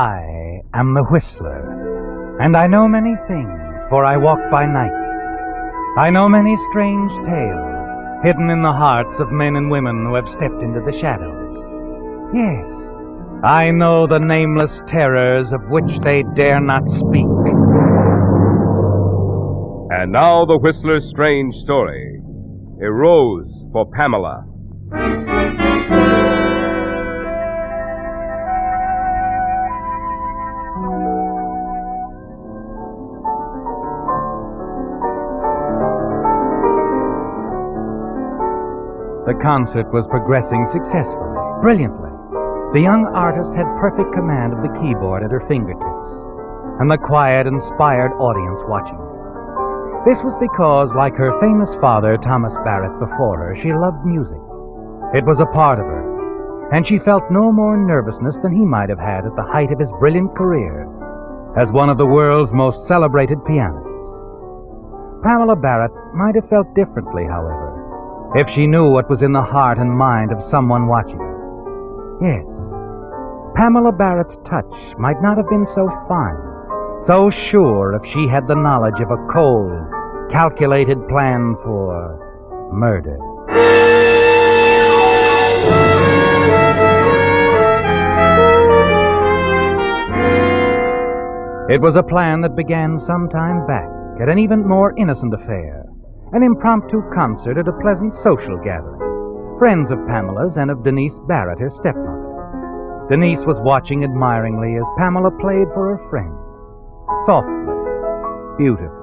I am the Whistler, and I know many things, for I walk by night. I know many strange tales, hidden in the hearts of men and women who have stepped into the shadows. Yes, I know the nameless terrors of which they dare not speak. And now the Whistler's strange story. A Rose for Pamela. The concert was progressing successfully, brilliantly. The young artist had perfect command of the keyboard at her fingertips, and the quiet, inspired audience watching her. This was because, like her famous father, Thomas Barrett, before her, she loved music. It was a part of her, and she felt no more nervousness than he might have had at the height of his brilliant career as one of the world's most celebrated pianists. Pamela Barrett might have felt differently, however, if she knew what was in the heart and mind of someone watching her. Yes, Pamela Barrett's touch might not have been so fine, so sure if she had the knowledge of a cold, calculated plan for murder. It was a plan that began some time back at an even more innocent affair, an impromptu concert at a pleasant social gathering. Friends of Pamela's and of Denise Barrett, her stepmother. Denise was watching admiringly as Pamela played for her friends. Softly, beautifully.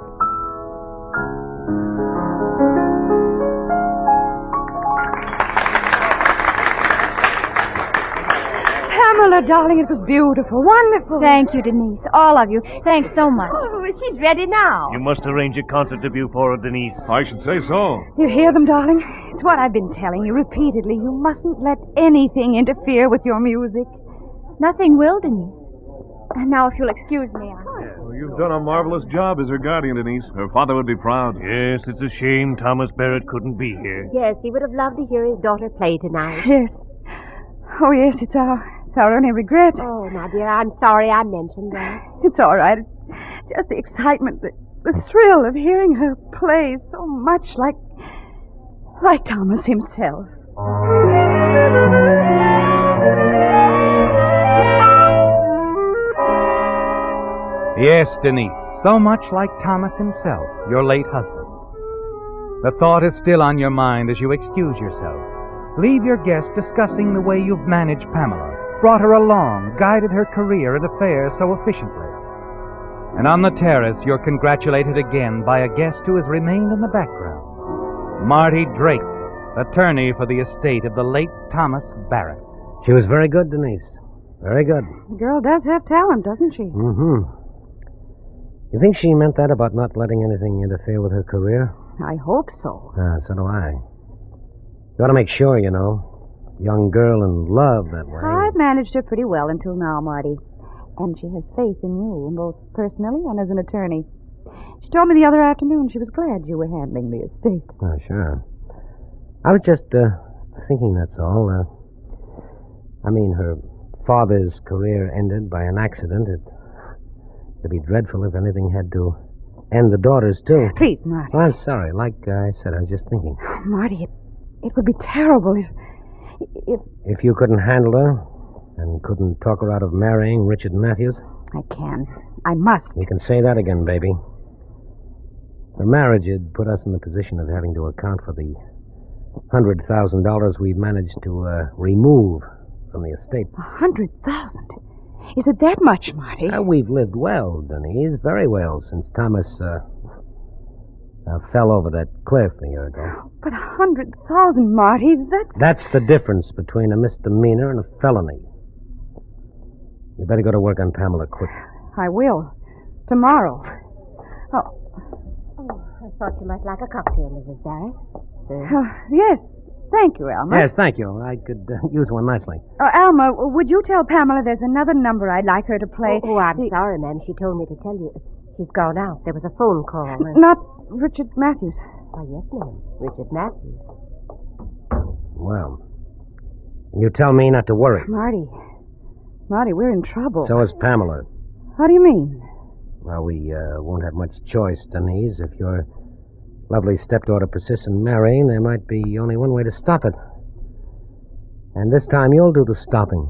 Pamela, darling, it was beautiful, wonderful. Thank you, Denise. All of you. Thanks so much. Oh, she's ready now. You must arrange a concert debut for her, Denise. I should say so. You hear them, darling? It's what I've been telling you repeatedly. You mustn't let anything interfere with your music. Nothing will, Denise. Now, if you'll excuse me, Well, you've done a marvelous job as her guardian, Denise. Her father would be proud. Yes, it's a shame Thomas Barrett couldn't be here. Yes, he would have loved to hear his daughter play tonight. Yes. Oh, yes, it's our only regret. Oh, now, dear, I'm sorry I mentioned that. It's all right. It's just the excitement, the thrill of hearing her play so much like Thomas himself. Yes, Denise, so much like Thomas himself, your late husband. The thought is still on your mind as you excuse yourself. Leave your guest discussing the way you've managed Pamela, brought her along, guided her career and affairs so efficiently. And on the terrace, you're congratulated again by a guest who has remained in the background. Marty Drake, attorney for the estate of the late Thomas Barrett. She was very good, Denise. Very good. The girl does have talent, doesn't she? Mm-hmm. You think she meant that about not letting anything interfere with her career? I hope so. So do I. You ought to make sure, you know. Young girl in love that way. I've managed her pretty well until now, Marty. And she has faith in you, both personally and as an attorney. She told me the other afternoon she was glad you were handling the estate. Oh, sure. I was just thinking, that's all. Her father's career ended by an accident. It'd be dreadful if anything had to end the daughter's, too. Please, Marty. Oh, I'm sorry. Like I said, I was just thinking. Oh, Marty, it would be terrible If you couldn't handle her and couldn't talk her out of marrying Richard Matthews? I can. I must. You can say that again, baby. The marriage had put us in the position of having to account for the $100,000 we managed to remove from the estate. 100,000? Is it that much, Marty? We've lived well, Denise, very well, since Thomas fell over that cliff a year ago. But 100,000, Marty, That's the difference between a misdemeanor and a felony. You better go to work on Pamela quick. I will. Tomorrow. I thought you might like a cocktail, Mrs. Barrett. Yes. Thank you, Alma. Yes, thank you. I could use one nicely. Alma, would you tell Pamela there's another number I'd like her to play? Oh, I'm sorry, ma'am. She told me to tell you. She's gone out. There was a phone call. Not Richard Matthews. Oh, yes, ma'am. Richard Matthews. Well, you tell me not to worry. Marty, Marty, we're in trouble. So is Pamela. How do you mean? Well, we won't have much choice, Denise. If your lovely stepdaughter persists in marrying, there might be only one way to stop it. And this time you'll do the stopping.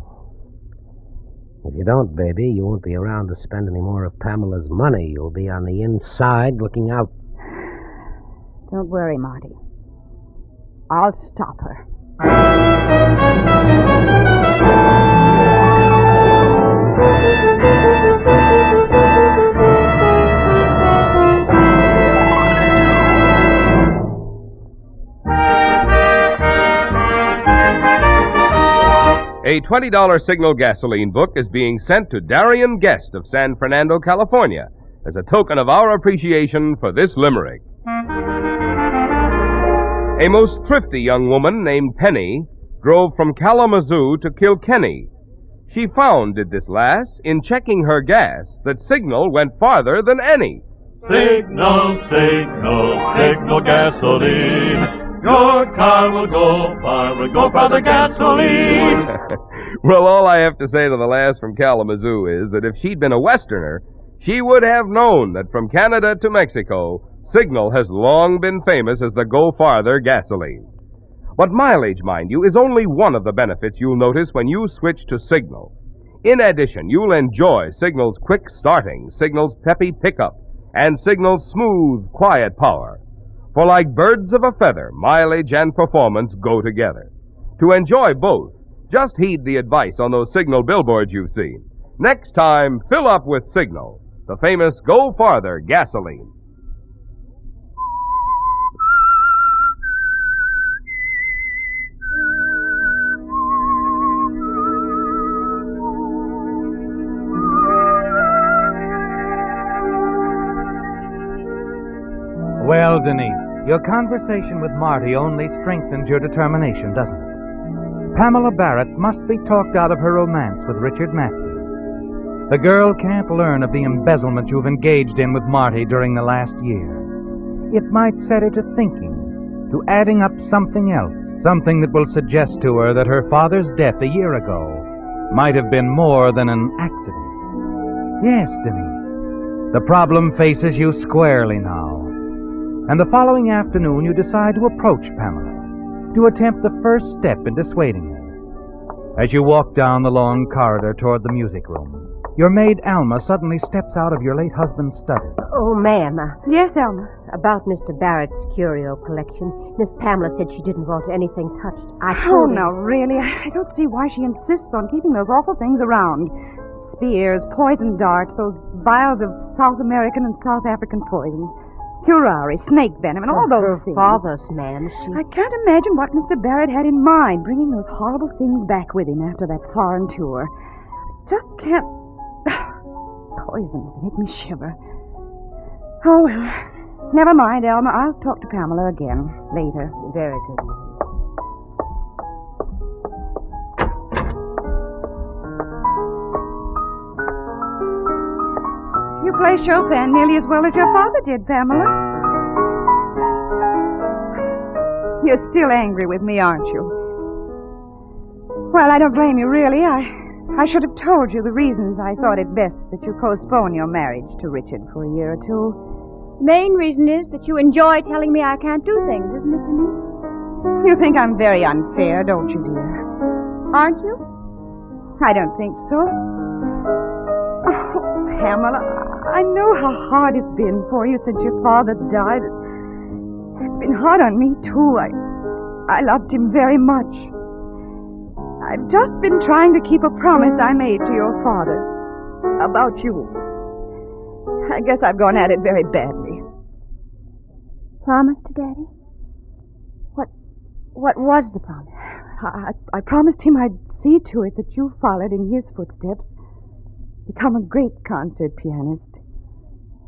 If you don't, baby, you won't be around to spend any more of Pamela's money. You'll be on the inside looking out. Don't worry, Marty. I'll stop her. A $20 Signal gasoline book is being sent to Darian Guest of San Fernando, California, as a token of our appreciation for this limerick. A most thrifty young woman named Penny drove from Kalamazoo to Kilkenny. She found, did this lass, in checking her gas, that Signal went farther than any. Signal, signal, signal gasoline. Your car will go for the gasoline. Well, all I have to say to the lass from Kalamazoo is that if she'd been a Westerner, she would have known that from Canada to Mexico, Signal has long been famous as the Go Farther gasoline. But mileage, mind you, is only one of the benefits you'll notice when you switch to Signal. In addition, you'll enjoy Signal's quick starting, Signal's peppy pickup, and Signal's smooth, quiet power. For like birds of a feather, mileage and performance go together. To enjoy both, just heed the advice on those Signal billboards you've seen. Next time, fill up with Signal, the famous Go Farther gasoline. Well, Denise, your conversation with Marty only strengthens your determination, doesn't it? Pamela Barrett must be talked out of her romance with Richard Matthews. The girl can't learn of the embezzlement you've engaged in with Marty during the last year. It might set her to thinking, to adding up something else, something that will suggest to her that her father's death a year ago might have been more than an accident. Yes, Denise, the problem faces you squarely now. And the following afternoon you decide to approach Pamela, to attempt the first step in dissuading her. As you walk down the long corridor toward the music room, your maid Alma suddenly steps out of your late husband's study. Oh, ma'am. Yes, Alma. About Mr. Barrett's curio collection, Miss Pamela said she didn't want anything touched. I told her... now, really, I don't see why she insists on keeping those awful things around. Spears, poison darts, those vials of South American and South African poisons. Curare, snake venom, and all those things. Her father's, ma'am, I can't imagine what Mr. Barrett had in mind, bringing those horrible things back with him after that foreign tour. Just can't... Poisons, they make me shiver. Oh, well, never mind, Alma. I'll talk to Pamela again later. Very good, ma'am. You play Chopin nearly as well as your father did, Pamela. You're still angry with me, aren't you? Well, I don't blame you, really. I should have told you the reasons I thought it best that you postpone your marriage to Richard for a year or two. The main reason is that you enjoy telling me I can't do things, isn't it, Denise? You think I'm very unfair, don't you, dear? Aren't you? I don't think so. Oh, Pamela, I know how hard it's been for you since your father died. It's been hard on me, too. I loved him very much. I've just been trying to keep a promise I made to your father about you. I guess I've gone at it very badly. Promise to Daddy? What was the promise? I promised him I'd see to it that you followed in his footsteps. Become a great concert pianist.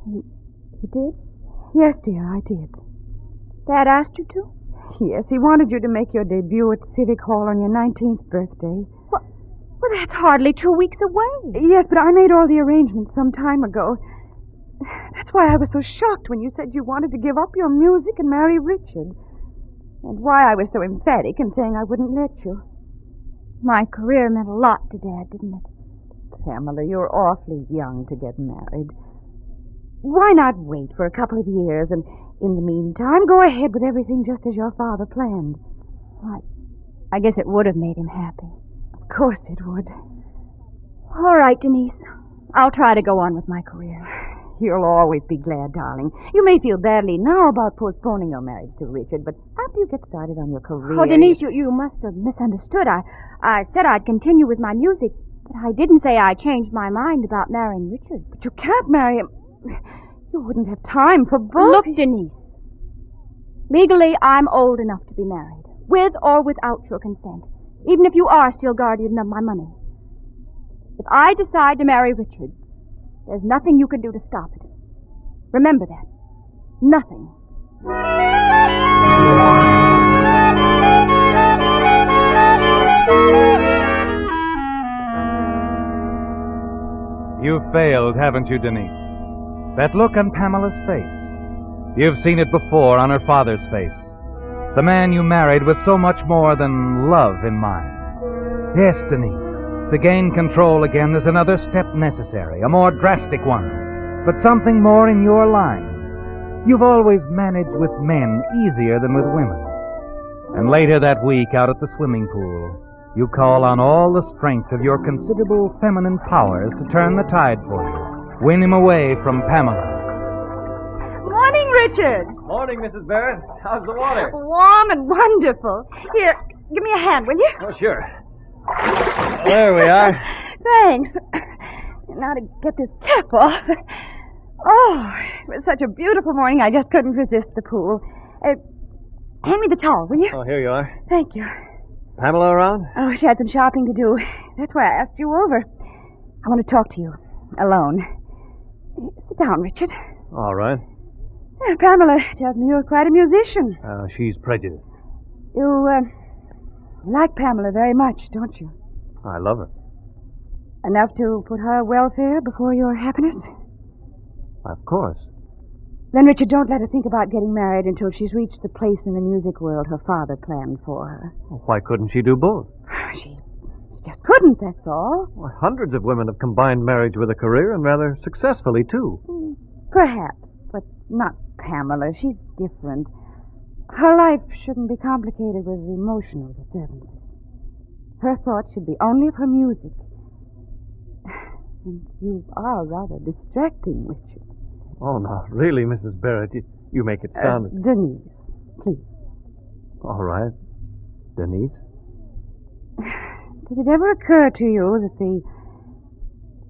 You did? Yes, dear, I did. Dad asked you to? Yes, he wanted you to make your debut at Civic Hall on your 19th birthday. Well, that's hardly 2 weeks away. Yes, but I made all the arrangements some time ago. That's why I was so shocked when you said you wanted to give up your music and marry Richard. And why I was so emphatic in saying I wouldn't let you. My career meant a lot to Dad, didn't it? Pamela, you're awfully young to get married. Why not wait for a couple of years and, in the meantime, go ahead with everything just as your father planned? I guess it would have made him happy. Of course it would. All right, Denise. I'll try to go on with my career. You'll always be glad, darling. You may feel badly now about postponing your marriage to Richard, but after you get started on your career... Oh, Denise, you must have misunderstood. I said I'd continue with my music, but I didn't say I changed my mind about marrying Richard. But you can't marry him. You wouldn't have time for both. Look, Denise. Legally, I'm old enough to be married, with or without your consent, even if you are still guardian of my money. If I decide to marry Richard, there's nothing you can do to stop it. Remember that. Nothing. You've failed, haven't you, Denise? That look on Pamela's face. You've seen it before on her father's face. The man you married with so much more than love in mind. Yes, Denise. To gain control again, there's another step necessary, a more drastic one, but something more in your line. You've always managed with men easier than with women. And later that week, out at the swimming pool, you call on all the strength of your considerable feminine powers to turn the tide for you, win him away from Pamela. Morning, Richard. Morning, Mrs. Barrett. How's the water? Warm and wonderful. Here, give me a hand, will you? Oh, sure. There we are. Thanks. Now to get this cap off. Oh, it was such a beautiful morning, I just couldn't resist the pool. Hand me the towel, will you? Oh, here you are. Thank you. Pamela around? Oh, she had some shopping to do. That's why I asked you over. I want to talk to you. Alone. Sit down, Richard. All right. Pamela tells me you're quite a musician. She's prejudiced. You like Pamela very much, don't you? I love her. Enough to put her welfare before your happiness? Of course. Then, Richard, don't let her think about getting married until she's reached the place in the music world her father planned for her. Well, why couldn't she do both? She just couldn't, that's all. Well, hundreds of women have combined marriage with a career, and rather successfully, too. Perhaps, but not Pamela. She's different. Her life shouldn't be complicated with emotional disturbances. Her thoughts should be only of her music. And you are rather distracting, Richard. Oh, no, really, Mrs. Barrett, you make it sound... Denise, please. All right. Denise? Did it ever occur to you that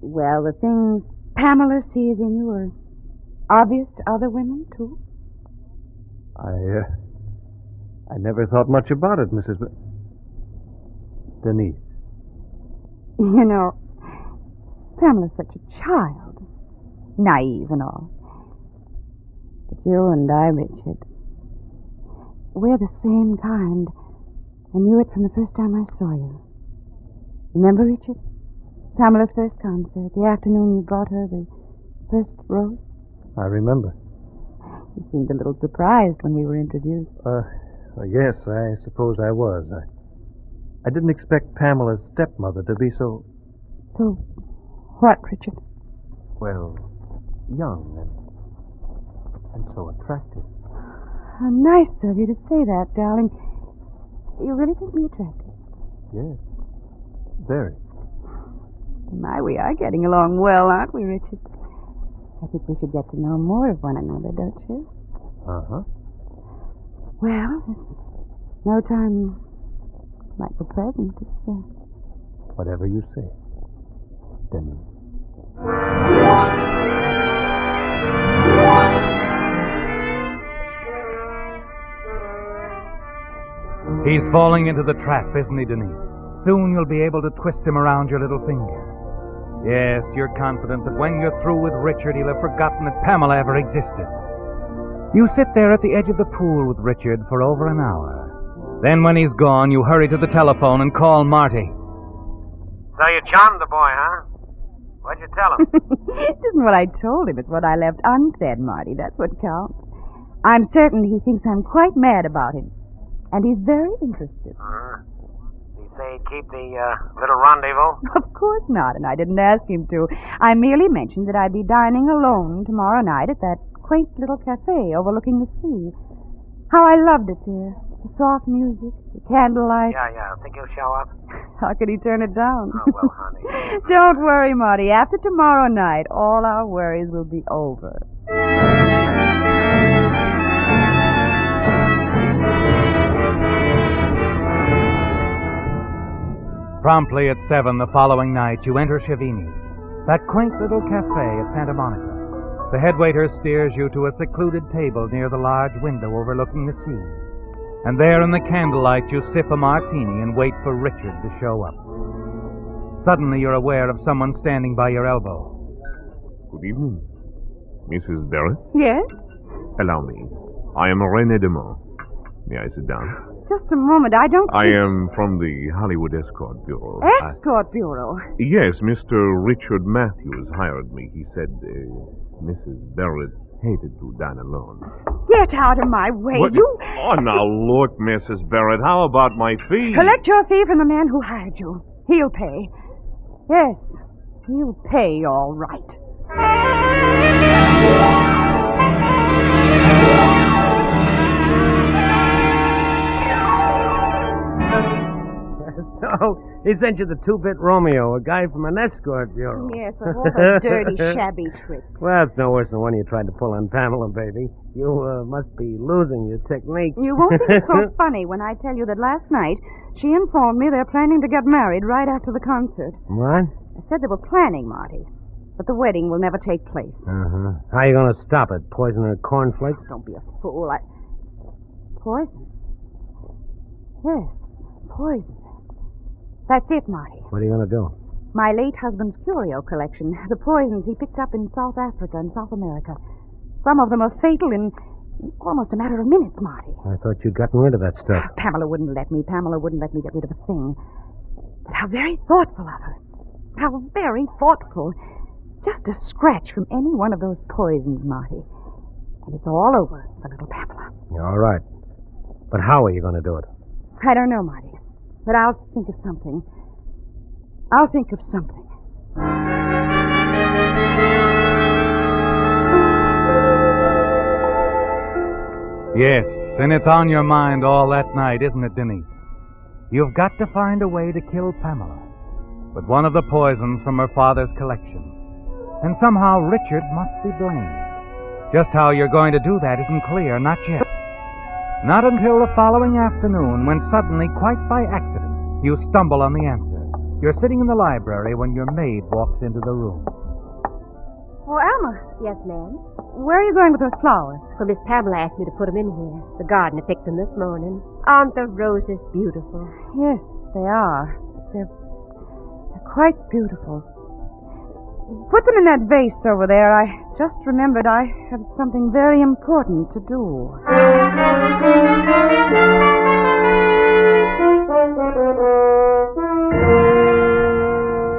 the things Pamela sees in you are obvious to other women, too? I never thought much about it, Mrs. Denise. You know, Pamela's such a child. Naive and all. But you and I, Richard, we're the same kind. I knew it from the first time I saw you. Remember, Richard? Pamela's first concert, the afternoon you brought her the first rose? I remember. You seemed a little surprised when we were introduced. Yes, I suppose I was. I didn't expect Pamela's stepmother to be so... So, what, Richard? Well, young and so attractive. How nice of you to say that, darling. You really think me attractive? Yes, very. My, we are getting along well, aren't we, Richard? I think we should get to know more of one another, don't you? Uh-huh. Well, there's no time like the present, is there? Whatever you say, Denise. He's falling into the trap, isn't he, Denise? Soon you'll be able to twist him around your little finger. Yes, you're confident that when you're through with Richard, he'll have forgotten that Pamela ever existed. You sit there at the edge of the pool with Richard for over an hour. Then when he's gone, you hurry to the telephone and call Marty. So you charmed the boy, huh? What'd you tell him? It isn't what I told him, it's what I left unsaid, Marty. That's what counts. I'm certain he thinks I'm quite mad about him. And he's very interested. He say he'd keep the little rendezvous? Of course not, and I didn't ask him to. I merely mentioned that I'd be dining alone tomorrow night at that quaint little cafe overlooking the sea. How I loved it there. The soft music, the candlelight. Yeah. Think he'll show up? How could he turn it down? Oh, well, honey. Don't worry, Marty. After tomorrow night, all our worries will be over. Promptly at 7 the following night, you enter Chivini's, that quaint little cafe at Santa Monica. The head waiter steers you to a secluded table near the large window overlooking the sea. And there in the candlelight, you sip a martini and wait for Richard to show up. Suddenly, you're aware of someone standing by your elbow. Good evening. Mrs. Barrett? Yes? Allow me. I am René Demont. May I sit down? Just a moment. I don't I think... am from the Hollywood Escort Bureau. Escort Bureau? Yes, Mr. Richard Matthews hired me. He said Mrs. Barrett hated to dine alone. Get out of my way, What? you... Oh, now look, Mrs. Barrett. How about my fee? Collect your fee from the man who hired you. He'll pay. Yes, he'll pay all right. So, he sent you the two-bit Romeo, a guy from an escort bureau. Yes, of all the dirty, shabby tricks. Well, it's no worse than one you tried to pull on Pamela, baby. You must be losing your technique. You won't think it's so funny when I tell you that last night she informed me they're planning to get married right after the concert. What? I said they were planning, Marty, but the wedding will never take place. Uh-huh. How are you going to stop it? Poison her cornflakes? Don't be a fool. Poison? Yes, poison. That's it, Marty. What are you going to do? My late husband's curio collection. The poisons he picked up in South Africa and South America. Some of them are fatal in almost a matter of minutes, Marty. I thought you'd gotten rid of that stuff. Pamela wouldn't let me. Pamela wouldn't let me get rid of a thing. But how very thoughtful of her. How very thoughtful. Just a scratch from any one of those poisons, Marty. And it's all over for little Pamela. All right. But how are you going to do it? I don't know, Marty. But I'll think of something. I'll think of something. Yes, and it's on your mind all that night, isn't it, Denise? You've got to find a way to kill Pamela with one of the poisons from her father's collection. And somehow Richard must be blamed. Just how you're going to do that isn't clear, not yet. Not until the following afternoon, when suddenly, quite by accident, you stumble on the answer. You're sitting in the library when your maid walks into the room. Oh, Alma, Yes, ma'am. where are you going with those flowers? Well, Miss Pamela asked me to put them in here. The gardener picked them this morning. Aren't the roses beautiful? Yes, they are. They're quite beautiful. Put them in that vase over there. I just remembered I have something very important to do.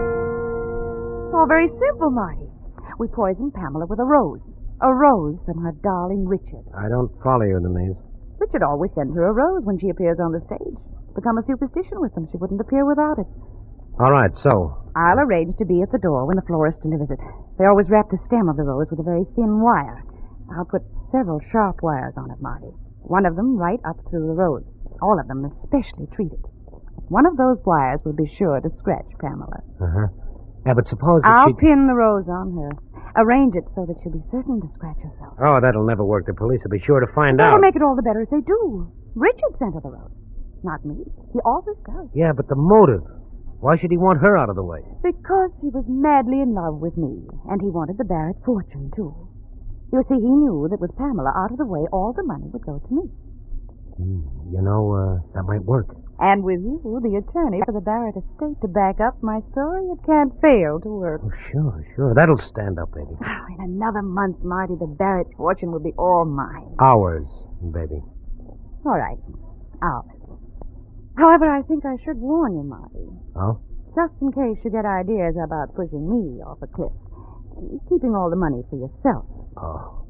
It's all very simple, Marty. We poisoned Pamela with a rose. A rose from her darling Richard. I don't follow you, Denise. Richard always sends her a rose when she appears on the stage. It's become a superstition with them. She wouldn't appear without it. All right, so. I'll arrange to be at the door when the florist delivers it. They always wrap the stem of the rose with a very thin wire. I'll put several sharp wires on it, Marty. One of them right up through the rose. All of them especially treated. One of those wires will be sure to scratch Pamela. Uh-huh. Yeah, but suppose that I'll pin the rose on her. Arrange it so that she'll be certain to scratch herself. Oh, that'll never work. The police will be sure to find That'll out. make it all the better if they do. Richard sent her the rose. Not me. He always does. Yeah, but the motive. Why should he want her out of the way? Because he was madly in love with me, and he wanted the Barrett fortune, too. You see, he knew that with Pamela out of the way, all the money would go to me. You know, that might work. And with you, the attorney for the Barrett estate, to back up my story, it can't fail to work. Oh, sure. That'll stand up, baby. Oh, in another month, Marty, the Barrett fortune will be all mine. Ours, baby. All right. Ours. However, I think I should warn you, Marty. Oh? Just in case you get ideas about pushing me off a cliff. Keeping all the money for yourself. Oh.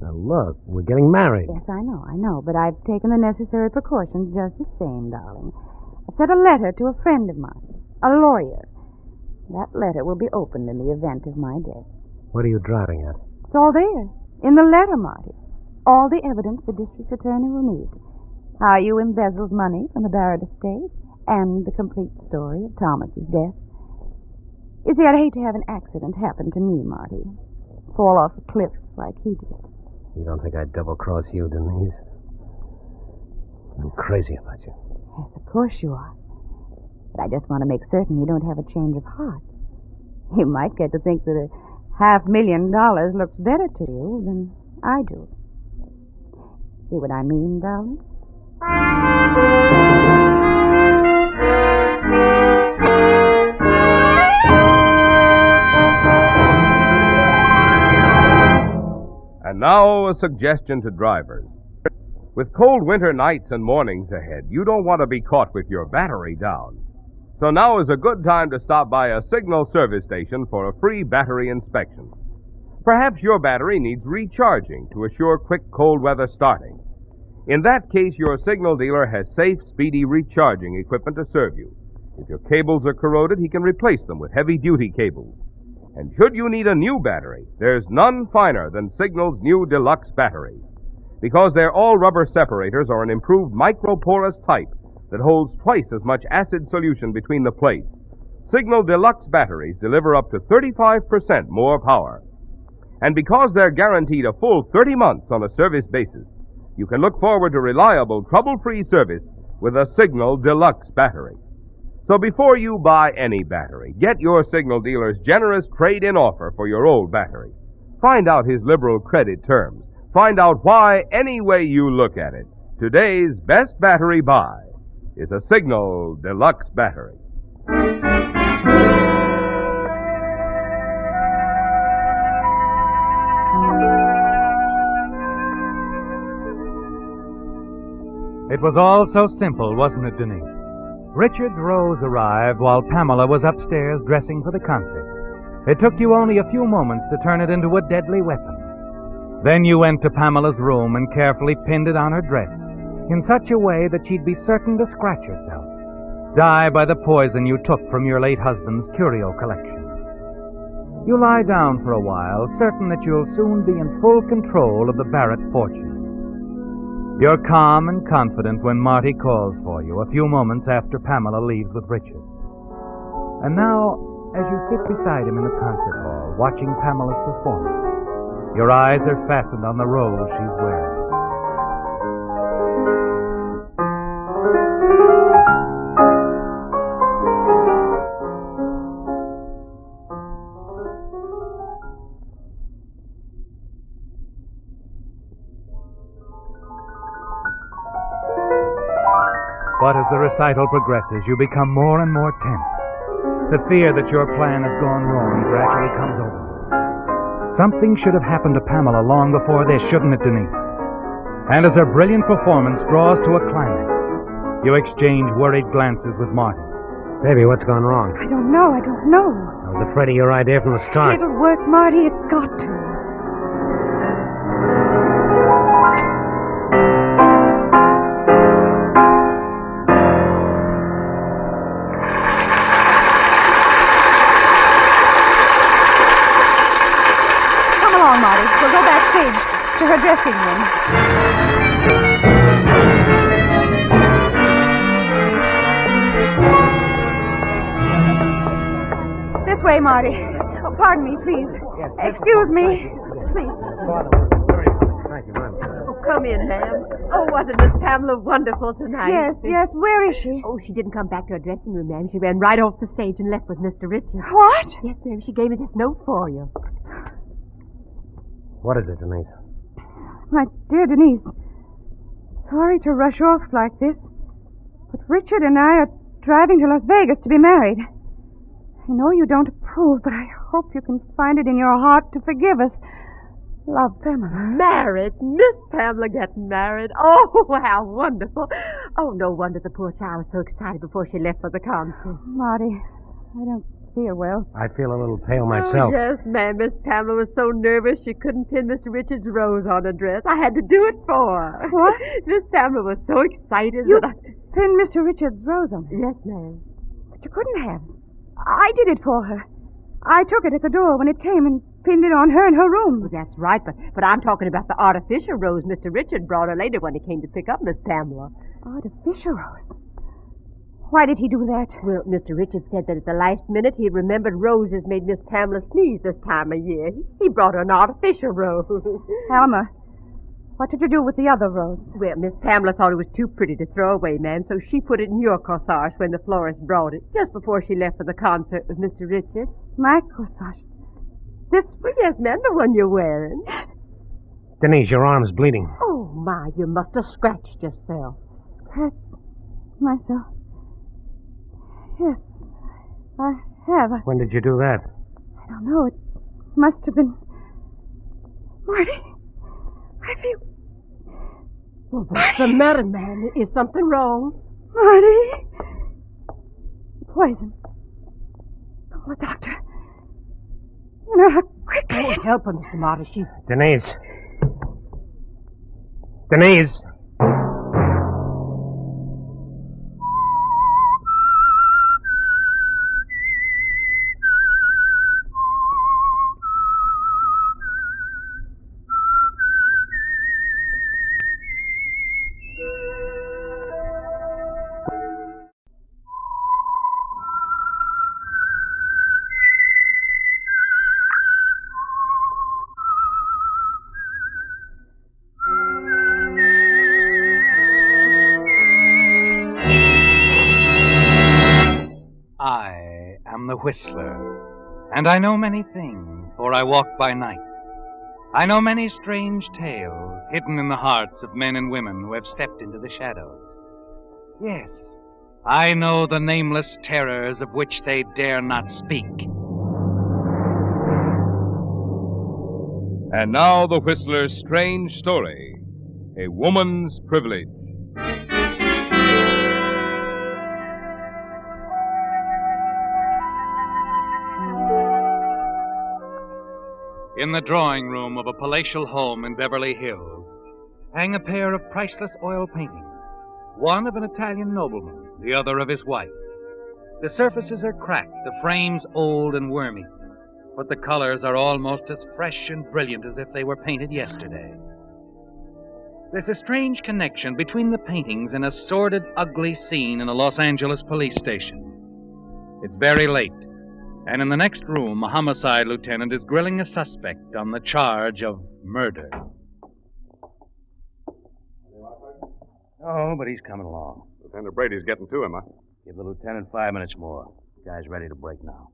Now, look, we're getting married. Yes, I know. But I've taken the necessary precautions just the same, darling. I've sent a letter to a friend of mine, a lawyer. That letter will be opened in the event of my death. What are you driving at? It's all there, in the letter, Marty. All the evidence the district attorney will need. How you embezzled money from the Barrett estate, and the complete story of Thomas's death. You see, I'd hate to have an accident happen to me, Marty. Fall off a cliff like he did. You don't think I'd double-cross you, Denise? I'm crazy about you. Yes, of course you are. But I just want to make certain you don't have a change of heart. You might get to think that $500,000 looks better to you than I do. See what I mean, darling? And now a suggestion to drivers. With cold winter nights and mornings ahead, you don't want to be caught with your battery down. So now is a good time to stop by a Signal service station for a free battery inspection. Perhaps your battery needs recharging to assure quick cold weather starting. In that case, your Signal dealer has safe, speedy recharging equipment to serve you. If your cables are corroded, he can replace them with heavy-duty cables. And should you need a new battery, there's none finer than Signal's new deluxe batteries. Because their all-rubber separators are an improved microporous type that holds twice as much acid solution between the plates. Signal deluxe batteries deliver up to 35% more power. And because they're guaranteed a full 30 months on a service basis, you can look forward to reliable, trouble-free service with a Signal deluxe battery. So before you buy any battery, get your Signal dealer's generous trade-in offer for your old battery. Find out his liberal credit terms. Find out why, any way you look at it, today's best battery buy is a Signal deluxe battery. It was all so simple, wasn't it, Denise? Richard's rose arrived while Pamela was upstairs dressing for the concert. It took you only a few moments to turn it into a deadly weapon. Then you went to Pamela's room and carefully pinned it on her dress in such a way that she'd be certain to scratch herself, die by the poison you took from your late husband's curio collection. You lie down for a while, certain that you'll soon be in full control of the Barrett fortune. You're calm and confident when Marty calls for you a few moments after Pamela leaves with Richard. And now, as you sit beside him in the concert hall, watching Pamela's performance, your eyes are fastened on the rose she's wearing. But as the recital progresses, you become more and more tense. The fear that your plan has gone wrong gradually comes over you. Something should have happened to Pamela long before this, shouldn't it, Denise? And as her brilliant performance draws to a climax, you exchange worried glances with Marty. Baby, what's gone wrong? I don't know. I was afraid of your idea from the start. It'll work, Marty. It's got to. To her dressing room. This way, Marty. Oh, pardon me, please. Yes, excuse me. Please. Thank you, ma'am. Oh, come in, ma'am. Oh, wasn't Miss Pamela wonderful tonight? Yes. Where is she? Oh, she didn't come back to her dressing room, ma'am. She ran right off the stage and left with Mr. Richard. What? Yes, ma'am. She gave me this note for you. What is it, Denise? My dear Denise, sorry to rush off like this, but Richard and I are driving to Las Vegas to be married. I know you don't approve, but I hope you can find it in your heart to forgive us. Love, Pamela. Married? Miss Pamela getting married? Oh, how wonderful. Oh, no wonder the poor child was so excited before she left for the concert. Marty, I don't feel well. I feel a little pale myself. Oh, yes, ma'am. Miss Pamela was so nervous she couldn't pin Mr. Richard's rose on her dress. I had to do it for her. What? Miss Pamela was so excited You that pin Mr. Richards' rose on it. Yes, ma'am. But you couldn't have. I did it for her. I took it at the door when it came and pinned it on her in her room. Well, that's right, but I'm talking about the artificial rose Mr. Richard brought her later when he came to pick up Miss Pamela. Artificial rose? Why did he do that? Well, Mr. Richard said that at the last minute he remembered roses made Miss Pamela sneeze this time of year. He brought her an artificial rose. Alma, what did you do with the other rose? Well, Miss Pamela thought it was too pretty to throw away, ma'am, so she put it in your corsage when the florist brought it, just before she left for the concert with Mr. Richard. My corsage? This? Well, yes, ma'am, the one you're wearing. Denise, your arm's bleeding. Oh, my, you must have scratched yourself. Scratched myself? Yes, I have. When did you do that? I don't know. It must have been... Marty, I feel... Well, what's the matter, man? Is something wrong? Marty! Poison. Call a doctor. No, quickly. Oh, help her, Mr. Marty. She's... Denise. Denise! I am the Whistler, and I know many things, for I walk by night. I know many strange tales hidden in the hearts of men and women who have stepped into the shadows. Yes, I know the nameless terrors of which they dare not speak. And now the Whistler's strange story, A Woman's Privilege. In the drawing room of a palatial home in Beverly Hills hang a pair of priceless oil paintings, one of an Italian nobleman, the other of his wife. The surfaces are cracked, the frames old and wormy, but the colors are almost as fresh and brilliant as if they were painted yesterday. There's a strange connection between the paintings and a sordid, ugly scene in a Los Angeles police station. It's very late, and in the next room, a homicide lieutenant is grilling a suspect on the charge of murder. Oh, but he's coming along. Lieutenant Brady's getting to him, huh? Give the lieutenant 5 minutes more. Guy's ready to break now.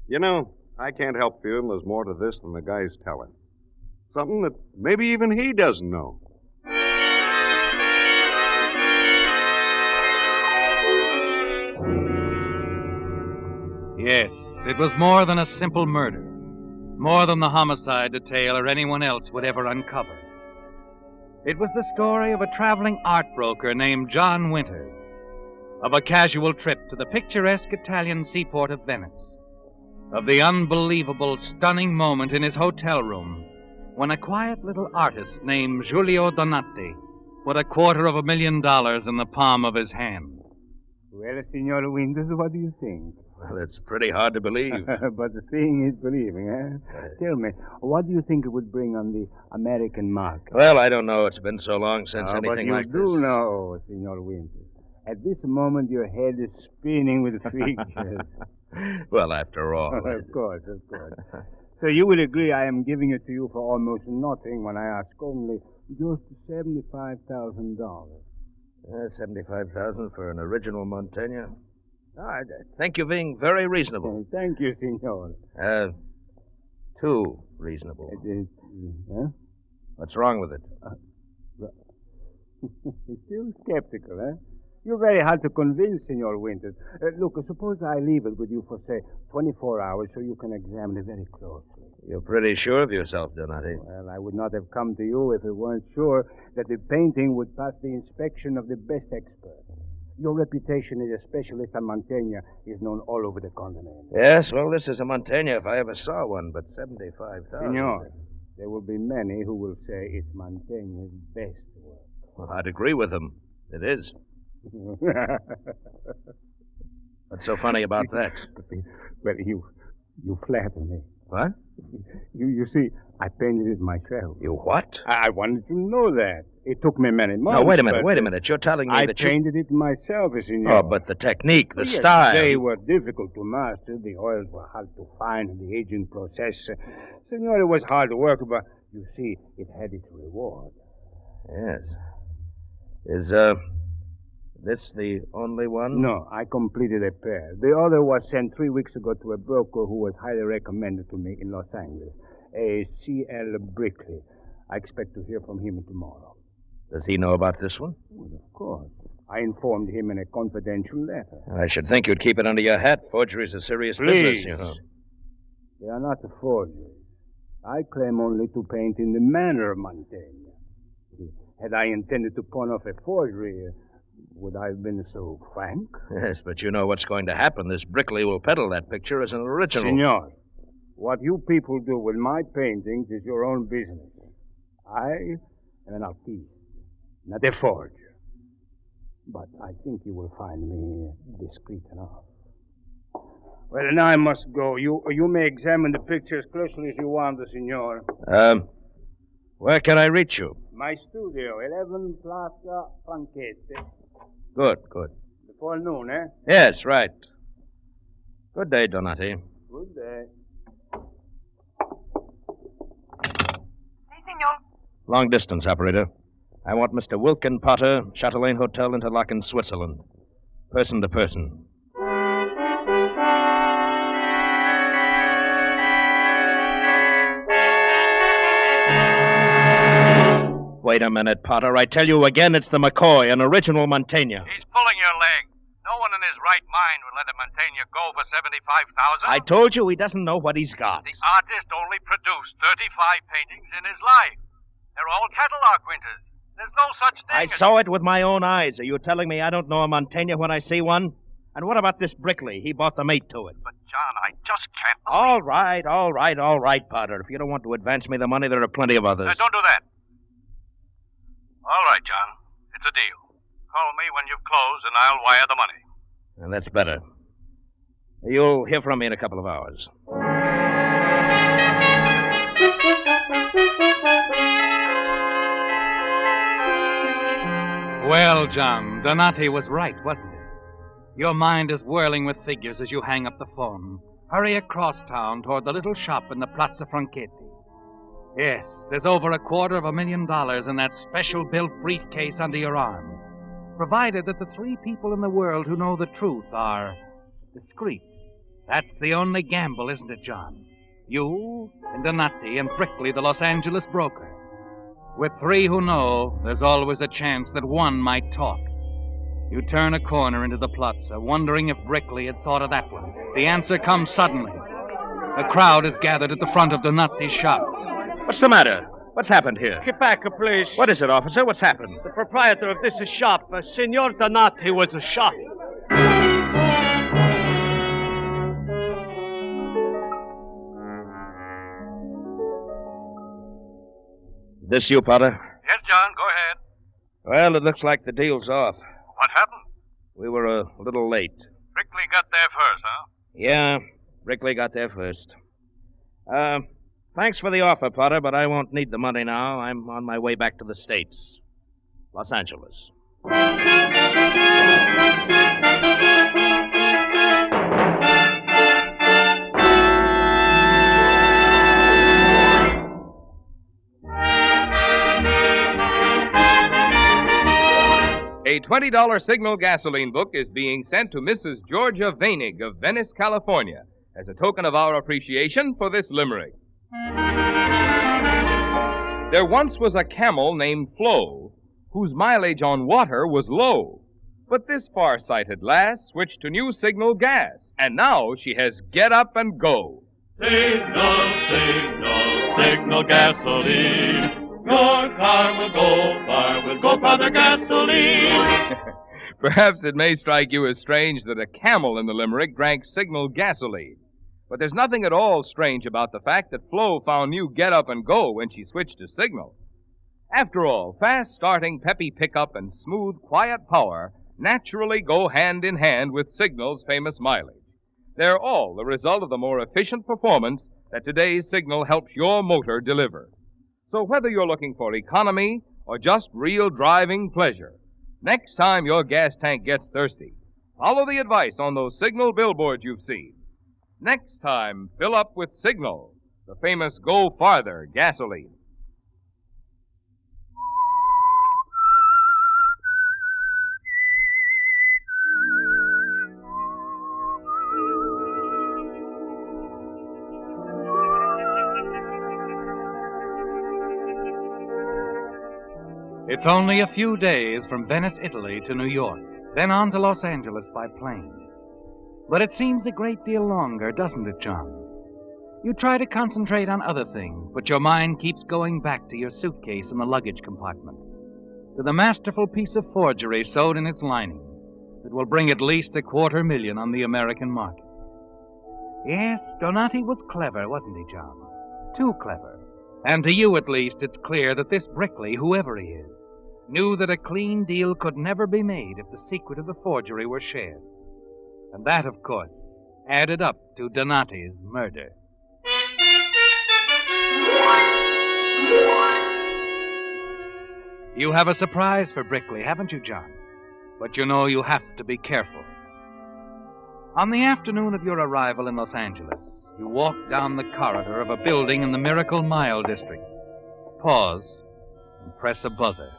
You know, I can't help feeling there's more to this than the guy's telling. Something that maybe even he doesn't know. Yes, it was more than a simple murder. More than the homicide detail or anyone else would ever uncover. It was the story of a traveling art broker named John Winters, of a casual trip to the picturesque Italian seaport of Venice, of the unbelievable, stunning moment in his hotel room when a quiet little artist named Giulio Donati put $250,000 in the palm of his hand. Well, Signor Winters, what do you think? Well, it's pretty hard to believe. But seeing is believing, eh? Tell me, what do you think it would bring on the American market? Well, I don't know. It's been so long since anything like this. But you do know, Signor Winters. At this moment, your head is spinning with figures. Well, after all. Of course. So you will agree I am giving it to you for almost nothing when I ask only just $75,000. $75,000 for an original Montaigne? I think you're being very reasonable. Thank you, Signor. Too reasonable. Huh? What's wrong with it? Still skeptical, eh? You're very hard to convince, Signor Winters. Look, suppose I leave it with you for, say, 24 hours so you can examine it very closely. You're pretty sure of yourself, Donati. Well, I would not have come to you if I weren't sure that the painting would pass the inspection of the best expert. Your reputation as a specialist on Montaigne is known all over the continent. Yes, well, this is a Montaigne if I ever saw one, but $75,000. Signor, there will be many who will say it's Montaigne's best work. Well, I'd agree with them. It is. What's so funny about that? Well, you flatter me. What? You see, I painted it myself. You what? I wanted to know that. It took me many months. No, wait a minute. You're telling me I that you... painted it myself, senor. Oh, but the technique, the Yes, style... They were difficult to master. The oils were hard to find in the aging process. Senor, it was hard work, but you see, it had its reward. Yes. Is, this the only one? No, I completed a pair. The other was sent 3 weeks ago to a broker who was highly recommended to me in Los Angeles, a C.L. Brickley. I expect to hear from him tomorrow. Does he know about this one? Well, of course. I informed him in a confidential letter. I should think you'd keep it under your hat. Forgery's a serious Please. business, you know. They are not a forgery. I claim only to paint in the manner of Mantegna. Had I intended to pawn off a forgery, would I have been so frank? Yes, but you know what's going to happen. This Brickley will peddle that picture as an original. Senor, what you people do with my paintings is your own business. I am an artiste, not a forger. But I think you will find me discreet enough. Well, now I must go. You may examine the picture as closely as you want, senor. Where can I reach you? My studio, 11 Plaza Franchette. Good. Before noon, eh? Yes, right. Good day, Donati. Good day. Si, senor. Long distance, operator. I want Mr. Wilkin Potter, Chatelaine Hotel, Interlaken, Switzerland. Person to person. Wait a minute, Potter. I tell you again, it's the McCoy, an original Mantegna. He's pulling your leg. No one in his right mind would let a Mantegna go for $75,000. I told you he doesn't know what he's got. The artist only produced 35 paintings in his life. They're all catalog winters. There's no such thing I saw it with my own eyes. Are you telling me I don't know a Mantegna when I see one? And what about this Brickley? He bought the mate to it. But, John, I just can't All right, Potter. If you don't want to advance me the money, there are plenty of others. Don't do that. All right, John. It's a deal. Call me when you've closed, and I'll wire the money. And that's better. You'll hear from me in a couple of hours. Well, John, Donati was right, wasn't it? Your mind is whirling with figures as you hang up the phone. Hurry across town toward the little shop in the Plaza Franchetti. Yes, there's over $250,000 in that special built briefcase under your arm, provided that the 3 people in the world who know the truth are discreet. That's the only gamble, isn't it, John? You, and Donati, and Brickley, the Los Angeles broker. With 3 who know, there's always a chance that one might talk. You turn a corner into the plaza, wondering if Brickley had thought of that one. The answer comes suddenly. A crowd is gathered at the front of Donati's shop. What's the matter? What's happened here? Get back, please. What is it, officer? What's happened? The proprietor of this shop, Senor Donati, was shot. This you, Potter? Yes, John, go ahead. Well, it looks like the deal's off. What happened? We were a little late. Brickley got there first, huh? Yeah, Brickley got there first. Thanks for the offer, Potter, but I won't need the money now. I'm on my way back to the States. Los Angeles. A $20 Signal gasoline book is being sent to Mrs. Georgia Vainig of Venice, California, as a token of our appreciation for this limerick. There once was a camel named Flo, whose mileage on water was low. But this far-sighted lass switched to new Signal gas, and now she has get up and go. Signal, signal, signal gasoline. Your car will go far with Go Father gasoline. Perhaps it may strike you as strange that a camel in the limerick drank Signal gasoline. But there's nothing at all strange about the fact that Flo found new get up and go when she switched to Signal. After all, fast-starting, peppy pickup and smooth, quiet power naturally go hand in hand with Signal's famous mileage. They're all the result of the more efficient performance that today's Signal helps your motor deliver. So whether you're looking for economy or just real driving pleasure, next time your gas tank gets thirsty, follow the advice on those Signal billboards you've seen. Next time, fill up with Signal, the famous Go Farther gasoline. It's only a few days from Venice, Italy to New York, then on to Los Angeles by plane. But it seems a great deal longer, doesn't it, John? You try to concentrate on other things, but your mind keeps going back to your suitcase in the luggage compartment, to the masterful piece of forgery sewed in its lining that will bring at least $250,000 on the American market. Yes, Donati was clever, wasn't he, John? Too clever. And to you, at least, it's clear that this Brickley, whoever he is, knew that a clean deal could never be made if the secret of the forgery were shared. And that, of course, added up to Donati's murder. You have a surprise for Brickley, haven't you, John? But you know you have to be careful. On the afternoon of your arrival in Los Angeles, you walk down the corridor of a building in the Miracle Mile district. Pause and press a buzzer.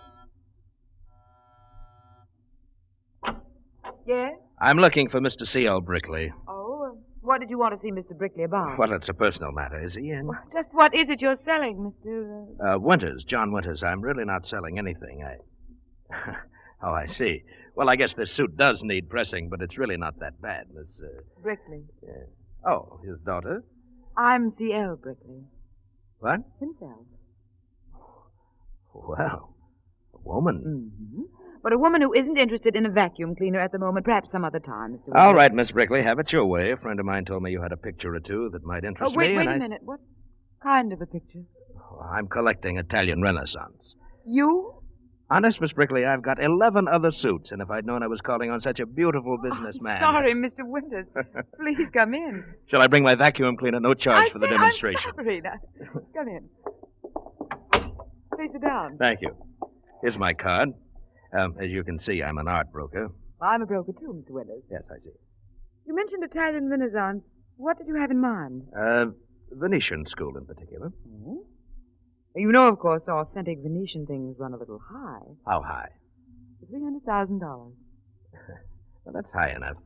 Yes? I'm looking for Mr. C.L. Brickley. Oh, what did you want to see Mr. Brickley about? Well, it's a personal matter. Is he in? Well, just what is it you're selling, Mr. Winters, John Winters. I'm really not selling anything. Oh, I see. Well, I guess this suit does need pressing, but it's really not that bad, Miss... Brickley. Oh, his daughter? I'm C.L. Brickley. What? Himself. Well, a woman. Mm-hmm. But a woman who isn't interested in a vacuum cleaner at the moment, perhaps some other time, Mr. All right, Miss Brickley, have it your way. A friend of mine told me you had a picture or two that might interest me. Wait a minute. What kind of a picture? Oh, I'm collecting Italian Renaissance. You? Honest, Miss Brickley, I've got 11 other suits, and if I'd known I was calling on such a beautiful businessman... Sorry, Mr. Winters. Please come in. Shall I bring my vacuum cleaner? No charge for the demonstration. I'm sorry. Now, come in. Please sit down. Thank you. Here's my card. As you can see, I'm an art broker. I'm a broker, too, Mr. Winters. Yes, I see. You mentioned Italian Renaissance. What did you have in mind? Venetian school in particular. Mm-hmm. You know, of course, authentic Venetian things run a little high. How high? $300,000. Well, that's high enough.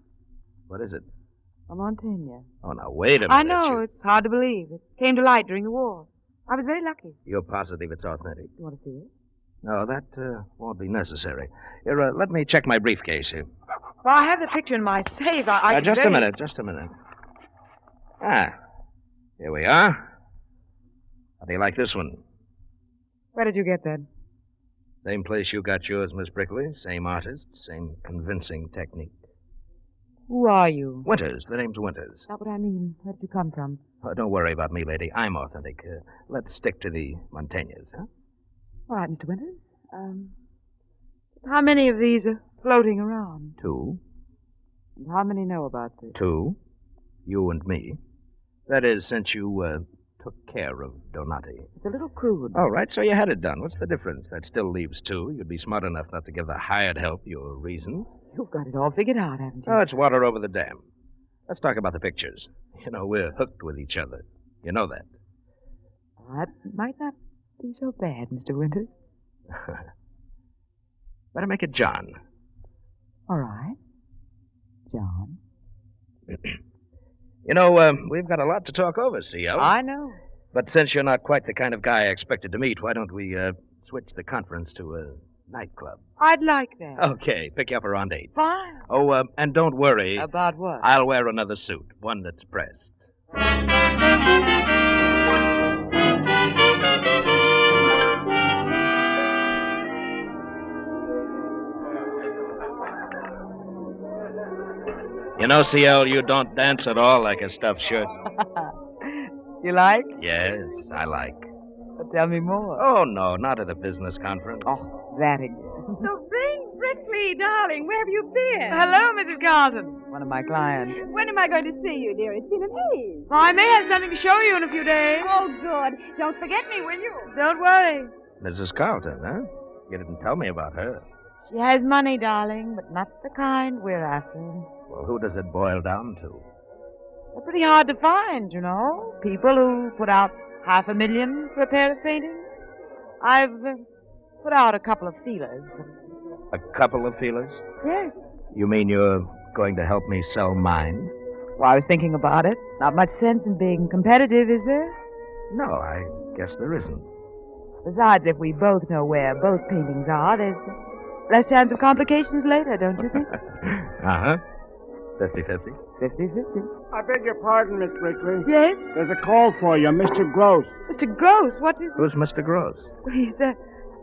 What is it? A Montaigne. Oh, now, wait a minute. I know. It's hard to believe. It came to light during the war. I was very lucky. You're positive it's authentic? You want to see it? No, that won't be necessary. Here, let me check my briefcase here. Well, I have the picture in my safe. Just a minute. Ah, here we are. How do you like this one? Where did you get that? Same place you got yours, Miss Brickley. Same artist, same convincing technique. Who are you? Winters. The name's Winters. That's what I mean. Where did you come from? Oh, don't worry about me, lady. I'm authentic. Let's stick to the Montaignes, huh? All right, Mr. Winters. How many of these are floating around? 2. And how many know about this? 2. You and me. That is, since you took care of Donati. It's a little crude. All right, so you had it done. What's the difference? That still leaves 2. You'd be smart enough not to give the hired help your reasons. You've got it all figured out, haven't you? Oh, it's water over the dam. Let's talk about the pictures. You know, we're hooked with each other. You know that. That might not be so bad, Mr. Winters. Better make it John. All right. John. You know, we've got a lot to talk over, C.L. I know. But since you're not quite the kind of guy I expected to meet, why don't we switch the conference to a nightclub? I'd like that. Okay, pick you up around 8. Fine. Oh, and don't worry. About what? I'll wear another suit, one that's pressed. You know, C.L., you don't dance at all like a stuffed shirt. You like? Yes, I like. But tell me more. Oh, no, not at a business conference. Oh, that again. So bring Brickley Brinkley, darling, where have you been? Hello, Mrs. Carlton. One of my clients. When am I going to see you, dear? It's been an age. I may have something to show you in a few days. Oh, good. Don't forget me, will you? Don't worry. Mrs. Carlton, huh? You didn't tell me about her. She has money, darling, but not the kind we're after. Well, who does it boil down to? They're pretty hard to find, you know. People who put out $500,000 for a pair of paintings. I've put out a couple of feelers, but... A couple of feelers? Yes. You mean you're going to help me sell mine? Well, I was thinking about it. Not much sense in being competitive, is there? No, I guess there isn't. Besides, if we both know where both paintings are, there's less chance of complications later, don't you think? Uh-huh. 50-50. 50-50. I beg your pardon, Miss Brinkley. Yes? There's a call for you, Mr. Gross. Mr. Gross? What is... Who's Mr. Gross? He's,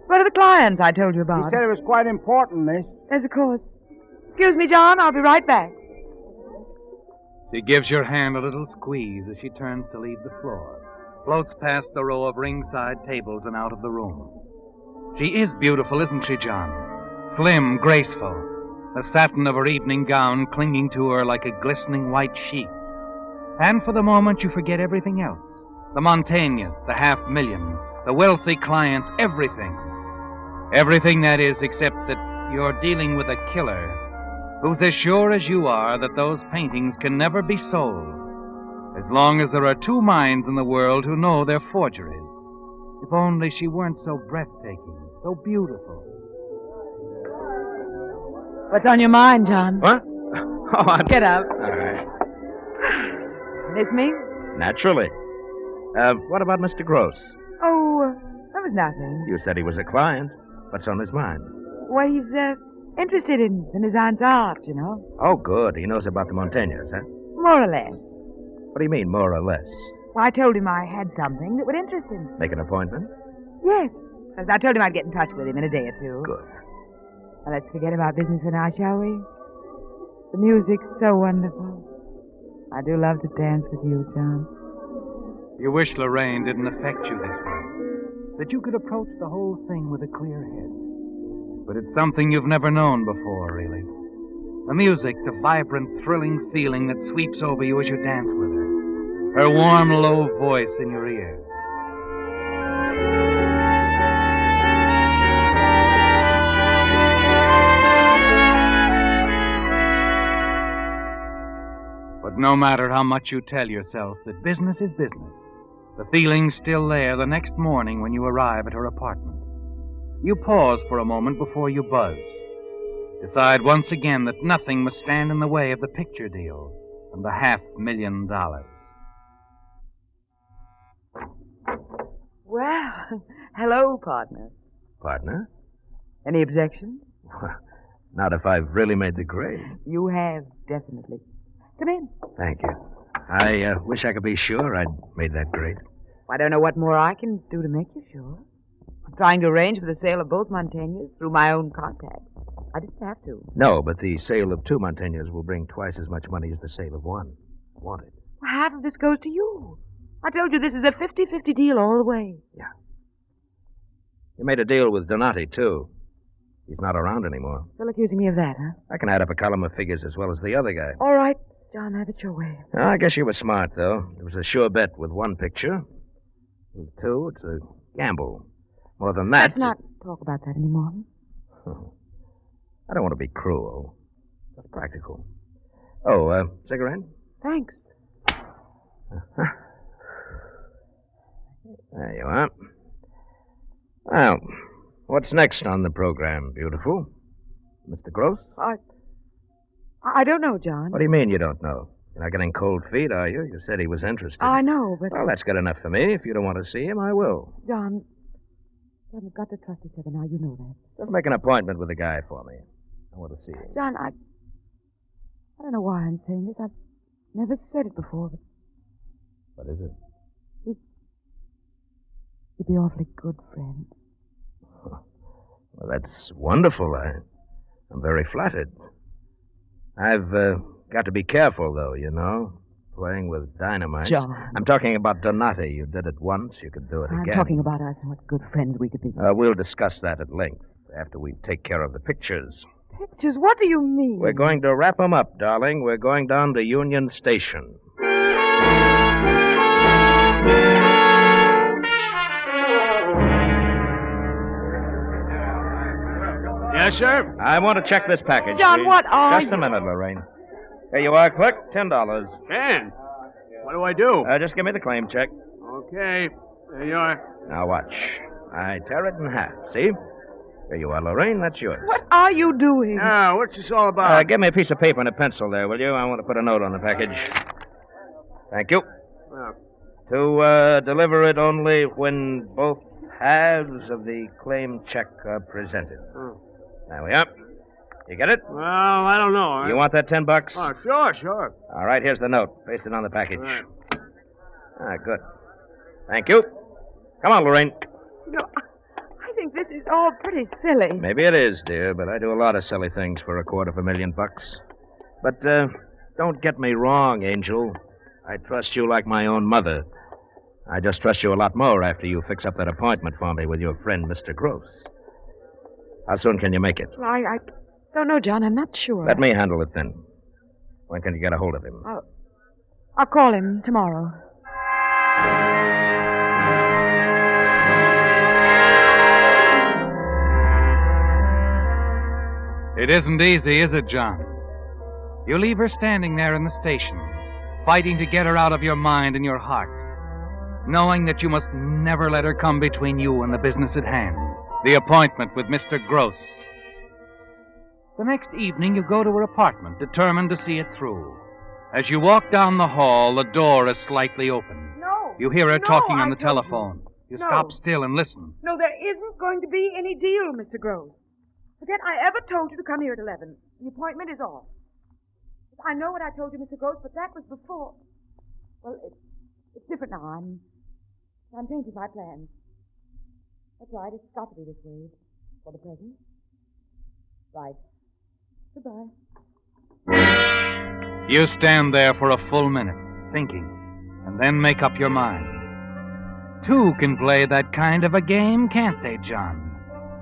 one of the clients I told you He about. said it was quite important, miss. Yes, of course. Excuse me, John. I'll be right back. She gives your hand a little squeeze as she turns to leave the floor, floats past the row of ringside tables and out of the room. She is beautiful, isn't she, John? Slim, graceful, the satin of her evening gown clinging to her like a glistening white sheet. And for the moment you forget everything else. The Montaignes, the $500,000, the wealthy clients, everything. Everything, that is, except that you're dealing with a killer who's as sure as you are that those paintings can never be sold, as long as there are two minds in the world who know they're forgeries. If only she weren't so breathtaking, so beautiful. What's on your mind, John? What? Oh, Get up. All right. Miss me? Naturally. What about Mr. Gross? Oh, that was nothing. You said he was a client. What's on his mind? Well, he's, interested in his aunt's art, you know. Oh, good. He knows about the Montaignes, huh? More or less. What do you mean, more or less? Well, I told him I had something that would interest him. Make an appointment? Yes. Because I told him I'd get in touch with him in a day or two. Good. Now, let's forget about business for now, shall we? The music's so wonderful. I do love to dance with you, John. You wish Lorraine didn't affect you this way, that you could approach the whole thing with a clear head. But it's something you've never known before, really. The music, the vibrant, thrilling feeling that sweeps over you as you dance with her. Her warm, low voice in your ear. But no matter how much you tell yourself that business is business, the feeling's still there the next morning when you arrive at her apartment. You pause for a moment before you buzz. Decide once again that nothing must stand in the way of the picture deal and the $500,000. Well, hello, partner. Partner? Any objections? Not if I've really made the grade. You have, definitely. Come in. Thank you. I wish I could be sure I'd made that grade. I don't know what more I can do to make you sure. I'm trying to arrange for the sale of both Montaignes through my own contacts. I didn't have to. No, but the sale of two Montaignes will bring twice as much money as the sale of one. I want it. Half of this goes to you. I told you this is a 50-50 deal all the way. Yeah. You made a deal with Donati, too. He's not around anymore. Still accusing me of that, huh? I can add up a column of figures as well as the other guy. All right, John, have it your way. I guess you were smart, though. It was a sure bet with one picture. With two, it's a gamble. More than that... Let's not talk about that anymore. I don't want to be cruel. Just practical. Oh, cigarette? Thanks. There you are. Well, what's next on the program, beautiful? Mr. Gross? I don't know, John. What do you mean you don't know? You're not getting cold feet, are you? You said he was interested. I know, but... Well, that's good enough for me. If you don't want to see him, I will. John, we've got to trust each other now. You know that. Just make an appointment with the guy for me. I want to see him. John, I don't know why I'm saying this. I've never said it before, but... What is it? You'd be awfully good friend. Well, that's wonderful. I'm very flattered. I've got to be careful, though, you know. Playing with dynamite. John. I'm talking about Donati. You did it once. You could do it again. I'm talking about us and what good friends we could be. We'll discuss that at length after we take care of the pictures. Pictures? What do you mean? We're going to wrap 'em up, darling. We're going down to Union Station. Yes, sir? I want to check this package, John, please. what are Just a minute, Lorraine. Here you are, clerk. $10. 10. What do I do? Just give me the claim check. Okay. There you are. Now watch. I tear it in half. See? Here you are, Lorraine. That's yours. What are you doing? Now, what's this all about? Give me a piece of paper and a pencil there, will you? I want to put a note on the package. Thank you. Well, To deliver it only when both halves of the claim check are presented. There we are. You get it? well, I don't know. You want that $10? Oh, sure, sure. All right, here's the note. Paste it on the package. Right. Good. Thank you. Come on, Lorraine. You know, I think this is all pretty silly. Maybe it is, dear, but I do a lot of silly things for $250,000. But don't get me wrong, Angel. I trust you like my own mother. I just trust you a lot more after you fix up that appointment for me with your friend, Mr. Gross. How soon can you make it? Well, I don't know, John. I'm not sure. Let me handle it then. When can you get a hold of him? I'll call him tomorrow. It isn't easy, is it, John? You leave her standing there in the station, fighting to get her out of your mind and your heart, knowing that you must never let her come between you and the business at hand, the appointment with Mr. Gross. The next evening, you go to her apartment, determined to see it through. As you walk down the hall, the door is slightly open. No. You hear her No, talking on I the told you. telephone. You No. stop still and listen. No, there isn't going to be any deal, Mr. Groves. Forget I ever told you to come here at 11. The appointment is off. I know what I told you, Mr. Groves, but that was before. Well, it's different now. I'm changing my plans. That's right. It's got to be this way. For the present. Right. Goodbye. You stand there for a full minute, thinking, and then make up your mind. Two can play that kind of a game, can't they, John?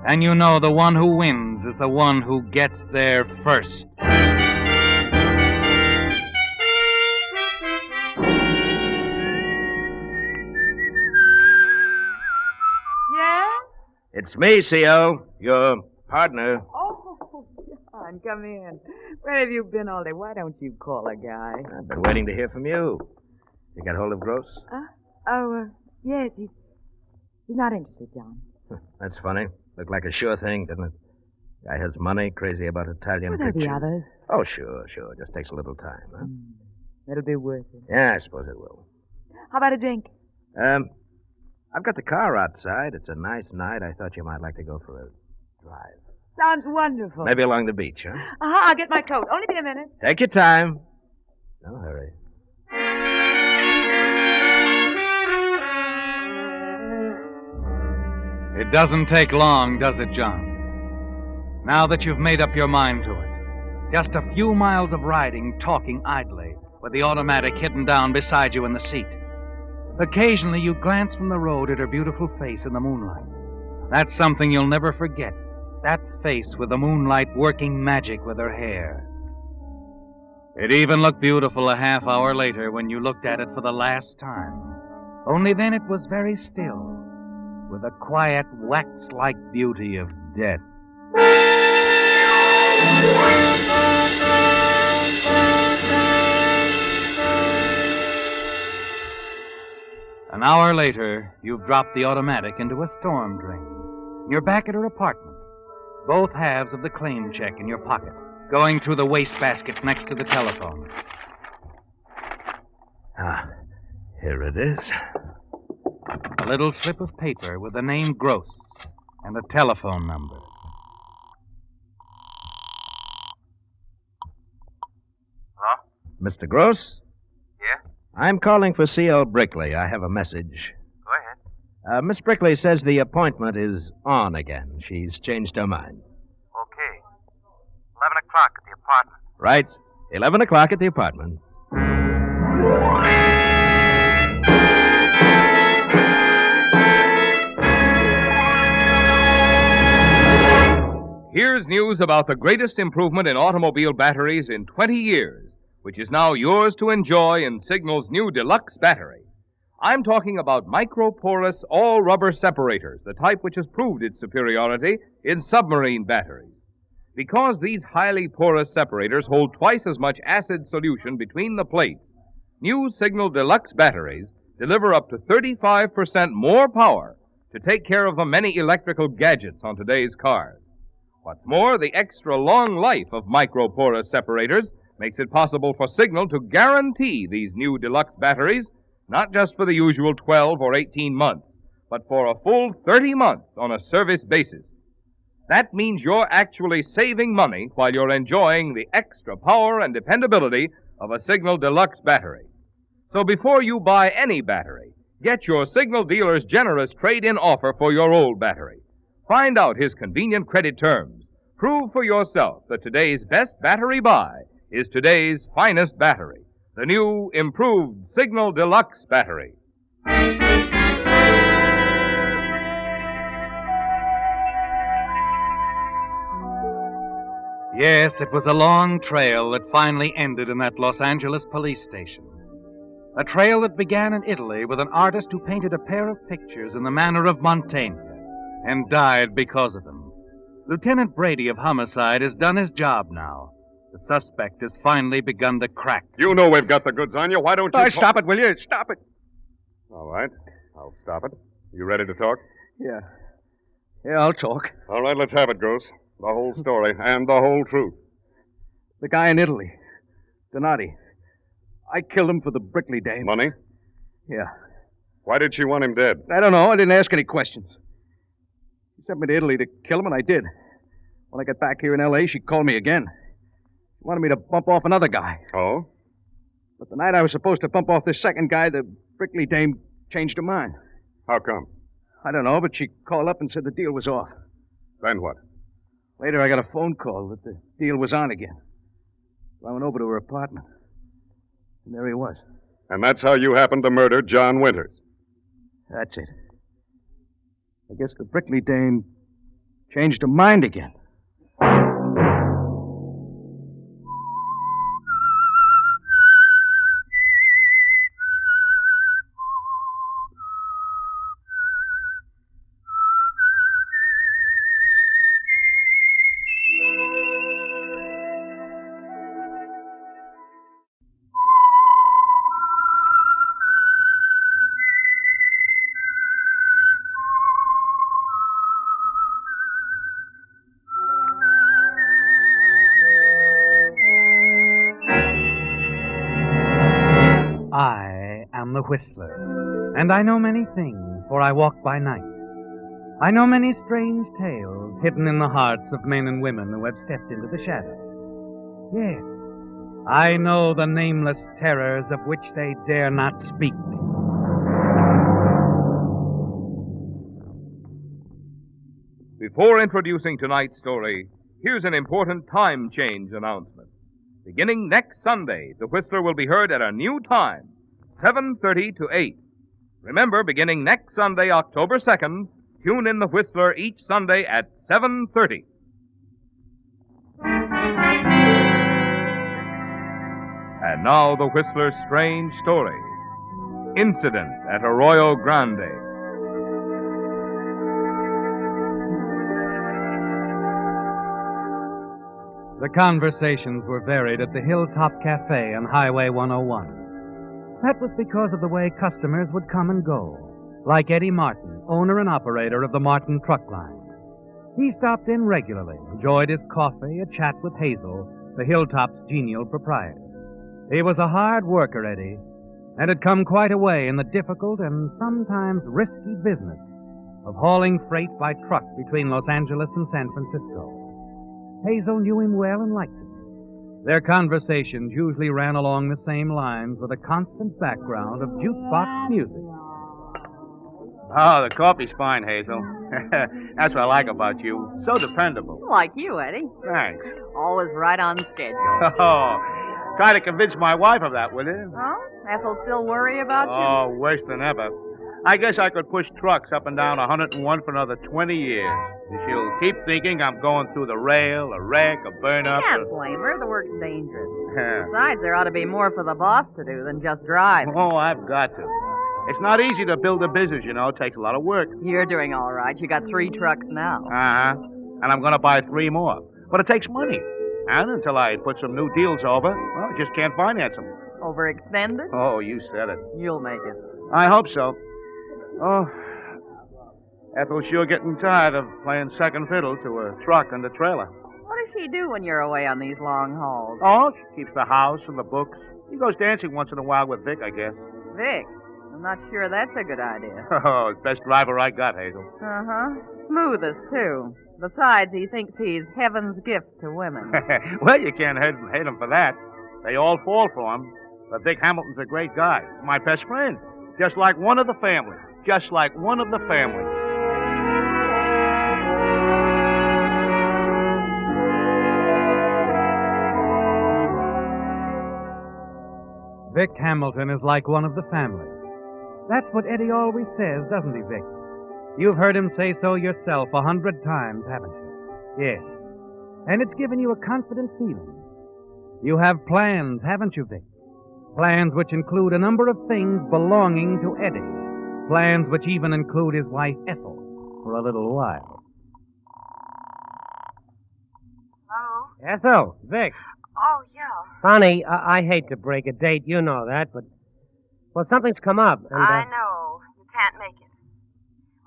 And you know the one who wins is the one who gets there first. Yes? It's me, C.O., your partner. Oh, John, come in. Where have you been all day? Why don't you call a guy? I've been waiting to hear from you. You got hold of Gross? Yes, he's not interested, John. That's funny. Looked like a sure thing, didn't it? Guy has money, crazy about Italian Will there be pictures. others? Oh, sure. Just takes a little time, huh? It'll be worth it. Yeah, I suppose it will. How about a drink? I've got the car outside. It's a nice night. I thought you might like to go for a drive. Sounds wonderful. Maybe along the beach, huh? I'll get my coat. Only be a minute. Take your time. No hurry. It doesn't take long, does it, John? Now that you've made up your mind to it. Just a few miles of riding, talking idly, with the automatic hidden down beside you in the seat. Occasionally, you glance from the road at her beautiful face in the moonlight. That's something you'll never forget. That face with the moonlight working magic with her hair. It even looked beautiful a half hour later when you looked at it for the last time. Only then it was very still, with the quiet, wax-like beauty of death. An hour later, you've dropped the automatic into a storm drain. You're back at her apartment, both halves of the claim check in your pocket, going through the wastebasket next to the telephone. Here it is. A little slip of paper with the name Gross and a telephone number. Hello? Mr. Gross? Yeah? I'm calling for C.L. Brickley. I have a message. Go ahead. Miss Brickley says the appointment is on again. She's changed her mind. Okay. 11 o'clock at the apartment. Right. 11 o'clock at the apartment. Here's news about the greatest improvement in automobile batteries in 20 years, which is now yours to enjoy in Signal's new deluxe battery. I'm talking about microporous all-rubber separators, the type which has proved its superiority in submarine batteries. Because these highly porous separators hold twice as much acid solution between the plates, new Signal Deluxe batteries deliver up to 35% more power to take care of the many electrical gadgets on today's cars. What's more, the extra long life of microporous separators makes it possible for Signal to guarantee these new deluxe batteries not just for the usual 12 or 18 months, but for a full 30 months on a service basis. That means you're actually saving money while you're enjoying the extra power and dependability of a Signal Deluxe battery. So before you buy any battery, get your Signal dealer's generous trade-in offer for your old battery. Find out his convenient credit terms. Prove for yourself that today's best battery buy is today's finest battery. The new, improved Signal Deluxe battery. Yes, it was a long trail that finally ended in that Los Angeles police station. A trail that began in Italy with an artist who painted a pair of pictures in the manner of Montaigne and died because of them. Lieutenant Brady of Homicide has done his job now. The suspect has finally begun to crack. You know we've got the goods on you. Why don't you... Stop it, will you? Stop it. All right. I'll stop it. You ready to talk? Yeah. Yeah, I'll talk. All right, let's have it, Gross. The whole story and the whole truth. The guy in Italy, Donati. I killed him for the Brickley dame. Money? Yeah. Why did she want him dead? I don't know. I didn't ask any questions. She sent me to Italy to kill him, and I did. When I got back here in L.A., she called me again. She wanted me to bump off another guy. Oh? But the night I was supposed to bump off this second guy, the Brickley dame changed her mind. How come? I don't know, but she called up and said the deal was off. Then what? Later, I got a phone call that the deal was on again. So I went over to her apartment. And there he was. And that's how you happened to murder John Winters? That's it. I guess the Brickley dame changed her mind again. I am the Whistler, and I know many things, for I walk by night. I know many strange tales hidden in the hearts of men and women who have stepped into the shadow. Yes, I know the nameless terrors of which they dare not speak. Before introducing tonight's story, here's an important time change announcement. Beginning next Sunday, The Whistler will be heard at a new time, 7:30 to 8. Remember, beginning next Sunday, October 2nd, tune in The Whistler each Sunday at 7:30. And now, The Whistler's strange story. Incident at Arroyo Grande. The conversations were varied at the Hilltop Cafe on Highway 101. That was because of the way customers would come and go, like Eddie Martin, owner and operator of the Martin Truck Line. He stopped in regularly, enjoyed his coffee, a chat with Hazel, the Hilltop's genial proprietor. He was a hard worker, Eddie, and had come quite a way in the difficult and sometimes risky business of hauling freight by truck between Los Angeles and San Francisco. Hazel knew him well and liked him. Their conversations usually ran along the same lines with a constant background of jukebox music. Oh, the coffee's fine, Hazel. That's what I like about you. So dependable. Like you, Eddie. Thanks. Always right on schedule. Oh, try to convince my wife of that, will you? Huh? Ethel still worry about you? Oh, worse than ever. I guess I could push trucks up and down 101 for another 20 years. And she'll keep thinking I'm going through the rail, a wreck, a burn-up. Can't blame her. The work's dangerous. Besides, there ought to be more for the boss to do than just drive. Oh, I've got to. It's not easy to build a business, you know. It takes a lot of work. You're doing all right. You got 3 trucks now. Uh-huh. And I'm going to buy 3 more. But it takes money. And until I put some new deals over, well, I just can't finance them. Overextended? Oh, you said it. You'll make it. I hope so. Oh, Ethel's sure getting tired of playing second fiddle to a truck and a trailer. What does she do when you're away on these long hauls? Oh, she keeps the house and the books. He goes dancing once in a while with Vic, I guess. Vic? I'm not sure that's a good idea. Oh, best driver I got, Hazel. Uh-huh. Smoothest, too. Besides, he thinks he's heaven's gift to women. Well, you can't hate him for that. They all fall for him. But Vic Hamilton's a great guy. He's my best friend. Just like one of the family. Just like one of the family. Vic Hamilton is like one of the family. That's what Eddie always says, doesn't he, Vic? You've heard him say so yourself 100 times, haven't you? Yes. And it's given you a confident feeling. You have plans, haven't you, Vic? Plans which include a number of things belonging to Eddie. Plans which even include his wife, Ethel, for a little while. Hello? Ethel, Vic. Oh, yeah. Honey, I hate to break a date. You know that, but... Well, something's come up, and... I know. You can't make it.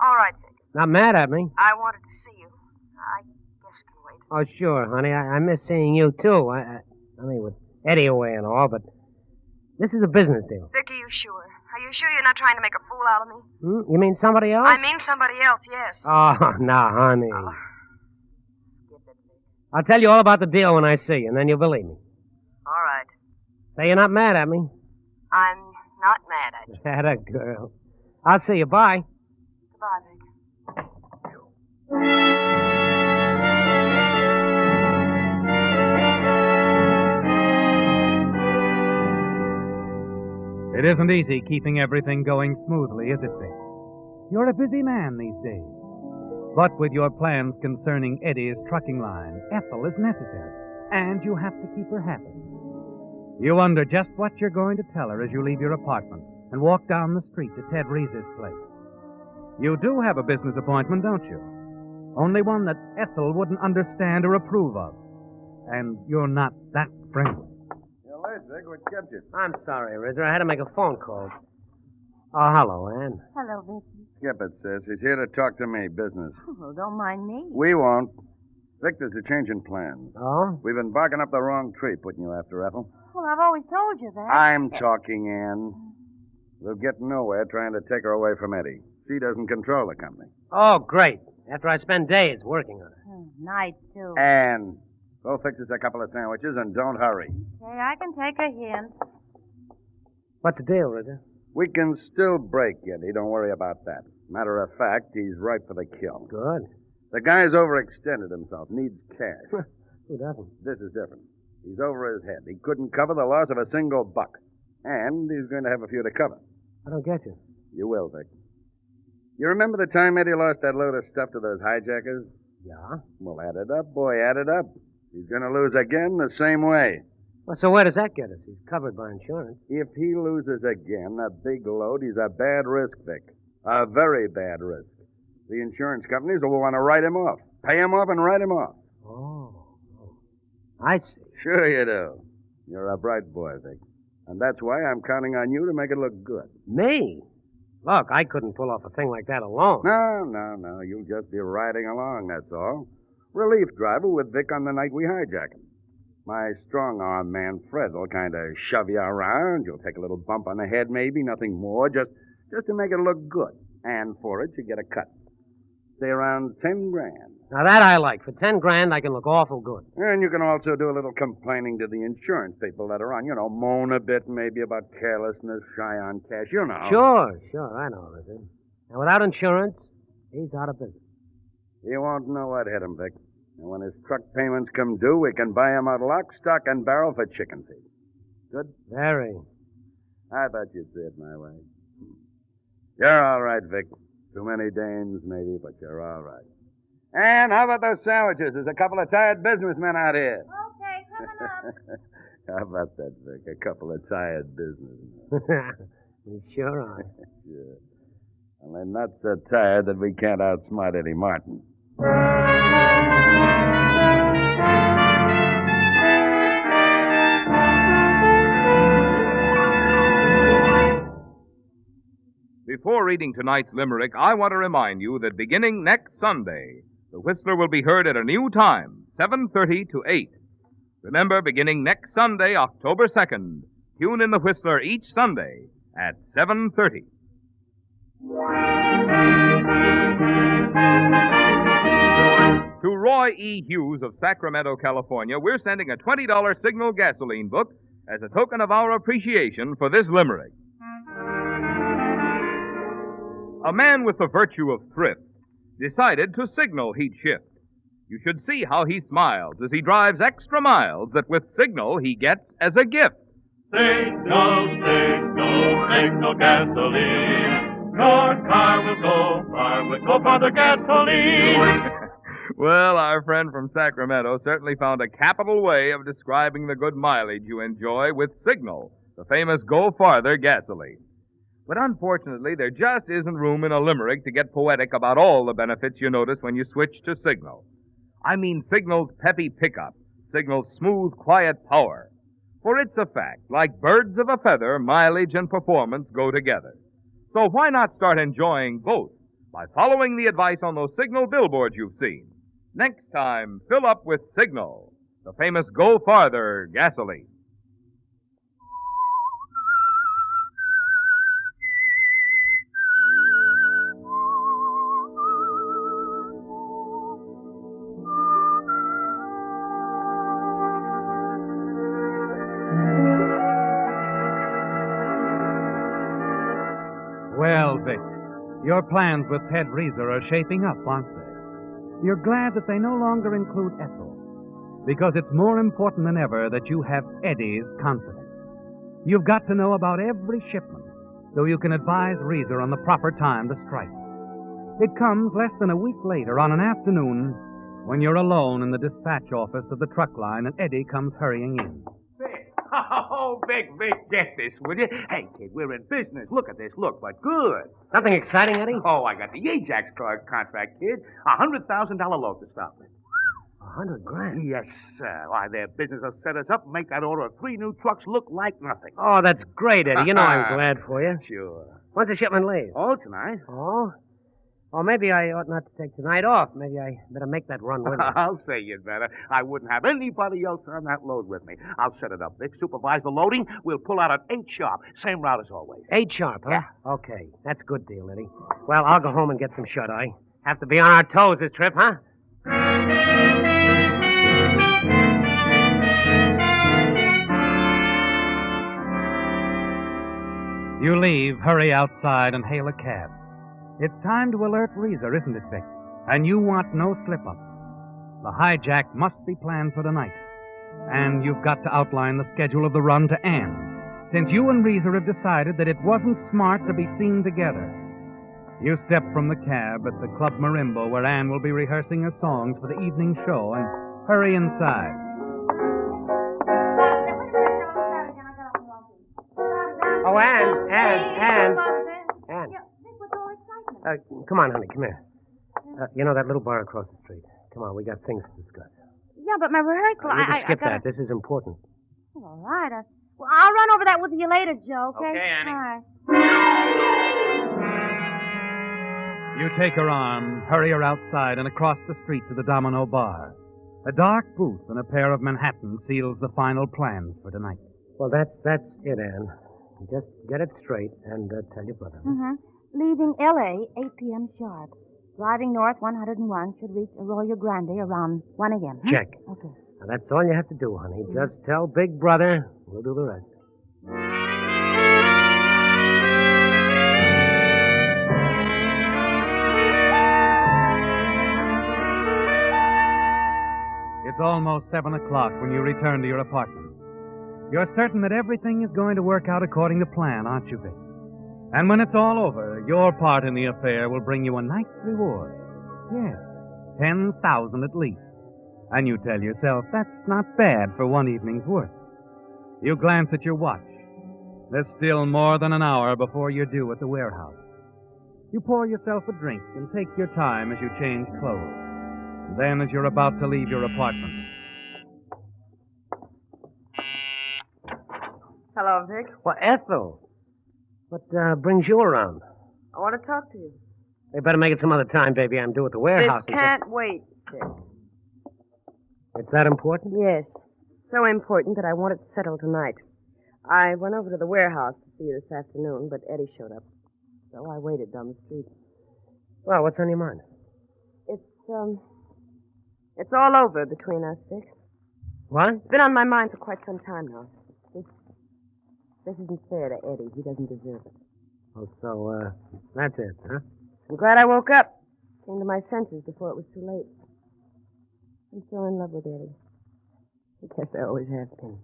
All right, Vic. Not mad at me. I wanted to see you. I guess can wait. Oh, sure, honey. I miss seeing you, too. I mean, with Eddie away and all, but... This is a business deal. Vic, are you sure? Are you sure you're not trying to make a fool out of me? You mean somebody else? I mean somebody else, yes. Oh, no, honey. I'll tell you all about the deal when I see you, and then you'll believe me. All right. Say you're not mad at me. I'm not mad at you. Atta girl. I'll see you. Bye. Goodbye, Vic. It isn't easy keeping everything going smoothly, is it, Vic? You're a busy man these days. But with your plans concerning Eddie's trucking line, Ethel is necessary, and you have to keep her happy. You wonder just what you're going to tell her as you leave your apartment and walk down the street to Ted Reese's place. You do have a business appointment, don't you? Only one that Ethel wouldn't understand or approve of. And you're not that friendly. You're late, Vic. What kept you? I'm sorry, Rizzer. I had to make a phone call. Oh, hello, Ann. Hello, Vicky. Skip it, sis. He's here to talk to me, business. Oh, don't mind me. We won't. Vic, there's a change in plans. Oh? We've been barking up the wrong tree putting you after Ethel. Well, I've always told you that. I'm talking, Ann. We'll get nowhere trying to take her away from Eddie. She doesn't control the company. Oh, great. After I spend days working on it. Night, too. Ann, go fix us a couple of sandwiches and don't hurry. Okay, I can take a hint. What's the deal, Rizzer? We can still break Eddie. Don't worry about that. Matter of fact, he's ripe for the kill. Good. The guy's overextended himself, needs cash. Who doesn't? This is different. He's over his head. He couldn't cover the loss of a single buck. And he's going to have a few to cover. I don't get you. You will, Vic. You remember the time Eddie lost that load of stuff to those hijackers? Yeah. Well, add it up, boy, add it up. He's going to lose again the same way. Well, so where does that get us? He's covered by insurance. If he loses again, a big load, he's a bad risk, Vic. A very bad risk. The insurance companies will want to write him off. Pay him off and write him off. Oh. I see. Sure you do. You're a bright boy, Vic. And that's why I'm counting on you to make it look good. Me? Look, I couldn't pull off a thing like that alone. No. You'll just be riding along, that's all. Relief driver with Vic on the night we hijack him. My strong-arm man, Fred, will kind of shove you around. You'll take a little bump on the head, maybe, nothing more, just to make it look good. And for it, you get a cut. Say around 10 grand. Now that I like. For 10 grand, I can look awful good. And you can also do a little complaining to the insurance people that are on. You know, moan a bit maybe about carelessness, shy on cash, you know. Sure, I know, Rizzy. And without insurance, he's out of business. He won't know what hit him, Vic. And when his truck payments come due, we can buy him out lock, stock, and barrel for chicken feed. Good? Very. I thought you'd see it my way. You're all right, Vic. Too many dames, maybe, but you're all right. And how about those sandwiches? There's a couple of tired businessmen out here. Okay, coming up. How about that, Vic? A couple of tired businessmen. We sure are. Sure. Well, they're not so tired that we can't outsmart Eddie Martin. Before reading tonight's limerick, I want to remind you that beginning next Sunday, the Whistler will be heard at a new time, 7:30 to 8. Remember, beginning next Sunday, October 2nd, tune in the Whistler each Sunday at 7:30. To Roy E. Hughes of Sacramento, California, we're sending a $20 Signal gasoline book as a token of our appreciation for this limerick. A man with the virtue of thrift decided to signal he'd shift. You should see how he smiles as he drives extra miles that with Signal he gets as a gift. Signal, signal, signal gasoline. Your car will go far with Go Farther gasoline. Well, our friend from Sacramento certainly found a capital way of describing the good mileage you enjoy with Signal, the famous Go Farther gasoline. But unfortunately, there just isn't room in a limerick to get poetic about all the benefits you notice when you switch to Signal. I mean Signal's peppy pickup, Signal's smooth, quiet power. For it's a fact, like birds of a feather, mileage and performance go together. So why not start enjoying both by following the advice on those Signal billboards you've seen? Next time, fill up with Signal, the famous Go Farther gasoline. Well, Vic, your plans with Ted Reeser are shaping up, aren't they? You're glad that they no longer include Ethel, because it's more important than ever that you have Eddie's confidence. You've got to know about every shipment, so you can advise Reeser on the proper time to strike. It comes less than a week later on an afternoon when you're alone in the dispatch office of the truck line and Eddie comes hurrying in. Oh, Vic, get this, will you? Hey, kid, we're in business. Look at this. Look, but good. Something exciting, Eddie? Oh, I got the Ajax contract, kid. $100,000 load to start with. $100,000? Yes, sir. Why, their business will set us up and make that order of 3 new trucks look like nothing. Oh, that's great, Eddie. You know I'm glad for you. Sure. When's the shipment leave? Oh, tonight. Oh? Or maybe I ought not to take tonight off. Maybe I better make that run with you. I'll say you'd better. I wouldn't have anybody else on that load with me. I'll set it up, Vic. Supervise the loading. We'll pull out at 8 sharp. Same route as always. 8 sharp, huh? Yeah. Okay. That's a good deal, Eddie. Well, I'll go home and get some shut-eye. Have to be on our toes this trip, huh? You leave, hurry outside, and hail a cab. It's time to alert Reeser, isn't it, Vic? And you want no slip-up. The hijack must be planned for the night. And you've got to outline the schedule of the run to Ann, since you and Reeser have decided that it wasn't smart to be seen together. You step from the cab at the Club Marimbo, where Ann will be rehearsing her songs for the evening show, and hurry inside. Oh, Ann. Come on, honey, come here. You know that little bar across the street? Come on, we got things to discuss. Yeah, but my rehearsal, You can skip that. This is important. All right. Well, I'll run over that with you later, Joe, okay? Okay, Annie. All right. You take her arm, hurry her outside, and across the street to the Domino Bar. A dark booth and a pair of Manhattans seals the final plans for tonight. Well, that's it, Ann. Just get it straight and tell your brother. Mm-hmm. Leaving L.A. 8 p.m. sharp. Driving north 101 should reach Arroyo Grande around 1 a.m. Huh? Check. Okay. Now, that's all you have to do, honey. Just tell Big Brother. We'll do the rest. It's almost 7 o'clock when you return to your apartment. You're certain that everything is going to work out according to plan, aren't you, Vic? And when it's all over, your part in the affair will bring you a nice reward. Yes, 10,000 at least. And you tell yourself that's not bad for one evening's work. You glance at your watch. There's still more than an hour before you're due at the warehouse. You pour yourself a drink and take your time as you change clothes. And then as you're about to leave your apartment. Hello, Vic. Well, Ethel, what brings you around? I want to talk to you. We better make it some other time, baby. I'm due at the warehouse. This can't wait, Vic. It's that important? Yes. So important that I want it settled tonight. I went over to the warehouse to see you this afternoon, but Eddie showed up. So I waited down the street. Well, what's on your mind? It's all over between us, Vic. What? It's been on my mind for quite some time now. This isn't fair to Eddie. He doesn't deserve it. Oh, so, that's it, huh? I'm glad I woke up. Came to my senses before it was too late. I'm still in love with Eddie. I guess I always have been.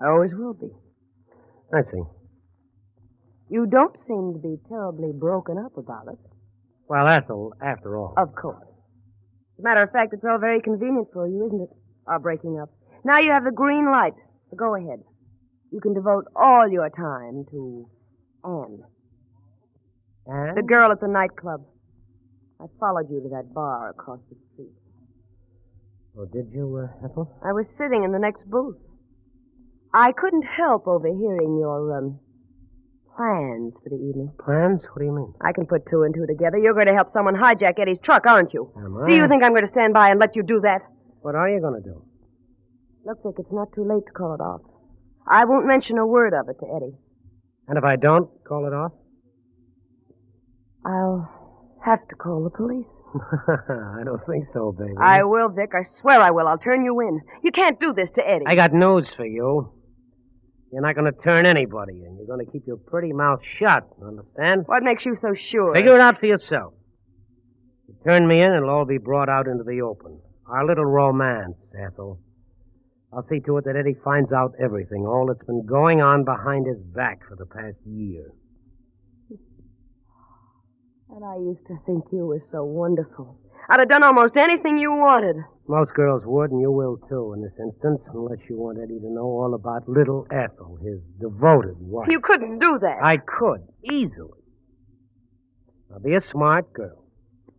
I always will be. I see. You don't seem to be terribly broken up about it. Well, Ethel, after all. Of course. As a matter of fact, it's all very convenient for you, isn't it? Our breaking up. Now you have the green light. So go ahead. You can devote all your time to Anne. Anne? The girl at the nightclub. I followed you to that bar across the street. Oh, did you, Ethel? I was sitting in the next booth. I couldn't help overhearing your, plans for the evening. Plans? What do you mean? I can put two and two together. You're going to help someone hijack Eddie's truck, aren't you? Am I? Do you think I'm going to stand by and let you do that? What are you going to do? Look, Vic, it's not too late to call it off. I won't mention a word of it to Eddie. And if I don't call it off? I'll have to call the police. I don't think so, baby. I will, Vic. I swear I will. I'll turn you in. You can't do this to Eddie. I got news for you. You're not going to turn anybody, and you're going to keep your pretty mouth shut, understand? What makes you so sure? Figure it out for yourself. You turn me in, it'll all be brought out into the open. Our little romance, Ethel. I'll see to it that Eddie finds out everything, all that's been going on behind his back for the past year. And I used to think you were so wonderful. I'd have done almost anything you wanted. Most girls would, and you will too in this instance, unless you want Eddie to know all about little Ethel, his devoted wife. You couldn't do that. I could, easily. Now, be a smart girl.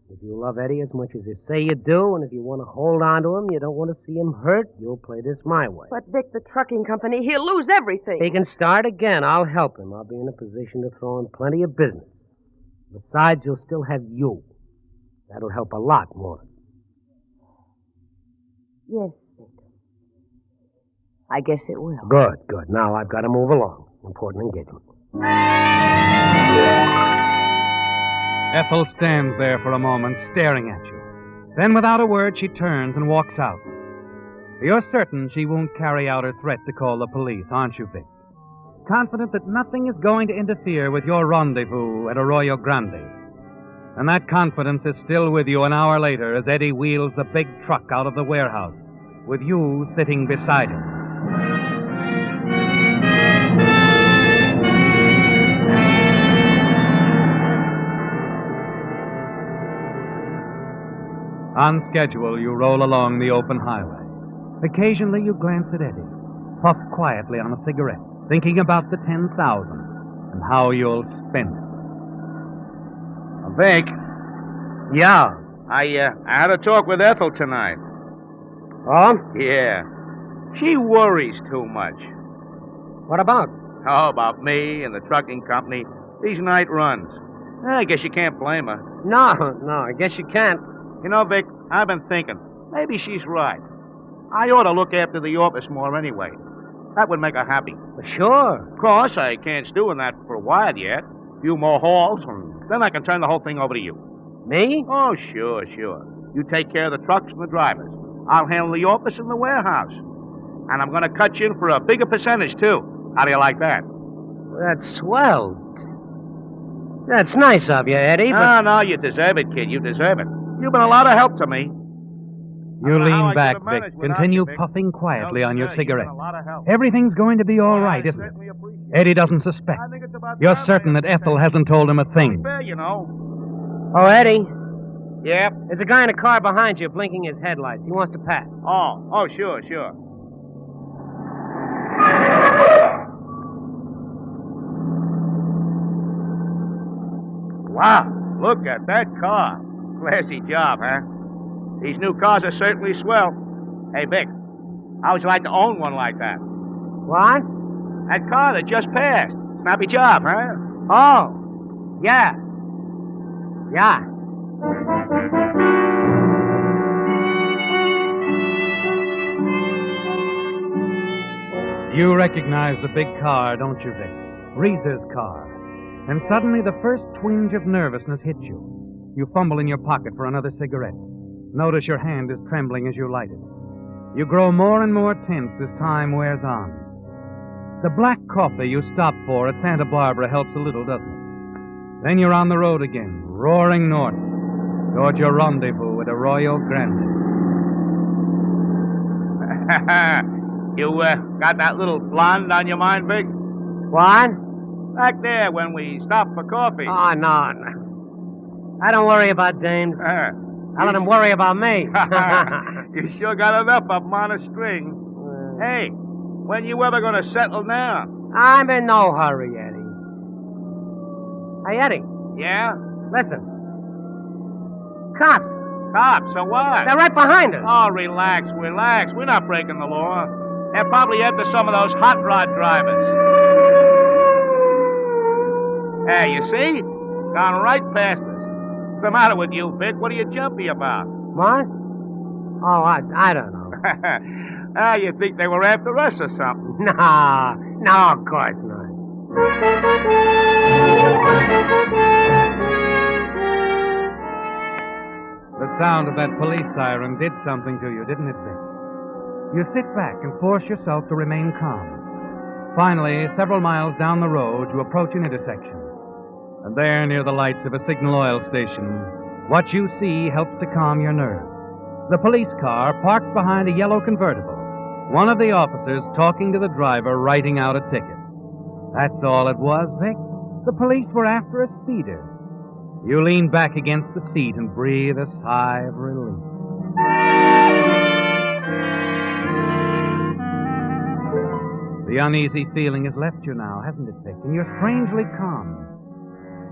If you love Eddie as much as you say you do, and if you want to hold on to him, you don't want to see him hurt, you'll play this my way. But, Vic, the trucking company, he'll lose everything. He can start again. I'll help him. I'll be in a position to throw in plenty of business. Besides, you'll still have you. That'll help a lot more. Yes, Vic. I guess it will. Good, good. Now I've got to move along. Important engagement. Ethel stands there for a moment, staring at you. Then, without a word, she turns and walks out. You're certain she won't carry out her threat to call the police, aren't you, Vic? Confident that nothing is going to interfere with your rendezvous at Arroyo Grande. And that confidence is still with you an hour later as Eddie wheels the big truck out of the warehouse, with you sitting beside him. On schedule, you roll along the open highway. Occasionally, you glance at Eddie, puff quietly on a cigarette, thinking about the 10,000 and how you'll spend it. Vic. Yeah? I had a talk with Ethel tonight. Oh? Yeah. She worries too much. What about? Oh, about me and the trucking company. These night runs. I guess you can't blame her. No, I guess you can't. You know, Vic, I've been thinking. Maybe she's right. I ought to look after the office more anyway. That would make her happy. Sure. Of course, I can't do that for a while yet. A few more hauls, and then I can turn the whole thing over to you. Me? Oh, sure. You take care of the trucks and the drivers. I'll handle the office and the warehouse. And I'm going to cut you in for a bigger percentage, too. How do you like that? That's swell. That's nice of you, Eddie, but... No, you deserve it, kid. You deserve it. You've been a lot of help to me. You lean back, Vic. Continue puffing quietly on your cigarette. Everything's going to be all right, isn't it? Eddie doesn't suspect. I think it's about You're time certain that Ethel hasn't told him a thing. fair, you know. Oh, Eddie. Yep. There's a guy in a car behind you blinking his headlights. He wants to pass. Oh, sure. Wow, look at that car. Classy job, huh? These new cars are certainly swell. Hey, Vic, how would you like to own one like that? What? That car that just passed. Snappy job, huh? Oh, yeah. Yeah. You recognize the big car, don't you, Vic? Reese's car. And suddenly the first twinge of nervousness hits you. You fumble in your pocket for another cigarette. Notice your hand is trembling as you light it. You grow more and more tense as time wears on. The black coffee you stopped for at Santa Barbara helps a little, doesn't it? Then you're on the road again, roaring north, toward your rendezvous at Arroyo, Grande. You got that little blonde on your mind, Vic? What? Back there when we stopped for coffee. Oh, no. I don't worry about dames. I let them worry about me. You sure got enough of them on a string. Hey, when you ever going to settle down? I'm in no hurry, Eddie. Hey, Eddie. Yeah? Listen. Cops. Cops, so what? They're right behind us. Oh, relax. We're not breaking the law. They're probably after some of those hot rod drivers. Hey, you see? Gone right past us. What's the matter with you, Vic? What are you jumpy about? What? Oh, I don't know. You think they were after us or something? No, of course not. The sound of that police siren did something to you, didn't it, Vic? You sit back and force yourself to remain calm. Finally, several miles down the road, you approach an intersection. And there, near the lights of a signal oil station, what you see helps to calm your nerves. The police car parked behind a yellow convertible. One of the officers talking to the driver, writing out a ticket. That's all it was, Vic. The police were after a speeder. You lean back against the seat and breathe a sigh of relief. The uneasy feeling has left you now, hasn't it, Vic? And you're strangely calm.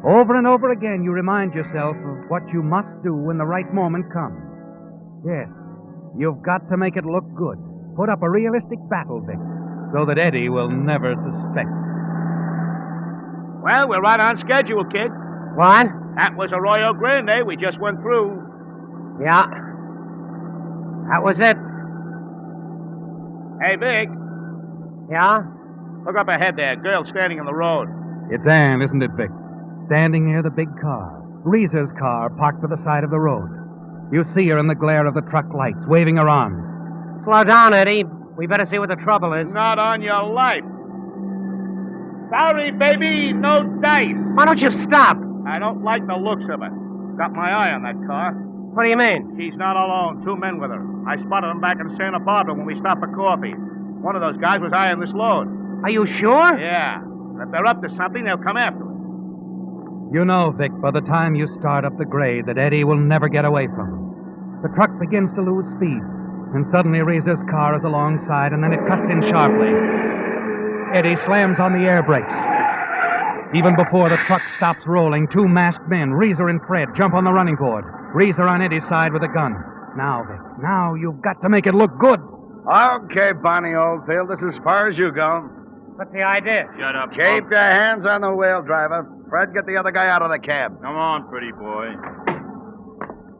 Over and over again, you remind yourself of what you must do when the right moment comes. Yes, you've got to make it look good. Put up a realistic battle, Vic, so that Eddie will never suspect. Well, we're right on schedule, kid. What? That was Arroyo Grande we just went through. Yeah. That was it. Hey, Vic. Yeah? Look up ahead there. Girl standing in the road. It's Anne, isn't it, Vic? Standing near the big car. Reese's car parked by the side of the road. You see her in the glare of the truck lights, waving her arms. Slow down, Eddie. We better see what the trouble is. Not on your life. Sorry, baby, no dice. Why don't you stop? I don't like the looks of it. Got my eye on that car. What do you mean? She's not alone. 2 men with her. I spotted them back in Santa Barbara when we stopped for coffee. One of those guys was eyeing this load. Are you sure? Yeah. If they're up to something, they'll come after us. You know, Vic, by the time you start up the grade, that Eddie will never get away from him. The truck begins to lose speed, and suddenly Reese's car is alongside, and then it cuts in sharply. Eddie slams on the air brakes. Even before the truck stops rolling, 2 masked men, Reeser and Fred, jump on the running board. Reeser on Eddie's side with a gun. Now, Vic, now you've got to make it look good. Okay, Bonnie Oldfield, this is as far as you go. What's the idea? Shut up, Keep your hands on the wheel, driver. Fred, get the other guy out of the cab. Come on, pretty boy.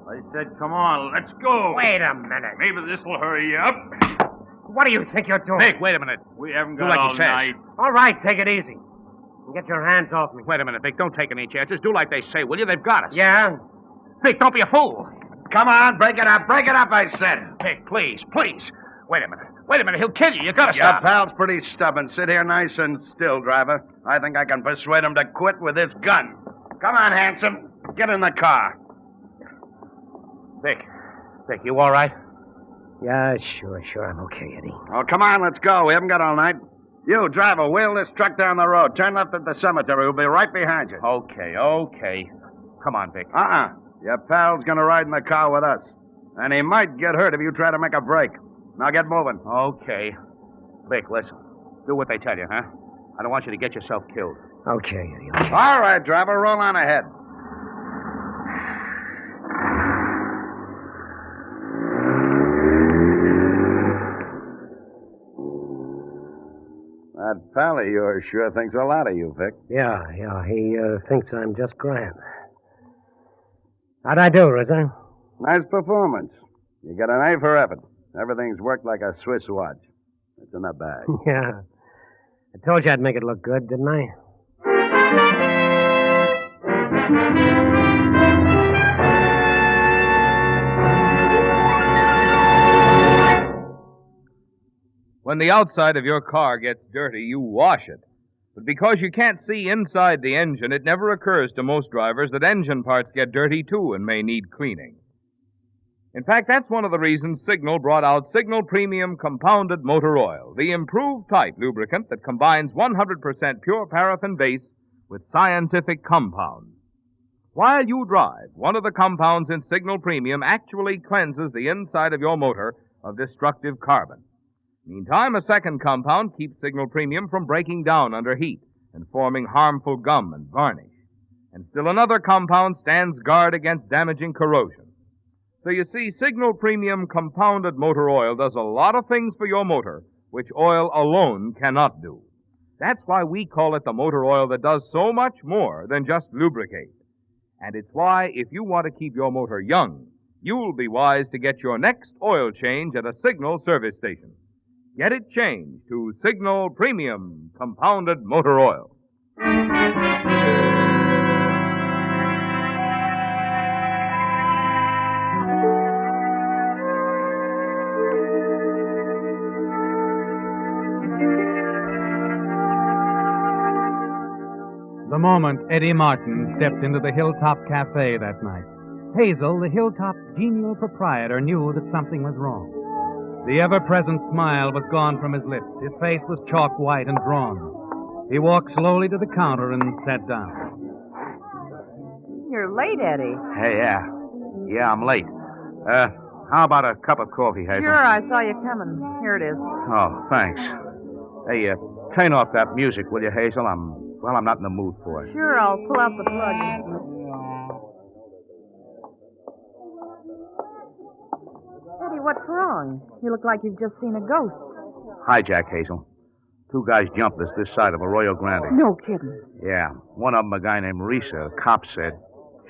I said, come on, let's go. Wait a minute. Maybe this will hurry you up. What do you think you're doing? Vic, wait a minute. We haven't got all night. All right, take it easy. And get your hands off me. Wait a minute, Vic. Don't take any chances. Do like they say, will you? They've got us. Yeah? Vic, don't be a fool. Come on, break it up, I said. Vic, please. Wait a minute, he'll kill you. You gotta Your stop. pal's pretty stubborn. Sit here nice and still, driver. I think I can persuade him to quit with this gun. Come on, handsome. Get in the car. Vic, you all right? Yeah, sure, I'm okay, Eddie. Oh, come on, let's go. We haven't got all night. You, driver, wheel this truck down the road. Turn left at the cemetery. We'll be right behind you. Okay. Come on, Vic. Your pal's gonna ride in the car with us. And he might get hurt if you try to make a break. Now get moving. Okay. Vic, listen. Do what they tell you, huh? I don't want you to get yourself killed. Okay. All right, driver, roll on ahead. That pal of yours sure thinks a lot of you, Vic. Yeah. He thinks I'm just grand. How'd I do, Rizzo? Nice performance. You got an A for effort. Everything's worked like a Swiss watch. It's in that bag. Yeah. I told you I'd make it look good, didn't I? When the outside of your car gets dirty, you wash it. But because you can't see inside the engine, it never occurs to most drivers that engine parts get dirty too and may need cleaning. In fact, that's one of the reasons Signal brought out Signal Premium Compounded Motor Oil, the improved type lubricant that combines 100% pure paraffin base with scientific compounds. While you drive, one of the compounds in Signal Premium actually cleanses the inside of your motor of destructive carbon. Meantime, a second compound keeps Signal Premium from breaking down under heat and forming harmful gum and varnish. And still another compound stands guard against damaging corrosion. So you see, Signal Premium Compounded Motor Oil does a lot of things for your motor, which oil alone cannot do. That's why we call it the motor oil that does so much more than just lubricate. And it's why, if you want to keep your motor young, you'll be wise to get your next oil change at a Signal service station. Get it changed to Signal Premium Compounded Motor Oil. The moment Eddie Martin stepped into the Hilltop Cafe that night, Hazel, the Hilltop's genial proprietor, knew that something was wrong. The ever-present smile was gone from his lips. His face was chalk white and drawn. He walked slowly to the counter and sat down. You're late, Eddie. Hey, yeah, I'm late. How about a cup of coffee, Hazel? Sure, I saw you coming. Here it is. Oh, thanks. Hey, turn off that music, will you, Hazel? I'm not in the mood for it. Sure, I'll pull out the plug. Eddie, what's wrong? You look like you've just seen a ghost. Hijack, Hazel. Two guys jumped us this side of Arroyo Grande. No kidding. Yeah. One of them, a guy named Risa, the cop said,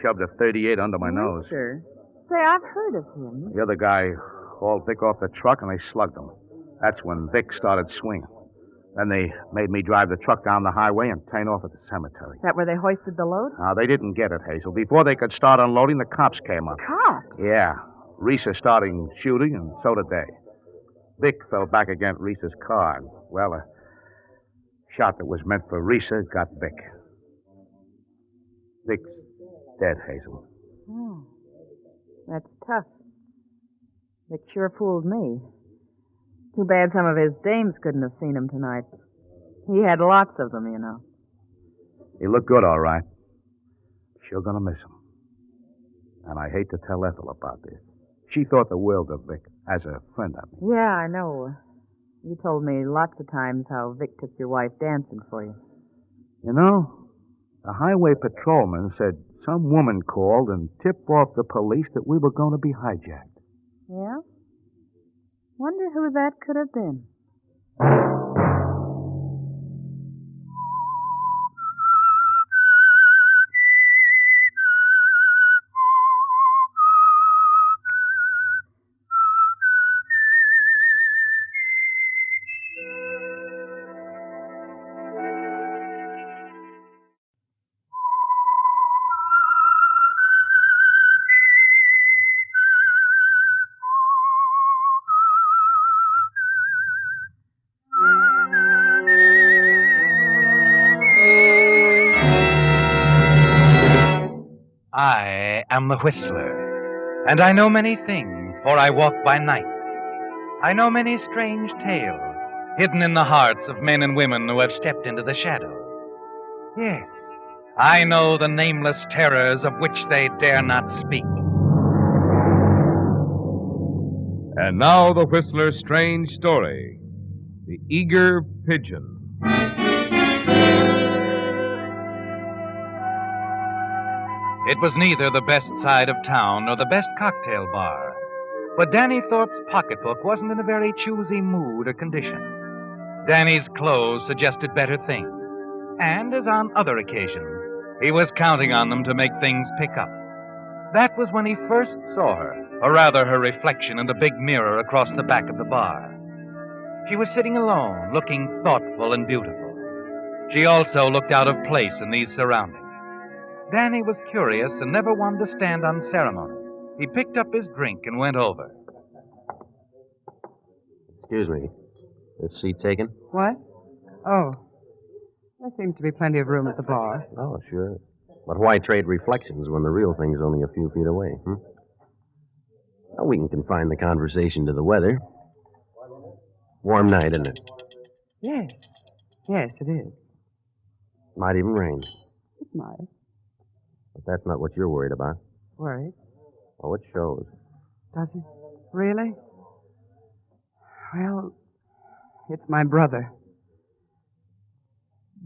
shoved a .38 under my nose. Sure. Say, I've heard of him. The other guy hauled Vic off the truck and they slugged him. That's when Vic started swinging. Then they made me drive the truck down the highway and turn off at the cemetery. That where they hoisted the load? Now, they didn't get it, Hazel. Before they could start unloading, the cops came up. Cops? Yeah. Risa started shooting, and so did they. Vic fell back against Risa's car. And, well, a shot that was meant for Risa got Vic. Vic's dead, Hazel. Oh. That's tough. Vic sure fooled me. Too bad some of his dames couldn't have seen him tonight. He had lots of them, you know. He looked good, all right. Sure gonna miss him. And I hate to tell Ethel about this. She thought the world of Vic as a friend of me. Yeah, I know. You told me lots of times how Vic took your wife dancing for you. You know, the highway patrolman said some woman called and tipped off the police that we were going to be hijacked. Yeah? Wonder who that could have been. I am the Whistler, and I know many things, for I walk by night. I know many strange tales, hidden in the hearts of men and women who have stepped into the shadows. Yes, I know the nameless terrors of which they dare not speak. And now the Whistler's strange story, The Eager Pigeon. It was neither the best side of town nor the best cocktail bar, but Danny Thorpe's pocketbook wasn't in a very choosy mood or condition. Danny's clothes suggested better things, and as on other occasions, he was counting on them to make things pick up. That was when he first saw her, or rather her reflection in the big mirror across the back of the bar. She was sitting alone, looking thoughtful and beautiful. She also looked out of place in these surroundings. Danny was curious and never wanted to stand on ceremony. He picked up his drink and went over. Excuse me. This seat taken? What? Oh. There seems to be plenty of room at the bar. Oh, sure. But why trade reflections when the real thing's only a few feet away, Well, we can confine the conversation to the weather. Warm night, isn't it? Yes. Yes, it is. Might even rain. It might. But that's not what you're worried about. Worried? Oh, it shows. Does it? Really? Well, it's my brother.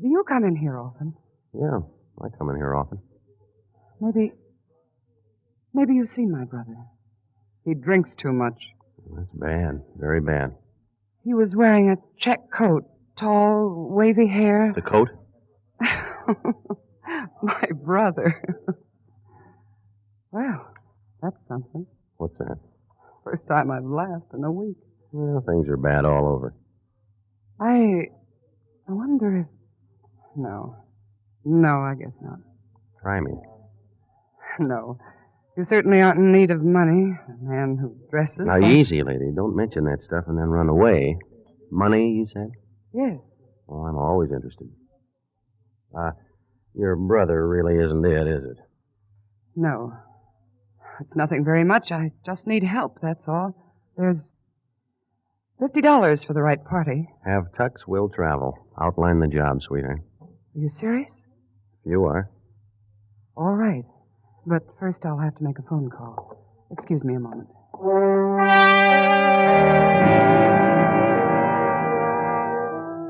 Do you come in here often? Yeah, I come in here often. Maybe you've seen my brother. He drinks too much. That's bad. Very bad. He was wearing a check coat, tall, wavy hair. The coat? My brother. Well, that's something. What's that? First time I've laughed in a week. Well, things are bad all over. I wonder if... No, I guess not. Try me. No. You certainly aren't in need of money. A man who dresses... Now, easy, lady. Don't mention that stuff and then run away. Money, you said? Yes. Well, I'm always interested. Your brother really isn't it, is it? No. It's nothing very much. I just need help, that's all. There's $50 for the right party. Have Tux will travel. Outline the job, sweetheart. Are you serious? You are. All right. But first I'll have to make a phone call. Excuse me a moment.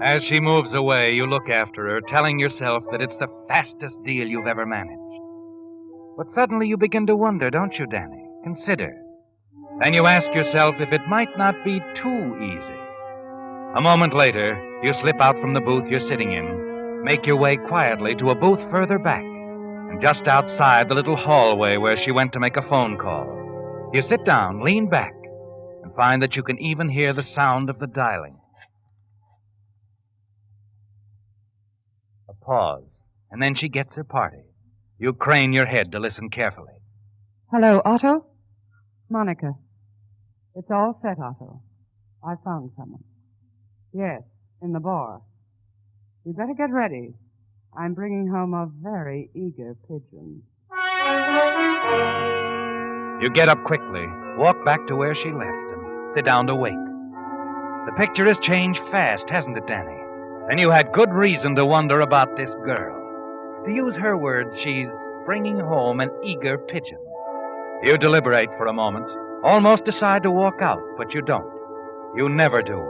As she moves away, you look after her, telling yourself that it's the fastest deal you've ever managed. But suddenly you begin to wonder, don't you, Danny? Consider. Then you ask yourself if it might not be too easy. A moment later, you slip out from the booth you're sitting in, make your way quietly to a booth further back, and just outside the little hallway where she went to make a phone call. You sit down, lean back, and find that you can even hear the sound of the dialing. A pause, and then she gets her party. You crane your head to listen carefully. Hello, Otto? Monica. It's all set, Otto. I found someone. Yes, in the bar. You better get ready. I'm bringing home a very eager pigeon. You get up quickly, walk back to where she left, and sit down to wait. The picture has changed fast, hasn't it, Danny? And you had good reason to wonder about this girl. To use her words, she's bringing home an eager pigeon. You deliberate for a moment, almost decide to walk out, but you don't. You never do.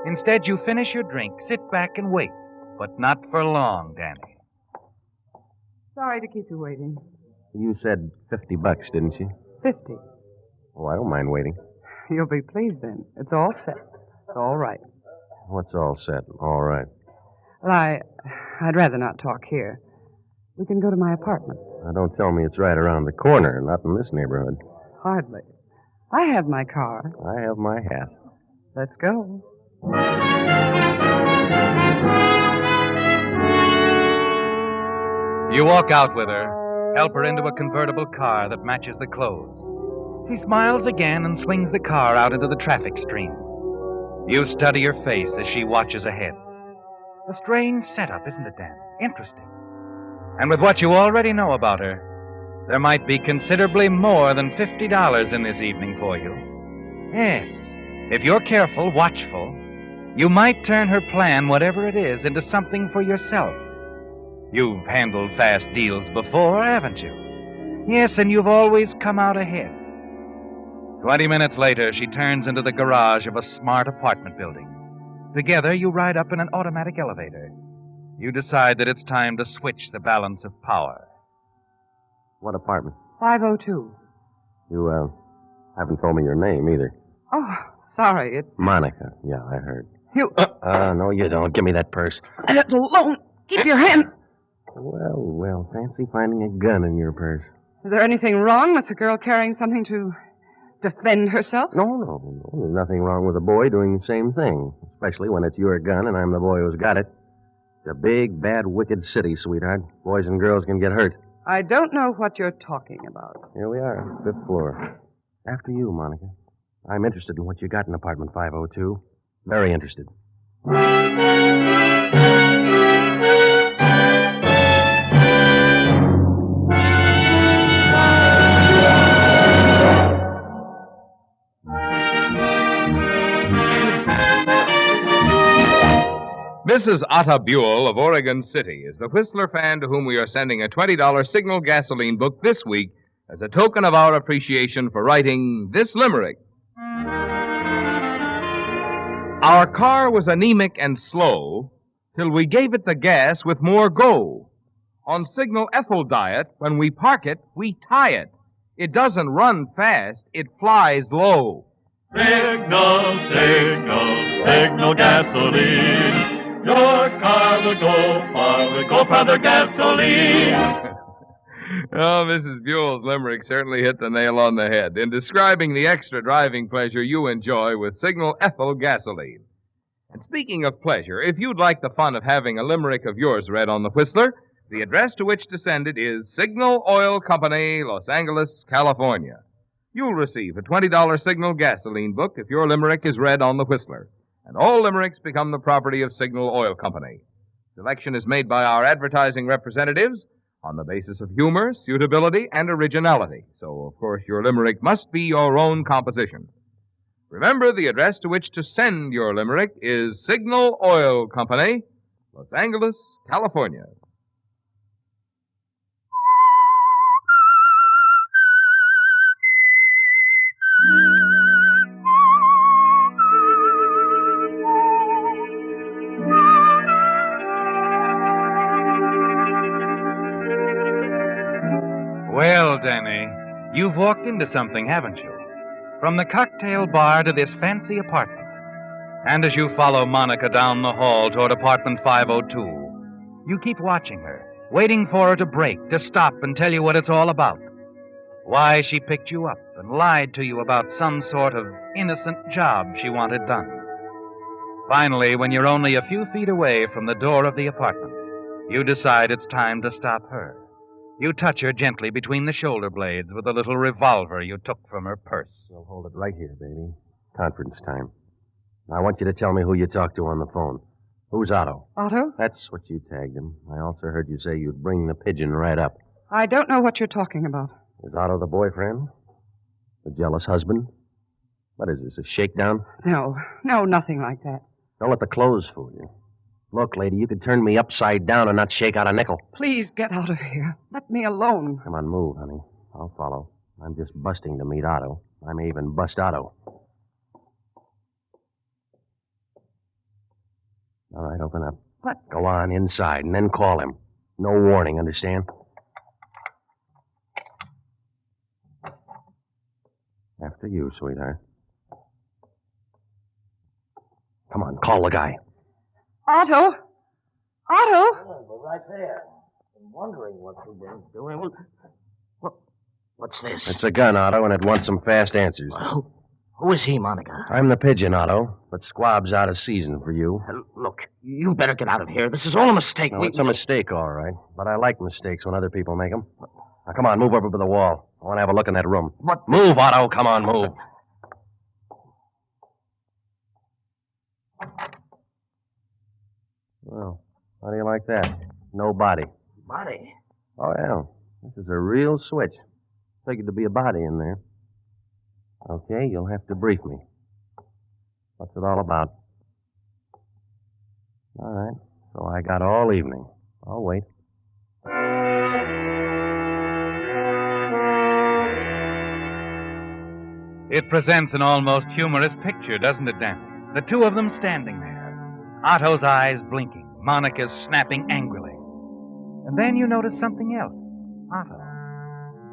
Instead, you finish your drink, sit back and wait. But not for long, Danny. Sorry to keep you waiting. You said $50, didn't you? 50. Oh, I don't mind waiting. You'll be pleased then. It's all set. It's all right. What's all set? All right. Well, I'd rather not talk here. We can go to my apartment. Now, don't tell me it's right around the corner, not in this neighborhood. Hardly. I have my car. I have my hat. Let's go. You walk out with her, help her into a convertible car that matches the clothes. She smiles again and swings the car out into the traffic stream. You study her face as she watches ahead. A strange setup, isn't it, Dan? Interesting. And with what you already know about her, there might be considerably more than $50 in this evening for you. Yes, if you're careful, watchful, You might turn her plan, whatever it is, into something for yourself. You've handled fast deals before, haven't you? Yes, and you've always come out ahead. 20 minutes later, she turns into the garage of a smart apartment building. Together, you ride up in an automatic elevator. You decide that it's time to switch the balance of power. What apartment? 502. You, haven't told me your name either. Oh, sorry. It's Monica. Yeah, I heard. you. No, you don't. Give me that purse. Let it alone. Keep your hand. Well, fancy finding a gun in your purse. Is there anything wrong with the girl carrying something to defend herself? No. There's nothing wrong with a boy doing the same thing, especially when it's your gun and I'm the boy who's got it. It's a big, bad, wicked city, sweetheart. Boys and girls can get hurt. I don't know what you're talking about. Here we are, 5th floor. After you, Monica. I'm interested in what you got in apartment 502. Very interested. Mrs. Otta Buell of Oregon City is the Whistler fan to whom we are sending a $20 Signal gasoline book this week as a token of our appreciation for writing this limerick. Our car was anemic and slow till we gave it the gas with more go. On Signal ethyl diet, when we park it, we tie it. It doesn't run fast, it flies low. Signal, signal, signal gasoline. Your car will go far, will go farther gasoline. Oh, Mrs. Buell's limerick certainly hit the nail on the head in describing the extra driving pleasure you enjoy with Signal ethyl gasoline. And speaking of pleasure, if you'd like the fun of having a limerick of yours read on the Whistler, the address to which to send it is Signal Oil Company, Los Angeles, California. You'll receive a $20 Signal gasoline book if your limerick is read on the Whistler. And all limericks become the property of Signal Oil Company. Selection is made by our advertising representatives on the basis of humor, suitability, and originality. So, of course, your limerick must be your own composition. Remember, the address to which to send your limerick is Signal Oil Company, Los Angeles, California. Well, Danny, you've walked into something, haven't you? From the cocktail bar to this fancy apartment. And as you follow Monica down the hall toward apartment 502, you keep watching her, waiting for her to break, to stop and tell you what it's all about. Why she picked you up and lied to you about some sort of innocent job she wanted done. Finally, when you're only a few feet away from the door of the apartment, you decide it's time to stop her. You touch her gently between the shoulder blades with a little revolver you took from her purse. You'll hold it right here, baby. Conference time. I want you to tell me who you talked to on the phone. Who's Otto? Otto? That's what you tagged him. I also heard you say you'd bring the Pigeon right up. I don't know what you're talking about. Is Otto the boyfriend? The jealous husband? What is this, a shakedown? No, nothing like that. Don't let the clothes fool you. Look, lady, you could turn me upside down and not shake out a nickel. Please get out of here. Let me alone. Come on, move, honey. I'll follow. I'm just busting to meet Otto. I may even bust Otto. All right, open up. What? Go on inside and then call him. No warning, understand? After you, sweetheart. Come on, call the guy. Otto? We're right there. I'm wondering what you've been doing. What's this? It's a gun, Otto, and it wants some fast answers. Who is he, Monica? I'm the Pigeon, Otto, but Squab's out of season for you. Look, you better get out of here. This is all a mistake. No, it's a mistake, all right. But I like mistakes when other people make them. Now, come on, move over to the wall. I want to have a look in that room. What? Move, Otto. Come on, move. Well, how do you like that? No body. Body? Oh, yeah. This is a real switch. Figured to be a body in there. Okay, you'll have to brief me. What's it all about? All right. So I got all evening. I'll wait. It presents an almost humorous picture, doesn't it, Danny? The two of them standing there. Otto's eyes blinking, Monica's snapping angrily. And then you notice something else. Otto.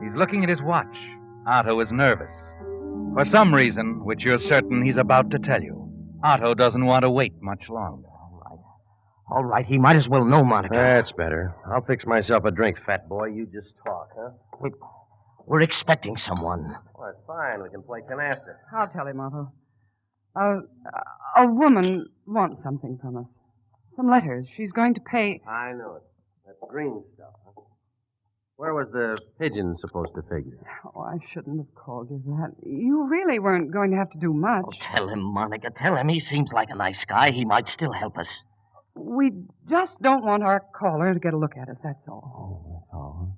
He's looking at his watch. Otto is nervous. For some reason, which you're certain he's about to tell you, Otto doesn't want to wait much longer. All right, he might as well know, Monica. That's better. I'll fix myself a drink, fat boy. You just talk, huh? We're expecting someone. Well, that's fine. We can play canasta. I'll tell him, Otto. A woman wants something from us. Some letters. She's going to pay... I know it. That green stuff, huh? Where was the pigeon supposed to figure? Oh, I shouldn't have called you that. You really weren't going to have to do much. Oh, tell him, Monica. Tell him. He seems like a nice guy. He might still help us. We just don't want our caller to get a look at us, that's all. Oh, that's all.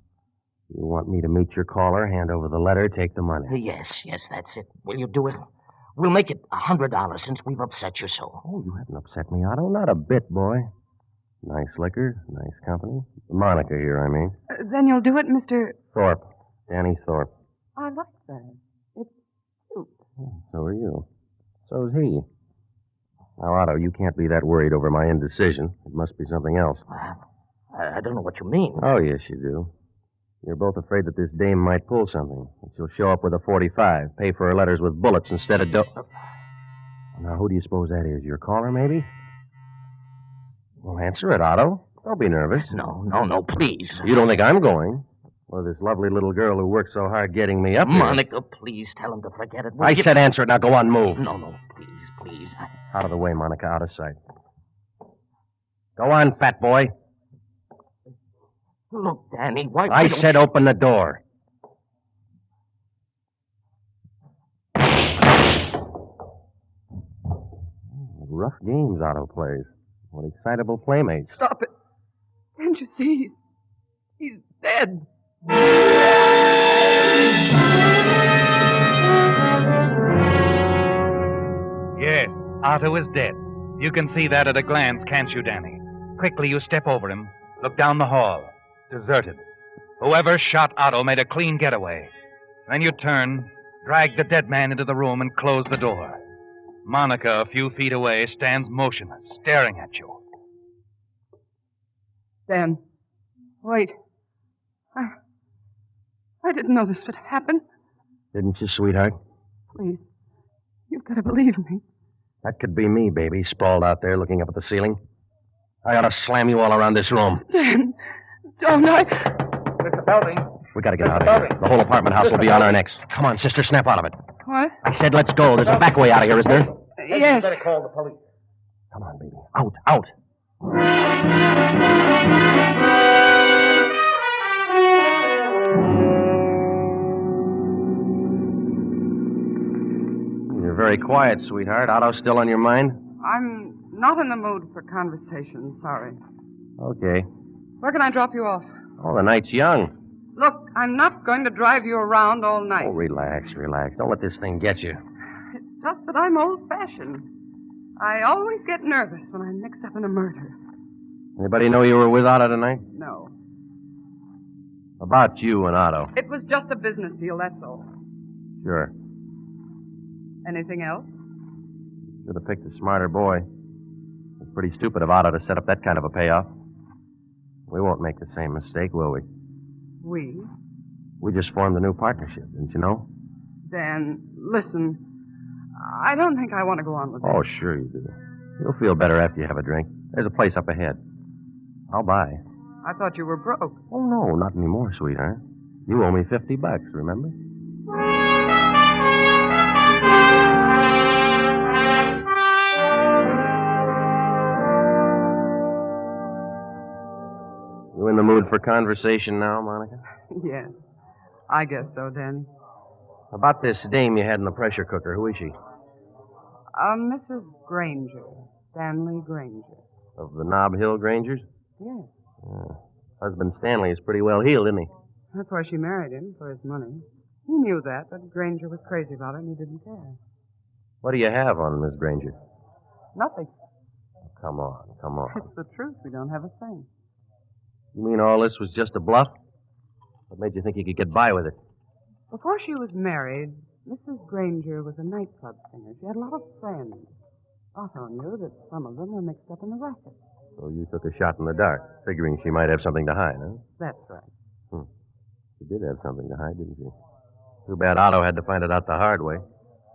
You want me to meet your caller, hand over the letter, take the money? Yes, that's it. Will you do it? We'll make it $100 since we've upset you so. Oh, you haven't upset me, Otto. Not a bit, boy. Nice liquor, nice company. Monica here, I mean. Then you'll do it, Mr. Thorpe. Danny Thorpe. I like that. It's cute. So are you. So's he. Now, Otto, you can't be that worried over my indecision. It must be something else. I don't know what you mean. Oh, yes, you do. You're both afraid that this dame might pull something. That she'll show up with a .45, pay for her letters with bullets instead of Now, who do you suppose that is? Your caller, maybe? Well, answer it, Otto. Don't be nervous. No, please. You don't think I'm going? Well, this lovely little girl who worked so hard getting me up here. Monica, please tell him to forget it. I said answer it. Now go on, move. No, please. Out of the way, Monica, out of sight. Go on, fat boy. Look, Danny, why... I said open the door. Rough games Otto plays. What excitable playmates. Stop it. Can't you see? He's dead. Yes, Otto is dead. You can see that at a glance, can't you, Danny? Quickly, you step over him, look down the hall. Deserted. Whoever shot Otto made a clean getaway. Then you turn, drag the dead man into the room, and close the door. Monica, a few feet away, stands motionless, staring at you. Dan, wait. I didn't know this would happen. Didn't you, sweetheart? Please, you've got to believe me. That could be me, baby, sprawled out there looking up at the ceiling. I ought to slam you all around this room. Dan, don't I... Mr. Belding. We gotta get out of here. The whole apartment house will be on our necks. Come on, sister, snap out of it. What? I said let's go. There's a back way out of here, isn't there? Yes. You better call the police. Come on, baby. Out. You're very quiet, sweetheart. Otto still on your mind? I'm not in the mood for conversation, sorry. Okay. Where can I drop you off? Oh, the night's young. Look, I'm not going to drive you around all night. Oh, relax. Don't let this thing get you. It's just that I'm old-fashioned. I always get nervous when I'm mixed up in a murder. Anybody know you were with Otto tonight? No. About you and Otto. It was just a business deal, that's all. Sure. Anything else? Should have picked a smarter boy. It's pretty stupid of Otto to set up that kind of a payoff. We won't make the same mistake, will we? We? We just formed a new partnership, didn't you know? Dan, listen. I don't think I want to go on with this. Oh, sure you do. You'll feel better after you have a drink. There's a place up ahead. I'll buy. I thought you were broke. Oh, no, not anymore, sweetheart. You owe me $50, remember? You in the mood for conversation now, Monica? Yes. I guess so, Danny. About this dame you had in the pressure cooker, who is she? Mrs. Granger. Stanley Granger. Of the Nob Hill Grangers? Yes. Husband Stanley is pretty well healed, isn't he? That's why she married him, for his money. He knew that, but Granger was crazy about it and he didn't care. What do you have on Miss Granger? Nothing. come on. It's the truth. We don't have a thing. You mean all this was just a bluff? What made you think you could get by with it? Before she was married, Mrs. Granger was a nightclub singer. She had a lot of friends. Otto knew that some of them were mixed up in the racket. So you took a shot in the dark, figuring she might have something to hide, huh? That's right. She did have something to hide, didn't she? Too bad Otto had to find it out the hard way.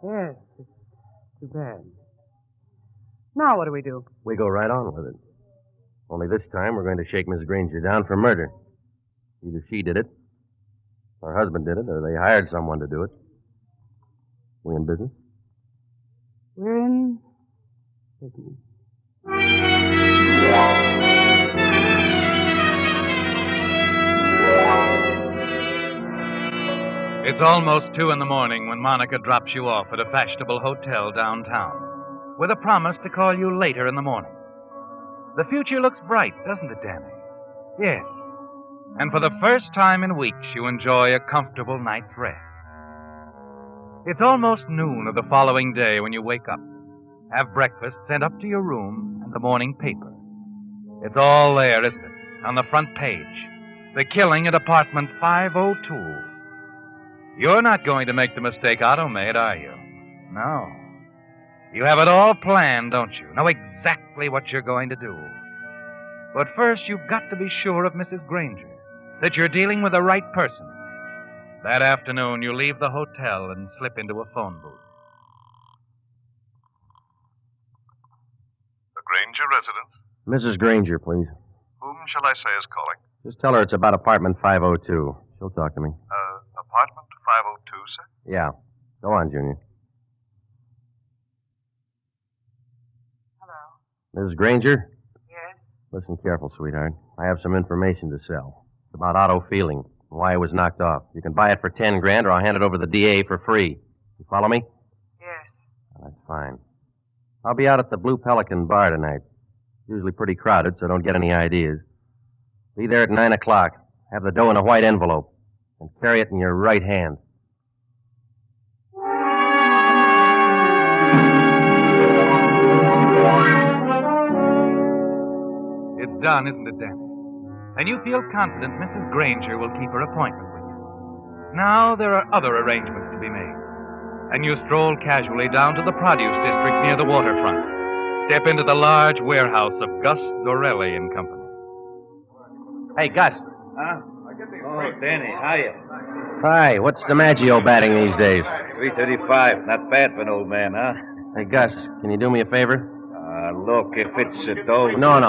Yes, it's too bad. Now what do we do? We go right on with it. Only this time we're going to shake Miss Granger down for murder. Either she did it, her husband did it, or they hired someone to do it. We in business? We're in business. It's almost 2 a.m. when Monica drops you off at a fashionable hotel downtown, with a promise to call you later in the morning. The future looks bright, doesn't it, Danny? Yes. And for the first time in weeks, you enjoy a comfortable night's rest. It's almost noon of the following day when you wake up, have breakfast sent up to your room, and the morning paper. It's all there, isn't it? On the front page. The killing at apartment 502. You're not going to make the mistake Otto made, are you? No. You have it all planned, don't you? Know exactly what you're going to do. But first, you've got to be sure of Mrs. Granger, that you're dealing with the right person. That afternoon, you leave the hotel and slip into a phone booth. The Granger residence? Mrs. Granger, please. Whom shall I say is calling? Just tell her it's about apartment 502. She'll talk to me. Apartment 502, sir? Yeah. Go on, Junior. Hello. Mrs. Granger? Yes? Listen careful, sweetheart. I have some information to sell. It's about Otto Fielding and why he was knocked off. You can buy it for $10,000 or I'll hand it over to the DA for free. You follow me? Yes. That's fine. I'll be out at the Blue Pelican bar tonight. Usually pretty crowded, so don't get any ideas. Be there at 9 o'clock. Have the dough in a white envelope. And carry it in your right hand. It's done, isn't it, Danny? And you feel confident Mrs. Granger will keep her appointment with you. Now there are other arrangements to be made. And you stroll casually down to the produce district near the waterfront. Step into the large warehouse of Gus Dorelli and Company. Hey, Gus. Huh? Oh, Danny, hiya. Hi, what's DiMaggio batting these days? 335. Not bad for an old man, huh? Hey, Gus, can you do me a favor? Look, if it's a dough... No.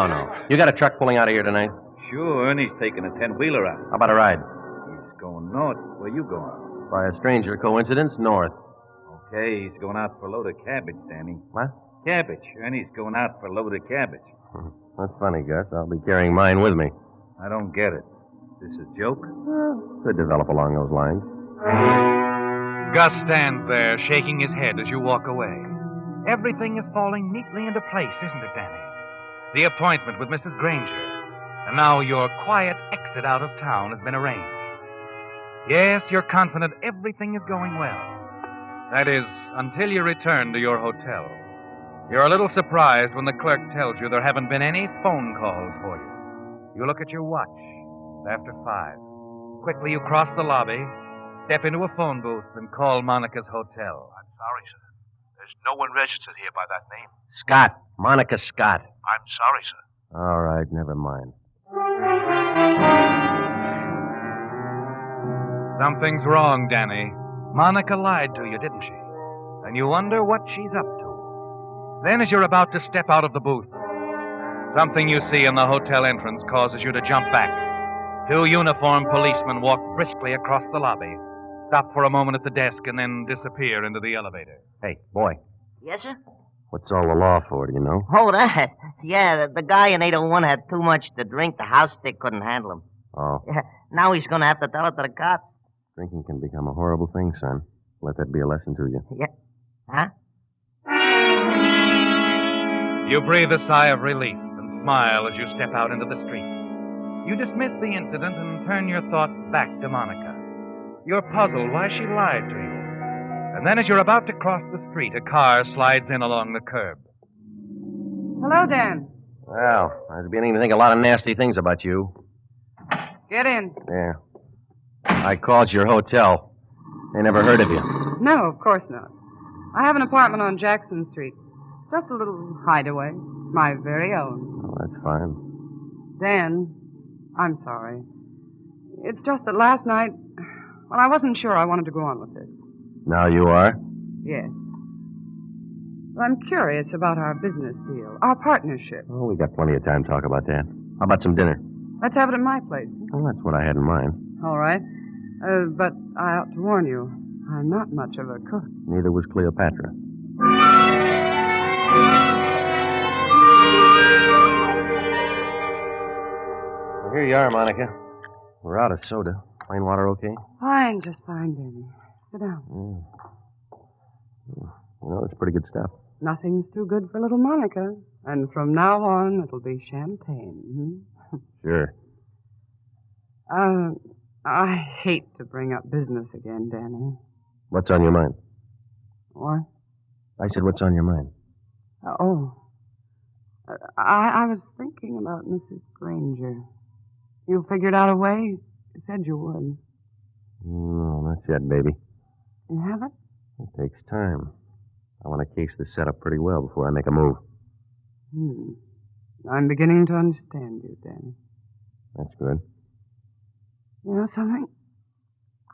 You got a truck pulling out of here tonight? Sure, Ernie's taking a 10-wheeler out. How about a ride? He's going north. Where you going? By a stranger coincidence, north. Okay, he's going out for a load of cabbage, Danny. What? Cabbage. Ernie's going out for a load of cabbage. That's funny, Gus. I'll be carrying mine with me. I don't get it. Is this a joke? Could develop along those lines. Gus stands there, shaking his head as you walk away. Everything is falling neatly into place, isn't it, Danny? The appointment with Mrs. Granger. And now your quiet exit out of town has been arranged. Yes, you're confident everything is going well. That is, until you return to your hotel. You're a little surprised when the clerk tells you there haven't been any phone calls for you. You look at your watch. It's after 5. Quickly, you cross the lobby, step into a phone booth, and call Monica's hotel. I'm sorry, sir. There's no one registered here by that name. Scott. Monica Scott. I'm sorry, sir. All right, never mind. Something's wrong, Danny. Monica lied to you, didn't she? And you wonder what she's up to. Then, as you're about to step out of the booth, something you see in the hotel entrance causes you to jump back. 2 uniformed policemen walk briskly across the lobby, stop for a moment at the desk, and then disappear into the elevator. Hey, boy. Yes, sir? What's all the law for, do you know? Oh, that. Yeah, the guy in 801 had too much to drink. The house stick couldn't handle him. Oh. Yeah, now he's going to have to tell it to the cops. Drinking can become a horrible thing, son. Let that be a lesson to you. Yeah. Huh? You breathe a sigh of relief and smile as you step out into the street. You dismiss the incident and turn your thoughts back to Monica. You're puzzled why she lied to you. And then as you're about to cross the street, a car slides in along the curb. Hello, Dan. Well, I was beginning to think a lot of nasty things about you. Get in. Yeah. I called your hotel. They never heard of you. No, of course not. I have an apartment on Jackson Street. Just a little hideaway. My very own. Oh, that's fine. Dan, I'm sorry. It's just that last night, well, I wasn't sure I wanted to go on with this. Now you are? Yes. I'm curious about our business deal, our partnership. Oh, we got plenty of time to talk about that. How about some dinner? Let's have it at my place. Well, that's what I had in mind. All right. But I ought to warn you, I'm not much of a cook. Neither was Cleopatra. Well, here you are, Monica. We're out of soda. Plain water okay? Fine, just fine, Danny. Sit down. You know, it's pretty good stuff. Nothing's too good for little Monica. And from now on, it'll be champagne. Sure. I hate to bring up business again, Danny. What's on your mind? What? I said, what's on your mind? I was thinking about Mrs. Granger. You figured out a way? You said you would. No, not yet, baby. You haven't? It takes time. I want to case this setup pretty well before I make a move. I'm beginning to understand you, Danny. That's good. You know something?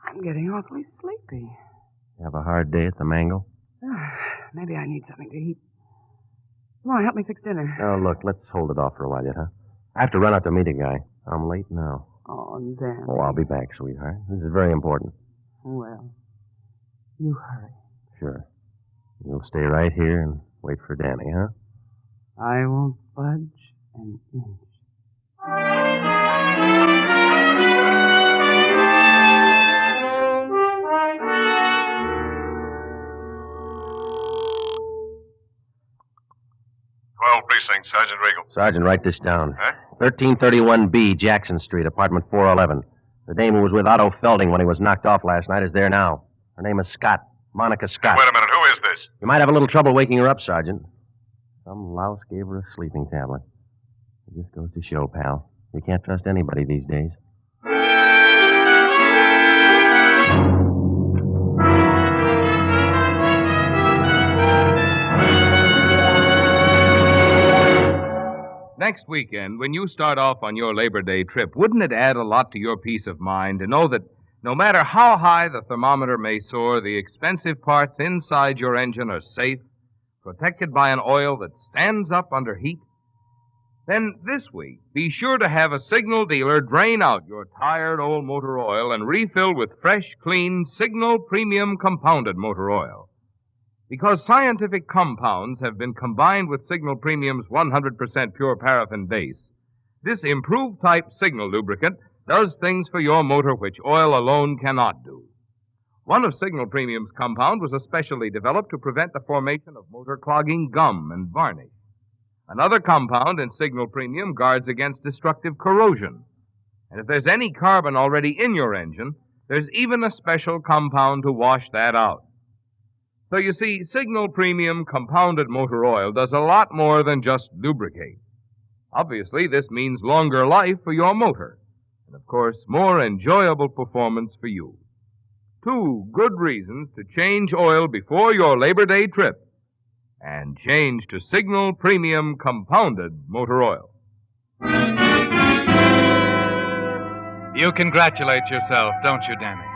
I'm getting awfully sleepy. You have a hard day at the Mangle? Maybe I need something to eat. Come on, help me fix dinner. Oh, look, let's hold it off for a while yet, huh? I have to run out to meet a guy. I'm late now. Oh, Danny. Oh, I'll be back, sweetheart. This is very important. Well, you hurry. Sure. You'll stay right here and wait for Danny, huh? I won't budge an inch. Precinct, Sergeant Regal. Sergeant, write this down. Huh? 1331B, Jackson Street, apartment 411. The dame who was with Otto Felding when he was knocked off last night is there now. Her name is Scott. Monica Scott. Wait a minute, who is this? You might have a little trouble waking her up, Sergeant. Some louse gave her a sleeping tablet. It just goes to show, pal. You can't trust anybody these days. Next weekend, when you start off on your Labor Day trip, wouldn't it add a lot to your peace of mind to know that no matter how high the thermometer may soar, the expensive parts inside your engine are safe, protected by an oil that stands up under heat? Then this week, be sure to have a Signal dealer drain out your tired old motor oil and refill with fresh, clean Signal Premium Compounded Motor Oil. Because scientific compounds have been combined with Signal Premium's 100% pure paraffin base, this improved type Signal lubricant does things for your motor which oil alone cannot do. One of Signal Premium's compound was especially developed to prevent the formation of motor clogging gum and varnish. Another compound in Signal Premium guards against destructive corrosion. And if there's any carbon already in your engine, there's even a special compound to wash that out. So you see, Signal Premium Compounded Motor Oil does a lot more than just lubricate. Obviously, this means longer life for your motor. And of course, more enjoyable performance for you. 2 good reasons to change oil before your Labor Day trip. And change to Signal Premium Compounded Motor Oil. You congratulate yourself, don't you, Danny,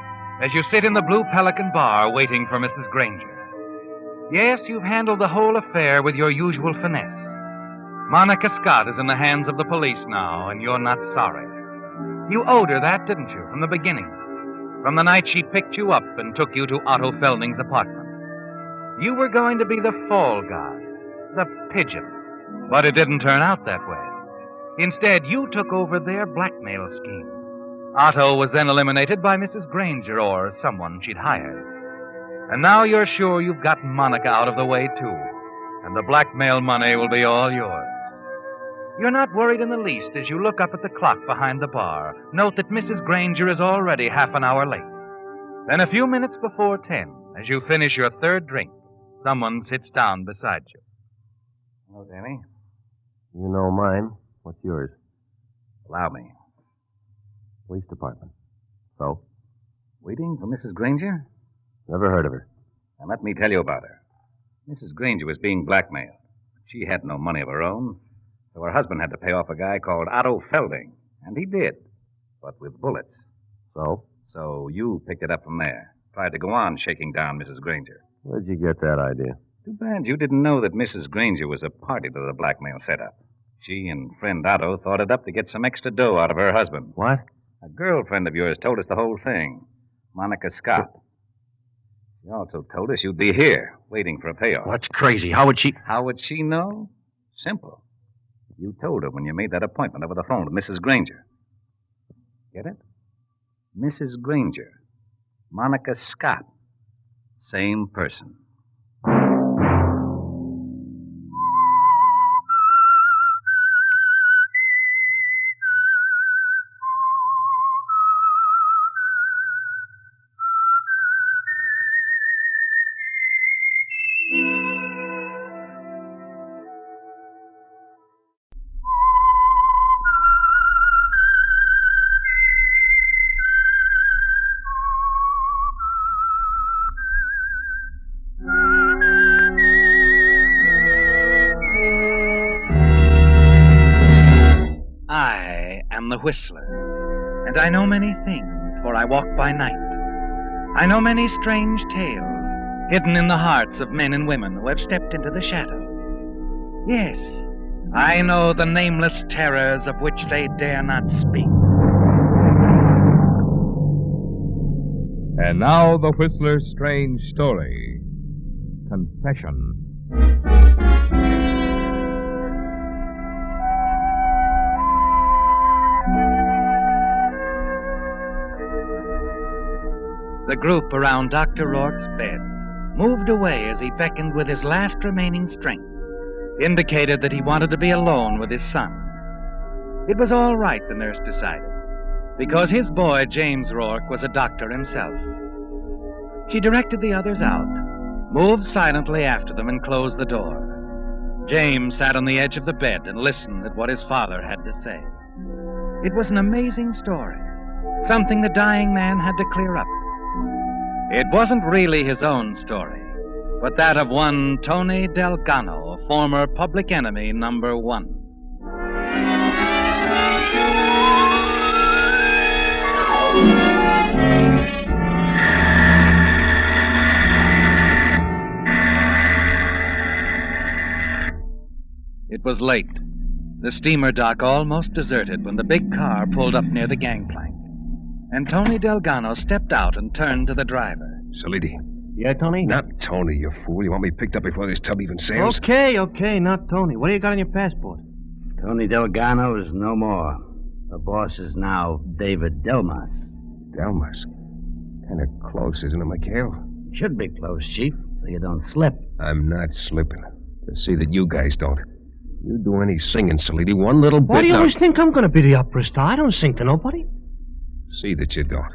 as you sit in the Blue Pelican bar waiting for Mrs. Granger. Yes, you've handled the whole affair with your usual finesse. Monica Scott is in the hands of the police now, and you're not sorry. You owed her that, didn't you, from the beginning? From the night she picked you up and took you to Otto Felding's apartment. You were going to be the fall guy, the Pigeon. But it didn't turn out that way. Instead, you took over their blackmail scheme. Otto was then eliminated by Mrs. Granger or someone she'd hired. And now you're sure you've gotten Monica out of the way, too. And the blackmail money will be all yours. You're not worried in the least as you look up at the clock behind the bar. Note that Mrs. Granger is already half an hour late. Then a few minutes before 10, as you finish your third drink, someone sits down beside you. Hello, Danny. You know mine. What's yours? Allow me. Police department. So? Waiting for Mrs. Granger? Never heard of her. Now, let me tell you about her. Mrs. Granger was being blackmailed. She had no money of her own, so her husband had to pay off a guy called Otto Felding. And he did, but with bullets. So? So you picked it up from there. Tried to go on shaking down Mrs. Granger. Where'd you get that idea? Too bad you didn't know that Mrs. Granger was a party to the blackmail setup. She and friend Otto thought it up to get some extra dough out of her husband. What? A girlfriend of yours told us the whole thing. Monica Scott. She also told us you'd be here, waiting for a payoff. That's crazy. How would she... How would she know? Simple. You told her when you made that appointment over the phone with Mrs. Granger. Get it? Mrs. Granger. Monica Scott. Same person. The Whistler, and I know many things, for I walk by night. I know many strange tales hidden in the hearts of men and women who have stepped into the shadows. Yes, I know the nameless terrors of which they dare not speak. And now the Whistler's strange story. Confession. The group around Dr. Rourke's bed moved away as he beckoned with his last remaining strength, indicated that he wanted to be alone with his son. It was all right, the nurse decided, because his boy, James Rourke, was a doctor himself. She directed the others out, moved silently after them, and closed the door. James sat on the edge of the bed and listened at what his father had to say. It was an amazing story, something the dying man had to clear up. It wasn't really his own story, but that of one Tony Delgado, a former public enemy number one. It was late. The steamer dock almost deserted when the big car pulled up near the gangplank. And Tony Delgado stepped out and turned to the driver. Salidi. Yeah, Tony? Not Tony, you fool. You want me picked up before this tub even sails? Okay, not Tony. What do you got on your passport? Tony Delgado is no more. The boss is now David Delmas. Delmas? Kind of close, isn't it, Mikhail? Should be close, Chief, so you don't slip. I'm not slipping. To see that you guys don't. You do any singing, Salidi, one little bit... Why do you now... always think I'm going to be the opera star? I don't sing to nobody. See that you don't.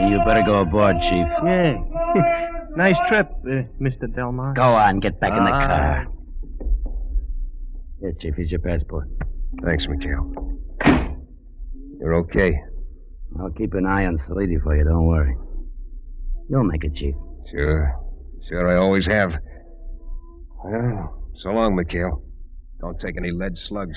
You better go aboard, Chief. Yeah. Nice trip, Mr. Delmar. Go on, get back in the car. Here, Chief, here's your passport. Thanks, Mikhail. You're okay? I'll keep an eye on Salidi for you, don't worry. You'll make it, Chief. Sure, I always have. Well... So long, Mikhail. Don't take any lead slugs.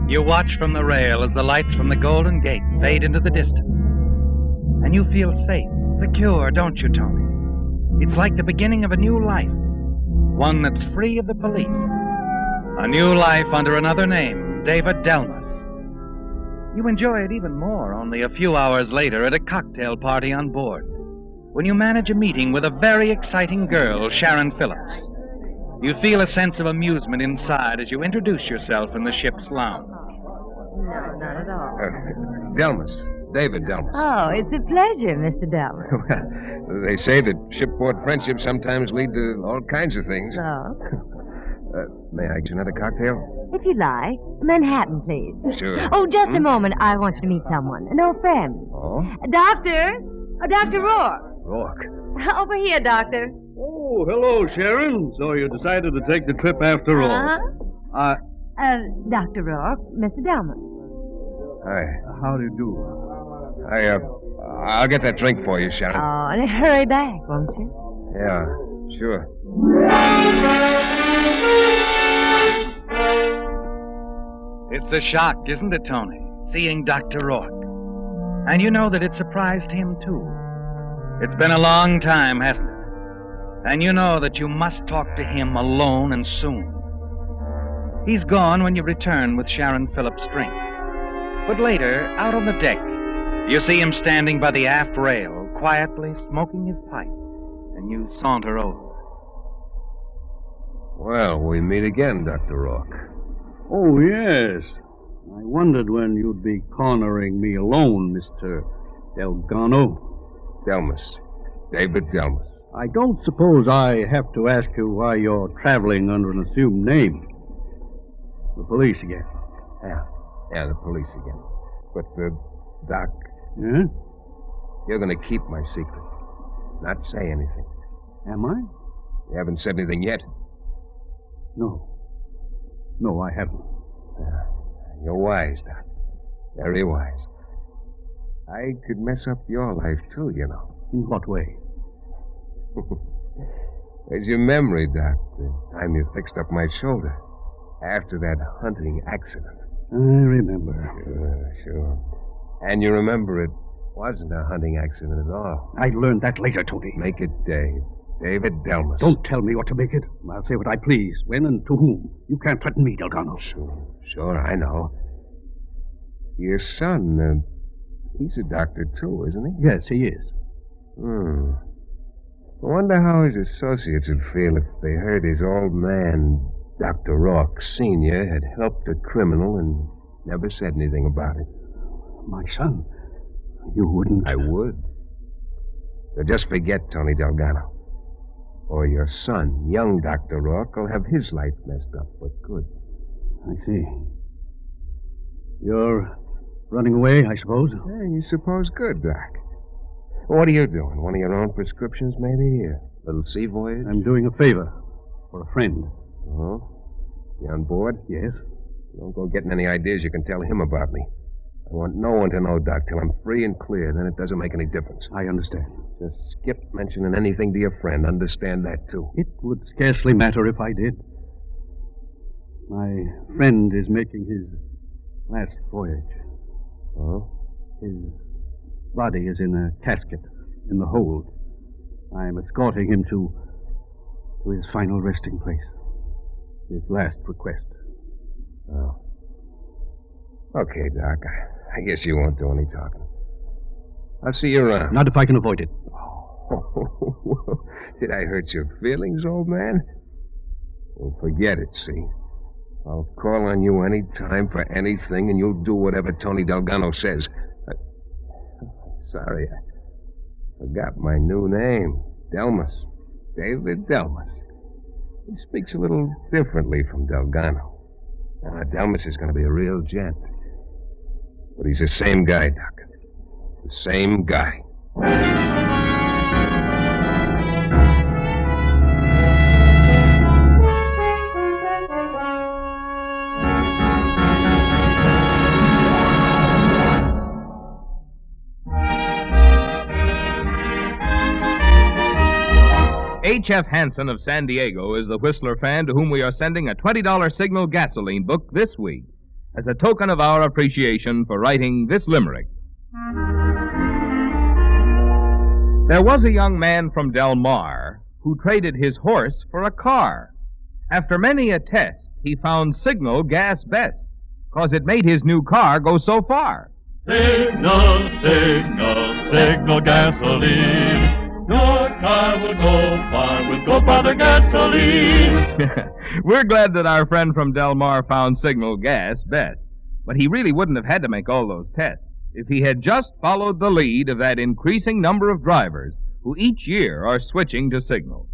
You watch from the rail as the lights from the Golden Gate fade into the distance. And you feel safe, secure, don't you, Tony? It's like the beginning of a new life. One that's free of the police. A new life under another name, David Delmas. You enjoy it even more only a few hours later at a cocktail party on board, when you manage a meeting with a very exciting girl, Sharon Phillips. You feel a sense of amusement inside as you introduce yourself in the ship's lounge. No, not at all. Delmas. David Delmas. Oh, it's a pleasure, Mr. Delmas. Well, they say that shipboard friendships sometimes lead to all kinds of things. So? May I get another cocktail? If you like. Manhattan, please. Sure. Oh, just a moment. I want you to meet someone. An old friend. Oh? Doctor? Dr. Rourke. Rourke. Over here, Doctor. Oh, hello, Sharon. So you decided to take the trip after all. Dr. Rourke, Mr. Delman. Hi. How do you do? I'll get that drink for you, Sharon. Oh, and hurry back, won't you? Yeah, sure. It's a shock, isn't it, Tony, seeing Dr. Rourke? And you know that it surprised him, too. It's been a long time, hasn't it? And you know that you must talk to him alone and soon. He's gone when you return with Sharon Phillips' drink. But later, out on the deck, you see him standing by the aft rail, quietly smoking his pipe, and you saunter over. Well, we meet again, Dr. Rourke. Oh, yes. I wondered when you'd be cornering me alone, Mr. Delgado. Delmas. David Delmas. I don't suppose I have to ask you why you're traveling under an assumed name. The police again. Yeah, the police again. But, Doc. Yeah? You're going to keep my secret. Not say anything. Am I? You haven't said anything yet? No. No, I haven't. You're wise, Doc. Very wise. I could mess up your life, too, you know. In what way? There's your memory, Doc. The time you fixed up my shoulder. After that hunting accident. I remember. Sure. And you remember it wasn't a hunting accident at all. I learned that later, Tony. Make it Dave. David Delmas. Don't tell me what to make it. I'll say what I please. When and to whom. You can't threaten me, Delgado. Sure, I know. Your son, he's a doctor, too, isn't he? Yes, he is. I wonder how his associates would feel if they heard his old man, Dr. Rourke Sr., had helped a criminal and never said anything about it. My son? You wouldn't? I would. So just forget Tony Delgado. Or your son, young Dr. Rourke, will have his life messed up, but good. I see. You're running away, I suppose? Yeah, you suppose good, Doc. What are you doing? One of your own prescriptions, maybe? A little sea voyage? I'm doing a favor for a friend. Oh? You on board? Yes. Don't go getting any ideas you can tell him about me. I want no one to know, Doc, till I'm free and clear. Then it doesn't make any difference. I understand. Just skip mentioning anything to your friend. Understand that, too. It would scarcely matter if I did. My friend is making his last voyage. Oh? His body is in a casket in the hold. I'm escorting him to his final resting place. His last request. Oh. Okay, Doc. I guess you won't do any talking. I'll see you around. Not if I can avoid it. Oh, did I hurt your feelings, old man? Well, forget it, see? I'll call on you any time for anything, and you'll do whatever Tony Delgado says. Sorry, I forgot my new name. Delmas. David Delmas. He speaks a little differently from Delgado. Delmas is going to be a real gent. But he's the same guy, Doc. The same guy. H.F. Hansen of San Diego is the Whistler fan to whom we are sending a $20 Signal gasoline book this week as a token of our appreciation for writing this limerick. There was a young man from Del Mar who traded his horse for a car. After many a test, he found Signal gas best, 'cause it made his new car go so far. Signal, signal, signal gasoline. Your car will go far with Go Father gasoline. We're glad that our friend from Del Mar found Signal gas best, but he really wouldn't have had to make all those tests if he had just followed the lead of that increasing number of drivers who each year are switching to Signal.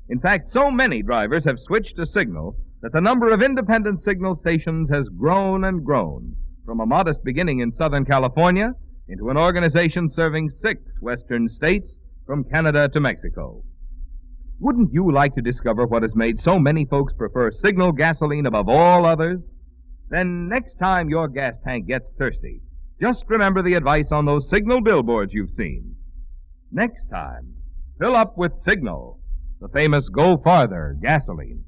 In fact, so many drivers have switched to Signal that the number of independent signal stations has grown and grown, from a modest beginning in Southern California into an organization serving 6 western states from Canada to Mexico. Wouldn't you like to discover what has made so many folks prefer Signal gasoline above all others? Then next time your gas tank gets thirsty, just remember the advice on those Signal billboards you've seen. Next time, fill up with Signal, the famous Go Farther gasoline.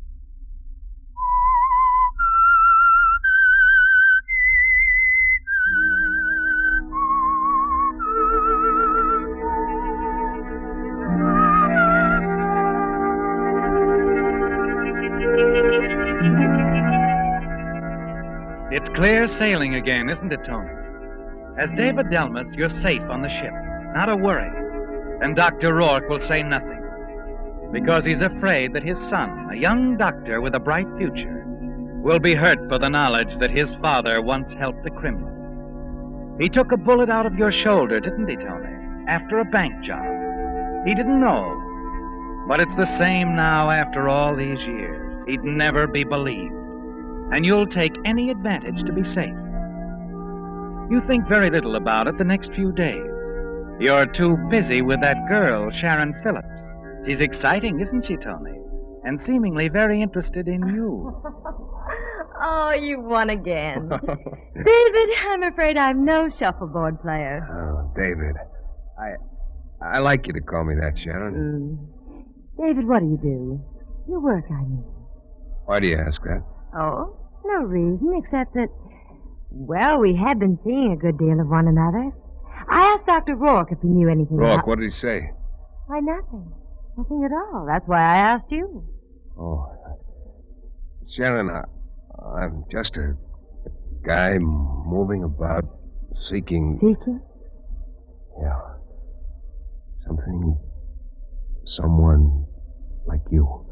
It's clear sailing again, isn't it, Tony? As David Delmas, you're safe on the ship. Not a worry. And Dr. Rourke will say nothing, because he's afraid that his son, a young doctor with a bright future, will be hurt for the knowledge that his father once helped a criminal. He took a bullet out of your shoulder, didn't he, Tony? After a bank job. He didn't know. But it's the same now after all these years. He'd never be believed. And you'll take any advantage to be safe. You think very little about it the next few days. You're too busy with that girl, Sharon Phillips. She's exciting, isn't she, Tony? And seemingly very interested in you. Oh, you won again. David, I'm afraid I'm no shuffleboard player. Oh, David. I like you to call me that, Sharon. David, what do you do? You work, I mean. Why do you ask that? Oh, no reason except that, well, we had been seeing a good deal of one another. I asked Dr. Rourke if he knew anything Rourke, about... what did he say? Why, nothing. Nothing at all. That's why I asked you. Oh, Sharon, I'm just a guy moving about, seeking... Seeking? Yeah. Someone like you.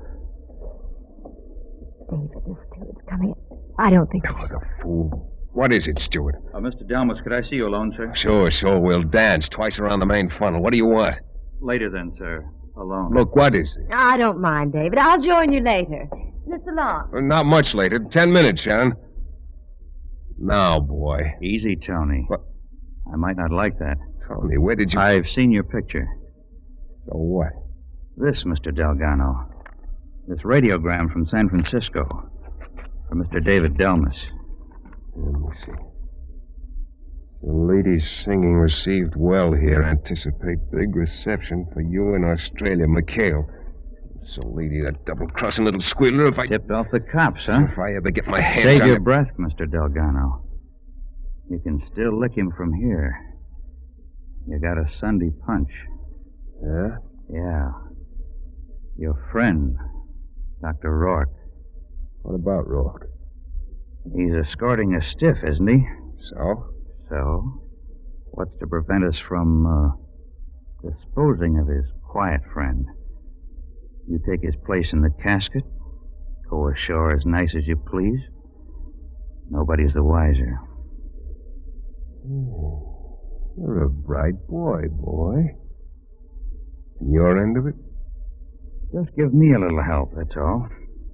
David, the steward's coming. I don't think... Oh, the fool. What is it, Stewart? Mr. Delmas, could I see you alone, sir? Sure. We'll dance twice around the main funnel. What do you want? Later then, sir. Alone. Look, what is this? I don't mind, David. I'll join you later. Mr. Long. Not much later. 10 minutes, Sharon. Now, boy. Easy, Tony. What? I might not like that. Tony, where did you... I've seen your picture. So what? This, Mr. Delgado. This radiogram from San Francisco. From Mr. David Delmas. Let me see. The ladies singing received well here. Anticipate big reception for you in Australia. McHale. So, lady, that double-crossing little squealer, if I... Tipped off the cops, huh? If I ever get my hands Save on your him... breath, Mr. Delgado. You can still lick him from here. You got a Sunday punch. Yeah? Yeah. Your friend, Dr. Rourke. What about Rourke? He's escorting a stiff, isn't he? So? So? What's to prevent us from, disposing of his quiet friend? You take his place in the casket, go ashore as nice as you please. Nobody's the wiser. You're a bright boy. And your end of it? Just give me a little help, that's all.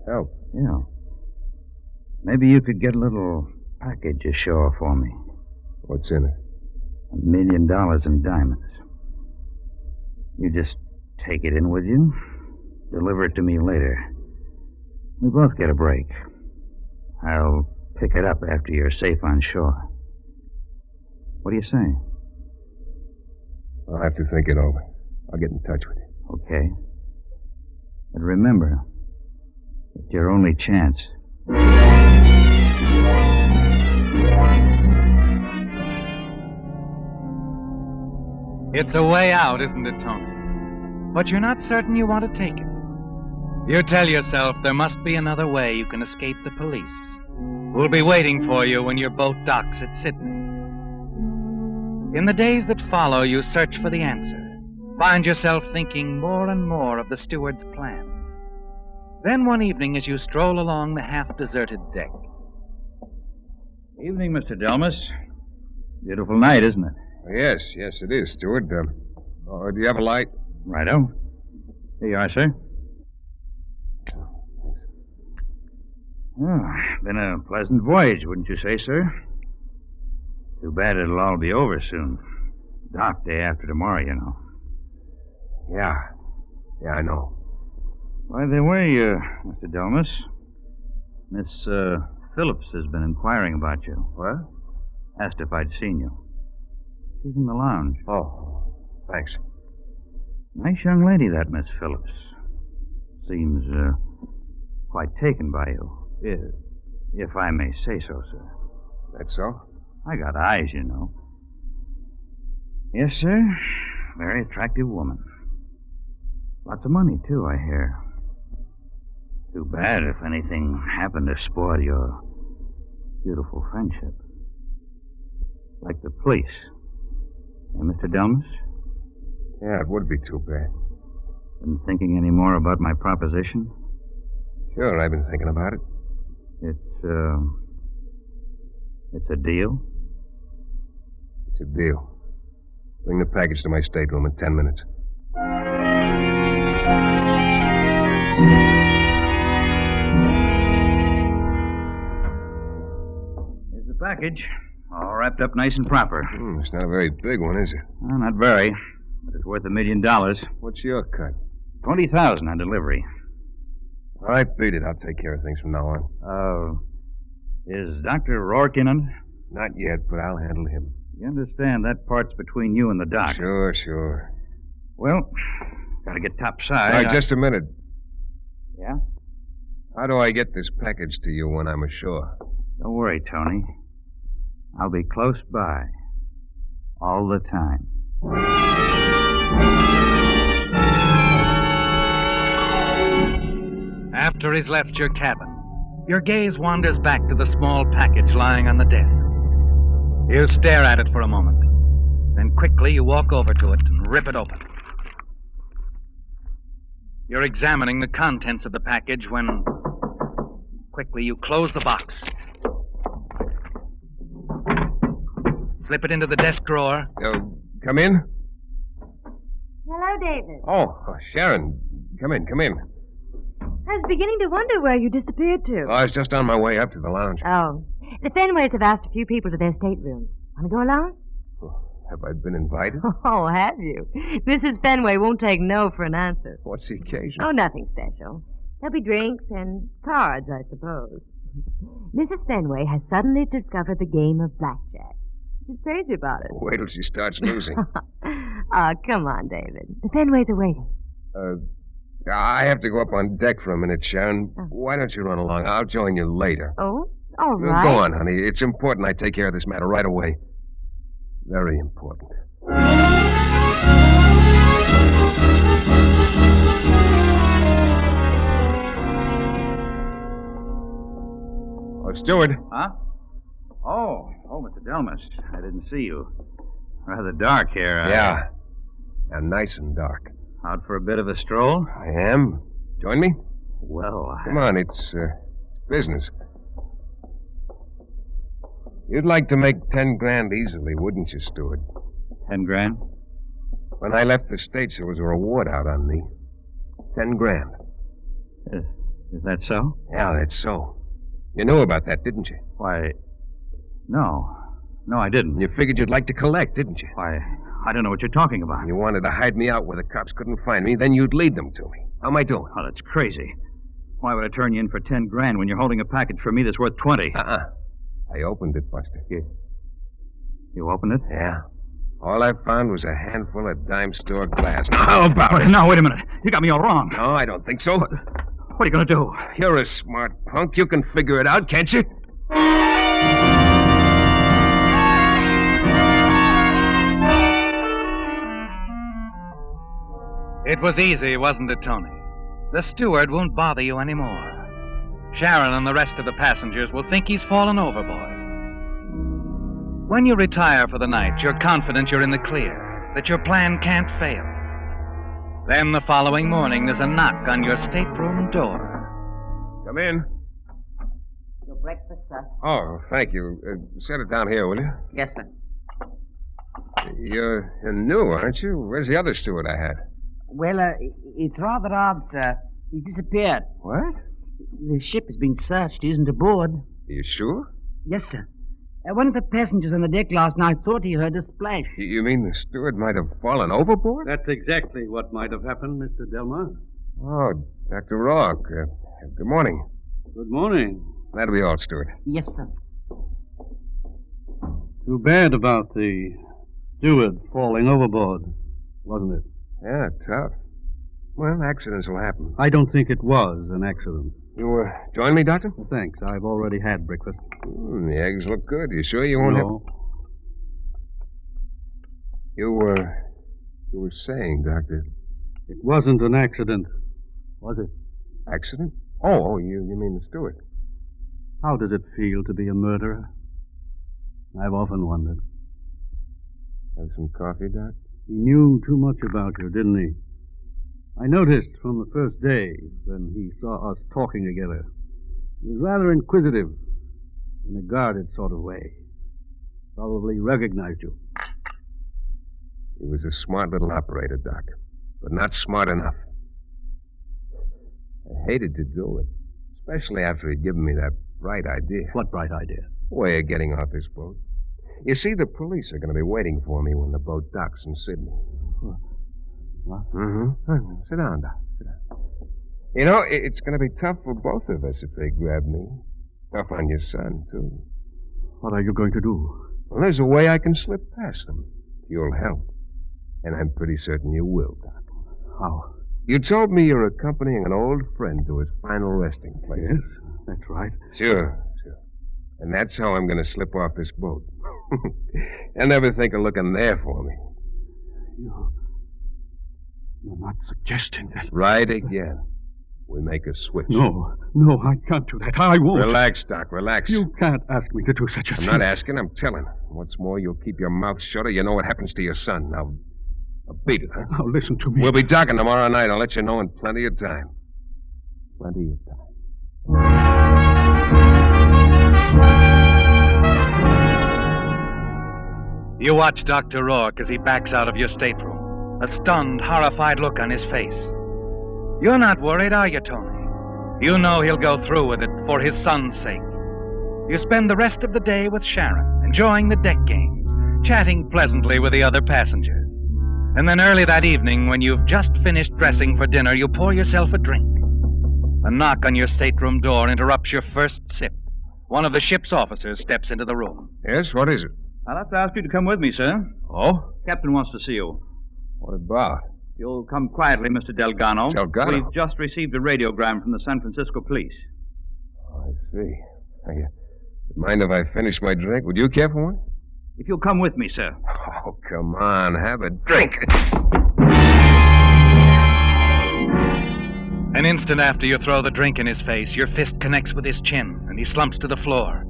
Help? Yeah. Maybe you could get a little package ashore for me. What's in it? $1 million in diamonds. You just take it in with you, deliver it to me later. We both get a break. I'll pick it up after you're safe on shore. What do you say? I'll have to think it over. I'll get in touch with you. Okay. But remember, it's your only chance. It's a way out, isn't it, Tony? But you're not certain you want to take it. You tell yourself there must be another way you can escape the police, who'll be waiting for you when your boat docks at Sydney. In the days that follow, you search for the answer, find yourself thinking more and more of the steward's plan. Then one evening, as you stroll along the half-deserted deck... Evening, Mr. Delmas. Beautiful night, isn't it? Yes, it is, Stewart. Do you have a light? Righto. Here you are, sir. Oh, been a pleasant voyage, wouldn't you say, sir? Too bad it'll all be over soon. Dock day after tomorrow, you know. Yeah. Yeah, I know. By the way, Mr. Delmas, Miss Phillips has been inquiring about you. What? Asked if I'd seen you. She's in the lounge. Oh, thanks. Nice young lady, that Miss Phillips. Seems quite taken by you, if I may say so, sir. That's so? I got eyes, you know. Yes, sir. Very attractive woman. Lots of money, too, I hear. Too bad if anything happened to spoil your beautiful friendship. Like the police. Hey, Mr. Delmas? Yeah, it would be too bad. Been thinking any more about my proposition? Sure, I've been thinking about it. It's a deal? It's a deal. Bring the package to my stateroom in 10 minutes. Here's the package. All wrapped up nice and proper. It's not a very big one, is it? Well, not very. But it's worth $1 million. What's your cut? $20,000 on delivery. All right, beat it. I'll take care of things from now on. Is Dr. Rourke in on it? Not yet, but I'll handle him. You understand that part's between you and the doc. Sure. Well, gotta get topside. All right, just a minute. Yeah? How do I get this package to you when I'm ashore? Don't worry, Tony. I'll be close by. All the time. After he's left your cabin, your gaze wanders back to the small package lying on the desk. You stare at it for a moment. Then quickly you walk over to it and rip it open. You're examining the contents of the package when quickly you close the box. Slip it into the desk drawer. Come in. Hello, David. Oh, Sharon. Come in. I was beginning to wonder where you disappeared to. I was just on my way up to the lounge. Oh. The Fenways have asked a few people to their stateroom. Want to go along? Have I been invited? Oh, have you? Mrs. Fenway won't take no for an answer. What's the occasion? Oh, nothing special. There'll be drinks and cards, I suppose. Mrs. Fenway has suddenly discovered the game of blackjack. She's crazy about it. Wait till she starts losing. Oh, come on, David. The Fenways are waiting. I have to go up on deck for a minute, Sharon. Oh. Why don't you run along? I'll join you later. Oh, all right. Go on, honey. It's important I take care of this matter right away. Very important. Oh, steward. Huh? Oh, Mr. Delmas. I didn't see you. Rather dark here. Yeah, nice and dark. Out for a bit of a stroll? I am. Join me? Well, Come on, it's business. You'd like to make 10 grand easily, wouldn't you, steward? 10 grand? When I left the States, there was a reward out on me. 10 grand. Is that so? Yeah, that's so. You knew about that, didn't you? Why, no. No, I didn't. You figured you'd like to collect, didn't you? Why, I don't know what you're talking about. You wanted to hide me out where the cops couldn't find me, then you'd lead them to me. How am I doing? Oh, that's crazy. Why would I turn you in for 10 grand when you're holding a package for me that's worth 20? I opened it, Buster. You opened it? Yeah. All I found was a handful of dime store glass. Now, how about it? Now, wait a minute. You got me all wrong. No, I don't think so. What are you going to do? You're a smart punk. You can figure it out, can't you? It was easy, wasn't it, Tony? The steward won't bother you anymore. Sharon and the rest of the passengers will think he's fallen overboard. When you retire for the night, you're confident you're in the clear, that your plan can't fail. Then the following morning, there's a knock on your stateroom door. Come in. Your breakfast, sir. Oh, thank you. Set it down here, will you? Yes, sir. You're new, aren't you? Where's the other steward I had? Well, it's rather odd, sir. He's disappeared. What? The ship has been searched. He isn't aboard. Are you sure? Yes, sir. One of the passengers on the deck last night thought he heard a splash. You mean the steward might have fallen overboard? That's exactly what might have happened, Mr. Delmar. Oh, Dr. Rourke. Good morning. Good morning. That'll be all, steward. Yes, sir. Too bad about the steward falling overboard, wasn't it? Yeah, tough. Well, accidents will happen. I don't think it was an accident. You join me, Doctor? Thanks. I've already had breakfast. The eggs look good. You sure you won't No. You were saying, Doctor. It wasn't an accident, was it? Accident? Oh, you mean the steward. How does it feel to be a murderer? I've often wondered. Have some coffee, Doc? He knew too much about you, didn't he? I noticed from the first day when he saw us talking together. He was rather inquisitive, in a guarded sort of way. Probably recognized you. He was a smart little operator, Doc, but not smart enough. I hated to do it, especially after he'd given me that bright idea. What bright idea? Way of getting off this boat. You see, the police are going to be waiting for me when the boat docks in Sydney. What? Mm-hmm. Sit down, Doc. Sit down. You know, it's going to be tough for both of us if they grab me. Tough on your son, too. What are you going to do? Well, there's a way I can slip past them. You'll help. And I'm pretty certain you will, Doc. How? You told me you're accompanying an old friend to his final resting place. Yes, that's right. Sure. And that's how I'm going to slip off this boat. You'll never think of looking there for me. You're not suggesting that... Right again. We make a switch. No, I can't do that. I won't. Relax, Doc, relax. You can't ask me to do such a thing. I'm not asking, I'm telling. What's more, you'll keep your mouth shut or you know what happens to your son. Now beat it, huh? Now, listen to me. We'll be docking tomorrow night. I'll let you know in plenty of time. Plenty of time. You watch Dr. Rourke as he backs out of your stateroom, a stunned, horrified look on his face. You're not worried, are you, Tony? You know he'll go through with it for his son's sake. You spend the rest of the day with Sharon, enjoying the deck games, chatting pleasantly with the other passengers. And then early that evening, when you've just finished dressing for dinner, you pour yourself a drink. A knock on your stateroom door interrupts your first sip. One of the ship's officers steps into the room. Yes, what is it? I'll have to ask you to come with me, sir. Oh? Captain wants to see you. What about? You'll come quietly, Mr. Delgado. Delgado? We've just received a radiogram from the San Francisco police. Oh, I see. Mind if I finish my drink? Would you care for one? If you'll come with me, sir. Oh, come on. Have a drink. An instant after you throw the drink in his face, your fist connects with his chin, and he slumps to the floor.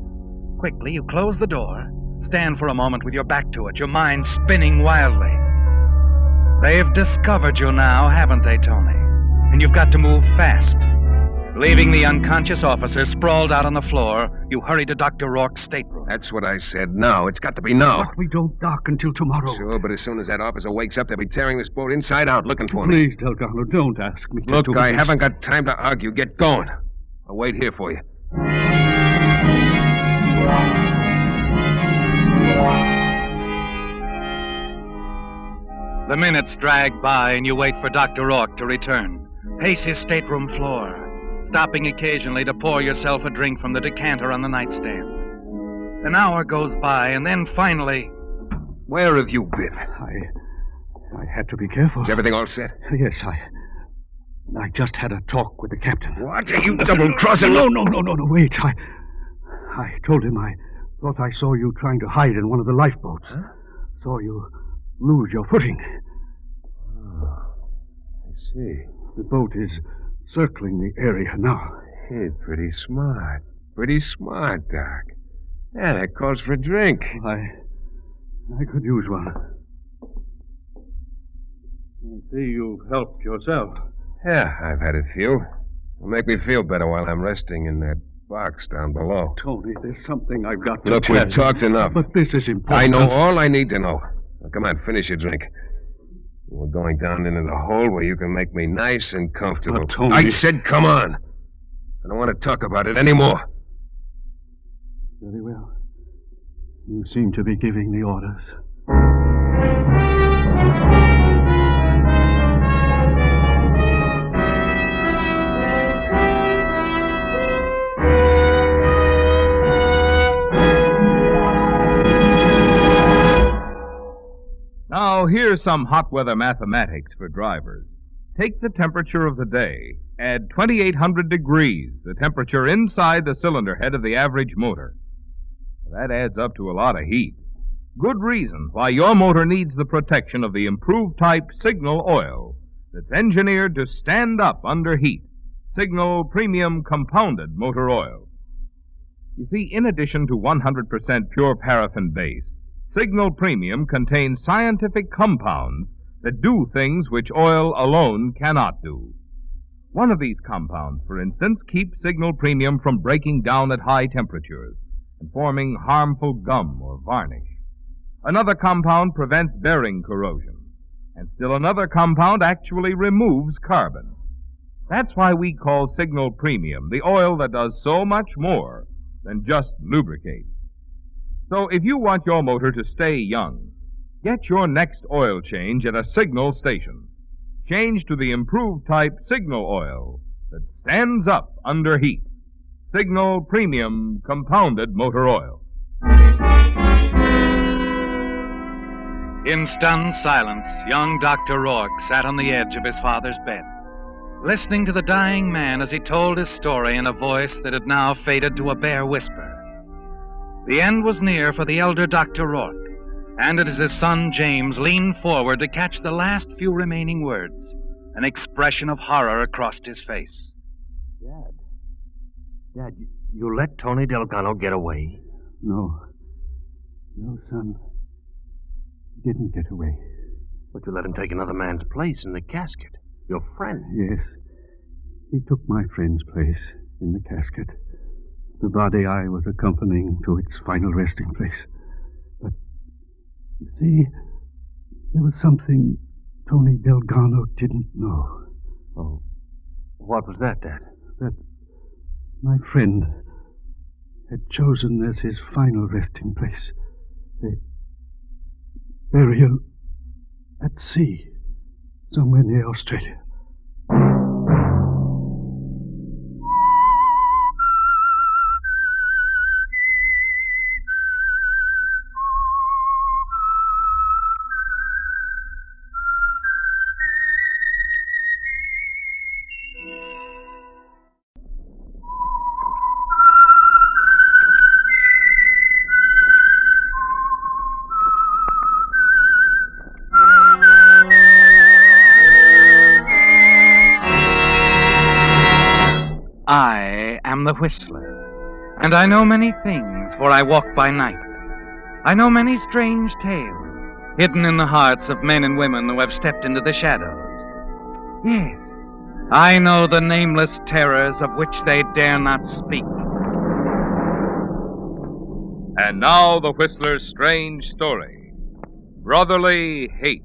Quickly, you close the door, stand for a moment with your back to it, your mind spinning wildly. They've discovered you now, haven't they, Tony? And you've got to move fast. Leaving the unconscious officer sprawled out on the floor, you hurry to Dr. Rourke's stateroom. That's what I said. Now. It's got to be now. But we don't dock until tomorrow. Sure, but as soon as that officer wakes up, they'll be tearing this boat inside out looking for me. Please, Delgado, don't ask me to Look, do I this. haven't got time to argue. Get going. I'll wait here for you. The minutes drag by, and you wait for Dr. Rourke to return. Pace his stateroom floor, stopping occasionally to pour yourself a drink from the decanter on the nightstand. An hour goes by, and then finally... Where have you been? I had to be careful. Is everything all set? Yes, I just had a talk with the captain. What? Are you double-crossing? No, wait. I told him I thought I saw you trying to hide in one of the lifeboats. Huh? Saw you lose your footing. Oh, I see. The boat is circling the area now. Hey, pretty smart. Pretty smart, Doc. Yeah, that calls for a drink. I could use one. I see you've helped yourself. Yeah, I've had a few. It'll make me feel better while I'm resting in that box down below. Tony, there's something I've got to Look, tell you. we've talked enough. But this is important. I know all I need to know. Now, come on, finish your drink. We're going down into the hole where you can make me nice and comfortable. But, Tony... I said come on. I don't want to talk about it anymore. Very well. You seem to be giving the orders. Now, here's some hot weather mathematics for drivers. Take the temperature of the day. Add 2,800 degrees, the temperature inside the cylinder head of the average motor. That adds up to a lot of heat. Good reason why your motor needs the protection of the improved type Signal oil that's engineered to stand up under heat. Signal Premium Compounded Motor Oil. You see, in addition to 100% pure paraffin base, Signal Premium contains scientific compounds that do things which oil alone cannot do. One of these compounds, for instance, keeps Signal Premium from breaking down at high temperatures and forming harmful gum or varnish. Another compound prevents bearing corrosion, and still another compound actually removes carbon. That's why we call Signal Premium the oil that does so much more than just lubricate. So if you want your motor to stay young, get your next oil change at a Signal station. Change to the improved type Signal oil that stands up under heat. Signal Premium Compounded Motor Oil. In stunned silence, young Dr. Rourke sat on the edge of his father's bed, listening to the dying man as he told his story in a voice that had now faded to a bare whisper. The end was near for the elder Dr. Rourke, and as his son James leaned forward to catch the last few remaining words, an expression of horror crossed his face. Dad, you let Tony Delgado get away? No. No, son. He didn't get away. But you let him take another man's place in the casket. Your friend. Yes. He took my friend's place in the casket. The body I was accompanying to its final resting place. But, you see, there was something Tony Delgado didn't know. Oh, what was that, Dad? That my friend had chosen as his final resting place a burial at sea, somewhere near Australia. I am the Whistler, and I know many things, for I walk by night. I know many strange tales, hidden in the hearts of men and women who have stepped into the shadows. Yes, I know the nameless terrors of which they dare not speak. And now the Whistler's strange story, Brotherly Hate.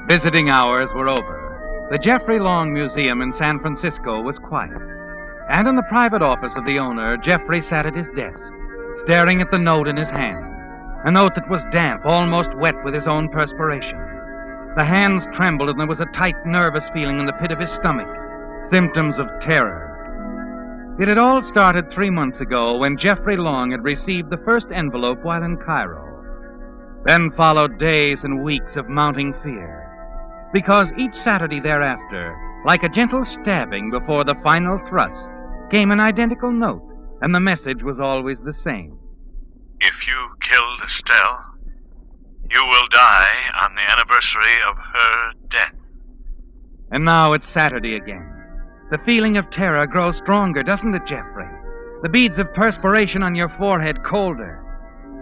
Visiting hours were over. The Jeffrey Long Museum in San Francisco was quiet. And in the private office of the owner, Jeffrey sat at his desk, staring at the note in his hands. A note that was damp, almost wet with his own perspiration. The hands trembled and there was a tight, nervous feeling in the pit of his stomach. Symptoms of terror. It had all started 3 months ago when Jeffrey Long had received the first envelope while in Cairo. Then followed days and weeks of mounting fear. Because each Saturday thereafter, like a gentle stabbing before the final thrust, came an identical note, and the message was always the same. If you killed Estelle, you will die on the anniversary of her death. And now it's Saturday again. The feeling of terror grows stronger, doesn't it, Jeffrey? The beads of perspiration on your forehead colder.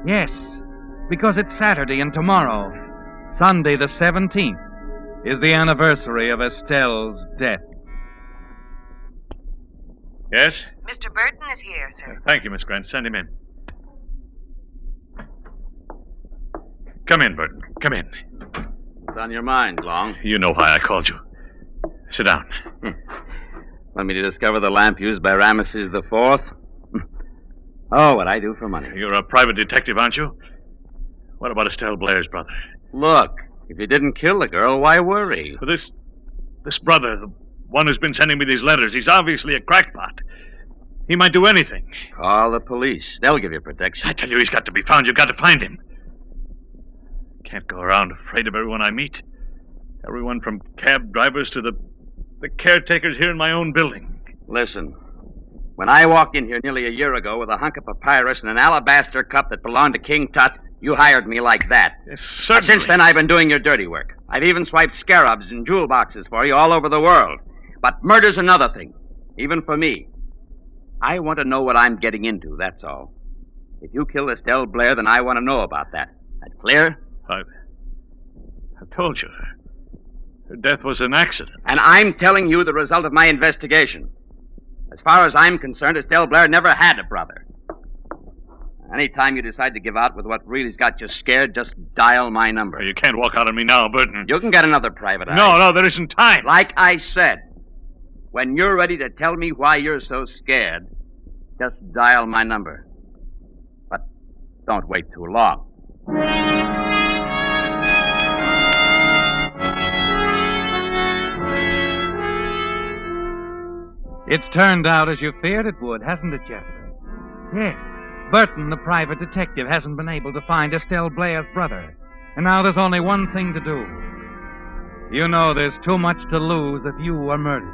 Yes, because it's Saturday and tomorrow, Sunday the 17th, is the anniversary of Estelle's death. Yes? Mr. Burton is here, sir. Thank you, Miss Grant. Send him in. Come in, Burton. Come in. What's on your mind, Long? You know why I called you. Sit down. Want me to discover the lamp used by Ramesses IV? Oh, what I do for money. You're a private detective, aren't you? What about Estelle Blair's brother? Look, if you didn't kill the girl, why worry? This brother, the one who's been sending me these letters, he's obviously a crackpot. He might do anything. Call the police. They'll give you protection. I tell you, he's got to be found. You've got to find him. Can't go around afraid of everyone I meet. Everyone from cab drivers to the caretakers here in my own building. Listen, when I walked in here nearly a year ago with a hunk of papyrus and an alabaster cup that belonged to King Tut, you hired me like that. Yes, certainly. Since then, I've been doing your dirty work. I've even swiped scarabs and jewel boxes for you all over the world. But murder's another thing, even for me. I want to know what I'm getting into, that's all. If you killed Estelle Blair, then I want to know about that. That clear? I've told you. Her death was an accident. And I'm telling you the result of my investigation. As far as I'm concerned, Estelle Blair never had a brother. Anytime you decide to give out with what really's got you scared, just dial my number. You can't walk out on me now, Burton. You can get another private eye. No, there isn't time. Like I said, when you're ready to tell me why you're so scared, just dial my number. But don't wait too long. It's turned out as you feared it would, hasn't it, Jeffrey? Yes. Burton, the private detective, hasn't been able to find Estelle Blair's brother. And now there's only one thing to do. You know there's too much to lose if you were murdered.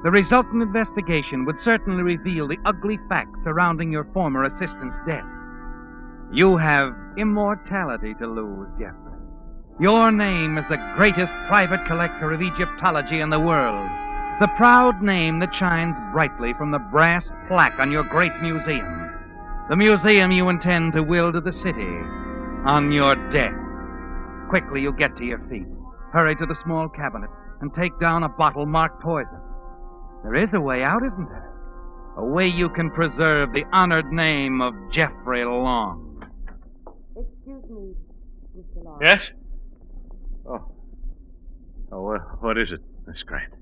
The resultant investigation would certainly reveal the ugly facts surrounding your former assistant's death. You have immortality to lose, Jeffrey. Your name is the greatest private collector of Egyptology in the world. The proud name that shines brightly from the brass plaque on your great museum. The museum you intend to will to the city on your death. Quickly, you get to your feet. Hurry to the small cabinet and take down a bottle marked poison. There is a way out, isn't there? A way you can preserve the honored name of Jeffrey Long. Excuse me, Mr. Long. Yes? What is it, Miss Grant?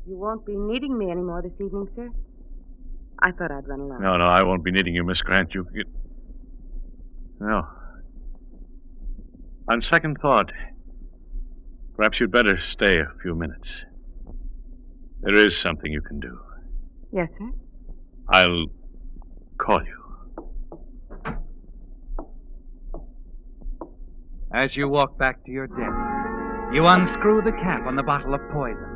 You won't be needing me anymore this evening, sir. I thought I'd run along. No, I won't be needing you, Miss Grant. No. On second thought, perhaps you'd better stay a few minutes. There is something you can do. Yes, sir? I'll call you. As you walk back to your desk, you unscrew the cap on the bottle of poison.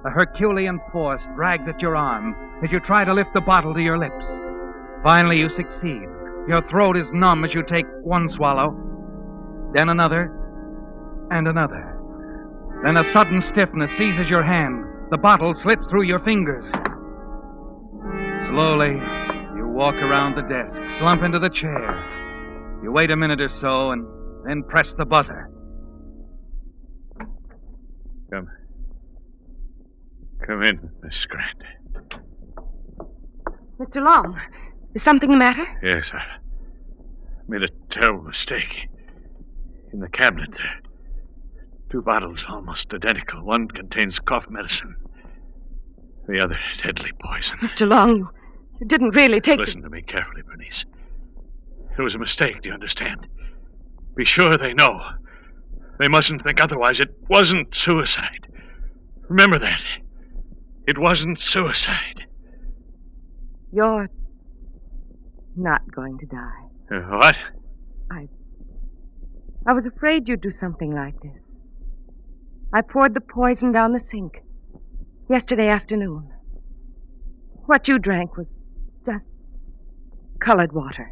A Herculean force drags at your arm as you try to lift the bottle to your lips. Finally, you succeed. Your throat is numb as you take one swallow, then another, and another. Then a sudden stiffness seizes your hand. The bottle slips through your fingers. Slowly, you walk around the desk, slump into the chair. You wait a minute or so and then press the buzzer. Come in, Miss Grant. Mr. Long, is something the matter? Yes, I made a terrible mistake. In the cabinet there, 2 bottles almost identical. One contains cough medicine. The other, deadly poison. Mr. Long, you didn't really take... Listen to me carefully, Bernice. It was a mistake, do you understand? Be sure they know. They mustn't think otherwise. It wasn't suicide. Remember that. It wasn't suicide. You're not going to die. What? I was afraid you'd do something like this. I poured the poison down the sink yesterday afternoon. What you drank was just colored water.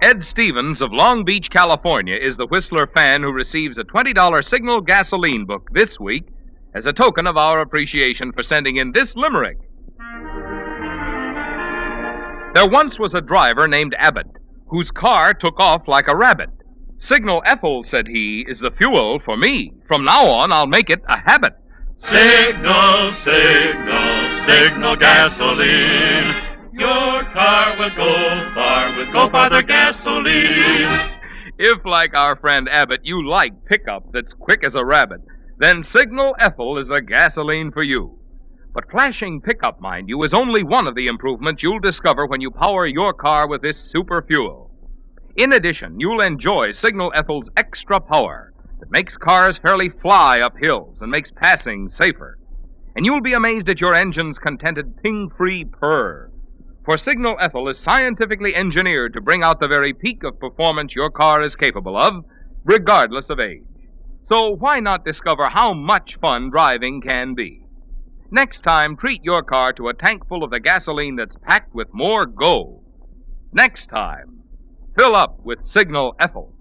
Ed Stevens of Long Beach, California, is the Whistler fan who receives a $20 Signal gasoline book this week as a token of our appreciation for sending in this limerick. There once was a driver named Abbott whose car took off like a rabbit. Signal Ethel, said he, is the fuel for me. From now on, I'll make it a habit. Signal, signal, signal gasoline. Your car will go far with Go Farther gasoline. If, like our friend Abbott, you like pickup that's quick as a rabbit, then Signal Ethel is the gasoline for you. But flashing pickup, mind you, is only one of the improvements you'll discover when you power your car with this super fuel. In addition, you'll enjoy Signal Ethel's extra power that makes cars fairly fly up hills and makes passing safer. And you'll be amazed at your engine's contented ping-free purr. For Signal Ethel is scientifically engineered to bring out the very peak of performance your car is capable of, regardless of age. So why not discover how much fun driving can be? Next time, treat your car to a tank full of the gasoline that's packed with more go. Next time, fill up with Signal Ethel.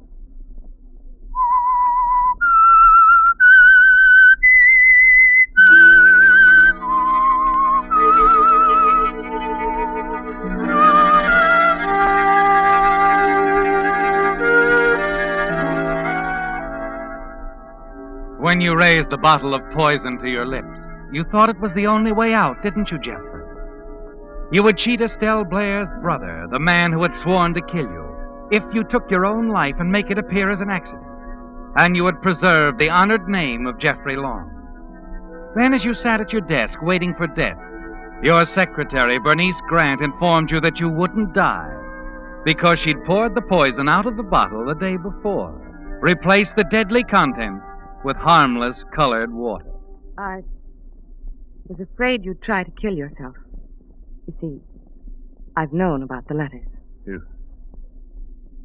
When you raised a bottle of poison to your lips, you thought it was the only way out, didn't you, Jeffrey? You would cheat Estelle Blair's brother, the man who had sworn to kill you, if you took your own life and make it appear as an accident. And you would preserve the honored name of Jeffrey Long. Then, as you sat at your desk waiting for death, your secretary, Bernice Grant, informed you that you wouldn't die because she'd poured the poison out of the bottle the day before, replaced the deadly contents with harmless colored water. I was afraid you'd try to kill yourself. You see, I've known about the letters. You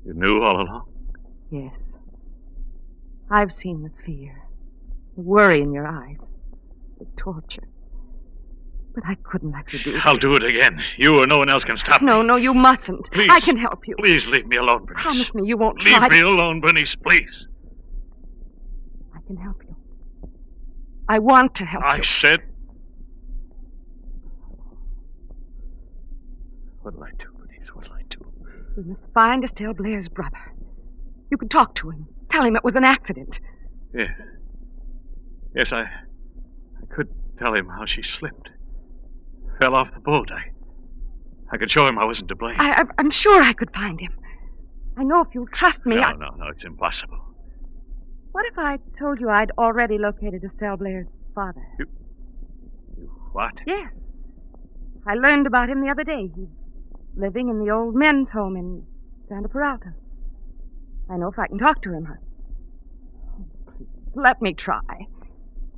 knew all along? Yes. I've seen the fear, the worry in your eyes, the torture. But I couldn't let you do it. I'll do it again. You or no one else can stop me. No, you mustn't. Please. I can help you. Please leave me alone, Bernice. Promise me you won't try. Leave me alone, Bernice, please. I can help you. I want to help you. I said... What'll I do, Bernice? What'll I do? We must find Estelle Blair's brother. You could talk to him. Tell him it was an accident. Yes. Yes, I could tell him how she slipped. Fell off the boat. I could show him I wasn't to blame. I'm sure I could find him. I know if you'll trust me. No, it's impossible. What if I told you I'd already located Estelle Blair's father? You what? Yes. I learned about him the other day. He's living in the old men's home in Santa Peralta. I know if I can talk to him. Please, let me try.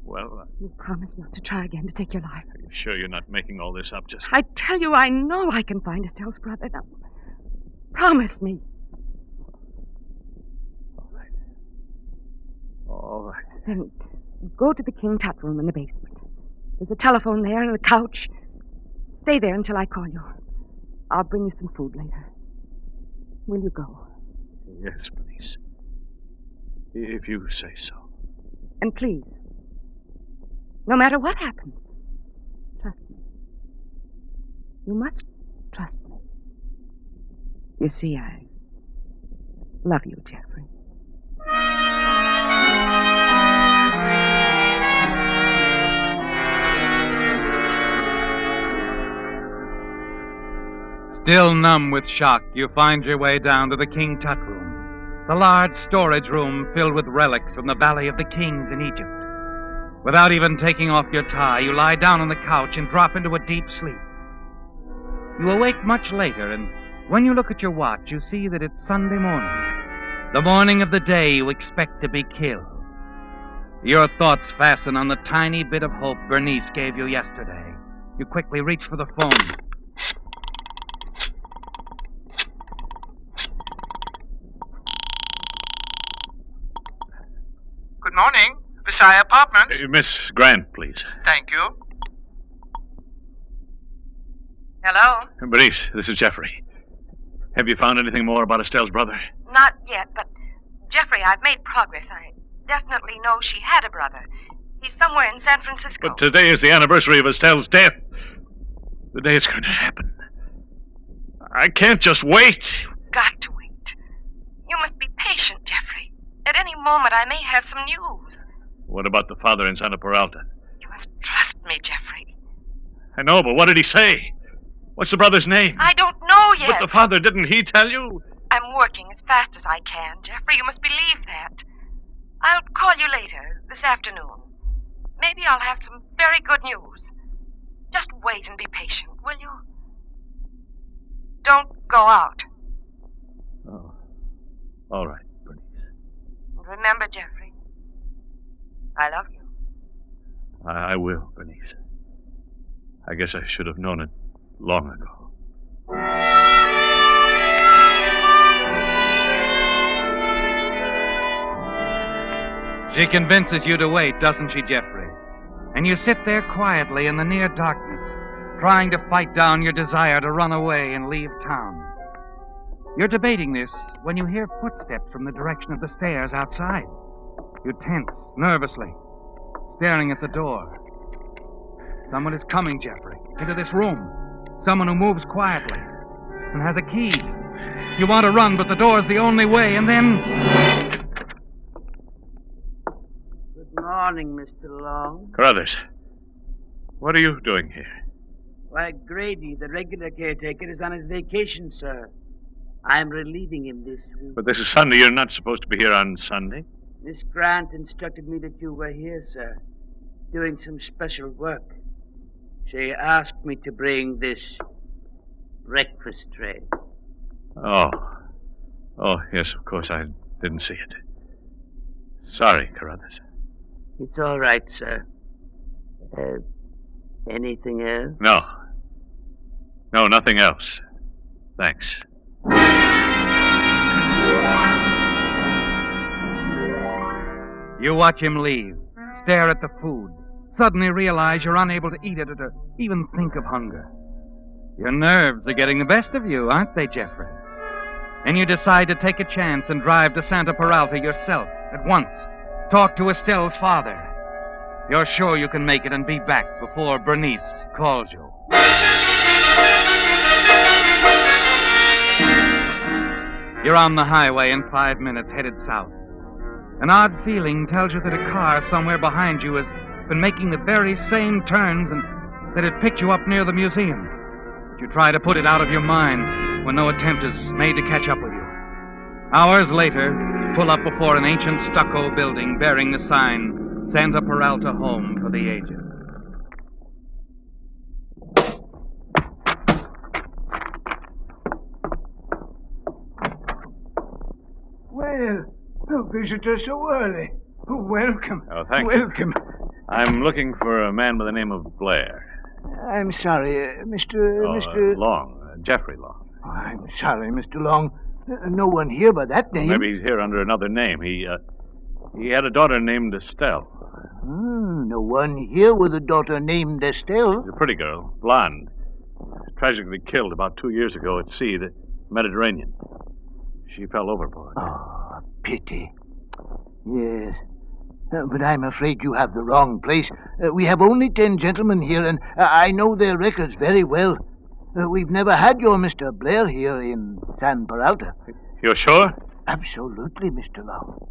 Well... You promise not to try again to take your life. Are you sure you're not making all this up just... I tell you, I know I can find Estelle's brother. Now, promise me. All right. Then go to the King Tut room in the basement. There's a telephone there and a couch. Stay there until I call you. I'll bring you some food later. Will you go? Yes, Bernice. If you say so. And please, no matter what happens, trust me. You must trust me. You see, I love you, Jeffrey. Still numb with shock, you find your way down to the King Tut room, the large storage room filled with relics from the Valley of the Kings in Egypt. Without even taking off your tie, you lie down on the couch and drop into a deep sleep. You awake much later, and when you look at your watch, you see that it's Sunday morning, the morning of the day you expect to be killed. Your thoughts fasten on the tiny bit of hope Bernice gave you yesterday. You quickly reach for the phone. Good morning. Visaya Apartments. Miss Grant, please. Thank you. Hello? Bernice, this is Jeffrey. Have you found anything more about Estelle's brother? Not yet, but Jeffrey, I've made progress. I definitely know she had a brother. He's somewhere in San Francisco. But today is the anniversary of Estelle's death. The day it's going to happen. I can't just wait. You've got to wait. You must be patient, Jeffrey. At any moment, I may have some news. What about the father in Santa Peralta? You must trust me, Jeffrey. I know, but what did he say? What's the brother's name? I don't know yet. But the father, didn't he tell you? I'm working as fast as I can, Jeffrey. You must believe that. I'll call you later, this afternoon. Maybe I'll have some very good news. Just wait and be patient, will you? Don't go out. Oh. All right, Bernice. And remember, Jeffrey, I love you. I will, Bernice. I guess I should have known it long ago. She convinces you to wait, doesn't she, Jeffrey? And you sit there quietly in the near darkness, trying to fight down your desire to run away and leave town. You're debating this when you hear footsteps from the direction of the stairs outside. You tense nervously, staring at the door. Someone is coming, Jeffrey, into this room. Someone who moves quietly and has a key. You want to run, but the door's the only way, and then... Good morning, Mr. Long. Carruthers, what are you doing here? Why, Grady, the regular caretaker, is on his vacation, sir. I'm relieving him this week. But this is Sunday. You're not supposed to be here on Sunday. Miss Grant instructed me that you were here, sir, doing some special work. She asked me to bring this breakfast tray. Oh, yes, of course, I didn't see it. Sorry, Carruthers. It's all right, sir. Anything else? No, nothing else. Thanks. You watch him leave, stare at the food, suddenly realize you're unable to eat it or to even think of hunger. Your nerves are getting the best of you, aren't they, Jeffrey? And you decide to take a chance and drive to Santa Peralta yourself at once. Talk to Estelle's father. You're sure you can make it and be back before Bernice calls you. You're on the highway in 5 minutes, headed south. An odd feeling tells you that a car somewhere behind you has been making the very same turns and that it picked you up near the museum. But you try to put it out of your mind when no attempt is made to catch up with you. Hours later, pull up before an ancient stucco building bearing the sign, Santa Peralta Home for the Aged. Well, a visitor so early. Welcome. Oh, thank you. Welcome. I'm looking for a man by the name of Blair. I'm sorry, Mr. Long. Jeffrey Long. I'm sorry, Mr. Long. No one here by that name. Maybe he's here under another name. He had a daughter named Estelle. No one here with a daughter named Estelle. She's a pretty girl, blonde. Tragically killed about 2 years ago at sea, the Mediterranean. She fell overboard. Oh, pity. Yes. But I'm afraid you have the wrong place. We have only 10 gentlemen here, and I know their records very well. We've never had your Mr. Blair here in San Peralta. You're sure? Absolutely, Mr. Long.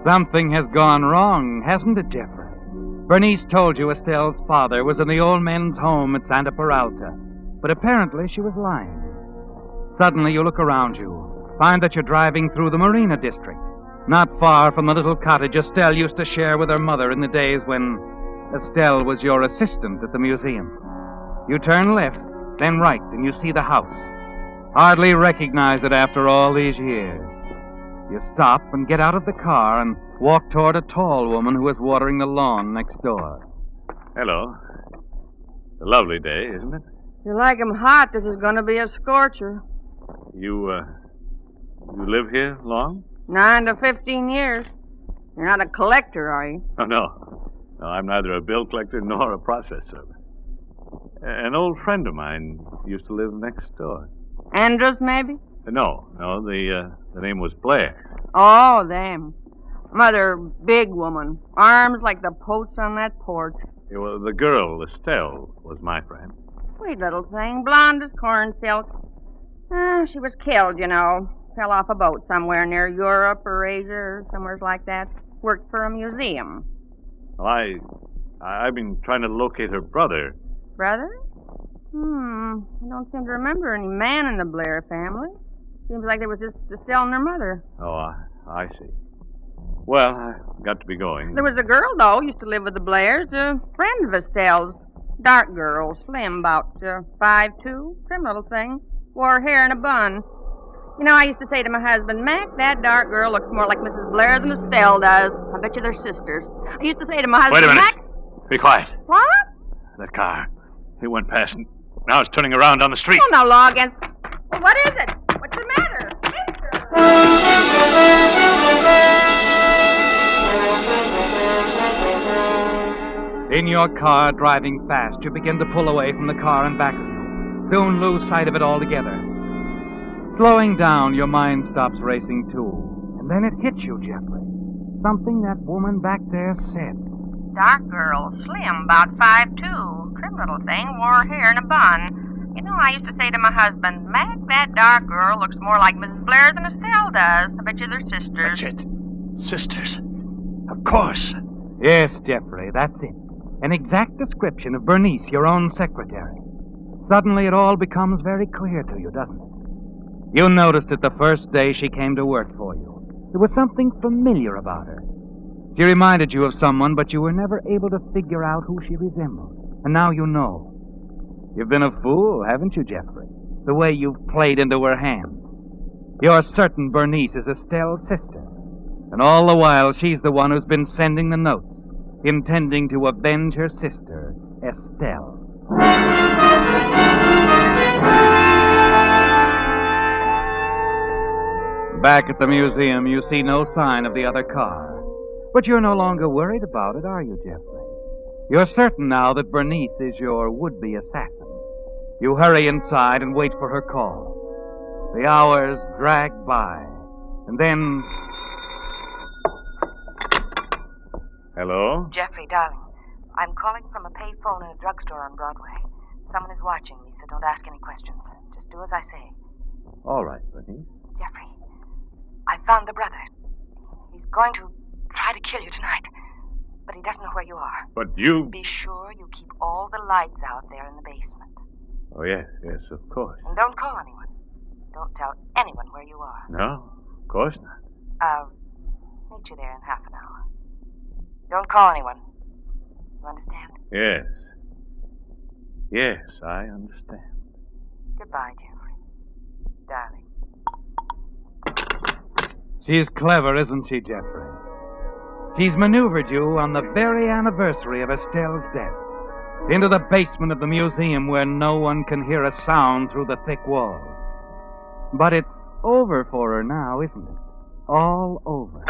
Something has gone wrong, hasn't it, Jeffrey? Bernice told you Estelle's father was in the old men's home at Santa Peralta, but apparently she was lying. Suddenly you look around you, find that you're driving through the Marina District, not far from the little cottage Estelle used to share with her mother in the days when Estelle was your assistant at the museum. You turn left, then right, and you see the house. Hardly recognize it after all these years. You stop and get out of the car and walk toward a tall woman who is watering the lawn next door. Hello. It's a lovely day, isn't it? You like 'em hot, this is going to be a scorcher. You live here long? 9 to 15 years. You're not a collector, are you? Oh, no. No, I'm neither a bill collector nor a process server. An old friend of mine used to live next door. Andrews, maybe? No, the name was Blair. Oh, them. Mother, big woman. Arms like the posts on that porch. Yeah, well, the girl, Estelle, was my friend. Sweet little thing, blonde as corn silk. She was killed, you know. Fell off a boat somewhere near Europe or Asia or somewhere like that. Worked for a museum. Well, I've been trying to locate her brother. Brother? I don't seem to remember any man in the Blair family. Seems like there was just Estelle and her mother. Oh, I see. Well, I've got to be going. There was a girl, though, used to live with the Blairs, a friend of Estelle's. Dark girl, slim, about 5'2", trim little thing. Wore hair in a bun. You know, I used to say to my husband, Mac, that dark girl looks more like Mrs. Blair than Estelle does. I bet you they're sisters. I used to say to my husband, Wait a minute. Mac... Be quiet. What? That car. It went past and now it's turning around down the street. Oh, no law against... Well, what is it? What's the matter? In your car, driving fast, you begin to pull away from the car in back of you. Soon lose sight of it altogether. Slowing down, your mind stops racing too. And then it hits you, Jeffrey. Something that woman back there said. Dark girl, slim, about 5'2", trim little thing, wore hair in a bun. You know, I used to say to my husband, Mac, that dark girl looks more like Mrs. Blair than Estelle does. I bet you they're sisters. That's it. Sisters. Of course. Yes, Jeffrey, that's it. An exact description of Bernice, your own secretary. Suddenly it all becomes very clear to you, doesn't it? You noticed it the first day she came to work for you. There was something familiar about her. She reminded you of someone, but you were never able to figure out who she resembled. And now you know. You've been a fool, haven't you, Jeffrey? The way you've played into her hand. You're certain Bernice is Estelle's sister. And all the while, she's the one who's been sending the notes, intending to avenge her sister, Estelle. Back at the museum, you see no sign of the other car. But you're no longer worried about it, are you, Jeffrey? You're certain now that Bernice is your would-be assassin. You hurry inside and wait for her call. The hours drag by, and then... Hello? Jeffrey, darling, I'm calling from a payphone in a drugstore on Broadway. Someone is watching me, so don't ask any questions. Just do as I say. All right, Bernice. Jeffrey, I found the brother. He's going to try to kill you tonight, but he doesn't know where you are. But you... Be sure you keep all the lights out there in the basement. Oh, yes, of course. And don't call anyone. Don't tell anyone where you are. No, of course not. I'll meet you there in half an hour. Don't call anyone. You understand? Yes. Yes, I understand. Goodbye, Jeffrey. Darling. She's clever, isn't she, Jeffrey? She's maneuvered you on the very anniversary of Estelle's death into the basement of the museum where no one can hear a sound through the thick walls. But it's over for her now, isn't it? All over.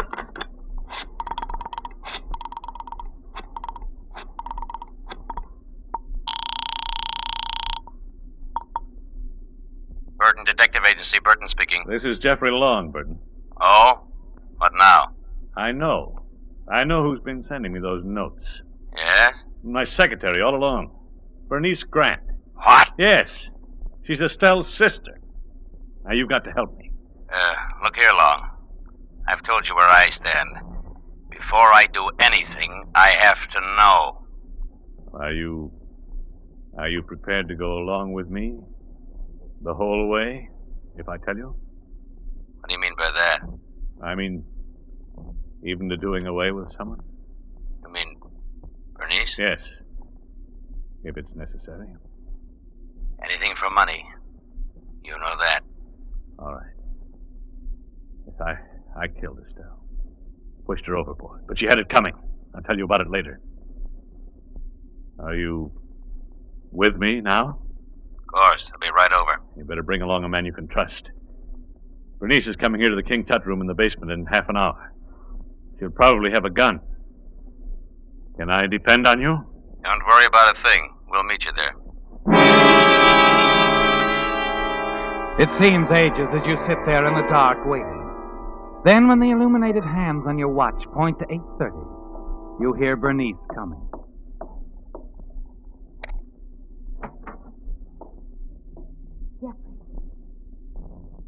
Burton Detective Agency, Burton speaking. This is Jeffrey Long, Burton. Oh? What now? I know. I know who's been sending me those notes. Yes? My secretary all along. Bernice Grant. What? Yes. She's Estelle's sister. Now, you've got to help me. Look here, Long. I've told you where I stand. Before I do anything, I have to know. Are you prepared to go along with me? The whole way, if I tell you? What do you mean by that? I mean, even to doing away with someone? You mean Bernice? Yes. If it's necessary. Anything for money. You know that. All right. Yes, I killed Estelle. Pushed her overboard. But she had it coming. I'll tell you about it later. Are you with me now? Of course. I'll be right over. You better bring along a man you can trust. Bernice is coming here to the King Tut room in the basement in half an hour. She'll probably have a gun. Can I depend on you? Don't worry about a thing. We'll meet you there. It seems ages as you sit there in the dark waiting. Then when the illuminated hands on your watch point to 8:30, you hear Bernice coming.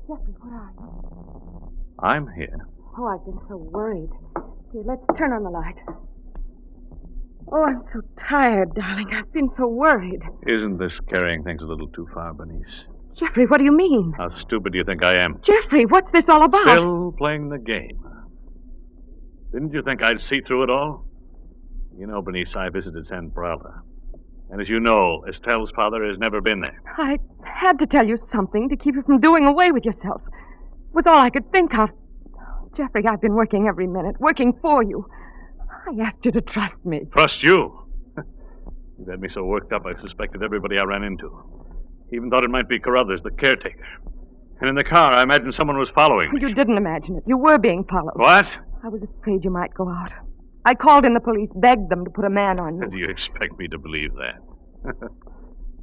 Jeffrey, where are you? I'm here. Oh, I've been so worried. Here, let's turn on the light. Oh, I'm so tired, darling. I've been so worried. Isn't this carrying things a little too far, Bernice? Jeffrey, what do you mean? How stupid do you think I am? Jeffrey, what's this all about? Still playing the game. Didn't you think I'd see through it all? You know, Bernice, I visited San Bralta. And as you know, Estelle's father has never been there. I had to tell you something to keep you from doing away with yourself. It was all I could think of. Jeffrey, I've been working every minute, working for you. I asked you to trust me. Trust you? You've had me so worked up, I've suspected everybody I ran into. Even thought it might be Carruthers, the caretaker. And in the car, I imagined someone was following me. You didn't imagine it. You were being followed. What? I was afraid you might go out. I called in the police, begged them to put a man on you. Do you expect me to believe that?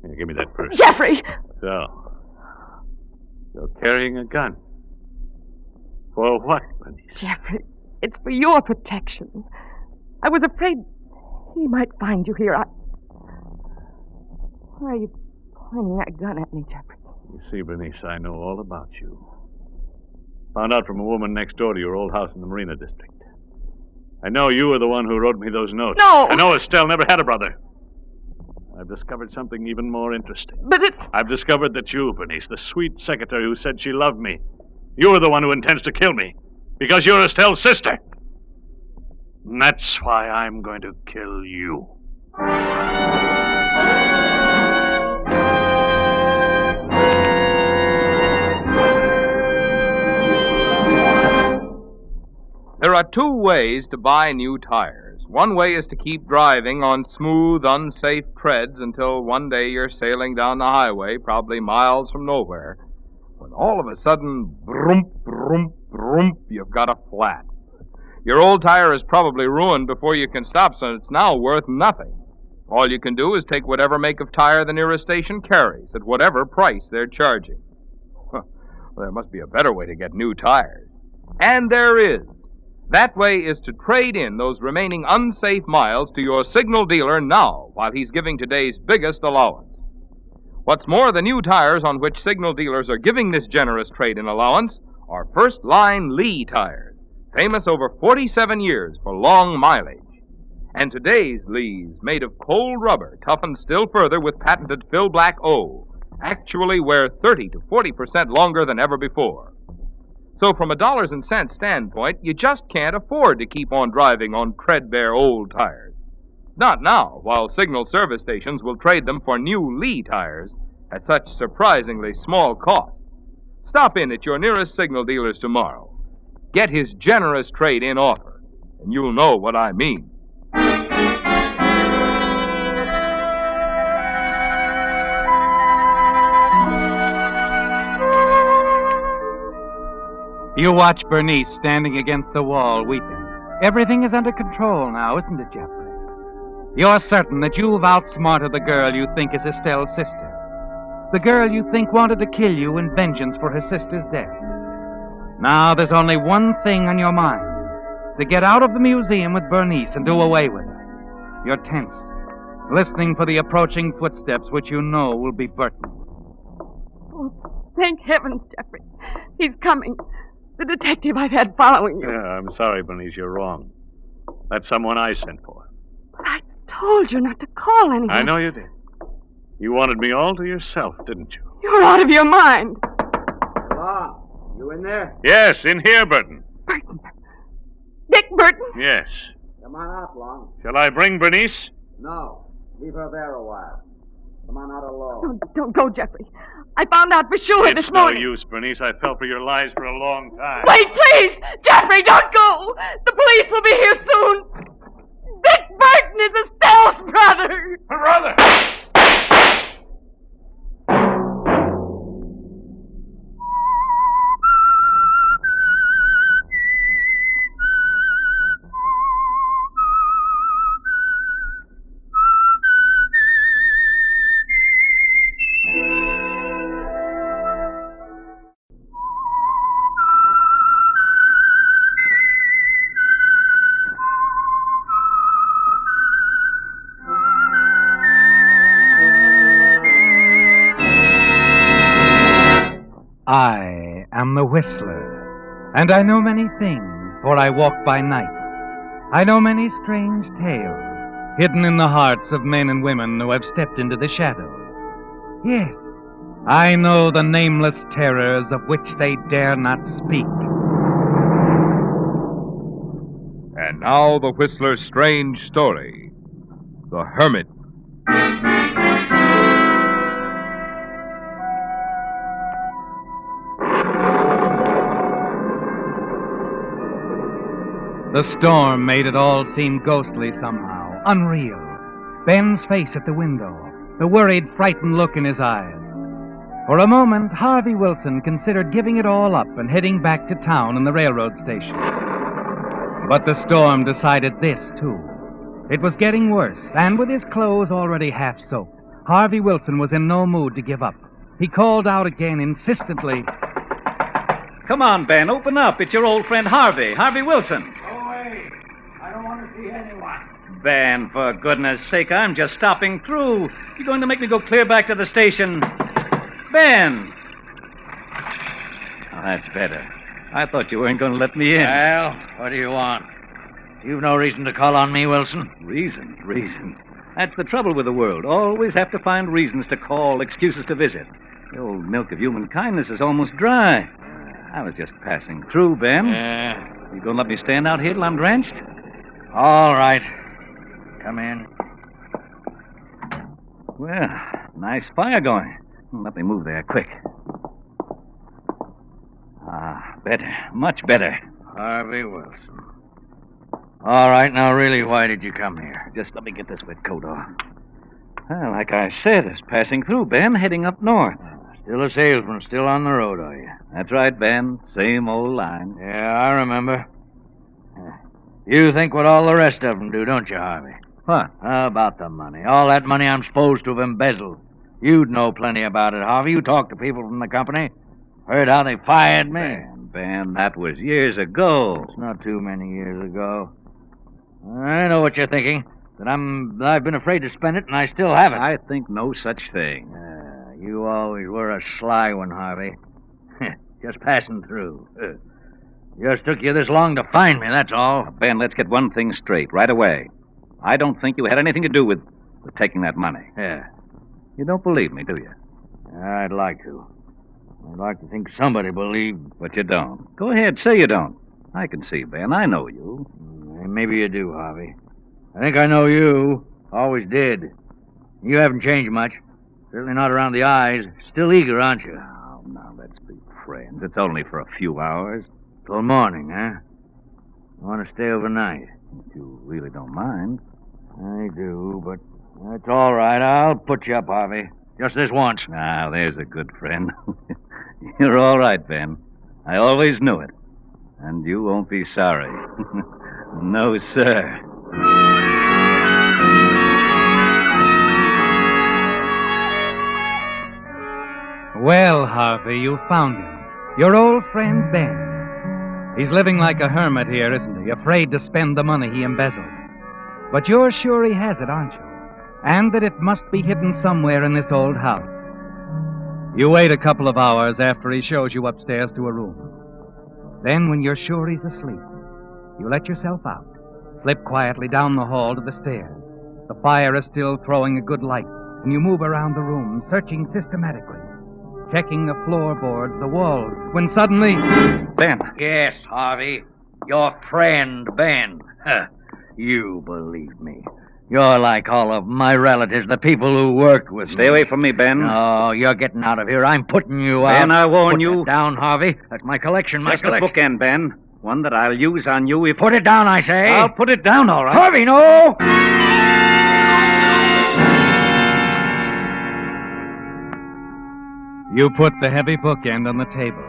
Here, give me that purse. Jeffrey! So, you're carrying a gun. For what, Bernice? Jeffrey, it's for your protection. I was afraid he might find you here. Why are you pointing that gun at me, Jeffrey? You see, Bernice, I know all about you. Found out from a woman next door to your old house in the Marina District. I know you were the one who wrote me those notes. No! I know Estelle never had a brother. I've discovered something even more interesting. But I've discovered that you, Bernice, the sweet secretary who said she loved me, you are the one who intends to kill me. Because you're Estelle's sister. And that's why I'm going to kill you. There are two ways to buy new tires. One way is to keep driving on smooth, unsafe treads until one day you're sailing down the highway, probably miles from nowhere. When all of a sudden, broomp, broomp, broomp, you've got a flat. Your old tire is probably ruined before you can stop, so it's now worth nothing. All you can do is take whatever make of tire the nearest station carries, at whatever price they're charging. Well, there must be a better way to get new tires. And there is. That way is to trade in those remaining unsafe miles to your signal dealer now, while he's giving today's biggest allowance. What's more, the new tires on which signal dealers are giving this generous trade-in allowance are first-line Lee tires, famous over 47 years for long mileage. And today's Lees, made of cold rubber, toughened still further with patented Fill Black O, actually wear 30 to 40% longer than ever before. So from a dollars and cents standpoint, you just can't afford to keep on driving on treadbare old tires. Not now, while signal service stations will trade them for new Lee tires at such surprisingly small cost. Stop in at your nearest signal dealers tomorrow. Get his generous trade-in offer, and you'll know what I mean. You watch Bernice standing against the wall, weeping. Everything is under control now, isn't it, Jeffrey? You're certain that you've outsmarted the girl you think is Estelle's sister. The girl you think wanted to kill you in vengeance for her sister's death. Now there's only one thing on your mind. To get out of the museum with Bernice and do away with her. You're tense, listening for the approaching footsteps which you know will be Burton. Oh, thank heavens, Jeffrey. He's coming. The detective I've had following you. Yeah, I'm sorry, Bernice, you're wrong. That's someone I sent for. But I told you not to call anyone. I know you did. You wanted me all to yourself, didn't you? You're out of your mind. Hello? You in there? Yes, in here, Burton. Burton. Dick Burton? Yes. Come on out, Long. Shall I bring Bernice? No. Leave her there a while. Come on out alone. Don't go, Jeffrey. I found out for sure this morning. It's no use, Bernice. I fell for your lies for a long time. Wait, please! Jeffrey, don't go! The police will be here soon! Dick Burton is Estelle's brother! Brother! I am the Whistler, and I know many things, for I walk by night. I know many strange tales, hidden in the hearts of men and women who have stepped into the shadows. Yes, I know the nameless terrors of which they dare not speak. And now the Whistler's strange story, The Hermit. The storm made it all seem ghostly somehow, unreal. Ben's face at the window, the worried, frightened look in his eyes. For a moment, Harvey Wilson considered giving it all up and heading back to town and the railroad station. But the storm decided this, too. It was getting worse, and with his clothes already half soaked, Harvey Wilson was in no mood to give up. He called out again insistently, Come on, Ben, open up. It's your old friend Harvey Wilson. I don't want to see anyone. Ben, for goodness sake, I'm just stopping through. You're going to make me go clear back to the station. Ben! Oh, that's better. I thought you weren't going to let me in. Well, what do you want? You've no reason to call on me, Wilson. Reasons. That's the trouble with the world. Always have to find reasons to call, excuses to visit. The old milk of human kindness is almost dry. I was just passing through, Ben. You going to let me stand out here till I'm drenched? All right. Come in. Well, nice fire going. Let me move there, quick. Better. Much better. Harvey Wilson. All right, now really, why did you come here? Just let me get this wet coat off. Well, like I said, I was passing through, Ben, heading up north. Still a salesman, still on the road, are you? That's right, Ben. Same old line. Yeah, I remember. You think what all the rest of them do, don't you, Harvey? What? How about the money? All that money I'm supposed to have embezzled. You'd know plenty about it, Harvey. You talked to people from the company. Heard how they fired me. Ben, that was years ago. It's not too many years ago. I know what you're thinking. That I've been afraid to spend it, and I still haven't. I think no such thing. You always were a sly one, Harvey. Just passing through. Just took you this long to find me, that's all. Ben, let's get one thing straight right away. I don't think you had anything to do with taking that money. Yeah. You don't believe me, do you? I'd like to. I'd like to think somebody believed. But you don't. Go ahead, say you don't. I can see, Ben. I know you. Maybe you do, Harvey. I think I know you. Always did. You haven't changed much. Certainly not around the eyes. Still eager, aren't you? Now, let's be friends. It's only for a few hours. Till morning, huh? I want to stay overnight. If you really don't mind. I do, but that's all right. I'll put you up, Harvey. Just this once. Now, there's a good friend. You're all right, Ben. I always knew it. And you won't be sorry. No, sir. Well, Harvey, you found him. Your old friend, Ben. He's living like a hermit here, isn't he? Afraid to spend the money he embezzled. But you're sure he has it, aren't you? And that it must be hidden somewhere in this old house. You wait a couple of hours after he shows you upstairs to a room. Then, when you're sure he's asleep, you let yourself out, slip quietly down the hall to the stairs. The fire is still throwing a good light, and you move around the room, searching systematically, checking the floorboards, the walls, when suddenly... Ben. Yes, Harvey. Your friend, Ben. You believe me. You're like all of my relatives, the people who worked with me. Stay away from me, Ben. No, you're getting out of here. I'm putting you out. Ben, I warn you. Put it down, Harvey. That's my collection, Just a bookend, Ben. One that I'll use on you if... Put it down, I say. I'll put it down, all right. Harvey, no! You put the heavy bookend on the table,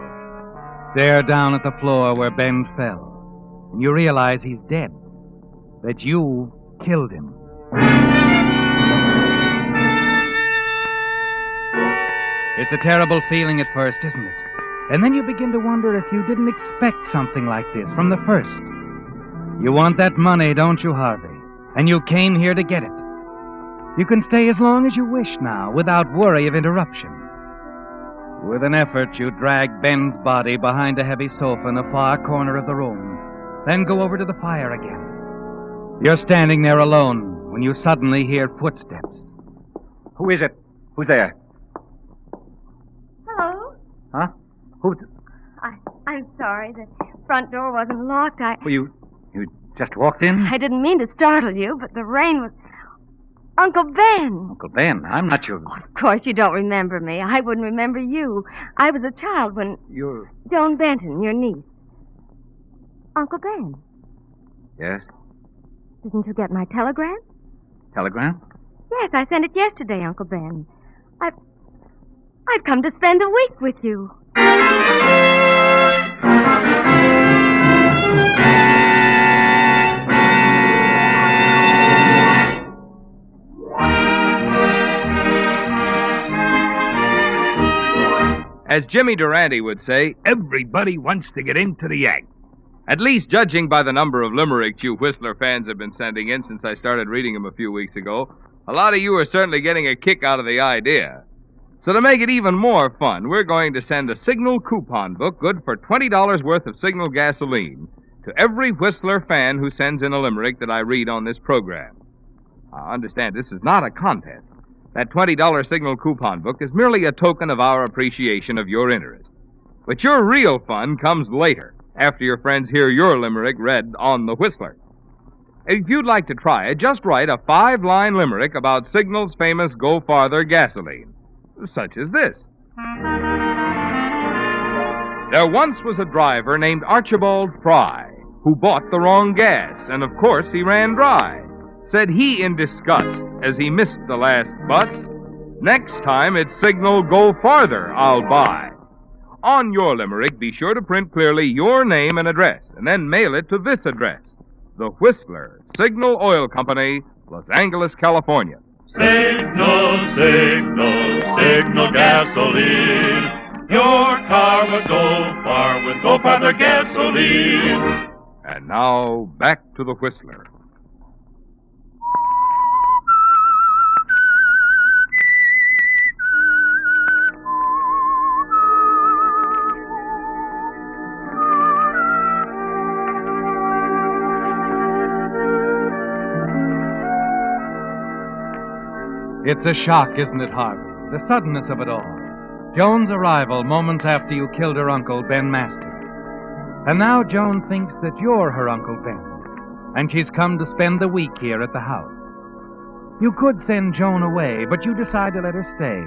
stare down at the floor where Ben fell, and you realize he's dead, that you killed him. It's a terrible feeling at first, isn't it? And then you begin to wonder if you didn't expect something like this from the first. You want that money, don't you, Harvey? And you came here to get it. You can stay as long as you wish now, without worry of interruption. With an effort, you drag Ben's body behind a heavy sofa in a far corner of the room, then go over to the fire again. You're standing there alone when you suddenly hear footsteps. Who is it? Who's there? Hello? Huh? Who? I'm sorry. The front door wasn't locked. Well, you just walked in? I didn't mean to startle you, but the rain was... Uncle Ben. Uncle Ben, I'm not your... Of course, you don't remember me. I wouldn't remember you. I was a child when... You're... Joan Benton, your niece. Uncle Ben. Yes? Didn't you get my telegram? Telegram? Yes, I sent it yesterday, Uncle Ben. I've come to spend a week with you. As Jimmy Durante would say, everybody wants to get into the act. At least judging by the number of limericks you Whistler fans have been sending in since I started reading them a few weeks ago, a lot of you are certainly getting a kick out of the idea. So to make it even more fun, we're going to send a Signal coupon book good for $20 worth of Signal gasoline to every Whistler fan who sends in a limerick that I read on this program. Understand, this is not a contest. That $20 Signal coupon book is merely a token of our appreciation of your interest. But your real fun comes later, after your friends hear your limerick read on the Whistler. If you'd like to try it, just write a 5-line limerick about Signal's famous Go Farther gasoline, such as this. There once was a driver named Archibald Fry who bought the wrong gas, and of course he ran dry. Said he in disgust as he missed the last bus, next time it's Signal Go Farther I'll buy. On your limerick, be sure to print clearly your name and address, and then mail it to this address. The Whistler Signal Oil Company, Los Angeles, California. Signal, signal, signal gasoline. Your car will go far with Go Farther gasoline. And now, back to the Whistler. It's a shock, isn't it, Harvey? The suddenness of it all. Joan's arrival moments after you killed her uncle, Ben Masters. And now Joan thinks that you're her Uncle Ben, and she's come to spend the week here at the house. You could send Joan away, but you decide to let her stay,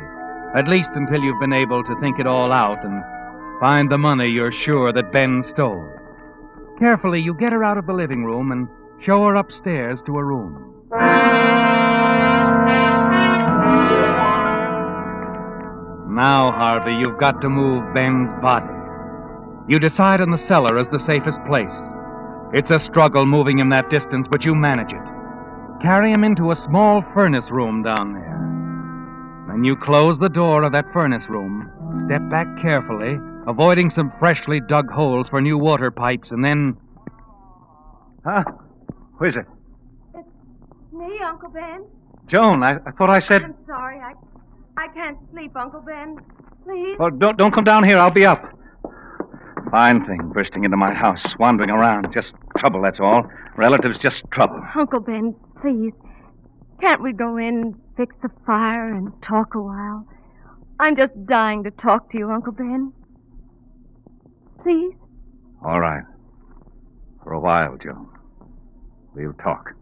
at least until you've been able to think it all out and find the money you're sure that Ben stole. Carefully, you get her out of the living room and show her upstairs to a room. Now, Harvey, you've got to move Ben's body. You decide on the cellar as the safest place. It's a struggle moving him that distance, but you manage it. Carry him into a small furnace room down there. Then you close the door of that furnace room, step back carefully, avoiding some freshly dug holes for new water pipes, and then... Huh? Who is it? It's me, Uncle Ben. Joan, I thought I said... I'm sorry. I can't sleep, Uncle Ben. Please? Well, don't come down here. I'll be up. Fine thing, bursting into my house, wandering around. Just trouble, that's all. Relatives, just trouble. Uncle Ben, please. Can't we go in, fix the fire, and talk a while? I'm just dying to talk to you, Uncle Ben. Please? All right. For a while, Joan. We'll talk.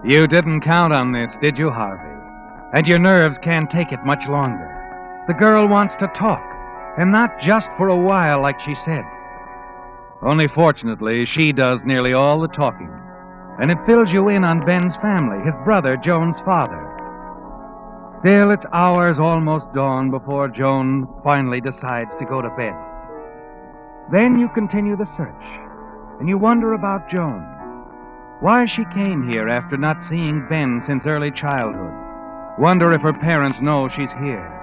You didn't count on this, did you, Harvey? And your nerves can't take it much longer. The girl wants to talk, and not just for a while, like she said. Only fortunately, she does nearly all the talking, and it fills you in on Ben's family, his brother, Joan's father. Still, it's hours almost dawn before Joan finally decides to go to bed. Then you continue the search, and you wonder about Joan. Why she came here after not seeing Ben since early childhood. Wonder if her parents know she's here.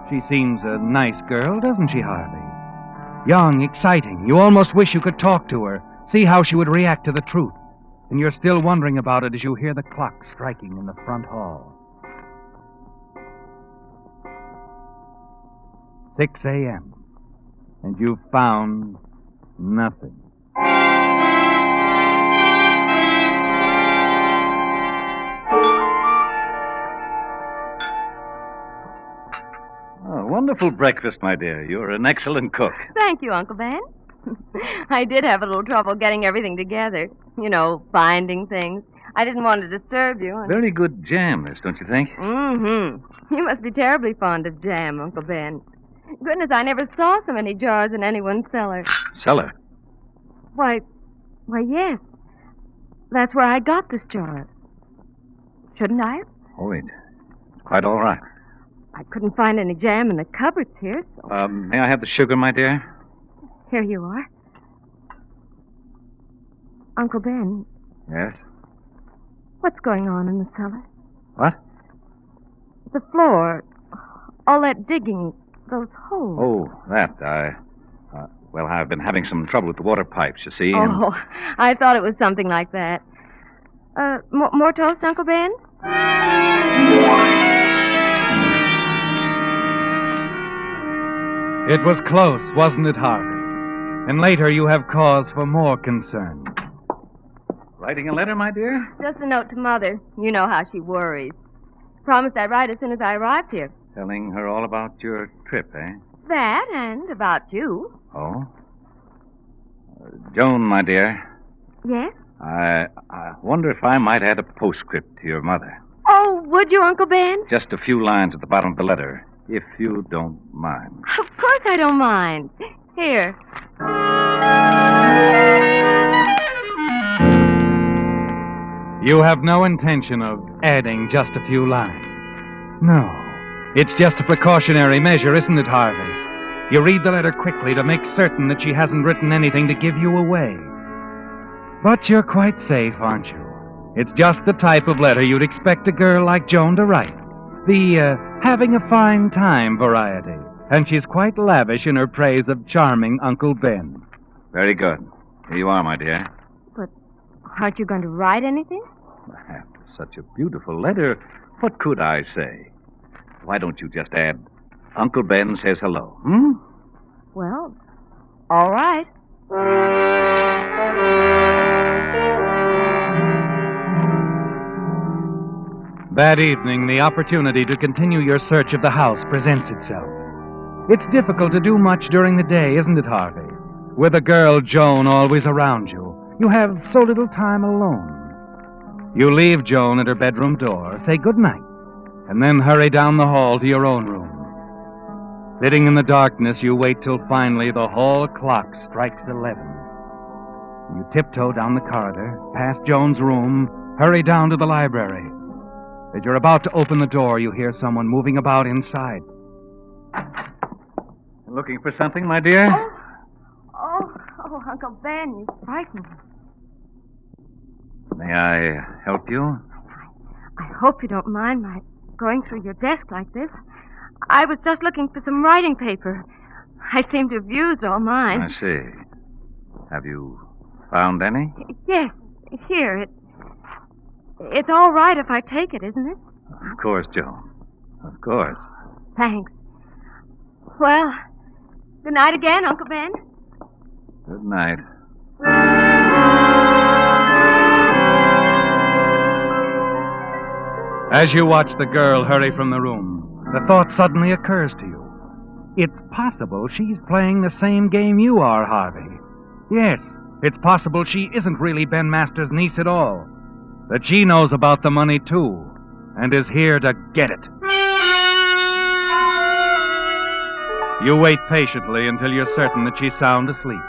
She seems a nice girl, doesn't she, Harvey? Young, exciting. You almost wish you could talk to her, see how she would react to the truth. and you're still wondering about it as you hear the clock striking in the front hall. 6 a.m., and you've found nothing. Oh, wonderful breakfast, my dear. You're an excellent cook. Thank you, Uncle Ben. I did have a little trouble getting everything together. You know, finding things. I didn't want to disturb you. Very good jam, this, don't you think? Mm-hmm. You must be terribly fond of jam, Uncle Ben. Goodness, I never saw so many jars in anyone's cellar. Cellar? Why, yes. That's where I got this jar. Shouldn't I? Oh, it's quite all right. I couldn't find any jam in the cupboards here, so... May I have the sugar, my dear? Here you are. Uncle Ben, Yes? what's going on in the cellar? What? The floor, all that digging, those holes. Oh, that. Well, I've been having some trouble with the water pipes, you see. and- Oh, I thought it was something like that. More toast, Uncle Ben? It was close, wasn't it, Harvey? And later you have cause for more concern. Writing a letter, my dear? Just a note to Mother. You know how she worries. Promised I'd write as soon as I arrived here. Telling her all about your trip, eh? That and about you. Oh? Joan, my dear, Yes? I wonder if I might add a postscript to your mother. Oh, would you, Uncle Ben? Just a few lines at the bottom of the letter, if you don't mind. Of course I don't mind. Here. You have no intention of adding just a few lines. No. It's just a precautionary measure, isn't it, Harvey? You read the letter quickly to make certain that she hasn't written anything to give you away. But you're quite safe, aren't you? It's just the type of letter you'd expect a girl like Joan to write. The, having a fine time variety. And she's quite lavish in her praise of charming Uncle Ben. Very good. Here you are, my dear. But aren't you going to write anything? After such a beautiful letter, what could I say? Why don't you just add, Uncle Ben says hello, hmm? Well, all right. That evening, the opportunity to continue your search of the house presents itself. It's difficult to do much during the day, isn't it, Harvey? With a girl, Joan, always around you, you have so little time alone. You leave Joan at her bedroom door, say good night, and then hurry down the hall to your own room. Sitting in the darkness, you wait till finally the hall clock strikes 11. You tiptoe down the corridor, past Joan's room, hurry down to the library. As you're about to open the door, you hear someone moving about inside. Looking for something, my dear? Oh, Uncle Ben, you frightened me. May I help you? I hope you don't mind my going through your desk like this. I was just looking for some writing paper. I seem to have used all mine. I see. Have you found any? Yes, here. It's all right if I take it, isn't it? Of course, Joan. Of course. Thanks. Well, good night again, Uncle Ben. Good night. As you watch the girl hurry from the room, the thought suddenly occurs to you. It's possible she's playing the same game you are, Harvey. Yes, it's possible she isn't really Ben Masters' niece at all. That she knows about the money, too, and is here to get it. You wait patiently until you're certain that she's sound asleep.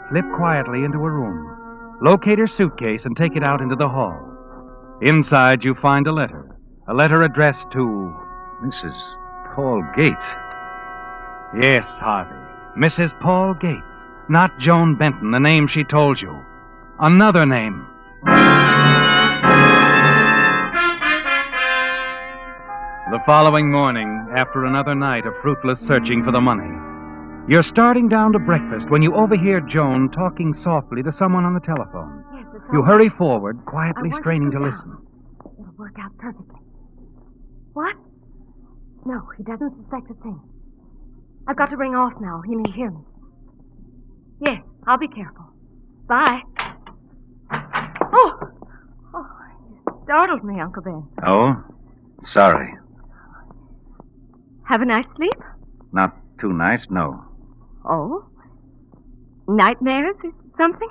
Slip quietly into her room. Locate her suitcase and take it out into the hall. Inside, you find a letter. A letter addressed to... Mrs. Paul Gates. Yes, Harvey. Mrs. Paul Gates. Not Joan Benton, the name she told you. Another name. The following morning, after another night of fruitless searching for the money, you're starting down to breakfast when you overhear Joan talking softly to someone on the telephone. Yes, You hurry forward, quietly want you straining to to come listen. It'll work out perfectly. What? No, he doesn't suspect a thing. I've got to ring off now. He may hear me. Yes, I'll be careful. Bye. Oh, you startled me, Uncle Ben. Oh? Sorry. Have a nice sleep? Not too nice, no. Oh? Nightmares or something?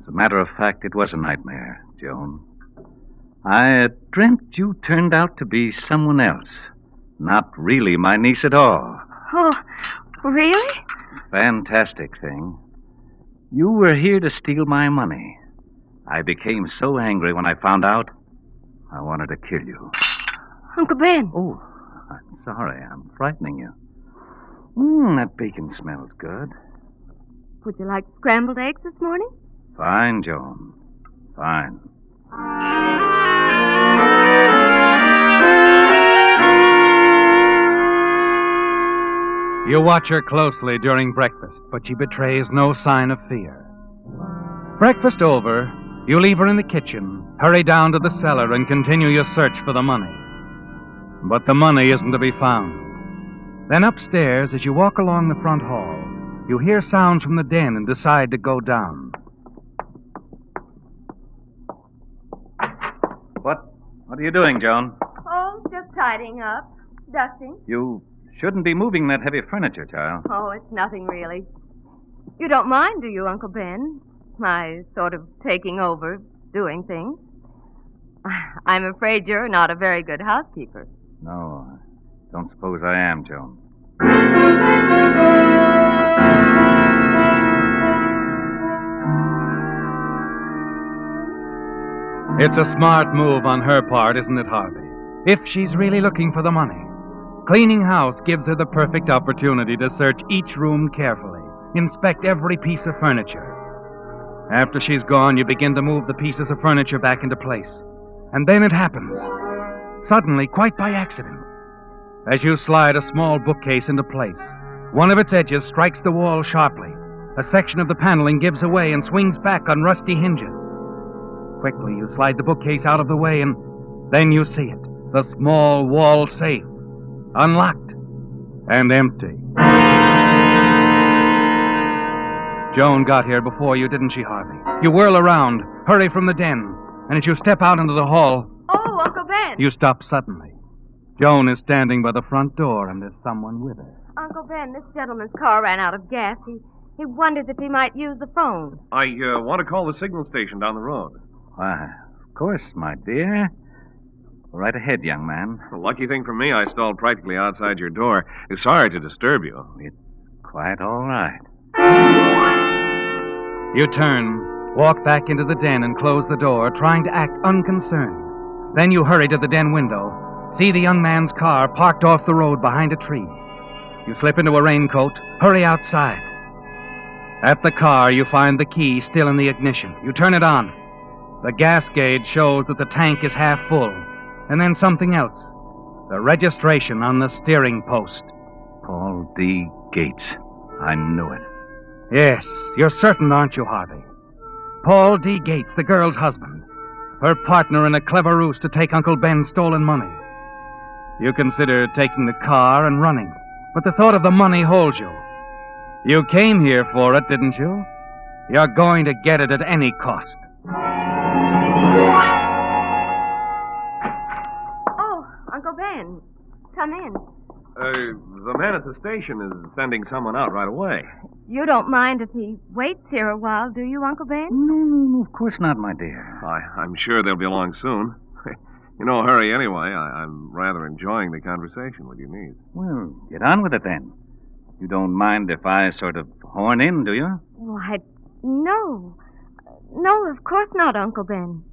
As a matter of fact, it was a nightmare, Joan. I dreamt you turned out to be someone else. Not really my niece at all. Oh, really? Fantastic thing. You were here to steal my money. I became so angry when I found out, I wanted to kill you. Uncle Ben. Oh, I'm sorry. I'm frightening you. That bacon smells good. Would you like scrambled eggs this morning? Fine, Joan. Fine. You watch her closely during breakfast, but she betrays no sign of fear. Breakfast over, you leave her in the kitchen, hurry down to the cellar, and continue your search for the money. But the money isn't to be found. Then upstairs, as you walk along the front hall, you hear sounds from the den and decide to go down. What are you doing, Joan? Oh, just tidying up. Dusting. You shouldn't be moving that heavy furniture, child. Oh, it's nothing really. You don't mind, do you, Uncle Ben? My sort of taking over, doing things. I'm afraid you're not a very good housekeeper. No, I don't suppose I am, Joan. It's a smart move on her part, isn't it, Harvey? If she's really looking for the money. Cleaning house gives her the perfect opportunity to search each room carefully, inspect every piece of furniture. After she's gone, you begin to move the pieces of furniture back into place. And then it happens. Suddenly, quite by accident. As you slide a small bookcase into place, one of its edges strikes the wall sharply. A section of the paneling gives away and swings back on rusty hinges. Quickly, you slide the bookcase out of the way, and then you see it. The small wall safe. Unlocked. And empty. Joan got here before you, didn't she, Harvey? You whirl around, hurry from the den, and as you step out into the hall... Oh, Uncle Ben! You stop suddenly. Joan is standing by the front door, and there's someone with her. Uncle Ben, this gentleman's car ran out of gas. He wonders if he might use the phone. I want to call the signal station down the road. Why, of course, my dear. Go right ahead, young man. The lucky thing for me, I stalled practically outside your door. Sorry to disturb you. It's quite all right. You turn, walk back into the den and close the door, trying to act unconcerned. Then you hurry to the den window, see the young man's car parked off the road behind a tree. You slip into a raincoat, hurry outside. At the car, you find the key still in the ignition. You turn it on. The gas gauge shows that the tank is half full. And then something else. The registration on the steering post. Paul D. Gates. I knew it. Yes, you're certain, aren't you, Harvey? Paul D. Gates, the girl's husband. Her partner in a clever ruse to take Uncle Ben's stolen money. You consider taking the car and running, but the thought of the money holds you. You came here for it, didn't you? You're going to get it at any cost. Oh, Uncle Ben, come in. The man at the station is sending someone out right away. You don't mind if he waits here a while, do you, Uncle Ben? No, of course not, my dear. I'm sure they'll be along soon. No hurry anyway. I'm rather enjoying the conversation with your niece. Well, get on with it then. You don't mind if I sort of horn in, do you? Why, no. No, of course not, Uncle Ben.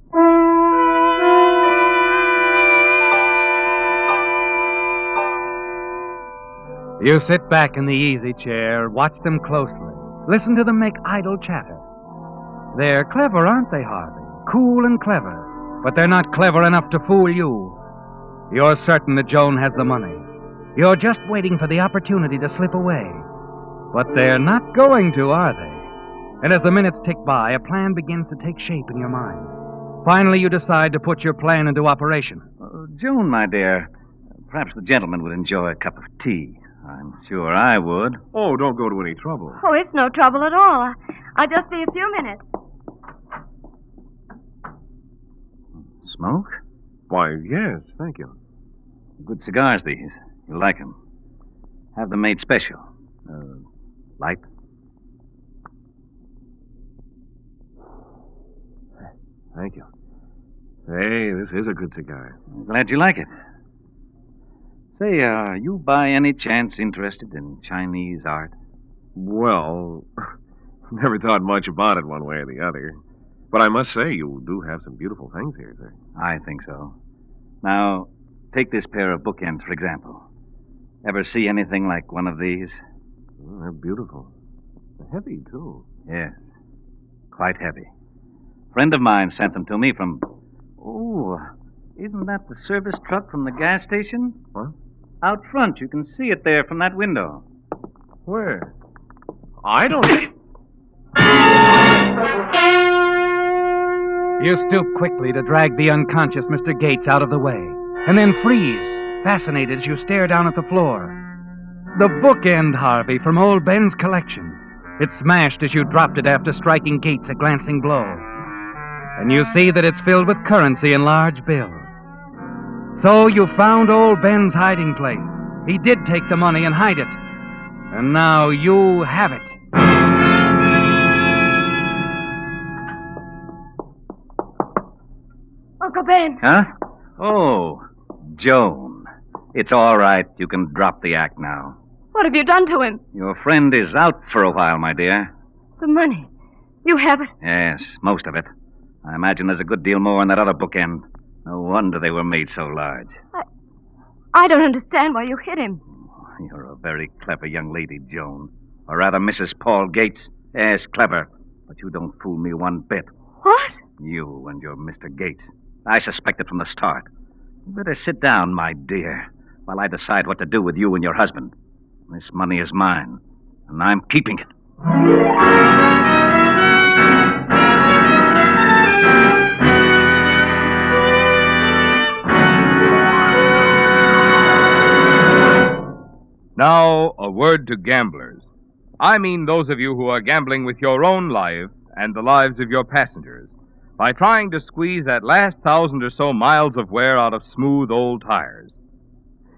You sit back in the easy chair, watch them closely, listen to them make idle chatter. They're clever, aren't they, Harvey? Cool and clever, but they're not clever enough to fool you. You're certain that Joan has the money. You're just waiting for the opportunity to slip away. But they're not going to, are they? And as the minutes tick by, a plan begins to take shape in your mind. Finally, you decide to put your plan into operation. Joan, my dear, perhaps the gentleman would enjoy a cup of tea. I'm sure I would. Oh, don't go to any trouble. Oh, it's no trouble at all. I'll just be a few minutes. Smoke? Why, yes, thank you. Good cigars, these. You'll like them. Have them made special. Light? Thank you. Hey, this is a good cigar. Glad you like it. Say, are you by any chance interested in Chinese art? Well, never thought much about it one way or the other. But I must say, you do have some beautiful things here, sir. I think so. Now, take this pair of bookends, for example. Ever see anything like one of these? Oh, they're beautiful. They're heavy, too. Yes, quite heavy. A friend of mine sent them to me from... Oh, isn't that the service truck from the gas station? What? Out front, you can see it there from that window. Where? I don't... You stoop quickly to drag the unconscious Mr. Gates out of the way, and then freeze, fascinated as you stare down at the floor. The bookend, Harvey, from old Ben's collection. It smashed as you dropped it after striking Gates a glancing blow. And you see that it's filled with currency in large bills. So you found old Ben's hiding place. He did take the money and hide it. And now you have it. Uncle Ben. Huh? Oh, Joan. It's all right. You can drop the act now. What have you done to him? Your friend is out for a while, my dear. The money. You have it? Yes, most of it. I imagine there's a good deal more in that other bookend. No wonder they were made so large. I don't understand why you hit him. You're a very clever young lady, Joan. Or rather, Mrs. Paul Gates. Yes, clever. But you don't fool me one bit. What? You and your Mr. Gates. I suspected from the start. You better sit down, my dear, while I decide what to do with you and your husband. This money is mine, and I'm keeping it. Now, a word to gamblers. I mean those of you who are gambling with your own life and the lives of your passengers by trying to squeeze that last 1,000 or so miles of wear out of smooth old tires.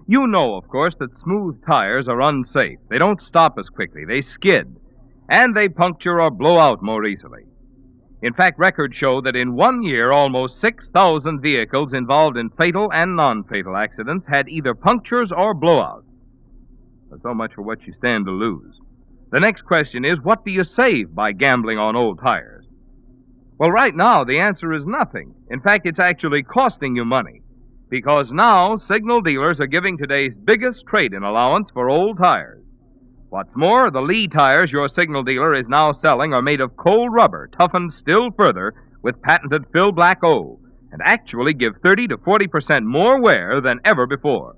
You know, of course, that smooth tires are unsafe. They don't stop as quickly. They skid. And they puncture or blow out more easily. In fact, records show that in 1 year, almost 6,000 vehicles involved in fatal and non-fatal accidents had either punctures or blowouts. So much for what you stand to lose. The next question is, what do you save by gambling on old tires? Well, right now, the answer is nothing. In fact, it's actually costing you money. Because now, signal dealers are giving today's biggest trade-in allowance for old tires. What's more, the Lee tires your signal dealer is now selling are made of cold rubber, toughened still further with patented Phil Black O, and actually give 30 to 40% more wear than ever before.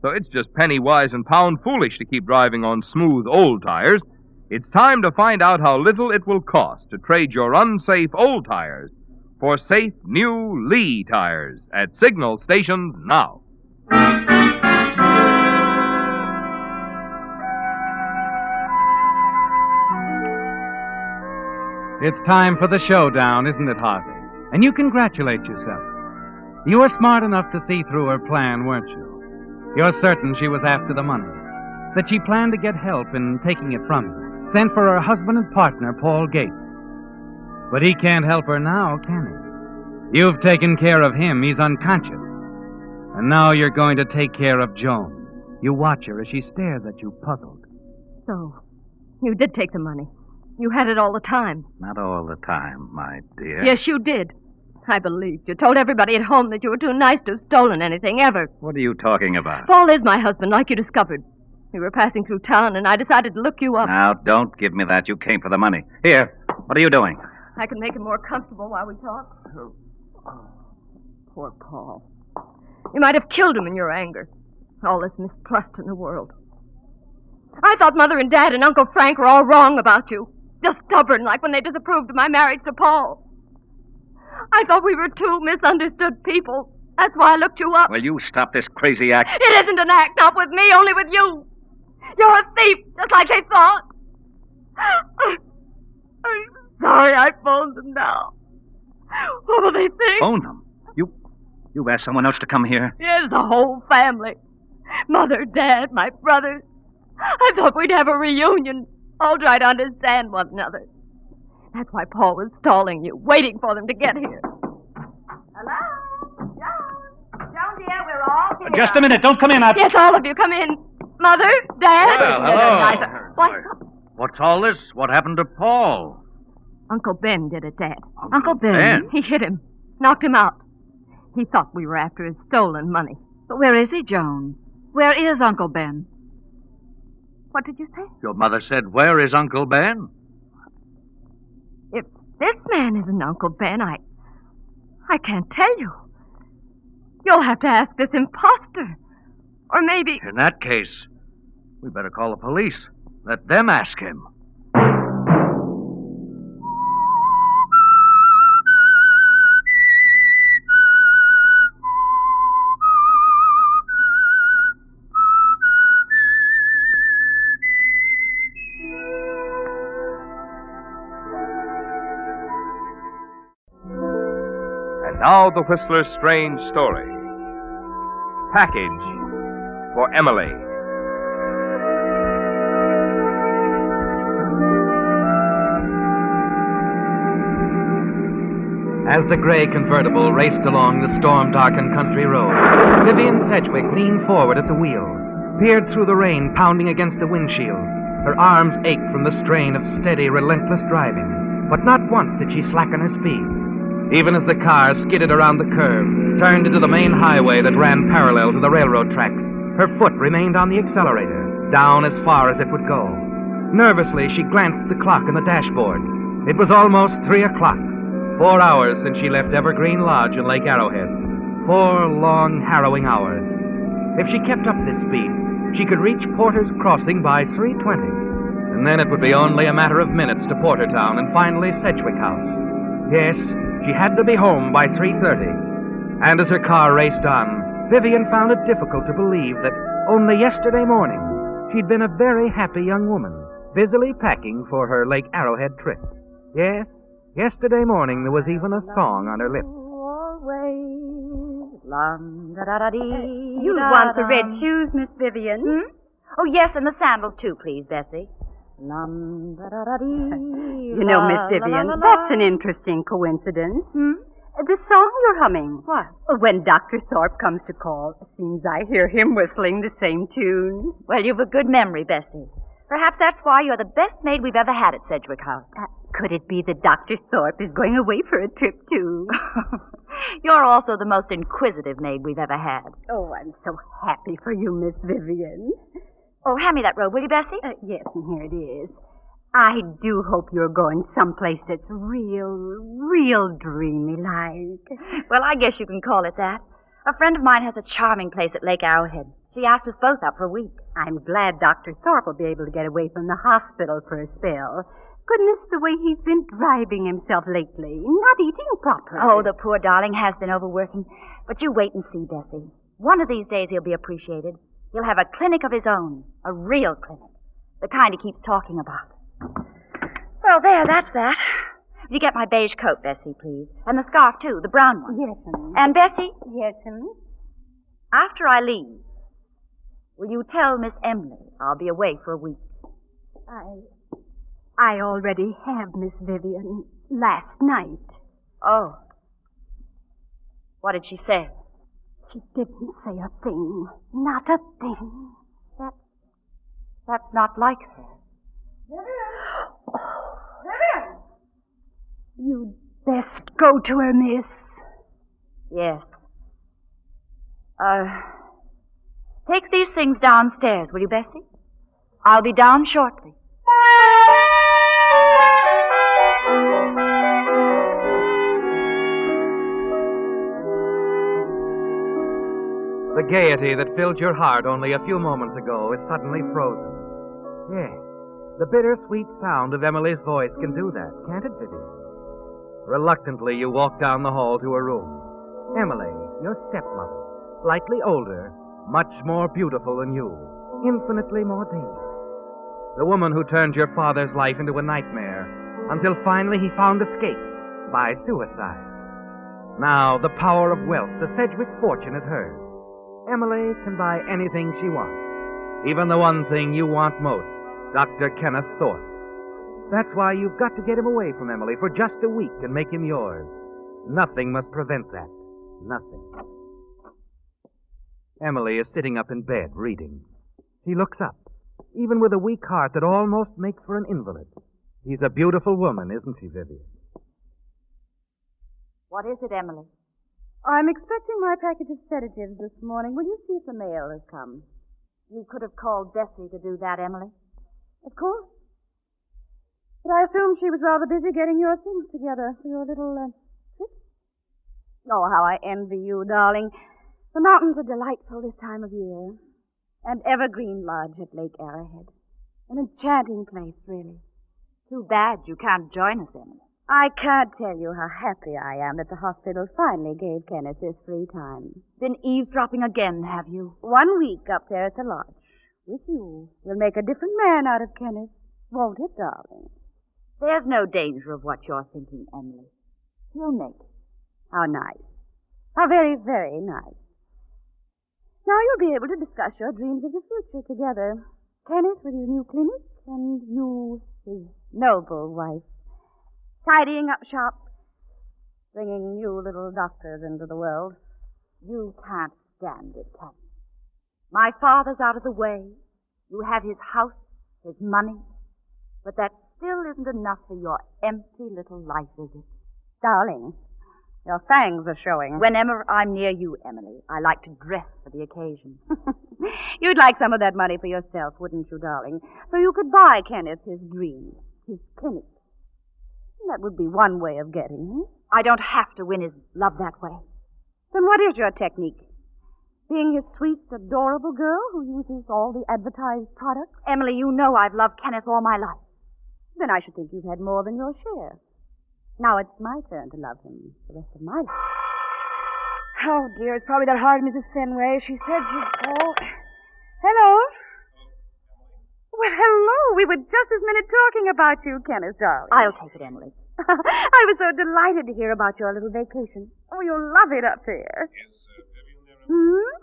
So it's just penny wise and pound foolish to keep driving on smooth old tires. It's time to find out how little it will cost to trade your unsafe old tires for safe new Lee tires at signal stations now. It's time for the showdown, isn't it, Harvey? And you congratulate yourself. You were smart enough to see through her plan, weren't you? You're certain she was after the money, that she planned to get help in taking it from you, sent for her husband and partner, Paul Gates. But he can't help her now, can he? You've taken care of him. He's unconscious. And now you're going to take care of Joan. You watch her as she stares at you, puzzled. So, you did take the money. You had it all the time. Not all the time, my dear. Yes, you did. I believed you. Told everybody at home that you were too nice to have stolen anything, ever. What are you talking about? Paul is my husband, like you discovered. We were passing through town, and I decided to look you up. Now, don't give me that. You came for the money. Here, what are you doing? I can make it more comfortable while we talk. Poor Paul. You might have killed him in your anger. All this mistrust in the world. I thought Mother and Dad and Uncle Frank were all wrong about you. Just stubborn, like when they disapproved of my marriage to Paul. I thought we were two misunderstood people. That's why I looked you up. Will you stop this crazy act? It isn't an act, not with me, only with you. You're a thief, just like they thought. I'm sorry I phoned them now. What will they think? Phone them? You've asked someone else to come here? Yes, the whole family. Mother, Dad, my brothers. I thought we'd have a reunion. All try to understand one another. That's why Paul was stalling you, waiting for them to get here. Hello? Joan, dear, we're all here. Just a minute. Don't come in. Yes, all of you, come in. Mother, Dad. Well, hello. What? What's all this? What happened to Paul? Uncle Ben did it, Dad. Uncle Ben? He hit him. Knocked him out. He thought we were after his stolen money. But where is he, Joan? Where is Uncle Ben? What did you say? Your mother said, where is Uncle Ben? If this man isn't Uncle Ben, I can't tell you. You'll have to ask this imposter. Or maybe... In that case, we better call the police. Let them ask him. Now the Whistler's strange story. Package for Emily. As the gray convertible raced along the storm-darkened country road, Vivian Sedgwick leaned forward at the wheel, peered through the rain pounding against the windshield. Her arms ached from the strain of steady, relentless driving, but not once did she slacken her speed. Even as the car skidded around the curve, turned into the main highway that ran parallel to the railroad tracks, her foot remained on the accelerator, down as far as it would go. Nervously, she glanced at the clock on the dashboard. It was almost 3 o'clock. 4 hours since she left Evergreen Lodge in Lake Arrowhead. 4 long, harrowing hours. If she kept up this speed, she could reach Porter's Crossing by 3:20. And then it would be only a matter of minutes to Portertown and finally Sedgwick House. Yes, she had to be home by 3:30. And as her car raced on, Vivian found it difficult to believe that only yesterday morning she'd been a very happy young woman, busily packing for her Lake Arrowhead trip. Yes, yesterday morning there was even a song on her lips. You want the red shoes, Miss Vivian? Hmm? Oh, yes, and the sandals, too, please, Bessie. You know, Miss Vivian, that's an interesting coincidence. The song you're humming. What? When Dr. Thorpe comes to call, it seems I hear him whistling the same tune. Well, you've a good memory, Bessie. Perhaps that's why you're the best maid we've ever had at Sedgwick House. Could it be that Dr. Thorpe is going away for a trip, too? You're also the most inquisitive maid we've ever had. Oh, I'm so happy for you, Miss Vivian. Oh, hand me that robe, will you, Bessie? Yes, and here it is. I do hope you're going someplace that's real dreamy-like. Well, I guess you can call it that. A friend of mine has a charming place at Lake Arrowhead. She asked us both up for a week. I'm glad Dr. Thorpe will be able to get away from the hospital for a spell. Goodness, the way he's been driving himself lately, not eating properly. Oh, the poor darling has been overworking. But you wait and see, Bessie. One of these days he'll be appreciated. He'll have a clinic of his own, a real clinic, the kind he keeps talking about. Well, there, that's that. Will you get my beige coat, Bessie, please? And the scarf, too, the brown one. Yes, ma'am. And, Bessie? Yes, ma'am. After I leave, will you tell Miss Emily I'll be away for a week? I already have, Miss Vivian, last night. Oh. What did she say? She didn't say a thing. Not a thing. That's not like her. Vivian! You'd best go to her, miss. Yes. Take these things downstairs, will you, Bessie? I'll be down shortly. The gaiety that filled your heart only a few moments ago is suddenly frozen. Yes, The bittersweet sound of Emily's voice can do that, can't it, Vivian? Reluctantly, you walk down the hall to her room. Emily, your stepmother, slightly older, much more beautiful than you, infinitely more dangerous. The woman who turned your father's life into a nightmare until finally he found escape by suicide. Now, the power of wealth, the Sedgwick fortune is hers. Emily can buy anything she wants, even the one thing you want most, Dr. Kenneth Thorpe. That's why you've got to get him away from Emily for just a week and make him yours. Nothing must prevent that. Nothing. Emily is sitting up in bed, reading. She looks up, even with a weak heart that almost makes for an invalid. She's a beautiful woman, isn't she, Vivian? What is it, Emily? I'm expecting my package of sedatives this morning. Will you see if the mail has come? You could have called Bessie to do that, Emily. Of course. But I assume she was rather busy getting your things together for your little trip. Oh, how I envy you, darling. The mountains are delightful this time of year. And Evergreen Lodge at Lake Arrowhead. An enchanting place, really. Too bad you can't join us, Emily. I can't tell you how happy I am that the hospital finally gave Kenneth this free time. Been eavesdropping again, have you? 1 week up there at the lodge. With you. We'll make a different man out of Kenneth. Won't it, darling? There's no danger of what you're thinking, Emily. He'll make it. How nice. How very, very nice. Now you'll be able to discuss your dreams of the future together. Kenneth with his new clinic, and you, his noble wife. Tidying up shop, bringing new little doctors into the world. You can't stand it, can you? My father's out of the way. You have his house, his money. But that still isn't enough for your empty little life, is it? Darling, your fangs are showing. Whenever I'm near you, Emily, I like to dress for the occasion. You'd like some of that money for yourself, wouldn't you, darling? So you could buy Kenneth his dream, his clinic. That would be one way of getting him. I don't have to win his love that way. Then what is your technique? Being his sweet, adorable girl who uses all the advertised products? Emily, you know I've loved Kenneth all my life. Then I should think you've had more than your share. Now it's my turn to love him the rest of my life. Oh, dear, it's probably that hard Mrs. Fenway. She said she'd call. Hello? Well, hello. We were just this minute talking about you, Kenneth, darling. I'll take it, Emily. I was so delighted to hear about your little vacation. Oh, you'll love it up there.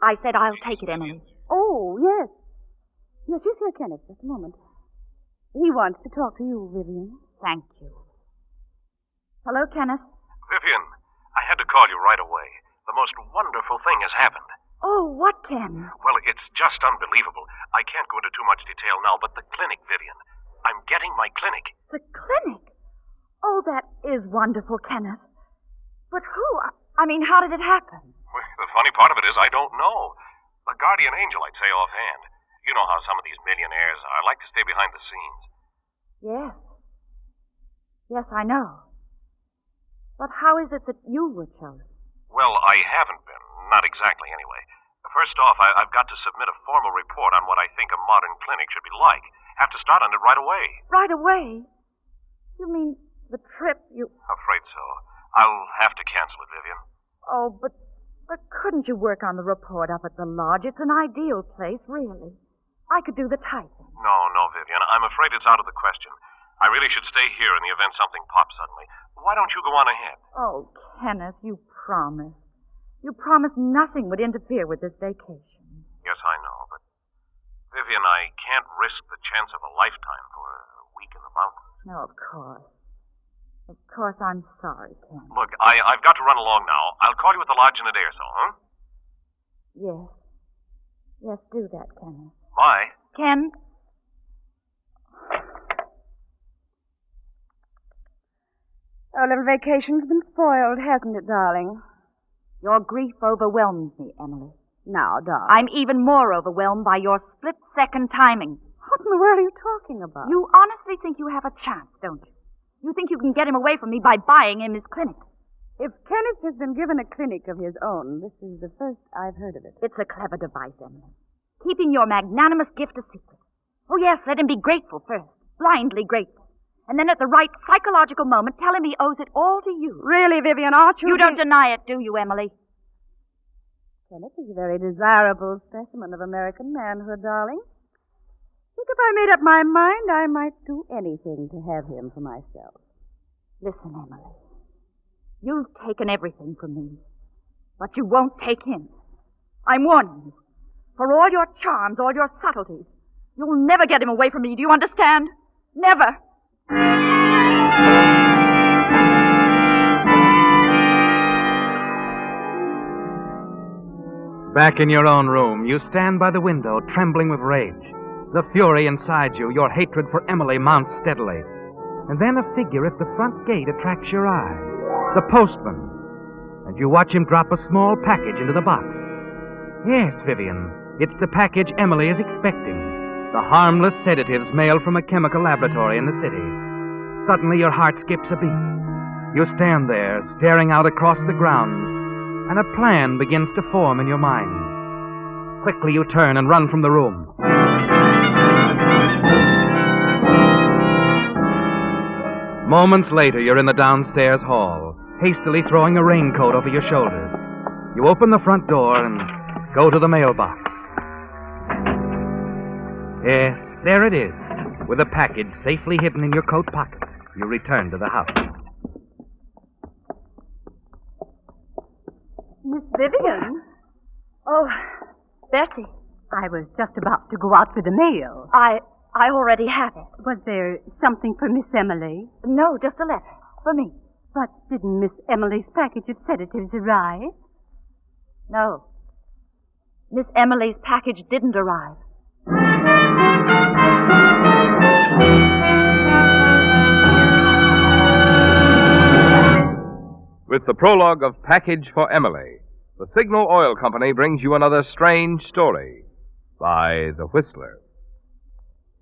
I said I'll take it, Emily. Oh, yes. Yes, just here, Kenneth, just a moment. He wants to talk to you, Vivian. Thank you. Hello, Kenneth. Vivian, I had to call you right away. The most wonderful thing has happened. Oh, what, Ken? Well, it's just unbelievable. I can't go into too much detail now, but the clinic, Vivian. I'm getting my clinic. The clinic? Oh, that is wonderful, Kenneth. But who? I mean, how did it happen? Well, the funny part of it is I don't know. A guardian angel, I'd say offhand. You know how some of these millionaires are. I like to stay behind the scenes. Yes. Yes, I know. But how is it that you were chosen? Well, I haven't been. Not exactly, anyway. First off, I've got to submit a formal report on what I think a modern clinic should be like. Have to start on it right away. Right away? You mean the trip you... Afraid so. I'll have to cancel it, Vivian. Oh, but couldn't you work on the report up at the lodge? It's an ideal place, really. I could do the typing. No, Vivian. I'm afraid it's out of the question. I really should stay here in the event something pops suddenly. Why don't you go on ahead? Oh, Kenneth, you promised. You promised nothing would interfere with this vacation. Yes, I know, but... Vivian, I can't risk the chance of a lifetime for a week in the mountains. No, of course. Of course, I'm sorry, Ken. Look, I've got to run along now. I'll call you at the lodge in a day or so, huh? Yes. Yes, do that, Kenneth. Bye. Ken? Our little vacation's been spoiled, hasn't it, darling? Your grief overwhelms me, Emily. Now, darling. I'm even more overwhelmed by your split-second timing. What in the world are you talking about? You honestly think you have a chance, don't you? You think you can get him away from me by buying him his clinic. If Kenneth has been given a clinic of his own, this is the first I've heard of it. It's a clever device, Emily. Keeping your magnanimous gift a secret. Oh, yes, let him be grateful first. blindly grateful. And then at the right psychological moment, tell him he owes it all to you. Really, Vivian, aren't you... You don't deny it, do you, Emily? Kenneth is a very desirable specimen of American manhood, darling. I think if I made up my mind, I might do anything to have him for myself. Listen, Emily. You've taken everything from me, but you won't take him. I'm warning you. For all your charms, all your subtleties, you'll never get him away from me, do you understand? Never. Back in your own room, you stand by the window, trembling with rage. The fury inside you, your hatred for Emily, mounts steadily. And then a figure at the front gate attracts your eye. The postman. And you watch him drop a small package into the box. Yes, Vivian, it's the package Emily is expecting. The harmless sedatives mailed from a chemical laboratory in the city. Suddenly your heart skips a beat. You stand there, staring out across the grounds, and a plan begins to form in your mind. Quickly you turn and run from the room. Moments later, you're in the downstairs hall, hastily throwing a raincoat over your shoulders. You open the front door and go to the mailbox. Yes, there it is, with a package safely hidden in your coat pocket. You return to the house. Miss Vivian? Oh, Bessie. I was just about to go out for the mail. I already have it. Was there something for Miss Emily? No, just a letter. For me. But didn't Miss Emily's package of sedatives arrive? No. Miss Emily's package didn't arrive. With the prologue of Package for Emily, the Signal Oil Company brings you another strange story by The Whistler.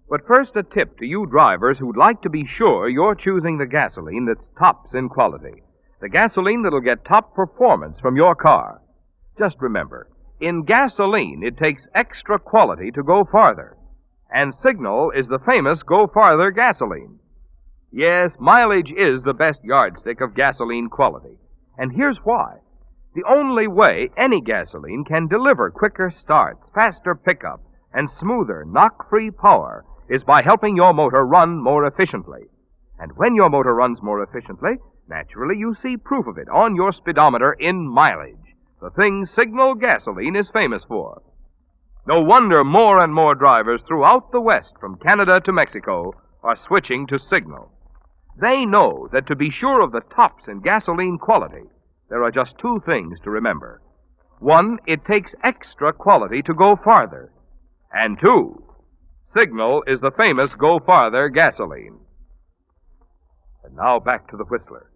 But first, a tip to you drivers who'd like to be sure you're choosing the gasoline that's tops in quality. The gasoline that'll get top performance from your car. Just remember, in gasoline, it takes extra quality to go farther. And Signal is the famous Go Farther gasoline. Yes, mileage is the best yardstick of gasoline quality. And here's why. The only way any gasoline can deliver quicker starts, faster pickup, and smoother, knock-free power is by helping your motor run more efficiently. And when your motor runs more efficiently, naturally you see proof of it on your speedometer in mileage, the thing Signal gasoline is famous for. No wonder more and more drivers throughout the West, from Canada to Mexico, are switching to Signal. They know that to be sure of the tops in gasoline quality, there are just two things to remember. One, it takes extra quality to go farther. And two, Signal is the famous Go Farther gasoline. And now back to the Whistler.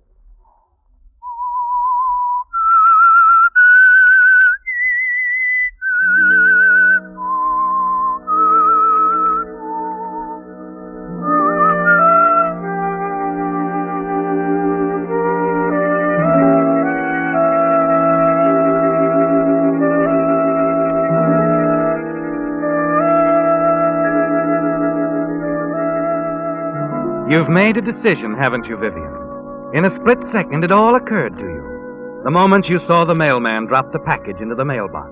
You've made a decision, haven't you, Vivian? In a split second, it all occurred to you. The moment you saw the mailman drop the package into the mailbox.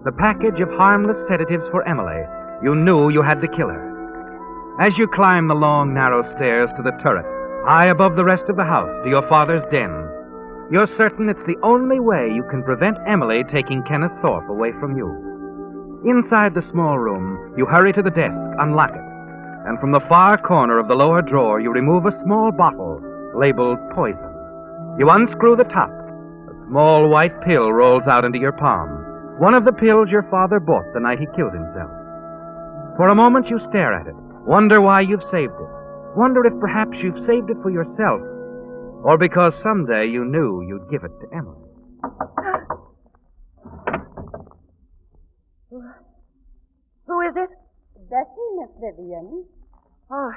The package of harmless sedatives for Emily, you knew you had to kill her. As you climb the long, narrow stairs to the turret, high above the rest of the house, to your father's den, you're certain it's the only way you can prevent Emily taking Kenneth Thorpe away from you. Inside the small room, you hurry to the desk, unlock it, and from the far corner of the lower drawer, you remove a small bottle labeled poison. You unscrew the top. A small white pill rolls out into your palm. One of the pills your father bought the night he killed himself. For a moment, you stare at it, wonder why you've saved it. Wonder if perhaps you've saved it for yourself, or because someday you knew you'd give it to Emily. Who is it? Bessie, Miss Vivian. Oh,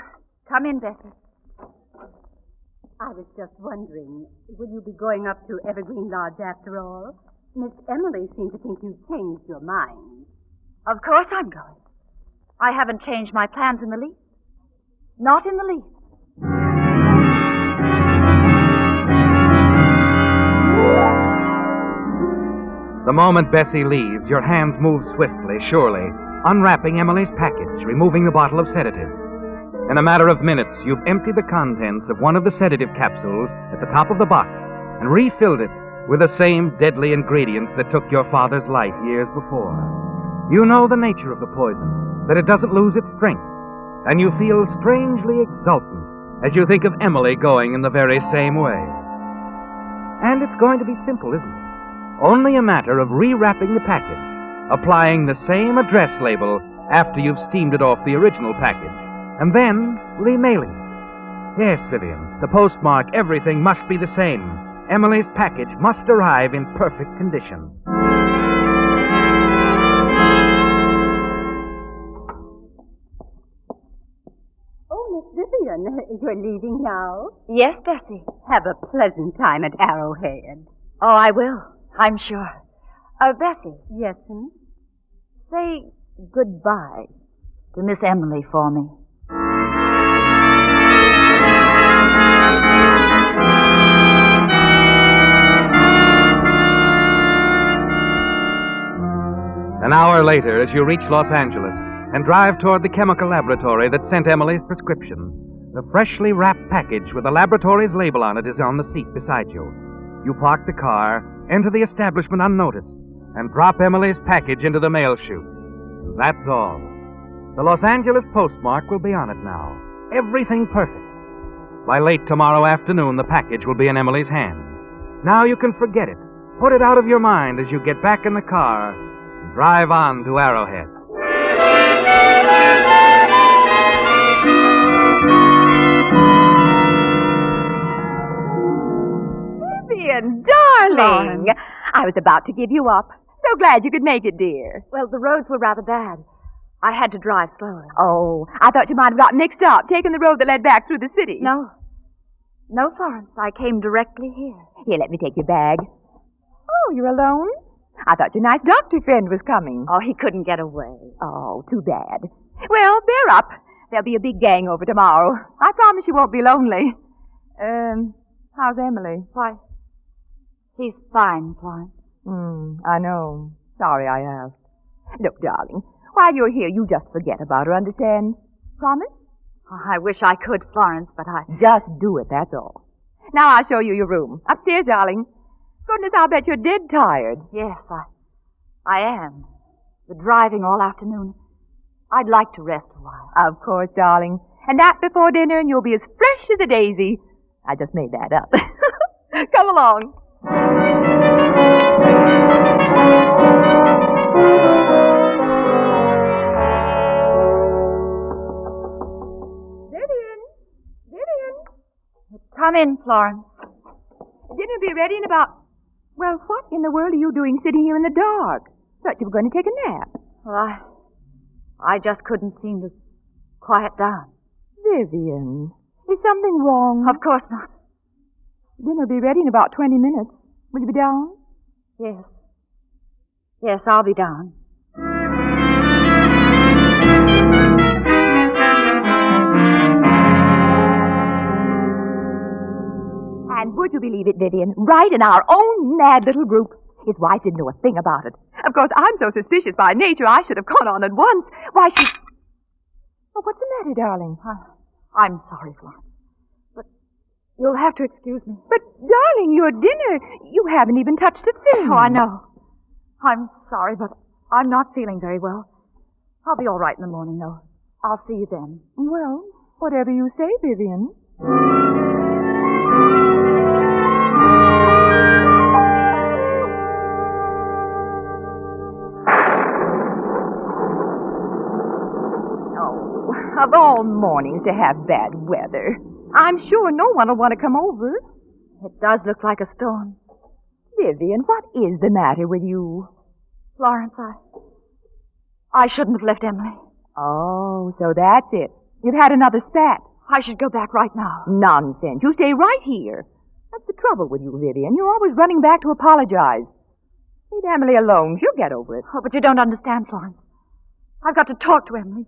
come in, Bessie. I was just wondering, will you be going up to Evergreen Lodge after all? Miss Emily seemed to think you'd changed your mind. Of course I'm going. I haven't changed my plans in the least. Not in the least. The moment Bessie leaves, your hands move swiftly, surely, unwrapping Emily's package, removing the bottle of sedative. In a matter of minutes, you've emptied the contents of one of the sedative capsules at the top of the box and refilled it with the same deadly ingredients that took your father's life years before. You know the nature of the poison, that it doesn't lose its strength, and you feel strangely exultant as you think of Emily going in the very same way. And it's going to be simple, isn't it? Only a matter of rewrapping the package, applying the same address label after you've steamed it off the original package, and then remailing it. Yes, Vivian, the postmark, everything must be the same. Emily's package must arrive in perfect condition. Oh, Miss Vivian, you're leaving now? Yes, Bessie. Have a pleasant time at Arrowhead. Oh, I will. I'm sure. Bessie. Yes, sir? Say goodbye to Miss Emily for me. An hour later, as you reach Los Angeles and drive toward the chemical laboratory that sent Emily's prescription, the freshly wrapped package with the laboratory's label on it is on the seat beside you. You park the car, enter the establishment unnoticed, and drop Emily's package into the mail chute. That's all. The Los Angeles postmark will be on it now. Everything perfect. By late tomorrow afternoon, the package will be in Emily's hand. Now you can forget it. Put it out of your mind as you get back in the car and drive on to Arrowhead. Vivian, darling! I was about to give you up. So glad you could make it, dear. Well, the roads were rather bad. I had to drive slowly. Oh, I thought you might have gotten mixed up, taking the road that led back through the city. No. No, Florence. I came directly here. Here, let me take your bag. Oh, you're alone? I thought your nice doctor friend was coming. Oh, he couldn't get away. Oh, too bad. Well, bear up. There'll be a big gang over tomorrow. I promise you won't be lonely. How's Emily? Why, she's fine, Florence. I know. Sorry I asked. Look, darling, while you're here, you just forget about her, understand? Promise? Oh, I wish I could, Florence, but I... Just do it, that's all. Now I'll show you your room. Upstairs, darling. Goodness, I'll bet you're dead tired. Yes, I am. The driving all afternoon. I'd like to rest a while. Of course, darling. And that before dinner, and you'll be as fresh as a daisy. I just made that up. Come along. Vivian. Come in, Florence. Dinner'll be ready in about... Well, what in the world are you doing sitting here in the dark? Thought you were going to take a nap. Well, I just couldn't seem to quiet down. Vivian, is something wrong? Of course not. Dinner'll be ready in about 20 minutes. Will you be down? Yes. Yes, I'll be down. And would you believe it, Vivian? Right in our own mad little group. His wife didn't know a thing about it. Of course, I'm so suspicious by nature, I should have gone on at once. Why, she... Oh, what's the matter, darling? I'm sorry, Florence. But you'll have to excuse me. But, darling, your dinner. You haven't even touched a thing. Oh, I know. I'm sorry, but I'm not feeling very well. I'll be all right in the morning, though. I'll see you then. Well, whatever you say, Vivian. Of all mornings to have bad weather. I'm sure no one will want to come over. It does look like a storm. Vivian, what is the matter with you? Florence, I shouldn't have left Emily. Oh, so that's it. You've had another spat. I should go back right now. Nonsense. You stay right here. That's the trouble with you, Vivian. You're always running back to apologize. Leave Emily alone. She'll get over it. Oh, but you don't understand, Florence. I've got to talk to Emily.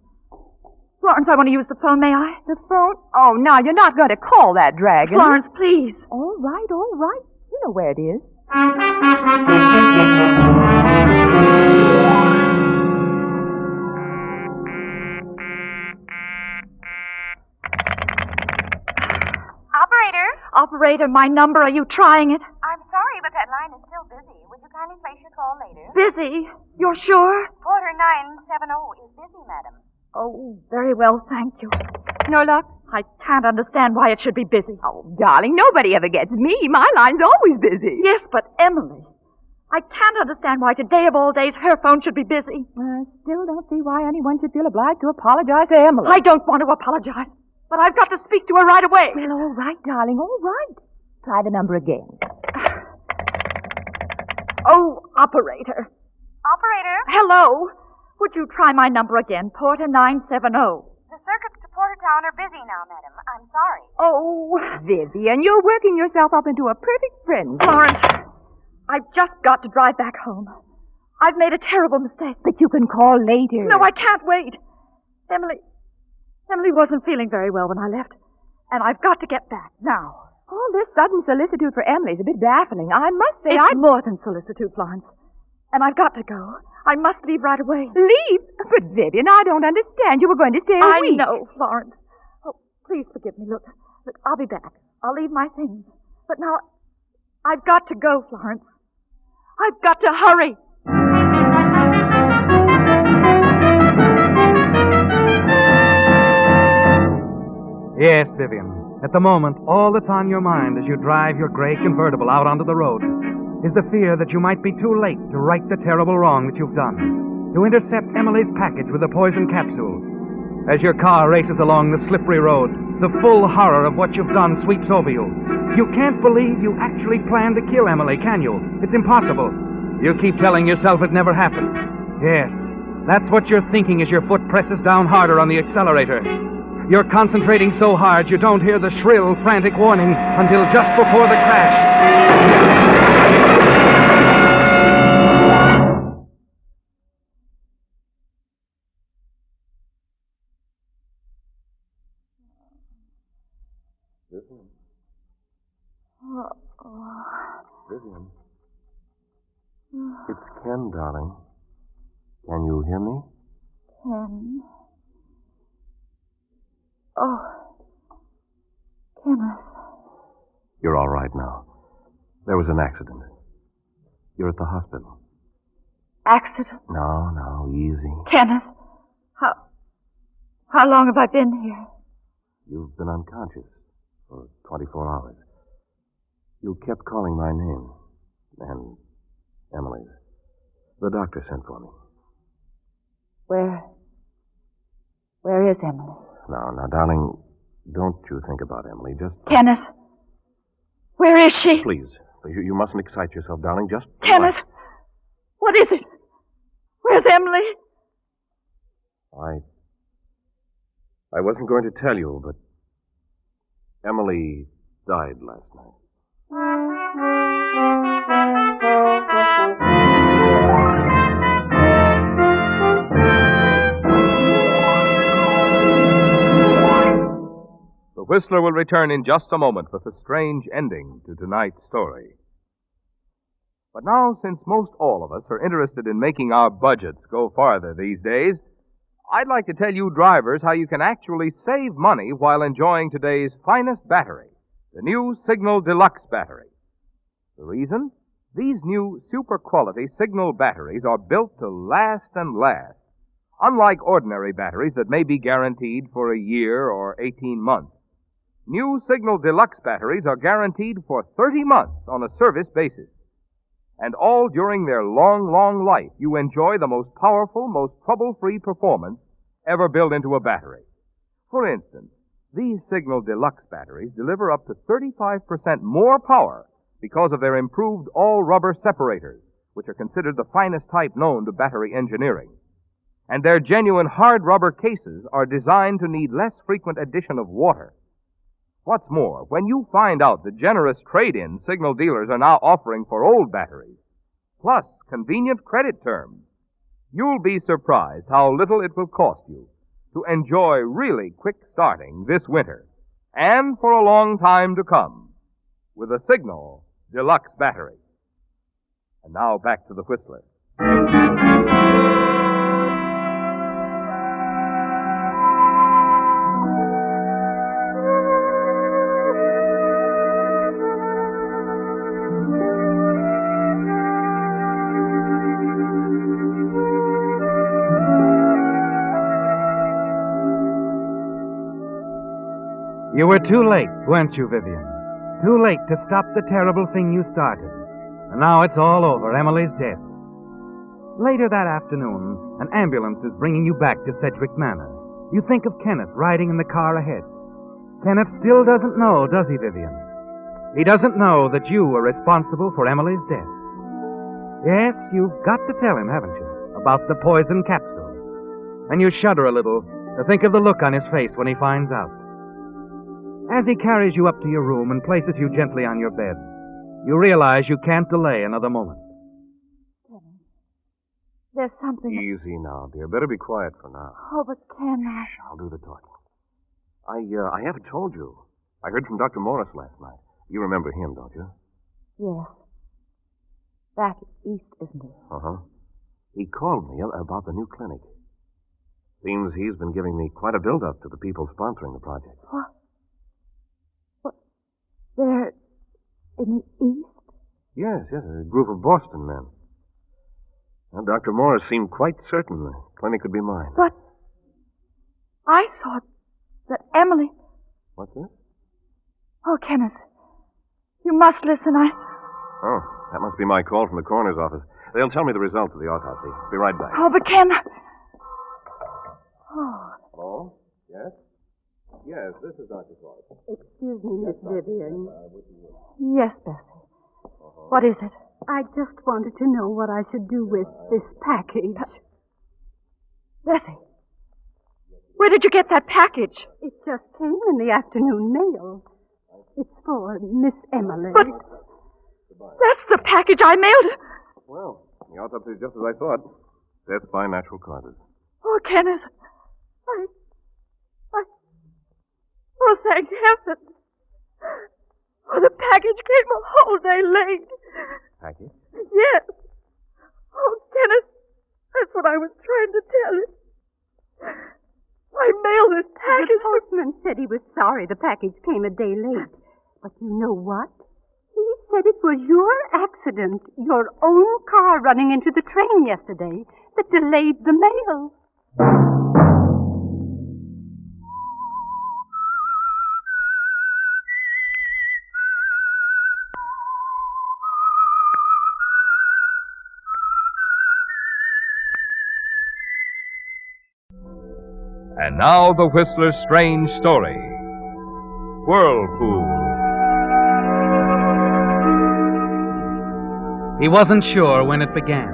Florence, I want to use the phone, may I? The phone? Oh, now, you're not going to call that dragon. Florence, please. All right, all right. You know where it is. Operator? Operator, my number, are you trying it? I'm sorry, but that line is still busy. Would you kindly place your call later? Busy? You're sure? Porter 970 is busy, madam. Oh, very well, thank you. No luck? I can't understand why it should be busy. Oh, darling, nobody ever gets me. My line's always busy. Yes, but Emily. I can't understand why today of all days her phone should be busy. I still don't see why anyone should feel obliged to apologize to Emily. I don't want to apologize, but I've got to speak to her right away. Well, all right, darling, all right. Try the number again. Oh, operator. Operator? Hello. Would you try my number again? Porter 970. The circuits to Portertown are busy now, madam. I'm sorry. Oh, Vivian, you're working yourself up into a perfect friend. Florence, I've just got to drive back home. I've made a terrible mistake. But you can call later. No, I can't wait. Emily wasn't feeling very well when I left, and I've got to get back now. All this sudden solicitude for Emily's a bit baffling. I must say It's more than solicitude, Florence. And I've got to go. I must leave right away. Leave? But, Vivian, I don't understand. You were going to stay a week. I know, Florence. Oh, please forgive me. Look, I'll be back. I'll leave my things. But now, I've got to go, Florence. I've got to hurry. Yes, Vivian. At the moment, all that's on your mind as you drive your gray convertible out onto the road is the fear that you might be too late to right the terrible wrong that you've done, to intercept Emily's package with the poison capsule. As your car races along the slippery road, the full horror of what you've done sweeps over you. You can't believe you actually planned to kill Emily, can you? It's impossible. You keep telling yourself it never happened. Yes, that's what you're thinking as your foot presses down harder on the accelerator. You're concentrating so hard you don't hear the shrill, frantic warning until just before the crash. Vivian. It's Ken, darling. Can you hear me? Ken. Oh, Kenneth. You're all right now. There was an accident. You're at the hospital. Accident? No, easy. Kenneth, how long have I been here? You've been unconscious for 24 hours. You kept calling my name. And Emily's. The doctor sent for me. Where is Emily? Now, darling, don't you think about Emily. Just... Kenneth, where is she? Please, you mustn't excite yourself, darling. Just... Kenneth, what is it? Where's Emily? I wasn't going to tell you, but Emily died last night. The Whistler will return in just a moment with a strange ending to tonight's story. But now, since most all of us are interested in making our budgets go farther these days, I'd like to tell you drivers how you can actually save money while enjoying today's finest battery, the new Signal Deluxe battery. The reason? These new super-quality Signal batteries are built to last and last, unlike ordinary batteries that may be guaranteed for a year or 18 months. New Signal Deluxe batteries are guaranteed for 30 months on a service basis. And all during their long, long life, you enjoy the most powerful, most trouble-free performance ever built into a battery. For instance, these Signal Deluxe batteries deliver up to 35% more power because of their improved all-rubber separators, which are considered the finest type known to battery engineering. And their genuine hard rubber cases are designed to need less frequent addition of water. What's more, when you find out the generous trade-in Signal dealers are now offering for old batteries, plus convenient credit terms, you'll be surprised how little it will cost you to enjoy really quick starting this winter and for a long time to come with a Signal Deluxe battery. And now back to the Whistler. You were too late, weren't you, Vivian? Too late to stop the terrible thing you started. And now it's all over. Emily's dead. Later that afternoon, an ambulance is bringing you back to Sedgwick Manor. You think of Kenneth riding in the car ahead. Kenneth still doesn't know, does he, Vivian? He doesn't know that you were responsible for Emily's death. Yes, you've got to tell him, haven't you, about the poison capsule. And you shudder a little to think of the look on his face when he finds out. As he carries you up to your room and places you gently on your bed, you realize you can't delay another moment. There's something... Easy now, dear. Better be quiet for now. Oh, but can I? I'll do the talking. I haven't told you. I heard from Dr. Morris last night. You remember him, don't you? Yes. Back east, isn't he? Uh-huh. He called me about the new clinic. Seems he's been giving me quite a build-up to the people sponsoring the project. What? They're in the east? Yes, a group of Boston men. Well, Dr. Morris seemed quite certain the clinic could be mine. But I thought that Emily... What's this? Oh, Kenneth, you must listen. Oh, that must be my call from the coroner's office. They'll tell me the results of the autopsy. Be right back. Oh, but Ken... Oh. Hello? Yes? Yes, this is Dr. Floyd. Excuse me, Miss Vivian. Yes, Bessie. What is it? I just wanted to know what I should do with this package. Bessie, where did you get that package? It just came in the afternoon mail. It's for Miss Emily. But that's the package I mailed. Well, the autopsy is just as I thought. Death by natural causes. Oh, Kenneth, Oh, thank heaven. Oh, the package came a whole day late. Package? Yes. Oh, Kenneth, that's what I was trying to tell you. I mailed this package. The postman said he was sorry the package came a day late. But you know what? He said it was your accident, your own car running into the train yesterday, that delayed the mail. And now the Whistler's strange story, Whirlpool. He wasn't sure when it began.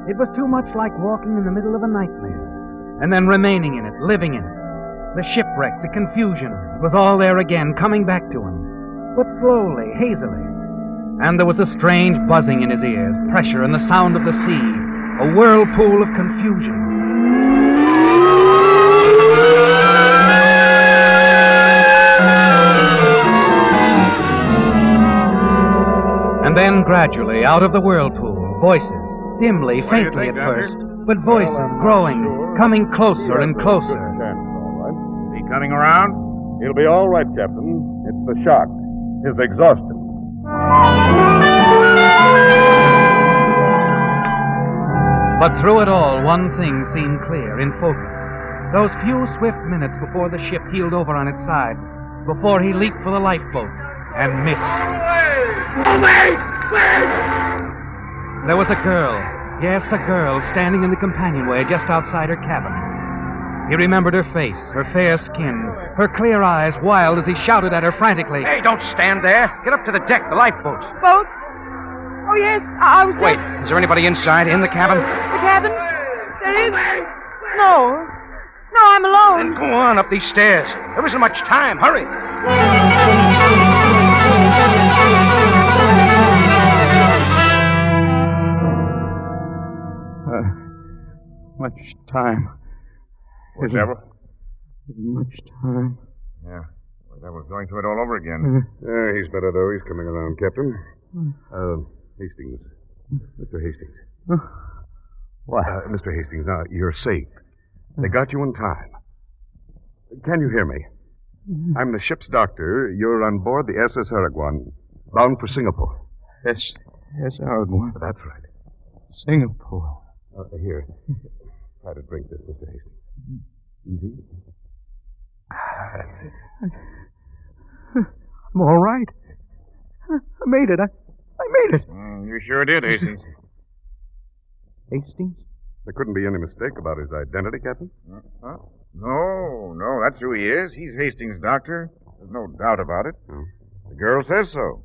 It was too much like walking in the middle of a nightmare, and then remaining in it, living in it. The shipwreck, the confusion, it was all there again, coming back to him. But slowly, hazily. And there was a strange buzzing in his ears, pressure and the sound of the sea, a whirlpool of confusion. And then gradually, out of the whirlpool, voices, dimly, faintly at first, but voices growing, coming closer and closer. Is he coming around? He'll be all right, Captain. It's the shock. His exhaustion. But through it all, one thing seemed clear, in focus. Those few swift minutes before the ship heeled over on its side, before he leaped for the lifeboat and missed. There was a girl, yes, a girl, standing in the companionway just outside her cabin. He remembered her face, her fair skin, her clear eyes, wild as he shouted at her frantically. Hey, don't stand there. Get up to the deck, the lifeboats. Boats? Oh, yes, I was just... Wait, is there anybody inside, in the cabin? The cabin? There is... No, I'm alone. Then go on up these stairs. There isn't much time. Hurry. Much time. Whatever. Much time. Yeah. Well, that was going through it all over again. He's better, though. He's coming around, Captain. Hastings. Mr. Hastings. What? Mr. Hastings, now, you're safe. They got you in time. Can you hear me? I'm the ship's doctor. You're on board the SS Aragon, bound for Singapore. Yes, Arroyo. That's right. Singapore. Here. Try to drink this, Mr. Hastings. Easy. That's it. I'm all right. I made it. I made it. You sure did, Hastings. Hastings? There couldn't be any mistake about his identity, Captain? Huh? No, that's who he is. He's Hastings' doctor. There's no doubt about it. Oh. The girl says so.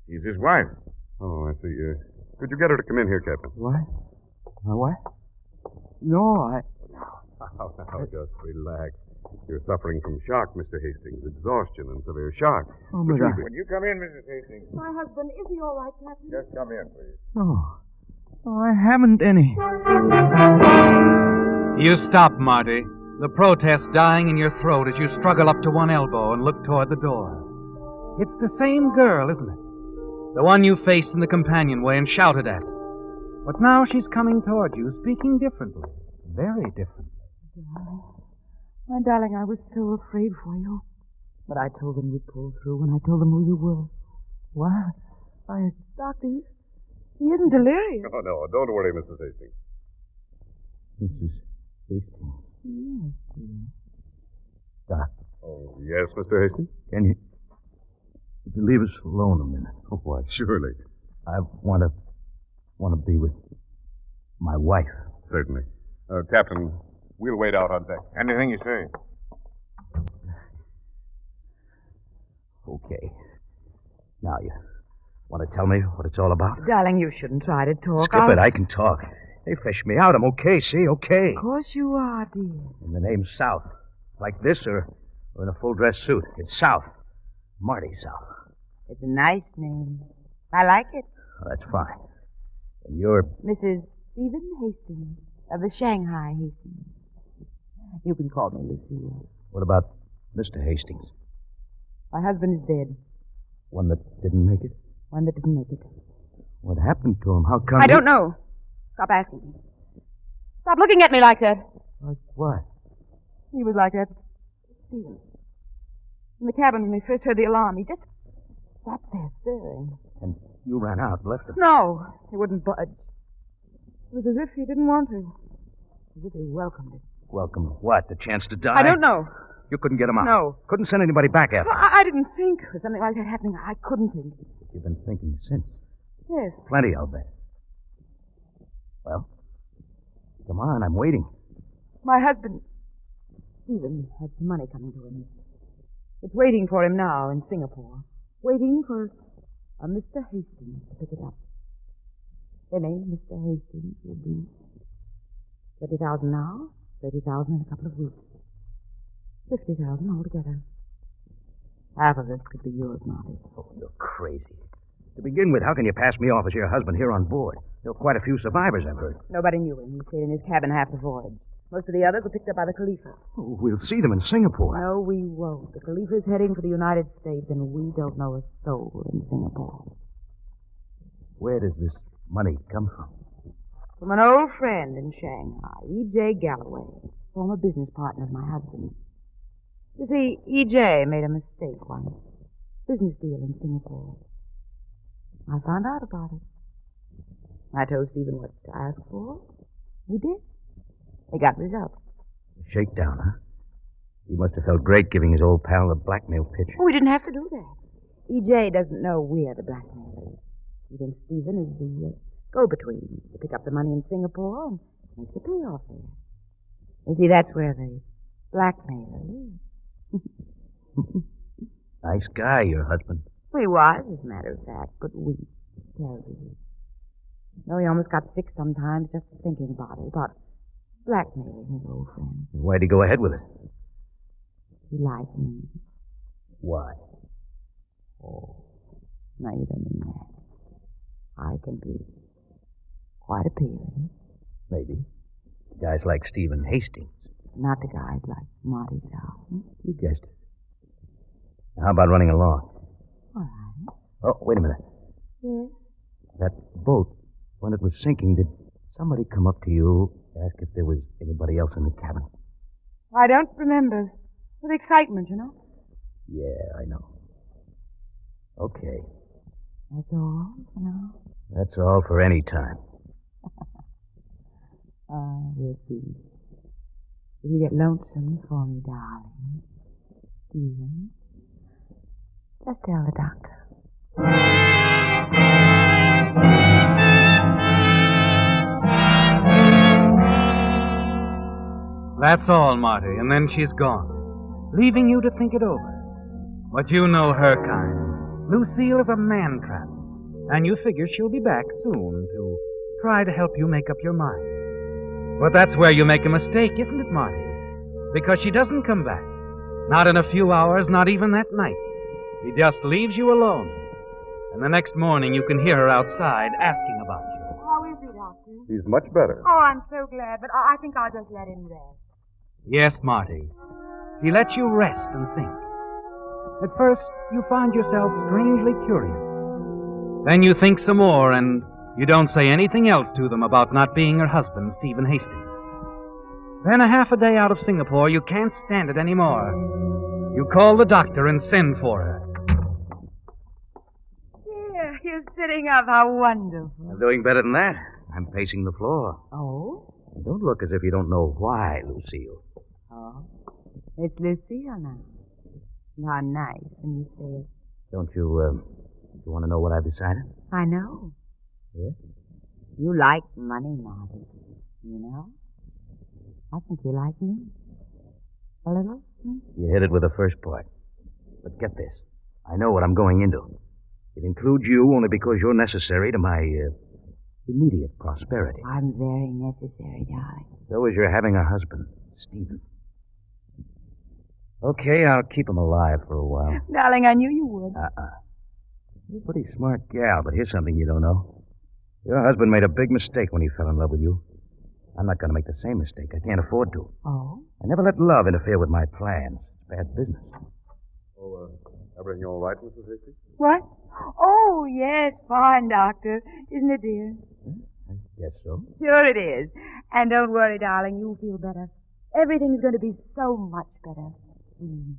He's his wife. Oh, I see. Could you get her to come in here, Captain? What? My wife? No, Now, just relax. You're suffering from shock, Mr. Hastings. Exhaustion and severe shock. Oh, but Would you come in, Mrs. Hastings? My husband, is he all right, Captain? Just come in, please. No, I haven't any. You stop, Marty. The protest dying in your throat as you struggle up to one elbow and look toward the door. It's the same girl, isn't it? The one you faced in the companionway and shouted at. But now she's coming toward you, speaking differently. Very differently. My darling, I was so afraid for you. But I told them you'd pull through when I told them who you were. What? Doctor, he isn't delirious. Oh, no, don't worry, Mrs. Hastings. Mrs. Hastings. Yes, dear. Doc. Oh, yes, Mr. Hastings? Can you leave us alone a minute? Oh, why, surely. I want to be with my wife. Certainly. Captain, we'll wait out on deck. Anything you say. Okay. Now, you want to tell me what it's all about? Darling, you shouldn't try to talk. Skip it. I can talk. They fished me out. I'm okay, see? Okay. Of course you are, dear. And the name's South. Like this or in a full-dress suit. It's South. Marty South. It's a nice name. I like it. Oh, that's fine. And you're... Mrs. Stephen Hastings of the Shanghai Hastings. You can call me Lucille. What about Mr. Hastings? My husband is dead. One that didn't make it? One that didn't make it. What happened to him? How come... I don't know. Stop asking me. Stop looking at me like that. Like what? He was like that. Stephen. In the cabin when we first heard the alarm, he just sat there staring. And you ran out and left him? No, he wouldn't budge. It was as if he didn't want to. As if he welcomed it. Welcome what? The chance to die? I don't know. You couldn't get him out? No. Couldn't send anybody back after him? I didn't think of something like that happening. I couldn't think. You've been thinking since? Yes. Plenty, I'll bet. Well, come on, I'm waiting. My husband, Stephen, had some money coming to him. It's waiting for him now in Singapore. Waiting for a Mr. Hastings to pick it up. Then Mr. Hastings will be 30,000 now, 30,000 in a couple of weeks. 50,000 altogether. Half of it could be yours, Marty. Oh, you're crazy. To begin with, how can you pass me off as your husband here on board? There were quite a few survivors, I've heard. Nobody knew him. He stayed in his cabin half the voyage. Most of the others were picked up by the Khalifa. Oh, we'll see them in Singapore. No, we won't. The Khalifa's heading for the United States, and we don't know a soul in Singapore. Where does this money come from? From an old friend in Shanghai, E.J. Galloway, former business partner of my husband. You see, E.J. made a mistake once. Business deal in Singapore. I found out about it. I told Stephen what to ask for. He did. They got results. Shakedown, huh? He must have felt great giving his old pal the blackmail pitch. Oh, we didn't have to do that. E.J. doesn't know we're the blackmailers. He thinks Stephen is the go-between to pick up the money in Singapore and make the payoff there. You see, that's where the blackmailer is. Nice guy, your husband. He was, as a matter of fact, but weak. Terribly weak. No, he almost got sick sometimes just thinking about it, about blackmailing his old friend. Why'd he go ahead with it? He liked me. Why? Oh, now you don't mean that. I can be quite appealing. Maybe. Guys like Stephen Hastings. Not the guys like Marty's house. You guessed it. How about running along? All right. Oh, wait a minute. Yes? That boat, when it was sinking, did somebody come up to you, ask if there was anybody else in the cabin? I don't remember. With excitement, you know. Yeah, I know. Okay. That's all for now? That's all for any time. We'll see. If you get lonesome for me, darling, Stephen, just tell the doctor. That's all, Marty, and then she's gone, leaving you to think it over. But you know her kind. Lucille is a man-trap, and you figure she'll be back soon to try to help you make up your mind. But that's where you make a mistake, isn't it, Marty? Because she doesn't come back. Not in a few hours, not even that night. She just leaves you alone. And the next morning you can hear her outside asking about you. How is he, Doctor? He's much better. Oh, I'm so glad, but I think I'll just let him rest. Yes, Marty. He lets you rest and think. At first, you find yourself strangely curious. Then you think some more, and you don't say anything else to them about not being her husband, Stephen Hastings. Then a half a day out of Singapore, you can't stand it anymore. You call the doctor and send for her. Yeah, you're sitting up. How wonderful. I'm doing better than that. I'm pacing the floor. Oh? And don't look as if you don't know why, Lucille. Oh? It's Lucille now. Not nice when you say it. Don't you want to know what I've decided? I know. Yes? You like money, Marty. You know? I think you like me. A little? You hit it with the first part. But get this. I know what I'm going into. It includes you only because you're necessary to my immediate prosperity. I'm very necessary, darling. So is your having a husband, Stephen. Okay, I'll keep him alive for a while. Darling, I knew you would. You're a pretty smart gal, but here's something you don't know. Your husband made a big mistake when he fell in love with you. I'm not going to make the same mistake. I can't afford to. Oh? I never let love interfere with my plans. It's bad business. Oh, everything all right, Mrs. Hastings? What? Oh, yes, fine, Doctor. Isn't it, dear? I guess so. Sure it is. And don't worry, darling, you'll feel better. Everything's going to be so much better soon.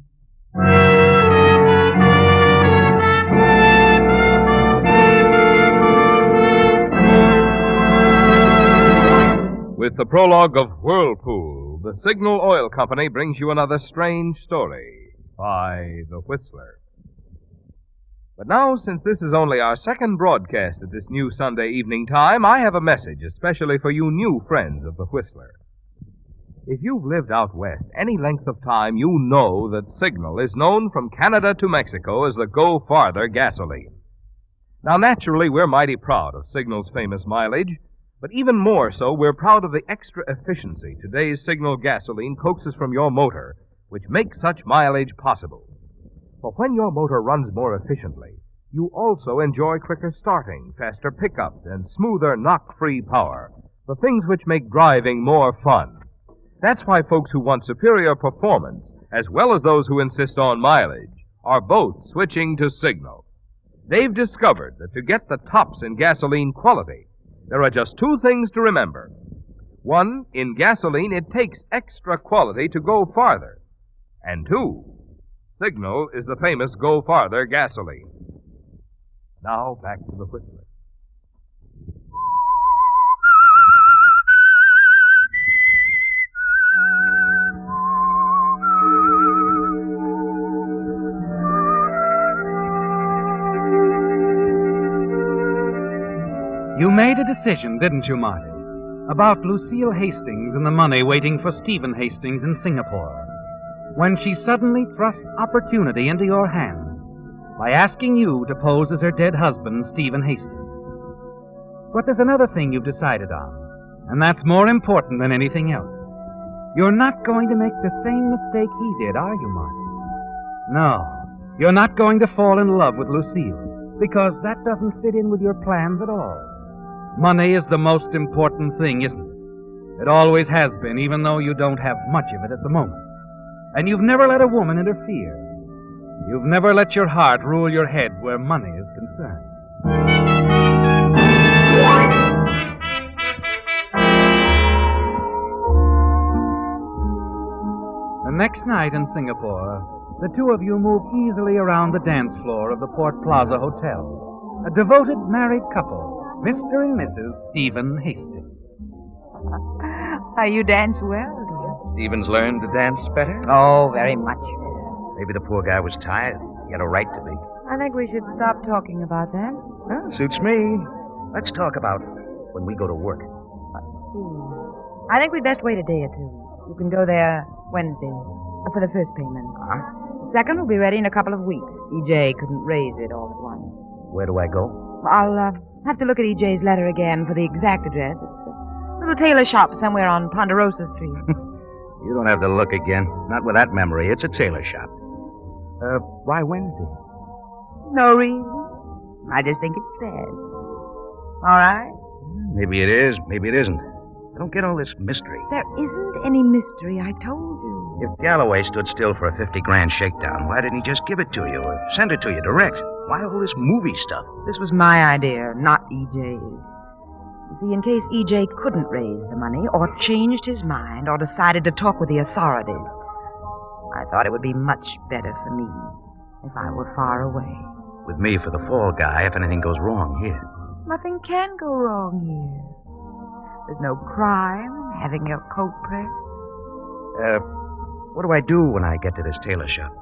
With the prologue of Whirlpool, the Signal Oil Company brings you another strange story by The Whistler. But now, since this is only our second broadcast at this new Sunday evening time, I have a message especially for you new friends of The Whistler. If you've lived out west any length of time, you know that Signal is known from Canada to Mexico as the Go Farther gasoline. Now, naturally, we're mighty proud of Signal's famous mileage, but even more so, we're proud of the extra efficiency today's Signal gasoline coaxes from your motor, which makes such mileage possible. For when your motor runs more efficiently, you also enjoy quicker starting, faster pickup, and smoother knock-free power, the things which make driving more fun. That's why folks who want superior performance, as well as those who insist on mileage, are both switching to Signal. They've discovered that to get the tops in gasoline quality, there are just two things to remember. One, in gasoline, it takes extra quality to go farther. And two, Signal is the famous Go Farther gasoline. Now, back to the Whistler. You made a decision, didn't you, Marty? About Lucille Hastings and the money waiting for Stephen Hastings in Singapore, when she suddenly thrust opportunity into your hands by asking you to pose as her dead husband, Stephen Hastings. But there's another thing you've decided on, and that's more important than anything else. You're not going to make the same mistake he did, are you, Marty? No, you're not going to fall in love with Lucille, because that doesn't fit in with your plans at all. Money is the most important thing, isn't it? It always has been, even though you don't have much of it at the moment. And you've never let a woman interfere. You've never let your heart rule your head where money is concerned. The next night in Singapore, the two of you move easily around the dance floor of the Port Plaza Hotel. A devoted married couple, Mr. and Mrs. Stephen Hastings. How you dance well, dear. Stevens learned to dance better? Oh, very much. Maybe the poor guy was tired. He had a right to be. I think we should stop talking about that. Well, suits me. Let's talk about when we go to work. I think we'd best wait a day or two. You can go there Wednesday for the first payment. The second will be ready in a couple of weeks. EJ couldn't raise it all at once. Where do I go? I'll have to look at EJ's letter again for the exact address. It's a little tailor shop somewhere on Ponderosa Street. You don't have to look again. Not with that memory. It's a tailor shop. Why Wednesday? No reason. I just think it's best. All right? Maybe it is. Maybe it isn't. I don't get all this mystery. There isn't any mystery, I told you. If Galloway stood still for a 50 grand shakedown, why didn't he just give it to you or send it to you direct? Why all this movie stuff? This was my idea, not EJ's. You see, in case EJ couldn't raise the money or changed his mind or decided to talk with the authorities, I thought it would be much better for me if I were far away. With me for the fall guy if anything goes wrong here. Nothing can go wrong here. There's no crime in having your coat pressed. What do I do when I get to this tailor shop?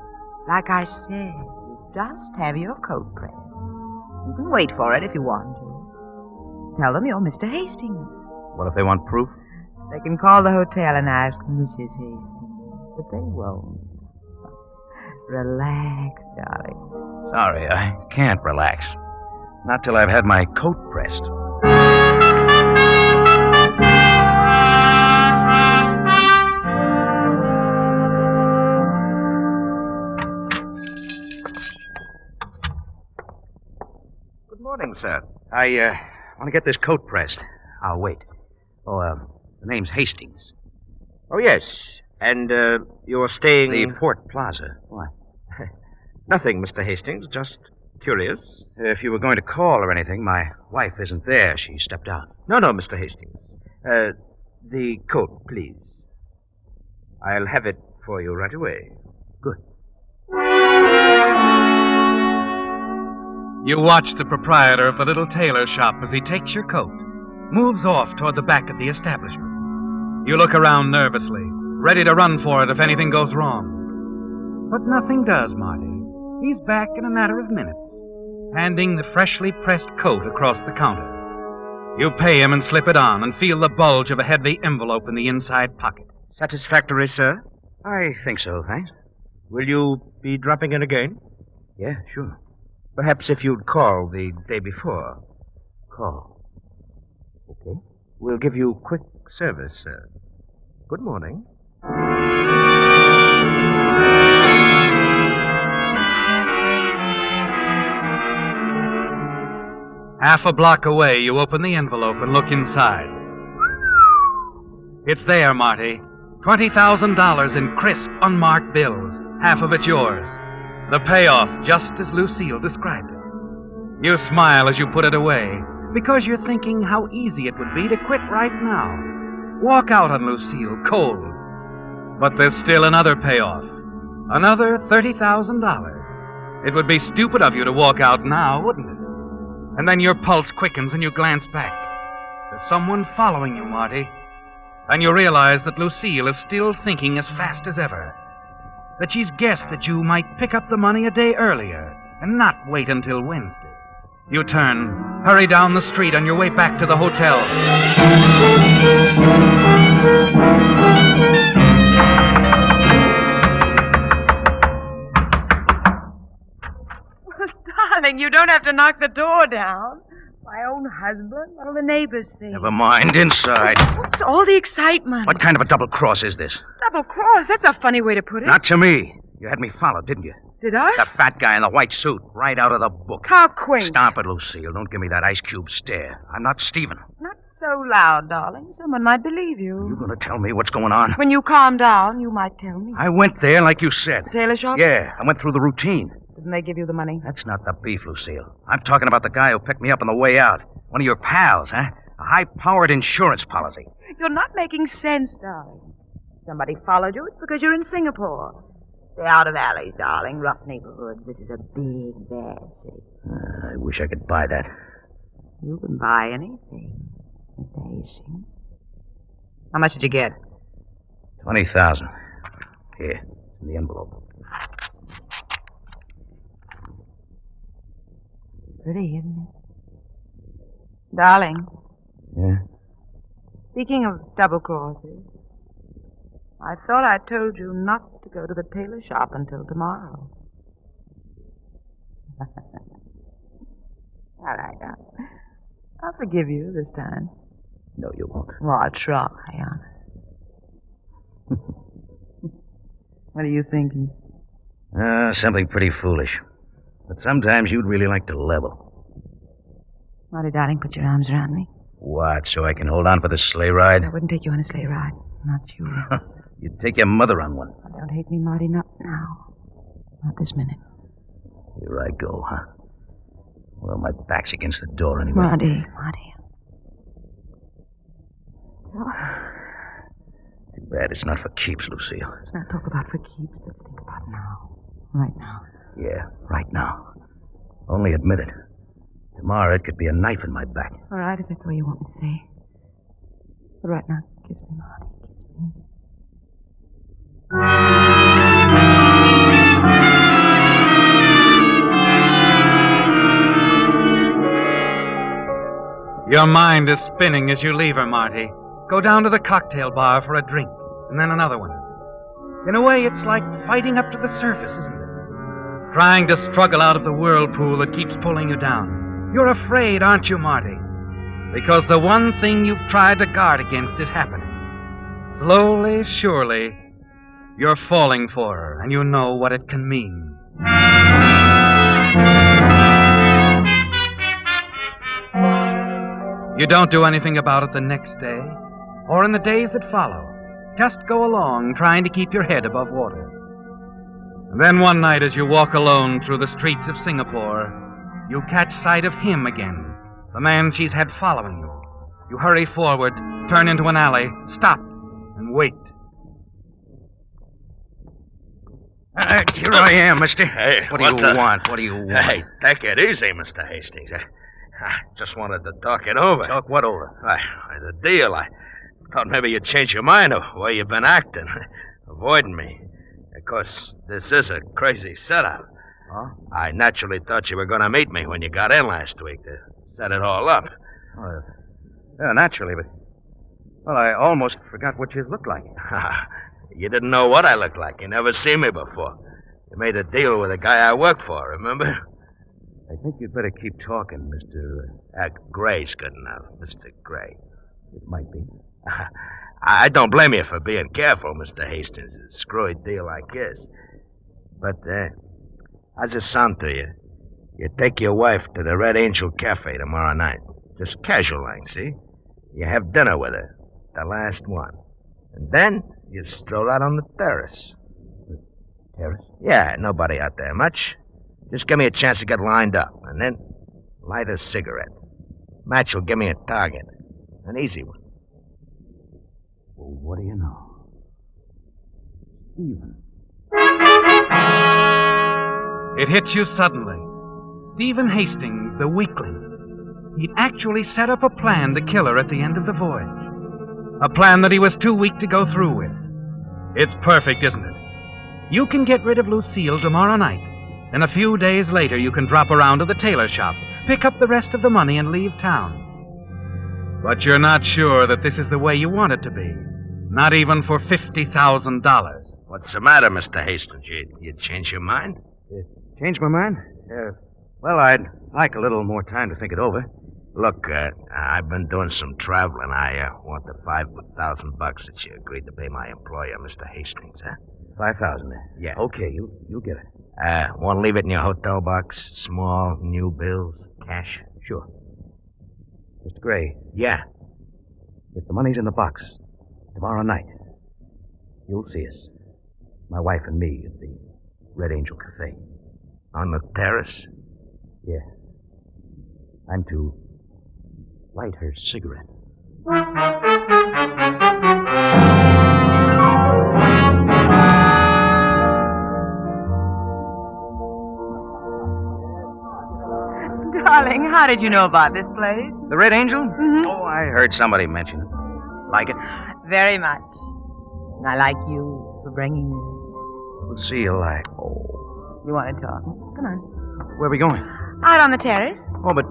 Like I said, you just have your coat pressed. You can wait for it if you want to. Tell them you're Mr. Hastings. What if they want proof? They can call the hotel and ask Mrs. Hastings. But they won't. Relax, darling. Sorry, I can't relax. Not till I've had my coat pressed. Good morning, sir. I want to get this coat pressed. I'll wait. Oh, the name's Hastings. Oh, yes. And, you're staying... The Port Plaza. Why? Nothing, Mr. Hastings. Just curious. If you were going to call or anything, my wife isn't there. She stepped out. No, Mr. Hastings. The coat, please. I'll have it for you right away. Good. You watch the proprietor of the little tailor shop as he takes your coat, moves off toward the back of the establishment. You look around nervously, ready to run for it if anything goes wrong. But nothing does, Marty. He's back in a matter of minutes, handing the freshly pressed coat across the counter. You pay him and slip it on and feel the bulge of a heavy envelope in the inside pocket. Satisfactory, sir? I think so, thanks. Will you be dropping in again? Yeah, sure. Perhaps if you'd call the day before. Call. Okay. We'll give you quick service, sir. Good morning. Half a block away, you open the envelope and look inside. It's there, Marty. $20,000 in crisp, unmarked bills. Half of it yours. The payoff, just as Lucille described it. You smile as you put it away, because you're thinking how easy it would be to quit right now. Walk out on Lucille, cold. But there's still another payoff. Another $30,000. It would be stupid of you to walk out now, wouldn't it? And then your pulse quickens and you glance back. There's someone following you, Marty. And you realize that Lucille is still thinking as fast as ever. That she's guessed that you might pick up the money a day earlier and not wait until Wednesday. You turn, hurry down the street on your way back to the hotel. Darling, you don't have to knock the door down. My own husband? What'll the neighbors think? Never mind, inside. What's all the excitement? What kind of a double cross is this? Double cross? That's a funny way to put it. Not to me. You had me followed, didn't you? Did I? The fat guy in the white suit, right out of the book. How quaint. Stop it, Lucille. Don't give me that ice cube stare. I'm not Stephen. Not so loud, darling. Someone might believe you. You going to tell me what's going on? When you calm down, you might tell me. I went there like you said. Tailor shop? Yeah, I went through the routine. Didn't they give you the money? That's not the beef, Lucille. I'm talking about the guy who picked me up on the way out. One of your pals, huh? A high-powered insurance policy. You're not making sense, darling. Somebody followed you. It's because you're in Singapore. Stay out of alleys, darling. Rough neighborhood. This is a big, bad city. I wish I could buy that. You can buy anything, Mr. Hastings. How much did you get? 20,000. Here, in the envelope. Pretty, isn't it? Darling. Yeah? Speaking of double crosses, I thought I told you not to go to the tailor shop until tomorrow. All right, I'll forgive you this time. No, you won't. Well, I'll try, honest. What are you thinking? Something pretty foolish. But sometimes you'd really like to level. Marty, darling, put your arms around me. What, so I can hold on for the sleigh ride? I wouldn't take you on a sleigh ride. Not you. You'd take your mother on one. Don't hate me, Marty. Not now. Not this minute. Here I go, huh? Well, my back's against the door anyway. Marty. Too bad it's not for keeps, Lucille. Let's not talk about for keeps. Let's think about now. Right now. Yeah, right now. Only admit it. Tomorrow it could be a knife in my back. All right, if that's what you want me to say. But right now, kiss me, Marty. Kiss me. Your mind is spinning as you leave her, Marty. Go down to the cocktail bar for a drink, and then another one. In a way, it's like fighting up to the surface, isn't it? Trying to struggle out of the whirlpool that keeps pulling you down. You're afraid, aren't you, Marty? Because the one thing you've tried to guard against is happening. Slowly, surely, you're falling for her, and you know what it can mean. You don't do anything about it the next day, or in the days that follow. Just go along, trying to keep your head above water. And then one night, as you walk alone through the streets of Singapore, you catch sight of him again, the man she's had following you. You hurry forward, turn into an alley, stop, and wait. Here I am, mister. Hey, what do you want? What do you want? Hey, take it easy, Mr. Hastings. I just wanted to talk it over. Talk what over? The deal. I thought maybe you'd change your mind of the way you've been acting, avoiding me. Of course, this is a crazy setup. Huh? I naturally thought you were going to meet me when you got in last week to set it all up. Yeah, naturally, but... Well, I almost forgot what you looked like. You didn't know what I looked like. You never seen me before. You made a deal with a guy I work for, remember? I think you'd better keep talking, Mr. Gray's good enough, Mr. Gray. It might be. I don't blame you for being careful, Mr. Hastings. It's a screwy deal like this. But, how's it sound to you? You take your wife to the Red Angel Cafe tomorrow night. Just casual like, see? You have dinner with her. The last one. And then you stroll out on the terrace. The terrace? Yeah, nobody out there much. Just give me a chance to get lined up, and then light a cigarette. Match will give me a target. An easy one. Well, what do you know? Stephen. It hits you suddenly. Stephen Hastings, the weakling. He'd actually set up a plan to kill her at the end of the voyage. A plan that he was too weak to go through with. It's perfect, isn't it? You can get rid of Lucille tomorrow night. And a few days later, you can drop around to the tailor shop, pick up the rest of the money, and leave town. But you're not sure that this is the way you want it to be. Not even for $50,000. What's the matter, Mr. Hastings? You changed your mind? Changed my mind? Well, I'd like a little more time to think it over. Look, I've been doing some traveling. I want the $5,000 that you agreed to pay my employer, Mr. Hastings, huh? 5,000. Yeah. Okay, you'll get it. Want to leave it in your hotel box? Small, new bills, cash? Sure. Mr. Gray. Yeah. If the money's in the box, tomorrow night, you'll see us. My wife and me at the Red Angel Cafe. On the terrace? Yeah. I'm to light her cigarette. Darling, how did you know about this place? The Red Angel? Mm-hmm. Oh, I heard somebody mention it. Like it? Very much. And I like you for bringing me. We'll see you like. Oh. You want to talk? Come on. Where are we going? Out on the terrace. Oh, but.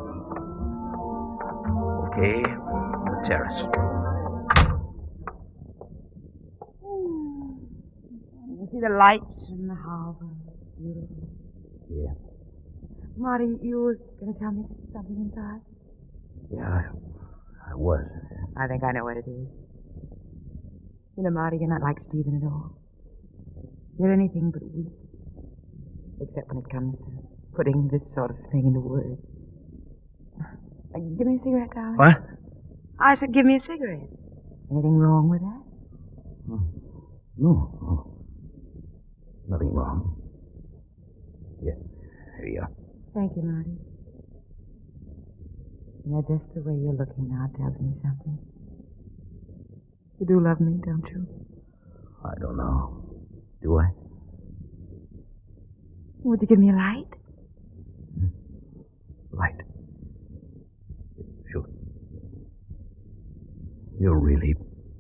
Okay, the terrace. You see the lights from the harbor. Beautiful. Yeah. Marty, you were going to tell me something inside? Yeah, I was. I think I know what it is. You know, Marty, you're not like Stephen at all. You're anything but weak. Except when it comes to putting this sort of thing into words. Give me a cigarette, darling. What? I said give me a cigarette. Anything wrong with that? No. Nothing wrong. Yeah, here you are. Thank you, Marty. You know, just the way you're looking now tells me something. You do love me, don't you? I don't know. Do I? Would you give me a light? Light. Sure. You're really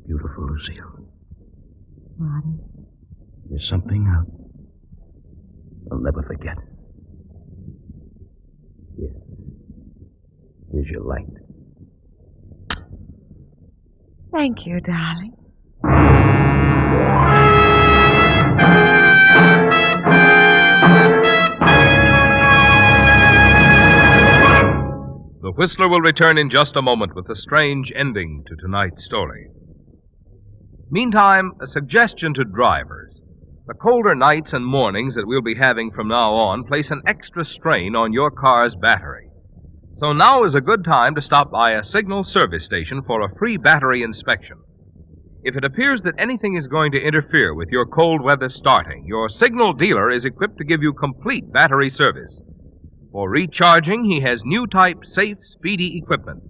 beautiful, Lucille. Marty. You're something I'll never forget. Here. Here's your light. Thank you, darling. The Whistler will return in just a moment with a strange ending to tonight's story. Meantime, a suggestion to drivers. The colder nights and mornings that we'll be having from now on place an extra strain on your car's battery. So now is a good time to stop by a Signal service station for a free battery inspection. If it appears that anything is going to interfere with your cold weather starting, your Signal dealer is equipped to give you complete battery service. For recharging, he has new type safe, speedy equipment.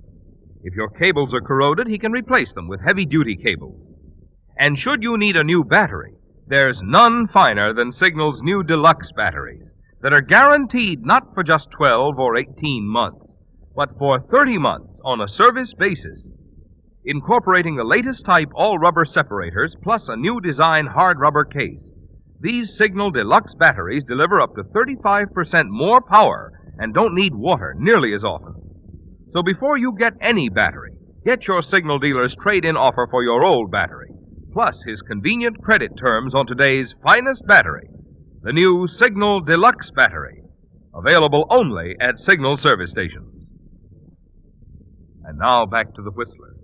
If your cables are corroded, he can replace them with heavy-duty cables. And should you need a new battery, there's none finer than Signal's new deluxe batteries that are guaranteed not for just 12 or 18 months, but for 30 months on a service basis. Incorporating the latest type all-rubber separators plus a new design hard rubber case, these Signal Deluxe batteries deliver up to 35% more power and don't need water nearly as often. So before you get any battery, get your Signal dealer's trade-in offer for your old battery, plus his convenient credit terms on today's finest battery, the new Signal Deluxe battery, available only at Signal service stations. And now back to the Whistler.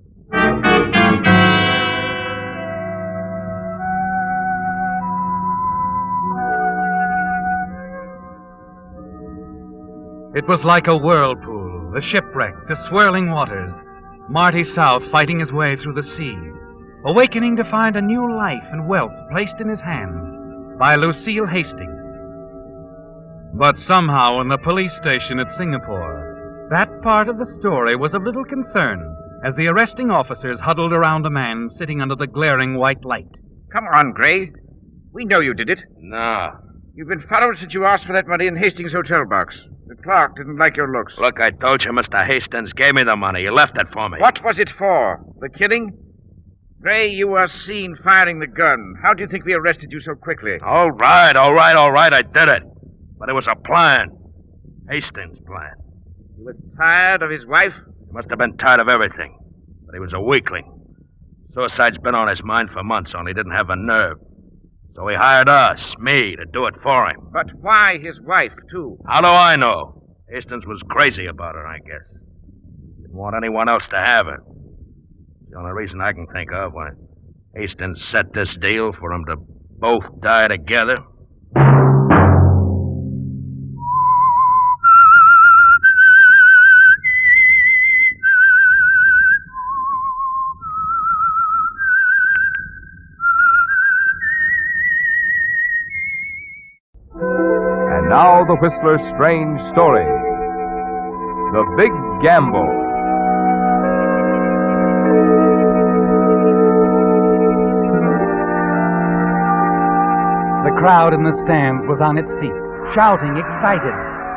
It was like a whirlpool, the shipwreck, the swirling waters, Marty South fighting his way through the sea, awakening to find a new life and wealth placed in his hands by Lucille Hastings. But somehow in the police station at Singapore, that part of the story was of little concern as the arresting officers huddled around a man sitting under the glaring white light. Come on, Gray. We know you did it. No. You've been followed since you asked for that money in Hastings' hotel box. The clerk didn't like your looks. Look, I told you Mr. Hastings gave me the money. He left it for me. What was it for? The killing? Gray, you were seen firing the gun. How do you think we arrested you so quickly? All right. I did it. But it was a plan. Hastings' plan. He was tired of his wife? He must have been tired of everything. But he was a weakling. Suicide's been on his mind for months, only he didn't have a nerve. So he hired us, me, to do it for him. But why his wife, too? How do I know? Hastings was crazy about her, I guess. Didn't want anyone else to have her. The only reason I can think of why Hastings set this deal for them to both die together. Now the Whistler's strange story. The Big Gamble. The crowd in the stands was on its feet, shouting, excited,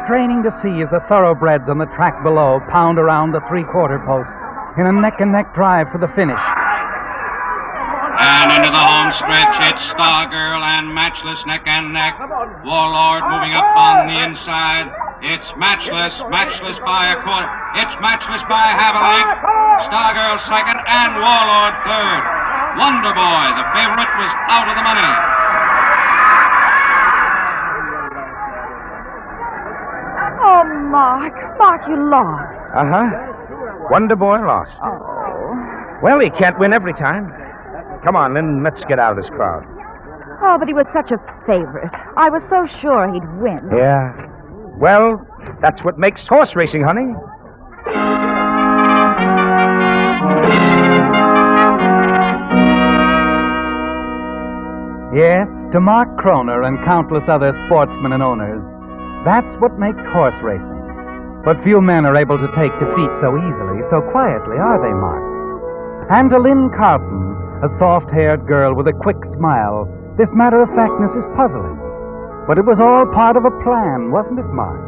straining to see as the thoroughbreds on the track below pound around the three-quarter post in a neck-and-neck drive for the finish. And into the home stretch, it's Stargirl and Matchless neck and neck. Warlord moving up on the inside. It's Matchless by a quarter. It's Matchless by half a length. Stargirl second and Warlord third. Wonder Boy, the favorite, was out of the money. Oh, Mark, you lost. Wonder Boy lost. Oh. Well, he can't win every time. Come on, Lynn, let's get out of this crowd. Oh, but he was such a favorite. I was so sure he'd win. Yeah. Well, that's what makes horse racing, honey. Yes, to Mark Kroner and countless other sportsmen and owners, that's what makes horse racing. But few men are able to take defeat so easily, so quietly, are they, Mark? And to Lynn Carlton, a soft-haired girl with a quick smile, this matter-of-factness is puzzling. But it was all part of a plan, wasn't it, Mark?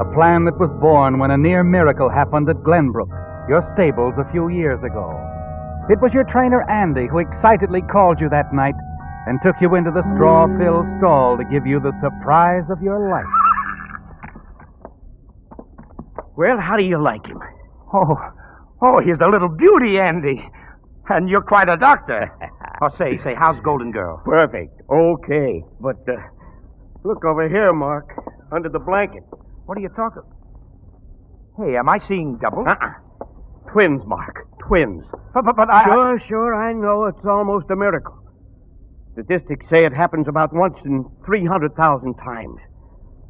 A plan that was born when a near miracle happened at Glenbrook, your stables, a few years ago. It was your trainer, Andy, who excitedly called you that night and took you into the straw-filled stall to give you the surprise of your life. Well, how do you like him? Oh, he's a little beauty, Andy. And you're quite a doctor. Oh, say, how's Golden Girl? Perfect. Okay. But, look over here, Mark. Under the blanket. What are you talking? Hey, am I seeing double? Twins, Mark. Twins. But I... Sure, I know it's almost a miracle. Statistics say it happens about once in 300,000 times.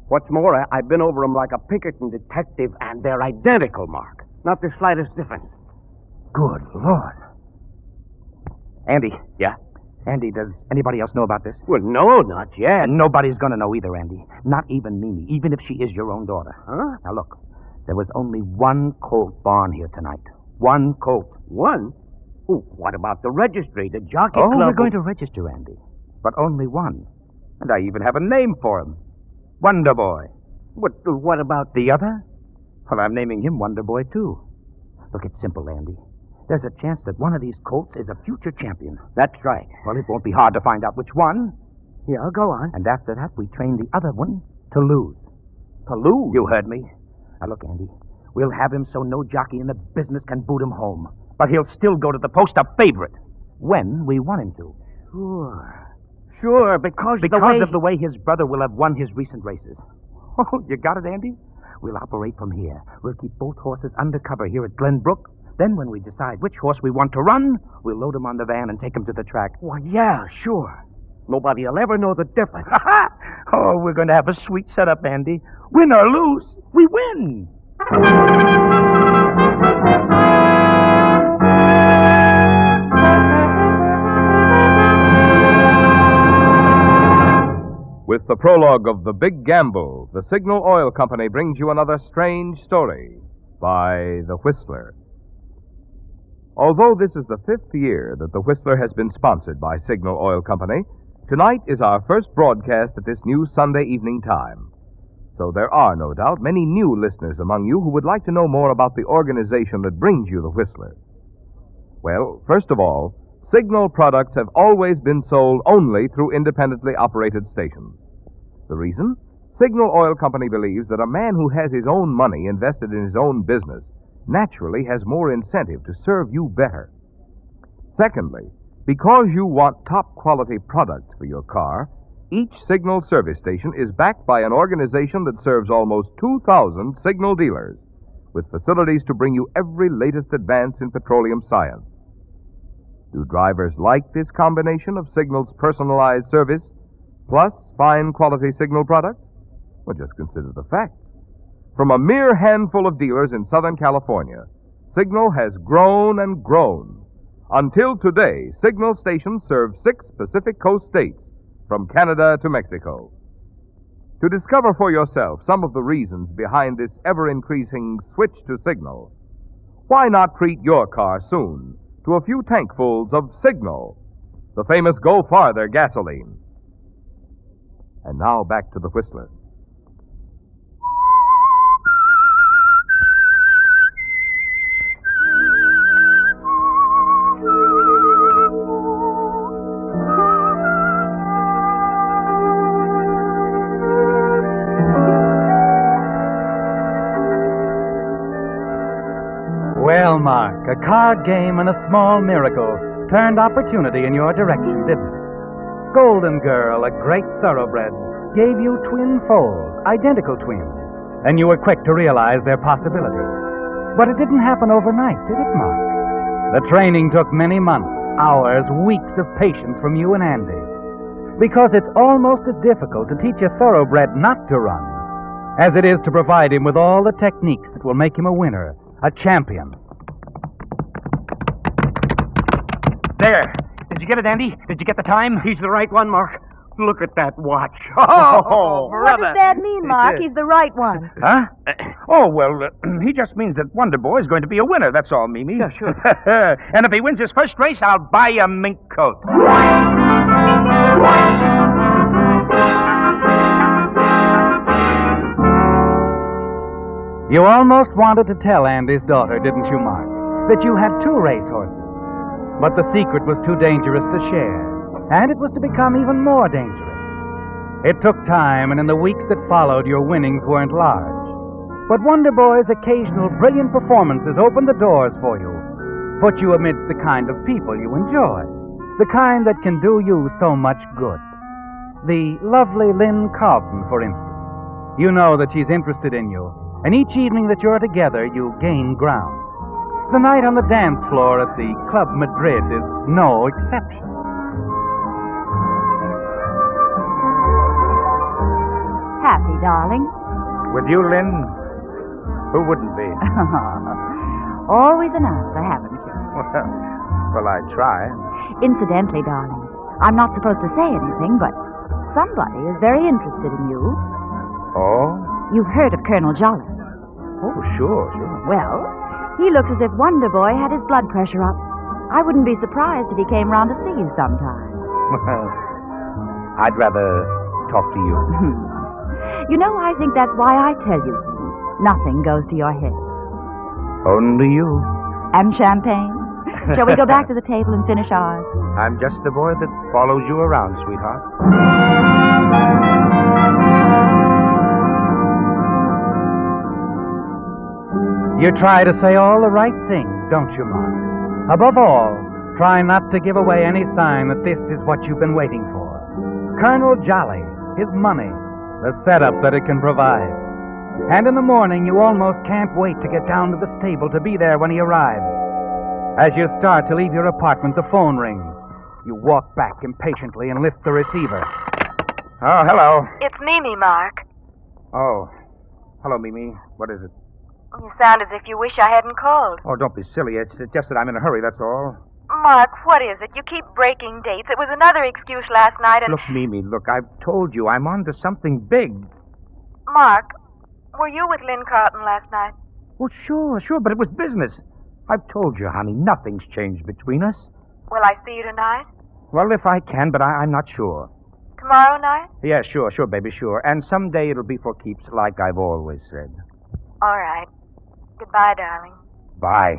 What's more, I've been over them like a Pinkerton detective, and they're identical, Mark. Not the slightest difference. Good Lord. Andy. Yeah? Andy, does anybody else know about this? Well, no, not yet. And nobody's going to know either, Andy. Not even Mimi, even if she is your own daughter. Huh? Now, look, there was only one colt born here tonight. One colt. One? Oh, what about the registry, the jockey club? club? We're going to register, Andy. But only one. And I even have a name for him. Wonder Boy. What about the other? Well, I'm naming him Wonder Boy, too. Look, it's simple, Andy. There's a chance that one of these colts is a future champion. That's right. Well, it won't be hard to find out which one. Yeah, go on. And after that, we train the other one to lose. To lose? You heard me. Now, look, Andy. We'll have him so no jockey in the business can boot him home. But he'll still go to the post of favorite when we want him to. Sure, because of the way his brother will have won his recent races. Oh, you got it, Andy? We'll operate from here. We'll keep both horses undercover here at Glenbrook. Then when we decide which horse we want to run, we'll load him on the van and take him to the track. Well, yeah, sure. Nobody will ever know the difference. Oh, we're going to have a sweet setup, Andy. Win or lose, we win. With the prologue of The Big Gamble, the Signal Oil Company brings you another strange story by The Whistler. Although this is the 5th year that The Whistler has been sponsored by Signal Oil Company, tonight is our first broadcast at this new Sunday evening time. So there are, no doubt, many new listeners among you who would like to know more about the organization that brings you The Whistler. Well, first of all, Signal products have always been sold only through independently operated stations. The reason? Signal Oil Company believes that a man who has his own money invested in his own business naturally has more incentive to serve you better. Secondly, because you want top-quality products for your car, each Signal service station is backed by an organization that serves almost 2,000 Signal dealers, with facilities to bring you every latest advance in petroleum science. Do drivers like this combination of Signal's personalized service plus fine quality Signal products? Well, just consider the facts. From a mere handful of dealers in Southern California, Signal has grown and grown. Until today, Signal stations serve 6 Pacific Coast states, from Canada to Mexico. to discover for yourself some of the reasons behind this ever-increasing switch to signal, why not treat your car soon to a few tankfuls of Signal, the famous Go Farther gasoline? And now back to the Whistler. Well, Mark, a card game and a small miracle turned opportunity in your direction, didn't it? Golden Girl, a great thoroughbred, gave you twin foals, identical twins, and you were quick to realize their possibilities. But it didn't happen overnight, did it, Mark? The training took many months, hours, weeks of patience from you and Andy. Because it's almost as difficult to teach a thoroughbred not to run as it is to provide him with all the techniques that will make him a winner, a champion. There. Did you get it, Andy? Did you get the time? He's the right one, Mark. Look at that watch. Oh, What does that mean, Mark? He's the right one. Huh? He just means that Wonder Boy is going to be a winner. That's all, Mimi. Yeah, sure. And if he wins his first race, I'll buy a mink coat. You almost wanted to tell Andy's daughter, didn't you, Mark, that you had two racehorses? But the secret was too dangerous to share, and it was to become even more dangerous. It took time, and in the weeks that followed, your winnings weren't large. But Wonder Boy's occasional brilliant performances opened the doors for you, put you amidst the kind of people you enjoy, the kind that can do you so much good. The lovely Lynn Carlton, for instance. You know that she's interested in you, and each evening that you're together, you gain ground. The night on the dance floor at the Club Madrid is no exception. Happy, darling. With you, Lynn, who wouldn't be? Always an answer, haven't you? Well, I try. Incidentally, darling, I'm not supposed to say anything, but somebody is very interested in you. Oh? You've heard of Colonel Jolly. Oh, sure. Well, he looks as if Wonder Boy had his blood pressure up. I wouldn't be surprised if he came round to see you sometime. Well, I'd rather talk to you. You know, I think that's why I tell you things. Nothing goes to your head. Only you. And champagne? Shall we go back to the table and finish ours? I'm just the boy that follows you around, sweetheart. You try to say all the right things, don't you, Mark? Above all, try not to give away any sign that this is what you've been waiting for. Colonel Jolly, his money, the setup that it can provide. And in the morning, you almost can't wait to get down to the stable to be there when he arrives. As you start to leave your apartment, the phone rings. You walk back impatiently and lift the receiver. Oh, hello. It's Mimi, Mark. Oh, hello, Mimi. What is it? You sound as if you wish I hadn't called. Oh, don't be silly. It's just that I'm in a hurry, that's all. Mark, what is it? You keep breaking dates. It was another excuse last night and... Look, Mimi, I've told you I'm on to something big. Mark, were you with Lynn Carlton last night? Well, sure, but it was business. I've told you, honey, nothing's changed between us. Will I see you tonight? Well, if I can, but I'm not sure. Tomorrow night? Yeah, sure, baby, sure. And someday it'll be for keeps, like I've always said. All right. Goodbye, darling. Bye.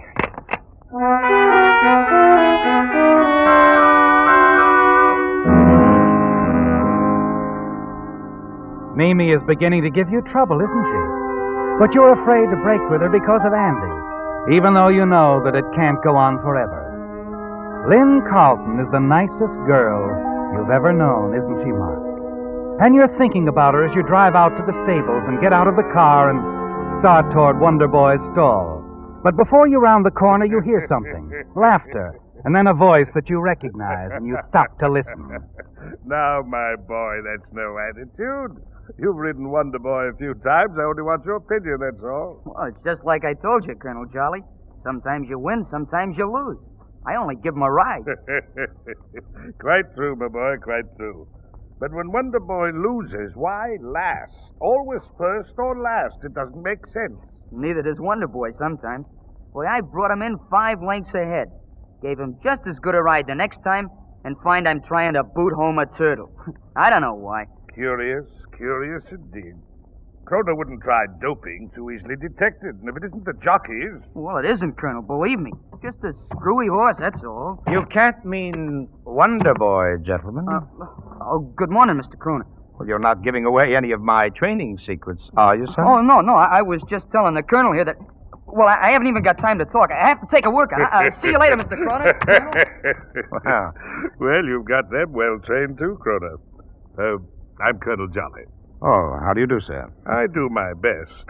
Mimi is beginning to give you trouble, isn't she? But you're afraid to break with her because of Andy, even though you know that it can't go on forever. Lynn Carlton is the nicest girl you've ever known, isn't she, Mark? And you're thinking about her as you drive out to the stables and get out of the car and start toward Wonder Boy's stall. But before you round the corner, you hear something. Laughter. And then a voice that you recognize, and you stop to listen. Now, my boy, that's no attitude. You've ridden Wonder Boy a few times. I only want your opinion, that's all. Well, it's just like I told you, Colonel Jolly. Sometimes you win, sometimes you lose. I only give him a ride. Quite true, my boy, quite true. But when Wonder Boy loses, why last? Always first or last. It doesn't make sense. Neither does Wonder Boy sometimes. Boy, I brought him in 5 lengths ahead. Gave him just as good a ride the next time, and find I'm trying to boot home a turtle. I don't know why. Curious indeed. Crota wouldn't try doping, too easily detected. And if it isn't the jockeys... Well, it isn't, Colonel, believe me. Just a screwy horse, that's all. You can't mean Wonder Boy, gentlemen. Good morning, Mr. Crooner. Well, you're not giving away any of my training secrets, are you, son? Oh, no. I was just telling the Colonel here that... Well, I haven't even got time to talk. I have to take a workout. See you later, Mr. Crooner. Wow. Well, you've got them well trained, too, Crota. I'm Colonel Jolly. Oh, how do you do, sir? I do my best.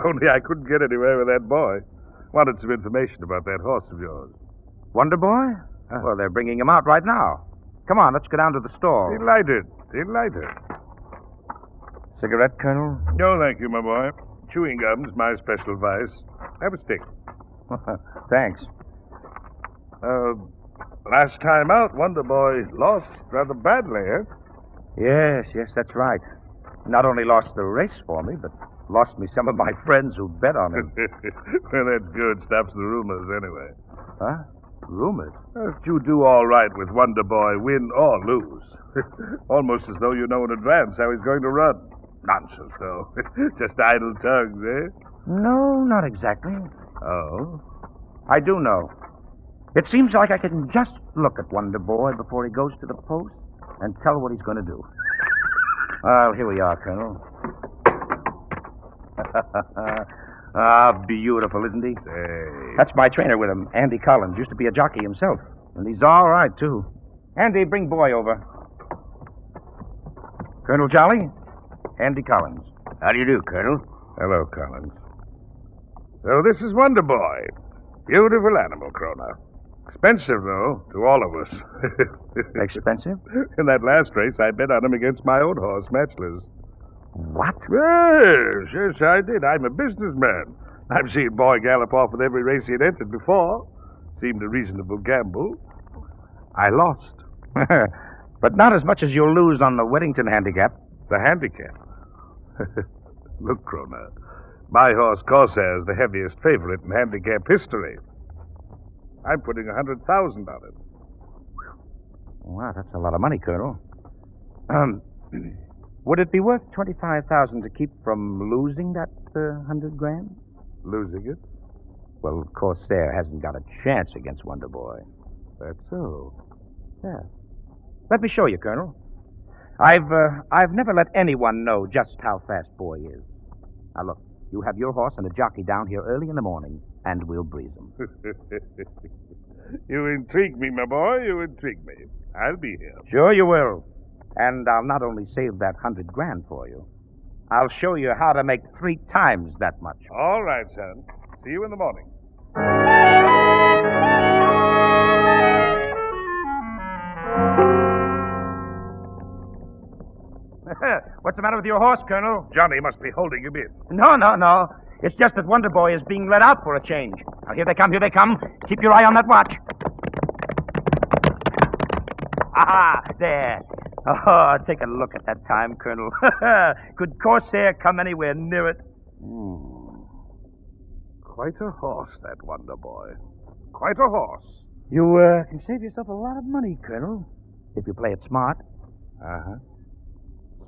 Only I couldn't get anywhere with that boy. Wanted some information about that horse of yours. Wonder Boy? Well, they're bringing him out right now. Come on, let's go down to the stall. Delighted. Cigarette, Colonel? No, thank you, my boy. Chewing gum's my special vice. Have a stick. Thanks. Last time out, Wonder Boy lost rather badly, eh? Yes, that's right. Not only lost the race for me, but lost me some of my friends who bet on him. Well, that's good. Stops the rumors, anyway. Huh? Rumors? If you do all right with Wonder Boy, win or lose. Almost as though you know in advance how he's going to run. Nonsense, though. Just idle tongues, eh? No, not exactly. Oh? I do know. It seems like I can just look at Wonder Boy before he goes to the post and tell what he's going to do. Well, here we are, Colonel. Beautiful, isn't he? Say. That's my trainer with him, Andy Collins. Used to be a jockey himself. And he's all right, too. Andy, bring Boy over. Colonel Jolly, Andy Collins. How do you do, Colonel? Hello, Collins. So this is Wonder Boy. Beautiful animal, Crona. Expensive, though, to all of us. Expensive? In that last race, I bet on him against my own horse, Matchless. What? Yes, I did. I'm a businessman. I've seen Boy gallop off with every race he'd entered before. Seemed a reasonable gamble. I lost. But not as much as you'll lose on the Weddington handicap. The handicap? Look, Crona. My horse Corsair's the heaviest favorite in handicap history. I'm putting 100,000 on it. Wow, that's a lot of money, Colonel. Would it be worth 25,000 to keep from losing that 100 grand? Losing it? Well, Corsair hasn't got a chance against Wonder Boy. That's so. Yeah. Let me show you, Colonel. I've never let anyone know just how fast Boy is. Now look, you have your horse and a jockey down here early in the morning, and we'll breeze them. You intrigue me, my boy. You intrigue me. I'll be here. Sure you will. And I'll not only save that 100 grand for you, I'll show you how to make 3 times that much. All right, son. See you in the morning. What's the matter with your horse, Colonel? Johnny must be holding him in. No. It's just that Wonder Boy is being let out for a change. Now, here they come. Keep your eye on that watch. Aha, there. Oh, take a look at that time, Colonel. Could Corsair come anywhere near it? Quite a horse, that Wonder Boy. Quite a horse. You can save yourself a lot of money, Colonel, if you play it smart. Uh-huh.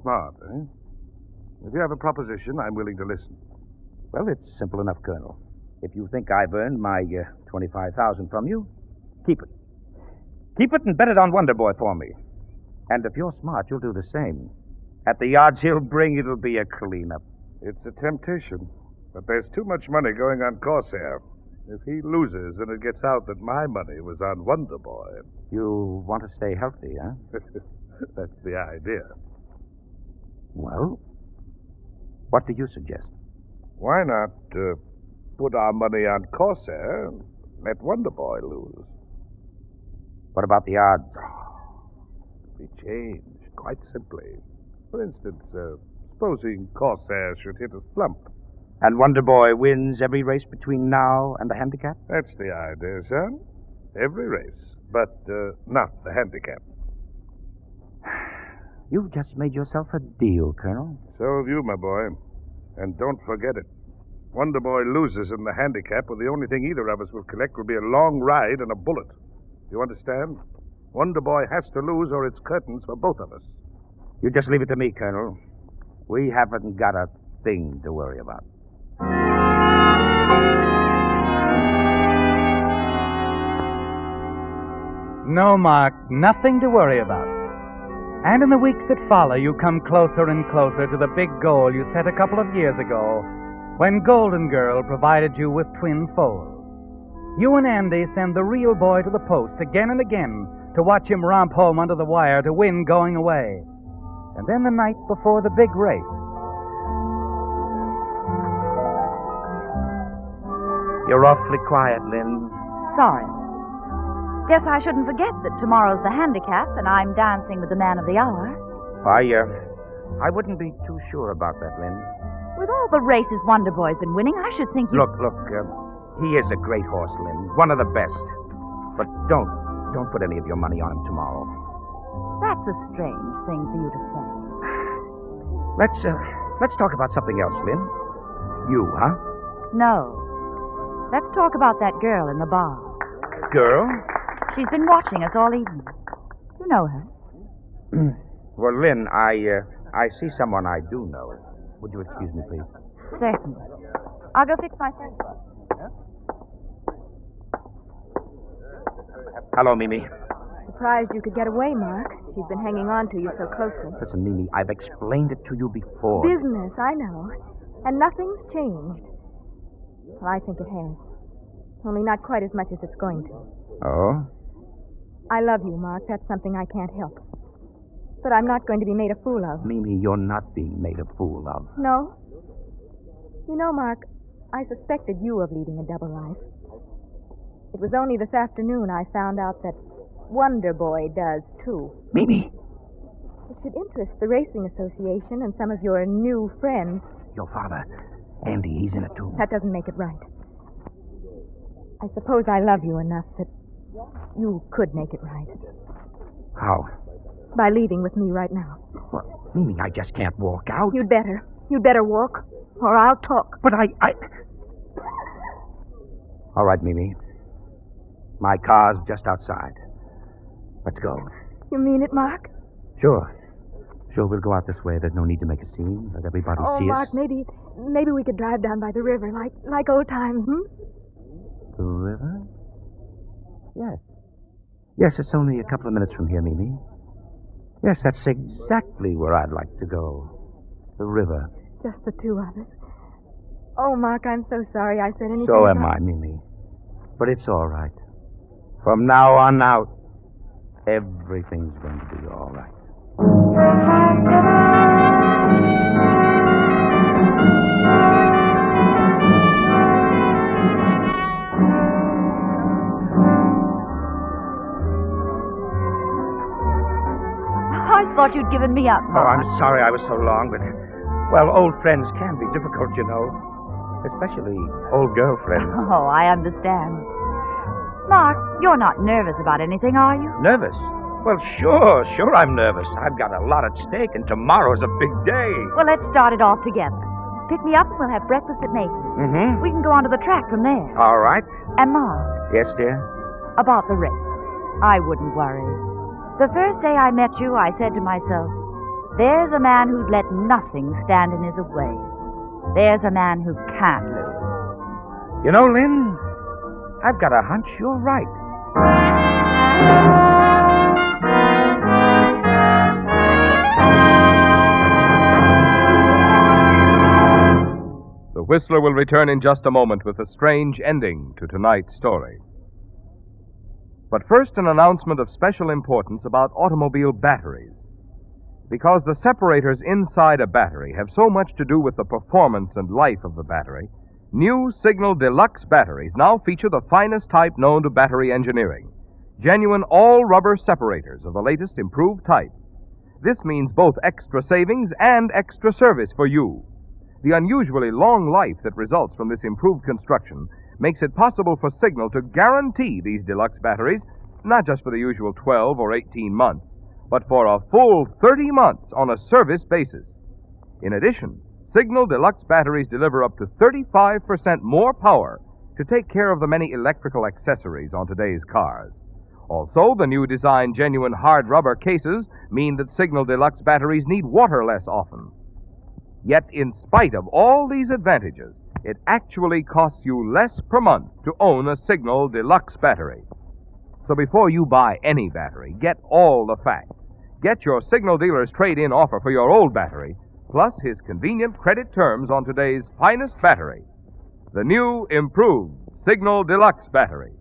Smart, eh? If you have a proposition, I'm willing to listen. Well, it's simple enough, Colonel. If you think I've earned my 25,000 from you, keep it. Keep it and bet it on Wonder Boy for me. And if you're smart, you'll do the same. At the odds he'll bring, it'll be a cleanup. It's a temptation, but there's too much money going on Corsair. If he loses and it gets out that my money was on Wonder Boy... You want to stay healthy, huh? That's the idea. Well, what do you suggest? Why not put our money on Corsair and let Wonder Boy lose? What about the odds? We change, quite simply. For instance, supposing Corsair should hit a slump. And Wonder Boy wins every race between now and the handicap? That's the idea, son. Every race, but not the handicap. You've just made yourself a deal, Colonel. So have you, my boy. And don't forget it. Wonder Boy loses in the handicap, or the only thing either of us will collect will be a long ride and a bullet. You understand? Wonder Boy has to lose, or it's curtains for both of us. You just leave it to me, Colonel. We haven't got a thing to worry about. No, Mark, nothing to worry about. And in the weeks that follow, you come closer and closer to the big goal you set a couple of years ago when Golden Girl provided you with twin foals. You and Andy send the real boy to the post again and again to watch him romp home under the wire to win going away. And then the night before the big race. You're awfully quiet, Lynn. Sorry. Guess I shouldn't forget that tomorrow's the handicap and I'm dancing with the man of the hour. I wouldn't be too sure about that, Lynn. With all the races Wonder Boy's been winning, I should think you... Look, he is a great horse, Lynn. One of the best. But don't put any of your money on him tomorrow. That's a strange thing for you to say. Let's talk about something else, Lynn. You, huh? No. Let's talk about that girl in the bar. Girl? She's been watching us all evening. You know her? Well, Lynn, I see someone I do know. Would you excuse me, please? Certainly. I'll go fix my things. Hello, Mimi. Surprised you could get away, Mark. She's been hanging on to you so closely. Listen, Mimi, I've explained it to you before. Business, I know. And nothing's changed. Well, I think it has. Only not quite as much as it's going to. Oh? I love you, Mark. That's something I can't help. But I'm not going to be made a fool of. Mimi, you're not being made a fool of. No? You know, Mark, I suspected you of leading a double life. It was only this afternoon I found out that Wonder Boy does, too. Mimi! It should interest the Racing Association and some of your new friends. Your father, Andy, he's in it, too. That doesn't make it right. I suppose I love you enough that you could make it right. How? By leaving with me right now. Well, Mimi, I just can't walk out. You'd better. You'd better walk, or I'll talk. But I... All right, Mimi. My car's just outside. Let's go. You mean it, Mark? Sure. Sure, we'll go out this way. There's no need to make a scene. Let everybody see Mark, us. maybe we could drive down by the river like old times, The river? Yes. Yes, it's only a couple of minutes from here, Mimi. Yes, that's exactly where I'd like to go. The river. Just the two of us. Oh, Mark, I'm so sorry I said anything. So am I, Mimi. But it's all right. From now on out, everything's going to be all right. I thought you'd given me up, Mark. Oh, I'm sorry I was so long, but, well, old friends can be difficult, you know. Especially old girlfriends. Oh, I understand. Mark, you're not nervous about anything, are you? Nervous? Well, sure I'm nervous. I've got a lot at stake, and tomorrow's a big day. Well, let's start it off together. Pick me up and we'll have breakfast at Nathan's. Mm-hmm. We can go on to the track from there. All right. And Mark. Yes, dear? About the race. I wouldn't worry. The first day I met you, I said to myself, there's a man who'd let nothing stand in his way. There's a man who can't lose. You know, Lynn, I've got a hunch you're right. The Whistler will return in just a moment with a strange ending to tonight's story. But first, an announcement of special importance about automobile batteries. Because the separators inside a battery have so much to do with the performance and life of the battery, new Signal Deluxe batteries now feature the finest type known to battery engineering. Genuine all-rubber separators of the latest improved type. This means both extra savings and extra service for you. The unusually long life that results from this improved construction makes it possible for Signal to guarantee these deluxe batteries, not just for the usual 12 or 18 months, but for a full 30 months on a service basis. In addition, Signal Deluxe batteries deliver up to 35% more power to take care of the many electrical accessories on today's cars. Also, the new design genuine hard rubber cases mean that Signal Deluxe batteries need water less often. Yet, in spite of all these advantages, it actually costs you less per month to own a Signal Deluxe battery. So before you buy any battery, get all the facts. Get your Signal dealer's trade-in offer for your old battery, plus his convenient credit terms on today's finest battery, the new, improved Signal Deluxe battery.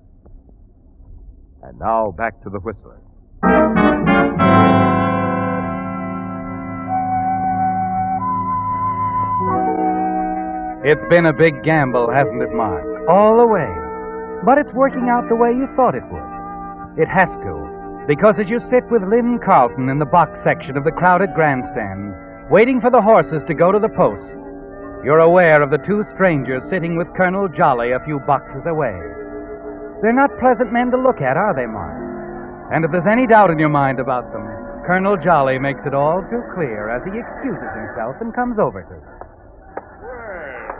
And now back to the Whistler. It's been a big gamble, hasn't it, Mark? All the way. But it's working out the way you thought it would. It has to, because as you sit with Lynn Carlton in the box section of the crowded grandstand, waiting for the horses to go to the post, you're aware of the two strangers sitting with Colonel Jolly a few boxes away. They're not pleasant men to look at, are they, Mark? And if there's any doubt in your mind about them, Colonel Jolly makes it all too clear as he excuses himself and comes over to them.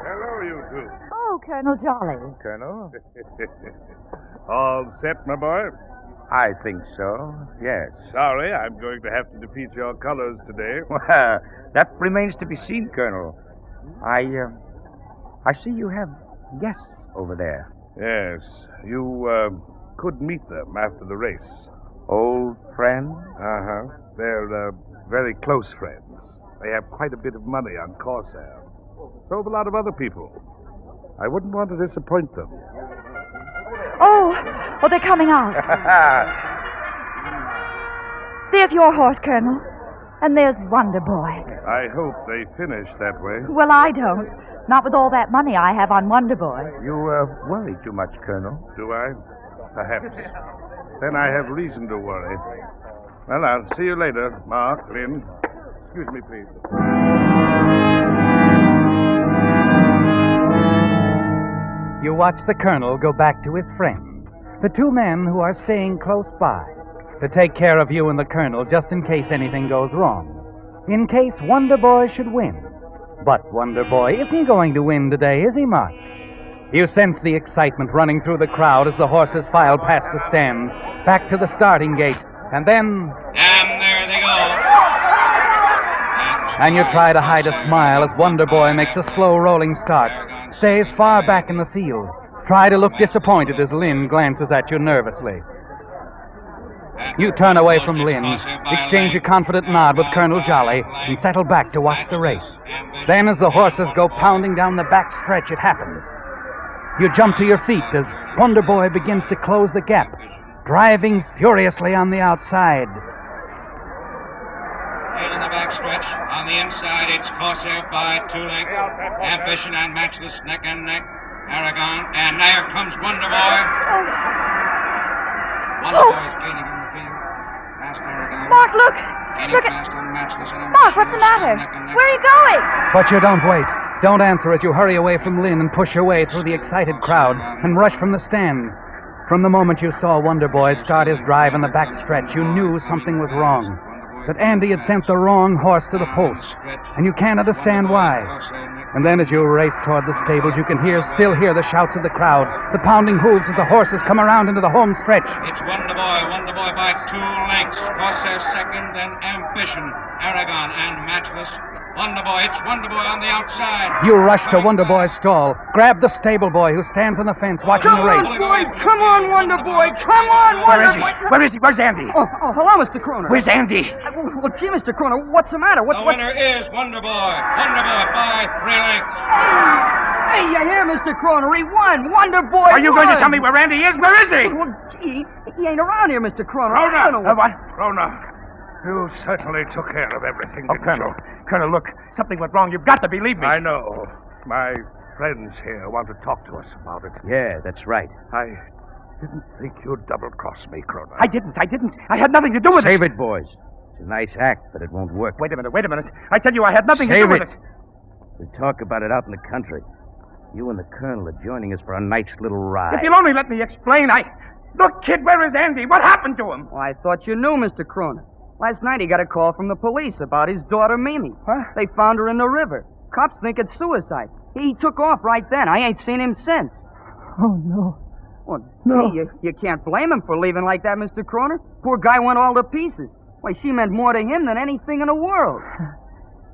Hello, you two. Oh, Colonel Jolly. Colonel? All set, my boy? I think so, yes. Sorry, I'm going to have to defeat your colors today. Well, that remains to be seen, Colonel. I see you have guests over there. Yes, you could meet them after the race. Old friends? Uh-huh. They're very close friends. They have quite a bit of money on Corsair. So have a lot of other people. I wouldn't want to disappoint them. Oh, they're coming out. There's your horse, Colonel. And there's Wonder Boy. I hope they finish that way. Well, I don't. Not with all that money I have on Wonder Boy. You worry too much, Colonel. Do I? Perhaps. Then I have reason to worry. Well, I'll see you later, Mark, Lynn. Excuse me, please. You watch the Colonel go back to his friends, the two men who are staying close by, to take care of you and the Colonel just in case anything goes wrong. In case Wonder Boy should win. But Wonder Boy isn't going to win today, is he, Mark? You sense the excitement running through the crowd as the horses file past the stands, back to the starting gate, and then... And there they go. And you try to hide a smile as Wonder Boy makes a slow rolling start, stays far back in the field. Try to look disappointed as Lynn glances at you nervously. You turn away from Lynn, exchange a confident nod with Colonel Jolly, and settle back to watch the race. Then as the horses go pounding down the back stretch, it happens. You jump to your feet as Wonder Boy begins to close the gap, driving furiously on the outside. In the backstretch, on the inside, it's Corsair by 2 lengths. Ambition and Matchless neck and neck. Aragon, and there comes Wonder Boy. Wonder Boy's gaining in the field. Past Aragon. Mark, look! Gaining fast on Matchless and Mark, what's the matter? Where are you going? But you don't wait. Don't answer as you hurry away from Lynn and push your way through the excited crowd and rush from the stands. From the moment you saw Wonder Boy start his drive in the back stretch, you knew something was wrong. That Andy had sent the wrong horse to the post, and you can't understand why. And then as you race toward the stables, you can still hear the shouts of the crowd, the pounding hooves as the horses come around into the home stretch. It's Wonder Boy by 2 lengths. Corsair second, then Ambition, Aragon, and Matchless. Wonder Boy, it's Wonder Boy on the outside. You rush to Wonder Boy's stall, grab the stable boy who stands on the fence watching the race. Come on, boy! Come on, Wonder Boy! Come on, Wonder Boy! Where is he? Where's Andy? Oh, hello, Mr. Kroner. Where's Andy? Well, gee, Mr. Kroner, what's the matter? The winner is Wonder Boy. Wonder Boy by 3 lengths. Hey, you hear, Mr. Kroner? He won. Wonder Boy Are you going to tell me where Andy is? Where is he? Well, gee, he ain't around here, Mr. Kroner. What? Kroner, you certainly took care of everything, didn't Colonel. you? Colonel, look. Something went wrong. You've got to believe me. I know. My friends here want to talk to us about it. Yeah, that's right. I didn't think you'd double-cross me, Kroner. I didn't. I had nothing to do with it. Save it, boys. It's a nice act, but it won't work. Wait a minute. I tell you, I had nothing to do with it. We'll talk about it out in the country. You and the Colonel are joining us for a nice little ride. If you'll only let me explain, Look, kid, where is Andy? What happened to him? Well, I thought you knew, Mr. Kroner. Last night he got a call from the police about his daughter, Mimi. Huh? They found her in the river. Cops think it's suicide. He took off right then. I ain't seen him since. Oh, no. Well, No. gee, you can't blame him for leaving like that, Mr. Croner. Poor guy went all to pieces. Why, she meant more to him than anything in the world.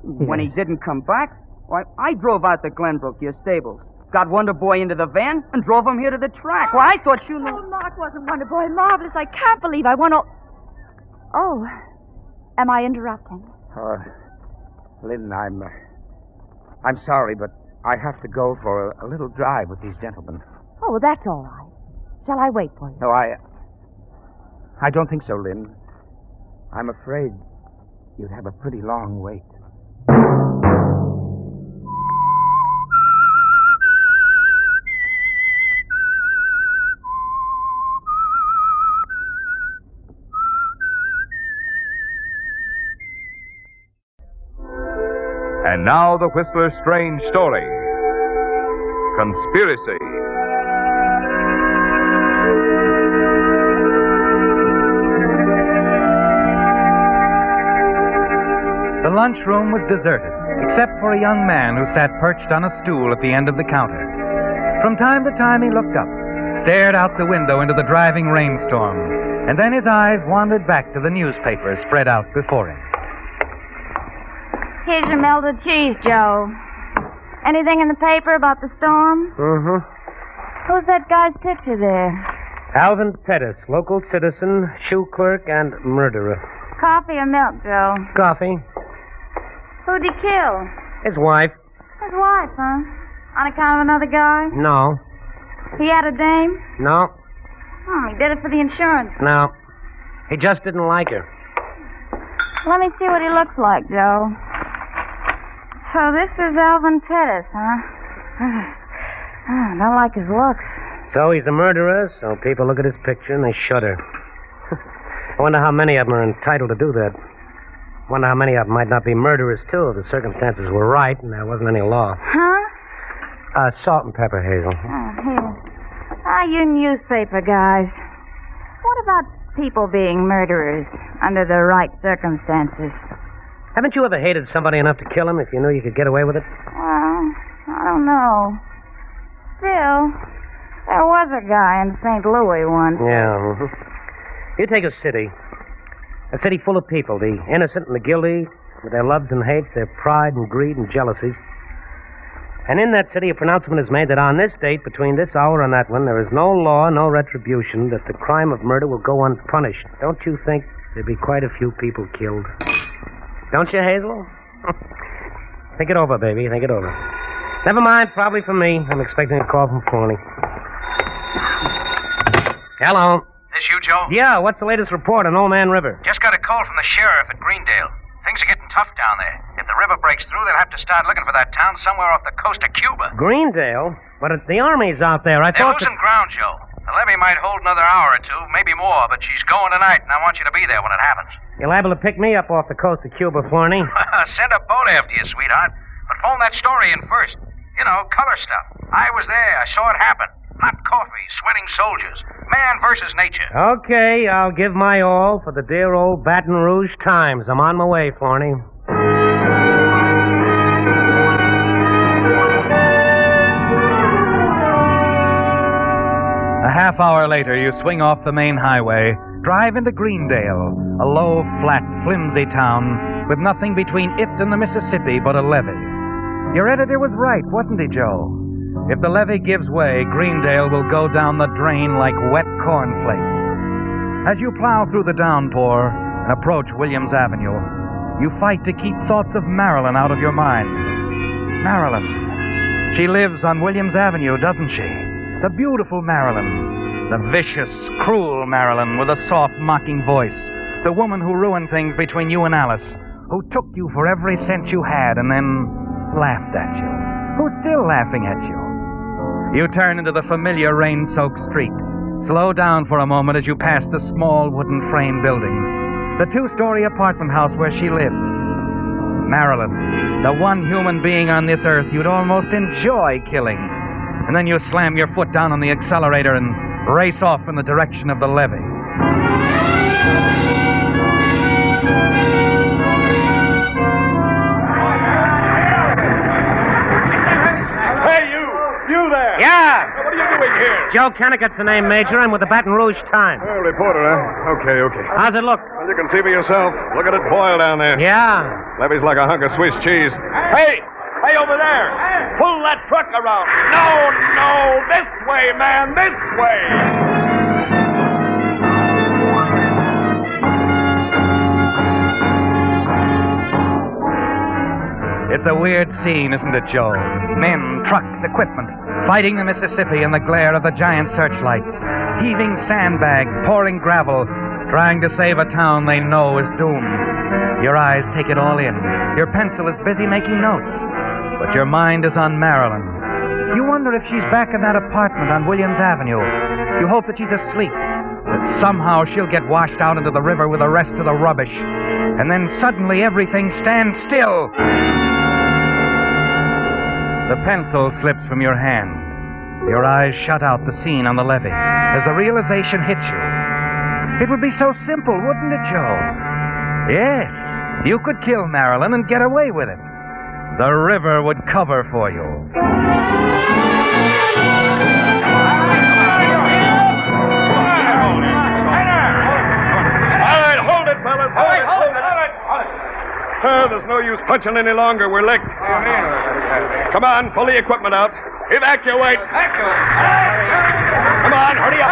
When he didn't come back, why, I drove out to Glenbrook, your stables. Got Wonder Boy into the van and drove him here to the track. Well, I thought you knew... Oh, Mark wasn't Wonder Boy marvelous. I can't believe I won all... Oh, am I interrupting? Lynn, I'm sorry, but I have to go for a little drive with these gentlemen. Oh, well, that's all right. Shall I wait for you? No, I don't think so, Lynn. I'm afraid you'd have a pretty long wait. And now the Whistler's strange story. Conspiracy. The lunchroom was deserted, except for a young man who sat perched on a stool at the end of the counter. From time to time he looked up, stared out the window into the driving rainstorm, and then his eyes wandered back to the newspaper spread out before him. Here's your melted cheese, Joe. Anything in the paper about the storm? Mm-hmm. Who's that guy's picture there? Alvin Pettis, local citizen, shoe clerk, and murderer. Coffee or milk, Joe? Coffee. Who'd he kill? His wife. His wife, huh? On account of another guy? No. He had a dame? No. He did it for the insurance. No. He just didn't like her. Let me see what he looks like, Joe. So this is Alvin Pettis, huh? I don't like his looks. So he's a murderer, so people look at his picture and they shudder. I wonder how many of them are entitled to do that. Wonder how many of them might not be murderers, too, if the circumstances were right and there wasn't any law. Huh? Salt and pepper, Hazel. Here. You newspaper guys. What about people being murderers under the right circumstances? Haven't you ever hated somebody enough to kill him if you knew you could get away with it? Well, I don't know. Still, there was a guy in St. Louis once. Yeah. Mm-hmm. You take a city full of people, the innocent and the guilty, with their loves and hates, their pride and greed and jealousies. And in that city, a pronouncement is made that on this date, between this hour and that one, there is no law, no retribution, that the crime of murder will go unpunished. Don't you think there'd be quite a few people killed? Don't you, Hazel? Think it over, baby. Think it over. Never mind, probably for me. I'm expecting a call from Forney. Hello. This you, Joe? Yeah, what's the latest report on Old Man River? Just got a call from the sheriff at Greendale. Things are getting tough down there. If the river breaks through, they'll have to start looking for that town somewhere off the coast of Cuba. Greendale? But the army's out there. They're losing ground, Joe. The levee might hold another hour or two, maybe more, but she's going tonight, and I want you to be there when it happens. You're liable to pick me up off the coast of Cuba, Forney. Send a boat after you, sweetheart. But phone that story in first. You know, color stuff. I was there. I saw it happen. Hot coffee, sweating soldiers. Man versus nature. Okay, I'll give my all for the dear old Baton Rouge Times. I'm on my way, Forney. A half hour later, you swing off the main highway, drive into Greendale, a low, flat, flimsy town with nothing between it and the Mississippi but a levee. Your editor was right, wasn't he, Joe? If the levee gives way, Greendale will go down the drain like wet cornflakes. As you plow through the downpour and approach Williams Avenue, you fight to keep thoughts of Marilyn out of your mind. Marilyn. She lives on Williams Avenue, doesn't she? The beautiful Marilyn. The vicious, cruel Marilyn with a soft, mocking voice. The woman who ruined things between you and Alice. Who took you for every cent you had and then laughed at you. Who's still laughing at you. You turn into the familiar rain-soaked street. Slow down for a moment as you pass the small wooden frame building. The two-story apartment house where she lives. Marilyn, the one human being on this earth you'd almost enjoy killing. And then you slam your foot down on the accelerator and race off in the direction of the levee. Joe Kennicott's the name, Major. I'm with the Baton Rouge Times. Oh, reporter, huh? Okay. How's it look? Well, you can see for yourself. Look at it boil down there. Yeah. Levy's like a hunk of Swiss cheese. Hey, over there. Pull that truck around. No, this way, man, this way. It's a weird scene, isn't it, Joe? Men, trucks, equipment, fighting the Mississippi in the glare of the giant searchlights, heaving sandbags, pouring gravel, trying to save a town they know is doomed. Your eyes take it all in. Your pencil is busy making notes, but your mind is on Marilyn. You wonder if she's back in that apartment on Williams Avenue. You hope that she's asleep, that somehow she'll get washed out into the river with the rest of the rubbish, and then suddenly everything stands still. The pencil slips from your hand. Your eyes shut out the scene on the levee as the realization hits you. It would be so simple, wouldn't it, Joe? Yes, you could kill Marilyn and get away with it. The river would cover for you. All right, hold it, fellas. Hold it. There's no use punching any longer. We're licked. Come on, pull the equipment out. Evacuate. Come on, hurry up.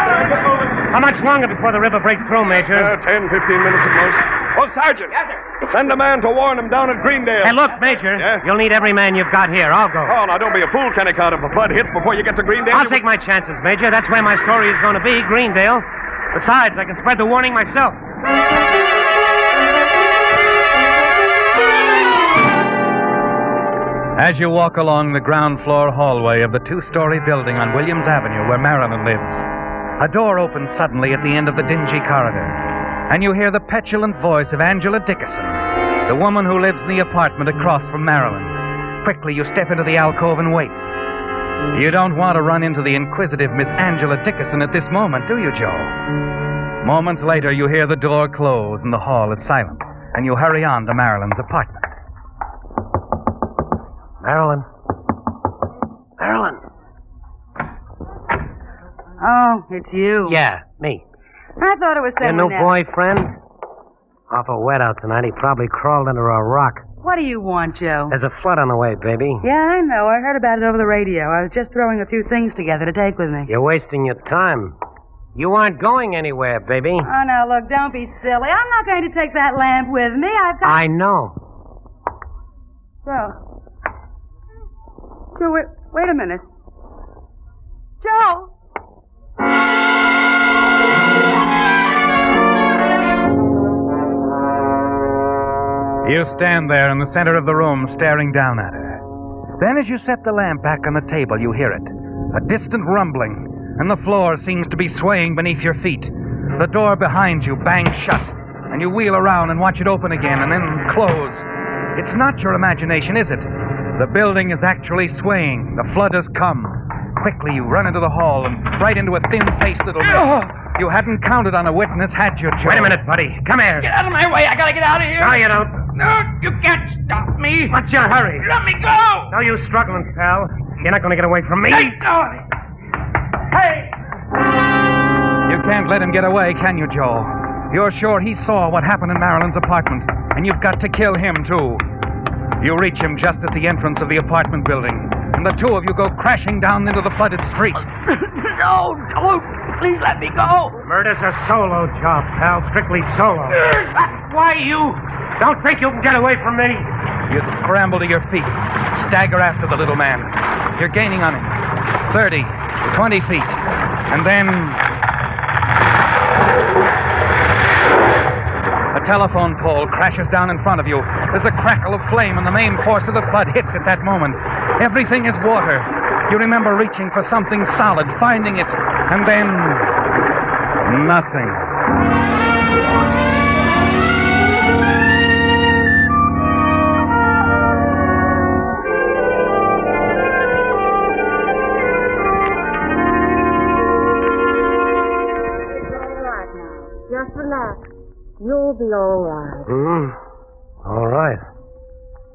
How much longer before the river breaks through, Major? 10, 15 minutes at most. Oh, Sergeant. Yes, sir. Send a man to warn him down at Greendale. Hey, look, Major. Yeah? You'll need every man you've got here. I'll go. Oh, now don't be a fool, Kennicott. If the flood hits before you get to Greendale... I'll take my chances, Major. That's where my story is going to be, Greendale. Besides, I can spread the warning myself. As you walk along the ground floor hallway of the two-story building on Williams Avenue where Marilyn lives, a door opens suddenly at the end of the dingy corridor, and you hear the petulant voice of Angela Dickerson, the woman who lives in the apartment across from Marilyn. Quickly, you step into the alcove and wait. You don't want to run into the inquisitive Miss Angela Dickerson at this moment, do you, Joe? Moments later, you hear the door close and the hall is silent, and you hurry on to Marilyn's apartment. Marilyn. Oh, it's you. Yeah, me. I thought it was Your someone new else. boyfriend? Awful wet out tonight. He probably crawled under a rock. What do you want, Joe? There's a flood on the way, baby. Yeah, I know. I heard about it over the radio. I was just throwing a few things together to take with me. You're wasting your time. You aren't going anywhere, baby. Oh, now, look, don't be silly. I'm not going to take that lamp with me. I've got... I know. Joe, wait a minute. Joe! You stand there in the center of the room, staring down at her. Then as you set the lamp back on the table, you hear it. A distant rumbling, and the floor seems to be swaying beneath your feet. The door behind you bangs shut, and you wheel around and watch it open again and then close. It's not your imagination, is it? The building is actually swaying. The flood has come. Quickly, you run into the hall and right into a thin-faced little man. You hadn't counted on a witness, had you, Joe? Wait a minute, buddy. Come here. Get out of my way. I gotta get out of here. No, you don't. No, you can't stop me. What's your hurry? Let me go. No use struggling, pal. You're not going to get away from me. Let go. Hey! You can't let him get away, can you, Joe? You're sure he saw what happened in Marilyn's apartment, and you've got to kill him, too. You reach him just at the entrance of the apartment building, and the two of you go crashing down into the flooded street. No, don't. Please let me go. Murder's a solo job, pal. Strictly solo. Why you? Don't think you can get away from me. You scramble to your feet, stagger after the little man. You're gaining on him. 30, 20 feet. And then... a telephone pole crashes down in front of you. There's a crackle of flame, and the main force of the flood hits at that moment. Everything is water. You remember reaching for something solid, finding it, and then... nothing. Just relax. You'll be all right. All right.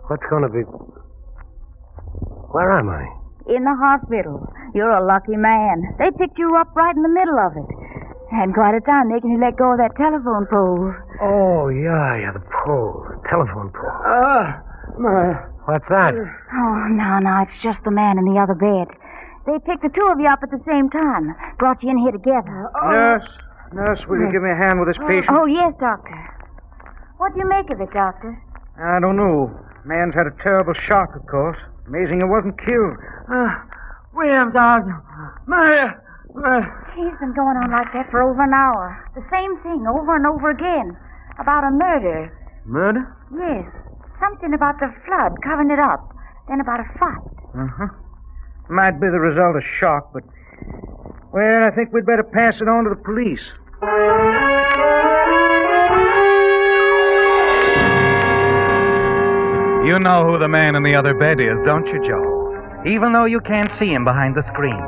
What's going to be... Where am I? In the hospital. You're a lucky man. They picked you up right in the middle of it. Had quite a time making you let go of that telephone pole. Oh, yeah, the pole. Telephone pole. What's that? Oh, no, it's just the man in the other bed. They picked the two of you up at the same time. Brought you in here together. Nurse, will you give me a hand with this patient? Oh, yes, Doctor. What do you make of it, Doctor? I don't know. Man's had a terrible shock, of course. Amazing he wasn't killed. William, Doctor. Maria. He's been going on like that for over an hour. The same thing over and over again. About a murder. Murder? Yes. Something about the flood covering it up. Then about a fight. Uh-huh. Might be the result of shock, but... Well, I think we'd better pass it on to the police. You know who the man in the other bed is, don't you, Joe? Even though you can't see him behind the screen.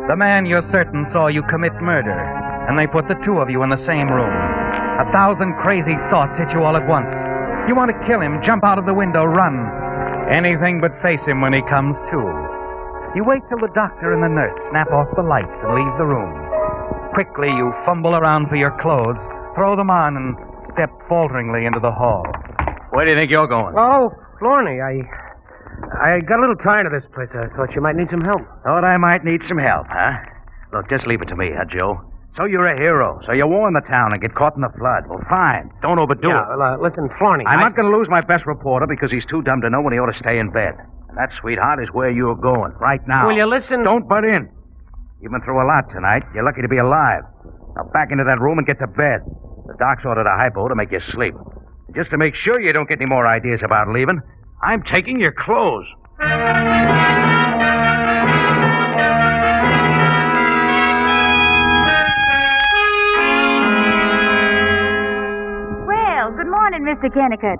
The man you're certain saw you commit murder, and they put the two of you in the same room. 1,000 crazy thoughts hit you all at once. You want to kill him, jump out of the window, run. Anything but face him when he comes to. You wait till the doctor and the nurse snap off the lights and leave the room. Quickly, you fumble around for your clothes, throw them on, and step falteringly into the hall. Where do you think you're going? Oh, Florney, I got a little tired of this place. I thought you might need some help. Thought I might need some help, huh? Look, just leave it to me, huh, Joe? So you're a hero. So you warn the town and get caught in the flood. Well, fine. Don't overdo it. Listen, Florney. I'm not going to lose my best reporter because he's too dumb to know when he ought to stay in bed. And that, sweetheart, is where you're going right now. Will you listen? Don't butt in. You've been through a lot tonight. You're lucky to be alive. Now back into that room and get to bed. The doc's ordered a hypo to make you sleep. And just to make sure you don't get any more ideas about leaving, I'm taking your clothes. Well, good morning, Mr. Kennicott.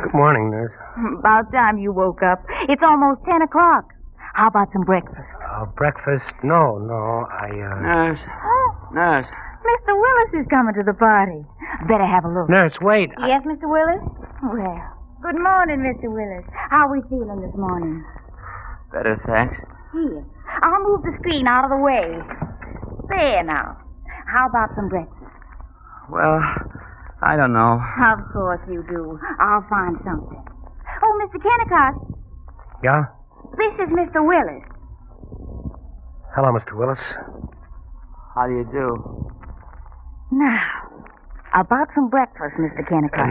Good morning, nurse. About time you woke up. It's almost 10 o'clock. How about some breakfast? Breakfast? No, Nurse. Nurse. Mr. Willis is coming to the party. Better have a look. Nurse, wait. Yes, Mr. Willis? Well, good morning, Mr. Willis. How are we feeling this morning? Better, thanks. Here. I'll move the screen out of the way. There now. How about some breakfast? Well, I don't know. Of course you do. I'll find something. Oh, Mr. Kennicott. Yeah? This is Mr. Willis. Hello, Mr. Willis. How do you do? Now, about some breakfast, Mr. Kennicott.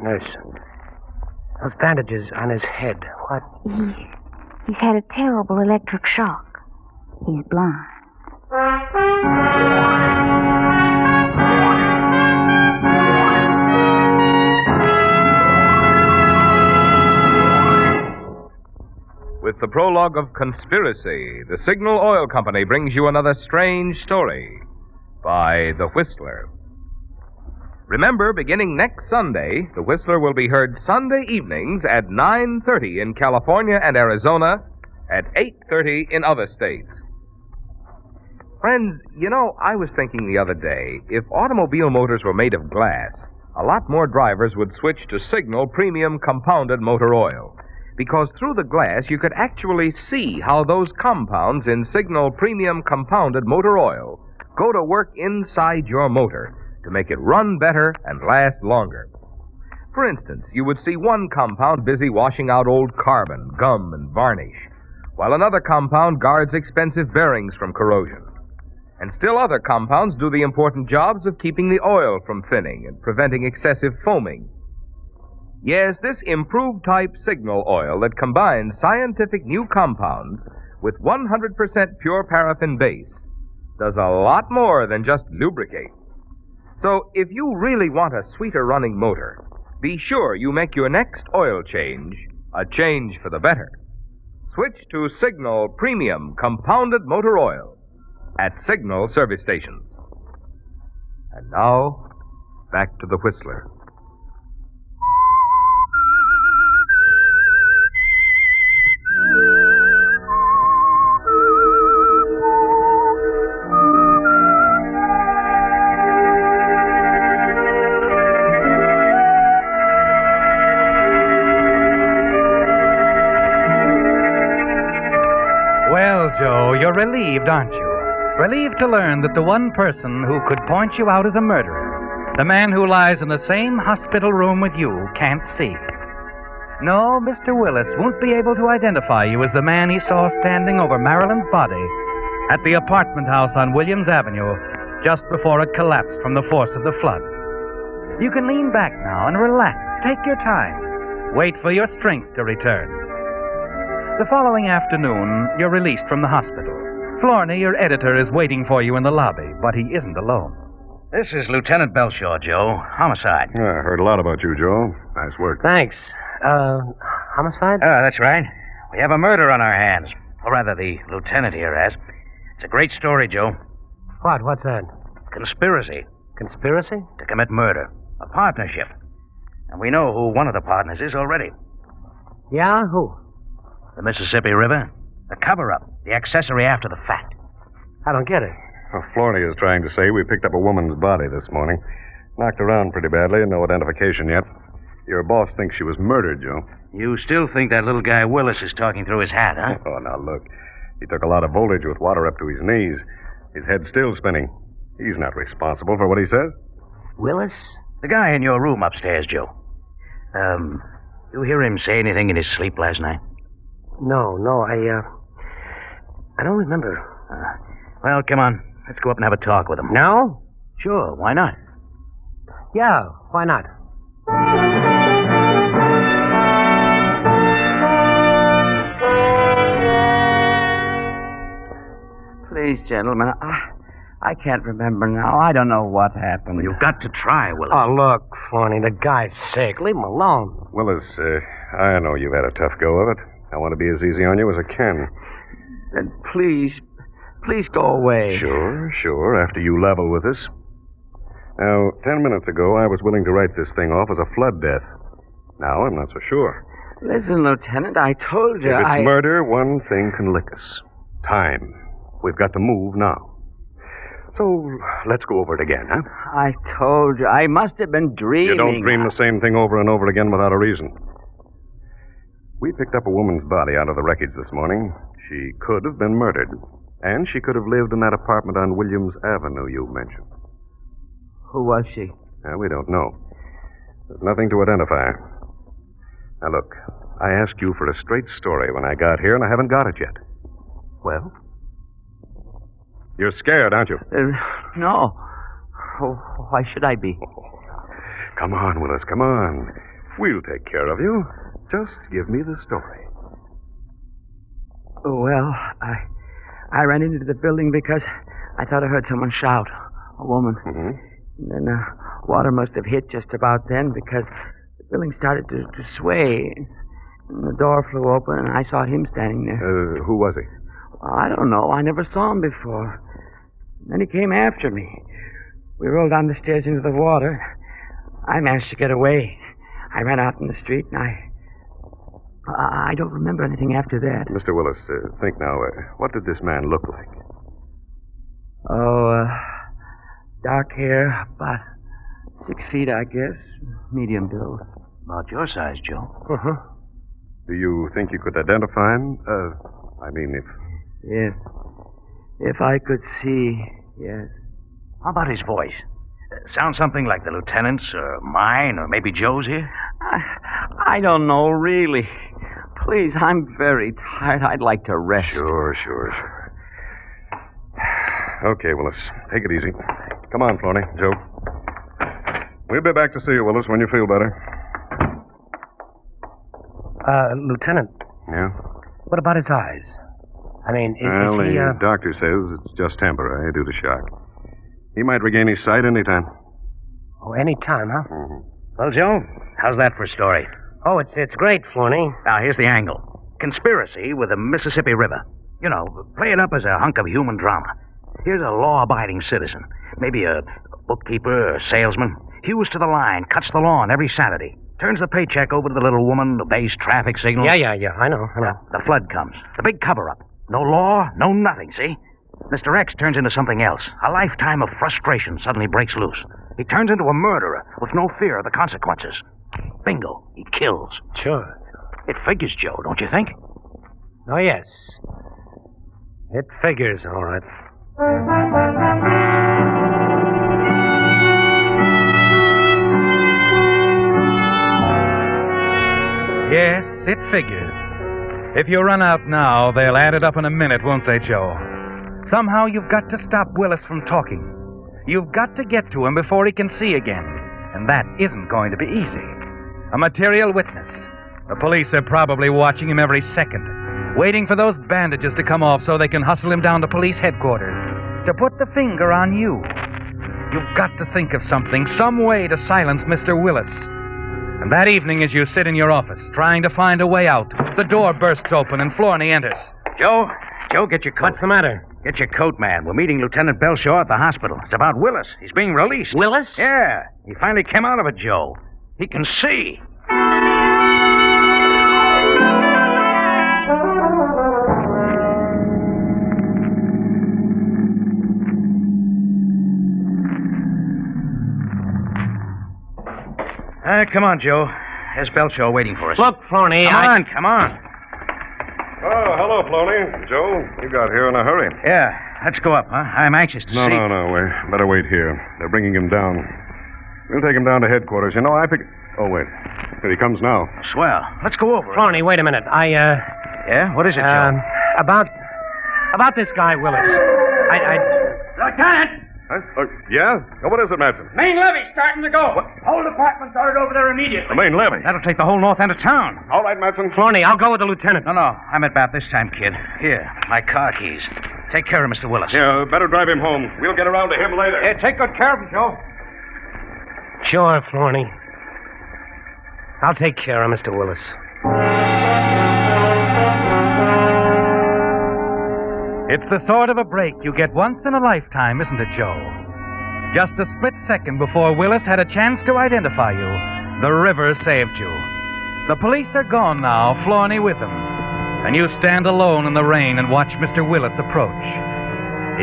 Nurse. Those bandages on his head. What? He's had a terrible electric shock. He's blind. With the prologue of Conspiracy, the Signal Oil Company brings you another strange story by The Whistler. Remember, beginning next Sunday, The Whistler will be heard Sunday evenings at 9:30 in California and Arizona, at 8:30 in other states. Friends, you know, I was thinking the other day, if automobile motors were made of glass, a lot more drivers would switch to Signal Premium Compounded Motor Oil. Because through the glass, you could actually see how those compounds in Signal Premium Compounded Motor Oil go to work inside your motor to make it run better and last longer. For instance, you would see one compound busy washing out old carbon, gum, and varnish, while another compound guards expensive bearings from corrosion. And still other compounds do the important jobs of keeping the oil from thinning and preventing excessive foaming. Yes, this improved type Signal oil that combines scientific new compounds with 100% pure paraffin base does a lot more than just lubricate. So if you really want a sweeter running motor, be sure you make your next oil change a change for the better. Switch to Signal Premium Compounded Motor Oil at Signal service stations. And now, back to the Whistler. You're relieved, aren't you? Relieved to learn that the one person who could point you out as a murderer, the man who lies in the same hospital room with you, can't see. No, Mr. Willis won't be able to identify you as the man he saw standing over Marilyn's body at the apartment house on Williams Avenue just before it collapsed from the force of the flood. You can lean back now and relax. Take your time. Wait for your strength to return. The following afternoon, you're released from the hospital. Florney, your editor, is waiting for you in the lobby, but he isn't alone. This is Lieutenant Belshaw, Joe. Homicide. Yeah, I heard a lot about you, Joe. Nice work. Thanks. Homicide? That's right. We have a murder on our hands. Or rather, the lieutenant here has. It's a great story, Joe. What's that? Conspiracy. Conspiracy? To commit murder. A partnership. And we know who one of the partners is already. Yeah? Who? The Mississippi River. The cover-up. The accessory after the fact. I don't get it. Well, Florney is trying to say we picked up a woman's body this morning. Knocked around pretty badly and no identification yet. Your boss thinks she was murdered, Joe. You still think that little guy Willis is talking through his hat, huh? Oh, now look. He took a lot of voltage with water up to his knees. His head's still spinning. He's not responsible for what he says. Willis? The guy in your room upstairs, Joe. You hear him say anything in his sleep last night? No, I don't remember. Well, come on. Let's go up and have a talk with him. Now? Sure, why not? Yeah, why not? Please, gentlemen, I can't remember now. I don't know what happened. Well, you've got to try, Willis. Oh, look, Florney, the guy's sick. Leave him alone. Willis, I know you've had a tough go of it. I want to be as easy on you as I can. Then please go away. Sure, after you level with us. Now, 10 minutes ago, I was willing to write this thing off as a flood death. Now, I'm not so sure. Listen, Lieutenant, I told you If it's murder, one thing can lick us. Time. We've got to move now. So, let's go over it again, huh? I told you. I must have been dreaming. You don't dream the same thing over and over again without a reason. We picked up a woman's body out of the wreckage this morning. She could have been murdered. And she could have lived in that apartment on Williams Avenue you mentioned. Who was she? We don't know. There's nothing to identify. Now, look, I asked you for a straight story when I got here, and I haven't got it yet. Well? You're scared, aren't you? No. Oh, why should I be? Come on, Willis, come on. We'll take care of you. Just give me the story. Well, I ran into the building because I thought I heard someone shout. A woman. Mm-hmm. And then water must have hit just about then because the building started to sway. And the door flew open and I saw him standing there. Who was he? I don't know. I never saw him before. Then he came after me. We rolled down the stairs into the water. I managed to get away. I ran out in the street and I don't remember anything after that. Mr. Willis, think now. What did this man look like? Oh, dark hair, about 6 feet, I guess. Medium build. About your size, Joe. Uh-huh. Do you think you could identify him? I mean, If I could see, yes. How about his voice? Sound something like the lieutenant's, or mine, or maybe Joe's here? I don't know, really. Please, I'm very tired. I'd like to rest. Sure. Okay, Willis. Take it easy. Come on, Florney. Joe. We'll be back to see you, Willis, when you feel better. Lieutenant. Yeah? What about his eyes? I mean, is he... the doctor says it's just temporary due to shock. He might regain his sight any time. Oh, any time, huh? Mm-hmm. Well, Joe, how's that for a story? Oh, it's great, Florney. Now, here's the angle. Conspiracy with the Mississippi River. You know, play it up as a hunk of human drama. Here's a law-abiding citizen. Maybe a bookkeeper or a salesman. Hews to the line, cuts the lawn every Saturday. Turns the paycheck over to the little woman, obeys traffic signals. Yeah. I know. The flood comes. The big cover-up. No law, no nothing, see? Mr. X turns into something else. A lifetime of frustration suddenly breaks loose. He turns into a murderer with no fear of the consequences. Bingo. He kills. Sure. It figures, Joe, don't you think? Oh, yes. It figures, all right. Yes, it figures. If you run out now, they'll add it up in a minute, won't they, Joe? Somehow you've got to stop Willis from talking. You've got to get to him before he can see again. And that isn't going to be easy. A material witness. The police are probably watching him every second, waiting for those bandages to come off so they can hustle him down to police headquarters to put the finger on you. You've got to think of something, some way to silence Mr. Willis. And that evening, as you sit in your office, trying to find a way out, the door bursts open and Florney enters. Joe, get your coat. What's the matter? Get your coat, man. We're meeting Lieutenant Belshaw at the hospital. It's about Willis. He's being released. Willis? Yeah. He finally came out of it, Joe. He can see. Come on, Joe. There's Belshaw waiting for us. Look, Florney, Come on. Oh, hello, Floney. Joe, you got here in a hurry. Yeah, let's go up, huh? I'm anxious to see. No. We better wait here. They're bringing him down. We'll take him down to headquarters. You know, I think... Oh, wait. Here he comes now. Swell. Let's go over it. Florney, wait a minute. Yeah? What is it, Joe? About this guy, Willis. Lieutenant! Huh? Yeah? What is it, Madsen? Main levee's starting to go. Whole department's ordered over there immediately. The main levee? That'll take the whole north end of town. All right, Madsen. Florney, I'll go with the lieutenant. No. I'm at bat this time, kid. Here, my car keys. Take care of Mr. Willis. Yeah, better drive him home. We'll get around to him later. Yeah, take good care of him, Joe. Sure, Florney. I'll take care of Mr. Willis. It's the sort of a break you get once in a lifetime, isn't it, Joe? Just a split second before Willis had a chance to identify you, the river saved you. The police are gone now, Florney with them. And you stand alone in the rain and watch Mr. Willis approach.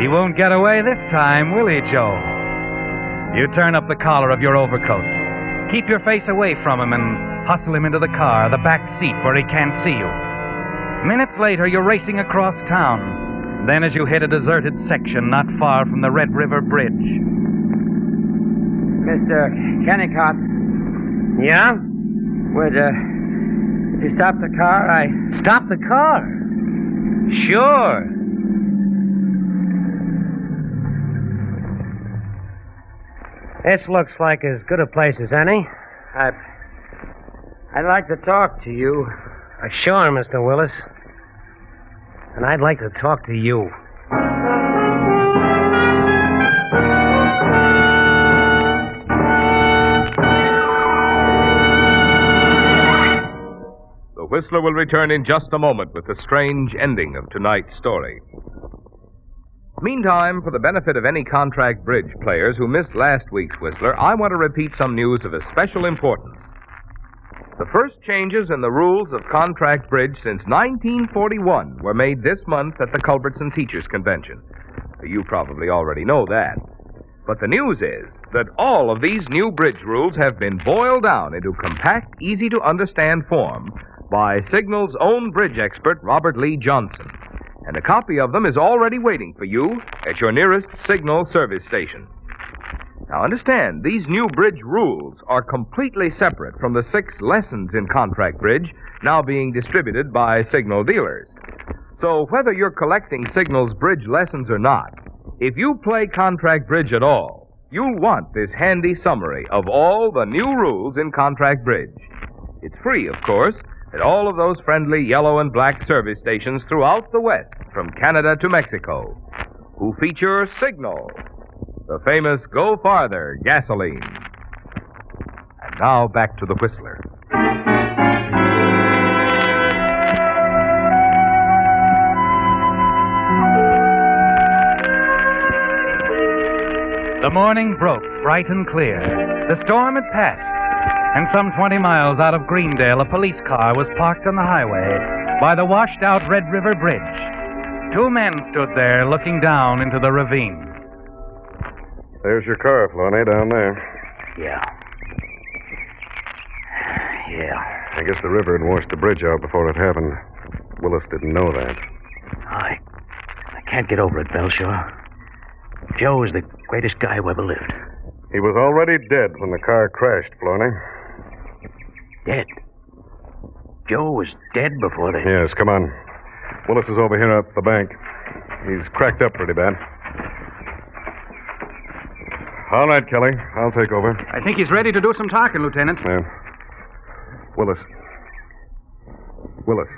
He won't get away this time, will he, Joe? You turn up the collar of your overcoat. Keep your face away from him and hustle him into the car, the back seat where he can't see you. Minutes later, you're racing across town. Then as you hit a deserted section not far from the Red River Bridge. Mr. Kennicott. Yeah? Would you stop the car? Stop the car? Sure. This looks like as good a place as any. I'd like to talk to you. Sure, Mr. Willis. And I'd like to talk to you. The Whistler will return in just a moment with the strange ending of tonight's story. Meantime, for the benefit of any contract bridge players who missed last week's Whistler, I want to repeat some news of special importance. The first changes in the rules of contract bridge since 1941 were made this month at the Culbertson Teachers Convention. You probably already know that. But the news is that all of these new bridge rules have been boiled down into compact, easy-to-understand form by Signal's own bridge expert, Robert Lee Johnson. And a copy of them is already waiting for you at your nearest Signal service station. Now understand, these new bridge rules are completely separate from the 6 lessons in contract bridge now being distributed by Signal dealers. So whether you're collecting Signal's bridge lessons or not, if you play contract bridge at all, you'll want this handy summary of all the new rules in contract bridge. It's free, of course, at all of those friendly yellow and black service stations throughout the West, from Canada to Mexico, who feature Signal, the famous Go Farther gasoline. And now back to the Whistler. The morning broke bright and clear. The storm had passed, and some 20 miles out of Greendale, a police car was parked on the highway by the washed-out Red River Bridge. 2 men stood there looking down into the ravine. There's your car, Floney, down there. Yeah. I guess the river had washed the bridge out before it happened. Willis didn't know that. I can't get over it, Belshaw. Joe is the greatest guy who ever lived. He was already dead when the car crashed, Florney. Dead? Joe was dead before they... Yes, come on. Willis is over here at the bank. He's cracked up pretty bad. All right, Kelly. I'll take over. I think he's ready to do some talking, Lieutenant. Yeah. Willis. Willis.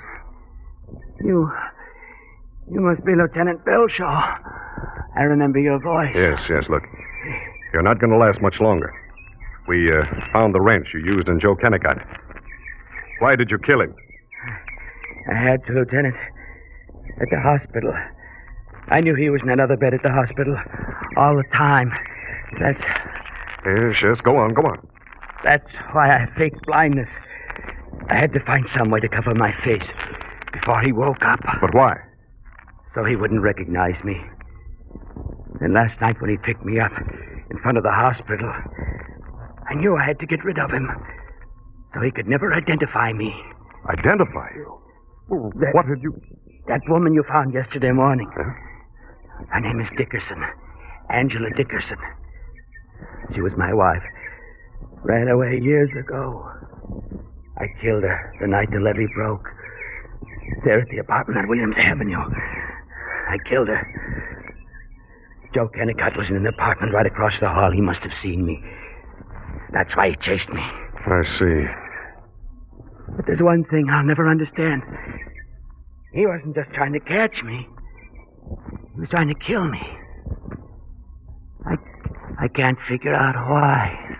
You must be Lieutenant Belshaw. I remember your voice. Yes, look. You're not going to last much longer. We found the wrench you used in Joe Kennicott. Why did you kill him? I had to, Lieutenant. At the hospital. I knew he was in another bed at the hospital all the time. Yes, go on. That's why I faked blindness. I had to find some way to cover my face before he woke up. But why? So he wouldn't recognize me. And last night when he picked me up in front of the hospital, I knew I had to get rid of him so he could never identify me. Identify you? What did you... That woman you found yesterday morning. Huh? Her name is Dickerson. Angela Dickerson. She was my wife. Ran away years ago. I killed her the night the levee broke. There at the apartment on Williams Avenue. I killed her. Joe Kennicott was in an apartment right across the hall. He must have seen me. That's why he chased me. I see. But there's one thing I'll never understand. He wasn't just trying to catch me. He was trying to kill me. I can't figure out why.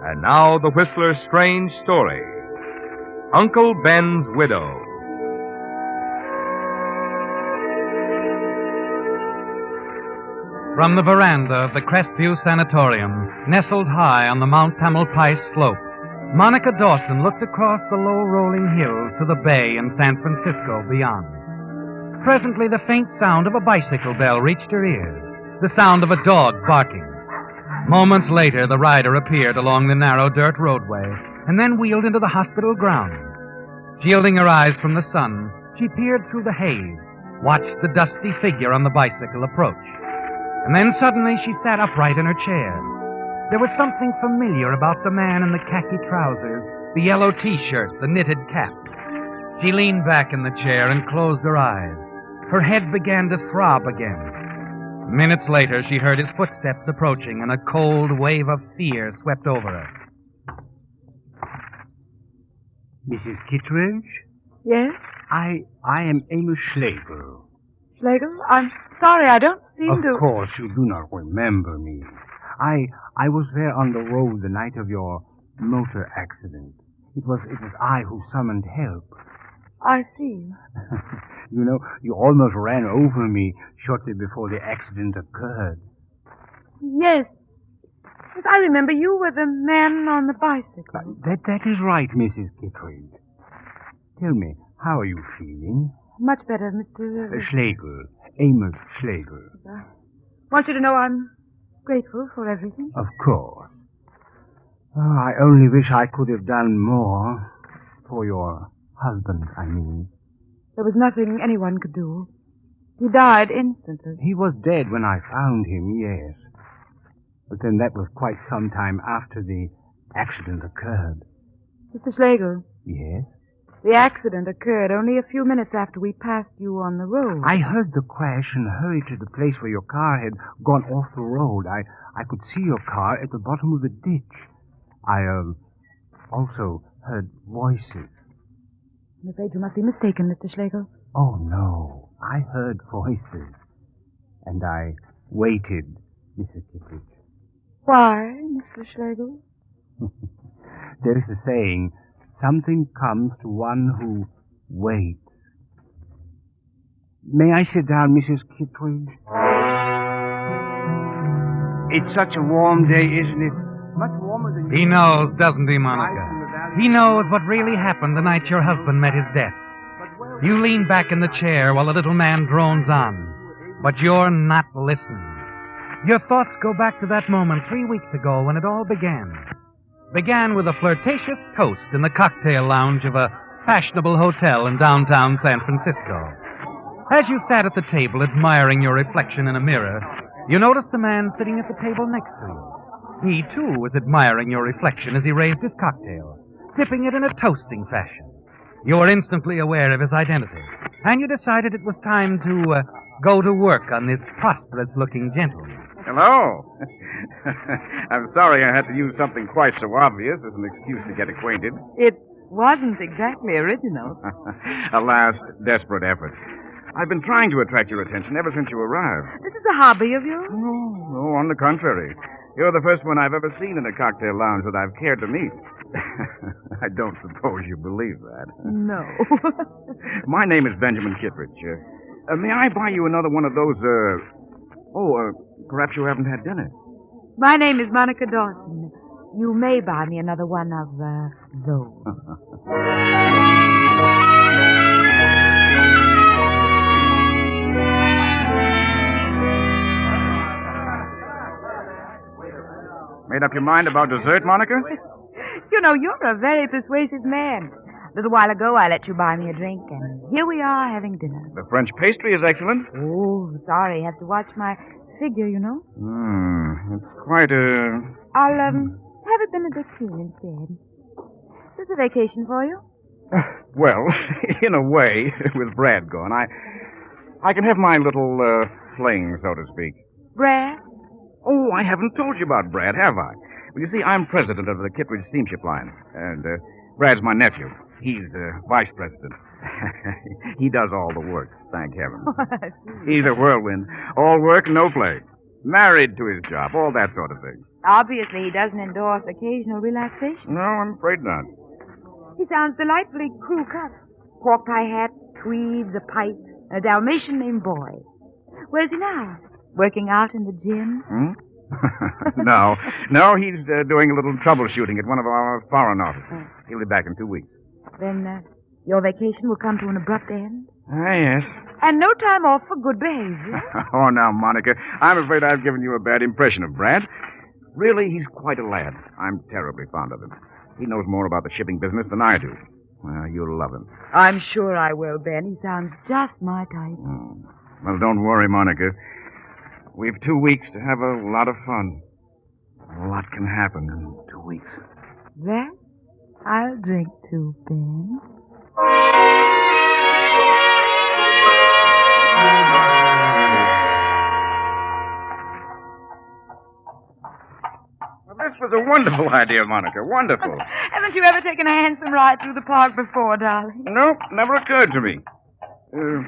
And now the Whistler's strange story. Uncle Ben's Widow. From the veranda of the Crestview Sanatorium, nestled high on the Mount Tamalpais slope, Monica Dawson looked across the low rolling hills to the bay and San Francisco beyond. Presently, the faint sound of a bicycle bell reached her ears, the sound of a dog barking. Moments later, the rider appeared along the narrow dirt roadway and then wheeled into the hospital grounds. Shielding her eyes from the sun, she peered through the haze, watched the dusty figure on the bicycle approach. And then suddenly she sat upright in her chair. There was something familiar about the man in the khaki trousers, the yellow T-shirt, the knitted cap. She leaned back in the chair and closed her eyes. Her head began to throb again. Minutes later, she heard his footsteps approaching, and a cold wave of fear swept over her. Mrs. Kittredge? Yes? I am Amos Schlegel. Schlegel? I'm sorry, I don't seem to... Of course, you do not remember me. I was there on the road the night of your motor accident. It was I who summoned help. I see. You know, you almost ran over me shortly before the accident occurred. Yes. Yes, I remember you were the man on the bicycle. That is right, Mrs. Kittredge. Tell me, how are you feeling? Much better, Mr. Schlegel. Amos Schlegel. I want you to know I'm grateful for everything. Of course. Oh, I only wish I could have done more for your husband, I mean. There was nothing anyone could do. He died instantly. He was dead when I found him, yes. But then that was quite some time after the accident occurred. Mr. Schlegel. Yes? The accident occurred only a few minutes after we passed you on the road. I heard the crash and hurried to the place where your car had gone off the road. I could see your car at the bottom of the ditch. I also heard voices. I'm afraid you must be mistaken, Mr. Schlegel. Oh, no. I heard voices. And I waited, Mrs. Kittredge. Why, Mr. Schlegel? There is a saying, something comes to one who waits. May I sit down, Mrs. Kittredge? It's such a warm day, isn't it? Much warmer than... He knows, doesn't he, Monica? He knows what really happened the night your husband met his death. You lean back in the chair while the little man drones on. But you're not listening. Your thoughts go back to that moment 3 weeks ago when it all began. Began with a flirtatious toast in the cocktail lounge of a fashionable hotel in downtown San Francisco. As you sat at the table admiring your reflection in a mirror, you noticed the man sitting at the table next to you. He, too, was admiring your reflection as he raised his cocktail, sipping it in a toasting fashion. You were instantly aware of his identity, and you decided it was time to go to work on this prosperous-looking gentleman. Hello. I'm sorry I had to use something quite so obvious as an excuse to get acquainted. It wasn't exactly original. A last desperate effort. I've been trying to attract your attention ever since you arrived. This is a hobby of yours? Oh, on the contrary. You're the first one I've ever seen in a cocktail lounge that I've cared to meet. I don't suppose you believe that. No. My name is Benjamin Kittredge. May I buy you another one of those, perhaps you haven't had dinner. My name is Monica Dawson. You may buy me another one of, those. Made up your mind about dessert, Monica? You know, you're a very persuasive man. A little while ago, I let you buy me a drink, and here we are having dinner. The French pastry is excellent. Oh, sorry. Have to watch my figure, you know. It's quite a... I'll, have a Benedictine instead. Is this a vacation for you? Well, in a way, with Brad gone, I can have my little, fling, so to speak. Brad? Oh, I haven't told you about Brad, have I? Well, you see, I'm president of the Kittredge Steamship Line, and Brad's my nephew. He's vice president. He does all the work, thank heaven. He's a whirlwind. All work, no play. Married to his job, all that sort of thing. Obviously, he doesn't endorse occasional relaxation. No, I'm afraid not. He sounds delightfully crew cut. Pork pie hat, tweeds, a pipe, a Dalmatian named Boy. Where's he now? Working out in the gym? No, he's doing a little troubleshooting at one of our foreign offices. He'll be back in 2 weeks. Then your vacation will come to an abrupt end? Yes. And no time off for good behavior? Oh, now, Monica, I'm afraid I've given you a bad impression of Brad. Really, he's quite a lad. I'm terribly fond of him. He knows more about the shipping business than I do. Well, you'll love him. I'm sure I will, Ben. He sounds just my type. Well, don't worry, Monica. We've 2 weeks to have a lot of fun. A lot can happen in 2 weeks. That I'll drink to, Ben. Well, this was a wonderful idea, Monica. Wonderful. Haven't you ever taken a handsome ride through the park before, darling? Nope, never occurred to me.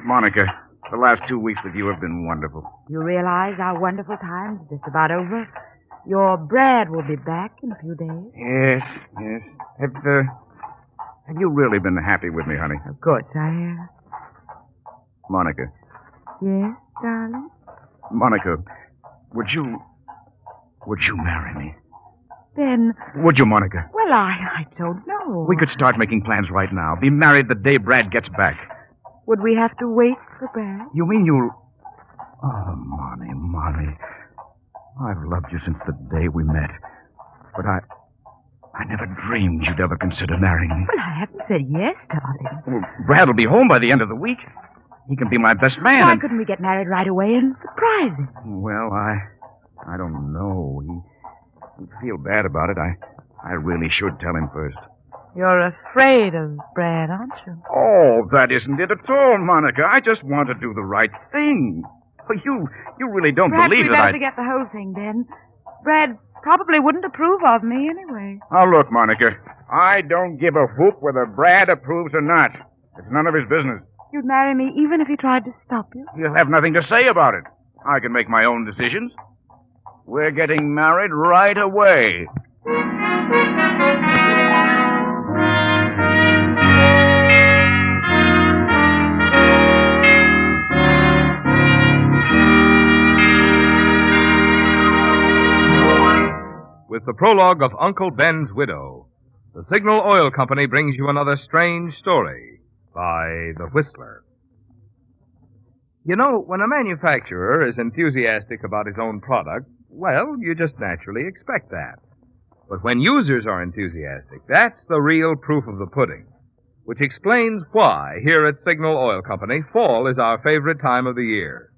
Monica, the last 2 weeks with you have been wonderful. You realize our wonderful time's just about over? Your Brad will be back in a few days. Yes. Have you really been happy with me, honey? Of course I have. Monica. Yes, darling? Monica, would you marry me? Ben. Would you, Monica? Well, I don't know. We could start making plans right now. Be married the day Brad gets back. Would we have to wait for Brad? You mean you'll... Oh, Monty. I've loved you since the day we met. But I never dreamed you'd ever consider marrying me. Well, I haven't said yes, darling. Well, Brad will be home by the end of the week. He can be my best man. Why couldn't we get married right away and surprise him? Well, I don't know. He'd feel bad about it. I really should tell him first. You're afraid of Brad, aren't you? Oh, that isn't it at all, Monica. I just want to do the right thing. You really don't believe that Perhaps we better forget the whole thing, Ben. Brad probably wouldn't approve of me anyway. Oh, look, Monica. I don't give a whoop whether Brad approves or not. It's none of his business. You'd marry me even if he tried to stop you? He'll have nothing to say about it. I can make my own decisions. We're getting married right away. With the prologue of Uncle Ben's Widow, the Signal Oil Company brings you another strange story by the Whistler. You know, when a manufacturer is enthusiastic about his own product, well, you just naturally expect that. But when users are enthusiastic, that's the real proof of the pudding, which explains why, here at Signal Oil Company, fall is our favorite time of the year.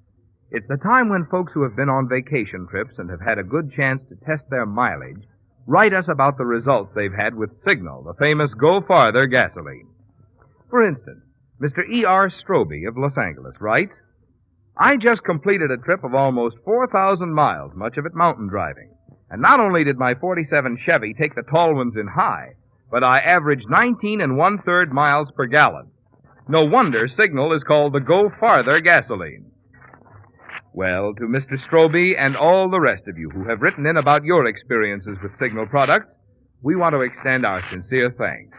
It's the time when folks who have been on vacation trips and have had a good chance to test their mileage write us about the results they've had with Signal, the famous Go Farther gasoline. For instance, Mr. E.R. Stroby of Los Angeles writes, I just completed a trip of almost 4,000 miles, much of it mountain driving. And not only did my 47 Chevy take the tall ones in high, but I averaged 19 1/3 miles per gallon. No wonder Signal is called the Go Farther gasoline. Well, to Mr. Stroby and all the rest of you who have written in about your experiences with Signal products, we want to extend our sincere thanks.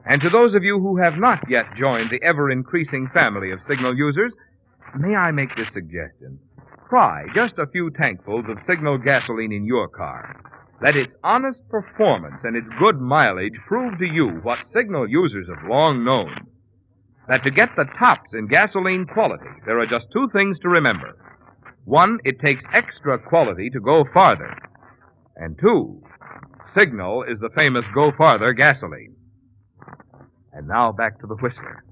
And to those of you who have not yet joined the ever-increasing family of Signal users, may I make this suggestion? Try just a few tankfuls of Signal gasoline in your car. Let its honest performance and its good mileage prove to you what Signal users have long known. That to get the tops in gasoline quality, there are just two things to remember. One, it takes extra quality to go farther. And two, Signal is the famous Go Farther gasoline. And now back to the Whistler.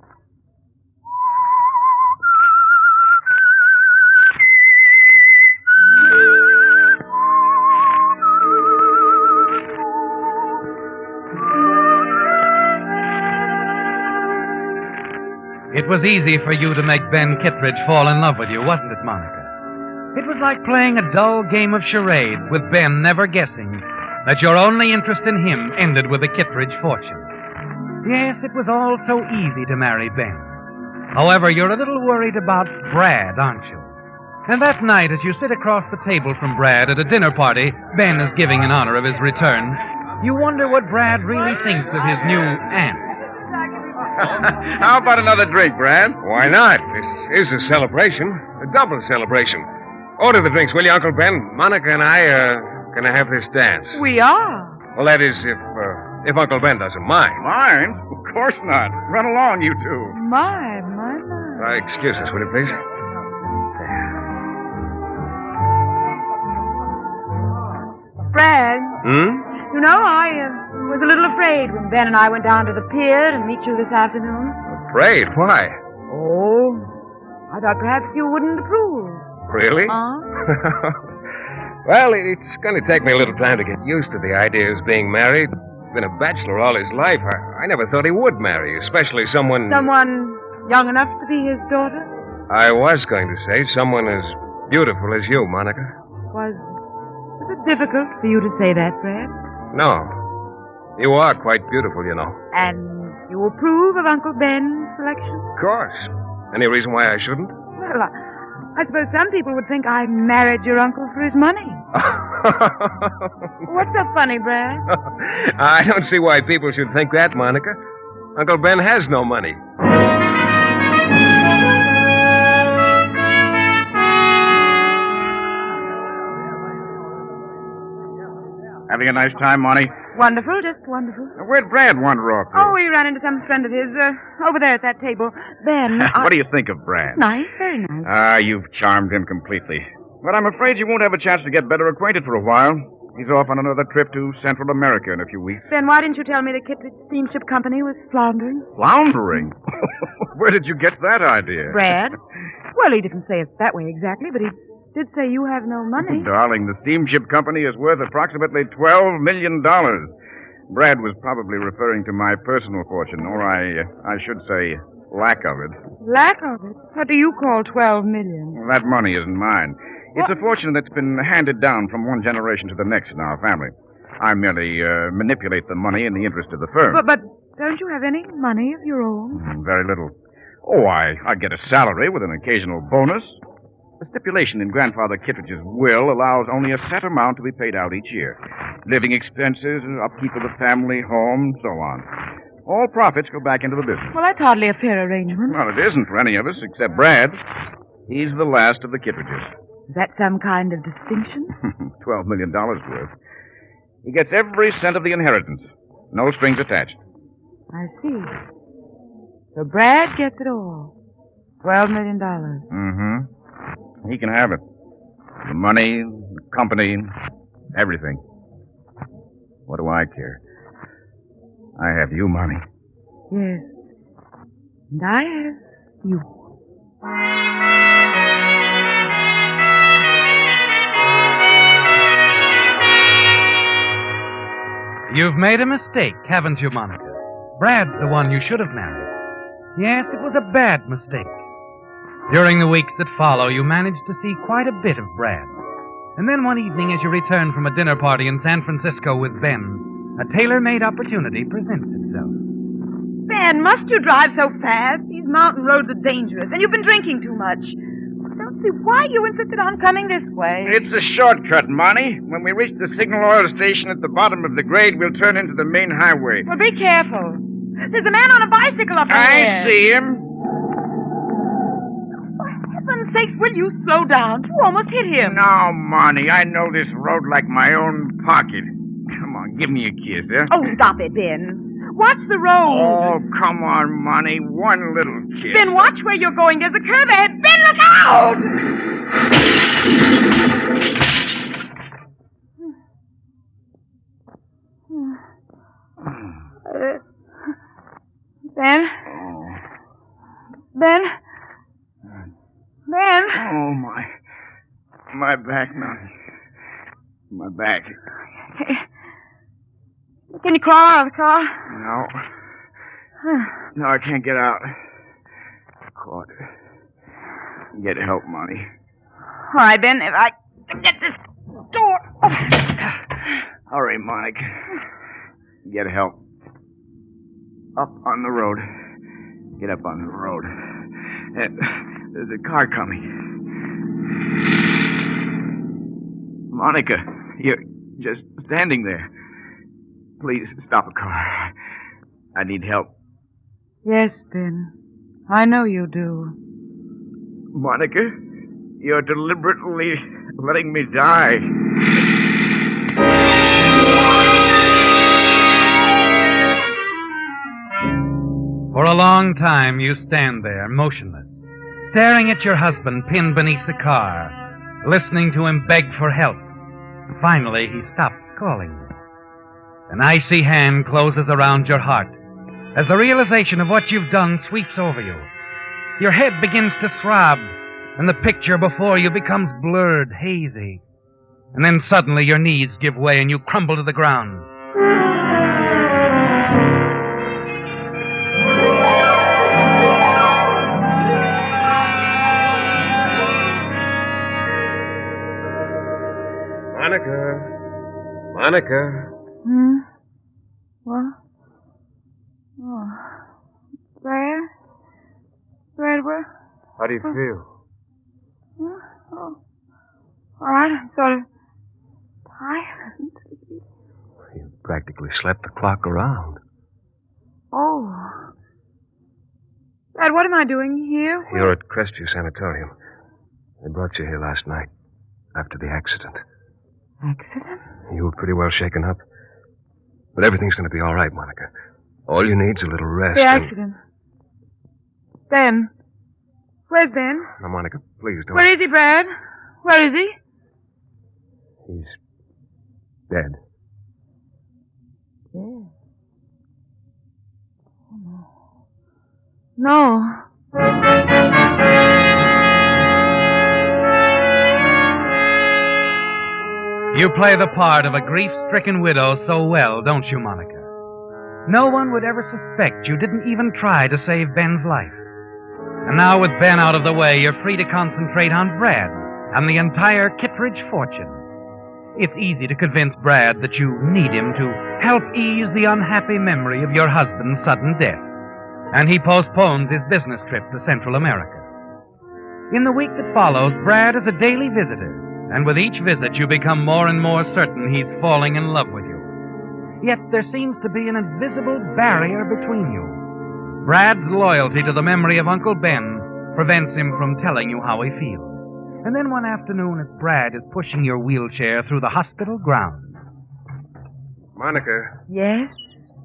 It was easy for you to make Ben Kittredge fall in love with you, wasn't it, Monica? It was like playing a dull game of charades with Ben never guessing that your only interest in him ended with the Kittredge fortune. Yes, it was all so easy to marry Ben. However, you're a little worried about Brad, aren't you? And that night, as you sit across the table from Brad at a dinner party Ben is giving in honor of his return, you wonder what Brad really thinks of his new aunt. How about another drink, Brad? Why not? This is a celebration. A double celebration. Order the drinks, will you, Uncle Ben? Monica and I are going to have this dance. We are. Well, that is, if Uncle Ben doesn't mind. Mind? Of course not. Run along, you two. My. Excuse us, will you, please? Brad. Hmm? You know, I was a little afraid when Ben and I went down to the pier to meet you this afternoon. Afraid? Why? Oh, I thought perhaps you wouldn't approve. Really? Well, it's going to take me a little time to get used to the idea of being married. Been a bachelor all his life. I never thought he would marry, especially someone... Someone young enough to be his daughter? I was going to say someone as beautiful as you, Monica. Was it difficult for you to say that, Brad? No. You are quite beautiful, you know. And you approve of Uncle Ben's selection? Of course. Any reason why I shouldn't? Well, I suppose some people would think I married your uncle for his money. What's so funny, Brad? I don't see why people should think that, Monica. Uncle Ben has no money. Having a nice time, Monty? Wonderful, just wonderful. Where'd Brad wander off to? Oh, we ran into some friend of his over there at that table. Ben, What do you think of Brad? Nice, very nice. Ah, you've charmed him completely. But I'm afraid you won't have a chance to get better acquainted for a while. He's off on another trip to Central America in a few weeks. Ben, why didn't you tell me the Kittredge Steamship Company was floundering? Floundering? Where did you get that idea? Brad? Well, he didn't say it that way exactly, but he did say you have no money. Darling, the steamship company is worth approximately $12 million. Brad was probably referring to my personal fortune, or I should say, lack of it. Lack of it? What do you call $12 million? Well, that money isn't mine. It's a fortune that's been handed down from one generation to the next in our family. I merely manipulate the money in the interest of the firm. But don't you have any money of your own? Very little. Oh, I get a salary with an occasional bonus. The stipulation in Grandfather Kittredge's will allows only a set amount to be paid out each year. Living expenses, upkeep of the family home, so on. All profits go back into the business. Well, that's hardly a fair arrangement. Well, it isn't for any of us except Brad. He's the last of the Kittredges. Is that some kind of distinction? $12 million worth. He gets every cent of the inheritance. No strings attached. I see. So Brad gets it all. $12 million. Mm-hmm. He can have it. The money, the company, everything. What do I care? I have you, Mommy. Yes. And I have you. You've made a mistake, haven't you, Monica? Brad's the one you should have married. Yes, it was a bad mistake. During the weeks that follow, you managed to see quite a bit of Brad. And then one evening, as you returned from a dinner party in San Francisco with Ben, a tailor-made opportunity presents itself. Ben, must you drive so fast? These mountain roads are dangerous, and you've been drinking too much. I don't see why you insisted on coming this way. It's a shortcut, Monty. When we reach the signal oil station at the bottom of the grade, we'll turn into the main highway. Well, be careful. There's a man on a bicycle up there. I see him. For heaven's sakes, will you slow down? You almost hit him. No, Monty. I know this road like my own pocket. Come on, give me a kiss, huh? Oh, stop it, Ben. Watch the road. Oh, come on, Monty. One little kiss. Ben, watch where you're going. There's a curve ahead. Ben, look out! Ben? Ben? Ben? Oh, my back, Monty. My back. Can you crawl out of the car? No, I can't get out. Caught. Get help, Monty. All right, Ben, if I can get this door. Oh. Hurry, Monica. Get help. Up on the road. Get up on the road. There's a car coming. Monica, you're just standing there. Please stop a car. I need help. Yes, Ben. I know you do. Monica, you're deliberately letting me die. For a long time, you stand there, motionless, staring at your husband pinned beneath the car, listening to him beg for help. Finally, he stops calling you. An icy hand closes around your heart as the realization of what you've done sweeps over you. Your head begins to throb, and the picture before you becomes blurred, hazy. And then suddenly your knees give way and you crumble to the ground. Monica. What? Oh. Brad? Brad, where? How do you feel? Oh. All right, I'm sort of tired. You practically slept the clock around. Oh. Brad, what am I doing here? You're at Crestview Sanatorium. They brought you here last night, after the accident. Accident? You were pretty well shaken up. But everything's going to be all right, Monica. All you need's a little rest. The accident. Ben. Where's Ben? Now, Monica, please don't. Where is he, Brad? Where is he? He's dead. Yeah. Oh, no. You play the part of a grief-stricken widow so well, don't you, Monica? No one would ever suspect you didn't even try to save Ben's life. And now with Ben out of the way, you're free to concentrate on Brad and the entire Kittredge fortune. It's easy to convince Brad that you need him to help ease the unhappy memory of your husband's sudden death. And he postpones his business trip to Central America. In the week that follows, Brad is a daily visitor. And with each visit, you become more and more certain he's falling in love with you. Yet there seems to be an invisible barrier between you. Brad's loyalty to the memory of Uncle Ben prevents him from telling you how he feels. And then one afternoon, as Brad is pushing your wheelchair through the hospital grounds. Monica, Yes?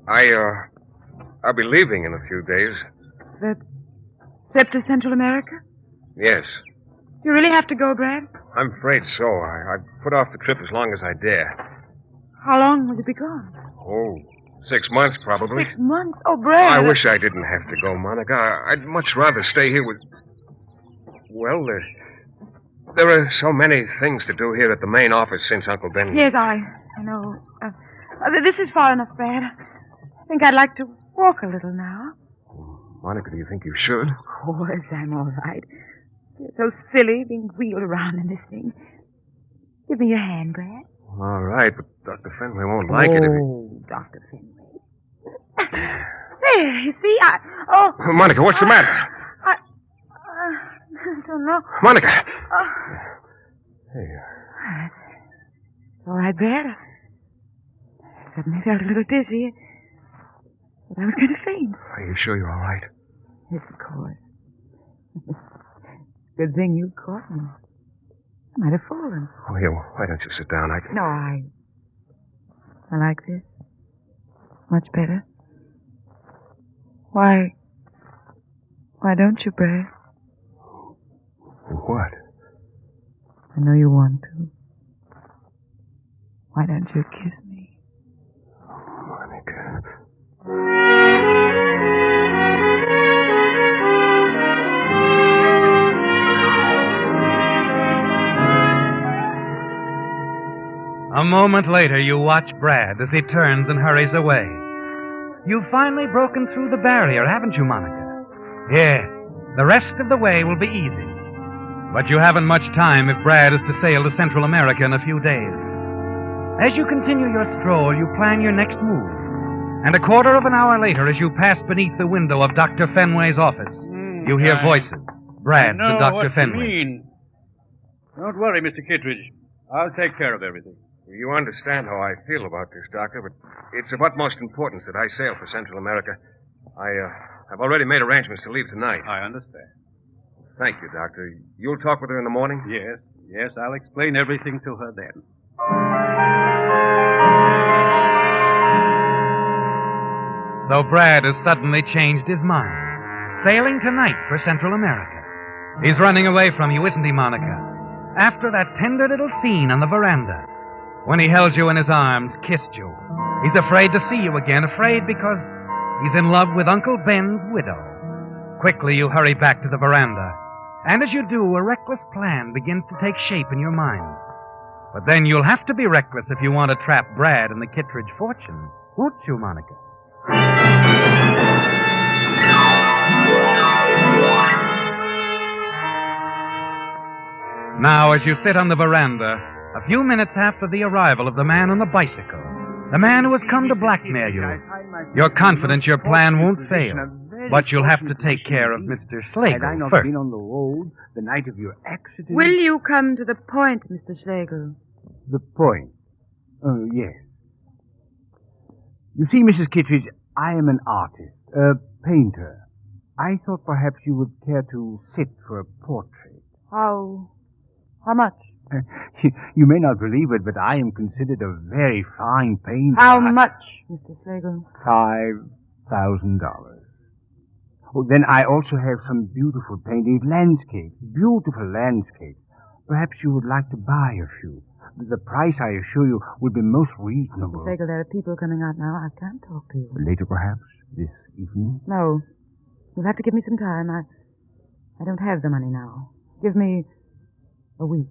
I'll be leaving in a few days. The trip to Central America? Yes. Do you really have to go, Brad? I'm afraid so. I put off the trip as long as I dare. How long will you be gone? Oh, 6 months, probably. 6 months? Oh, Brad. I wish I didn't have to go, Monica. I'd much rather stay here with... Well, there are so many things to do here at the main office since Uncle Ben... Yes, I know. This is far enough, Brad. I think I'd like to walk a little now. Monica, do you think you should? Of course, I'm all right. It's so silly being wheeled around in this thing. Give me your hand, Brad. All right, but Dr. Fenway won't like it if he... Oh, Dr. Fenway. There, you see, Monica, what's the matter? I don't know. Monica! Hey. It's all right, Brad. I suddenly felt a little dizzy. But I was going to faint. Are you sure you're all right? Yes, of course. Good thing you caught me. I might have fallen. Oh, here, why don't you sit down? No, I like this. Much better. Why don't you, Brad? What? I know you want to. Why don't you kiss me? Monica. A moment later, you watch Brad as he turns and hurries away. You've finally broken through the barrier, haven't you, Monica? Yes. The rest of the way will be easy. But you haven't much time if Brad is to sail to Central America in a few days. As you continue your stroll, you plan your next move. And a quarter of an hour later, as you pass beneath the window of Dr. Fenway's office, you hear voices. Brad's and Dr. Fenway. You mean. Don't worry, Mr. Kittredge. I'll take care of everything. You understand how I feel about this, Doctor, but it's of utmost importance that I sail for Central America. I've already made arrangements to leave tonight. I understand. Thank you, Doctor. You'll talk with her in the morning? Yes, I'll explain everything to her then. Though Brad has suddenly changed his mind, sailing tonight for Central America. He's running away from you, isn't he, Monica? After that tender little scene on the veranda, when he held you in his arms, kissed you. He's afraid to see you again, afraid because he's in love with Uncle Ben's widow. Quickly, you hurry back to the veranda. And as you do, a reckless plan begins to take shape in your mind. But then you'll have to be reckless if you want to trap Brad and the Kittredge fortune, won't you, Monica? Now, as you sit on the veranda, a few minutes after the arrival of the man on the bicycle, the man who has come to blackmail you, you're confident your plan won't fail. But you'll have to take care of Mr. Schlegel Had I not first. been on the road the night of your accident... Will you come to the point, Mr. Schlegel? The point? Oh, yes. You see, Mrs. Kittredge, I am an artist, a painter. I thought perhaps you would care to sit for a portrait. How much? You may not believe it, but I am considered a very fine painter. How much, Mr. Schlegel? $5,000. Oh, then I also have some beautiful paintings, landscapes, beautiful landscapes. Perhaps you would like to buy a few. The price, I assure you, would be most reasonable. Mr. Schlegel, there are people coming out now. I can't talk to you. Later, perhaps, this evening? No. You'll have to give me some time. I don't have the money now. Give me a week.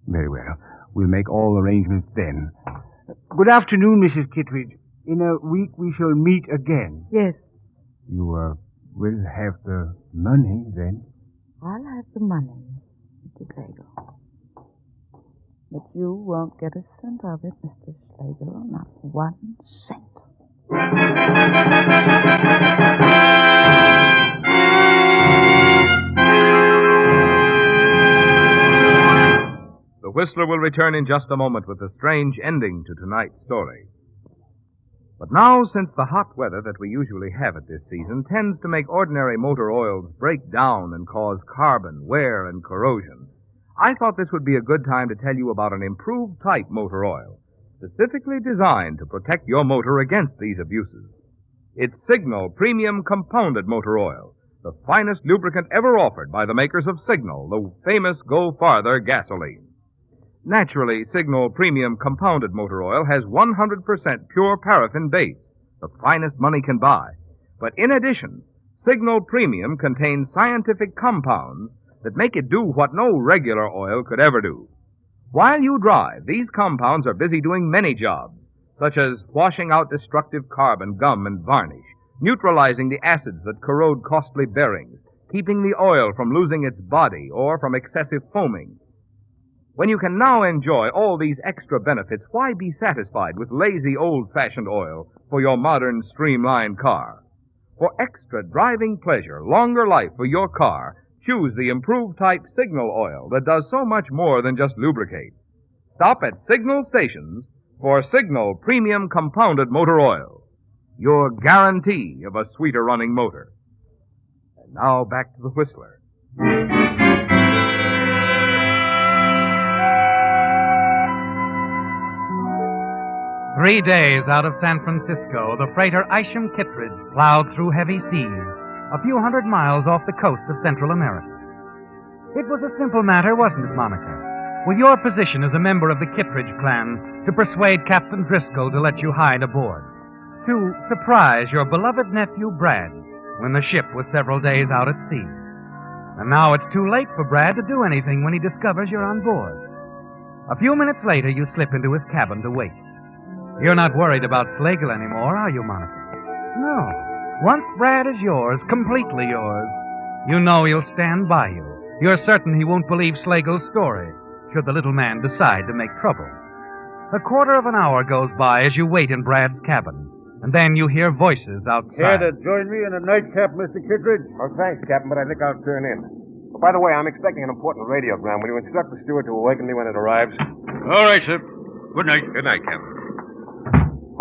Very well. We'll make all arrangements then. Good afternoon, Mrs. Kittredge. In a week we shall meet again. Yes. You will have the money then? I'll have the money, Mr. Schlegel. But you won't get a cent of it, Mr. Schlegel. Not 1 cent. The Whistler will return in just a moment with a strange ending to tonight's story. But now, since the hot weather that we usually have at this season tends to make ordinary motor oils break down and cause carbon, wear, and corrosion, I thought this would be a good time to tell you about an improved type motor oil, specifically designed to protect your motor against these abuses. It's Signal Premium Compounded Motor Oil, the finest lubricant ever offered by the makers of Signal, the famous Go Farther gasoline. Naturally, Signal Premium Compounded Motor Oil has 100% pure paraffin base, the finest money can buy. But in addition, Signal Premium contains scientific compounds that make it do what no regular oil could ever do. While you drive, these compounds are busy doing many jobs, such as washing out destructive carbon, gum, and varnish, neutralizing the acids that corrode costly bearings, keeping the oil from losing its body or from excessive foaming. When you can now enjoy all these extra benefits, why be satisfied with lazy, old-fashioned oil for your modern, streamlined car? For extra driving pleasure, longer life for your car, choose the improved type Signal oil that does so much more than just lubricate. Stop at Signal stations for Signal Premium Compounded Motor Oil, your guarantee of a sweeter running motor. And now back to the Whistler. 3 days out of San Francisco, the freighter Isham Kittredge plowed through heavy seas, a few hundred miles off the coast of Central America. It was a simple matter, wasn't it, Monica? With your position as a member of the Kittredge clan, to persuade Captain Driscoll to let you hide aboard. To surprise your beloved nephew, Brad, when the ship was several days out at sea. And now it's too late for Brad to do anything when he discovers you're on board. A few minutes later, you slip into his cabin to wait. You're not worried about Slagle anymore, are you, Monica? No. Once Brad is yours, completely yours, you know he'll stand by you. You're certain he won't believe Slagle's story, should the little man decide to make trouble. A quarter of an hour goes by as you wait in Brad's cabin, and then you hear voices outside. Care to join me in a nightcap, Mr. Kittredge? Oh, thanks, Captain, but I think I'll turn in. Oh, by the way, I'm expecting an important radiogram. Will you instruct the steward to awaken me when it arrives? All right, sir. Good night. Good night, Captain.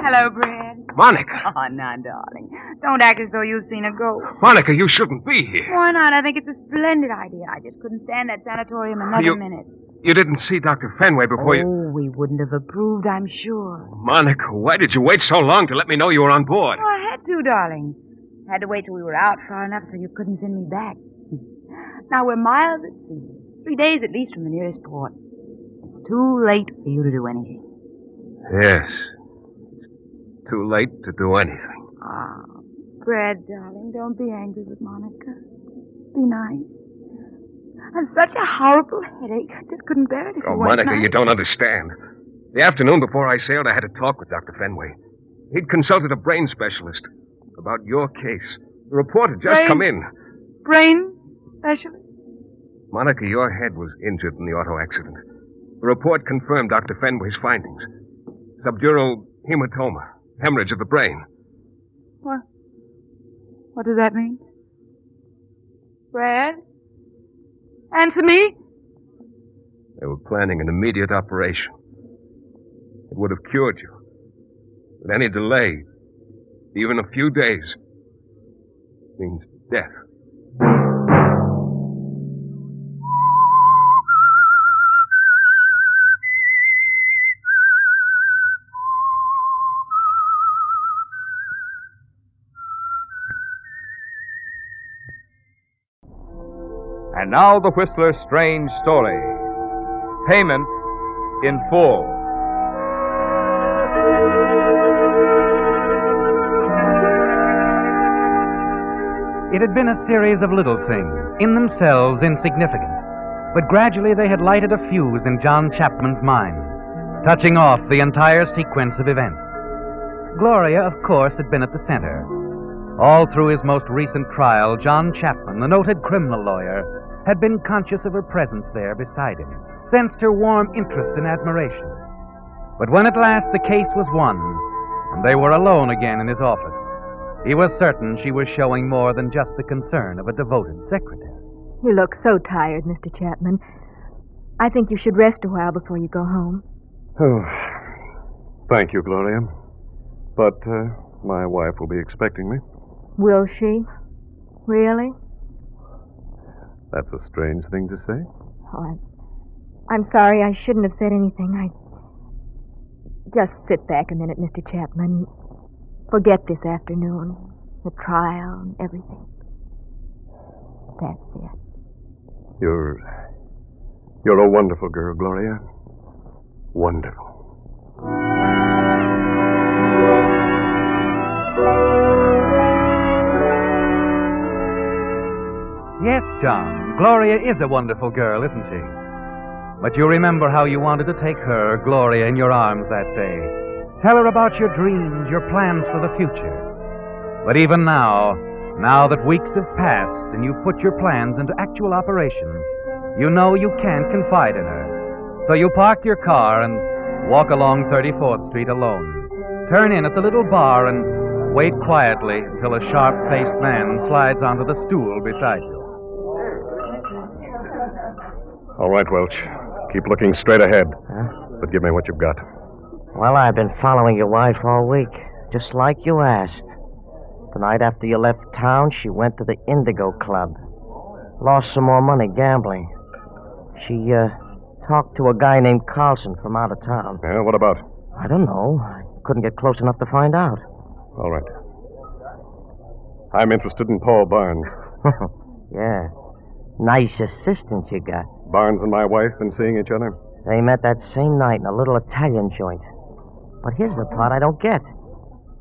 Hello, Brad. Monica! Oh, now, darling. Don't act as though you've seen a ghost. Monica, you shouldn't be here. Why not? I think it's a splendid idea. I just couldn't stand that sanatorium another minute. You didn't see Dr. Fenway before you... Oh, we wouldn't have approved, I'm sure. Monica, why did you wait so long to let me know you were on board? Oh, I had to, darling. Had to wait till we were out far enough so you couldn't send me back. Now, we're miles at sea. 3 days at least from the nearest port. It's too late for you to do anything. Yes. It's too late to do anything. Ah, Brad, darling, don't be angry with Monica. Be nice. I've such a horrible headache. I just couldn't bear it if Oh, you weren't Monica, nice. you don't understand. The afternoon before I sailed, I had a talk with Dr. Fenway. He'd consulted a brain specialist about your case. The report had just come in. Brain specialist? Monica, your head was injured in the auto accident. The report confirmed Dr. Fenway's findings. Subdural hematoma, hemorrhage of the brain. What? What does that mean? Brad? Answer me? They were planning an immediate operation. It would have cured you. But any delay, even a few days, means death. And now the Whistler's strange story. Payment in full. It had been a series of little things, in themselves insignificant, but gradually they had lighted a fuse in John Chapman's mind, touching off the entire sequence of events. Gloria, of course, had been at the center. All through his most recent trial, John Chapman, the noted criminal lawyer, had been conscious of her presence there beside him, sensed her warm interest and admiration. But when at last the case was won, and they were alone again in his office, he was certain she was showing more than just the concern of a devoted secretary. You look so tired, Mr. Chapman. I think you should rest a while before you go home. Oh, thank you, Gloria. But my wife will be expecting me. Will she? Really? That's a strange thing to say. Oh, I'm sorry. I shouldn't have said anything. Just sit back a minute, Mr. Chapman. Forget this afternoon, the trial and everything. That's it. You're a wonderful girl, Gloria. Wonderful. Yes, John, Gloria is a wonderful girl, isn't she? But you remember how you wanted to take her, Gloria, in your arms that day. Tell her about your dreams, your plans for the future. But even now that weeks have passed and you've put your plans into actual operation, you know you can't confide in her. So you park your car and walk along 34th Street alone. Turn in at the little bar and wait quietly until a sharp-faced man slides onto the stool beside you. All right, Welch. Keep looking straight ahead. But give me what you've got. Well, I've been following your wife all week, just like you asked. The night after you left town, she went to the Indigo Club. Lost some more money gambling. She, talked to a guy named Carlson from out of town. Yeah, what about? I don't know. I couldn't get close enough to find out. All right. I'm interested in Paul Barnes. Yeah. Nice assistant you got. Barnes and my wife been seeing each other? They met that same night in a little Italian joint. But here's the part I don't get.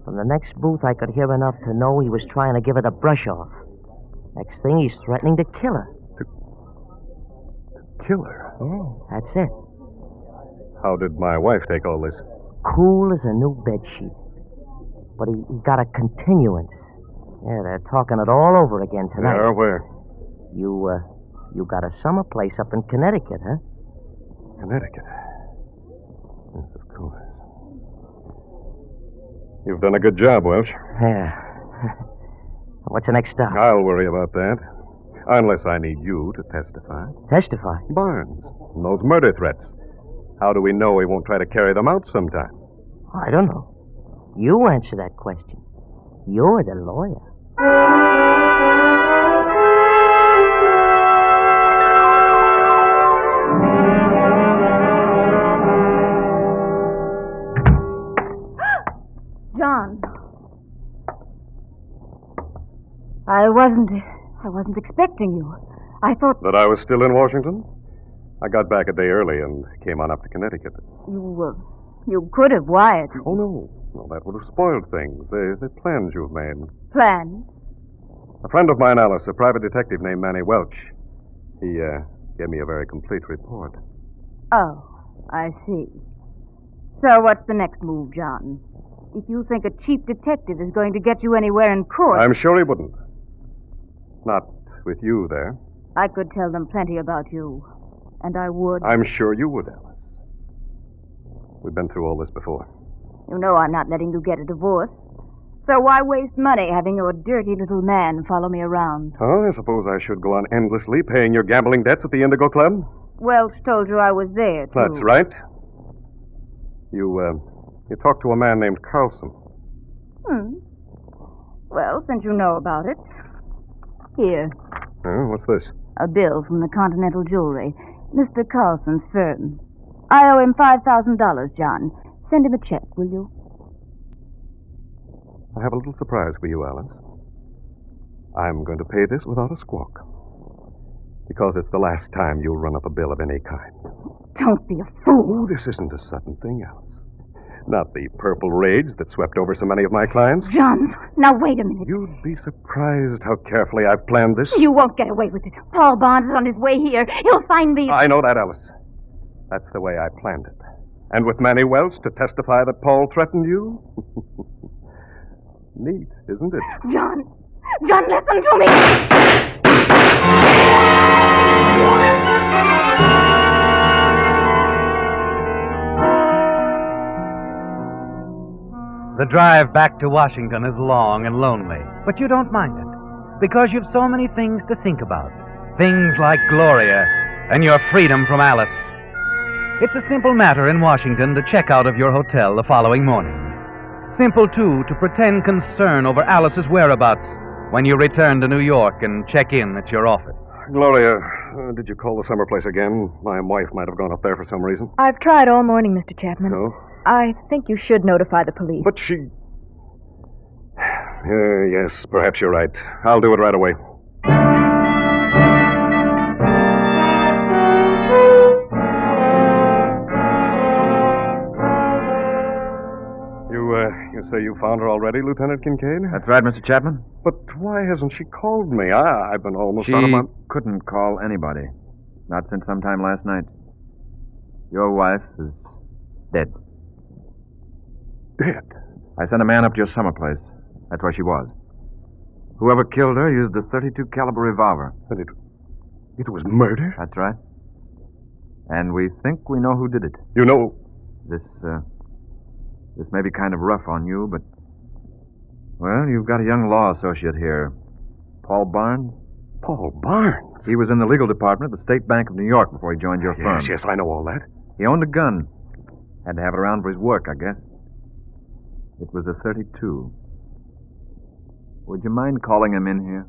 From the next booth, I could hear enough to know he was trying to give her the brush off. Next thing, he's threatening to kill her. To kill her? Yeah, that's it. How did my wife take all this? Cool as a new bedsheet. But he got a continuance. Yeah, they're talking it all over again tonight. Yeah, where? You got a summer place up in Connecticut, huh? Connecticut? Yes, of course. You've done a good job, Welch. Yeah. What's the next stop? I'll worry about that. Unless I need you to testify. Testify? Barnes. And those murder threats. How do we know he won't try to carry them out sometime? I don't know. You answer that question. You're the lawyer. John. I wasn't expecting you. I thought... That I was still in Washington? I got back a day early and came on up to Connecticut. You could have wired me. Oh, no. No, that would have spoiled things. The plans you've made. Plans? A friend of mine, Alice, a private detective named Manny Welch. He gave me a very complete report. Oh, I see. So what's the next move, John? If you think a cheap detective is going to get you anywhere in court... I'm sure he wouldn't. Not with you there. I could tell them plenty about you. And I would. I'm sure you would, Alice. We've been through all this before. You know I'm not letting you get a divorce. So why waste money having your dirty little man follow me around? Oh, I suppose I should go on endlessly paying your gambling debts at the Indigo Club? Welch told you I was there, too. That's right. You talked to a man named Carlson. Well, since you know about it, here. What's this? A bill from the Continental Jewelry. Mr. Carlson's firm. I owe him $5,000, John. Send him a check, will you? I have a little surprise for you, Alice. I'm going to pay this without a squawk. Because it's the last time you'll run up a bill of any kind. Don't be a fool. Oh, this isn't a sudden thing, Alice. Not the purple rage that swept over so many of my clients. John, now wait a minute. You'd be surprised how carefully I've planned this. You won't get away with it. Paul Barnes is on his way here. He'll find me. I know that, Alice. That's the way I planned it. And with Manny Welch to testify that Paul threatened you? Neat, isn't it? John, listen to me. The drive back to Washington is long and lonely, but you don't mind it, because you've so many things to think about. Things like Gloria and your freedom from Alice. It's a simple matter in Washington to check out of your hotel the following morning. Simple, too, to pretend concern over Alice's whereabouts when you return to New York and check in at your office. Gloria, did you call the summer place again? My wife might have gone up there for some reason. I've tried all morning, Mr. Chapman. No? I think you should notify the police. But she... Yes, perhaps you're right. I'll do it right away. You say you found her already, Lieutenant Kincaid? That's right, Mr. Chapman. But why hasn't she called me? I've been almost She out of my... couldn't call anybody. Not since sometime last night. Your wife is dead. Dead? I sent a man up to your summer place. That's where she was. Whoever killed her used a .32 caliber revolver. And it was murder? That's right. And we think we know who did it. You know... This may be kind of rough on you, but... Well, you've got a young law associate here. Paul Barnes? Paul Barnes? He was in the legal department at the State Bank of New York before he joined your firm. Yes, I know all that. He owned a gun. Had to have it around for his work, I guess. It was a .32. Would you mind calling him in here?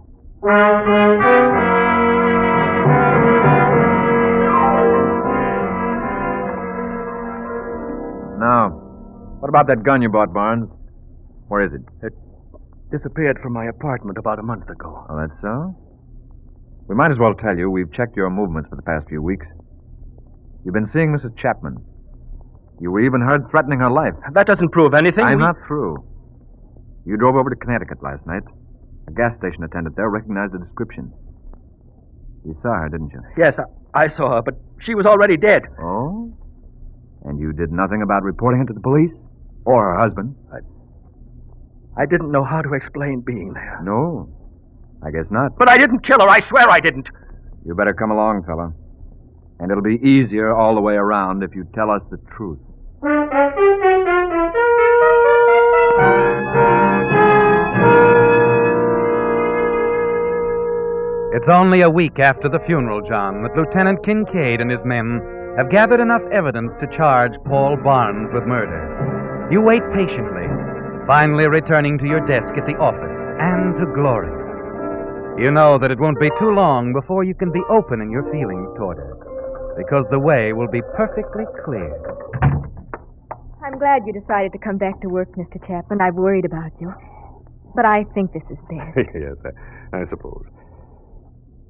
Now, what about that gun you bought, Barnes? Where is it? It disappeared from my apartment about a month ago. Oh, that's so? We might as well tell you we've checked your movements for the past few weeks. You've been seeing Mrs. Chapman. You were even heard threatening her life. That doesn't prove anything. I'm not through. You drove over to Connecticut last night. A gas station attendant there recognized the description. You saw her, didn't you? Yes, I saw her, but she was already dead. Oh? And you did nothing about reporting it to the police? Or her husband? I didn't know how to explain being there. No, I guess not. But I didn't kill her. I swear I didn't. You better come along, fella. And it'll be easier all the way around if you tell us the truth. It's only a week after the funeral, John, that Lieutenant Kincaid and his men have gathered enough evidence to charge Paul Barnes with murder. You wait patiently, finally returning to your desk at the office and to glory. You know that it won't be too long before you can be open in your feelings toward her, because the way will be perfectly clear. I'm glad you decided to come back to work, Mr. Chapman. I've worried about you. But I think this is best. Yes, I suppose.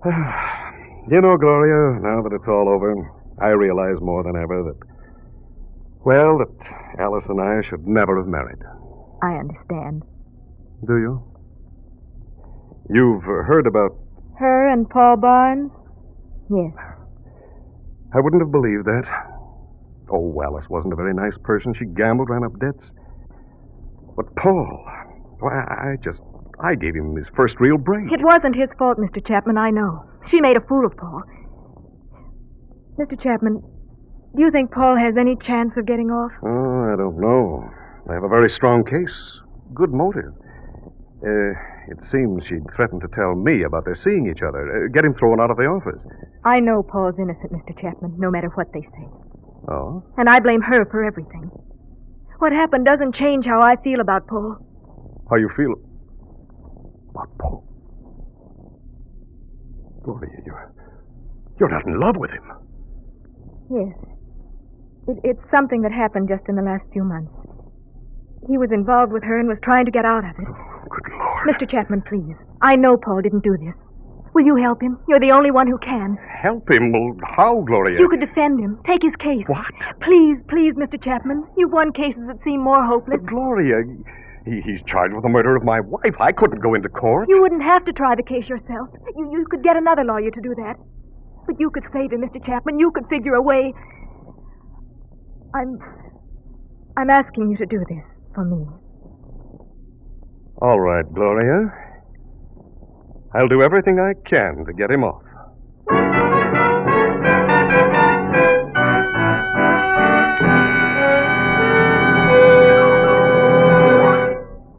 You know, Gloria, now that it's all over, I realize more than ever that Alice and I should never have married. I understand. Do you? You've heard about... Her and Paul Barnes? Yes. I wouldn't have believed that. Oh, Alice wasn't a very nice person. She gambled, ran up debts. But Paul, why, I gave him his first real break. It wasn't his fault, Mr. Chapman, I know. She made a fool of Paul. Mr. Chapman, do you think Paul has any chance of getting off? Oh, I don't know. I have a very strong case. Good motive. It seems she'd threatened to tell me about their seeing each other, get him thrown out of the office. I know Paul's innocent, Mr. Chapman, no matter what they say. Oh? And I blame her for everything. What happened doesn't change how I feel about Paul. How you feel about Paul? Gloria, you're not in love with him. Yes. It's something that happened just in the last few months. He was involved with her and was trying to get out of it. Oh, good Lord. Mr. Chapman, please. I know Paul didn't do this. Will you help him? You're the only one who can. Help him? Well, how, Gloria? You could defend him. Take his case. What? Please, Mr. Chapman. You've won cases that seem more hopeless. But Gloria, he's charged with the murder of my wife. I couldn't go into court. You wouldn't have to try the case yourself. You could get another lawyer to do that. But you could save him, Mr. Chapman. You could figure a way. I'm asking you to do this for me. All right, Gloria. I'll do everything I can to get him off.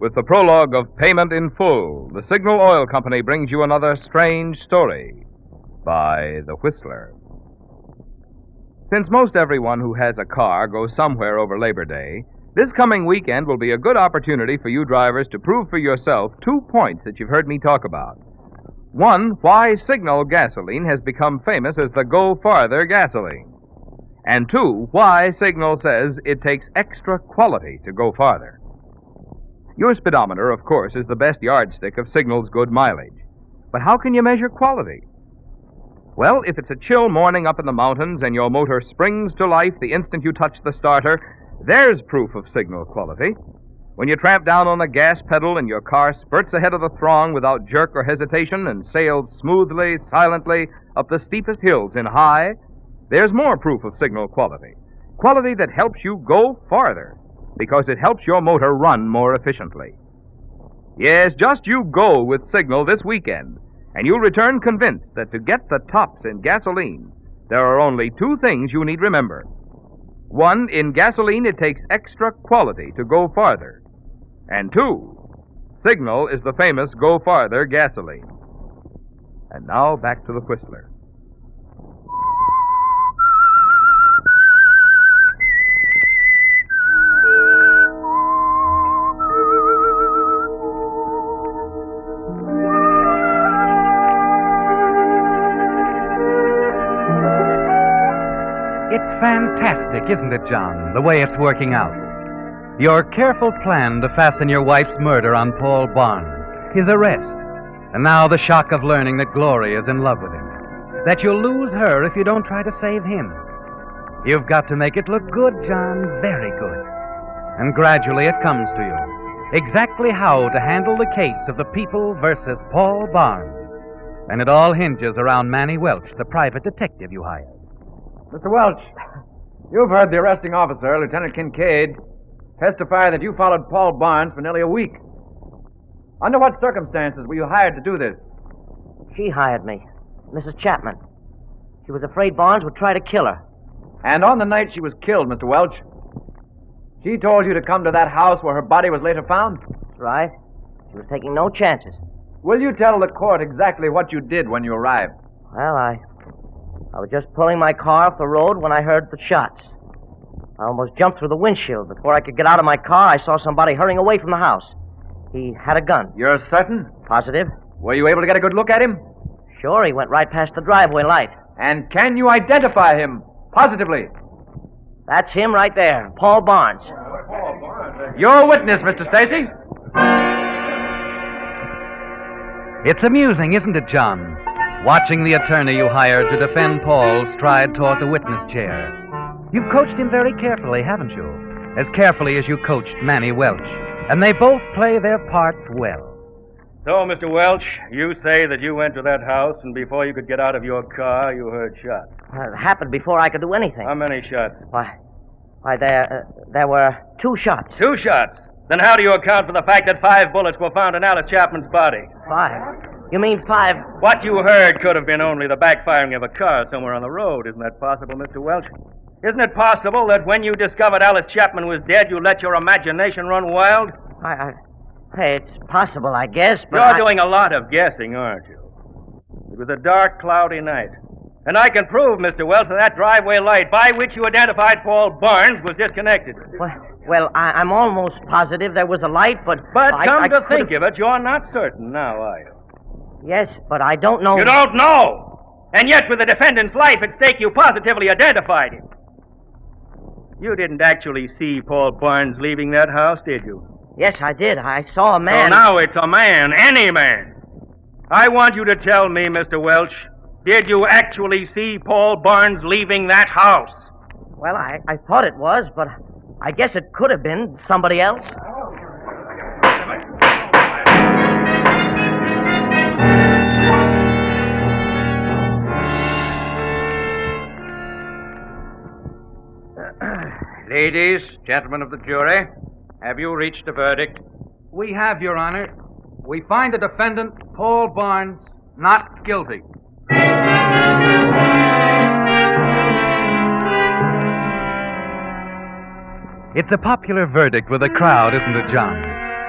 With the prologue of Payment in Full, the Signal Oil Company brings you another strange story by The Whistler. Since most everyone who has a car goes somewhere over Labor Day, this coming weekend will be a good opportunity for you drivers to prove for yourself 2 points that you've heard me talk about. One, why Signal gasoline has become famous as the Go Farther gasoline. And two, why Signal says it takes extra quality to go farther. Your speedometer, of course, is the best yardstick of signal's good mileage. But how can you measure quality? Well, if it's a chill morning up in the mountains and your motor springs to life the instant you touch the starter, there's proof of signal quality. When you tramp down on the gas pedal and your car spurts ahead of the throng without jerk or hesitation and sails smoothly, silently up the steepest hills in high, there's more proof of signal quality. Quality that helps you go farther because it helps your motor run more efficiently. Yes, just you go with Signal this weekend, and you'll return convinced that to get the tops in gasoline, there are only two things you need remember. One, in gasoline, it takes extra quality to go farther. And two, Signal is the famous Go Farther gasoline. And now back to the Whistler. It's fantastic, isn't it, John, the way it's working out? Your careful plan to fasten your wife's murder on Paul Barnes, his arrest, and now the shock of learning that Gloria is in love with him, that you'll lose her if you don't try to save him. You've got to make it look good, John, very good. And gradually it comes to you, exactly how to handle the case of the people versus Paul Barnes. And it all hinges around Manny Welch, the private detective you hired. Mr. Welch, you've heard the arresting officer, Lieutenant Kincaid, testify that you followed Paul Barnes for nearly a week. Under what circumstances were you hired to do this? She hired me, Mrs. Chapman. She was afraid Barnes would try to kill her. And on the night she was killed, Mr. Welch, she told you to come to that house where her body was later found? That's right. She was taking no chances. Will you tell the court exactly what you did when you arrived? Well, I was just pulling my car off the road when I heard the shots. I almost jumped through the windshield. Before I could get out of my car, I saw somebody hurrying away from the house. He had a gun. You're certain? Positive. Were you able to get a good look at him? Sure, he went right past the driveway light. And can you identify him positively? That's him right there, Paul Barnes. Your witness, Mr. Stacy. It's amusing, isn't it, John? Watching the attorney you hired to defend Paul stride toward the witness chair. You've coached him very carefully, haven't you? As carefully as you coached Manny Welch. And they both play their parts well. So, Mr. Welch, you say that you went to that house, and before you could get out of your car, you heard shots. It happened before I could do anything. How many shots? Why, there were 2 shots. 2 shots? Then how do you account for the fact that 5 bullets were found in Alice Chapman's body? 5? You mean 5? What you heard could have been only the backfiring of a car somewhere on the road. Isn't that possible, Mr. Welch? Isn't it possible that when you discovered Alice Chapman was dead, you let your imagination run wild? Hey, it's possible, I guess, but You're doing a lot of guessing, aren't you? It was a dark, cloudy night. And I can prove, Mr. Welch, that driveway light by which you identified Paul Barnes was disconnected. Well, I'm almost positive there was a light, but... But come to think of it, you're not certain now, are you? Yes, but I don't know... You don't know! And yet, with the defendant's life at stake, you positively identified him. You didn't actually see Paul Barnes leaving that house, did you? Yes, I did. I saw a man... So now it's a man, any man. I want you to tell me, Mr. Welch, did you actually see Paul Barnes leaving that house? Well, I thought it was, but I guess it could have been somebody else. Ladies, gentlemen of the jury, have you reached a verdict? We have, Your Honor. We find the defendant, Paul Barnes, not guilty. It's a popular verdict with a crowd, isn't it, John?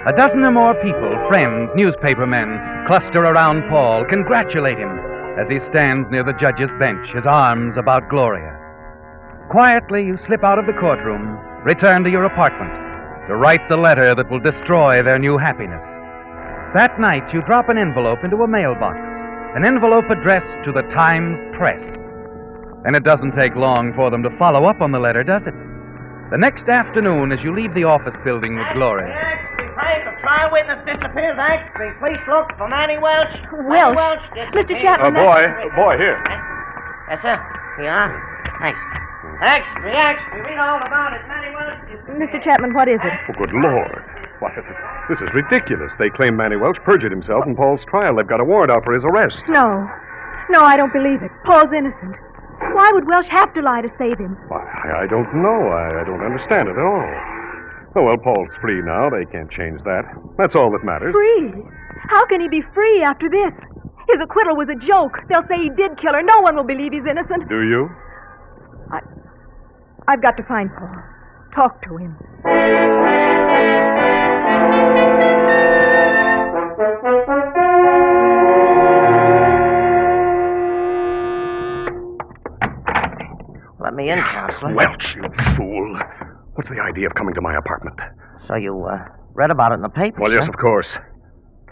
A dozen or more people, friends, newspapermen, cluster around Paul, congratulate him as he stands near the judge's bench, his arms about Gloria. Quietly, you slip out of the courtroom, return to your apartment, to write the letter that will destroy their new happiness. That night, you drop an envelope into a mailbox, an envelope addressed to the Times Press. And it doesn't take long for them to follow up on the letter, does it? The next afternoon, as you leave the office building with Gloria... Time to eyewitness disappears Axby. Please look for Manny Welch. Welch? Manny Welch Mr. disappeared. Chapman, boy, here. Yes, sir. Here you are. Thanks. Axby, read all about it. Manny Welch. Mr. Chapman, what is it? Oh, good Lord. Why, this is ridiculous. They claim Manny Welch perjured himself in Paul's trial. They've got a warrant out for his arrest. No, I don't believe it. Paul's innocent. Why would Welch have to lie to save him? Why, I don't know. I don't understand it at all. Oh, well, Paul's free now. They can't change that. That's all that matters. Free? How can he be free after this? His acquittal was a joke. They'll say he did kill her. No one will believe he's innocent. Do you? I've got to find Paul. Talk to him. Let me in, Counselor. Welch, you fool. What's the idea of coming to my apartment? So you read about it in the paper, Well, yes, of course.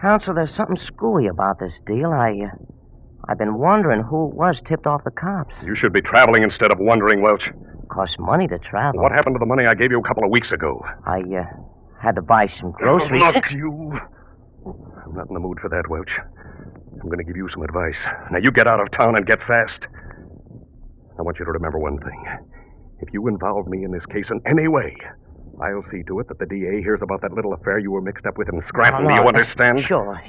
Counselor, there's something screwy about this deal. I've been wondering who it was tipped off the cops. You should be traveling instead of wondering, Welch. Costs money to travel. What happened to the money I gave you a couple of weeks ago? I had to buy some groceries. Look, you. I'm not in the mood for that, Welch. I'm going to give you some advice. Now, you get out of town and get fast. I want you to remember one thing. If you involve me in this case in any way, I'll see to it that the DA hears about that little affair you were mixed up with in Scranton. Do you understand? Sure.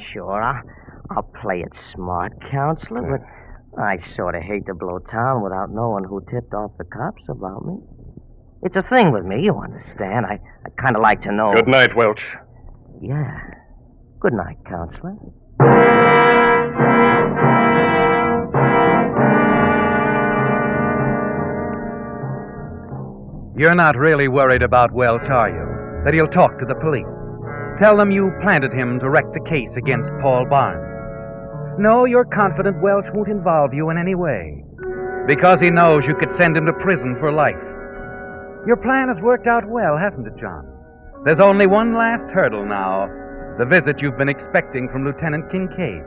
I'll play it smart, Counselor, but I sort of hate to blow town without knowing who tipped off the cops about me. It's a thing with me, you understand. I kind of like to know. Good night, Welch. Yeah. Good night, Counselor. You're not really worried about Welch, are you? That he'll talk to the police. Tell them you planted him to wreck the case against Paul Barnes. No, you're confident Welch won't involve you in any way. Because he knows you could send him to prison for life. Your plan has worked out well, hasn't it, John? There's only one last hurdle now. The visit you've been expecting from Lieutenant Kincaid.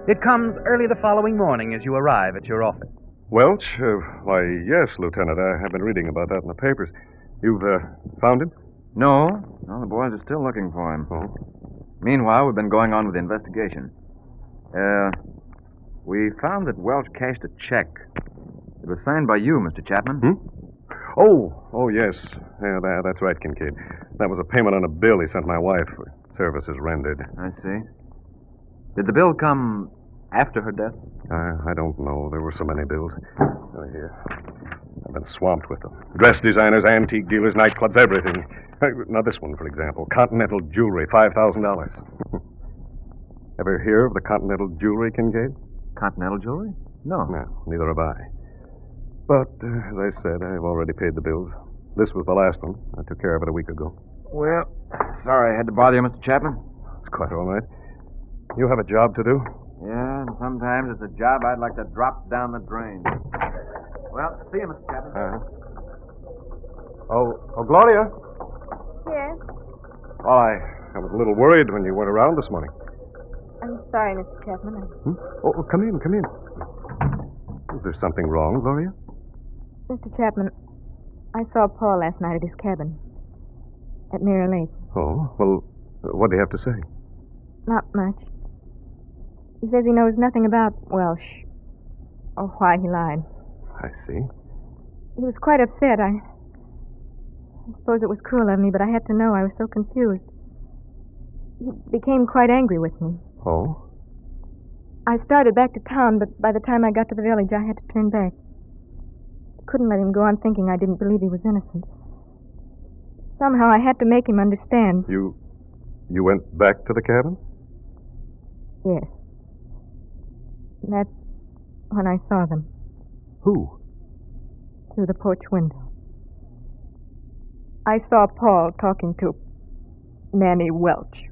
It comes early the following morning as you arrive at your office. Welch? Why, yes, Lieutenant. I have been reading about that in the papers. You've found him? No, the boys are still looking for him. Oh. Meanwhile, we've been going on with the investigation. We found that Welch cashed a check. It was signed by you, Mr. Chapman. Oh, yes. Yeah, that's right, Kincaid. That was a payment on a bill he sent my wife for services rendered. I see. Did the bill come after her death? I don't know. There were so many bills. Oh, here. I've been swamped with them. Dress designers, antique dealers, nightclubs, everything. Now, this one, for example. Continental Jewelry, $5,000. Ever hear of the Continental Jewelry, Kincaid? Continental Jewelry? No. No, neither have I. But, as I said, I've already paid the bills. This was the last one. I took care of it a week ago. Well, sorry I had to bother you, Mr. Chapman. It's quite all right. You have a job to do? Yeah, and sometimes it's a job I'd like to drop down the drain. Well, see you, Mr. Chapman. Oh, Gloria. Yes? Well, I was a little worried when you weren't around this morning. I'm sorry, Mr. Chapman. Oh, come in. Is there something wrong, Gloria? Mr. Chapman, I saw Paul last night at his cabin at Mirror Lake. Oh, well, what do you have to say? Not much. He says he knows nothing about Welch or why he lied. I see. He was quite upset. I suppose it was cruel of me, but I had to know. I was so confused. He became quite angry with me. Oh? I started back to town, but by the time I got to the village, I had to turn back. I couldn't let him go on thinking I didn't believe he was innocent. Somehow I had to make him understand. You went back to the cabin? Yes. And that's when I saw them. Who? Through the porch window. I saw Paul talking to Manny Welch.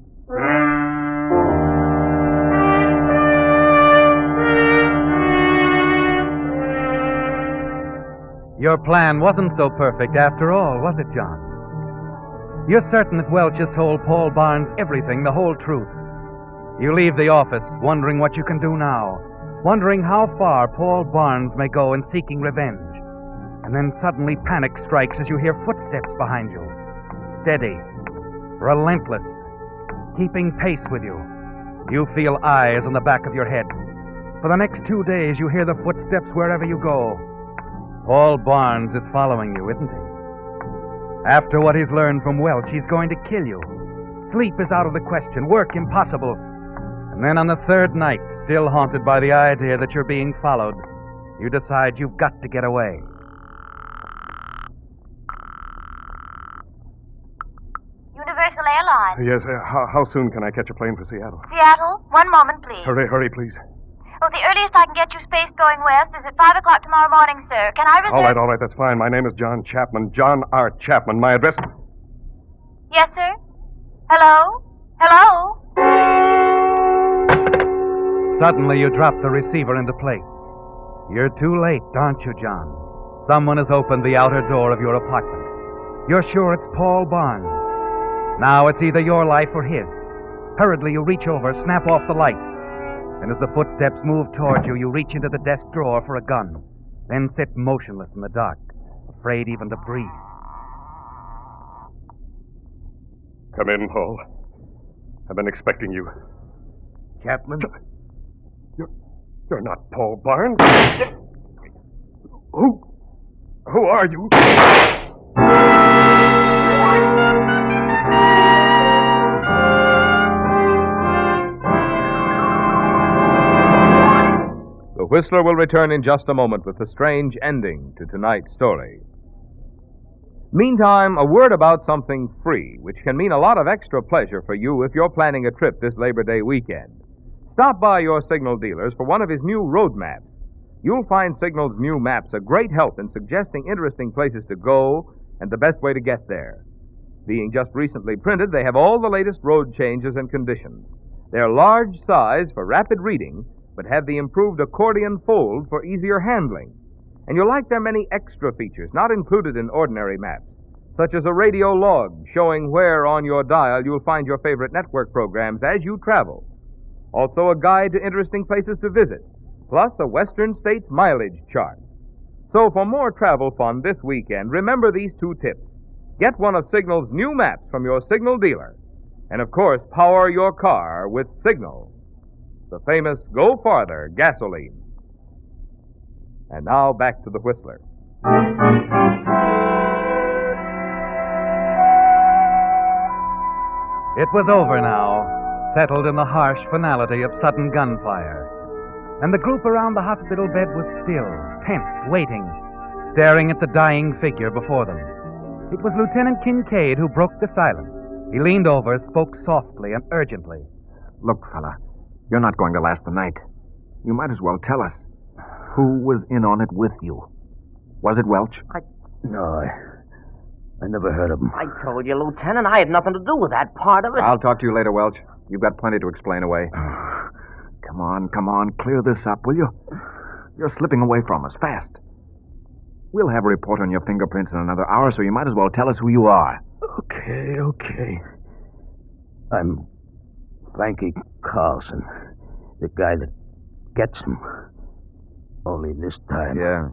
Your plan wasn't so perfect after all, was it, John? You're certain that Welch has told Paul Barnes everything, the whole truth. You leave the office wondering what you can do now, wondering how far Paul Barnes may go in seeking revenge. And then suddenly panic strikes as you hear footsteps behind you. Steady, relentless, keeping pace with you. You feel eyes on the back of your head. For the next 2 days, you hear the footsteps wherever you go. Paul Barnes is following you, isn't he? After what he's learned from Welch, he's going to kill you. Sleep is out of the question, work impossible. And then on the third night, still haunted by the idea that you're being followed, you decide you've got to get away. Universal Airlines. Yes, how soon can I catch a plane for Seattle? Seattle? 1 moment, please. Hurry, please. Well, the earliest I can get you space going west is at 5 o'clock tomorrow morning, sir. Can I reserve... All right, that's fine. My name is John Chapman. John R. Chapman. My address... Yes, sir? Hello? Hello? Suddenly, you drop the receiver into place. You're too late, aren't you, John? Someone has opened the outer door of your apartment. You're sure it's Paul Barnes. Now it's either your life or his. Hurriedly, you reach over, snap off the lights. And as the footsteps move toward you, you reach into the desk drawer for a gun. Then sit motionless in the dark, afraid even to breathe. Come in, Paul. I've been expecting you. Chapman? You're not Paul Barnes. Who are you? The Whistler will return in just a moment with the strange ending to tonight's story. Meantime, a word about something free, which can mean a lot of extra pleasure for you if you're planning a trip this Labor Day weekend. Stop by your Signal dealers for one of his new road maps. You'll find Signal's new maps a great help in suggesting interesting places to go and the best way to get there. Being just recently printed, they have all the latest road changes and conditions. They're large size for rapid reading, but have the improved accordion fold for easier handling. And you'll like their many extra features not included in ordinary maps, such as a radio log showing where on your dial you'll find your favorite network programs as you travel. Also a guide to interesting places to visit, plus a Western States mileage chart. So for more travel fun this weekend, remember these 2 tips. Get one of Signal's new maps from your Signal dealer. And of course, power your car with Signal, the famous Go Farther gasoline. And now back to the Whistler. It was over now, settled in the harsh finality of sudden gunfire. And the group around the hospital bed was still, tense, waiting, staring at the dying figure before them. It was Lieutenant Kincaid who broke the silence. He leaned over, spoke softly and urgently. Look, fella, you're not going to last the night. You might as well tell us. Who was in on it with you? Was it Welch? No, I never heard of him. I told you, Lieutenant, I had nothing to do with that part of it. I'll talk to you later, Welch. You've got plenty to explain away. Come on, clear this up, will you? You're slipping away from us, fast. We'll have a report on your fingerprints in another hour, so you might as well tell us who you are. Okay. I'm Frankie Carlson, the guy that gets him. Only this time... Yeah.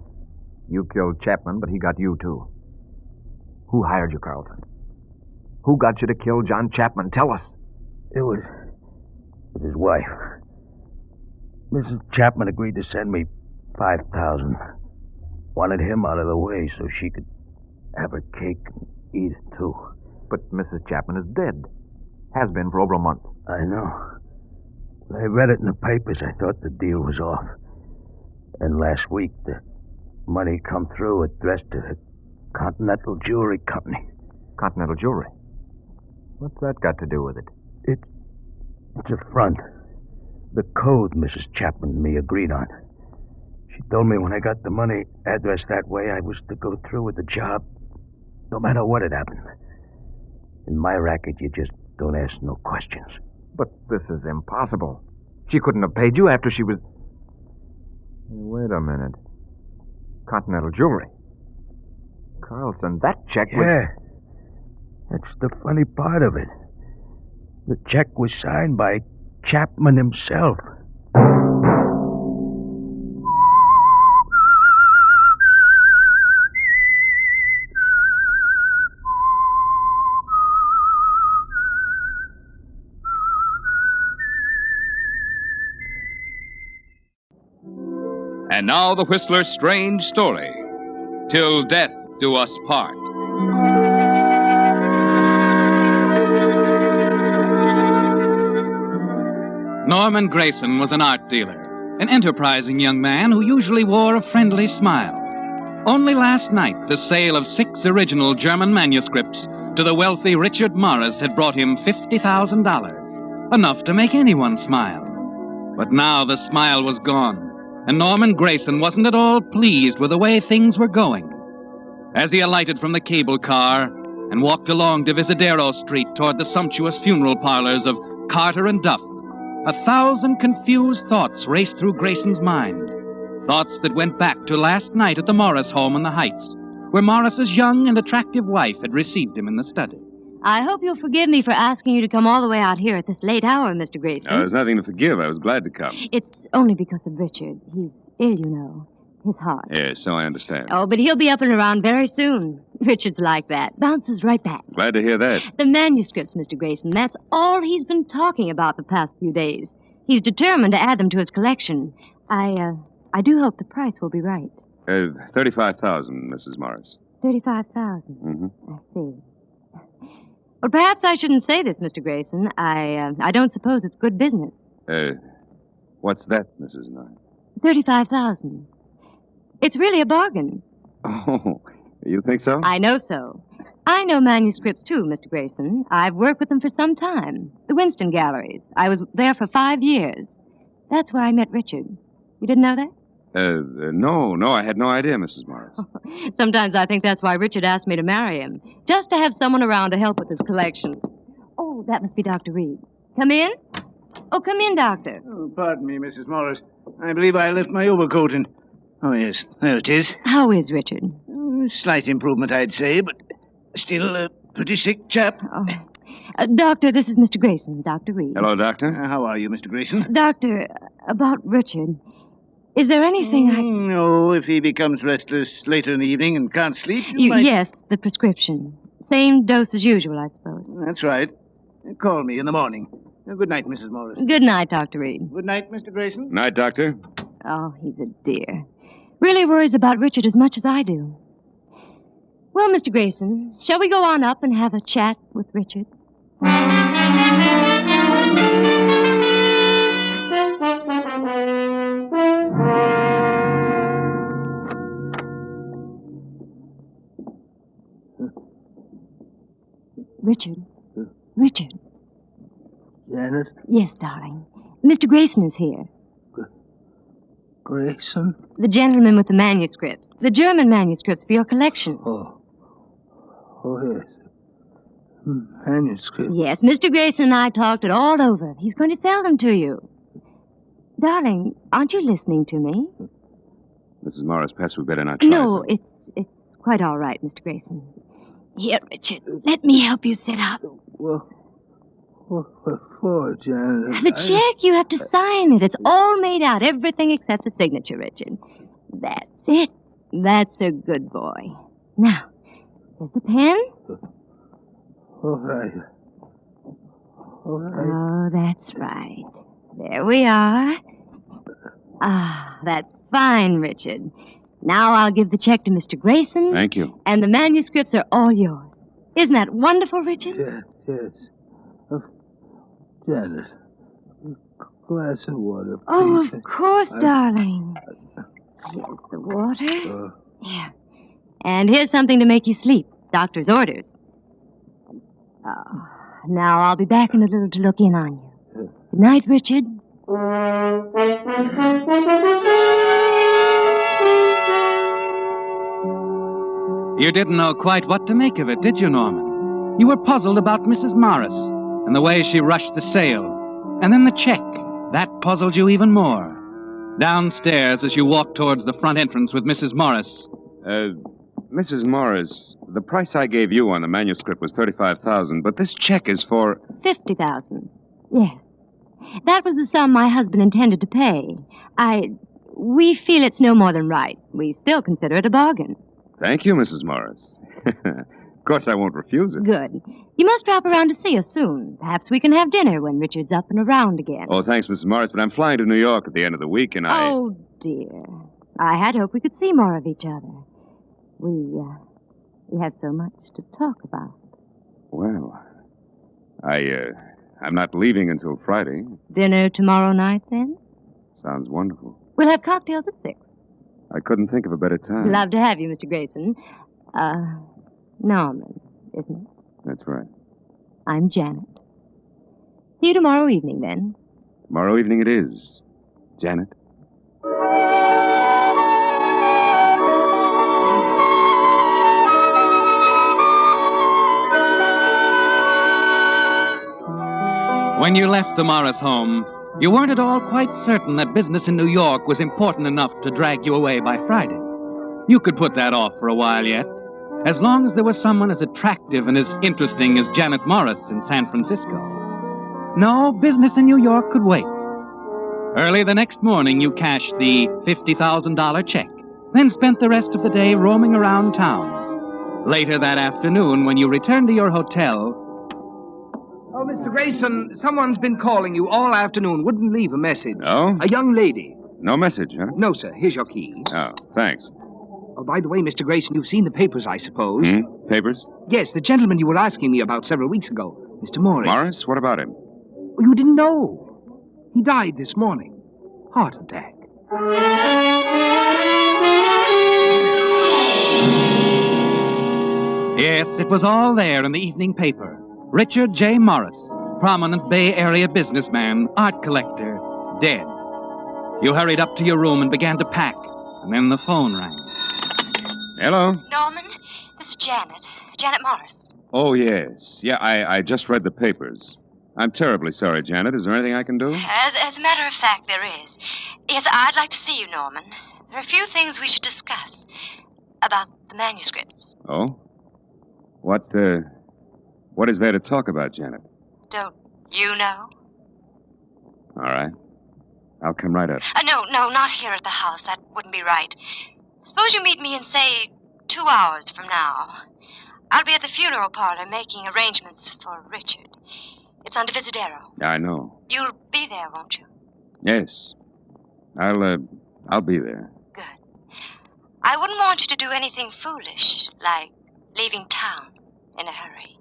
You killed Chapman, but he got you, too. Who hired you, Carlton? Who got you to kill John Chapman? Tell us. It was his wife. Mrs. Chapman agreed to send me $5,000. Wanted him out of the way so she could have her cake and eat it, too. But Mrs. Chapman is dead. Has been for over a month. I know. When I read it in the papers, I thought the deal was off. And last week, the money come through addressed to the Continental Jewelry Company. Continental Jewelry? What's that got to do with it? It's a front. The code Mrs. Chapman and me agreed on. She told me when I got the money addressed that way, I was to go through with the job, no matter what had happened. In my racket, you just don't ask no questions. But this is impossible. She couldn't have paid you after she was... Wait a minute. Continental Jewelry. Carlson, that check was... Yeah. That's the funny part of it. The check was signed by Chapman himself. And now the Whistler's strange story. Till death do us part. Norman Grayson was an art dealer, an enterprising young man who usually wore a friendly smile. Only last night, the sale of 6 original German manuscripts to the wealthy Richard Morris had brought him $50,000, enough to make anyone smile. But now the smile was gone, and Norman Grayson wasn't at all pleased with the way things were going. As he alighted from the cable car and walked along Divisadero Street toward the sumptuous funeral parlors of Carter and Duff, 1,000 confused thoughts raced through Grayson's mind. Thoughts that went back to last night at the Morris home in the Heights, where Morris's young and attractive wife had received him in the study. I hope you'll forgive me for asking you to come all the way out here at this late hour, Mr. Grayson. There's nothing to forgive. I was glad to come. It's only because of Richard. He's ill, you know. His heart. Yes, so I understand. Oh, but he'll be up and around very soon. Richard's like that. Bounces right back. Glad to hear that. The manuscripts, Mr. Grayson, that's all he's been talking about the past few days. He's determined to add them to his collection. I do hope the price will be right. 35,000, Mrs. Morris. 35,000. Mm-hmm. I see. Well, perhaps I shouldn't say this, Mr. Grayson. I don't suppose it's good business. What's that, Mrs. Morris? 35,000. It's really a bargain. Oh, you think so? I know so. I know manuscripts, too, Mr. Grayson. I've worked with them for some time. The Winston Galleries. I was there for 5 years. That's where I met Richard. You didn't know that? No, I had no idea, Mrs. Morris. Sometimes I think that's why Richard asked me to marry him. Just to have someone around to help with his collection. Oh, that must be Dr. Reed. Come in? Oh, come in, Doctor. Oh, pardon me, Mrs. Morris. I believe I left my overcoat and... Oh, yes, there it is. How is Richard? Slight improvement, I'd say, but still a pretty sick chap. Oh. Doctor, this is Mr. Grayson, Dr. Reed. Hello, Doctor. How are you, Mr. Grayson? Doctor, about Richard. Is there anything No, if he becomes restless later in the evening and can't sleep, you might... Yes, the prescription. Same dose as usual, I suppose. That's right. Call me in the morning. Good night, Mrs. Morris. Good night, Dr. Reed. Good night, Mr. Grayson. Night, Doctor. Oh, he's a dear. Really worries about Richard as much as I do. Well, Mr. Grayson, shall we go on up and have a chat with Richard? Richard. Richard. Janet? Yes, darling. Mr. Grayson is here. Grayson? The gentleman with the manuscripts. The German manuscripts for your collection. Oh, yes. Manuscript. Yes, Mr. Grayson and I talked it all over. He's going to sell them to you. Darling, aren't you listening to me? Mrs. Morris, perhaps we'd better not try. No, it's quite all right, Mr. Grayson. Here, Richard, let me help you sit up. Well, what for, Janet? The check, you have to sign it. It's all made out, everything except the signature, Richard. That's it. That's a good boy. Now, here's the pen. All right. Oh, that's right. There we are. Ah, that's fine, Richard. Now I'll give the check to Mr. Grayson. Thank you. And the manuscripts are all yours. Isn't that wonderful, Richard? Yes. Janet, a glass of water, please. Oh, of course, darling. Here's the water. Here. And here's something to make you sleep. Doctor's orders. Oh, now I'll be back in a little to look in on you. Good night, Richard. You didn't know quite what to make of it, did you, Norman? You were puzzled about Mrs. Morris and the way she rushed the sale. And then the check. That puzzled you even more. Downstairs, as you walked towards the front entrance with Mrs. Morris. Mrs. Morris, the price I gave you on the manuscript was $35,000, but this check is for... $50,000. Yes. That was the sum my husband intended to pay. We feel it's no more than right. We still consider it a bargain. Thank you, Mrs. Morris. Of course, I won't refuse it. Good. You must drop around to see us soon. Perhaps we can have dinner when Richard's up and around again. Oh, thanks, Mrs. Morris, but I'm flying to New York at the end of the week, and Oh, dear. I had hoped we could see more of each other. We had so much to talk about. Well, I'm not leaving until Friday. Dinner tomorrow night, then? Sounds wonderful. We'll have cocktails at 6. I couldn't think of a better time. Love to have you, Mr. Grayson. Norman, isn't it? That's right. I'm Janet. See you tomorrow evening, then. Tomorrow evening it is. Janet. When you left the Morris home, you weren't at all quite certain that business in New York was important enough to drag you away by Friday. You could put that off for a while yet, as long as there was someone as attractive and as interesting as Janet Morris in San Francisco. No, business in New York could wait. Early the next morning, you cashed the $50,000 check, then spent the rest of the day roaming around town. Later that afternoon, when you returned to your hotel... Oh, Mr. Grayson, someone's been calling you all afternoon. Wouldn't leave a message. Oh? A young lady. No message, huh? No, sir. Here's your key. Oh, thanks. Oh, by the way, Mr. Grayson, you've seen the papers, I suppose. Papers? Yes, the gentleman you were asking me about several weeks ago. Mr. Morris. Morris? What about him? Oh, you didn't know. He died this morning. Heart attack. Yes, it was all there in the evening paper. Richard J. Morris, prominent Bay Area businessman, art collector, dead. You hurried up to your room and began to pack, and then the phone rang. Hello? Norman, this is Janet. Janet Morris. Oh, yes. Yeah, I just read the papers. I'm terribly sorry, Janet. Is there anything I can do? As a matter of fact, there is. Yes, I'd like to see you, Norman. There are a few things we should discuss about the manuscripts. Oh? What is there to talk about, Janet? Don't you know? All right. I'll come right up. No, not here at the house. That wouldn't be right. Suppose you meet me in, say, 2 hours from now. I'll be at the funeral parlor making arrangements for Richard. It's on Divisadero. I know. You'll be there, won't you? Yes. I'll be there. I wouldn't want you to do anything foolish, like leaving town in a hurry.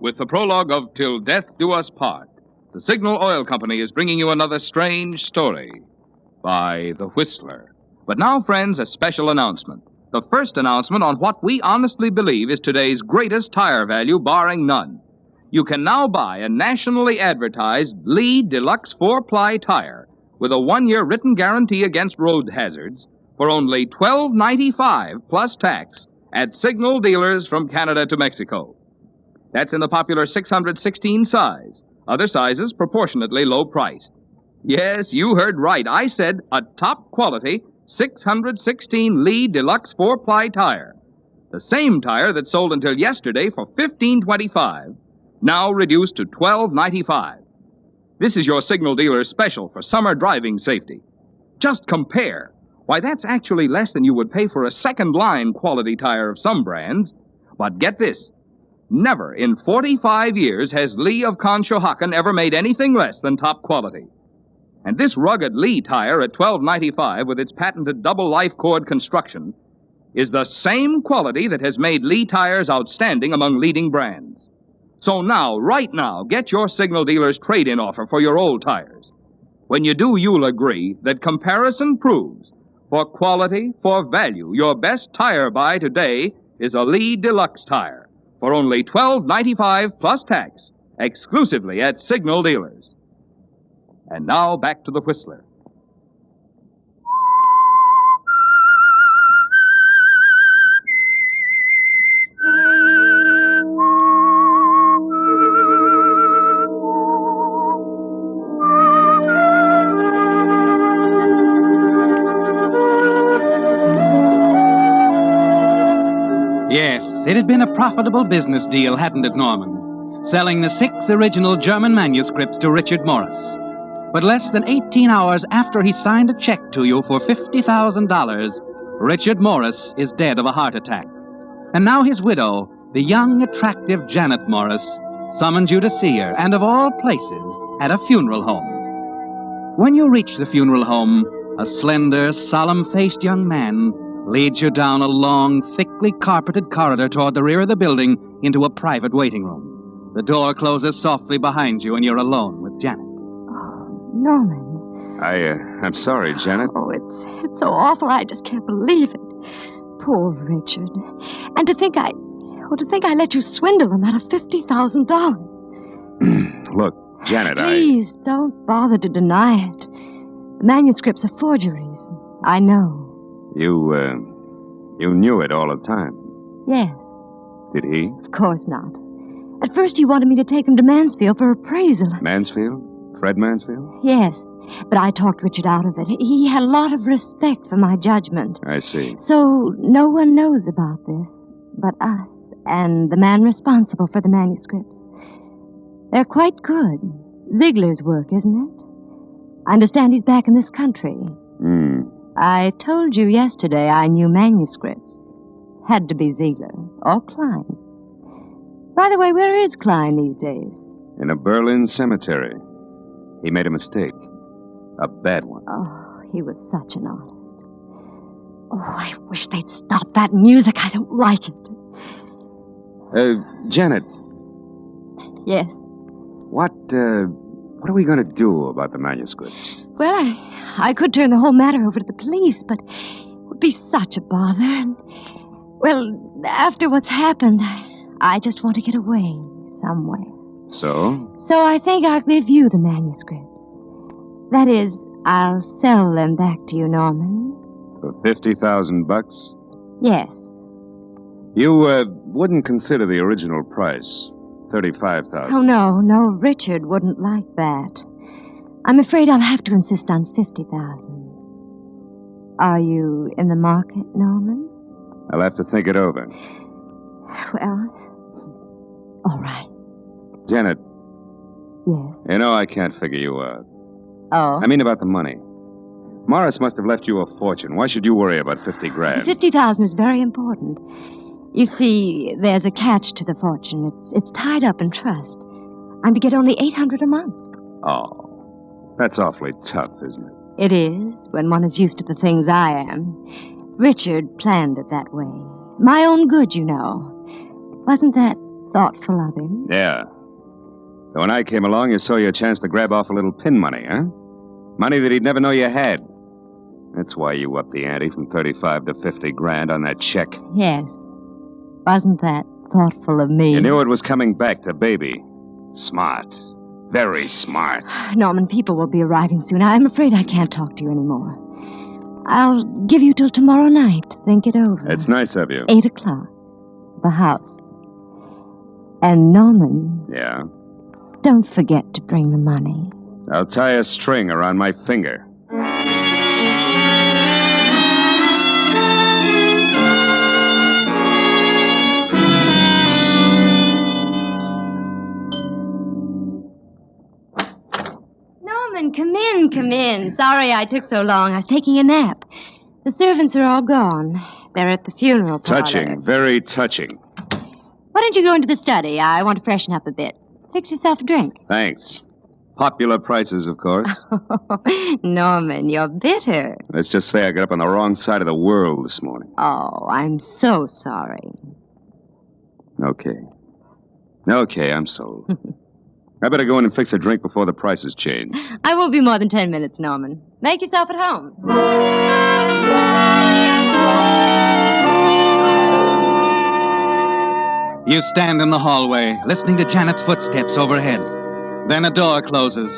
With the prologue of Till Death Do Us Part, the Signal Oil Company is bringing you another strange story by The Whistler. But now, friends, a special announcement. The first announcement on what we honestly believe is today's greatest tire value, barring none. You can now buy a nationally advertised Lee Deluxe 4-ply tire with a 1-year written guarantee against road hazards for only $12.95 plus tax at Signal dealers from Canada to Mexico. That's in the popular 616 size. Other sizes proportionately low priced. Yes, you heard right. I said a top quality 616 Lee Deluxe 4-ply tire. The same tire that sold until yesterday for $15.25, now reduced to $12.95. This is your Signal dealer's special for summer driving safety. Just compare. Why, that's actually less than you would pay for a second-line quality tire of some brands. But get this. Never in 45 years has Lee of Conshohocken ever made anything less than top quality. And this rugged Lee tire at $12.95 with its patented double life cord construction is the same quality that has made Lee tires outstanding among leading brands. So now, right now, get your Signal dealer's trade-in offer for your old tires. When you do, you'll agree that comparison proves for quality, for value, your best tire buy today is a Lee Deluxe tire for only $12.95 plus tax, exclusively at Signal dealers. And now back to the Whistler. Yes, it had been a profitable business deal, hadn't it, Norman? Selling the 6 original German manuscripts to Richard Morris. But less than 18 hours after he signed a check to you for $50,000, Richard Morris is dead of a heart attack. And now his widow, the young, attractive Janet Morris summoned you to see her, and of all places, at a funeral home. When you reach the funeral home, a slender, solemn-faced young man leads you down a long, thickly carpeted corridor toward the rear of the building into a private waiting room. The door closes softly behind you, and you're alone with Janet. Norman. I'm sorry, Janet. Oh, it's so awful. I just can't believe it. Poor Richard. And to think I let you swindle him out of $50,000. Look, Janet, Please don't bother to deny it. The manuscripts are forgeries. I know. You knew it all the time. Yes. Did he? Of course not. At first he wanted me to take him to Mansfield for appraisal. Mansfield? Fred Mansfield? Yes, but I talked Richard out of it. He had a lot of respect for my judgment. I see. So no one knows about this but us and the man responsible for the manuscripts. They're quite good. Ziegler's work, isn't it? I understand he's back in this country. I told you yesterday I knew manuscripts. Had to be Ziegler or Klein. By the way, where is Klein these days? In a Berlin cemetery. He made a mistake. A bad one. Oh, he was such an artist. Oh, I wish they'd stop that music. I don't like it. Janet. Yes? What are we going to do about the manuscripts? Well, I could turn the whole matter over to the police, but it would be such a bother. And, well, after what's happened, I just want to get away somewhere. So? So I think I'll give you the manuscript. That is, I'll sell them back to you, Norman. For $50,000? Yes. You wouldn't consider the original price, $35,000. Oh, no, Richard wouldn't like that. I'm afraid I'll have to insist on $50,000. Are you in the market, Norman? I'll have to think it over. Well, all right. Janet. Yes? You know I can't figure you out. Oh? I mean about the money. Morris must have left you a fortune. Why should you worry about $50,000? $50,000 is very important. You see, there's a catch to the fortune. It's tied up in trust. I'm to get only $800 a month. Oh, that's awfully tough, isn't it? It is, when one is used to the things I am. Richard planned it that way. My own good, you know. Wasn't that thoughtful of him? Yeah. So when I came along, you saw your chance to grab off a little pin money, huh? Money that he'd never know you had. That's why you upped the ante from $35,000 to $50,000 on that check. Yes. Wasn't that thoughtful of me? You knew it was coming back to baby. Smart. Very smart. Norman, people will be arriving soon. I'm afraid I can't talk to you anymore. I'll give you till tomorrow night to think it over. It's nice of you. 8 o'clock. The house. And Norman... Yeah? Don't forget to bring the money. I'll tie a string around my finger. Norman, come in. Sorry I took so long. I was taking a nap. The servants are all gone. They're at the funeral parlor. Touching. Very touching. Why don't you go into the study? I want to freshen up a bit. Fix yourself a drink. Thanks. Popular prices, of course. Norman, you're bitter. Let's just say I got up on the wrong side of the world this morning. Oh, I'm so sorry. Okay, I'm sold. I better go in and fix a drink before the prices change. I won't be more than 10 minutes, Norman. Make yourself at home. You stand in the hallway, listening to Janet's footsteps overhead. Then a door closes.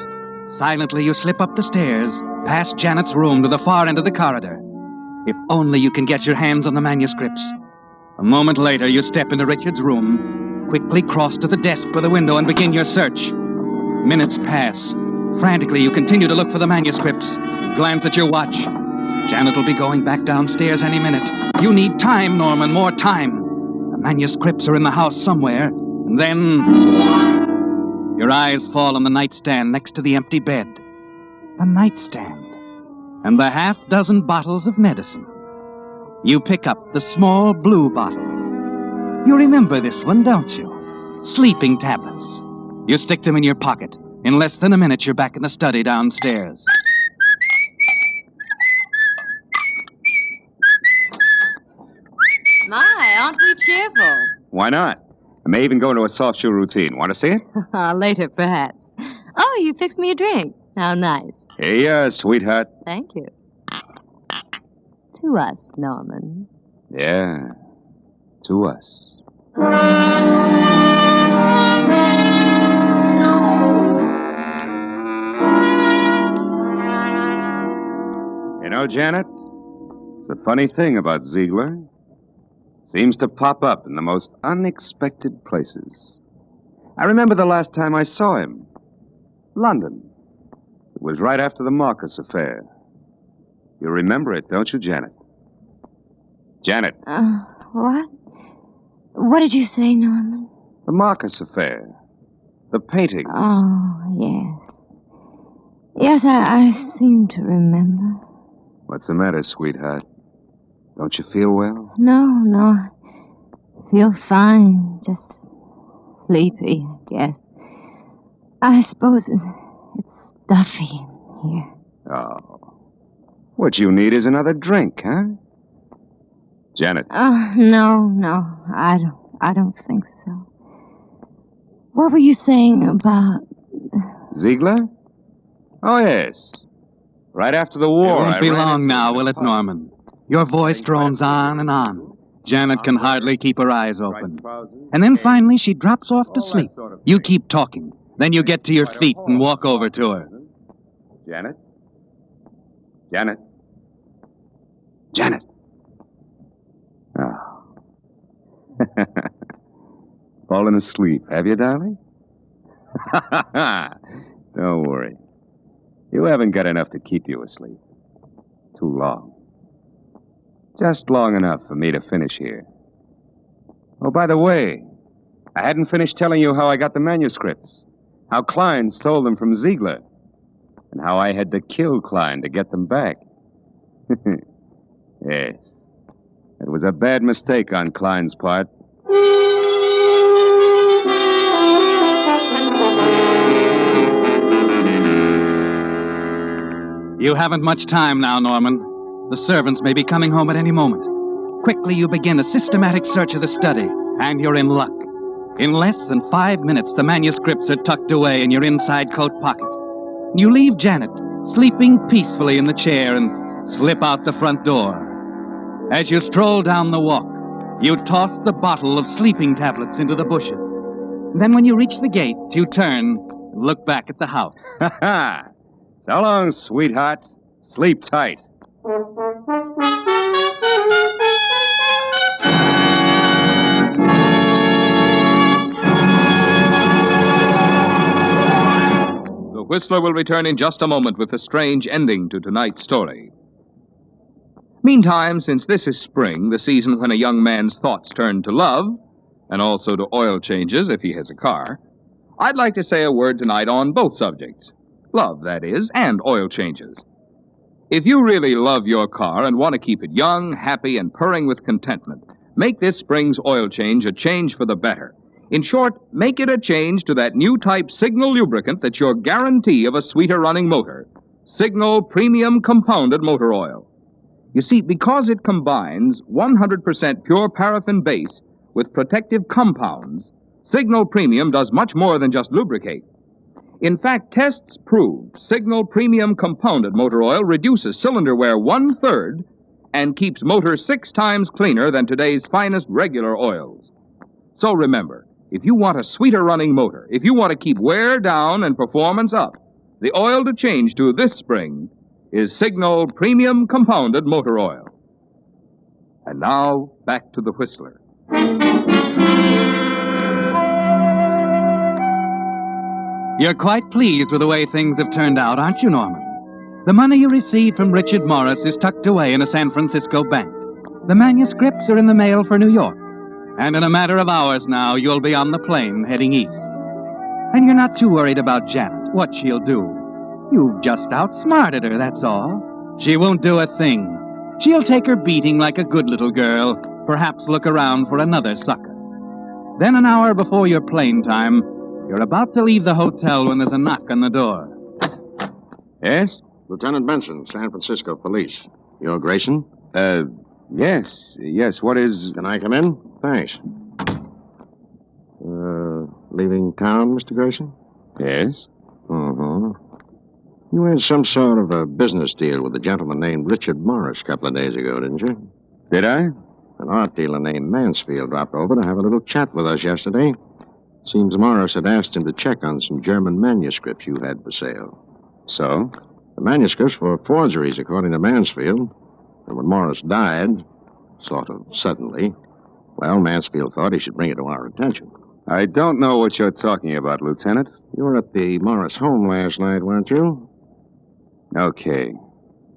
Silently, you slip up the stairs, past Janet's room to the far end of the corridor. If only you can get your hands on the manuscripts. A moment later, you step into Richard's room, quickly cross to the desk by the window and begin your search. Minutes pass. Frantically, you continue to look for the manuscripts. Glance at your watch. Janet will be going back downstairs any minute. You need time, Norman, more time. The manuscripts are in the house somewhere. And then... Your eyes fall on the nightstand next to the empty bed. The nightstand. And the half-dozen bottles of medicine. You pick up the small blue bottle. You remember this one, don't you? Sleeping tablets. You stick them in your pocket. In less than a minute, you're back in the study downstairs. My, aren't we cheerful? Why not? I may even go into a soft shoe routine. Want to see it? Later, perhaps. Oh, you fixed me a drink. How nice. Here you are, sweetheart. Thank you. To us, Norman. Yeah, to us. You know, Janet, the funny thing about Ziegler seems to pop up in the most unexpected places. I remember the last time I saw him. London. It was right after the Marcus affair. You remember it, don't you, Janet? Janet. What? What did you say, Norman? The Marcus affair. The painting. Oh, yes. Yes, I seem to remember. What's the matter, sweetheart? Don't you feel well? No. I feel fine. Just sleepy, I guess. I suppose it's stuffy in here. Oh. What you need is another drink, huh? Janet. No. I don't think so. What were you saying about... Ziegler? Oh, yes. Right after the war. It won't be long now, will it, Norman? Your voice drones on and on. Janet can hardly keep her eyes open. And then finally she drops off to sleep. You keep talking. Then you get to your feet and walk over to her. Janet? Janet? Janet! Oh. Fallen asleep, have you, darling? Don't worry. You haven't got enough to keep you asleep. Too long. Just long enough for me to finish here. Oh, by the way, I hadn't finished telling you how I got the manuscripts. How Klein stole them from Ziegler. And how I had to kill Klein to get them back. Yes. It was a bad mistake on Klein's part. You haven't much time now, Norman. The servants may be coming home at any moment. Quickly, you begin a systematic search of the study, and you're in luck. In less than 5 minutes, the manuscripts are tucked away in your inside coat pocket. You leave Janet sleeping peacefully in the chair and slip out the front door. As you stroll down the walk, you toss the bottle of sleeping tablets into the bushes. Then when you reach the gate, you turn and look back at the house. Ha ha! So long, sweetheart. Sleep tight. The Whistler will return in just a moment with a strange ending to tonight's story. Meantime, since this is spring, the season when a young man's thoughts turn to love, and also to oil changes if he has a car, I'd like to say a word tonight on both subjects. Love, that is, and oil changes. If you really love your car and want to keep it young, happy, and purring with contentment, make this spring's oil change a change for the better. In short, make it a change to that new type Signal lubricant that's your guarantee of a sweeter running motor. Signal Premium Compounded Motor Oil. You see, because it combines 100% pure paraffin base with protective compounds, Signal Premium does much more than just lubricate. In fact, tests proved Signal Premium Compounded Motor Oil reduces cylinder wear 1/3 and keeps motors 6 times cleaner than today's finest regular oils. So remember, if you want a sweeter running motor, if you want to keep wear down and performance up, the oil to change to this spring is Signal Premium Compounded Motor Oil. And now, back to the Whistler. You're quite pleased with the way things have turned out, aren't you, Norman? The money you received from Richard Morris is tucked away in a San Francisco bank. The manuscripts are in the mail for New York. And in a matter of hours now, you'll be on the plane heading east. And you're not too worried about Janet, what she'll do. You've just outsmarted her, that's all. She won't do a thing. She'll take her beating like a good little girl, perhaps look around for another sucker. Then an hour before your plane time, you're about to leave the hotel when there's a knock on the door. Yes? Lieutenant Benson, San Francisco Police. You're Grayson? Yes. What is... Can I come in? Thanks. Leaving town, Mr. Grayson? Yes? Mm-hmm. You had some sort of a business deal with a gentleman named Richard Morris a couple of days ago, didn't you? Did I? An art dealer named Mansfield dropped over to have a little chat with us yesterday. Seems Morris had asked him to check on some German manuscripts you had for sale. So? The manuscripts were forgeries, according to Mansfield. And when Morris died, sort of suddenly, well, Mansfield thought he should bring it to our attention. I don't know what you're talking about, Lieutenant. You were at the Morris home last night, weren't you? Okay.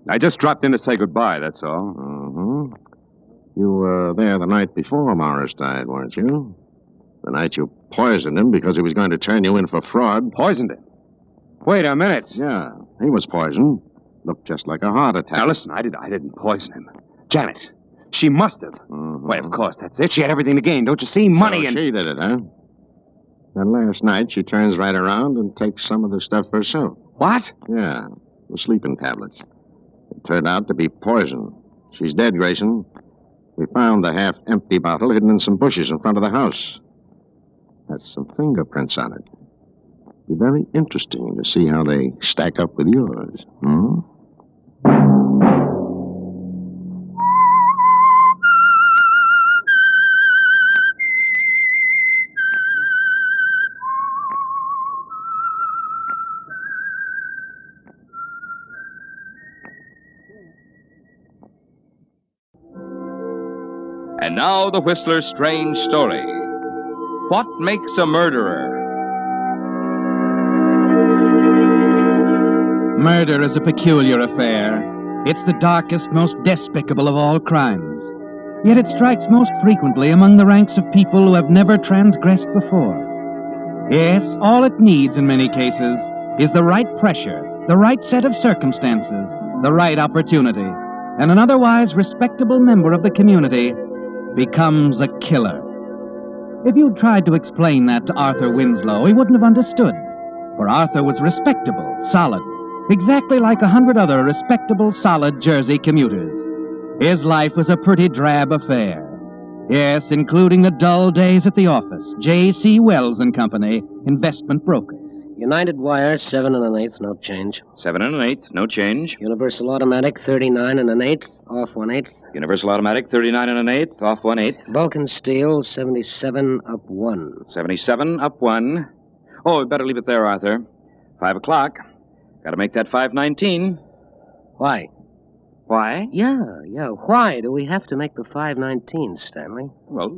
I just dropped in to say goodbye, that's all. Mm-hmm. You were there the night before Morris died, weren't you? The night you poisoned him because he was going to turn you in for fraud. Poisoned him? Wait a minute. Yeah, he was poisoned. Looked just like a heart attack. Now, listen, I didn't poison him. Janet, she must have. Mm-hmm. Why, of course, that's it. She had everything to gain, don't you see? Money so and... she did it, huh? Then last night, she turns right around and takes some of the stuff herself. What? Yeah, the sleeping tablets. It turned out to be poison. She's dead, Grayson. We found the half-empty bottle hidden in some bushes in front of the house. That's some fingerprints on it. Be very interesting to see how they stack up with yours. Hmm? And now the Whistler's strange story. What makes a murderer? Murder is a peculiar affair. It's the darkest, most despicable of all crimes. Yet it strikes most frequently among the ranks of people who have never transgressed before. Yes, all it needs in many cases is the right pressure, the right set of circumstances, the right opportunity, and an otherwise respectable member of the community becomes a killer. If you'd tried to explain that to Arthur Winslow, he wouldn't have understood. For Arthur was respectable, solid, exactly like 100 other respectable, solid Jersey commuters. His life was a pretty drab affair. Yes, including the dull days at the office. J.C. Wells and Company, investment brokers. United Wire, 7 1/8, no change. 7 1/8, no change. Universal Automatic, 39 1/8, off 1/8. Universal Automatic, 39 1/8, off 1/8. Vulcan Steel, 77, up 1. 77, up 1. Oh, we'd better leave it there, Arthur. 5 o'clock. Got to make that 5:19. Why? Why? Yeah. Why do we have to make the 5:19, Stanley? Well,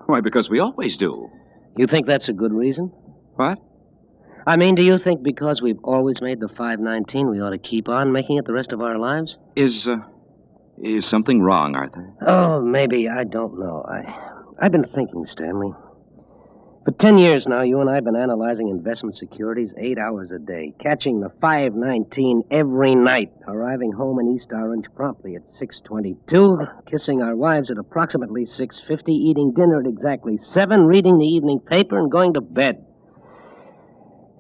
why, because we always do. You think that's a good reason? What? I mean, do you think because we've always made the 5:19, we ought to keep on making it the rest of our lives? Is something wrong, Arthur? Oh, maybe. I don't know. I've been thinking, Stanley. For 10 years now, you and I have been analyzing investment securities 8 hours a day, catching the 5:19 every night, arriving home in East Orange promptly at 6:22, kissing our wives at approximately 6:50, eating dinner at exactly 7, reading the evening paper, and going to bed.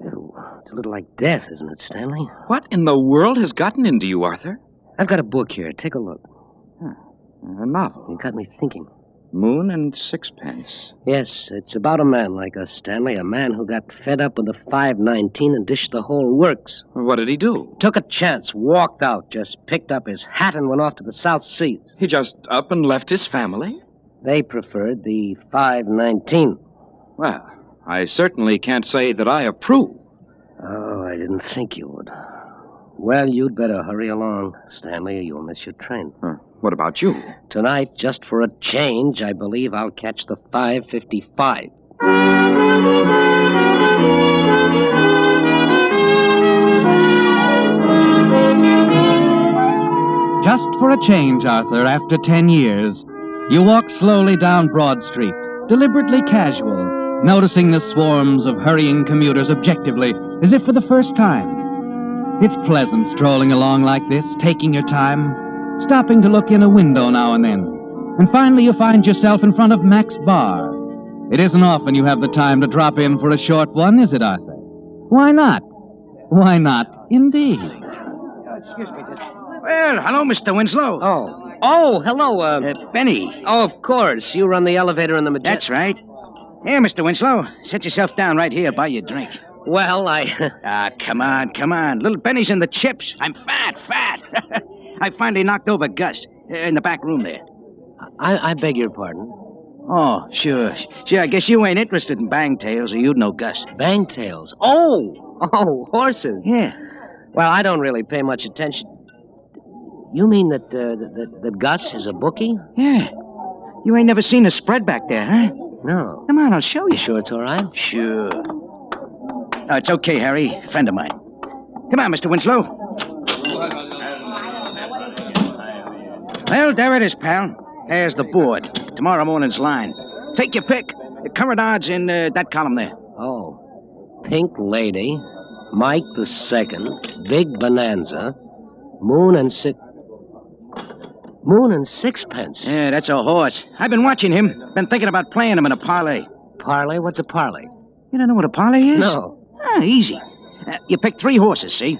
It's a little like death, isn't it, Stanley? What in the world has gotten into you, Arthur? I've got a book here. Take a look. A novel. It got me thinking. Moon and Sixpence. Yes, it's about a man like us, Stanley. A man who got fed up with the 5:19 and dished the whole works. What did he do? Took a chance, walked out, just picked up his hat and went off to the South Seas. He just up and left his family? They preferred the 5:19. Well, I certainly can't say that I approve. Oh, I didn't think you would. Well, you'd better hurry along, Stanley, or you'll miss your train. What about you? Tonight, just for a change, I believe I'll catch the 5:55. Just for a change, Arthur, after 10 years, you walk slowly down Broad Street, deliberately casual, noticing the swarms of hurrying commuters objectively, as if for the first time. It's pleasant strolling along like this, taking your time, stopping to look in a window now and then. And finally you find yourself in front of Mac's Bar. It isn't often you have the time to drop in for a short one, is it, Arthur? Why not? Why not, indeed? Excuse me. Well, hello, Mr. Winslow. Oh, hello, Benny. Oh, of course. You run the elevator in the Majestic. That's right. Here, Mr. Winslow. Sit yourself down right here. Buy you a drink. Well, Come on. Little Benny's in the chips. I'm fat. I finally knocked over Gus in the back room there. I beg your pardon. Oh, sure. I guess you ain't interested in bangtails, or you'd know Gus. Bangtails? Oh, horses. Yeah. Well, I don't really pay much attention. You mean that Gus is a bookie? Yeah. You ain't never seen a spread back there, huh? No. Come on, I'll show you. You sure it's all right? Sure. Oh, it's okay, Harry. Friend of mine. Come on, Mr. Winslow. Well, there it is, pal. There's the board. Tomorrow morning's line. Take your pick. The current odds in that column there. Oh. Pink Lady, Mike the Second, Big Bonanza, Moon and Sixpence. Yeah, that's a horse. I've been watching him. Been thinking about playing him in a parlay. Parlay? What's a parlay? You don't know what a parlay is? No. Easy. You pick 3 horses, see?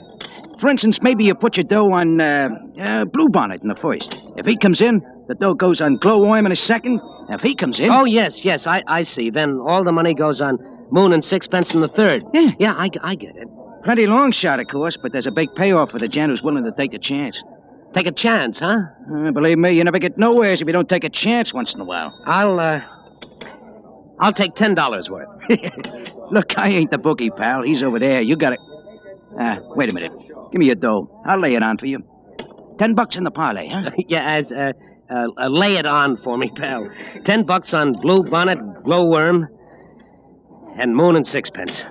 For instance, maybe you put your dough on Bluebonnet in the first. If he comes in, the dough goes on Glowworm in the second. If he comes in... Oh, yes, I see. Then all the money goes on Moon and Sixpence in the third. Yeah, I get it. Plenty long shot, of course, but there's a big payoff for the gent who's willing to take a chance. Take a chance, huh? Believe me, you never get nowhere if you don't take a chance once in a while. I'll take $10 worth. Look, I ain't the bookie, pal. He's over there. You got it. Wait a minute. Give me your dough. I'll lay it on for you. $10 in the parlay, huh? Yeah, lay it on for me, pal. $10 on Bluebonnet, Glowworm, and Moon and Sixpence.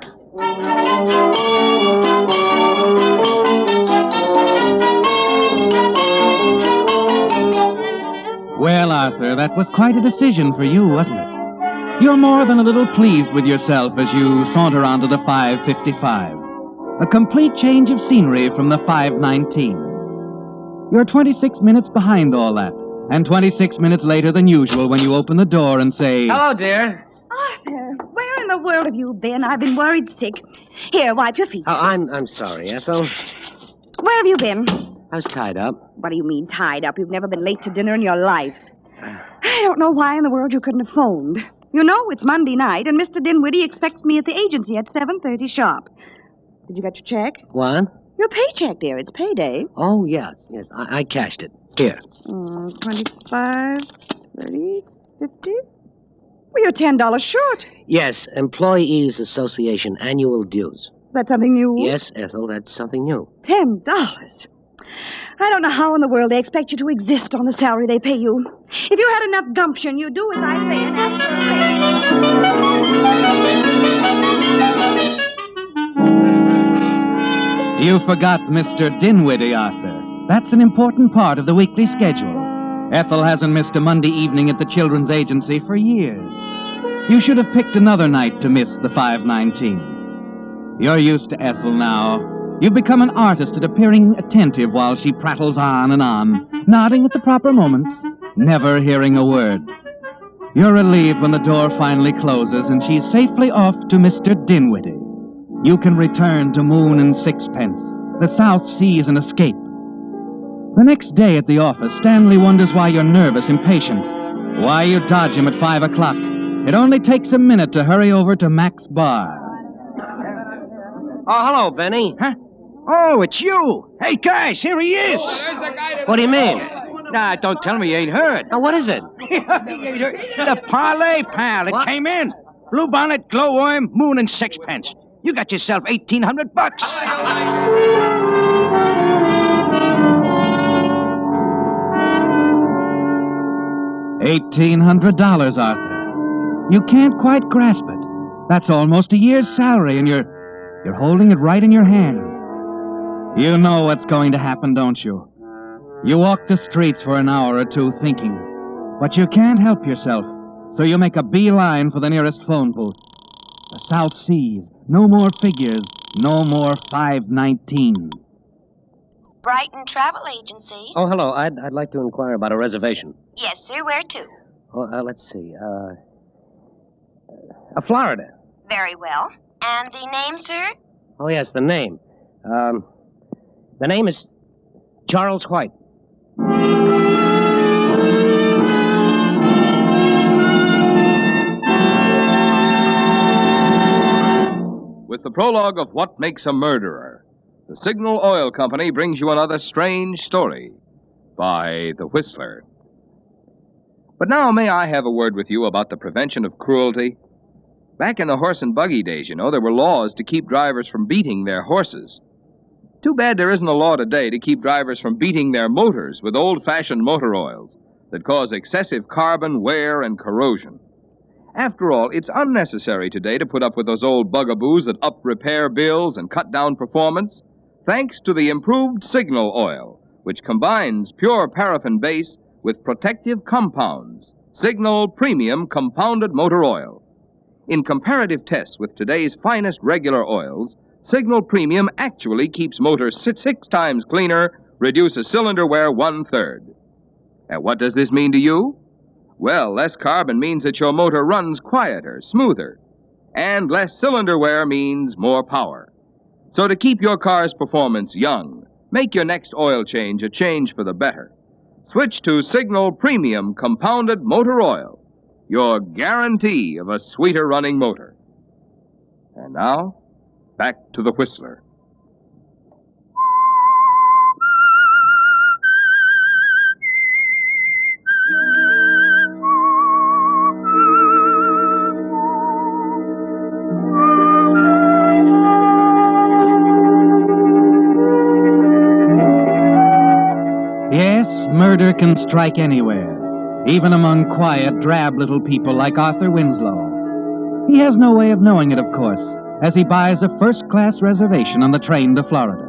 Well, Arthur, that was quite a decision for you, wasn't it? You're more than a little pleased with yourself as you saunter onto the 555. A complete change of scenery from the 519. You're 26 minutes behind all that, and 26 minutes later than usual when you open the door and say... Hello, dear. Arthur, where in the world have you been? I've been worried sick. Here, wipe your feet. Oh, I'm sorry, Ethel. Where have you been? I was tied up. What do you mean, tied up? You've never been late to dinner in your life. I don't know why in the world you couldn't have phoned. You know, it's Monday night, and Mr. Dinwiddie expects me at the agency at 7:30 sharp. Did you get your check? What? Your paycheck, dear. It's payday. Oh, yes. I cashed it. Here. 25, 30, 50. Well, you're $10 short. Yes, Employees Association annual dues. That's something new? Yes, Ethel, that's something new. $10. I don't know how in the world they expect you to exist on the salary they pay you. If you had enough gumption, you'd do as I say and ask for a raise. You forgot Mr. Dinwiddie, Arthur. That's an important part of the weekly schedule. Ethel hasn't missed a Monday evening at the Children's Agency for years. You should have picked another night to miss the 519. You're used to Ethel now. You've become an artist at appearing attentive while she prattles on and on, nodding at the proper moments, never hearing a word. You're relieved when the door finally closes and she's safely off to Mr. Dinwiddie. You can return to Moon and Sixpence. The South Sea's an escape. The next day at the office, Stanley wonders why you're nervous, impatient, why you dodge him at 5 o'clock. It only takes a minute to hurry over to Mac's bar. Oh, hello, Benny. Huh? Oh, it's you. Hey, guys, here he is. What do you mean? Nah, don't tell me you ain't heard. Now, what is it? The parlay, pal. It came in. Bluebonnet, Glowworm, Moon and Sixpence. You got yourself $1,800. $1,800, Arthur. You can't quite grasp it. That's almost a year's salary, and you're holding it right in your hand. You know what's going to happen, don't you? You walk the streets for an hour or two thinking, but you can't help yourself, so you make a beeline for the nearest phone booth. The South Seas. No more figures. No more 519. Brighton Travel Agency. Oh, hello. I'd like to inquire about a reservation. Yes, sir. Where to? Oh, let's see. Florida. Very well. And the name, sir? Oh, yes, the name. The name is Charles White. With the prologue of What Makes a Murderer, the Signal Oil Company brings you another strange story by The Whistler. But now, may I have a word with you about the prevention of cruelty? Back in the horse and buggy days, there were laws to keep drivers from beating their horses. Too bad there isn't a law today to keep drivers from beating their motors with old-fashioned motor oils that cause excessive carbon wear and corrosion. After all, it's unnecessary today to put up with those old bugaboos that up repair bills and cut down performance, thanks to the improved Signal oil, which combines pure paraffin base with protective compounds, Signal Premium Compounded Motor Oil. In comparative tests with today's finest regular oils, Signal Premium actually keeps motors 6 times cleaner, reduces cylinder wear 1/3. And what does this mean to you? Well, less carbon means that your motor runs quieter, smoother. And less cylinder wear means more power. So to keep your car's performance young, make your next oil change a change for the better. Switch to Signal Premium Compounded Motor Oil, your guarantee of a sweeter running motor. And now, back to the Whistler. Yes, murder can strike anywhere, even among quiet, drab little people like Arthur Winslow. He has no way of knowing it, of course, as he buys a first-class reservation on the train to Florida.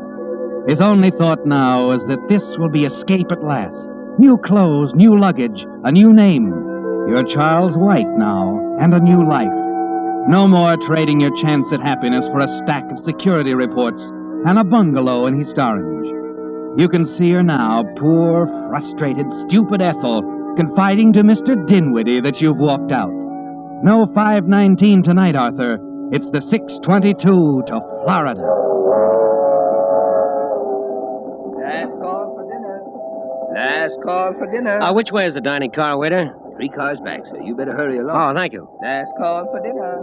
His only thought now is that this will be escape at last. New clothes, new luggage, a new name. You're Charles White now, and a new life. No more trading your chance at happiness for a stack of security reports and a bungalow in East Orange. You can see her now, poor, frustrated, stupid Ethel, confiding to Mr. Dinwiddie that you've walked out. No 5:19 tonight, Arthur. It's the 6:22 to Florida. Last call for dinner. Last call for dinner. Which way is the dining car, waiter? 3 cars back, sir. You better hurry along. Oh, thank you. Last call for dinner.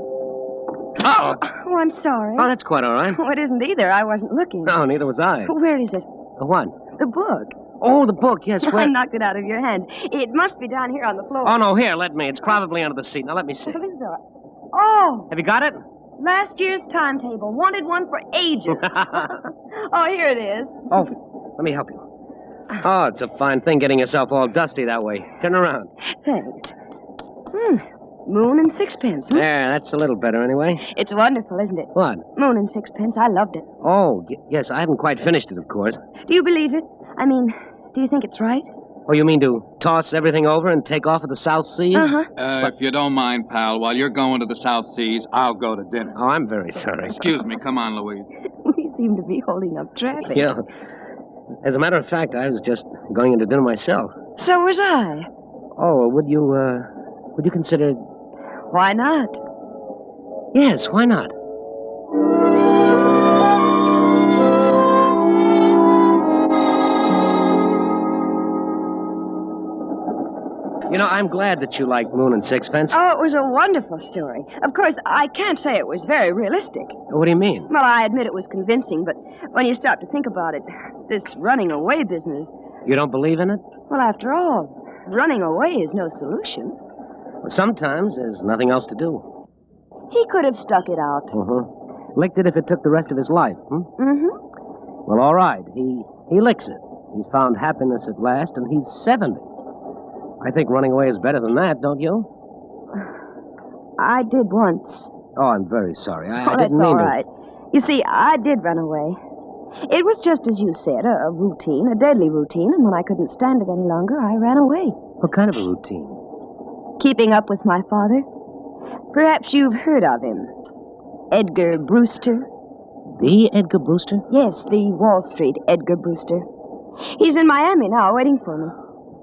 Oh! Oh, I'm sorry. Oh, that's quite all right. Oh, it isn't either. I wasn't looking. No, neither was I. Where is it? What? The book. Oh, the book, yes. I knocked it out of your hand. It must be down here on the floor. Oh, no, here, let me. It's probably under the seat. Now, let me see. Oh! Have you got it? Last year's timetable. Wanted one for ages. Oh, here it is. Oh, let me help you. Oh, it's a fine thing getting yourself all dusty that way. Turn around. Thanks. Moon and Sixpence. There, that's a little better anyway. It's wonderful, isn't it? What? Moon and Sixpence. I loved it. Oh, yes, I haven't quite finished it, of course. Do you believe it? I mean, do you think it's right? Oh, you mean to toss everything over and take off at the South Seas? Uh-huh. If you don't mind, pal, while you're going to the South Seas, I'll go to dinner. Oh, I'm very sorry. Excuse me. Come on, Louise. We seem to be holding up traffic. Yeah. As a matter of fact, I was just going into dinner myself. So was I. Oh, would you consider... Why not? Yes, why not? I'm glad that you like Moon and Sixpence. Oh, it was a wonderful story. Of course, I can't say it was very realistic. What do you mean? Well, I admit it was convincing, but when you stop to think about it, this running away business... You don't believe in it? Well, after all, running away is no solution. Well, sometimes there's nothing else to do. He could have stuck it out. Licked it if it took the rest of his life, Well, all right. He licks it. He's found happiness at last, and he's 70. I think running away is better than that, don't you? I did once. Oh, I'm very sorry. I That's didn't mean all to. right. You see, I did run away. It was just as you said, a routine, a deadly routine, and when I couldn't stand it any longer, I ran away. What kind of a routine? Keeping up with my father. Perhaps you've heard of him. Edgar Brewster. The Edgar Brewster? Yes, the Wall Street Edgar Brewster. He's in Miami now, waiting for me.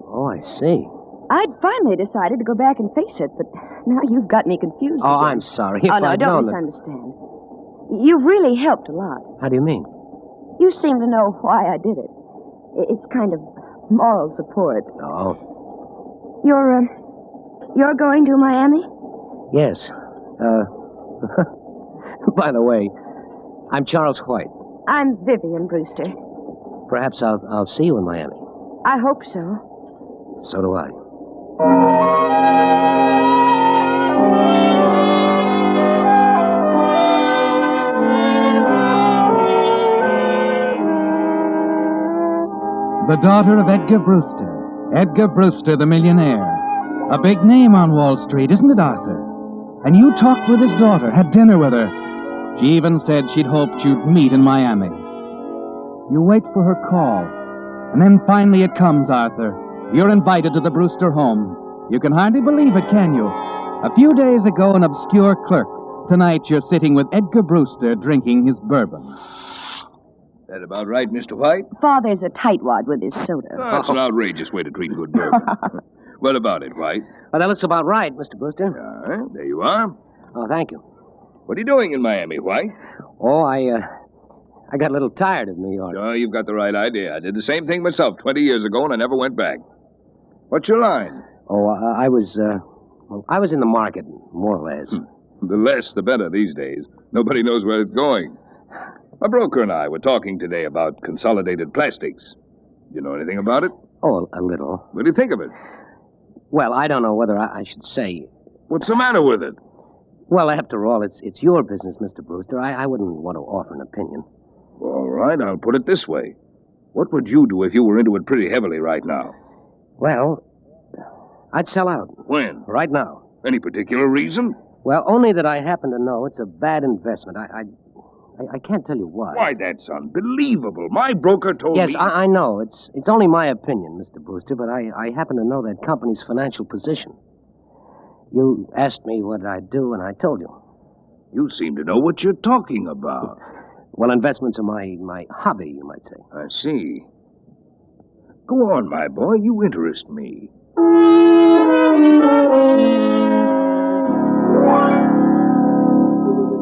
Oh, I see. I'd finally decided to go back and face it, but now you've got me confused. Oh, again. I'm sorry. If Oh, no, I'd don't known misunderstand. You've really helped a lot. How do you mean? You seem to know why I did it. It's kind of moral support. Oh. You're going to Miami? Yes. By the way, I'm Charles White. I'm Vivian Brewster. Perhaps I'll see you in Miami. I hope so. So do I. The daughter of Edgar Brewster. Edgar Brewster, the millionaire. A big name on Wall Street, isn't it, Arthur? And you talked with his daughter, had dinner with her. She even said she'd hoped you'd meet in Miami. You wait for her call. And then finally it comes, Arthur. You're invited to the Brewster home. You can hardly believe it, can you? A few days ago, an obscure clerk. Tonight, you're sitting with Edgar Brewster drinking his bourbon. That about right, Mr. White? Father's a tightwad with his soda. That's an outrageous way to treat good bourbon. What about it, White? Well, that looks about right, Mr. Brewster. There you are. Oh, thank you. What are you doing in Miami, White? Oh, I got a little tired of New York. Oh, you've got the right idea. I did the same thing myself 20 years ago, and I never went back. What's your line? Oh, I was in the market, more or less. The less, the better these days. Nobody knows where it's going. My broker and I were talking today about consolidated plastics. You know anything about it? Oh, a little. What do you think of it? Well, I don't know whether I should say. What's the matter with it? Well, after all, it's your business, Mr. Brewster. I wouldn't want to offer an opinion. All right, I'll put it this way. What would you do if you were into it pretty heavily right now? Well, I'd sell out. When? Right now. Any particular reason? Well, only that I happen to know it's a bad investment. I can't tell you why. Why, that's unbelievable. My broker told me... Yes, I know. It's only my opinion, Mr. Brewster, but I happen to know that company's financial position. You asked me what I'd do, and I told you. You seem to know what you're talking about. Well, investments are my hobby, you might say. I see. Go on, my boy. You interest me.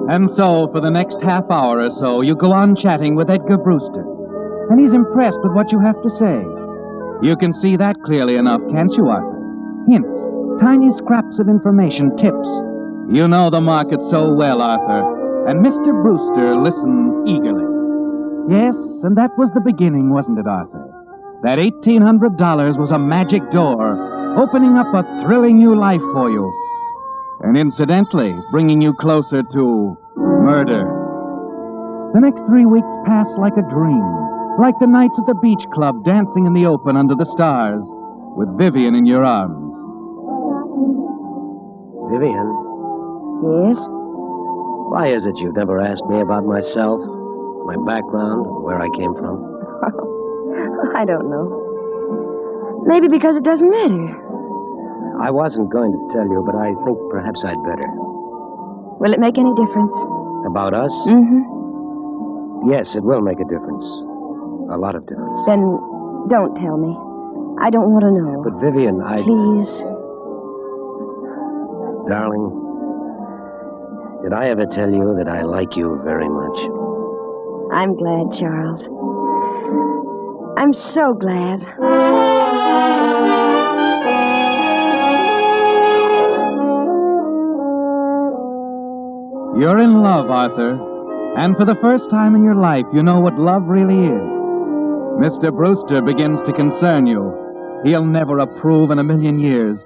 And so, for the next half hour or so, you go on chatting with Edgar Brewster. And he's impressed with what you have to say. You can see that clearly enough, can't you, Arthur? Hints, tiny scraps of information, tips. You know the market so well, Arthur. And Mr. Brewster listens eagerly. Yes, and that was the beginning, wasn't it, Arthur? That $1,800 was a magic door, opening up a thrilling new life for you. And incidentally, bringing you closer to murder. The next 3 weeks pass like a dream, like the nights at the beach club dancing in the open under the stars, with Vivian in your arms. Vivian? Yes? Why is it you've never asked me about myself, my background, where I came from? I don't know. Maybe because it doesn't matter. I wasn't going to tell you, but I think perhaps I'd better. Will it make any difference? About us? Mm-hmm. Yes, it will make a difference. A lot of difference. Then don't tell me. I don't want to know. But Vivian, Please. Darling, did I ever tell you that I like you very much? I'm glad, Charles. I'm so glad. You're in love, Arthur. And for the first time in your life, you know what love really is. Mr. Brewster begins to concern you. He'll never approve in a million years.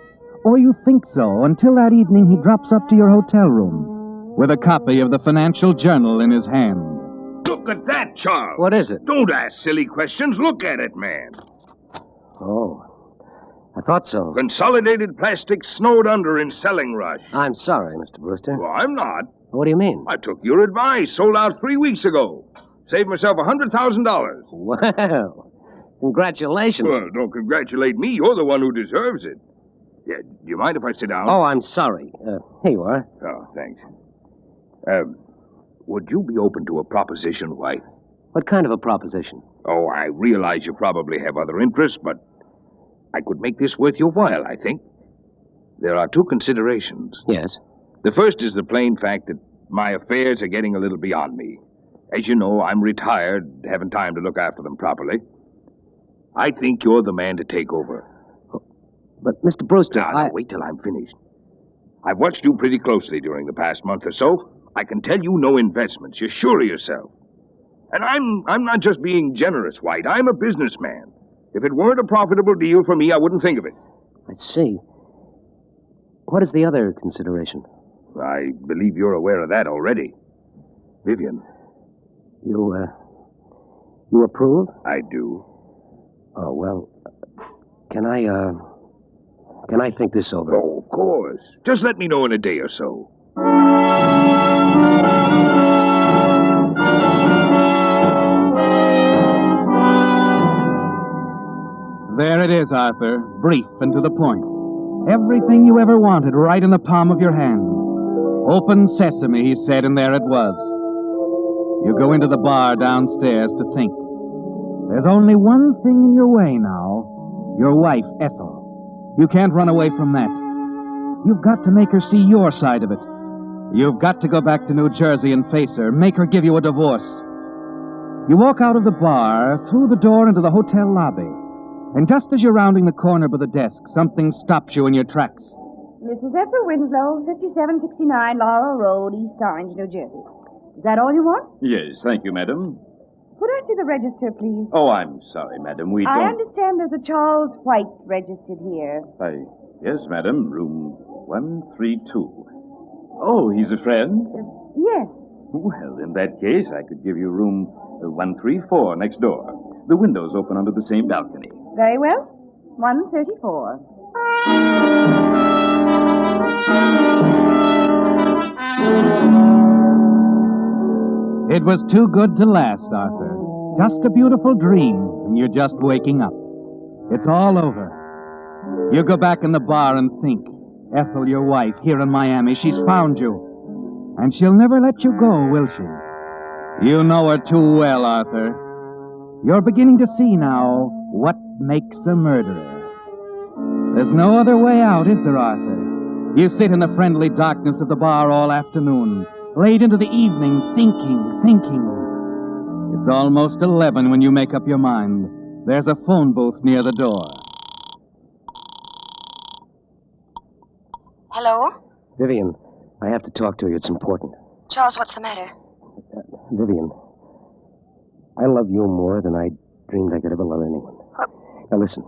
Or you think so, until that evening he drops up to your hotel room with a copy of the Financial Journal in his hand. Look at that, Charles. What is it? Don't ask silly questions. Look at it, man. Oh, I thought so. Consolidated Plastics snowed under in selling rush. I'm sorry, Mr. Brewster. Well, I'm not. What do you mean? I took your advice. Sold out 3 weeks ago. Saved myself $100,000. Well, congratulations. Well, don't congratulate me. You're the one who deserves it. Yeah, do you mind if I sit down? Oh, I'm sorry. Here you are. Oh, thanks. Would you be open to a proposition, White? What kind of a proposition? Oh, I realize you probably have other interests, but I could make this worth your while, I think. There are two considerations. Yes? The first is the plain fact that my affairs are getting a little beyond me. As you know, I'm retired, haven't time to look after them properly. I think you're the man to take over. But, Mr. Brewster, Now, wait till I'm finished. I've watched you pretty closely during the past month or so. I can tell you no investments. You're sure of yourself. And I'm not just being generous, White. I'm a businessman. If it weren't a profitable deal for me, I wouldn't think of it. I see. What is the other consideration? I believe you're aware of that already. Vivian. You approve? I do. Oh, well, can I think this over? Oh, of course. Just let me know in a day or so. There it is, Arthur. Brief and to the point. Everything you ever wanted right in the palm of your hand. Open sesame, he said, and there it was. You go into the bar downstairs to think. There's only one thing in your way now. Your wife, Ethel. You can't run away from that. You've got to make her see your side of it. You've got to go back to New Jersey and face her. Make her give you a divorce. You walk out of the bar, through the door into the hotel lobby. And just as you're rounding the corner by the desk, something stops you in your tracks. Mrs. Ethel Winslow, 5769 Laurel Road, East Orange, New Jersey. Is that all you want? Yes, thank you, madam. Could I see the register, please? Oh, I'm sorry, madam. We don't... I understand there's a Charles White registered here. Yes, madam. Room 132. Oh, he's a friend? Yes. Well, in that case, I could give you room 134 next door. The windows open onto the same balcony. Very well. 134. It was too good to last, Arthur. Just a beautiful dream, and you're just waking up. It's all over. You go back in the bar and think. Ethel, your wife, here in Miami, she's found you. And she'll never let you go, will she? You know her too well, Arthur. You're beginning to see now what makes a murderer. There's no other way out, is there, Arthur? You sit in the friendly darkness of the bar all afternoon, late into the evening, thinking. It's almost 11 when you make up your mind. There's a phone booth near the door. Hello? Vivian, I have to talk to you. It's important. Charles, what's the matter? Vivian, I love you more than I dreamed I could ever love anyone. What? Now listen,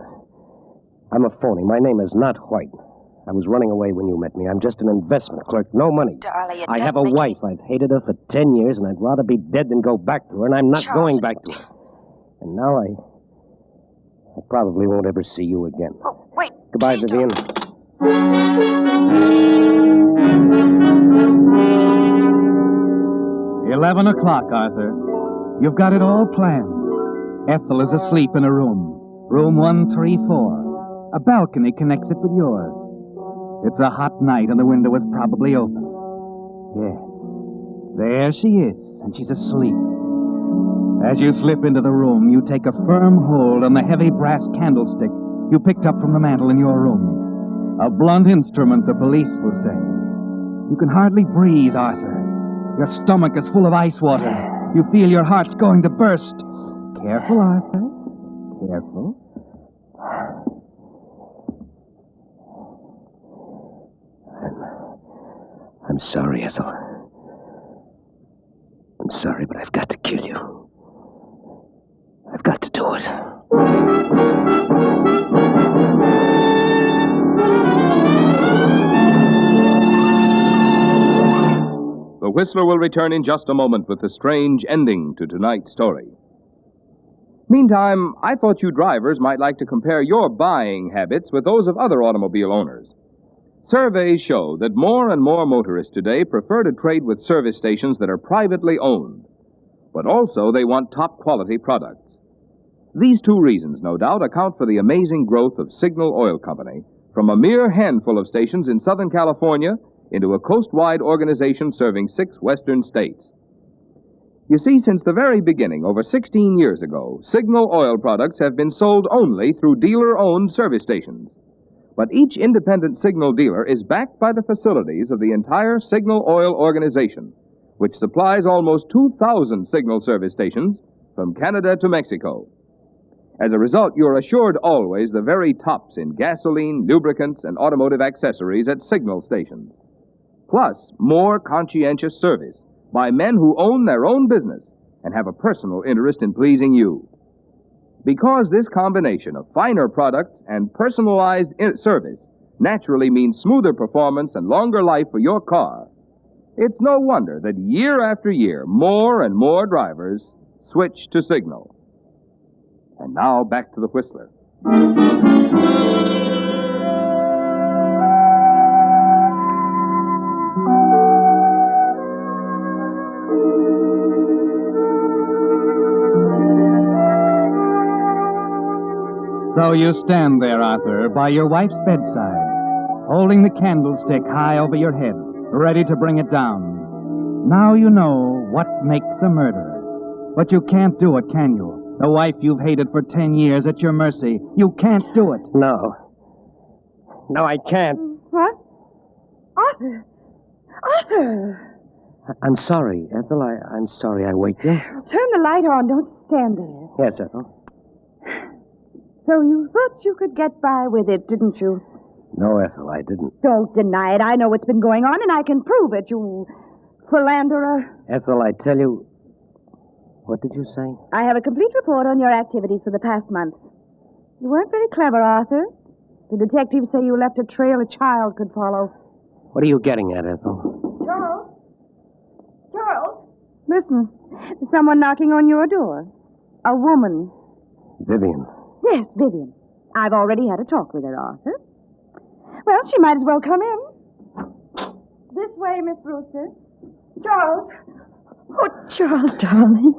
I'm a phony. My name is not White. I was running away when you met me. I'm just an investment clerk. No money. Darling, I have a wife. I've hated her for 10 years, and I'd rather be dead than go back to her, and I'm not going back to her. And now I probably won't ever see you again. Oh, wait. Goodbye, Vivian. 11 o'clock, Arthur. You've got it all planned. Ethel is asleep in a room. Room 134. A balcony connects it with yours. It's a hot night and the window is probably open. Yes. There she is, and she's asleep. As you slip into the room, you take a firm hold on the heavy brass candlestick you picked up from the mantel in your room. A blunt instrument, the police will say. You can hardly breathe, Arthur. Your stomach is full of ice water. You feel your heart's going to burst. Careful, Arthur. Careful. I'm sorry, Ethel. I'm sorry, but I've got to kill you. I've got to do it. The Whistler will return in just a moment with the strange ending to tonight's story. Meantime, I thought you drivers might like to compare your buying habits with those of other automobile owners. Surveys show that more and more motorists today prefer to trade with service stations that are privately owned. But also they want top-quality products. These two reasons, no doubt, account for the amazing growth of Signal Oil Company from a mere handful of stations in Southern California into a coast-wide organization serving 6 western states. You see, since the very beginning, over 16 years ago, Signal oil products have been sold only through dealer-owned service stations. But each independent Signal dealer is backed by the facilities of the entire Signal Oil organization, which supplies almost 2,000 Signal service stations from Canada to Mexico. As a result, you're assured always the very tops in gasoline, lubricants, and automotive accessories at Signal stations. Plus, more conscientious service by men who own their own business and have a personal interest in pleasing you. Because this combination of finer products and personalized service naturally means smoother performance and longer life for your car, it's no wonder that year after year, more and more drivers switch to Signal. And now back to the Whistler. So you stand there, Arthur, by your wife's bedside, holding the candlestick high over your head, ready to bring it down. Now you know what makes a murderer. But you can't do it, can you? The wife you've hated for 10 years at your mercy. You can't do it. No. No, I can't. What? Arthur! Arthur! I'm sorry, Ethel. I'm sorry I waked you. Turn the light on. Don't stand there. Yes, Ethel. So you thought you could get by with it, didn't you? No, Ethel, I didn't. Don't deny it. I know what's been going on, and I can prove it, you philanderer. Ethel, I tell you... What did you say? I have a complete report on your activities for the past month. You weren't very clever, Arthur. The detectives say you left a trail a child could follow. What are you getting at, Ethel? Charles? Charles? Listen, there's someone knocking on your door. A woman. Vivian. Yes, Vivian. I've already had a talk with her, Arthur. Well, she might as well come in. This way, Miss Brewster. Charles. Oh, Charles, darling.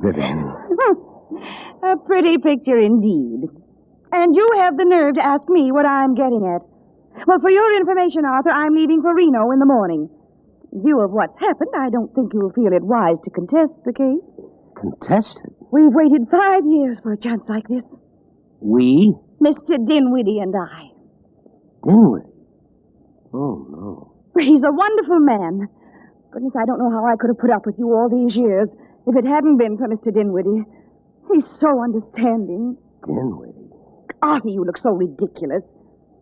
Vivian. A pretty picture indeed. And you have the nerve to ask me what I'm getting at. Well, for your information, Arthur, I'm leaving for Reno in the morning. In view of what's happened, I don't think you'll feel it wise to contest the case. Contest it? We've waited 5 years for a chance like this. We? Mr. Dinwiddie and I. Dinwiddie? Oh, no. He's a wonderful man. Goodness, I don't know how I could have put up with you all these years if it hadn't been for Mr. Dinwiddie. He's so understanding. Dinwiddie? Arthur, you look so ridiculous.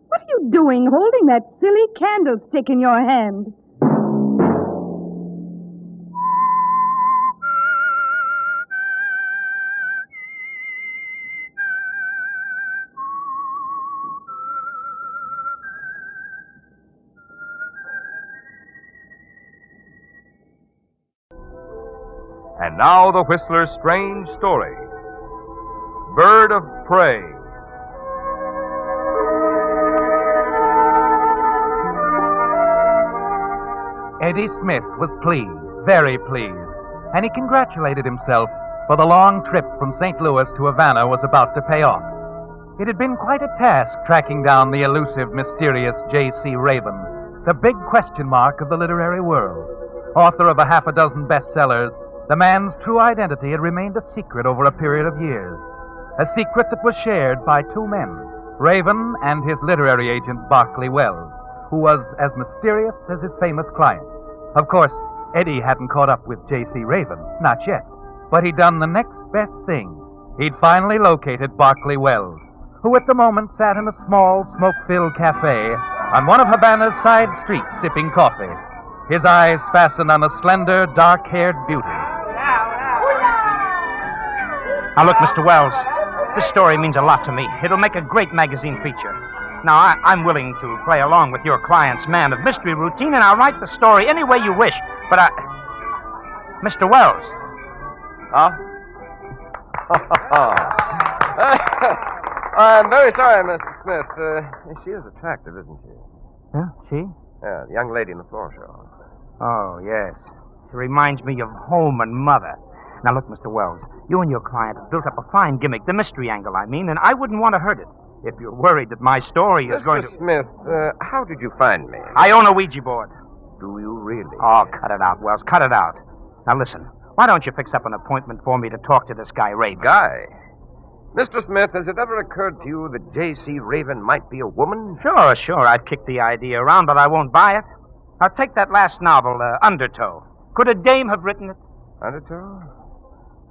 What are you doing holding that silly candlestick in your hand? And now the Whistler's strange story. Bird of Prey. Eddie Smith was pleased, very pleased, and he congratulated himself, for the long trip from St. Louis to Havana was about to pay off. It had been quite a task tracking down the elusive, mysterious J.C. Raven, the big question mark of the literary world. Author of a half a dozen bestsellers, the man's true identity had remained a secret over a period of years. A secret that was shared by two men, Raven and his literary agent, Barclay Wells, who was as mysterious as his famous client. Of course, Eddie hadn't caught up with J.C. Raven, not yet. But he'd done the next best thing. He'd finally located Barclay Wells, who at the moment sat in a small, smoke-filled cafe on one of Havana's side streets sipping coffee, his eyes fastened on a slender, dark-haired beauty. Now, look, Mr. Wells, this story means a lot to me. It'll make a great magazine feature. Now, I'm willing to play along with your client's man of mystery routine, and I'll write the story any way you wish. But Mr. Wells. Huh? I'm very sorry, Mr. Smith. She is attractive, isn't she? Yeah, she? Yeah, the young lady in the floor show. Oh, yes. She reminds me of home and mother. Now, look, Mr. Wells, you and your client have built up a fine gimmick, the mystery angle, I mean, and I wouldn't want to hurt it. If you're worried that my story is going to... Mr. Smith, how did you find me? I own a Ouija board. Do you really? Oh, cut it out, Wells, cut it out. Now, listen, Why don't you fix up an appointment for me to talk to this guy, Raven? Guy? Mr. Smith, has it ever occurred to you that J.C. Raven might be a woman? Sure. I'd kick the idea around, but I won't buy it. Now, take that last novel, Undertow. Could a dame have written it? Undertow?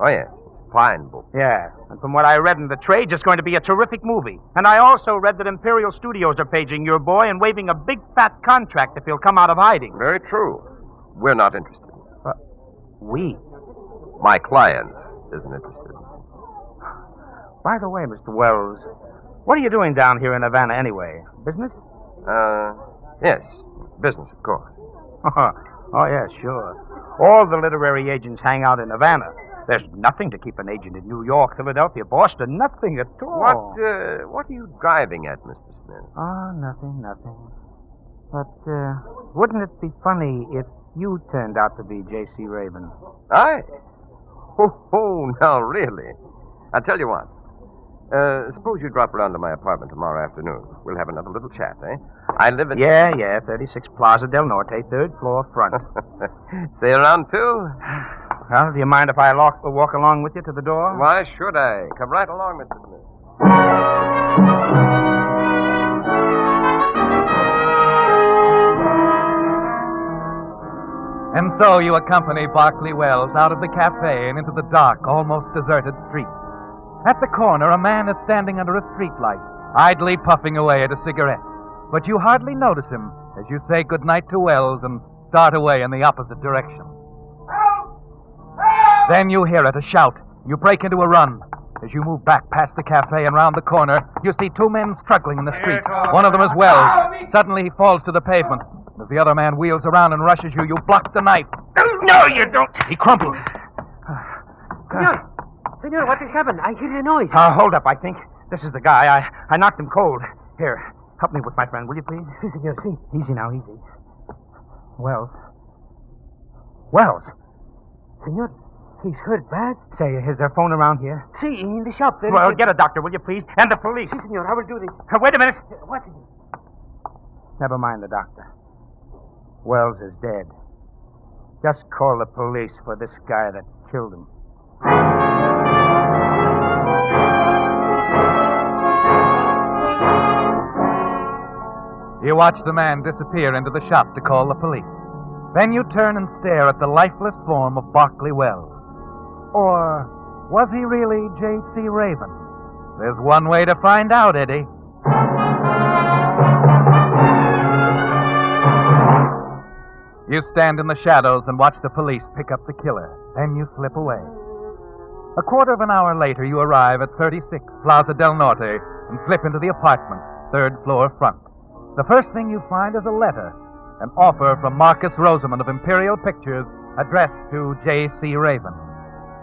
Oh, yes. Fine book. Yeah, and from what I read in the trades, it's going to be a terrific movie. And I also read that Imperial Studios are paging your boy and waving a big fat contract if he'll come out of hiding. Very true. We're not interested. We? My client isn't interested. By the way, Mr. Wells, what are you doing down here in Havana anyway? Business? Yes. Business, of course. Oh, yeah, sure. All the literary agents hang out in Havana. There's nothing to keep an agent in New York, Philadelphia, Boston. Nothing at all. What are you driving at, Mr. Smith? Oh, nothing. But, wouldn't it be funny if you turned out to be J.C. Raven? I? Oh, no, really. I'll tell you what. Suppose you drop around to my apartment tomorrow afternoon. We'll have another little chat, eh? I live at... Yeah, 36 Plaza del Norte, 3rd floor front. See you around, too? Well, do you mind if I walk along with you to the door? Why should I? Come right along, Mr. Smith. And so you accompany Barclay Wells out of the cafe and into the dark, almost deserted street. At the corner, a man is standing under a streetlight, idly puffing away at a cigarette. But you hardly notice him as you say goodnight to Wells and start away in the opposite direction. Then you hear it, a shout. You break into a run. As you move back past the cafe and round the corner, you see two men struggling in the street. One of them is Wells. Suddenly he falls to the pavement. As the other man wheels around and rushes you, you block the knife. No, you don't. He crumples. Senor, what has happened? I hear a noise. Hold up, I think. This is the guy. I knocked him cold. Here, help me with my friend, will you please? Si, senor, si. Easy now, easy. Wells. Senor, he's hurt bad. Say, is there a phone around here? Si, in the shop. Well, get a doctor, will you please? And the police. Si, senor, I will do this. Wait a minute. What? Never mind the doctor. Wells is dead. Just call the police for this guy that killed him. You watch the man disappear into the shop to call the police. Then you turn and stare at the lifeless form of Barclay Wells. Or was he really J.C. Raven? There's one way to find out, Eddie. You stand in the shadows and watch the police pick up the killer. Then you slip away. A quarter of an hour later, you arrive at 36 Plaza del Norte and slip into the apartment, 3rd floor front. The first thing you find is a letter, an offer from Marcus Rosamond of Imperial Pictures addressed to J.C. Raven.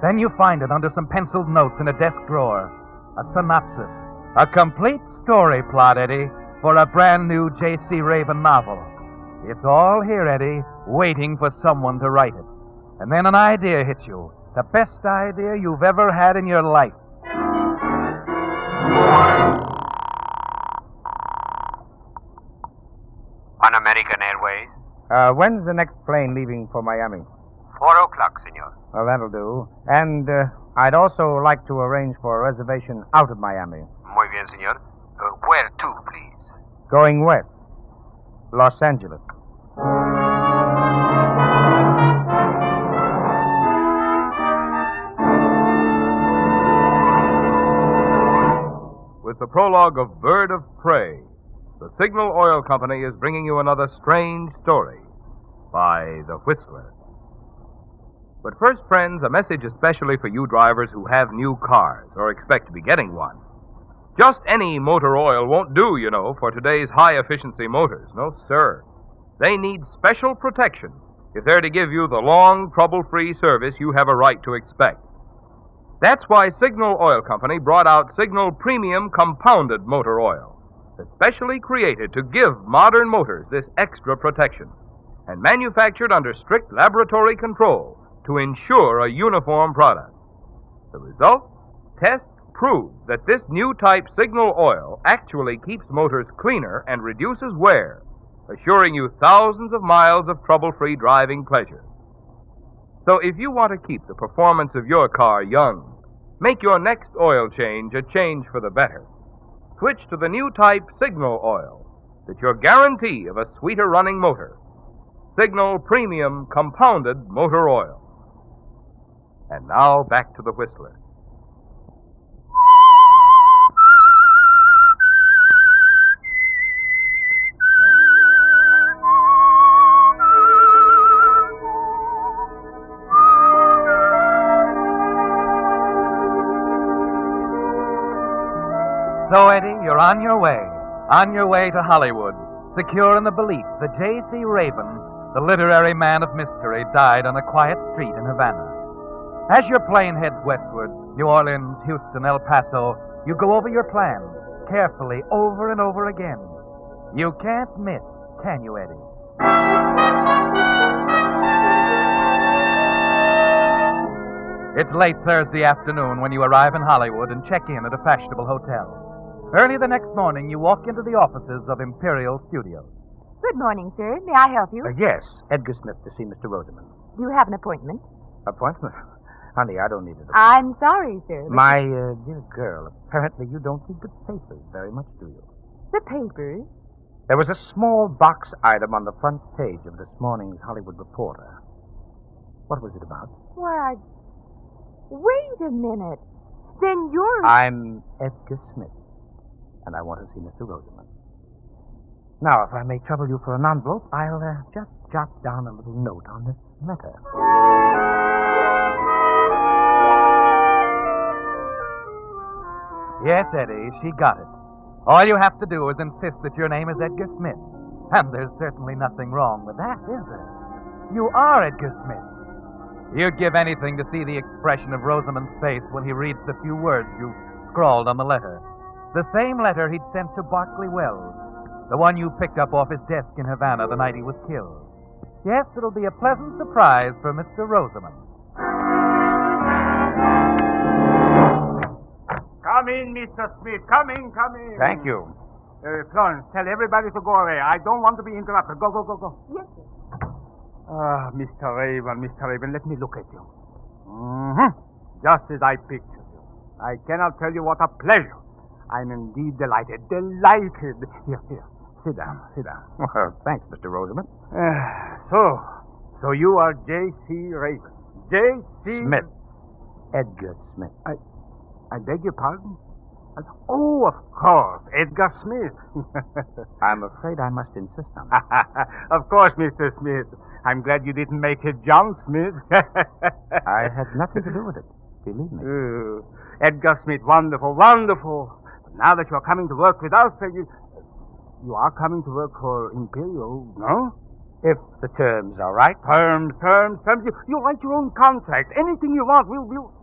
Then you find it under some penciled notes in a desk drawer. A synopsis, a complete story plot, Eddie, for a brand new J.C. Raven novel. It's all here, Eddie, waiting for someone to write it. And then an idea hits you. The best idea you've ever had in your life. On American Airways? When's the next plane leaving for Miami? 4 o'clock, senor. Well, that'll do. And I'd also like to arrange for a reservation out of Miami. Muy bien, senor. Where to, please? Going west. Los Angeles. With the prologue of Bird of Prey, the Signal Oil Company is bringing you another strange story by The Whistler. But first, friends, a message especially for you drivers who have new cars or expect to be getting one. Just any motor oil won't do, you know, for today's high-efficiency motors. No, sir. They need special protection if they're to give you the long, trouble-free service you have a right to expect. That's why Signal Oil Company brought out Signal Premium Compounded Motor Oil, especially created to give modern motors this extra protection, and manufactured under strict laboratory control to ensure a uniform product. The result? Tests prove that this new type Signal Oil actually keeps motors cleaner and reduces wear, assuring you thousands of miles of trouble-free driving pleasure. So if you want to keep the performance of your car young, make your next oil change a change for the better. Switch to the new type Signal oil. That's your guarantee of a sweeter running motor. Signal Premium Compounded Motor Oil. And now back to the Whistler. So, Eddie, you're on your way to Hollywood, secure in the belief that J.C. Raven, the literary man of mystery, died on a quiet street in Havana. As your plane heads westward, New Orleans, Houston, El Paso, you go over your plan, carefully, over and over again. You can't miss, can you, Eddie? It's late Thursday afternoon when you arrive in Hollywood and check in at a fashionable hotel. Early the next morning, you walk into the offices of Imperial Studios. Good morning, sir. May I help you? Yes, Edgar Smith to see Mr. Rosamond. Do you have an appointment? Appointment? Honey, I don't need it. I'm sorry, sir. but- My dear girl, apparently you don't read the papers very much, do you? The papers? There was a small box item on the front page of this morning's Hollywood Reporter. What was it about? Why, wait a minute. Then you're... I'm Edgar Smith, and I want to see Mr. Rosamond. Now, if I may trouble you for an envelope, I'll just jot down a little note on this letter. Yes, Eddie, she got it. All you have to do is insist that your name is Edgar Smith. And there's certainly nothing wrong with that, is there? You are Edgar Smith. You'd give anything to see the expression of Rosamond's face when he reads the few words you scrawled on the letter. The same letter he'd sent to Barclay Wells, the one you picked up off his desk in Havana the night he was killed. Yes, it'll be a pleasant surprise for Mr. Rosamond. Come in, Mr. Smith. Come in, come in. Thank you. Florence, tell everybody to go away. I don't want to be interrupted. Go, go, go, go. Yes, sir. Ah, Mr. Raven, let me look at you. Mm-hmm. Just as I pictured you. I cannot tell you what a pleasure. I'm indeed delighted. Delighted. Here, here. Sit down, sit down. Well, thanks, Mr. Rosamond. So you are J.C. Raven. J.C. Smith. Edgar Smith. I beg your pardon? Oh, of course, Edgar Smith. I'm afraid I must insist on it. Of course, Mr. Smith. I'm glad you didn't make it John Smith. I had nothing to do with it, believe me. Edgar Smith, wonderful, wonderful. Now that you're coming to work with us, you are coming to work for Imperial, no? If the terms are right. Terms. You write your own contract. Anything you want, we'll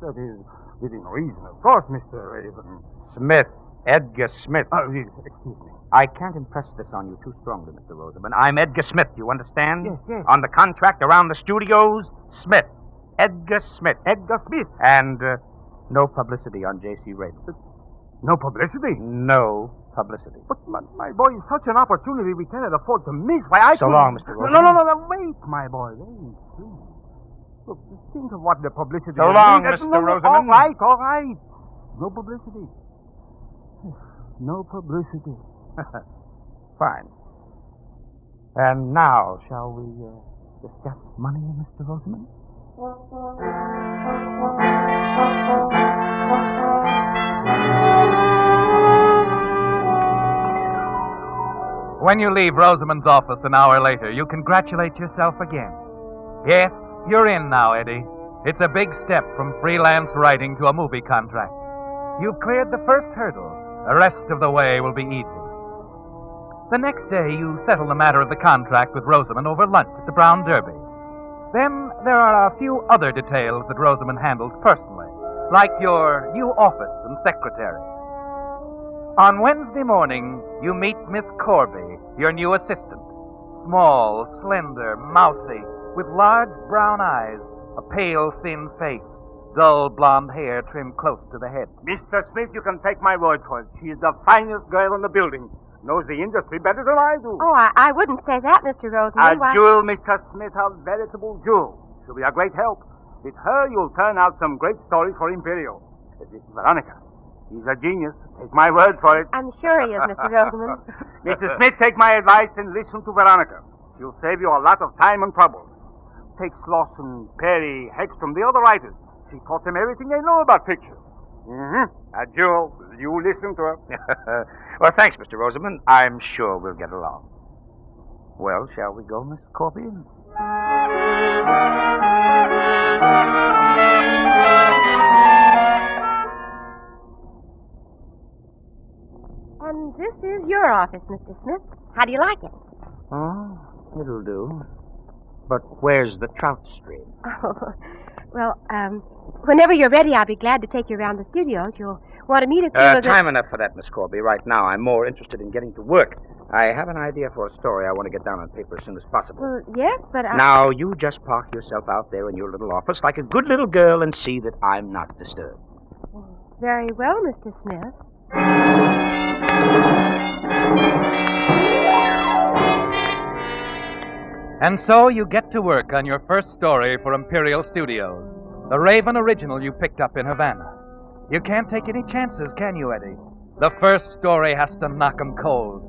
that is, within reason, of course, Mr. Raven. Smith. Edgar Smith. Excuse me. I can't impress this on you too strongly, Mr. Rosamond. I'm Edgar Smith, you understand? Yes. On the contract around the studios, Smith. Edgar Smith. Edgar Smith. And no publicity on J.C. Raven. No publicity? No publicity. But, my boy, such an opportunity we cannot afford to miss. Why, I So long, Mr. Rosamond. No, wait, my boy. Wait, please. Look, think of what the publicity So will long, be. Mr. Rosamond. All right. No publicity. No publicity. Fine. And now, shall we discuss money, Mr. Rosamond? When you leave Rosamond's office an hour later, you congratulate yourself again. Yes, you're in now, Eddie. It's a big step from freelance writing to a movie contract. You've cleared the first hurdle. The rest of the way will be easy. The next day, you settle the matter of the contract with Rosamond over lunch at the Brown Derby. Then there are a few other details that Rosamond handles personally, like your new office and secretary. On Wednesday morning, you meet Miss Corby, your new assistant. Small, slender, mousy, with large brown eyes, a pale, thin face, dull blonde hair trimmed close to the head. Mr. Smith, you can take my word for it. She is the finest girl in the building. Knows the industry better than I do. Oh, I wouldn't say that, Mr. Rosamond. A jewel, Mr. Smith, a veritable jewel. She'll be a great help. With her, you'll turn out some great stories for Imperial. This is Veronica. He's a genius. Take my word for it. I'm sure he is, Mr. Rosamond. Mr. Smith, take my advice and listen to Veronica. She'll save you a lot of time and trouble. Take Slauson, Perry, Hexton, the other writers. She taught them everything they know about pictures. Jewel, you listen to her. Well, thanks, Mr. Rosamond. I'm sure we'll get along. Well, shall we go, Miss Corby? And this is your office, Mr. Smith. How do you like it? Oh, it'll do. But where's the trout stream? Oh, well, whenever you're ready, I'll be glad to take you around the studios. You'll want to meet a few of the... Time enough for that, Miss Corby. Right now, I'm more interested in getting to work. I have an idea for a story I want to get down on paper as soon as possible. Well, yes, but Now, you just park yourself out there in your little office like a good little girl and see that I'm not disturbed. Very well, Mr. Smith. And so you get to work on your first story for Imperial Studios, the Raven original you picked up in Havana. You can't take any chances, can you, Eddie? The first story has to knock 'em cold.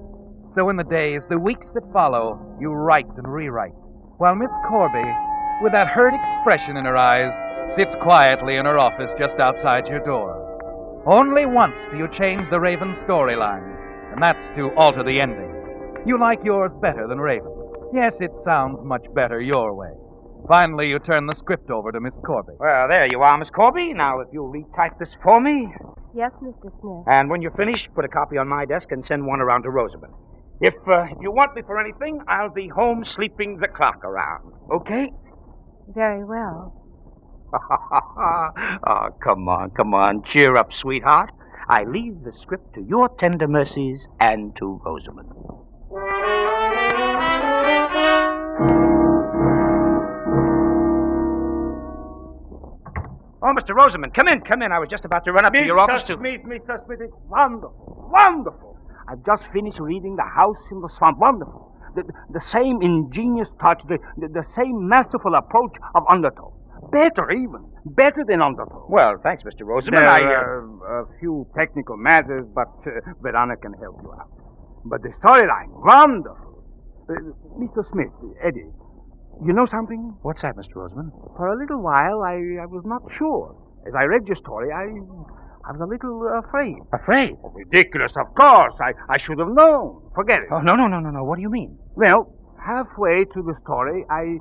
So in the days, the weeks that follow, you write and rewrite, while Miss Corby, with that hurt expression in her eyes, sits quietly in her office just outside your door. Only once do you change the Raven storyline, and that's to alter the ending. You like yours better than Raven. Yes, it sounds much better your way. Finally, you turn the script over to Miss Corby. Well, there you are, Miss Corby. Now, if you'll retype this for me. Yes, Mr. Smith. And when you're finished, put a copy on my desk and send one around to Rosamond. If you want me for anything, I'll be home sleeping the clock around. Okay? Very well. Oh, come on. Cheer up, sweetheart. I leave the script to your tender mercies and to Rosamond. Oh, Mr. Rosamond, come in. I was just about to run up to your office to... Mr. Smith, it's wonderful. I've just finished reading The House in the Swamp. Wonderful. The same ingenious touch, the same masterful approach of Undertow. Better than Undertow. Well, thanks, Mr. Rosamond. There are a few technical matters, but Veronica can help you out. But the storyline, wonderful. Mr. Smith, Eddie, you know something? What's that, Mr. Rosamond? For a little while, I was not sure. As I read your story, I was a little afraid. Afraid? Oh, ridiculous, of course. I should have known. Forget it. Oh, no. What do you mean? Well, halfway through the story, I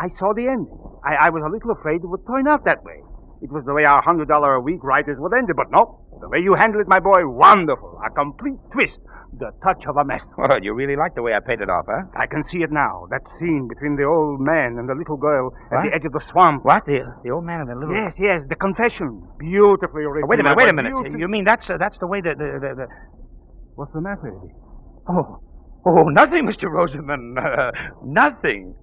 saw the ending. I was a little afraid it would turn out that way. It was the way our $100 a week writers would end it, but no. The way you handled it, my boy, wonderful. A complete twist. The touch of a master. Well, you really like the way I paid it off, huh? I can see it now. That scene between the old man and the little girl at the edge of the swamp. What? The old man and the little... Yes. The confession. Beautifully written. Oh, wait a minute. You mean that's the way the... What's the matter, Eddie? Oh, nothing, Mr. Rosamond. Nothing.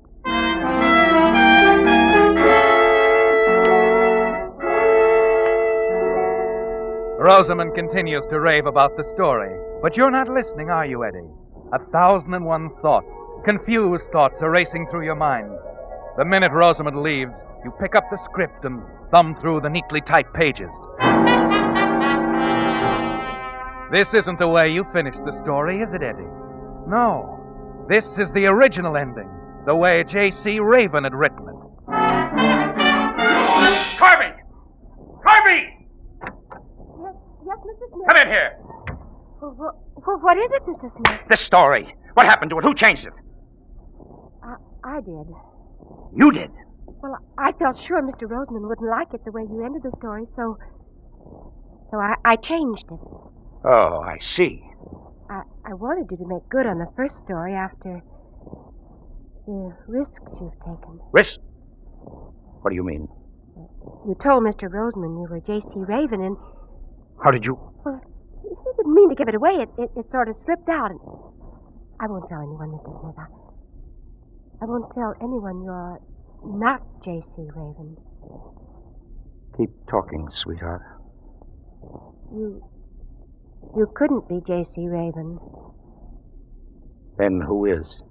Rosamond continues to rave about the story, but you're not listening, are you, Eddie? 1,001 thoughts, confused thoughts are racing through your mind. The minute Rosamond leaves, you pick up the script and thumb through the neatly typed pages. This isn't the way you finished the story, is it, Eddie? No. This is the original ending, the way J.C. Raven had written it. Corby! Yes, Mr. Smith. Come in here. What is it, Mr. Smith? This story. What happened to it? Who changed it? I did. You did? Well, I felt sure Mr. Rosamond wouldn't like it the way you ended the story, so I changed it. Oh, I see. I wanted you to make good on the first story after the risks you've taken. Risks? What do you mean? You told Mr. Rosamond you were J.C. Raven, and... How did you... Well, he didn't mean to give it away. It sort of slipped out, and... I won't tell anyone, Mr. Smith. I won't tell anyone you're not J.C. Raven. Keep talking, sweetheart. You couldn't be J.C. Raven. Then who is?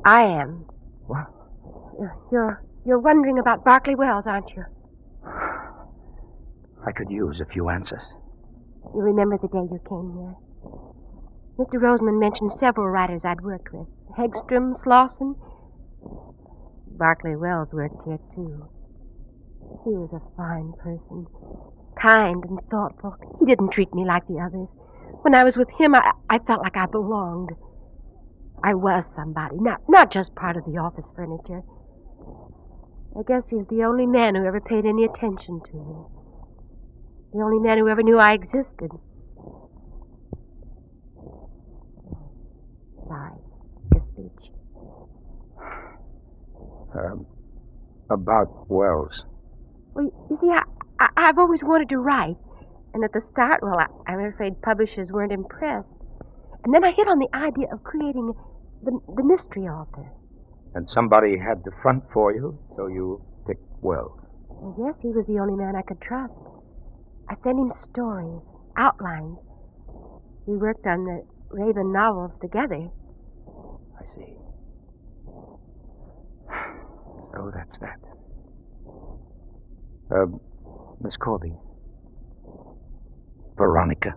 I am. What? You're You're wondering about Berkeley Wells, aren't you? I could use a few answers. You remember the day you came here? Mr. Roseman mentioned several writers I'd worked with. Hegstrom, Slauson. Berkeley Wells worked here, too. He was a fine person. Kind and thoughtful. He didn't treat me like the others. When I was with him, I felt like I belonged. I was somebody, not just part of the office furniture. I guess he's the only man who ever paid any attention to me. The only man who ever knew I existed. Sorry. Your speech. About Wells. Well, you see, I've always wanted to write. And at the start, well, I'm afraid publishers weren't impressed. And then I hit on the idea of creating the mystery author. And somebody had the front for you, so you picked Wells. Well, yes, he was the only man I could trust. I sent him stories, outlines. We worked on the Raven novels together. I see. So that's that. Miss Corby. Veronica.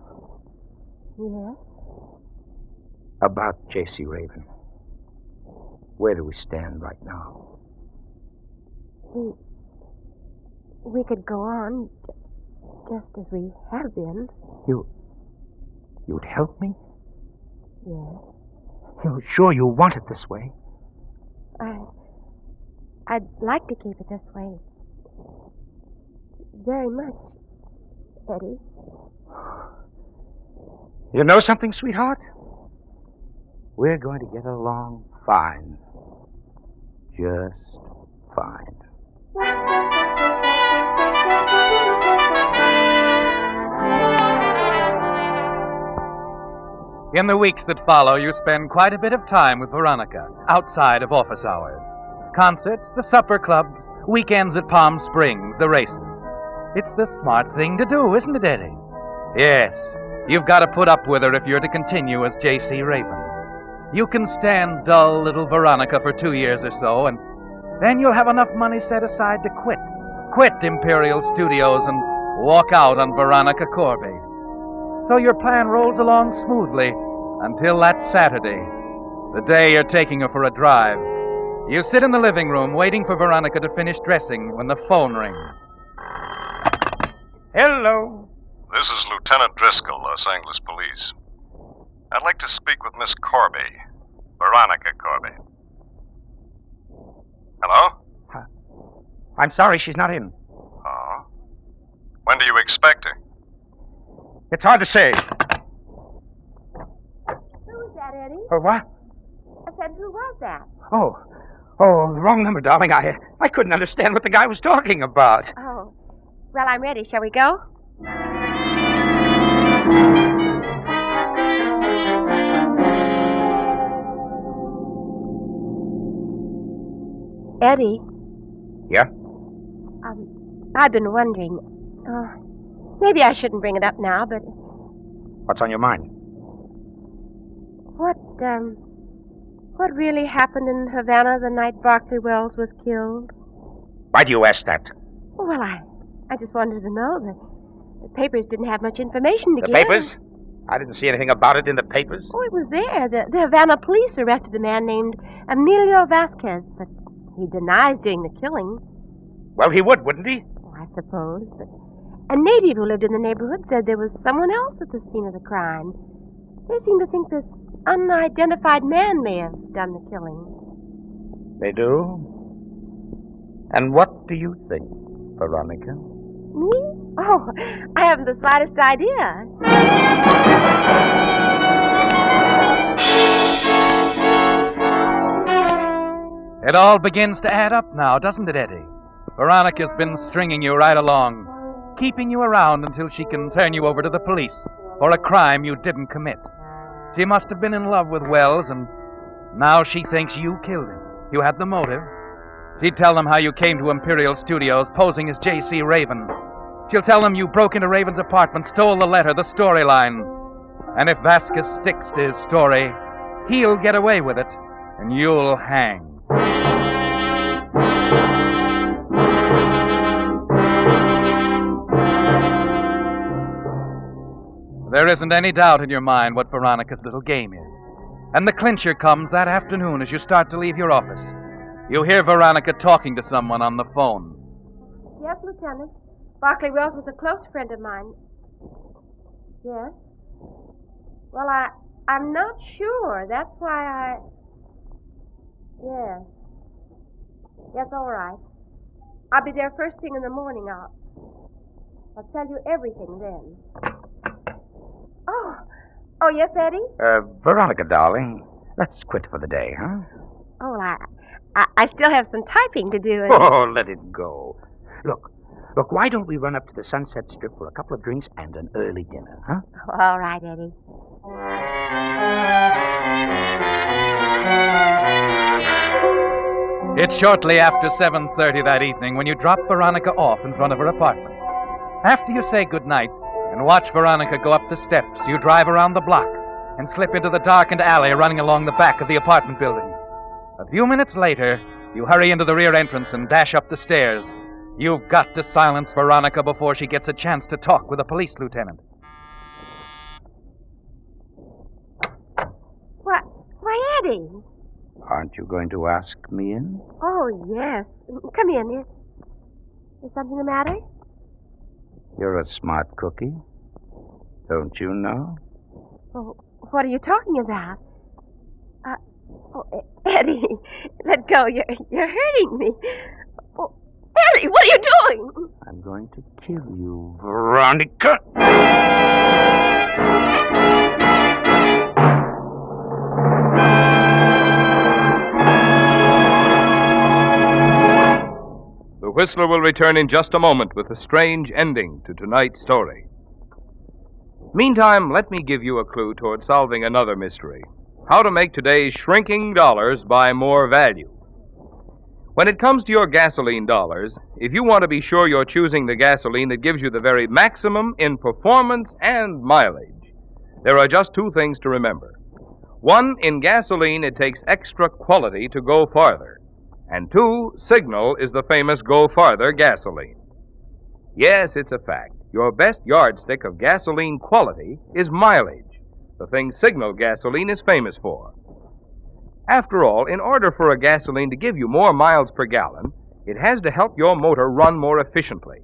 Yes? About J.C. Raven. Where do we stand right now? We could go on just as we have been. You'd help me? Yes. You're sure you want it this way? I'd like to keep it this way. Very much, Eddie. You know something, sweetheart? We're going to get along fine. Just fine. In the weeks that follow, you spend quite a bit of time with Veronica, outside of office hours. Concerts, the supper clubs, weekends at Palm Springs, the races. It's the smart thing to do, isn't it, Eddie? Yes, you've got to put up with her if you're to continue as J.C. Raven. You can stand dull little Veronica for 2 years or so, and then you'll have enough money set aside to quit. Quit Imperial Studios and walk out on Veronica Corby. So your plan rolls along smoothly until that Saturday, the day you're taking her for a drive. You sit in the living room waiting for Veronica to finish dressing when the phone rings. Hello. This is Lieutenant Driscoll, Los Angeles Police. I'd like to speak with Miss Corby, Veronica Corby. Hello? I'm sorry she's not in. Oh. When do you expect her? It's hard to say. Who was that, Eddie? What? I said, who was that? Oh, the wrong number, darling. I couldn't understand what the guy was talking about. Oh. Well, I'm ready. Shall we go? Eddie. Yeah? I've been wondering. Maybe I shouldn't bring it up now, but... What's on your mind? What really happened in Havana the night Berkeley Wells was killed? Why do you ask that? Well, I just wanted to know. The papers didn't have much information to give. The papers? I didn't see anything about it in the papers. Oh, it was there. The Havana police arrested a man named Emilio Vasquez, but he denies doing the killing. Well, he would, wouldn't he? Oh, I suppose, but a native who lived in the neighborhood said there was someone else at the scene of the crime. They seem to think this unidentified man may have done the killing. They do? And what do you think, Veronica? Me? Oh, I haven't the slightest idea. It all begins to add up now, doesn't it, Eddie? Veronica's been stringing you right along, keeping you around until she can turn you over to the police for a crime you didn't commit. She must have been in love with Wells, and now she thinks you killed him. You had the motive. She'd tell them how you came to Imperial Studios posing as J.C. Raven. She'll tell them you broke into Raven's apartment, stole the letter, the storyline. And if Vasquez sticks to his story, he'll get away with it, and you'll hang. There isn't any doubt in your mind what Veronica's little game is. And the clincher comes that afternoon as you start to leave your office. You hear Veronica talking to someone on the phone. Yes, Lieutenant. Barclay Wells was a close friend of mine. Yes? Well, I'm not sure. That's why Yes. Yes, all right. I'll be there first thing in the morning. I'll tell you everything then. Oh, yes, Eddie? Veronica, darling, let's quit for the day, huh? Oh, well, I still have some typing to do. Oh, let it go. Look, why don't we run up to the Sunset Strip for a couple of drinks and an early dinner, huh? Oh, all right, Eddie. It's shortly after 7:30 that evening when you drop Veronica off in front of her apartment. After you say goodnight and watch Veronica go up the steps, you drive around the block and slip into the darkened alley running along the back of the apartment building. A few minutes later, you hurry into the rear entrance and dash up the stairs. You've got to silence Veronica before she gets a chance to talk with a police lieutenant. Why, Eddie? Aren't you going to ask me in? Oh, yes. Come in. Is something the matter? You're a smart cookie. Don't you know? Oh, what are you talking about? Eddie, let go. You're hurting me. Oh, Eddie, what are you doing? I'm going to kill you, Veronica. The Whistler will return in just a moment with a strange ending to tonight's story. Meantime, let me give you a clue toward solving another mystery: how to make today's shrinking dollars buy more value. When it comes to your gasoline dollars, if you want to be sure you're choosing the gasoline that gives you the very maximum in performance and mileage, there are just two things to remember. One, in gasoline, it takes extra quality to go farther. And two, Signal is the famous Go Farther gasoline. Yes, it's a fact. Your best yardstick of gasoline quality is mileage, the thing Signal gasoline is famous for. After all, in order for a gasoline to give you more miles per gallon, it has to help your motor run more efficiently.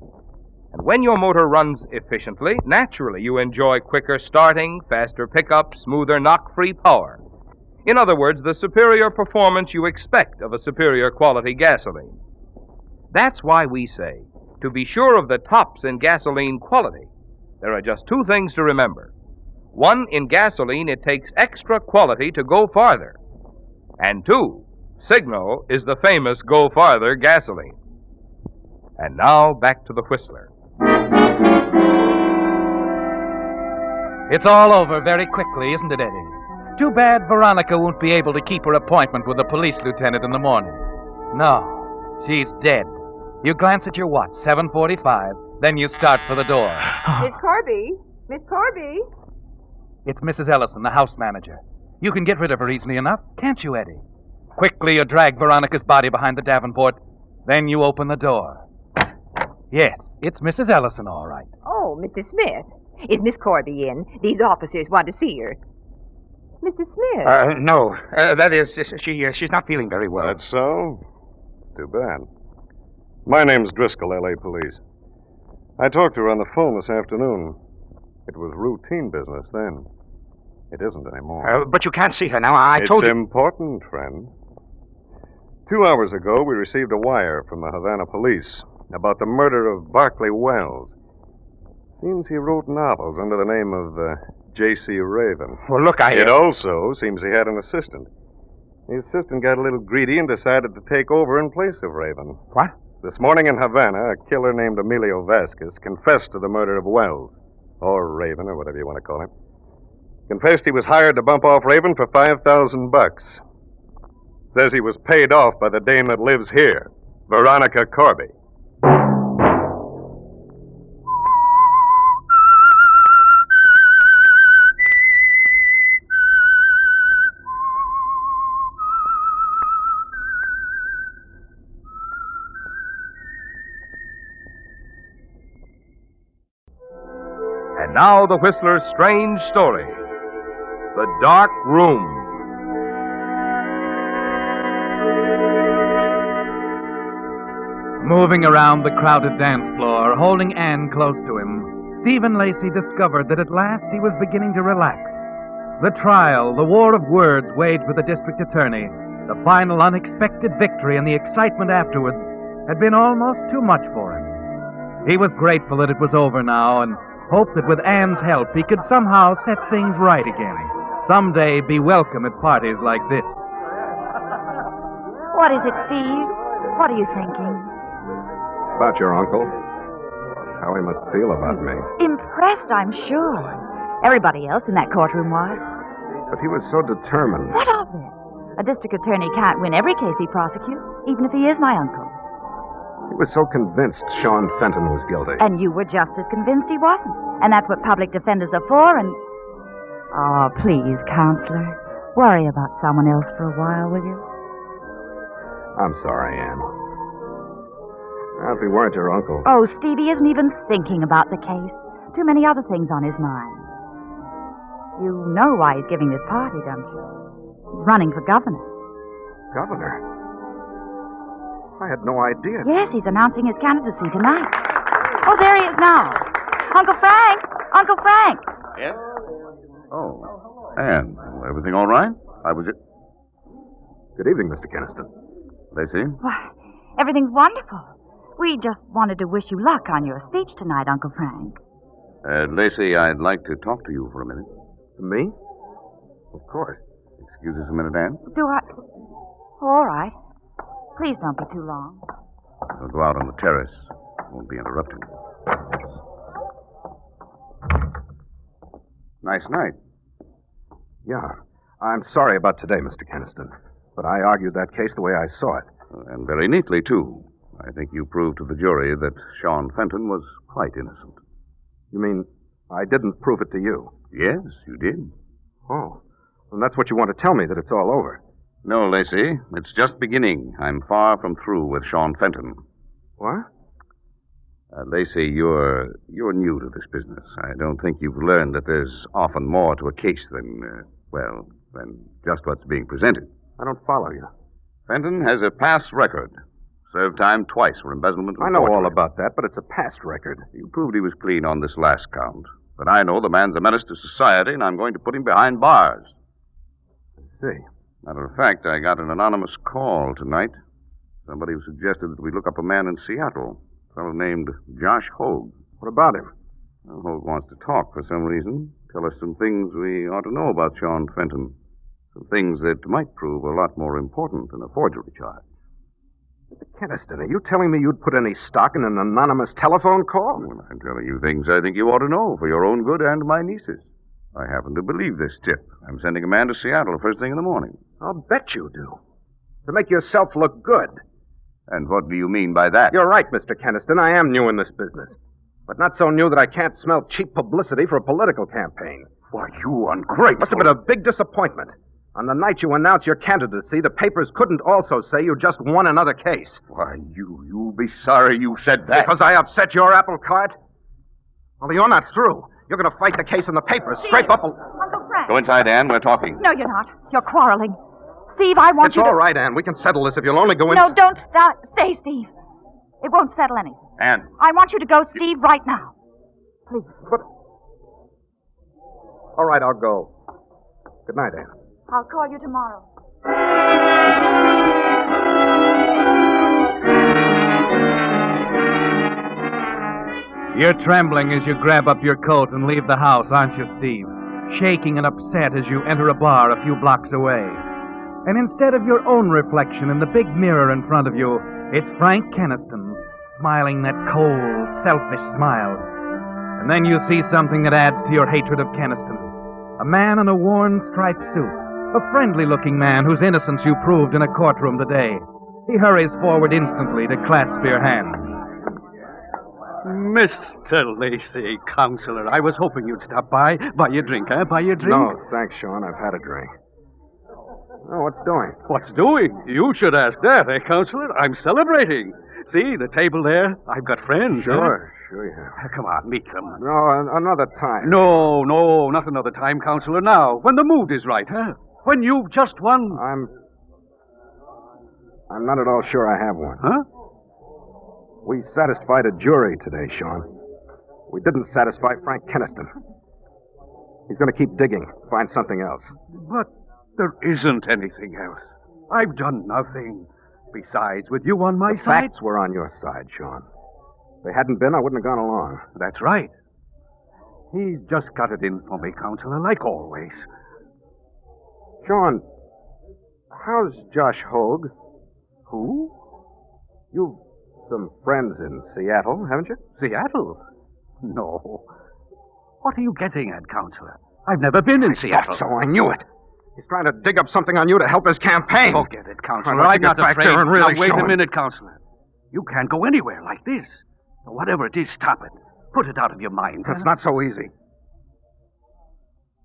And when your motor runs efficiently, naturally you enjoy quicker starting, faster pickup, smoother knock-free power. In other words, the superior performance you expect of a superior quality gasoline. That's why we say, to be sure of the tops in gasoline quality, there are just two things to remember. One, in gasoline, it takes extra quality to go farther. And two, Signal is the famous Go Farther gasoline. And now, back to the Whistler. It's all over very quickly, isn't it, Eddie? Too bad Veronica won't be able to keep her appointment with the police lieutenant in the morning. No, she's dead. You glance at your watch, 7:45, then you start for the door. Miss Corby? Miss Corby? It's Mrs. Ellison, the house manager. You can get rid of her easily enough, can't you, Eddie? Quickly, you drag Veronica's body behind the Davenport, then you open the door. Yes, it's Mrs. Ellison, all right. Oh, Mr. Smith. Is Miss Corby in? These officers want to see her. Mr. Smith? No. That is, she's not feeling very well. That's so? Too bad. My name's Driscoll, L.A. Police. I talked to her on the phone this afternoon. It was routine business then. It isn't anymore. But you can't see her now. I told you... It's important, friend. 2 hours ago, we received a wire from the Havana police about the murder of Barclay Wells. Seems he wrote novels under the name of J.C. Raven. Well, look, It also seems he had an assistant. The assistant got a little greedy and decided to take over in place of Raven. What? This morning in Havana, a killer named Emilio Vasquez confessed to the murder of Wells, or Raven, or whatever you want to call him. Confessed he was hired to bump off Raven for $5,000. Says he was paid off by the dame that lives here, Veronica Corby. Now the Whistler's strange story. The Dark Room. Moving around the crowded dance floor, holding Anne close to him, Stephen Lacey discovered that at last he was beginning to relax. The trial, the war of words waged with the district attorney, the final unexpected victory and the excitement afterwards had been almost too much for him. He was grateful that it was over now and hoped that with Anne's help he could somehow set things right again. Someday be welcome at parties like this. What is it, Steve? What are you thinking? About your uncle. How he must feel about me. Impressed, I'm sure. Everybody else in that courtroom was. But he was so determined. What of it? A district attorney can't win every case he prosecutes, even if he is my uncle. He was so convinced Sean Fenton was guilty. And you were just as convinced he wasn't. And that's what public defenders are for, and... Oh, please, counselor. Worry about someone else for a while, will you? I'm sorry, Anne. Now, if he weren't your uncle... Oh, Stevie isn't even thinking about the case. Too many other things on his mind. You know why he's giving this party, don't you? He's running for governor. Governor? I had no idea. Yes, he's announcing his candidacy tonight. Oh, there he is now. Uncle Frank! Uncle Frank! Yes? Oh, Anne, everything all right? I was... Good evening, Mr. Keniston. Lacey? Why, everything's wonderful. We just wanted to wish you luck on your speech tonight, Uncle Frank. Lacey, I'd like to talk to you for a minute. Me? Of course. Excuse us a minute, Anne. Do I? All right. Please don't be too long. We'll go out on the terrace. Won't be interrupted. Nice night. Yeah. I'm sorry about today, Mr. Keniston. But I argued that case the way I saw it. And very neatly, too. I think you proved to the jury that Sean Fenton was quite innocent. You mean I didn't prove it to you? Yes, you did. Oh. And that's what you want to tell me, that it's all over. No, Lacey. It's just beginning. I'm far from through with Sean Fenton. What? Lacey, you're new to this business. I don't think you've learned that there's often more to a case than just what's being presented. I don't follow you. Fenton has a past record. Served time twice for embezzlement. I know all about that, but it's a past record. You proved he was clean on this last count. But I know the man's a menace to society, and I'm going to put him behind bars. I see. Matter of fact, I got an anonymous call tonight. Somebody who suggested that we look up a man in Seattle. A fellow named Josh Hogue. What about him? Well, Hogue wants to talk for some reason. Tell us some things we ought to know about Sean Fenton. Some things that might prove a lot more important than a forgery charge. Mr. Keniston, are you telling me you'd put any stock in an anonymous telephone call? Well, I'm telling you things I think you ought to know for your own good and my niece's. I happen to believe this tip. I'm sending a man to Seattle first thing in the morning. I'll bet you do. To make yourself look good. And what do you mean by that? You're right, Mr. Keniston. I am new in this business. But not so new that I can't smell cheap publicity for a political campaign. Why, you ungrateful... Must have been a big disappointment. On the night you announced your candidacy, the papers couldn't also say you just won another case. Why, you'll be sorry you said that. Because I upset your apple cart? Well, you're not through. You're going to fight the case in the papers. Scrape up a... Uncle Frank. Go inside, Anne. We're talking. No, you're not. You're quarreling. Steve, I want It's you to... all right, Anne. We can settle this if you'll only go in... No, don't stop. Stay, Steve. It won't settle anything. Anne. I want you to go, Steve, right now. Please. But... All right, I'll go. Good night, Anne. I'll call you tomorrow. You're trembling as you grab up your coat and leave the house, aren't you, Steve? Shaking and upset as you enter a bar a few blocks away. And instead of your own reflection in the big mirror in front of you, it's Frank Keniston's, smiling that cold, selfish smile. And then you see something that adds to your hatred of Keniston. A man in a worn striped suit. A friendly-looking man whose innocence you proved in a courtroom today. He hurries forward instantly to clasp your hand. Mr. Lacey, Counselor, I was hoping you'd stop by. Buy you a drink, huh? Buy you a drink? No, thanks, Sean. I've had a drink. Oh, what's doing? What's doing? You should ask that, Counselor? I'm celebrating. See, the table there? I've got friends, Sure, Sure you have. Come on, meet them. No, another time. No, not another time, Counselor. Now, when the mood is right, huh? When you've just won. I'm not at all sure I have one. Huh? We satisfied a jury today, Sean. We didn't satisfy Frank Keniston. He's going to keep digging, find something else. But there isn't anything else. I've done nothing. Besides, with you on my The side... facts were on your side, Sean. If they hadn't been, I wouldn't have gone along. That's right. He's just got it in for me, Counselor, like always. Sean, how's Josh Hogue? Who? You've some friends in Seattle, haven't you? Seattle? No. What are you getting at, Counselor? I've never been in Seattle. So I knew it. He's trying to dig up something on you to help his campaign. Forget it, Counselor. I'm not back afraid. there and really now, wait show a him. minute, Counselor. You can't go anywhere like this. Whatever it is, stop it. Put it out of your mind. It's not so easy.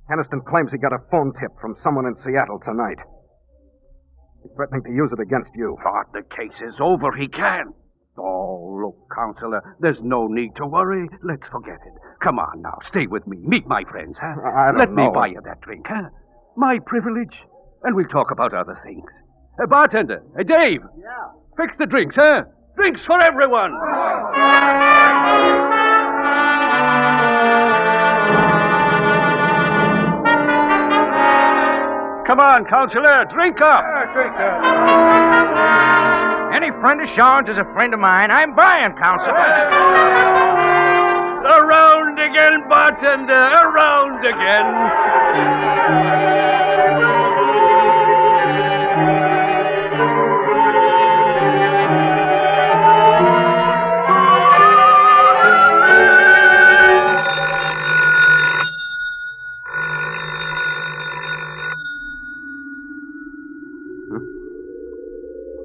Keniston claims he got a phone tip from someone in Seattle tonight. He's threatening to use it against you. But the case is over. He can. Oh, look, Counselor, there's no need to worry. Let's forget it. Come on now, stay with me. Meet my friends, huh? I don't Let me know. buy you that drink, huh? My privilege. And we'll talk about other things. Bartender, Dave. Yeah. Fix the drinks, huh? Drinks for everyone. Come on, Counselor, drink up. Drink up. Any friend of Sean's is a friend of mine. I'm buying, Counselor. Around again, bartender, around again.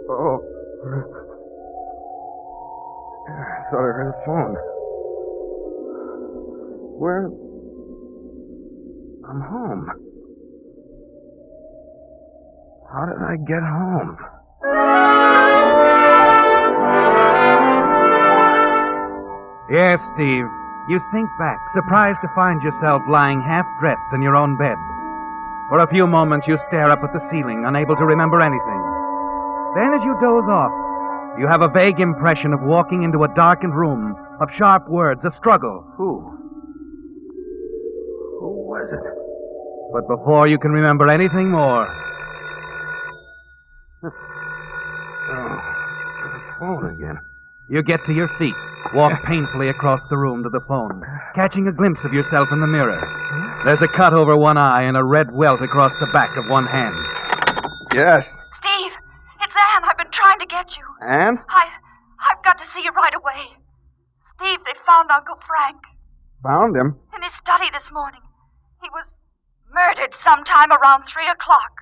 Oh. I thought I heard a phone. Where? I'm home. How did I get home? Yes, Steve. You sink back, surprised to find yourself lying half-dressed in your own bed. For a few moments, you stare up at the ceiling, unable to remember anything. Then, as you doze off, you have a vague impression of walking into a darkened room, of sharp words, a struggle. Who was it? But before you can remember anything more... Oh, the phone again. You get to your feet, walk painfully across the room to the phone, catching a glimpse of yourself in the mirror. There's a cut over one eye and a red welt across the back of one hand. Yes. Steve, it's Anne. I've been trying to get you. Anne? I've got to see you right away. Steve, they found Uncle Frank. Found him? In his study this morning. He was murdered sometime around 3 o'clock.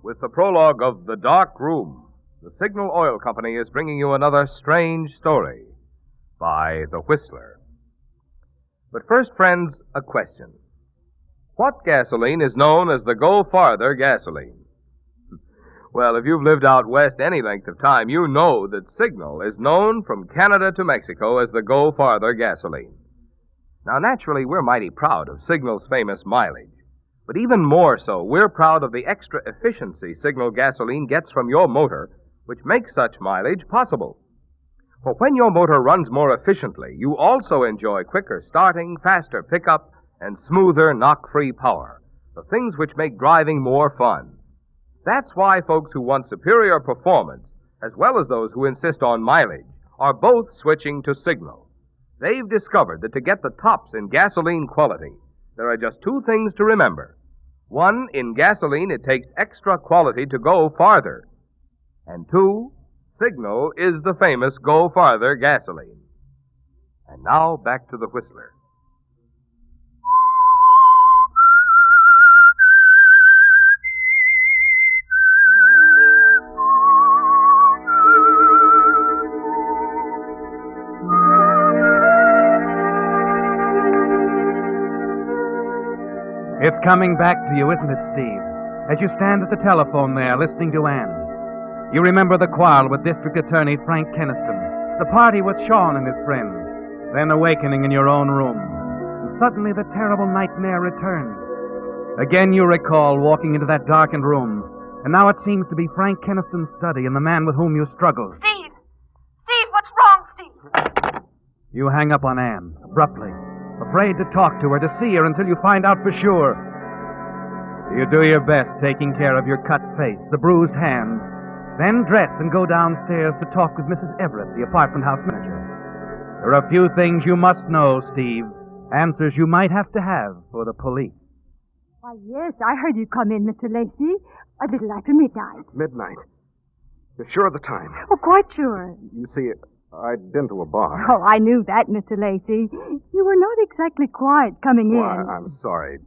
With the prologue of The Dark Room, the Signal Oil Company is bringing you another strange story by The Whistler. But first, friends, a question. What gasoline is known as the Go Farther gasoline? Well, if you've lived out west any length of time, you know that Signal is known from Canada to Mexico as the Go Farther gasoline. Now, naturally, we're mighty proud of Signal's famous mileage. But even more so, we're proud of the extra efficiency Signal gasoline gets from your motor, which makes such mileage possible. For when your motor runs more efficiently, you also enjoy quicker starting, faster pickup, and smoother knock-free power, the things which make driving more fun. That's why folks who want superior performance, as well as those who insist on mileage, are both switching to Signal. They've discovered that to get the tops in gasoline quality, there are just two things to remember. One, in gasoline, it takes extra quality to go farther. And two, Signal is the famous Go Farther gasoline. And now, back to the Whistler. It's coming back to you, isn't it, Steve? as you stand at the telephone there listening to Anne. You remember the quarrel with District Attorney Frank Keniston, the party with Sean and his friends, then awakening in your own room. And suddenly the terrible nightmare returns. Again you recall walking into that darkened room, and now it seems to be Frank Keniston's study and the man with whom you struggled. Steve! Steve, what's wrong, Steve? You hang up on Anne, abruptly, afraid to talk to her, to see her until you find out for sure. You do your best taking care of your cut face, the bruised hand, then dress and go downstairs to talk with Mrs. Everett, the apartment house manager. There are a few things you must know, Steve. Answers you might have to have for the police. Why, yes, I heard you come in, Mr. Lacey, a little after midnight. Midnight. You're sure of the time? Oh, quite sure. You see, I'd been to a bar. Oh, I knew that, Mr. Lacey. You were not exactly quiet coming in. I'm sorry.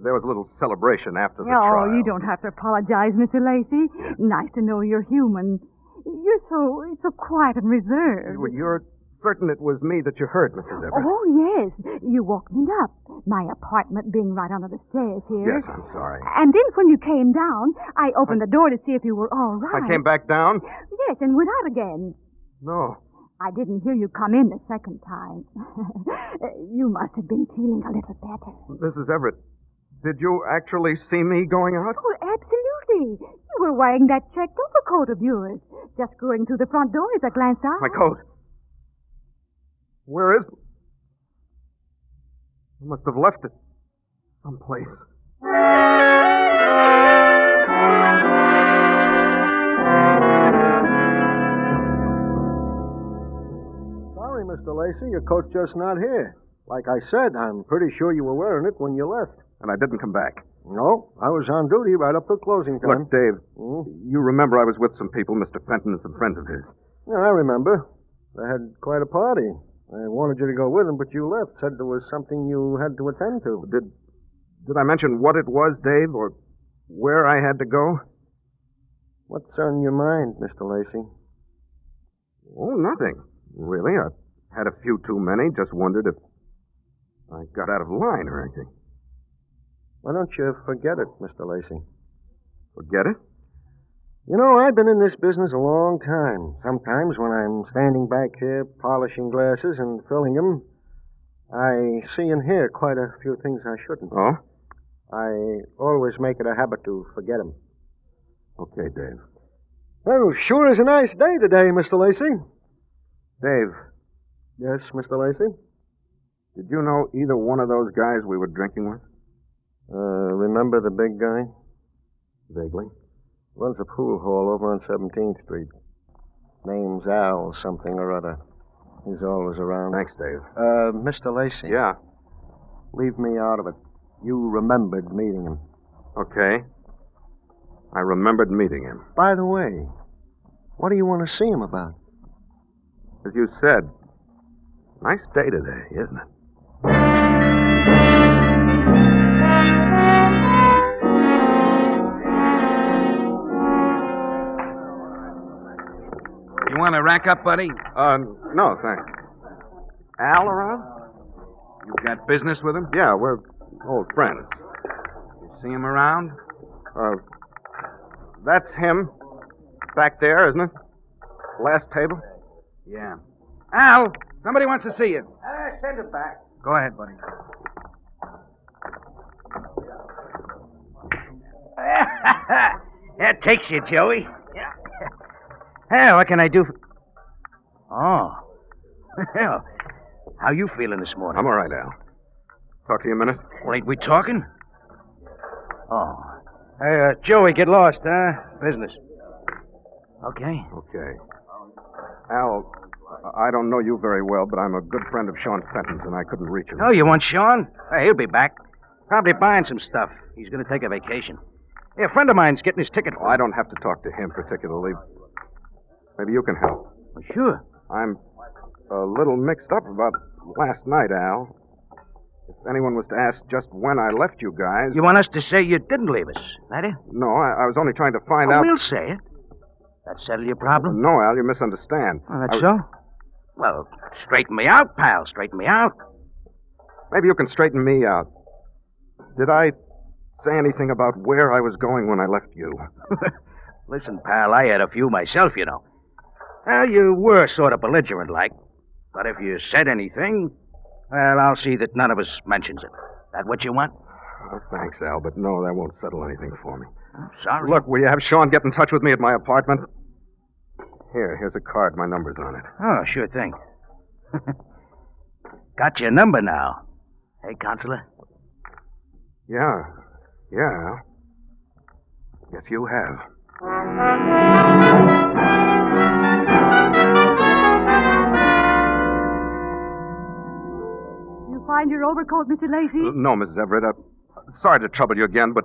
There was a little celebration after the Oh, trial. you don't have to apologize, Mr. Lacey. Nice to know you're human. You're so quiet and reserved. You're certain it was me that you heard, Mrs. Everett? Oh, yes. You woke me up. My apartment being right under the stairs here. Yes, I'm sorry. And then when you came down, I opened the door to see if you were all right. I came back down? Yes, and went out again. No. I didn't hear you come in the second time. You must have been feeling a little better. Mrs. Everett, did you actually see me going out? Oh, absolutely. You were wearing that checked overcoat of yours. Just going through the front door as I glanced out. My coat. Where is it? I must have left it someplace. Sorry, Mr. Lacey, your coat's just not here. Like I said, I'm pretty sure you were wearing it when you left. And I didn't come back. No, I was on duty right up till closing time. Look, Dave, you remember I was with some people, Mr. Fenton and some friends of his. Yeah, I remember. They had quite a party. I wanted you to go with them, but you left. Said there was something you had to attend to. Did I mention what it was, Dave, or where I had to go? What's on your mind, Mr. Lacey? Oh, nothing, really. I've had a few too many. Just wondered if I got out of line or anything. Why don't you forget it, Mr. Lacey? Forget it? You know, I've been in this business a long time. Sometimes when I'm standing back here polishing glasses and filling them, I see and hear quite a few things I shouldn't. Oh? I always make it a habit to forget them. Okay, Dave. Well, sure is a nice day today, Mr. Lacey. Dave. Yes, Mr. Lacey? Did you know either one of those guys we were drinking with? Remember the big guy? Vaguely. Runs a pool hall over on 17th Street. Name's Al something or other. He's always around. Thanks, Dave. Mr. Lacey. Yeah? Leave me out of it. You remembered meeting him. Okay. I remembered meeting him. By the way, what do you want to see him about? As you said, nice day today, isn't it? You want to rack up, buddy? No, thanks. Al around? You got business with him? Yeah, we're old friends. You see him around? That's him. Back there, isn't it? Last table? Yeah. Al, somebody wants to see you. Send it back. Go ahead, buddy. That takes you, Joey. Hey, what can I do for... Oh. Well, how you feeling this morning? I'm all right, Al. Talk to you a minute. Well, ain't we talking? Oh. Hey, Joey, get lost, huh? Business. Okay. Okay. Al, I don't know you very well, but I'm a good friend of Sean Fenton's, and I couldn't reach him. Oh, you want Sean? Hey, he'll be back. Probably buying some stuff. He's going to take a vacation. Hey, a friend of mine's getting his ticket. Oh, I don't have to talk to him particularly. Maybe you can help. Well, sure. I'm a little mixed up about last night, Al. If anyone was to ask just when I left you guys... You want us to say you didn't leave us, that it? No, I was only trying to find out... We'll say it. That settle your problem? No, Al, you misunderstand. Oh, that's so? Well, straighten me out, pal. Straighten me out. Maybe you can straighten me out. Did I say anything about where I was going when I left you. Listen, pal, I had a few myself, you know. Well, you were sort of belligerent-like. But if you said anything, well, I'll see that none of us mentions it. That what you want? Thanks, Al, but no, that won't settle anything for me. Sorry. Look, will you have Sean get in touch with me at my apartment? Here's a card. My number's on it. Oh, sure thing. Got your number now. Hey, Counselor? Yeah. Al. Yes, you have. You find your overcoat, Mr. Lacey? No, Mrs. Everett. Sorry to trouble you again, but...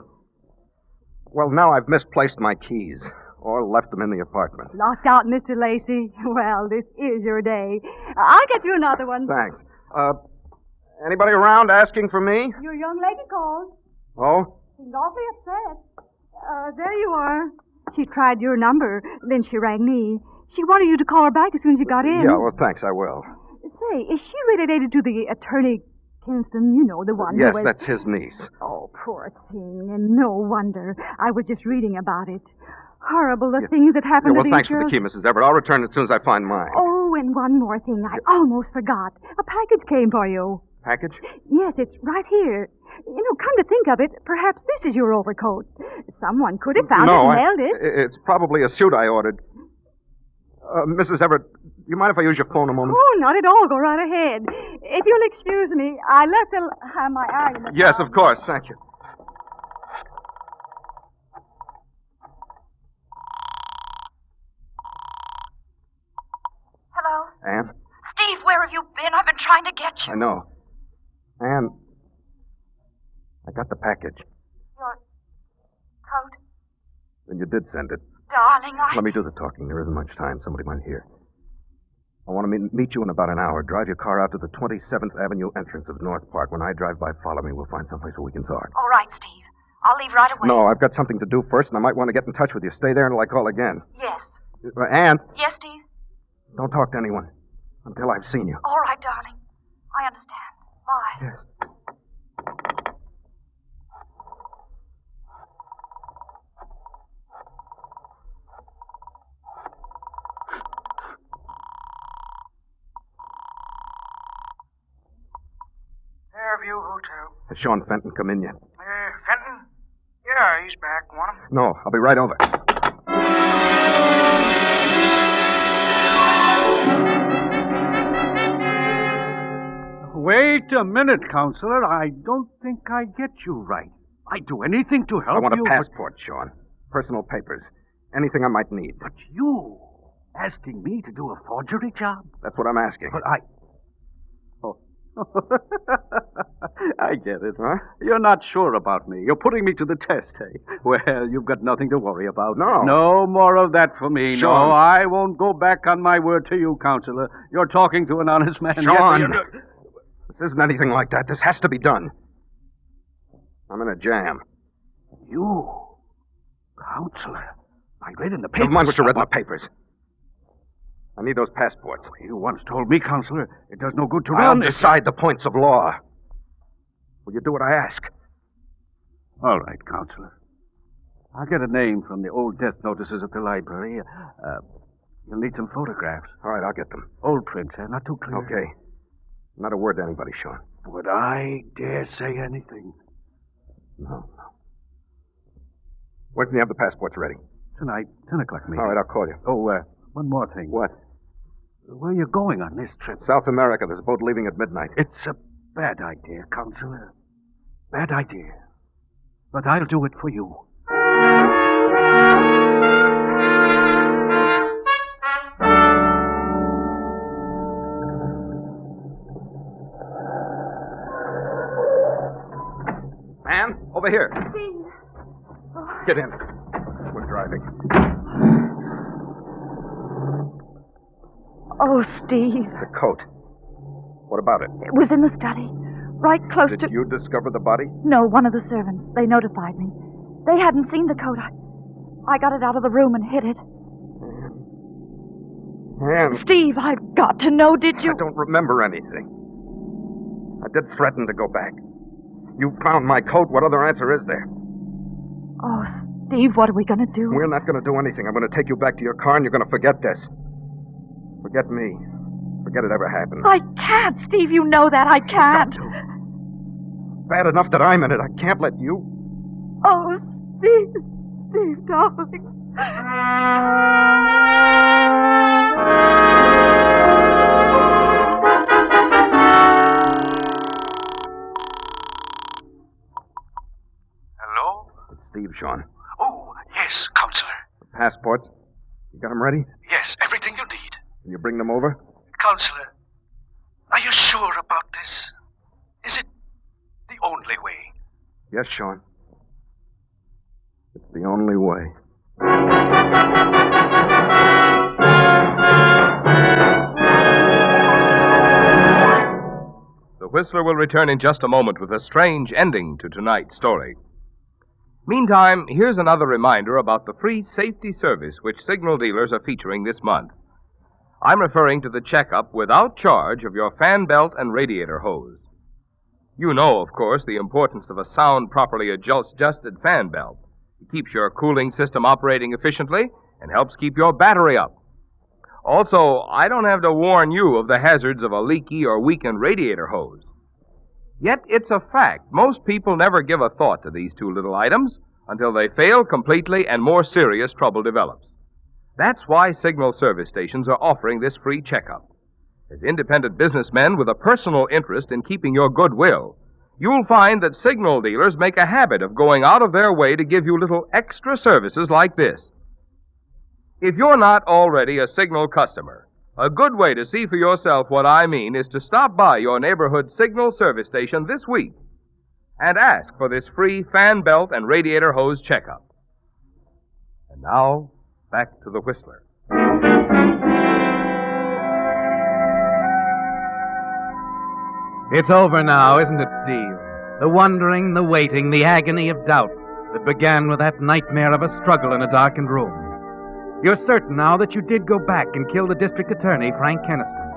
Well, now I've misplaced my keys. Or left them in the apartment. Locked out, Mr. Lacey. Well, this is your day. I'll get you another one. Thanks. Anybody around asking for me? Your young lady called. Oh? She's awfully upset. There you are. She tried your number, then she rang me. She wanted you to call her back as soon as you got in. Yeah, well, thanks, I will. Say, is she related to the attorney Kinston? You know, the one Yes, who was... that's his niece. Oh, poor thing, and no wonder. I was just reading about it. Horrible, the things that happened Well, to these thanks for the key, Mrs. Everett. I'll return it as soon as I find mine. Oh, and one more thing. I almost forgot. A package came for you. Package? Yes, it's right here. You know, come to think of it, perhaps this is your overcoat. Someone could have found it and mailed it. It's probably a suit I ordered. Mrs. Everett, do you mind if I use your phone a moment? Oh, not at all. Go right ahead. If you'll excuse me, I left my argument. Yes, of course. Thank you. Hello? Anne? Steve, where have you been? I've been trying to get you. I know. Anne, I got the package. Your coat? Then you did send it. Darling, Let me do the talking. There isn't much time. Somebody might hear. I want to meet you in about an hour. Drive your car out to the 27th Avenue entrance of North Park. When I drive by, follow me. We'll find someplace where we can talk. All right, Steve. I'll leave right away. No, I've got something to do first, and I might want to get in touch with you. Stay there until I call again. Yes. Anne, Yes, Steve? don't talk to anyone until I've seen you. All right, darling. I understand. Bye. Yes. Fairview Hotel. Has Sean Fenton come in yet? Fenton? Yeah, he's back. Want him? No, I'll be right over. Wait a minute, Counselor. I don't think I get you right. I'd do anything to help you. I want a passport, Sean. Personal papers. Anything I might need. But you asking me to do a forgery job? That's what I'm asking. But Oh. I get it. Huh? You're not sure about me. You're putting me to the test, eh? Well, you've got nothing to worry about. No. No more of that for me. Sean. No, I won't go back on my word to you, Counselor. You're talking to an honest man. Sean! Yes, This isn't anything like that. This has to be done. I'm in a jam. You? Counselor? I read in the papers. Never mind what you read in the papers. I need those passports. You once told me, Counselor, it does no good to I'll run. decide the points of law. Will you do what I ask? All right, Counselor. I'll get a name from the old death notices at the library. You'll need some photographs. All right, I'll get them. Old prints, not too clear. Okay. Not a word to anybody, Sean. Would I dare say anything? No. When can you have the passports ready? Tonight, 10 o'clock maybe. All right, I'll call you. Oh, one more thing. What? Where are you going on this trip? South America. There's a boat leaving at midnight. It's a bad idea, Counselor. Bad idea. But I'll do it for you. Anne, over here. Steve. Get in. We're driving. Oh, Steve. The coat. What about it? It was in the study. Right close to... Did you discover the body? No, one of the servants. They notified me. They hadn't seen the coat. I got it out of the room and hid it. Anne. Steve, I've got to know, did you? I don't remember anything. I did threaten to go back. You found my coat. What other answer is there? Oh, Steve, what are we going to do? We're not going to do anything. I'm going to take you back to your car, and you're going to forget this. Forget me. Forget it ever happened. I can't, Steve. You know that. I can't. Bad enough that I'm in it. I can't let you. Oh, Steve. Steve, darling. Hello? It's Steve, Sean. Oh, yes, Counselor. The passports. You got them ready? Yes, everything you need. Can you bring them over? Counselor, are you sure about this? Is it the only way? Yes, Sean. It's the only way. The Whistler will return in just a moment with a strange ending to tonight's story. Meantime, here's another reminder about the free safety service which signal dealers are featuring this month. I'm referring to the checkup without charge of your fan belt and radiator hose. You know, of course, the importance of a sound, properly adjusted fan belt. It keeps your cooling system operating efficiently and helps keep your battery up. Also, I don't have to warn you of the hazards of a leaky or weakened radiator hose. Yet it's a fact. Most people never give a thought to these two little items until they fail completely and more serious trouble develops. That's why signal service stations are offering this free checkup. As independent businessmen with a personal interest in keeping your goodwill, you'll find that signal dealers make a habit of going out of their way to give you little extra services like this. If you're not already a signal customer, a good way to see for yourself what I mean is to stop by your neighborhood signal service station this week and ask for this free fan belt and radiator hose checkup. And now, back to the Whistler. It's over now, isn't it, Steve? The wondering, the waiting, the agony of doubt that began with that nightmare of a struggle in a darkened room. You're certain now that you did go back and kill the district attorney, Frank Keniston.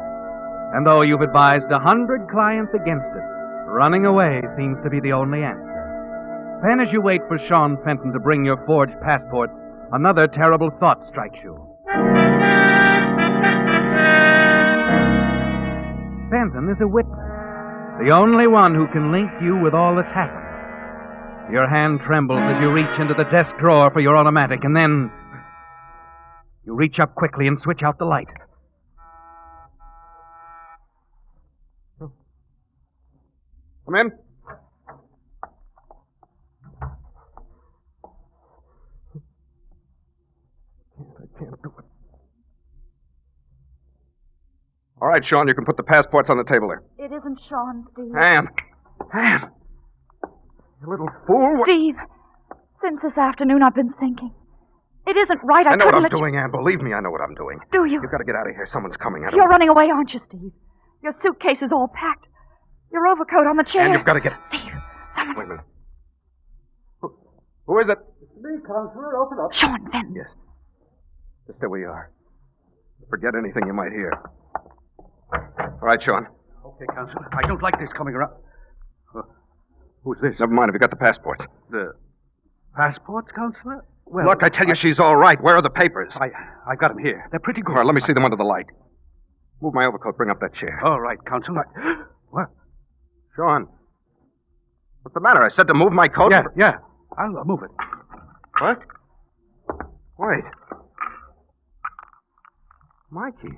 And though you've advised 100 clients against it, running away seems to be the only answer. Then as you wait for Sean Fenton to bring your forged passports, another terrible thought strikes you. Fenton is a witness, the only one who can link you with all that's happened. Your hand trembles as you reach into the desk drawer for your automatic, and then you reach up quickly and switch out the light. Come in. I can't do it. All right, Sean, you can put the passports on the table there. It isn't Sean, Steve. Anne! You little fool! Steve, since this afternoon I've been thinking. It isn't right. I know what I'm let doing, Anne. Believe me, I know what I'm doing. Do you? You've got to get out of here. Someone's coming. You're running away, aren't you, Steve? Your suitcase is all packed. Your overcoat on the chair. And you've got to get... Steve, someone... Wait a minute. Who is it? It's me, Counselor. Open up. Sean Fenton. Yes. Just there we are. Forget anything you might hear. All right, Sean. Okay, Counselor. I don't like this coming around. Who's this? Never mind. Have you got the passports? The passports, Counselor? Well, look, I tell you, she's all right. Where are the papers? I've got them here. They're pretty good. All right, let me see them under the light. Move my overcoat. Bring up that chair. All right, Counselor. What? Sean. What's the matter? I said to move my coat. Yeah. I'll move it. What? Wait. My keys.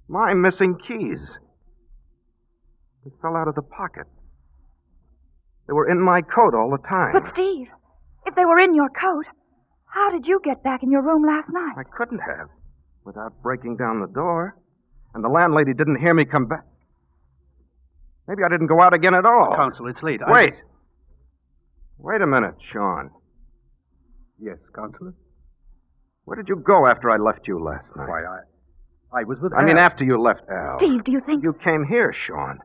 My missing keys. They fell out of the pocket. They were in my coat all the time. But, Steve, if they were in your coat, how did you get back in your room last night? I couldn't have, without breaking down the door. And the landlady didn't hear me come back. Maybe I didn't go out again at all. Counsel, it's late. Wait. Wait a minute, Sean. Yes, Counselor? Where did you go after I left you last night? Why, I was with Al. I mean, after you left Al. Steve, do you think... You came here, Sean.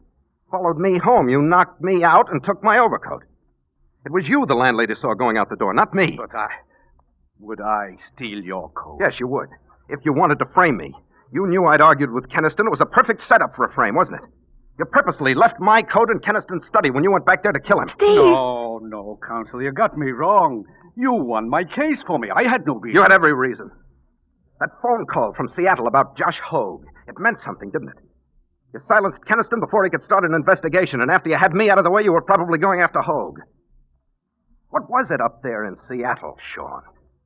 Followed me home. You knocked me out and took my overcoat. It was you the landlady saw going out the door, not me. But would I steal your coat? Yes, you would. If you wanted to frame me. You knew I'd argued with Keniston. It was a perfect setup for a frame, wasn't it? You purposely left my coat in Keniston's study when you went back there to kill him. Steve! No, Counselor, you got me wrong. You won my case for me. I had no reason. You had every reason. That phone call from Seattle about Josh Hogue, it meant something, didn't it? You silenced Keniston before he could start an investigation, and after you had me out of the way, you were probably going after Hogue. What was it up there in Seattle, Sean?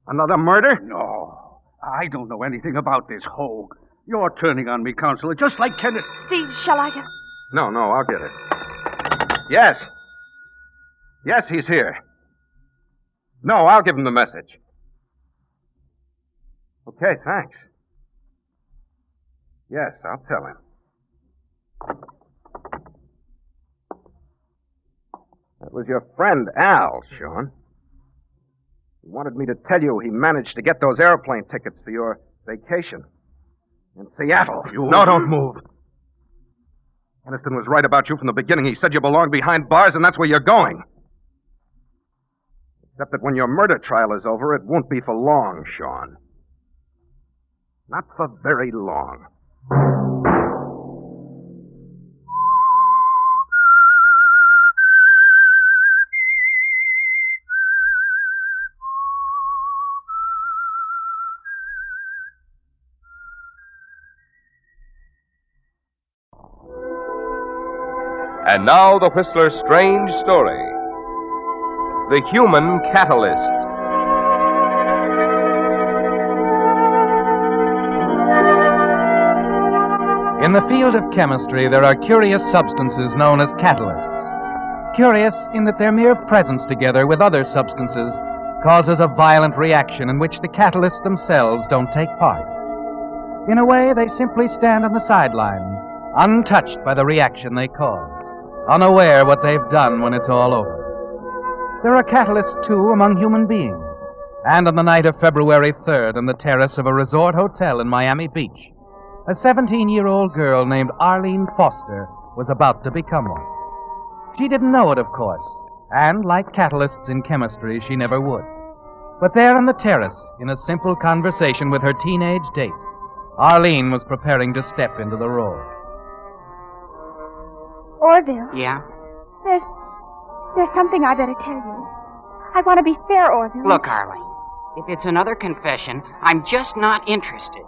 Another murder? No, I don't know anything about this Hogue. You're turning on me, Counselor, just like Kenneth. Steve, shall I get... No, I'll get it. Yes. Yes, he's here. No, I'll give him the message. Okay, thanks. Yes, I'll tell him. That was your friend Al, Sean. He wanted me to tell you he managed to get those airplane tickets for your vacation in Seattle. No, don't move. Keniston was right about you from the beginning. He said you belonged behind bars, and that's where you're going. Except that when your murder trial is over, it won't be for long, Sean. Not for very long. And now the Whistler's strange story. The Human Catalyst. In the field of chemistry, there are curious substances known as catalysts. Curious in that their mere presence together with other substances causes a violent reaction in which the catalysts themselves don't take part. In a way, they simply stand on the sidelines, untouched by the reaction they cause, unaware what they've done when it's all over. There are catalysts, too, among human beings. And on the night of February 3rd on the terrace of a resort hotel in Miami Beach, a 17-year-old girl named Arlene Foster was about to become one. She didn't know it, of course, and like catalysts in chemistry, she never would. But there on the terrace, in a simple conversation with her teenage date, Arlene was preparing to step into the role. Orville. Yeah? There's something I better tell you. I want to be fair, Orville. Look, Arlene, if it's another confession, I'm just not interested.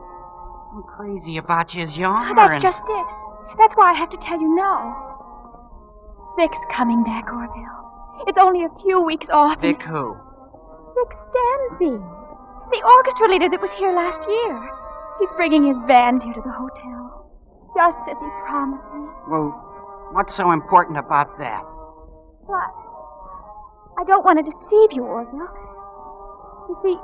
I'm crazy about you as you are. That's just it. That's why I have to tell you now. Vic's coming back, Orville. It's only a few weeks off. Vic who? Vic Stanfield. The orchestra leader that was here last year. He's bringing his band here to the hotel. Just as he promised me. Well, what's so important about that? What? I don't want to deceive you, Orville. You see,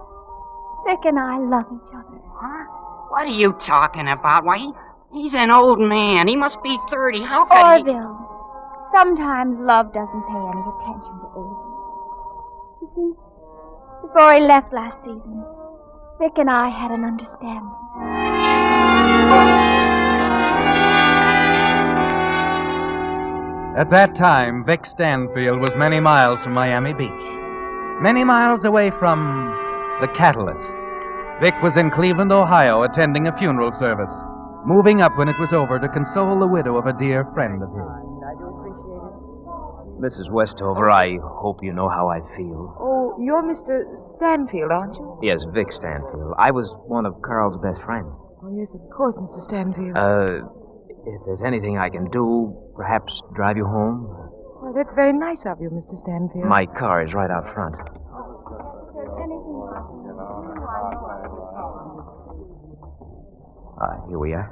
Vic and I love each other. Huh? What are you talking about? Why, he's an old man. He must be 30. How could Orville, sometimes love doesn't pay any attention to age. You see, before he left last season, Vic and I had an understanding. At that time, Vic Stanfield was many miles from Miami Beach. Many miles away from the Catalyst. Vic was in Cleveland, Ohio, attending a funeral service, moving up when it was over to console the widow of a dear friend of his. I do appreciate it. Mrs. Westover, I hope you know how I feel. Oh, you're Mr. Stanfield, aren't you? Yes, Vic Stanfield. I was one of Carl's best friends. Oh, yes, of course, Mr. Stanfield. If there's anything I can do, perhaps drive you home? Well, that's very nice of you, Mr. Stanfield. My car is right out front. Here we are.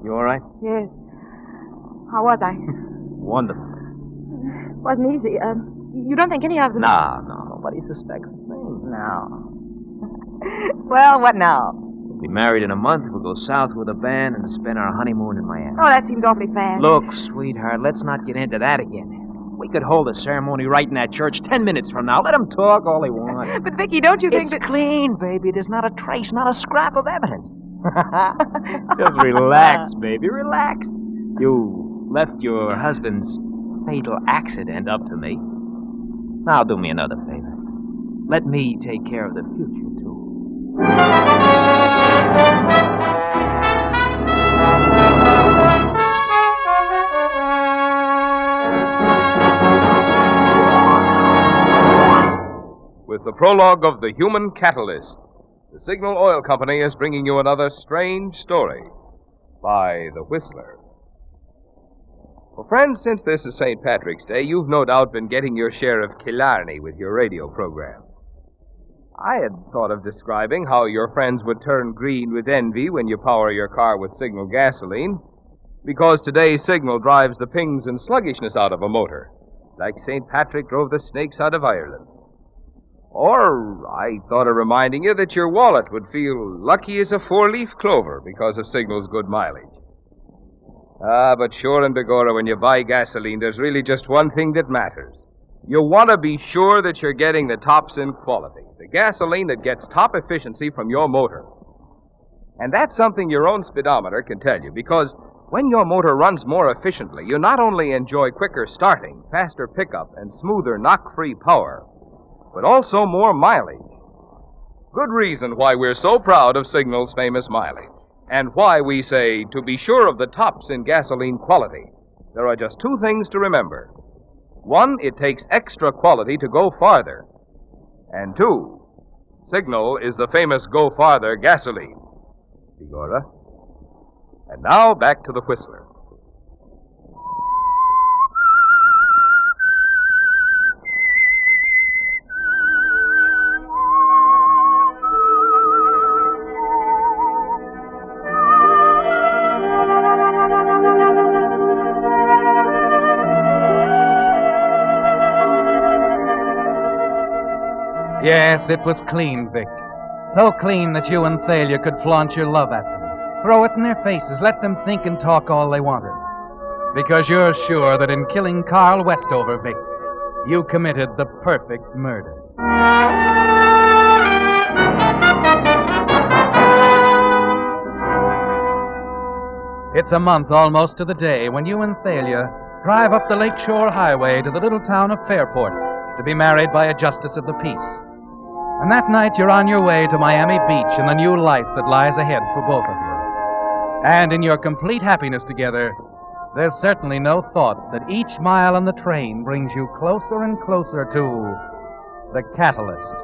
You all right? Yes. How was I? Wonderful. Wasn't easy. You don't think any of them... No, nobody suspects a thing. No. Well, what now? We'll be married in a month. We'll go south with a band and spend our honeymoon in Miami. Oh, that seems awfully fast. Look, sweetheart, let's not get into that again. We could hold a ceremony right in that church 10 minutes from now. Let them talk all they want. But, Vicky, don't you think it's clean, baby. There's not a trace, not a scrap of evidence. Just relax, baby, relax. You left your husband's fatal accident up to me. Now do me another favor. let me take care of the future, too. With the prologue of The Human Catalyst, the Signal Oil Company is bringing you another strange story by The Whistler. Well, friends, since this is St. Patrick's Day, you've no doubt been getting your share of Killarney with your radio program. I had thought of describing how your friends would turn green with envy when you power your car with Signal gasoline, because today's Signal drives the pings and sluggishness out of a motor, like St. Patrick drove the snakes out of Ireland. Or I thought of reminding you that your wallet would feel lucky as a four-leaf clover because of Signal's good mileage. But sure and begorra, when you buy gasoline, there's really just one thing that matters. You want to be sure that you're getting the tops in quality, the gasoline that gets top efficiency from your motor. And that's something your own speedometer can tell you, because when your motor runs more efficiently, you not only enjoy quicker starting, faster pickup, and smoother knock-free power, but also more mileage. Good reason why we're so proud of Signal's famous mileage, and why we say, to be sure of the tops in gasoline quality, there are just two things to remember. One, it takes extra quality to go farther. And two, Signal is the famous Go Farther gasoline. Begorra. And now, back to the Whistler. Yes, it was clean, Vic. So clean that you and Thalia could flaunt your love at them. Throw it in their faces, let them think and talk all they wanted. Because you're sure that in killing Carl Westover, Vic, you committed the perfect murder. It's a month almost to the day when you and Thalia drive up the Lakeshore Highway to the little town of Fairport to be married by a justice of the peace. And that night you're on your way to Miami Beach in the new life that lies ahead for both of you. And in your complete happiness together, there's certainly no thought that each mile on the train brings you closer and closer to the catalyst.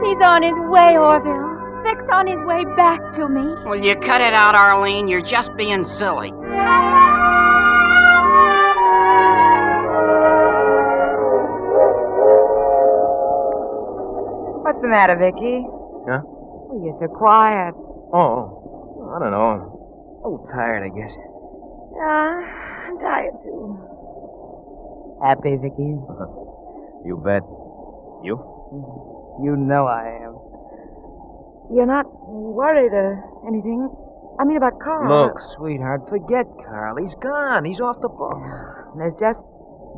He's on his way, Orville. Vic's on his way back to me. Will you cut it out, Arlene? You're just being silly. What's the matter, Vicky? Huh? Oh, you're so quiet. Oh, I don't know. I'm a little tired, I guess. Yeah, I'm tired, too. Happy, Vicky? You bet. You? You know I am. You're not worried or anything? I mean about Carl. Look, sweetheart, forget Carl. He's gone. He's off the books. There's just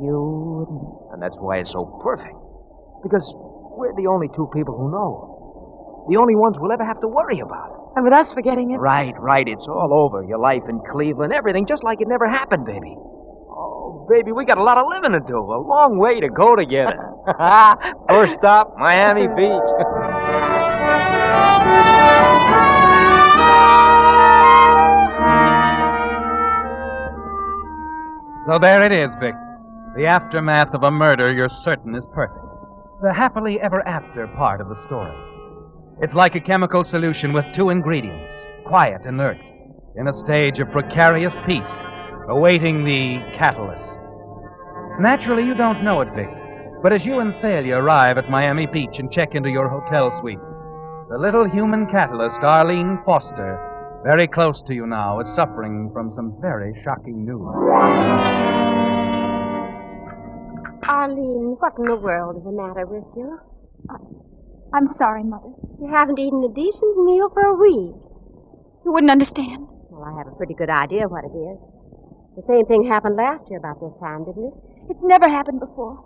you and me. And that's why it's so perfect. Because we're the only two people who know. The only ones we'll ever have to worry about. And with us forgetting it? Right. It's all over. Your life in Cleveland, everything, just like it never happened, baby. Oh, baby, we got a lot of living to do. A long way to go together. First stop, Miami Beach. So there it is, Vic. The aftermath of a murder you're certain is perfect. The happily ever after part of the story. It's like a chemical solution with two ingredients, quiet, inert, in a stage of precarious peace, awaiting the catalyst. Naturally, you don't know it, Vic, but as you and Thalia arrive at Miami Beach and check into your hotel suite, the little human catalyst, Arlene Foster, very close to you now, is suffering from some very shocking news. Arlene, what in the world is the matter with you? I'm sorry, Mother. You haven't eaten a decent meal for a week. You wouldn't understand. Well, I have a pretty good idea what it is. The same thing happened last year about this time, didn't it? It's never happened before.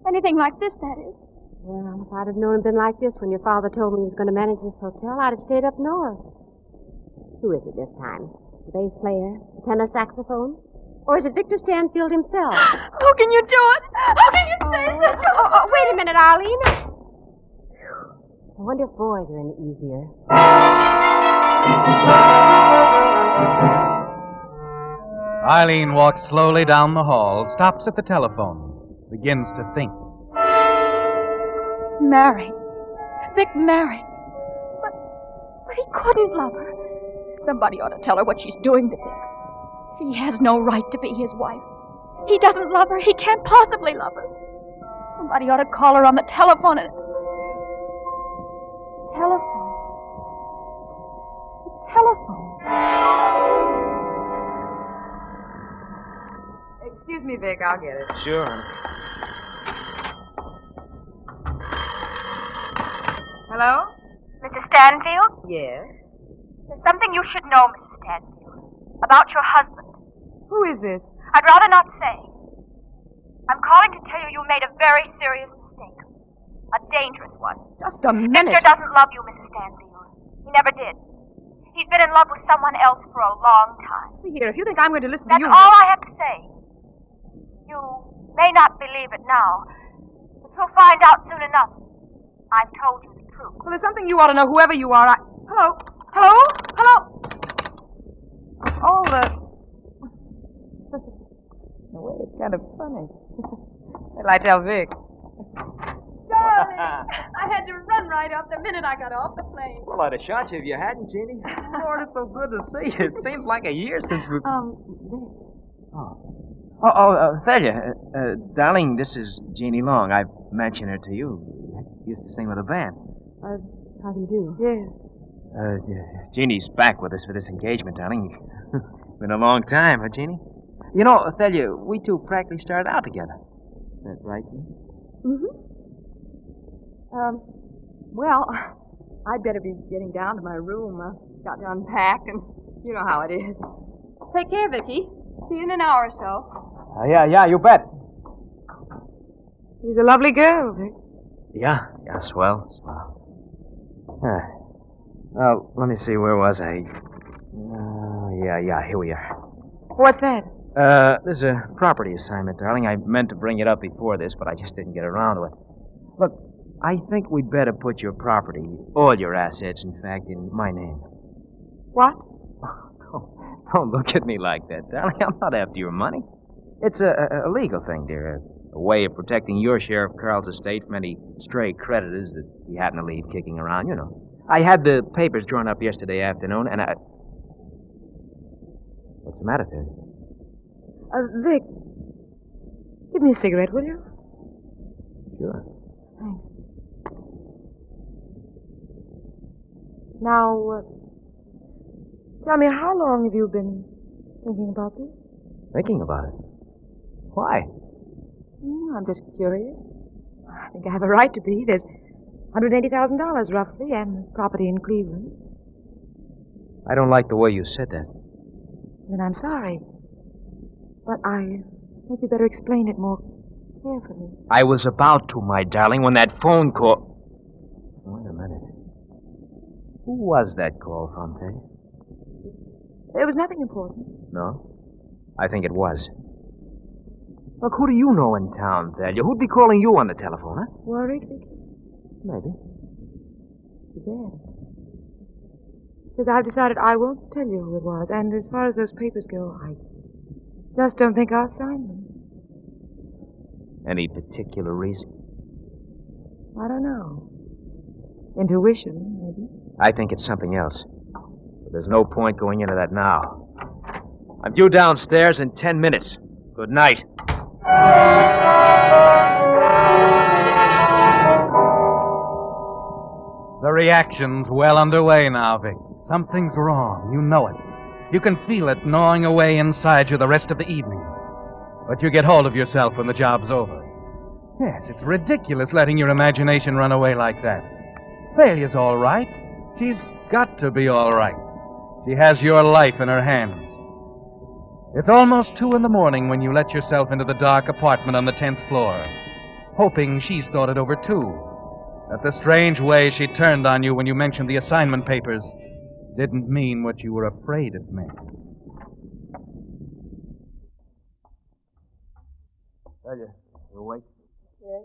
Anything like this, that is. Well, if I'd have known it'd been like this when your father told me he was going to manage this hotel, I'd have stayed up north. Who is it this time? The bass player? The tenor saxophone? Or is it Victor Stanfield himself? How can you do it? How can you say this? Wait a minute, Arlene. I wonder if boys are any easier. Eileen walks slowly down the hall, stops at the telephone, begins to think. Married. Vic married. But he couldn't love her. Somebody ought to tell her what she's doing to Vic. She has no right to be his wife. He doesn't love her. He can't possibly love her. Somebody ought to call her on the telephone and... Telephone. The telephone. Excuse me, Vic. I'll get it. Sure. Hello? Mrs. Stanfield? Yes. There's something you should know, Mrs. Stanfield, about your husband. Who is this? I'd rather not say. I'm calling to tell you you made a very serious mistake. A dangerous one. Just a minute. Victor doesn't love you, Mrs. Stanfield. He never did. He's been in love with someone else for a long time. See here, if you think I'm going to listen That's to you... all I have to say. You may not believe it now, but you'll find out soon enough. I've told you the truth. Well, there's something you ought to know, whoever you are. Hello? Hello? Hello? All the... The way it's kind of funny. Well, I tell Vic. Darling, I had to run right up the minute I got off the plane. Well, I'd have shot you if you hadn't, Jeannie. Lord, it's so good to see you. It seems like a year since we... Thalia, darling, this is Jeannie Long. I've mentioned her to you. Used to sing with a band. How do you do? Yes. Jeannie's back with us for this engagement, darling. Been a long time, huh, Jeannie? You know, Thalia, we two practically started out together. Is that right, Jeannie? Mm-hmm. Well, I'd better be getting down to my room. I've got to unpack, and you know how it is. Take care, Vicky. See you in an hour or so. Yeah, you bet. She's a lovely girl, Vic. Yeah, swell. Well, let me see, where was I? Yeah, here we are. What's that? There's a property assignment, darling. I meant to bring it up before this, but I just didn't get around to it. Look, I think we'd better put your property, all your assets, in fact, in my name. What? Don't look at me like that, darling. I'm not after your money. It's a legal thing, dear. A way of protecting your share of Carl's estate from any stray creditors that you happen to leave kicking around, you know. I had the papers drawn up yesterday afternoon, and I... What's the matter, Phil? Vic, give me a cigarette, will you? Sure. Thanks. Now, tell me, how long have you been thinking about this? Thinking about it? Why? I'm just curious. I think I have a right to be. There's $180,000 roughly, and property in Cleveland. I don't like the way you said that. Then I'm sorry. But I think you better explain it more carefully. I was about to, my darling, when that phone call... Wait a minute. Who was that call from, Thalia? It was nothing important. No? I think it was. Look, who do you know in town, Thalia? Who'd be calling you on the telephone, huh? Worried, Vicky? Maybe. Too bad. Because I've decided I won't tell you who it was. And as far as those papers go, I just don't think I'll sign them. Any particular reason? I don't know. Intuition, maybe. I think it's something else. But there's no point going into that now. I'm due downstairs in 10 minutes. Good night. The reaction's well underway now, Vic. Something's wrong. You know it. You can feel it gnawing away inside you the rest of the evening. But you get hold of yourself when the job's over. Yes, it's ridiculous letting your imagination run away like that. Thalia's all right. She's got to be all right. She has your life in her hands. It's almost 2 a.m. when you let yourself into the dark apartment on the 10th floor, hoping she's thought it over, too. That the strange way she turned on you when you mentioned the assignment papers didn't mean what you were afraid it meant. Thalia, you awake? Yes.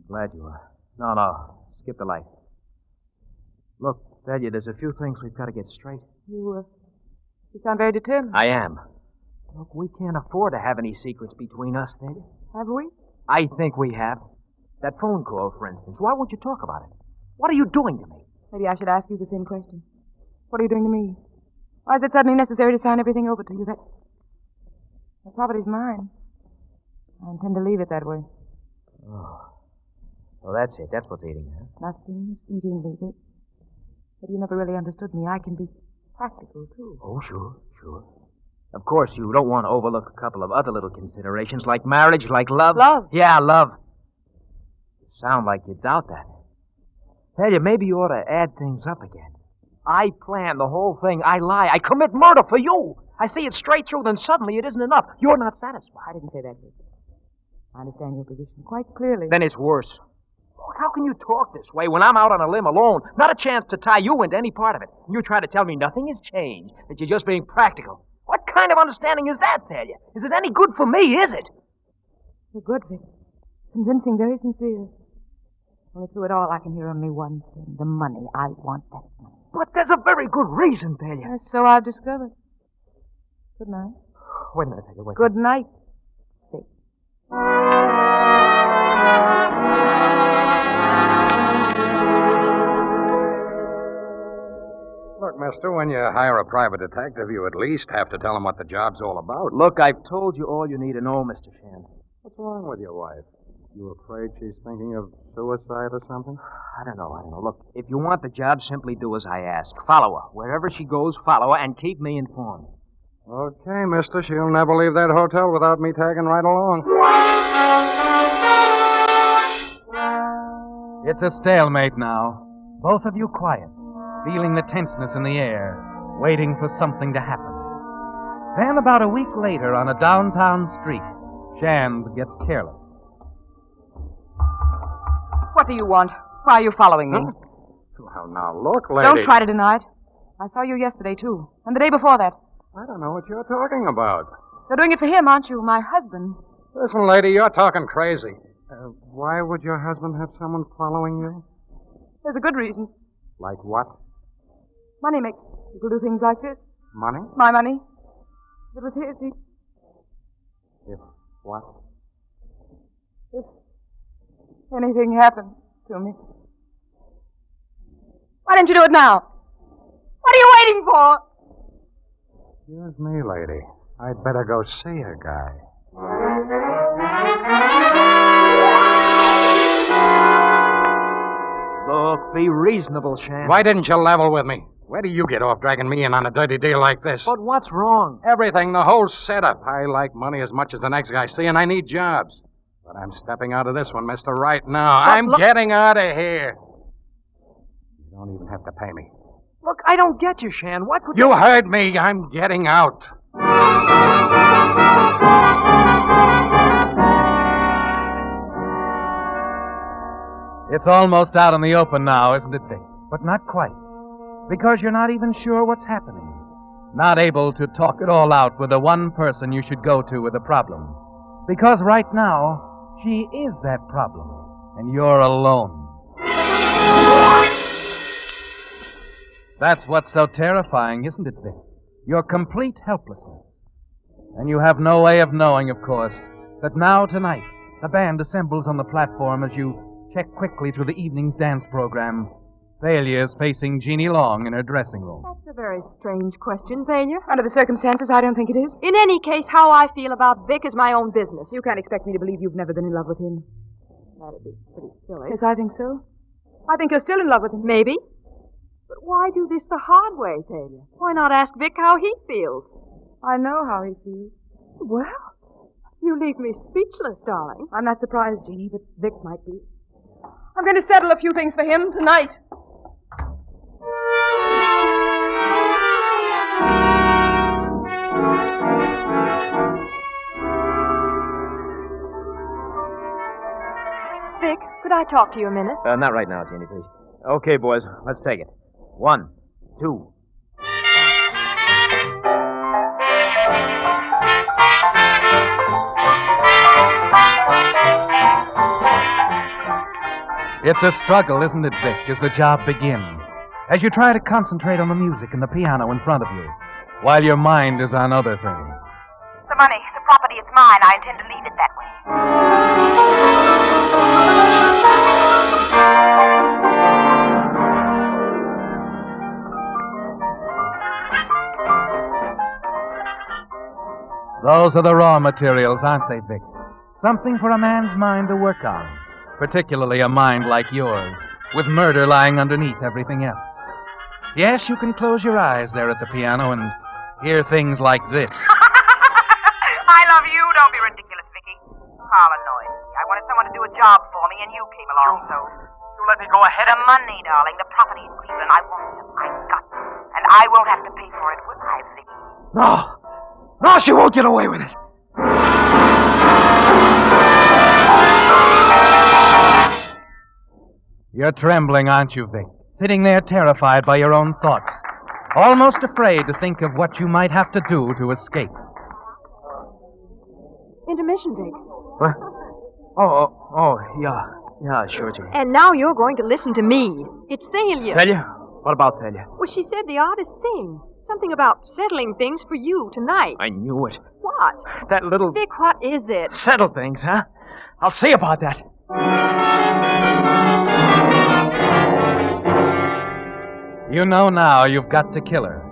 Glad you are. No. Skip the light. Look, Thalia, there's a few things we've got to get straight. You sound very determined. I am. Look, we can't afford to have any secrets between us, Thalia. Have we? I think we have. That phone call, for instance. Why won't you talk about it? What are you doing to me? Maybe I should ask you the same question. What are you doing to me? Why is it suddenly necessary to sign everything over to you? That property's mine. I intend to leave it that way. Oh. Well, that's it. That's what's eating you, huh? Nothing's eating me, Vic. But you never really understood me. I can be practical, too. Oh, sure. Of course, you don't want to overlook a couple of other little considerations, like marriage, like love. Love? Yeah, love. You sound like you doubt that. Tell you, maybe you ought to add things up again. I plan the whole thing. I lie. I commit murder for you. I see it straight through, then suddenly it isn't enough. You're not satisfied. I didn't say that, Vic. I understand your position quite clearly. Then it's worse. Look, how can you talk this way when I'm out on a limb alone? Not a chance to tie you into any part of it. And you try to tell me nothing has changed, that you're just being practical. What kind of understanding is that, Thalia? Is it any good for me, is it? You're good, Vic. Convincing, very sincere. Only through it all, I can hear only one thing. The money. I want that money. But there's a very good reason, Thalia. Yes, so I've discovered. Good night. Wait a minute, Thalia, wait. Good night, Vic. Look, mister, when you hire a private detective, you at least have to tell him what the job's all about. Look, I've told you all you need to know, Mr. Shan. What's wrong with your wife? You afraid she's thinking of suicide or something? I don't know. Look, if you want the job, simply do as I ask. Follow her. Wherever she goes, follow her, and keep me informed. Okay, mister. She'll never leave that hotel without me tagging right along. It's a stalemate now. Both of you quiet, feeling the tenseness in the air, waiting for something to happen. Then, about a week later, on a downtown street, Shand gets careless. What do you want? Why are you following me? Well, now, look, lady. Don't try to deny it. I saw you yesterday, too. And the day before that. I don't know what you're talking about. You're doing it for him, aren't you? My husband. Listen, lady, you're talking crazy. Why would your husband have someone following you? There's a good reason. Like what? Money makes people do things like this. Money? My money. If it was his, he... If what? If anything happened to me. Why didn't you do it now? What are you waiting for? Excuse me, lady. I'd better go see a guy. Look, be reasonable, Shan. Why didn't you level with me? Where do you get off dragging me in on a dirty deal like this? But what's wrong? Everything, the whole setup. I like money as much as the next guy. See, and I need jobs. But I'm stepping out of this one, mister, right now. I'm getting out of here. You don't even have to pay me. Look, I don't get you, Shan. What could you... heard me. I'm getting out. It's almost out in the open now, isn't it, Vic? But not quite. Because you're not even sure what's happening. Not able to talk it all out with the one person you should go to with a problem. Because right now, she is that problem, and you're alone. That's what's so terrifying, isn't it, Vic? Your complete helplessness. And you have no way of knowing, of course, that now tonight, the band assembles on the platform as you check quickly through the evening's dance program. Thalia's facing Jeannie Long in her dressing room. That's a very strange question, Thalia. Under the circumstances, I don't think it is. In any case, how I feel about Vic is my own business. You can't expect me to believe you've never been in love with him. That'd be pretty silly. Yes, I think so. I think you're still in love with him. Maybe. But why do this the hard way, Thalia? Why not ask Vic how he feels? I know how he feels. Well, you leave me speechless, darling. I'm not surprised, Jeannie, but Vic might be. I'm going to settle a few things for him tonight. Vic, could I talk to you a minute? Not right now, Jeannie, please. Okay, boys, let's take it. 1, 2. It's a struggle, isn't it, Vic, as the job begins? As you try to concentrate on the music and the piano in front of you, while your mind is on other things. The money, the property, it's mine. I intend to leave it that way. Those are the raw materials, aren't they, Vic? Something for a man's mind to work on. Particularly a mind like yours, with murder lying underneath everything else. Yes, you can close your eyes there at the piano and hear things like this. I love you. Don't be ridiculous, Vicky. Carl annoyed me. I wanted someone to do a job for me, and you came along, so... You let me go ahead The money, darling. The property in Cleveland. I want them. I've got them. And I won't have to pay for it, will I, Vicky? No! No, she won't get away with it! You're trembling, aren't you, Vic? Sitting there terrified by your own thoughts. Almost afraid to think of what you might have to do to escape. Intermission, Vic. What? Oh, yeah. Yeah, sure, Jane. And now you're going to listen to me. It's Thalia. Thalia? What about Thalia? Well, she said the oddest thing. Something about settling things for you tonight. I knew it. What? That little... Vic, what is it? Settle things, huh? I'll see about that. You know now you've got to kill her.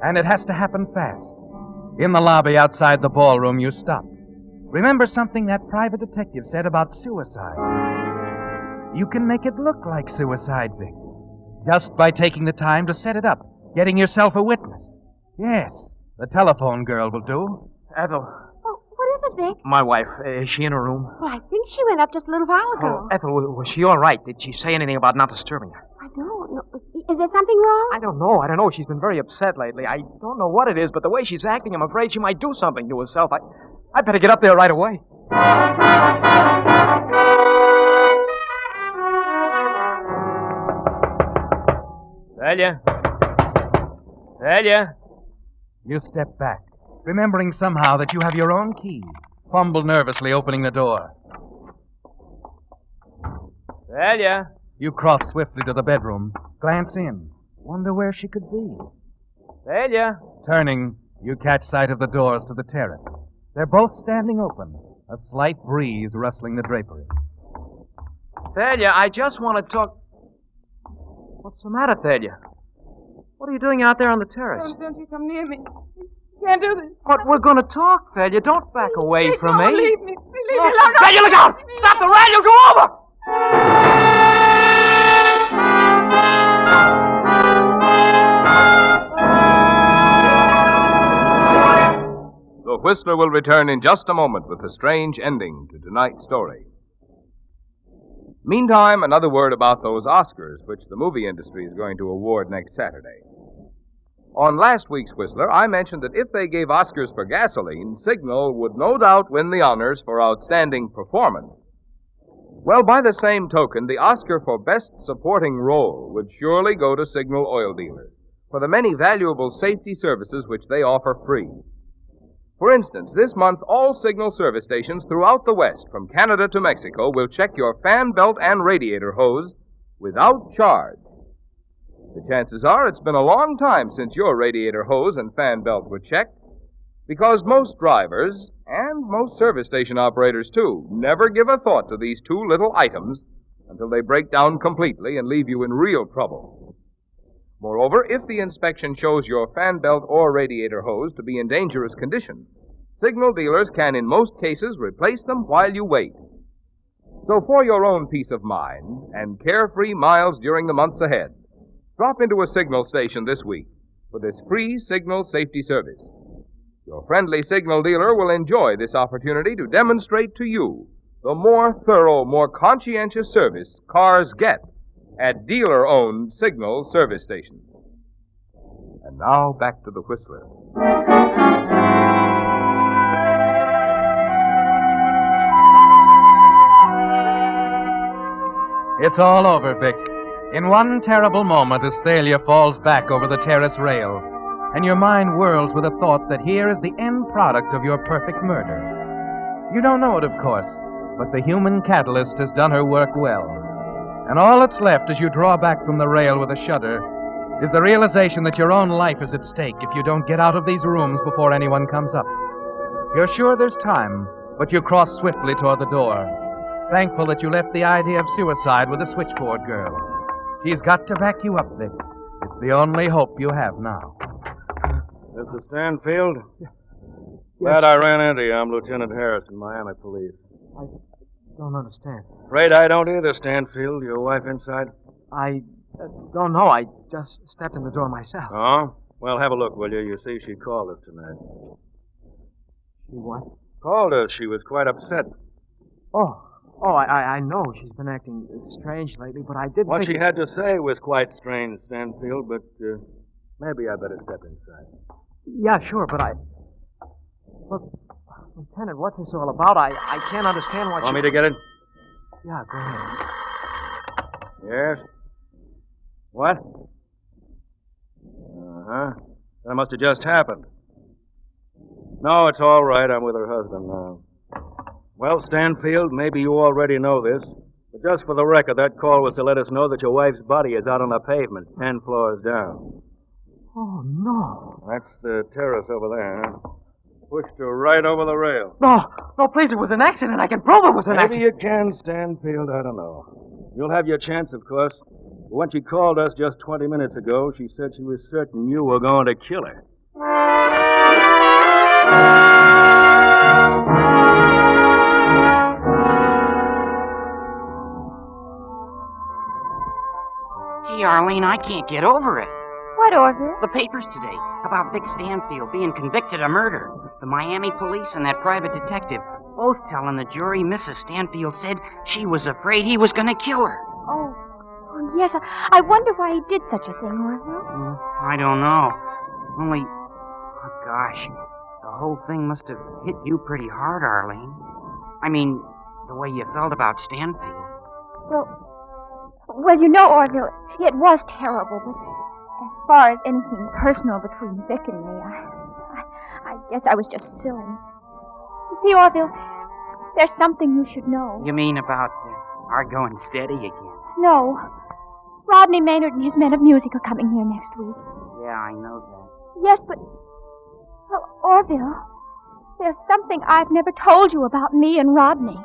And it has to happen fast. In the lobby outside the ballroom, you stop. Remember something that private detective said about suicide. You can make it look like suicide, Vic. Just by taking the time to set it up. Getting yourself a witness. Yes, the telephone girl will do. Ethel. Oh, what is it, Vic? My wife. Is she in her room? Well, I think she went up just a little while ago. Oh, Ethel, was she all right? Did she say anything about not disturbing her? I don't know. Is there something wrong? I don't know. She's been very upset lately. I don't know what it is, but the way she's acting, I'm afraid she might do something to herself. I'd better get up there right away. Thalia? You step back, remembering somehow that you have your own key. Fumble nervously, opening the door. Thalia? You cross swiftly to the bedroom, glance in, wonder where she could be. Thalia? Turning, you catch sight of the doors to the terrace. They're both standing open, a slight breeze rustling the drapery. Thalia, I just want to talk... What's the matter, Thalia? What are you doing out there on the terrace? Don't you come near me. You can't do this. But we're going to talk, Thalia. Don't back away from me. Leave me. Leave me. Look Thalia, look out! Stop the rail, you'll go over! The Whistler will return in just a moment with a strange ending to tonight's story. Meantime, another word about those Oscars which the movie industry is going to award next Saturday. On last week's Whistler, I mentioned that if they gave Oscars for gasoline, Signal would no doubt win the honors for outstanding performance. Well, by the same token, the Oscar for Best Supporting Role would surely go to Signal oil dealers for the many valuable safety services which they offer free. For instance, this month, all Signal service stations throughout the West, from Canada to Mexico, will check your fan belt and radiator hose without charge. The chances are it's been a long time since your radiator hose and fan belt were checked, because most drivers, and most service station operators too, never give a thought to these two little items until they break down completely and leave you in real trouble. Moreover, if the inspection shows your fan belt or radiator hose to be in dangerous condition, Signal dealers can in most cases replace them while you wait. So for your own peace of mind and carefree miles during the months ahead, drop into a Signal station this week for this free Signal safety service. Your friendly Signal dealer will enjoy this opportunity to demonstrate to you the more thorough, more conscientious service cars get at dealer-owned Signal service stations. And now, back to the Whistler. It's all over, Vic. In one terrible moment, as Thalia falls back over the terrace rail, and your mind whirls with a thought that here is the end product of your perfect murder. You don't know it, of course, but the human catalyst has done her work well. And all that's left as you draw back from the rail with a shudder is the realization that your own life is at stake if you don't get out of these rooms before anyone comes up. You're sure there's time, but you cross swiftly toward the door, thankful that you left the idea of suicide with the switchboard girl. She's got to back you up, Vic. It's the only hope you have now. Mr. Stanfield? Glad I ran into you. I'm Lieutenant Harrison, Miami Police. I don't understand. Afraid I don't either, Stanfield. Your wife inside? I don't know. I just stepped in the door myself. Oh? Well, have a look, will you? You see, she called us tonight. She what? Called us. She was quite upset. I know she's been acting strange lately, but I didn't What think... she had to say was quite strange, Stanfield, but maybe I better step inside. Yeah, sure, but I... Look, Lieutenant, what's this all about? I can't understand what Want me to get it? Yeah, go ahead. Yes? What? Uh-huh. That must have just happened. No, it's all right. I'm with her husband now. Well, Stanfield, maybe you already know this, but just for the record, that call was to let us know that your wife's body is out on the pavement, 10 floors down. Oh, no. That's the terrace over there, huh? Pushed her right over the rail. No, please, it was an accident. I can prove it was an accident. Maybe you can, Stanfield. I don't know. You'll have your chance, of course. But when she called us just 20 minutes ago, she said she was certain you were going to kill her. Gee, Arlene, I can't get over it. What, Orville? The papers today about Vic Stanfield being convicted of murder. The Miami police and that private detective both telling the jury Mrs. Stanfield said she was afraid he was going to kill her. Oh, yes. I wonder why he did such a thing, Orville. I don't know. Only, oh gosh, the whole thing must have hit you pretty hard, Arlene. I mean, the way you felt about Stanfield. Well, you know, Orville, it was terrible, but as far as anything personal between Vic and me, I guess I was just silly. You see, Orville, there's something you should know. You mean about our going steady again? No. Rodney Maynard and his men of music are coming here next week. Yeah, I know that. Yes, but... Well, Orville, there's something I've never told you about me and Rodney.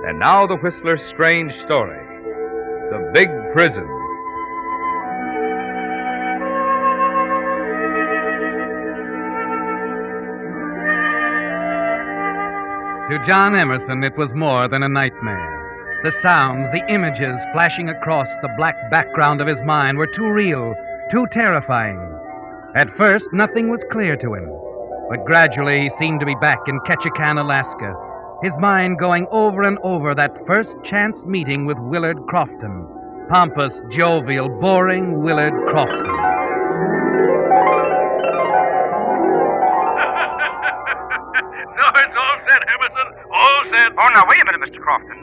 And now the Whistler's strange story, The Big Prison. To John Emerson, it was more than a nightmare. The sounds, the images flashing across the black background of his mind were too real, too terrifying. At first, nothing was clear to him, but gradually he seemed to be back in Ketchikan, Alaska, his mind going over and over that first chance meeting with Willard Crofton. Pompous, jovial, boring Willard Crofton. No, it's all set, Emerson. All set. Oh, now, wait a minute, Mr. Crofton.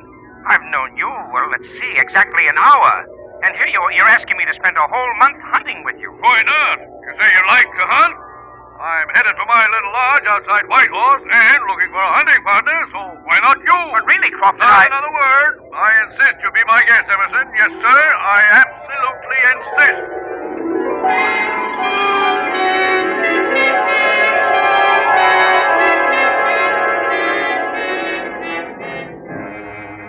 I've known you, well, let's see, exactly an hour. And here you're asking me to spend a whole month hunting with you. Why not? You say you like to hunt? I'm headed for my little lodge outside Whitehorse and looking for a hunting partner, so why not you? But really, Crofton, Not another word. I insist you be my guest, Emerson. Yes, sir. I absolutely insist.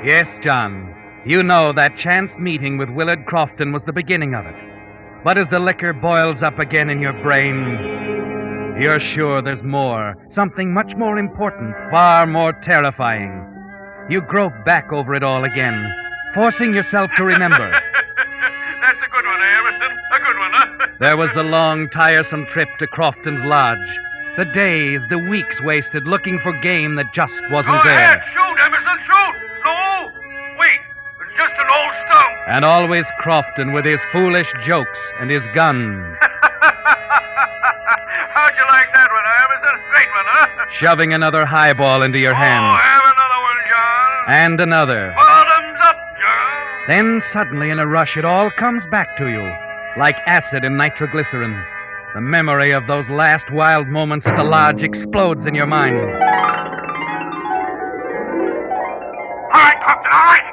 Yes, John, you know that chance meeting with Willard Crofton was the beginning of it. But as the liquor boils up again in your brain, you're sure there's more, something much more important, far more terrifying. You grope back over it all again, forcing yourself to remember. That's a good one, Emerson. A good one, huh? There was the long, tiresome trip to Crofton's lodge, the days, the weeks wasted looking for game that just wasn't Go there. ahead, shoot, Emerson, shoot! No! Wait, it's just an old stump. And always Crofton with his foolish jokes and his guns. How'd you like that one, Emerson? Great one, huh? Shoving another highball into your hand. Oh, have another one, John. And another. Oh, Then suddenly, in a rush, it all comes back to you, like acid in nitroglycerin. The memory of those last wild moments at the lodge explodes in your mind. All right, Compton, all right.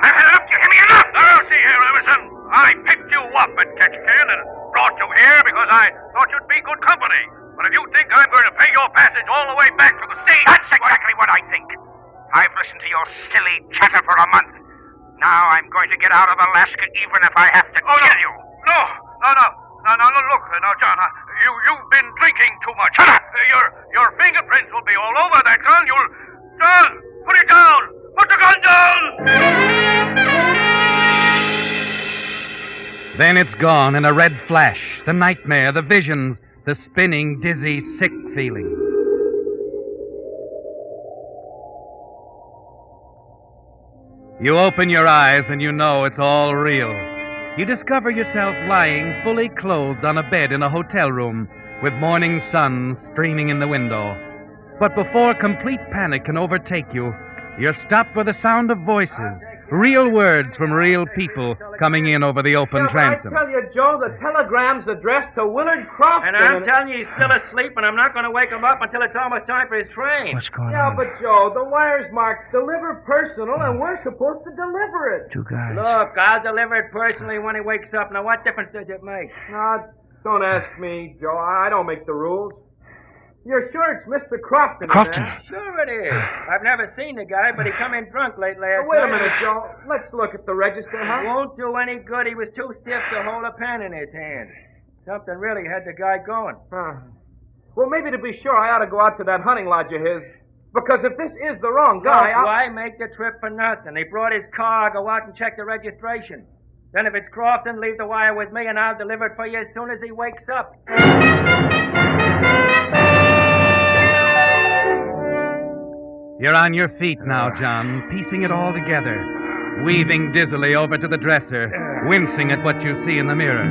I've had enough. You hear me enough? Now, see here, Emerson. I picked you up at Ketchikan and brought you here because I thought you'd be good company. But if you think I'm going to pay your passage all the way back to the sea... That's exactly what I think. I've listened to your silly chatter for a month. Now I'm going to get out of Alaska even if I have to kill you. No, look, John, you've been drinking too much. Shut up! Your fingerprints will be all over that gun. John, put it down! Put the gun down! Then it's gone in a red flash. The nightmare, the visions, the spinning, dizzy, sick feeling. You open your eyes and you know it's all real. You discover yourself lying fully clothed on a bed in a hotel room with morning sun streaming in the window. But before complete panic can overtake you, you're stopped by the sound of voices, real words from real people coming in over the open transom. I tell you, Joe, the telegram's addressed to Willard Crofton. And I'm telling you, he's still asleep, and I'm not going to wake him up until it's almost time for his train. What's going Yeah, on? but Joe, the wire's marked deliver personal, and we're supposed to deliver it. Two guys. Look, I'll deliver it personally when he wakes up. Now, what difference does it make? Don't ask me, Joe. I don't make the rules. You're sure it's Mr. Crofton? Crofton? Sure it is. I've never seen the guy, but he come in drunk late last Wait a night. minute, Joe. Let's look at the register, huh? It won't do any good. He was too stiff to hold a pen in his hand. Something really had the guy going. Well, maybe to be sure, I ought to go out to that hunting lodge of his. Because if this is the wrong guy, Why make the trip for nothing? He brought his car. Go out and check the registration. Then if it's Crofton, leave the wire with me, and I'll deliver it for you as soon as he wakes up. You're on your feet now, John, piecing it all together, weaving dizzily over to the dresser, wincing at what you see in the mirror.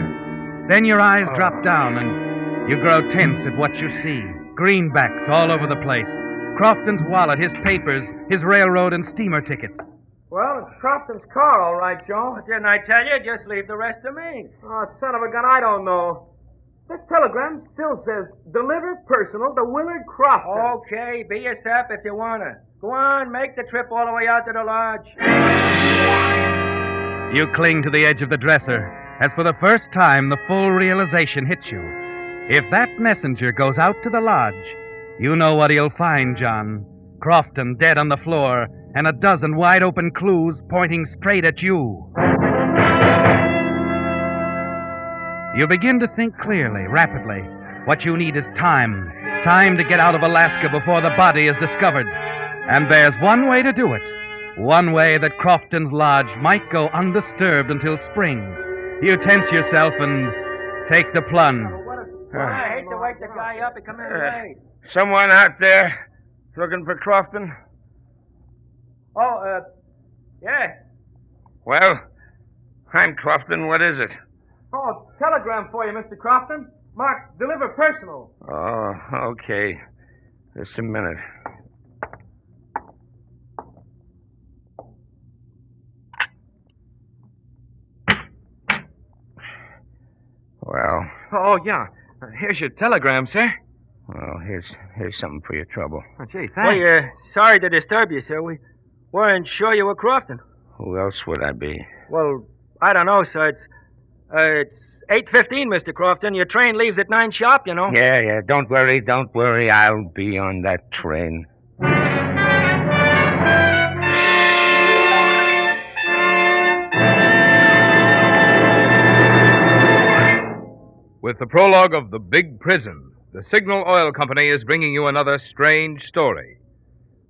Then your eyes drop down and you grow tense at what you see. Greenbacks all over the place. Crofton's wallet, his papers, his railroad and steamer tickets. Well, it's Crofton's car, all right, Joe. Didn't I tell you? Just leave the rest to me. Oh, son of a gun, I don't know. This telegram still says, deliver personal to Willard Crofton. Okay, be yourself if you want to. Go on, make the trip all the way out to the lodge. You cling to the edge of the dresser as for the first time the full realization hits you. If that messenger goes out to the lodge, you know what he'll find, John. Crofton dead on the floor and a dozen wide-open clues pointing straight at you. You begin to think clearly, rapidly. What you need is time. Time to get out of Alaska before the body is discovered. And there's one way to do it. One way that Crofton's lodge might go undisturbed until spring. You tense yourself and take the plunge. I hate to wake the guy up and come in late. Someone out there looking for Crofton? Yeah. Well, I'm Crofton. What is it? Oh, telegram for you, Mr. Crofton. Mark, deliver personal. Oh, okay. Just a minute. Well. Oh, yeah. Here's your telegram, sir. Well, here's something for your trouble. Oh, gee, thanks. Well, sorry to disturb you, sir. We weren't sure you were Crofton. Who else would I be? Well, I don't know, sir. It's 8:15, Mr. Crofton. Your train leaves at 9 sharp, you know. Yeah. Don't worry. I'll be on that train. With the prologue of The Big Prison, the Signal Oil Company is bringing you another strange story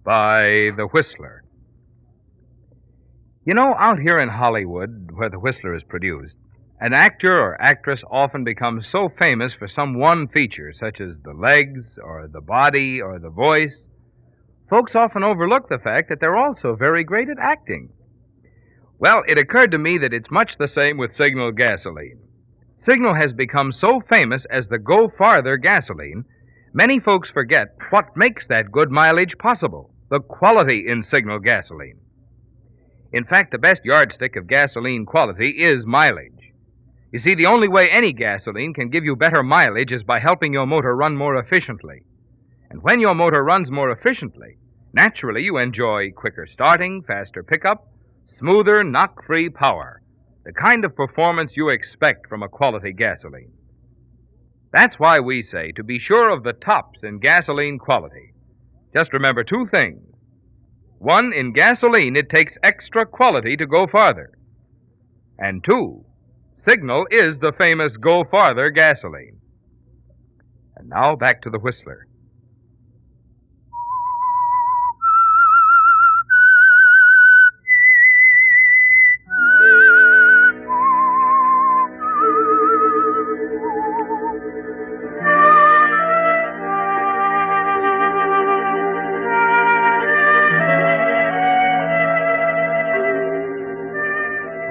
by The Whistler. You know, out here in Hollywood, where The Whistler is produced, an actor or actress often becomes so famous for some one feature, such as the legs, or the body, or the voice, folks often overlook the fact that they're also very great at acting. Well, it occurred to me that it's much the same with Signal gasoline. Signal has become so famous as the Go Farther gasoline, many folks forget what makes that good mileage possible, the quality in Signal gasoline. In fact, the best yardstick of gasoline quality is mileage. You see, the only way any gasoline can give you better mileage is by helping your motor run more efficiently. And when your motor runs more efficiently, naturally you enjoy quicker starting, faster pickup, smoother, knock-free power, the kind of performance you expect from a quality gasoline. That's why we say to be sure of the tops in gasoline quality, just remember two things. One, in gasoline, it takes extra quality to go farther. And two, Signal is the famous Go Farther gasoline. And now back to the Whistler.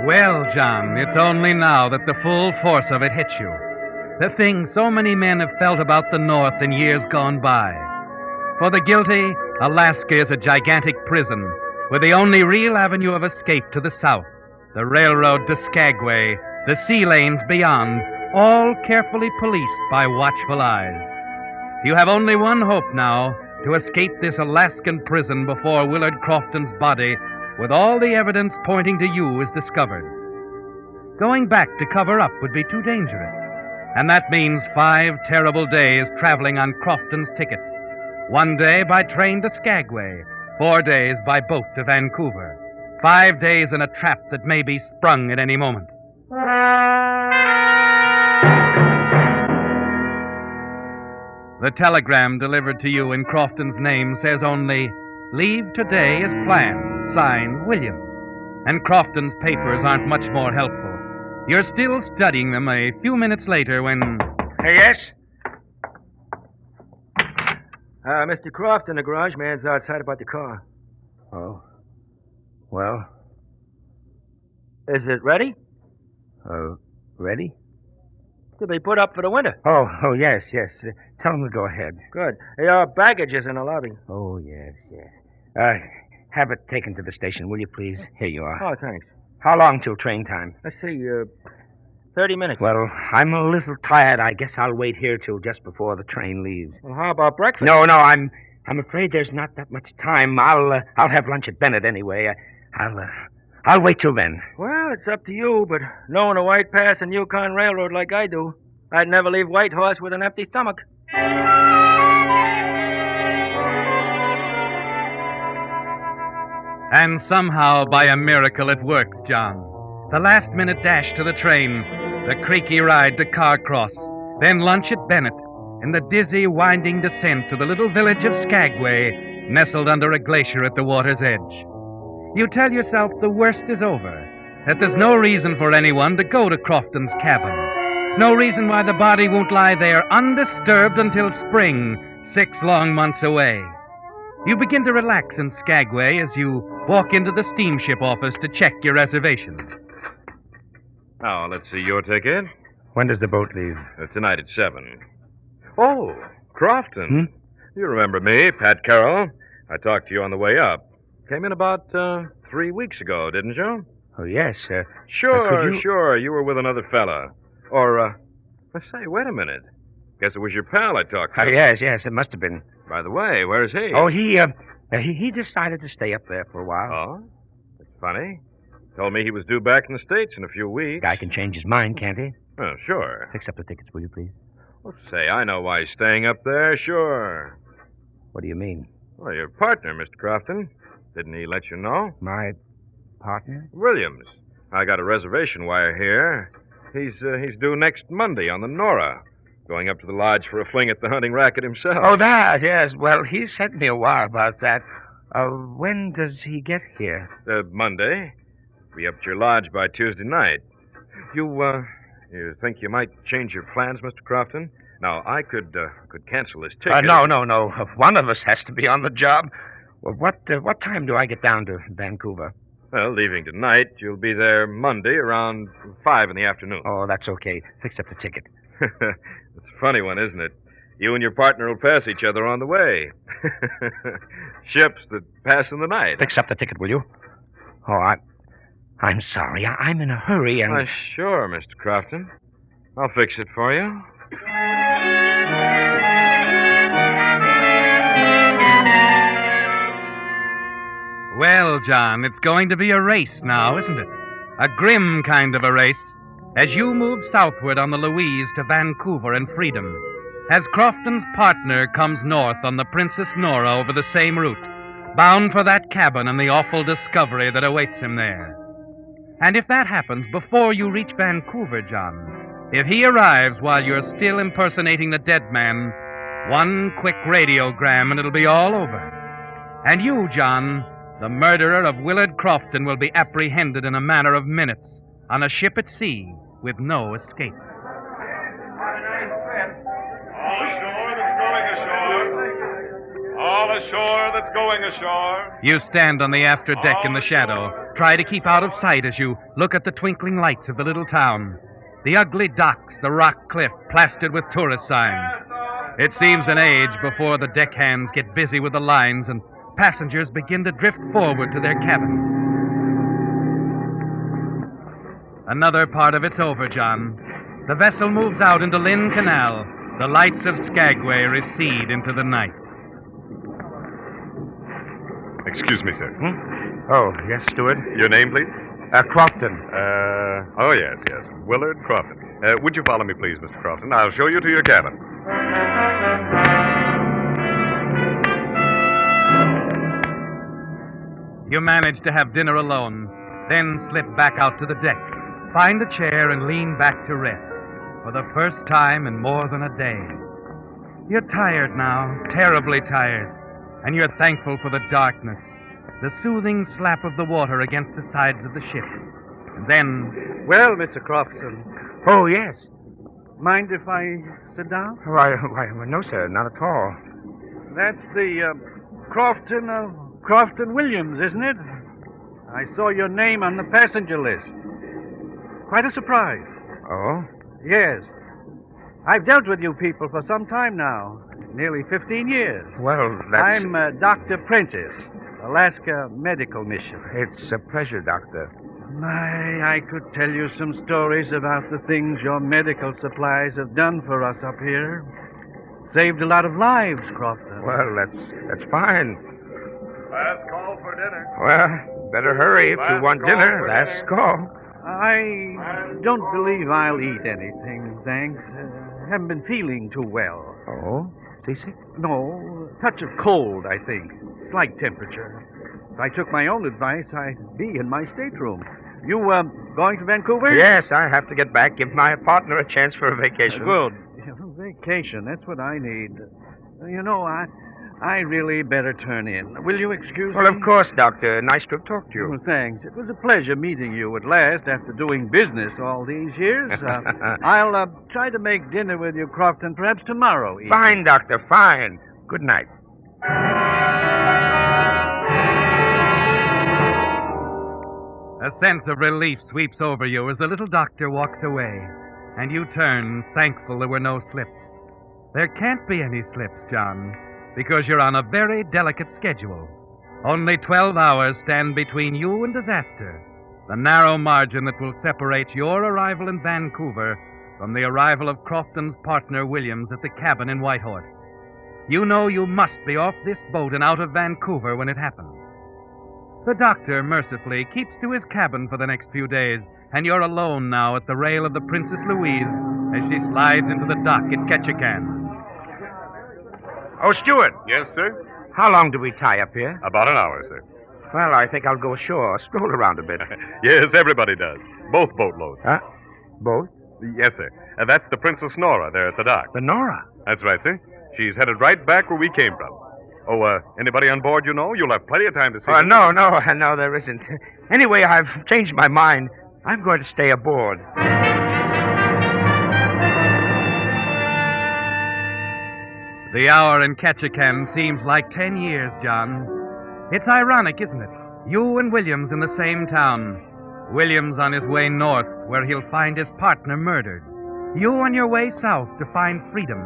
Well, John, it's only now that the full force of it hits you. The thing so many men have felt about the North in years gone by. For the guilty, Alaska is a gigantic prison with the only real avenue of escape to the south, the railroad to Skagway, the sea lanes beyond, all carefully policed by watchful eyes. You have only one hope now, to escape this Alaskan prison before Willard Crofton's body, with all the evidence pointing to you, is discovered. Going back to cover up would be too dangerous, and that means 5 terrible days traveling on Crofton's tickets. 1 day by train to Skagway, 4 days by boat to Vancouver, 5 days in a trap that may be sprung at any moment. The telegram delivered to you in Crofton's name says only, "Leave today as planned. Signed, Williams." And Crofton's papers aren't much more helpful. You're still studying them a few minutes later when... Yes? Mr. Crofton, the garage man's outside about the car. Oh. Well? Is it ready? Ready? To be put up for the winter. Oh, yes. Tell him to go ahead. Good. Your baggage is in the lobby. Oh, yes. Have it taken to the station, will you, please? Here you are. Oh, thanks. How long till train time? Let's see, 30 minutes. Well, I'm a little tired. I guess I'll wait here till just before the train leaves. Well, how about breakfast? No, I'm afraid there's not that much time. I'll have lunch at Bennett anyway. I'll wait till then. Well, it's up to you, but knowing the White Pass and Yukon Railroad like I do, I'd never leave Whitehorse with an empty stomach. And somehow, by a miracle, it works, John. The last-minute dash to the train, the creaky ride to Carcross, then lunch at Bennett, and the dizzy, winding descent to the little village of Skagway, nestled under a glacier at the water's edge. You tell yourself the worst is over, that there's no reason for anyone to go to Crofton's cabin, no reason why the body won't lie there undisturbed until spring, 6 long months away. You begin to relax in Skagway as you walk into the steamship office to check your reservations. Now, let's see your ticket. When does the boat leave? Tonight at 7. Oh, Crofton. You remember me, Pat Carroll. I talked to you on the way up. Came in about 3 weeks ago, didn't you? Oh, yes. Sure. You were with another fella. Or, say, wait a minute. Guess it was your pal I talked to. Yes, it must have been. By the way, where's he? Oh, he decided to stay up there for a while. Oh? That's funny. Told me he was due back in the States in a few weeks. Guy can change his mind, can't he? Oh, sure. Fix up the tickets, will you, please? Well, say, I know why he's staying up there, sure. What do you mean? Well, your partner, Mr. Crofton. Didn't he let you know? My partner? Williams. I got a reservation wire here. He's due next Monday on the Nora. Going up to the lodge for a fling at the hunting racket himself. Oh, that, yes. Well, he sent me a wire about that. When does he get here? Monday. Be up at your lodge by Tuesday night. You think you might change your plans, Mr. Crofton? Now, I could cancel this ticket. No. One of us has to be on the job. Well, what time do I get down to Vancouver? Well, leaving tonight, you'll be there Monday around 5 in the afternoon. Oh, that's okay. Fix up the ticket. It's a funny one, isn't it? You and your partner will pass each other on the way. Ships that pass in the night. Fix up the ticket, will you? Oh, I'm sorry. I'm in a hurry and... Why, sure, Mr. Crofton. I'll fix it for you. Well, John, it's going to be a race now, isn't it? A grim kind of a race. As you move southward on the Louise to Vancouver and freedom. As Crofton's partner comes north on the Princess Nora over the same route, bound for that cabin and the awful discovery that awaits him there. And if that happens before you reach Vancouver, John, if he arrives while you're still impersonating the dead man, one quick radiogram and it'll be all over. And you, John, the murderer of Willard Crofton, will be apprehended in a matter of minutes on a ship at sea with no escape. All ashore that's going ashore. You stand on the after deck in the shadow. Try to keep out of sight as you look at the twinkling lights of the little town. The ugly docks, the rock cliff plastered with tourist signs. It seems an age before the deckhands get busy with the lines and passengers begin to drift forward to their cabins. Another part of it's over, John. The vessel moves out into Lynn Canal. The lights of Skagway recede into the night. Excuse me, sir. Oh, yes, steward? Your name, please? Crofton. Oh, yes. Willard Crofton. Would you follow me, please, Mr. Crofton? I'll show you to your cabin. You manage to have dinner alone, then slip back out to the deck, find a chair and lean back to rest, for the first time in more than a day. You're tired now, terribly tired, and you're thankful for the darkness, the soothing slap of the water against the sides of the ship. And then... Well, Mr. Crofton. Oh, yes. Mind if I sit down? Why, no, sir, not at all. That's the Crofton Williams, isn't it? I saw your name on the passenger list. Quite a surprise. Oh? Yes. I've dealt with you people for some time now. Nearly 15 years. Well, that's... I'm Dr. Prentice, Alaska Medical Mission. It's a pleasure, Doctor. I could tell you some stories about the things your medical supplies have done for us up here. Saved a lot of lives, Crofton. Well, that's fine. Last call for dinner. Well, better hurry if you want dinner. Last call. I don't believe I'll eat anything, thanks. Haven't been feeling too well. Oh? Seasick? No, a touch of cold, I think. Slight temperature. If I took my own advice, I'd be in my stateroom. You, going to Vancouver? Yes, I have to get back. Give my partner a chance for a vacation. Good. Vacation, that's what I need. You know, I really better turn in. Will you excuse me? Well, of course, Doctor. Nice to have talked to you. Well, thanks. It was a pleasure meeting you at last after doing business all these years. I'll try to make dinner with you, Crofton, perhaps tomorrow evening. Fine, Doctor, fine. Good night. A sense of relief sweeps over you as the little doctor walks away, and you turn, thankful there were no slips. There can't be any slips, John, because you're on a very delicate schedule. Only 12 hours stand between you and disaster, the narrow margin that will separate your arrival in Vancouver from the arrival of Crofton's partner Williams at the cabin in Whitehorse. You know you must be off this boat and out of Vancouver when it happens. The doctor, mercifully, keeps to his cabin for the next few days, and you're alone now at the rail of the Princess Louise as she slides into the dock at Ketchikan. Oh, Steward. Yes, sir? How long do we tie up here? About an hour, sir. Well, I think I'll go ashore, stroll around a bit. Yes, everybody does. Both boatloads. Huh? Both? Yes, sir. That's the Princess Nora there at the dock. The Nora? That's right, sir. She's headed right back where we came from. Oh, anybody on board you know? You'll have plenty of time to see them. No, there isn't. Anyway, I've changed my mind. I'm going to stay aboard. The hour in Ketchikan seems like 10 years, John. It's ironic, isn't it? You and Williams in the same town. Williams on his way north, where he'll find his partner murdered. You on your way south to find freedom,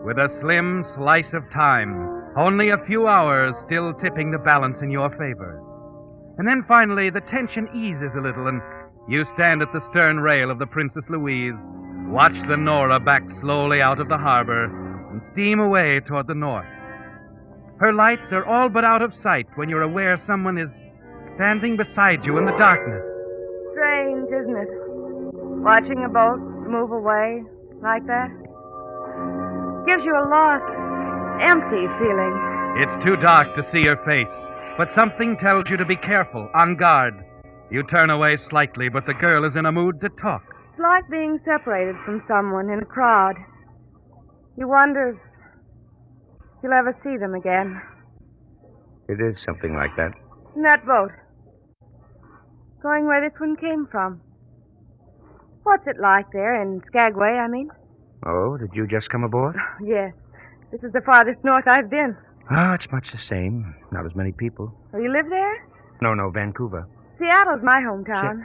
with a slim slice of time, only a few hours still tipping the balance in your favor. And then finally, the tension eases a little, and you stand at the stern rail of the Princess Louise, watch the Nora back slowly out of the harbor, and steam away toward the north. Her lights are all but out of sight when you're aware someone is standing beside you in the darkness. Strange, isn't it? Watching a boat move away like that. Gives you a lost, empty feeling. It's too dark to see her face, but something tells you to be careful, on guard. You turn away slightly, but the girl is in a mood to talk. It's like being separated from someone in a crowd. You wonder if you'll ever see them again. It is something like that. In that boat. Going where this one came from. What's it like there, in Skagway, I mean? Oh, did you just come aboard? Yes. This is the farthest north I've been. Oh, it's much the same. Not as many people. Oh, you live there? No, Vancouver. Seattle's my hometown.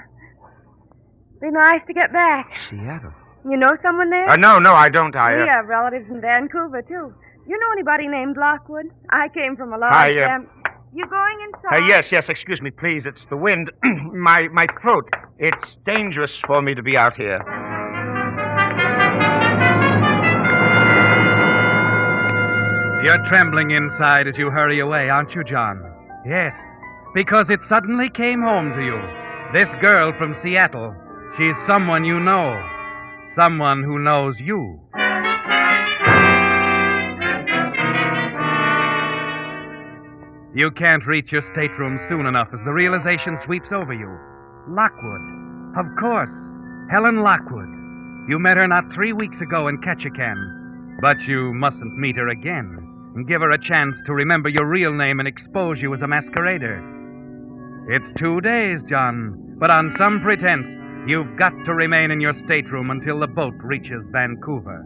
Be nice to get back. Seattle? You know someone there? No, I don't. We have relatives in Vancouver, too. You know anybody named Lockwood? I came from a large family. You going inside? Yes, excuse me, please. It's the wind. my throat. It's dangerous for me to be out here. You're trembling inside as you hurry away, aren't you, John? Yes, because it suddenly came home to you. This girl from Seattle, she's someone you know. Someone who knows you. You can't reach your stateroom soon enough as the realization sweeps over you. Lockwood. Of course. Helen Lockwood. You met her not 3 weeks ago in Ketchikan. But you mustn't meet her again and give her a chance to remember your real name and expose you as a masquerader. It's 2 days, John, but on some pretense, you've got to remain in your stateroom until the boat reaches Vancouver.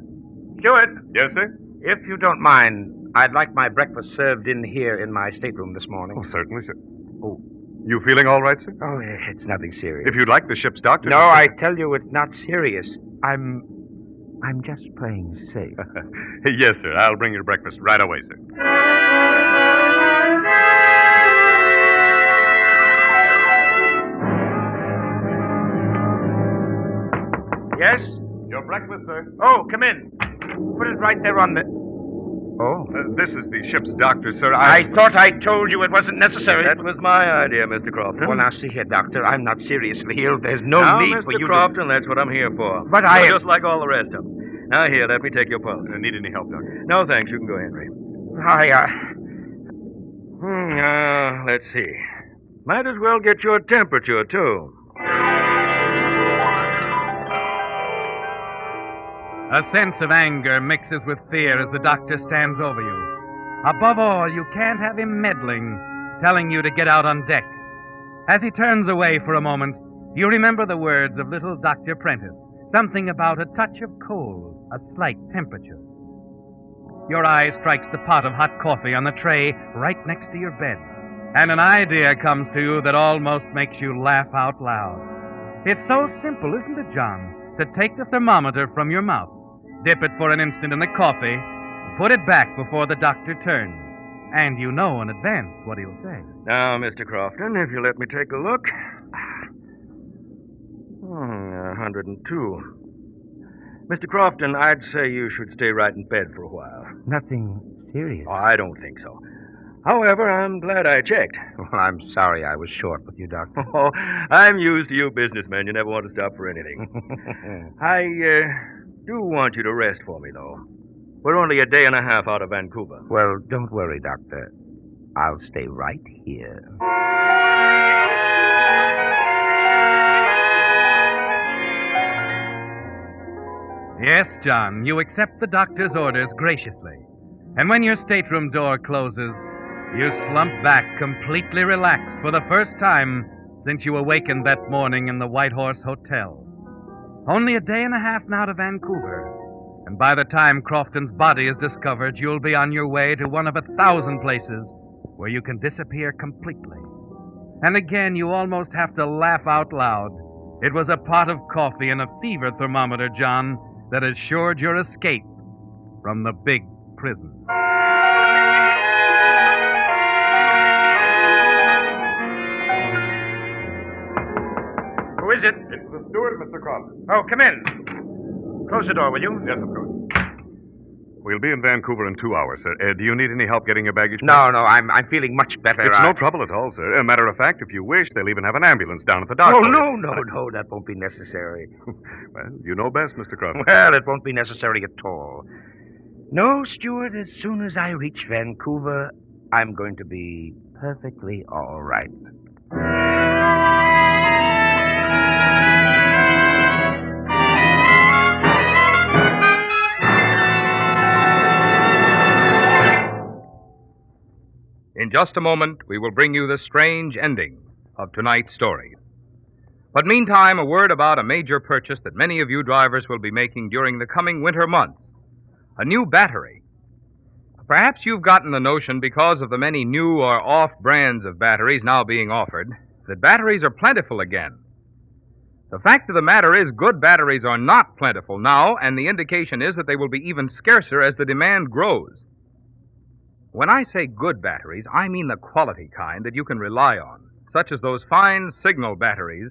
Stewart. Yes, sir? If you don't mind, I'd like my breakfast served in here in my stateroom this morning. Oh, certainly, sir. Oh, you feeling all right, sir? Oh, it's nothing serious. If you'd like the ship's doctor... No, I tell you, it's not serious. I'm just playing safe. Yes, sir. I'll bring your breakfast right away, sir. Yes? Your breakfast, sir. Oh, come in. Put it right there on the... Oh? This is the ship's doctor, sir. I thought I told you it wasn't necessary. That was my idea, Mr. Crofton. Well, now, see here, Doctor. I'm not seriously ill. There's no need for you Mr. Crofton, that's what I'm here for. But You're just like all the rest of them. Now, here, let me take your pulse. Need any help, doctor? No, thanks. You can go, Henry. Let's see. Might as well get your temperature, too. A sense of anger mixes with fear as the doctor stands over you. Above all, you can't have him meddling, telling you to get out on deck. As he turns away for a moment, you remember the words of little Dr. Prentice, something about a touch of cold, a slight temperature. Your eye strikes the pot of hot coffee on the tray right next to your bed, and an idea comes to you that almost makes you laugh out loud. It's so simple, isn't it, John, to take the thermometer from your mouth, dip it for an instant in the coffee, put it back before the doctor turns. And you know in advance what he'll say. Now, Mr. Crofton, if you let me take a look. 102. Mr. Crofton, I'd say you should stay right in bed for a while. Nothing serious. Oh, I don't think so. However, I'm glad I checked. Well, I'm sorry I was short with you, Doctor. Oh, I'm used to you businessmen. You never want to stop for anything. I do want you to rest for me, though. We're only a day and a half out of Vancouver. Well, don't worry, Doctor. I'll stay right here. Yes, John, you accept the doctor's orders graciously. And when your stateroom door closes, you slump back completely relaxed for the first time since you awakened that morning in the White Horse Hotel. Only a day and a half now to Vancouver. And by the time Crofton's body is discovered, you'll be on your way to one of 1,000 places where you can disappear completely. And again, you almost have to laugh out loud. It was a pot of coffee and a fever thermometer, John, that assured your escape from the big prison. the steward, Mr. Crofton. Oh, come in. Close the door, will you? Yes, of course. We'll be in Vancouver in 2 hours, sir. Do you need any help getting your baggage? No, I'm feeling much better. It's no trouble at all, sir. A matter of fact, if you wish, they'll even have an ambulance down at the dock. Oh, for you. no, that won't be necessary. Well, you know best, Mr. Crofton. Well, it won't be necessary at all. No, Stuart, as soon as I reach Vancouver, I'm going to be perfectly all right. In just a moment, we will bring you the strange ending of tonight's story. But meantime, a word about a major purchase that many of you drivers will be making during the coming winter months. A new battery. Perhaps you've gotten the notion, because of the many new or off brands of batteries now being offered, that batteries are plentiful again. The fact of the matter is, good batteries are not plentiful now, and the indication is that they will be even scarcer as the demand grows. When I say good batteries, I mean the quality kind that you can rely on, such as those fine Signal batteries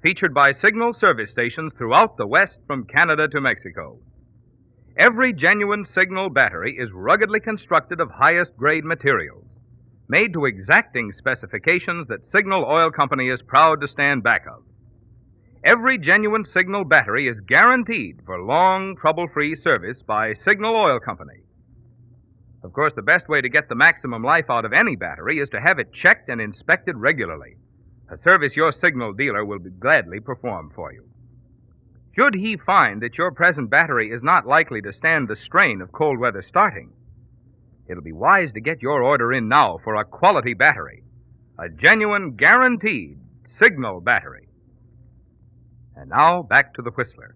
featured by Signal service stations throughout the West from Canada to Mexico. Every genuine Signal battery is ruggedly constructed of highest grade materials, made to exacting specifications that Signal Oil Company is proud to stand back of. Every genuine Signal battery is guaranteed for long, trouble-free service by Signal Oil Company. Of course, the best way to get the maximum life out of any battery is to have it checked and inspected regularly, a service your Signal dealer will gladly perform for you. Should he find that your present battery is not likely to stand the strain of cold weather starting, it'll be wise to get your order in now for a quality battery, a genuine, guaranteed Signal battery. And now, back to the Whistler.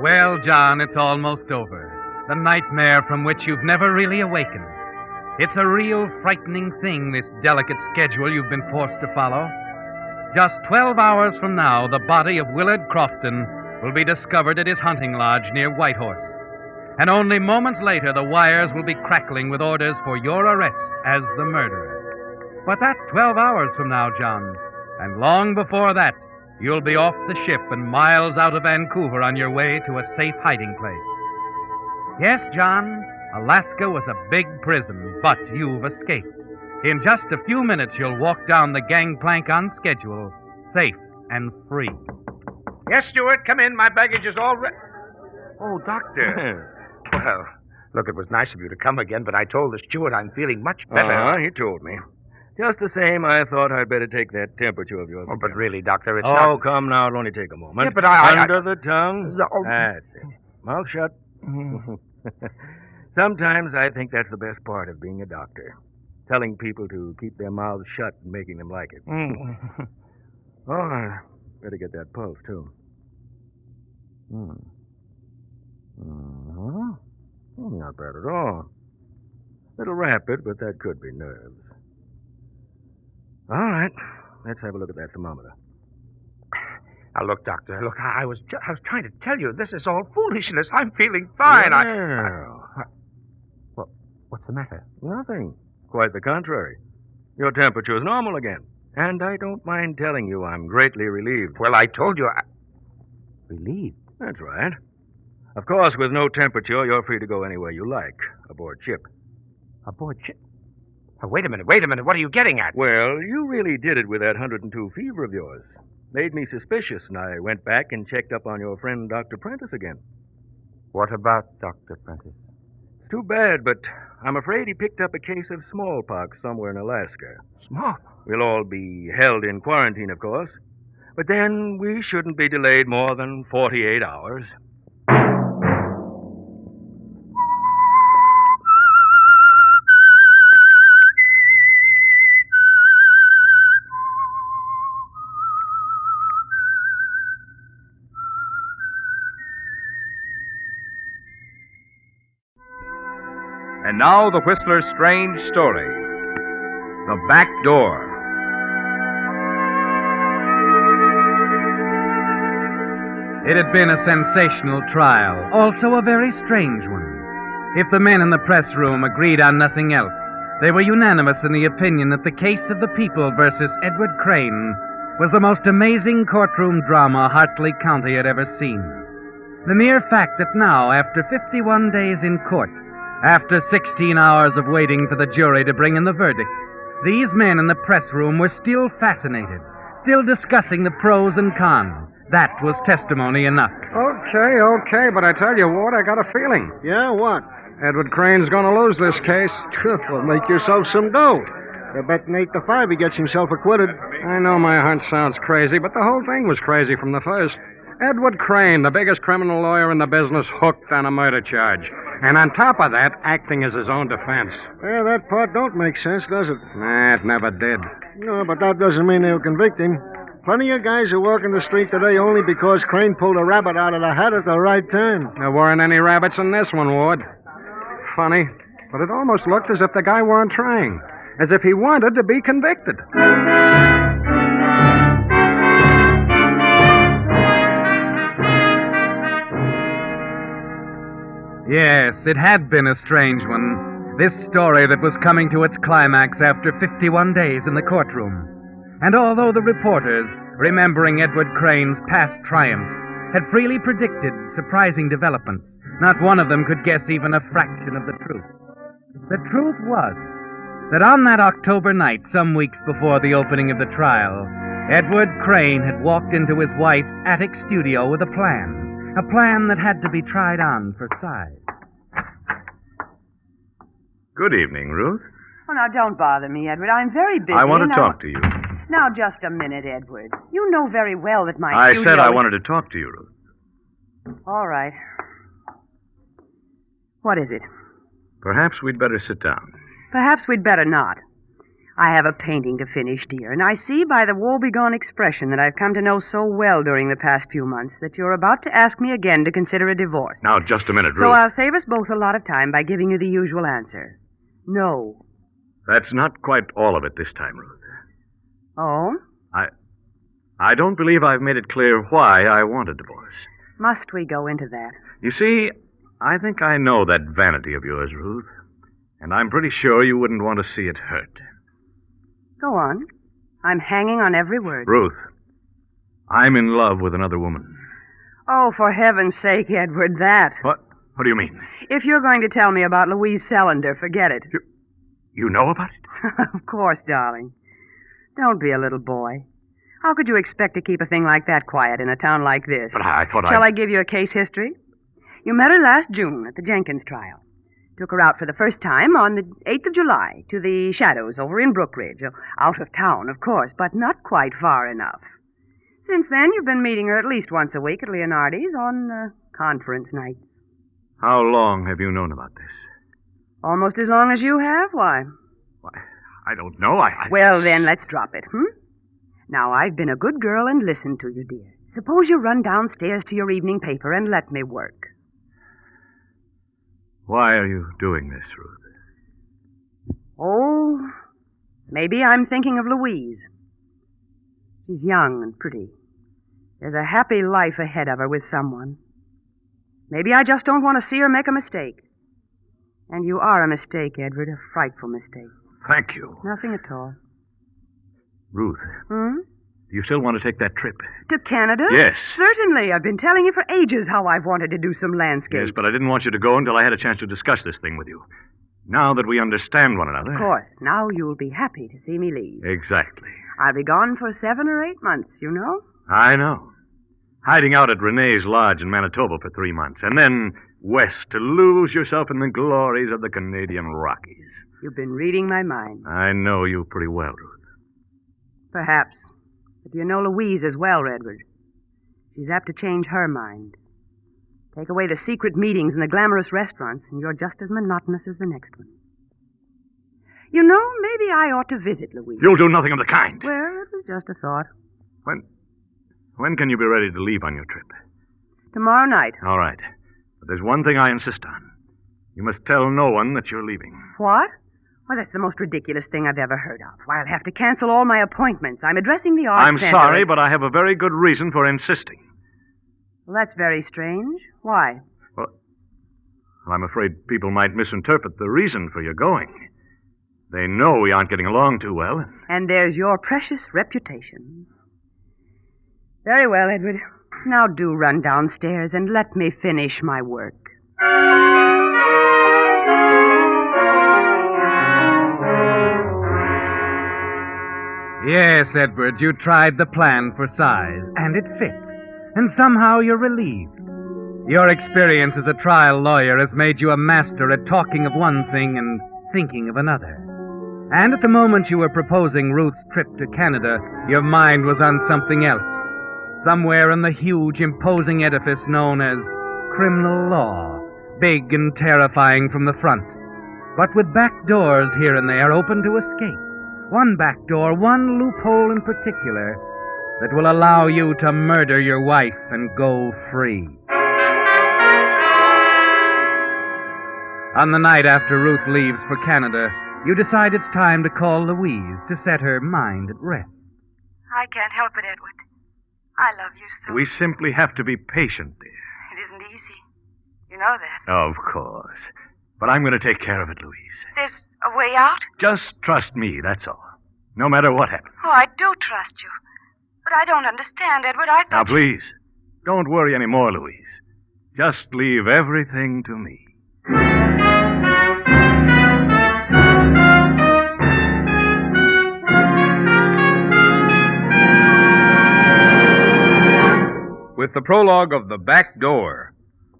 Well, John, it's almost over. The nightmare from which you've never really awakened. It's a real frightening thing, this delicate schedule you've been forced to follow. Just 12 hours from now, the body of Willard Crofton will be discovered at his hunting lodge near Whitehorse. And only moments later, the wires will be crackling with orders for your arrest as the murderer. But that's 12 hours from now, John. And long before that, you'll be off the ship and miles out of Vancouver on your way to a safe hiding place. Yes, John, Alaska was a big prison, but you've escaped. In just a few minutes, you'll walk down the gangplank on schedule, safe and free. Yes, Stuart, come in. My baggage is all ready. Oh, Doctor. Well, look, it was nice of you to come again, but I told the steward I'm feeling much better. He told me. Just the same, I thought I'd better take that temperature of yours. Oh, but really, Doctor, it's Oh, not... come now. It'll only take a moment. Yeah, but Under the tongue. Oh. That's it. Mouth shut. Sometimes I think that's the best part of being a doctor. Telling people to keep their mouths shut and making them like it. Oh, I better get that pulse, too. Oh, not bad at all. Little rapid, but that could be nerves. All right. Let's have a look at that thermometer. Now, look, Doctor, look, I was trying to tell you, this is all foolishness. I'm feeling fine. What's the matter? Nothing. Quite the contrary. Your temperature is normal again. And I don't mind telling you I'm greatly relieved. Well, I told you Relieved? That's right. Of course, with no temperature, you're free to go anywhere you like, aboard ship. Aboard ship? Oh, wait a minute. What are you getting at? Well, you really did it with that 102 fever of yours. Made me suspicious, and I went back and checked up on your friend Dr. Prentice again. What about Dr. Prentice? It's too bad, but I'm afraid he picked up a case of smallpox somewhere in Alaska. Smallpox? We'll all be held in quarantine, of course. But then we shouldn't be delayed more than 48 hours. And now the Whistler's strange story. The Back Door. It had been a sensational trial, also a very strange one. If the men in the press room agreed on nothing else, they were unanimous in the opinion that the case of the people versus Edward Crane was the most amazing courtroom drama Hartley County had ever seen. The mere fact that now, after 51 days in court, after 16 hours of waiting for the jury to bring in the verdict, these men in the press room were still fascinated, still discussing the pros and cons. That was testimony enough. Okay, but I tell you, Ward, I got a feeling. Yeah, what? Edward Crane's gonna lose this case. Well, make yourself some dough. They're betting 8-5 he gets himself acquitted. I know my hunch sounds crazy, but the whole thing was crazy from the first. Edward Crane, the biggest criminal lawyer in the business, hooked on a murder charge. And on top of that, acting as his own defense. Yeah, that part don't make sense, does it? Nah, it never did. No, but that doesn't mean they'll convict him. Plenty of guys who work in the street today only because Crane pulled a rabbit out of the hat at the right time. There weren't any rabbits in this one, Ward. Funny, but it almost looked as if the guy weren't trying. As if he wanted to be convicted. Yes, it had been a strange one. This story that was coming to its climax after 51 days in the courtroom. And although the reporters, remembering Edward Crane's past triumphs, had freely predicted surprising developments, not one of them could guess even a fraction of the truth. The truth was that on that October night, some weeks before the opening of the trial, Edward Crane had walked into his wife's attic studio with a plan that had to be tried on for size. Good evening, Ruth. Oh, now, don't bother me, Edward. I'm very busy. I want to talk to you. Now, just a minute, Edward. You know very well that my I studio said I is- wanted to talk to you, Ruth. All right. What is it? Perhaps we'd better sit down. Perhaps we'd better not. I have a painting to finish, dear, and I see by the woebegone expression that I've come to know so well during the past few months that you're about to ask me again to consider a divorce. Now, just a minute, Ruth. So I'll save us both a lot of time by giving you the usual answer. No. That's not quite all of it this time, Ruth. Oh? I don't believe I've made it clear why I want a divorce. Must we go into that? You see, I think I know that vanity of yours, Ruth. And I'm pretty sure you wouldn't want to see it hurt. Go on. I'm hanging on every word. Ruth, I'm in love with another woman. Oh, for heaven's sake, Edward, that. What? What do you mean? If you're going to tell me about Louise Sellender, forget it. You know about it? Of course, darling. Don't be a little boy. How could you expect to keep a thing like that quiet in a town like this? But I thought Shall I give you a case history? You met her last June at the Jenkins trial. Took her out for the first time on the 8th of July to the Shadows over in Brookridge. Out of town, of course, but not quite far enough. Since then, you've been meeting her at least once a week at Leonardi's on conference nights. How long have you known about this? Almost as long as you have? Why? I don't know. Well, then, let's drop it, Now, I've been a good girl and listened to you, dear. Suppose you run downstairs to your evening paper and let me work. Why are you doing this, Ruth? Oh, maybe I'm thinking of Louise. She's young and pretty. There's a happy life ahead of her with someone. Maybe I just don't want to see her make a mistake. And you are a mistake, Edward, a frightful mistake. Thank you. Nothing at all. Ruth, do you still want to take that trip? To Canada? Yes. Certainly. I've been telling you for ages how I've wanted to do some landscapes. Yes, but I didn't want you to go until I had a chance to discuss this thing with you. Now that we understand one another... Of course. Now you'll be happy to see me leave. Exactly. I'll be gone for 7 or 8 months, you know. I know. Hiding out at Renee's Lodge in Manitoba for 3 months, and then west to lose yourself in the glories of the Canadian Rockies. You've been reading my mind. I know you pretty well, Ruth. Perhaps. But you know Louise as well, Edward. She's apt to change her mind. Take away the secret meetings and the glamorous restaurants, and you're just as monotonous as the next one. You know, maybe I ought to visit Louise. You'll do nothing of the kind. Well, it was just a thought. When can you be ready to leave on your trip? Tomorrow night. All right. But there's one thing I insist on. You must tell no one that you're leaving. What? Well, that's the most ridiculous thing I've ever heard of. Why, I'll have to cancel all my appointments. I'm addressing the Arts I'm Center. sorry, but I have a very good reason for insisting. Well, that's very strange. Why? Well, Well, I'm afraid people might misinterpret the reason for your going. They know we aren't getting along too well. And there's your precious reputation. Very well, Edward. Now do run downstairs and let me finish my work. Yes, Edward, you tried the plan for size, and it fits. And somehow you're relieved. Your experience as a trial lawyer has made you a master at talking of one thing and thinking of another. And at the moment you were proposing Ruth's trip to Canada, your mind was on something else. Somewhere in the huge, imposing edifice known as criminal law, big and terrifying from the front, but with back doors here and there open to escape. One back door, one loophole in particular, that will allow you to murder your wife and go free. On the night after Ruth leaves for Canada, you decide it's time to call Louise to set her mind at rest. I can't help it, Edward. I love you so. We simply have to be patient, dear. It isn't easy. You know that. Of course. But I'm going to take care of it, Louise. There's a way out? Just trust me, that's all. No matter what happens. Oh, I do trust you. But I don't understand, Edward. I thought... Now, please, don't worry any more, Louise. Just leave everything to me. With the prologue of The Back Door,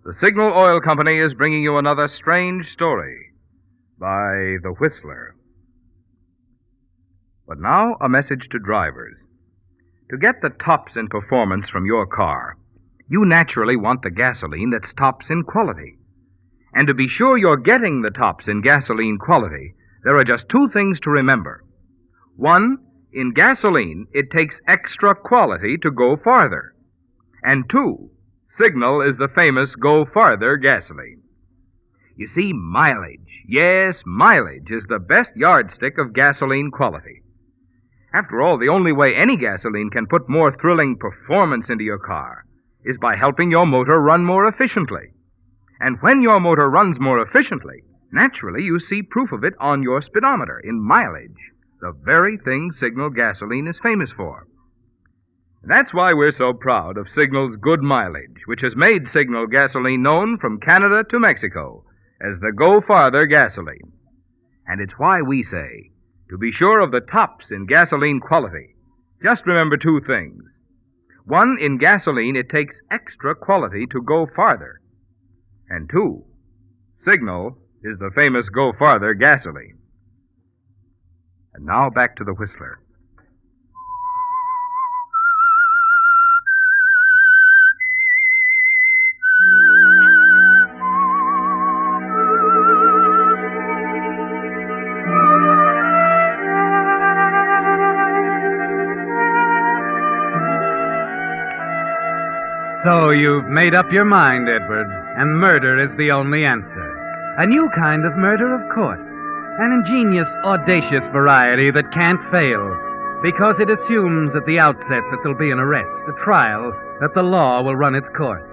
the Signal Oil Company is bringing you another strange story by The Whistler. But now, a message to drivers. To get the tops in performance from your car, you naturally want the gasoline that's tops in quality. And to be sure you're getting the tops in gasoline quality, there are just two things to remember. One, in gasoline, it takes extra quality to go farther. And two, Signal is the famous Go Farther gasoline. You see, mileage, yes, mileage is the best yardstick of gasoline quality. After all, the only way any gasoline can put more thrilling performance into your car is by helping your motor run more efficiently. And when your motor runs more efficiently, naturally you see proof of it on your speedometer in mileage, the very thing Signal gasoline is famous for. That's why we're so proud of Signal's good mileage, which has made Signal gasoline known from Canada to Mexico as the Go Farther gasoline. And it's why we say, to be sure of the tops in gasoline quality, just remember two things. One, in gasoline, it takes extra quality to go farther. And two, Signal is the famous Go Farther gasoline. And now back to the Whistler. So you've made up your mind, Edward, and murder is the only answer. A new kind of murder, of course. An ingenious, audacious variety that can't fail, because it assumes at the outset that there'll be an arrest, a trial, that the law will run its course.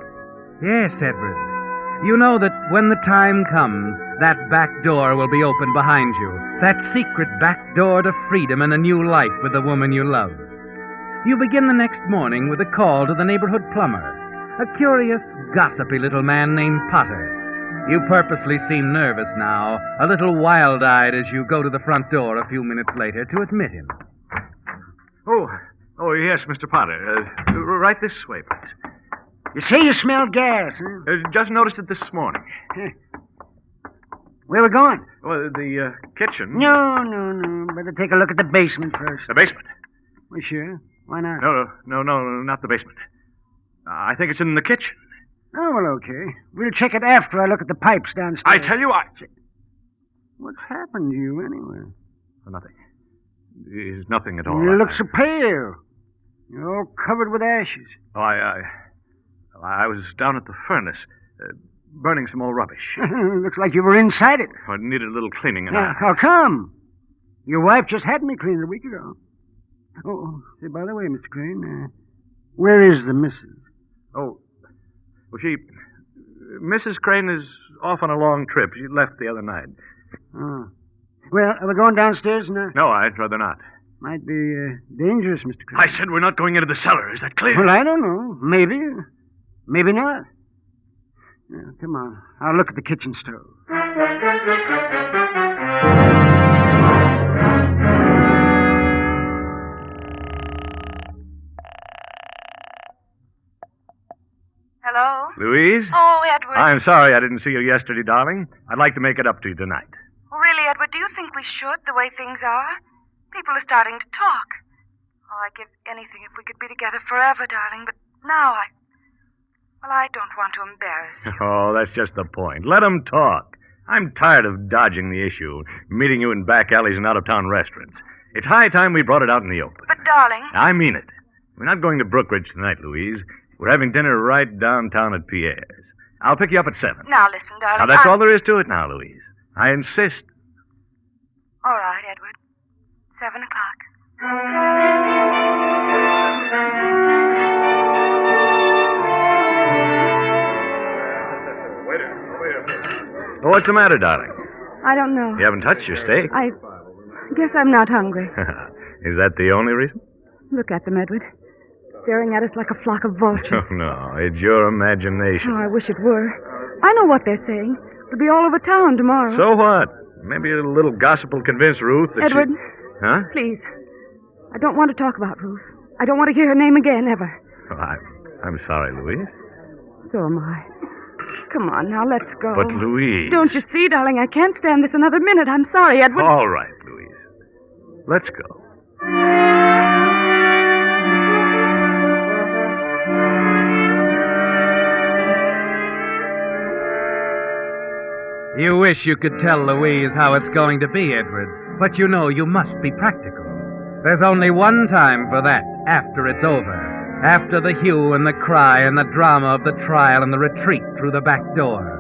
Yes, Edward. You know that when the time comes, that back door will be open behind you. That secret back door to freedom and a new life with the woman you love. You begin the next morning with a call to the neighborhood plumber, a curious, gossipy little man named Potter. You purposely seem nervous now, a little wild-eyed as you go to the front door a few minutes later to admit him. Oh, yes, Mr. Potter. Right this way, please. You say you smell gas, huh? Just noticed it this morning. Where we going? Well, the kitchen. No. Better take a look at the basement first. The basement? Well, sure. Why not? No, not the basement. I think it's in the kitchen. Oh, well, okay. We'll check it after I look at the pipes downstairs. I tell you, What's happened to you, anyway? Nothing. It's nothing at all. You look so pale. You're all covered with ashes. Oh, I was down at the furnace, burning some old rubbish. Looks like you were inside it. I needed a little cleaning, and How come? Your wife just had me cleaned a week ago. Oh, say, by the way, Mr. Crane, where is the missus? Oh, well, Mrs. Crane is off on a long trip. She left the other night. Oh. Well, are we going downstairs now? No, I'd rather not. Might be dangerous, Mr. Crane. I said we're not going into the cellar. Is that clear? Well, I don't know. Maybe. Maybe not. Now, come on. I'll look at the kitchen stove. Hello? Louise? Oh, Edward. I'm sorry I didn't see you yesterday, darling. I'd like to make it up to you tonight. Oh, really, Edward, do you think we should, the way things are? People are starting to talk. Oh, I'd give anything if we could be together forever, darling, but now I don't want to embarrass you. Oh, that's just the point. Let 'em talk. I'm tired of dodging the issue, meeting you in back alleys and out-of-town restaurants. It's high time we brought it out in the open. But, darling... I mean it. We're not going to Brookridge tonight, Louise. We're having dinner right downtown at Pierre's. I'll pick you up at 7. Now, listen, darling. Now, that's all there is to it now, Louise. I insist. All right, Edward. 7 o'clock. Well, what's the matter, darling? I don't know. You haven't touched your steak. I guess I'm not hungry. Is that the only reason? Look at them, Edward. Staring at us like a flock of vultures. Oh, no. It's your imagination. Oh, I wish it were. I know what they're saying. It'll be all over town tomorrow. So what? Maybe a little gossip will convince Ruth that Edward. Huh? Please. I don't want to talk about Ruth. I don't want to hear her name again, ever. Oh, I'm sorry, Louise. So am I. Come on, now, let's go. But, Louise... Don't you see, darling? I can't stand this another minute. I'm sorry, Edward. All right, Louise. Let's go. You wish you could tell Louise how it's going to be, Edward, but you know you must be practical. There's only one time for that, after it's over. After the hue and the cry and the drama of the trial and the retreat through the back door.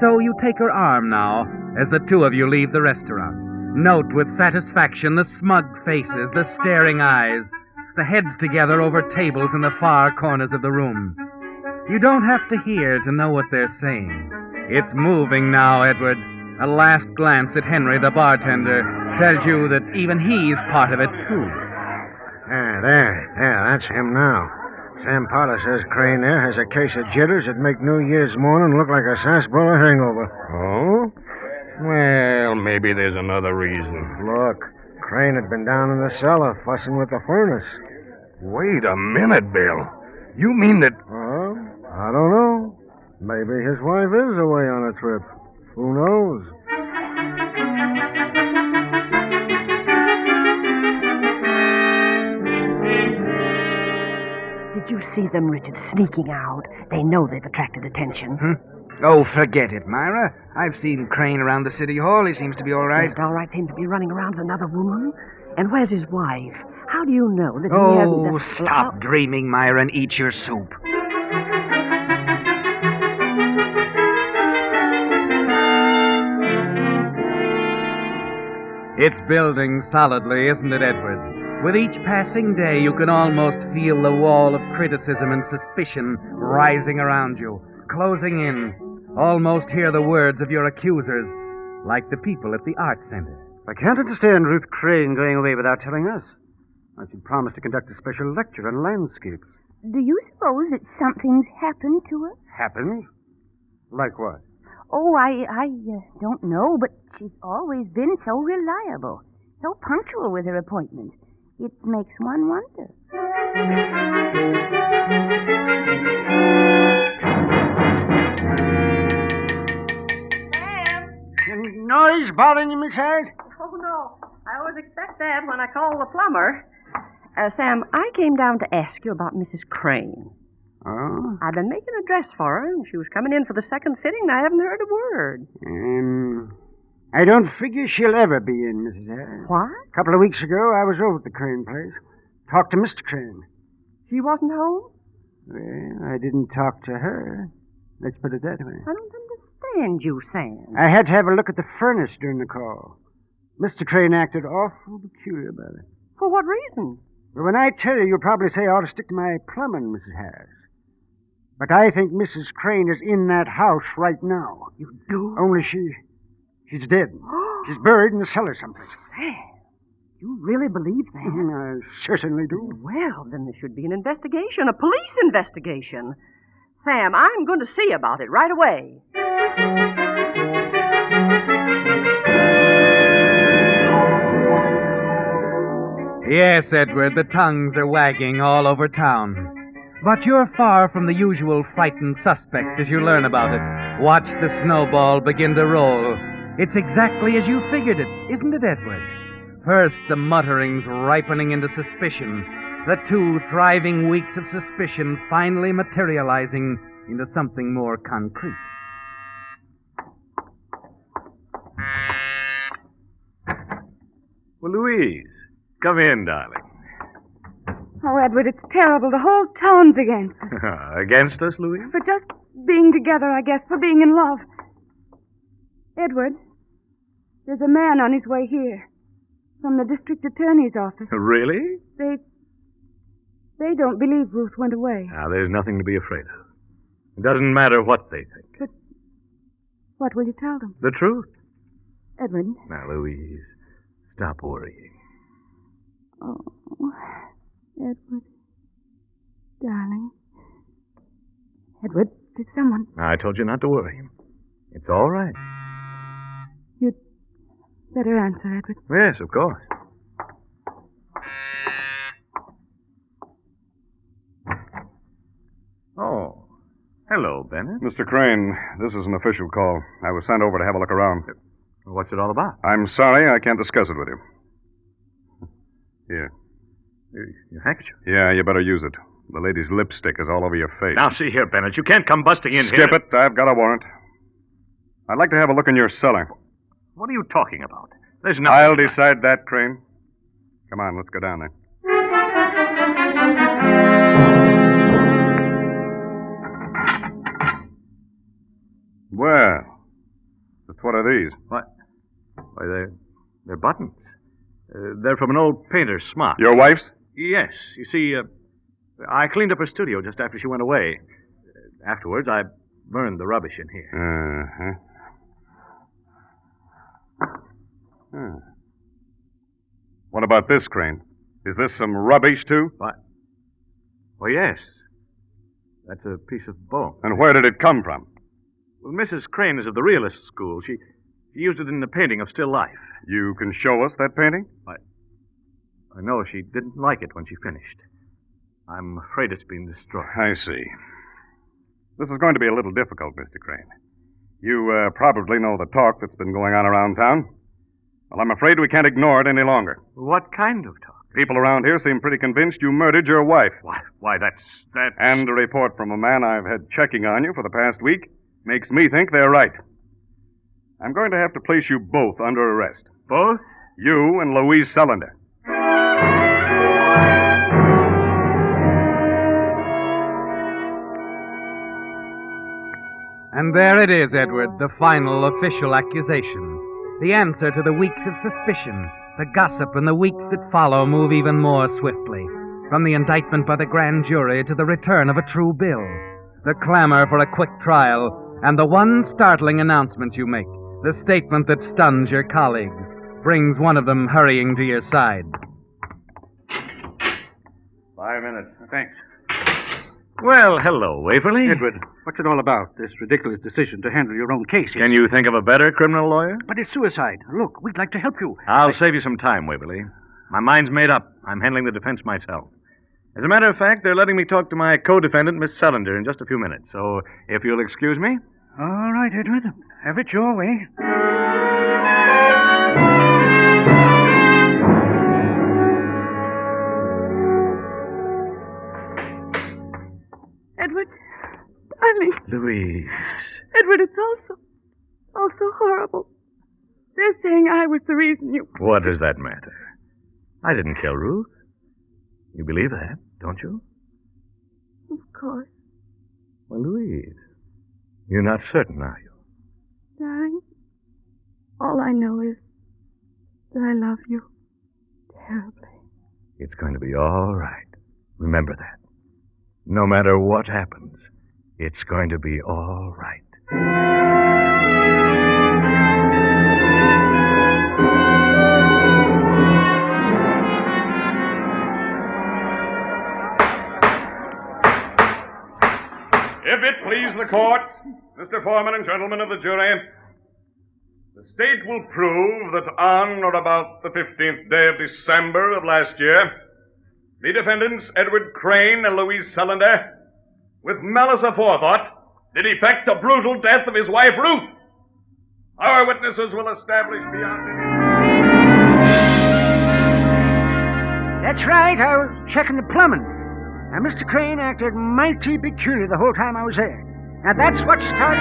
So you take her arm now, as the two of you leave the restaurant. Note with satisfaction the smug faces, the staring eyes, the heads together over tables in the far corners of the room. You don't have to hear to know what they're saying. It's moving now, Edward. A last glance at Henry, the bartender, tells you that even he's part of it, too. There, that's him now. Sam Potter says Crane there has a case of jitters that make New Year's morning look like a sarsaparilla hangover. Oh? Well, maybe there's another reason. Look, Crane had been down in the cellar fussing with the furnace. Wait a minute, Bill. You mean that... Well, I don't know. Maybe his wife is away on a trip. Who knows? Did you see them, Richard, sneaking out? They know they've attracted attention. Oh, forget it, Myra. I've seen Crane around the city hall. He seems to be all right. Just all right for him to be running around with another woman? And where's his wife? How do you know that he hasn't... Oh, stop dreaming, Myra, and eat your soup. It's building solidly, isn't it, Edward? With each passing day, you can almost feel the wall of criticism and suspicion rising around you, closing in. Almost hear the words of your accusers, like the people at the Art Center. I can't understand Ruth Crane going away without telling us. She promised to conduct a special lecture on landscapes. Do you suppose that something's happened to her? Happened? Like what? Oh, I don't know, but she's always been so reliable, so punctual with her appointments. It makes one wonder. Any noise bothering you, Miss Harris? Oh, no. I always expect that when I call the plumber. Sam, I came down to ask you about Mrs. Crane. Oh? I've been making a dress for her, and she was coming in for the second fitting, and I haven't heard a word. I don't figure she'll ever be in, Mrs. Harris. What? A couple of weeks ago, I was over at the Crane place. Talked to Mr. Crane. She wasn't home? Well, I didn't talk to her. Let's put it that way. I don't understand you, Sam. I had to have a look at the furnace during the call. Mr. Crane acted awful peculiar about it. For what reason? Well, when I tell you, you'll probably say I ought to stick to my plumbing, Mrs. Harris. But I think Mrs. Crane is in that house right now. You do? Only she's dead. She's buried in the cellar someplace. Sam, you really believe that? I certainly do. Well, then there should be an investigation, a police investigation. Sam, I'm going to see about it right away. Yes, Edward, the tongues are wagging all over town. But you're far from the usual frightened suspect as you learn about it. Watch the snowball begin to roll. It's exactly as you figured it, isn't it, Edward? First, the mutterings ripening into suspicion. The 2 thriving weeks of suspicion finally materializing into something more concrete. Well, Louise, come in, darling. Oh, Edward, it's terrible. The whole town's against us. Against us, Louise? For just being together, I guess, for being in love. Edward, there's a man on his way here. From the district attorney's office. Really? They don't believe Ruth went away. Now, there's nothing to be afraid of. It doesn't matter what they think. But what will you tell them? The truth. Edward. Now, Louise, stop worrying. Oh, Edward. Darling. Edward, did someone... I told you not to worry. It's all right. You'd better answer, Edward. Yes, of course. Oh. Hello, Bennett. Mr. Crane, this is an official call. I was sent over to have a look around. What's it all about? I'm sorry I can't discuss it with you. Here. Your handkerchief? Yeah, you better use it. The lady's lipstick is all over your face. Now, see here, Bennett. You can't come busting in here. Skip it. I've got a warrant. I'd like to have a look in your cellar. What are you talking about? There's nothing... I'll decide that, Crane. Come on, let's go down there. Well, just what are these? What? Why, they're buttons. They're from an old painter's smock. Your wife's? Yes. You see, I cleaned up her studio just after she went away. Afterwards, I burned the rubbish in here. What about this, Crane? Is this some rubbish, too? What? Well, yes. That's a piece of bone. And where did it come from? Well, Mrs. Crane is of the realist school. She used it in the painting of still life. You can show us that painting? I know she didn't like it when she finished. I'm afraid it's been destroyed. I see. This is going to be a little difficult, Mr. Crane. You probably know the talk that's been going on around town. Well, I'm afraid we can't ignore it any longer. What kind of talk? People around here seem pretty convinced you murdered your wife. Why, that's... And a report from a man I've had checking on you for the past week makes me think they're right. I'm going to have to place you both under arrest. Both? You and Louise Sullender. And there it is, Edward, the final official accusation. The answer to the weeks of suspicion. The gossip and the weeks that follow move even more swiftly. From the indictment by the grand jury to the return of a true bill. The clamor for a quick trial, and the one startling announcement you make. The statement that stuns your colleagues. Brings one of them hurrying to your side. 5 minutes. Thanks. Well, hello, Waverly. Edward, what's it all about, this ridiculous decision to handle your own case? Can you think of a better criminal lawyer? But it's suicide. Look, we'd like to help you. I'll save you some time, Waverly. My mind's made up. I'm handling the defense myself. As a matter of fact, they're letting me talk to my co-defendant, Miss Sullender, in just a few minutes. So, if you'll excuse me. All right, Edward. Have it your way. Edward, darling. Louise. Edward, it's also horrible. They're saying I was the reason you... What does that matter? I didn't kill Ruth. You believe that, don't you? Of course. Well, Louise, you're not certain, are you? Darling, all I know is that I love you terribly. It's going to be all right. Remember that. No matter what happens, It's going to be all right. If it please the court, Mr. Foreman and gentlemen of the jury, the state will prove that on or about the 15th day of December of last year, the defendants Edward Crane and Louise Sullender, with malice aforethought, did effect the brutal death of his wife Ruth. Our witnesses will establish beyond That's right. I was checking the plumbing. Now, Mr. Crane acted mighty peculiar the whole time I was there. Now, that's what started...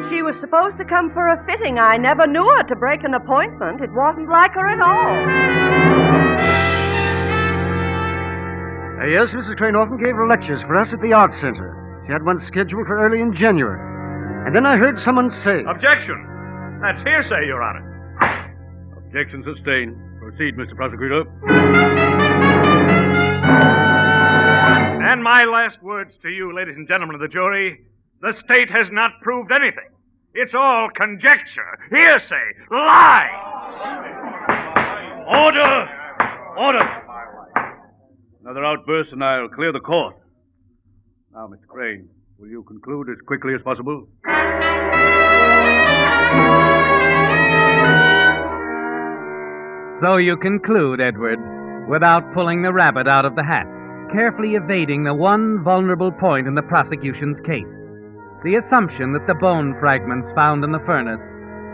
She was supposed to come for a fitting. I never knew her to break an appointment. It wasn't like her at all. Yes, Mrs. Crane often gave her lectures for us at the Arts Center. She had one scheduled for early in January. And then I heard someone say... Objection! That's hearsay, Your Honor. Objection sustained. Proceed, Mr. Prosecutor. And my last words to you, ladies and gentlemen of the jury, the state has not proved anything. It's all conjecture, hearsay, lie. Order! Order! Another outburst and I'll clear the court. Now, Mr. Crane, will you conclude as quickly as possible? So you conclude, Edward, without pulling the rabbit out of the hat, carefully evading the one vulnerable point in the prosecution's case, the assumption that the bone fragments found in the furnace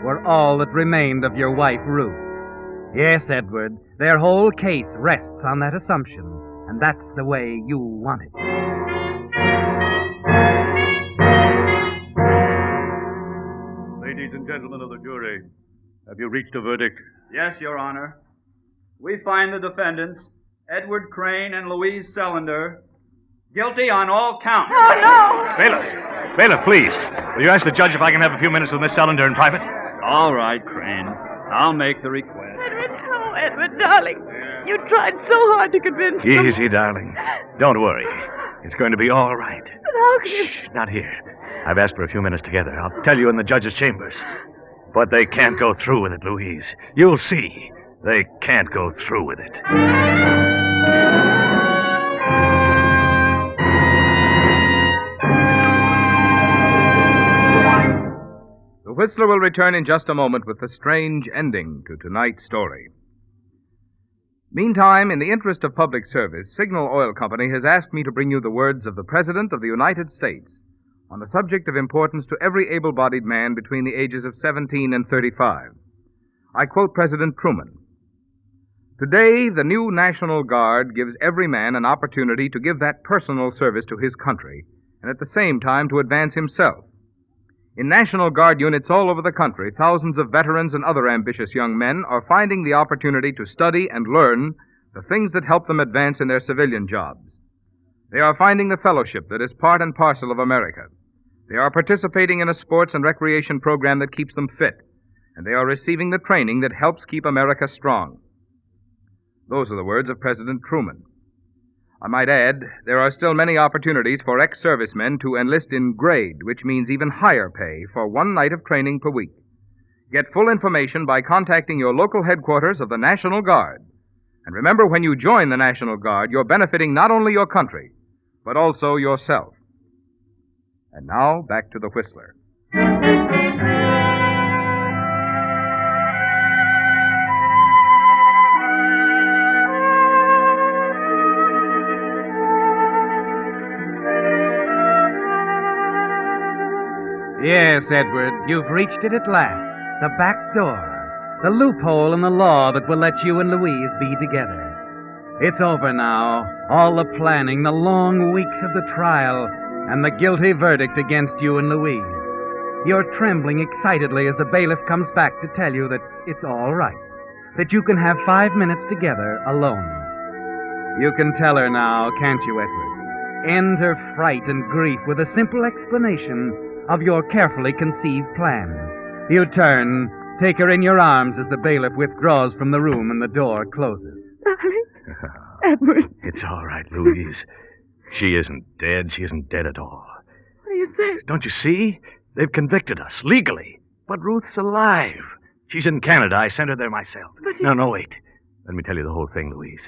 were all that remained of your wife, Ruth. Yes, Edward, their whole case rests on that assumption, and that's the way you want it. Ladies and gentlemen of the jury, have you reached a verdict? Yes, Your Honor. We find the defendants, Edward Crane and Louise Sullender, guilty on all counts. Oh, no! Bailiff, please. Will you ask the judge if I can have a few minutes with Miss Sullender in private? All right, Crane. I'll make the request. Oh, Edward, darling. You tried so hard to convince them. Easy, darling. Don't worry. It's going to be all right. But how can you... Shh, not here. I've asked for a few minutes together. I'll tell you in the judge's chambers. But they can't go through with it, Louise. You'll see. They can't go through with it. The Whistler will return in just a moment with the strange ending to tonight's story. Meantime, in the interest of public service, Signal Oil Company has asked me to bring you the words of the President of the United States on a subject of importance to every able-bodied man between the ages of 17 and 35. I quote President Truman. Today, the new National Guard gives every man an opportunity to give that personal service to his country and at the same time to advance himself. In National Guard units all over the country, thousands of veterans and other ambitious young men are finding the opportunity to study and learn the things that help them advance in their civilian jobs. They are finding the fellowship that is part and parcel of America. They are participating in a sports and recreation program that keeps them fit, and they are receiving the training that helps keep America strong. Those are the words of President Truman. I might add, there are still many opportunities for ex-servicemen to enlist in grade, which means even higher pay for one night of training per week. Get full information by contacting your local headquarters of the National Guard. And remember, when you join the National Guard, you're benefiting not only your country, but also yourself. And now, back to the Whistler. Yes, Edward, you've reached it at last. The back door. The loophole in the law that will let you and Louise be together. It's over now. All the planning, the long weeks of the trial, and the guilty verdict against you and Louise. You're trembling excitedly as the bailiff comes back to tell you that it's all right. That you can have 5 minutes together alone. You can tell her now, can't you, Edward? End her fright and grief with a simple explanation of your carefully conceived plan. You turn, take her in your arms as the bailiff withdraws from the room and the door closes. Darling, Edward. It's all right, Louise. She isn't dead. She isn't dead at all. What do you say? Don't you see? They've convicted us, legally. But Ruth's alive. She's in Canada. I sent her there myself. But No, wait. Let me tell you the whole thing, Louise.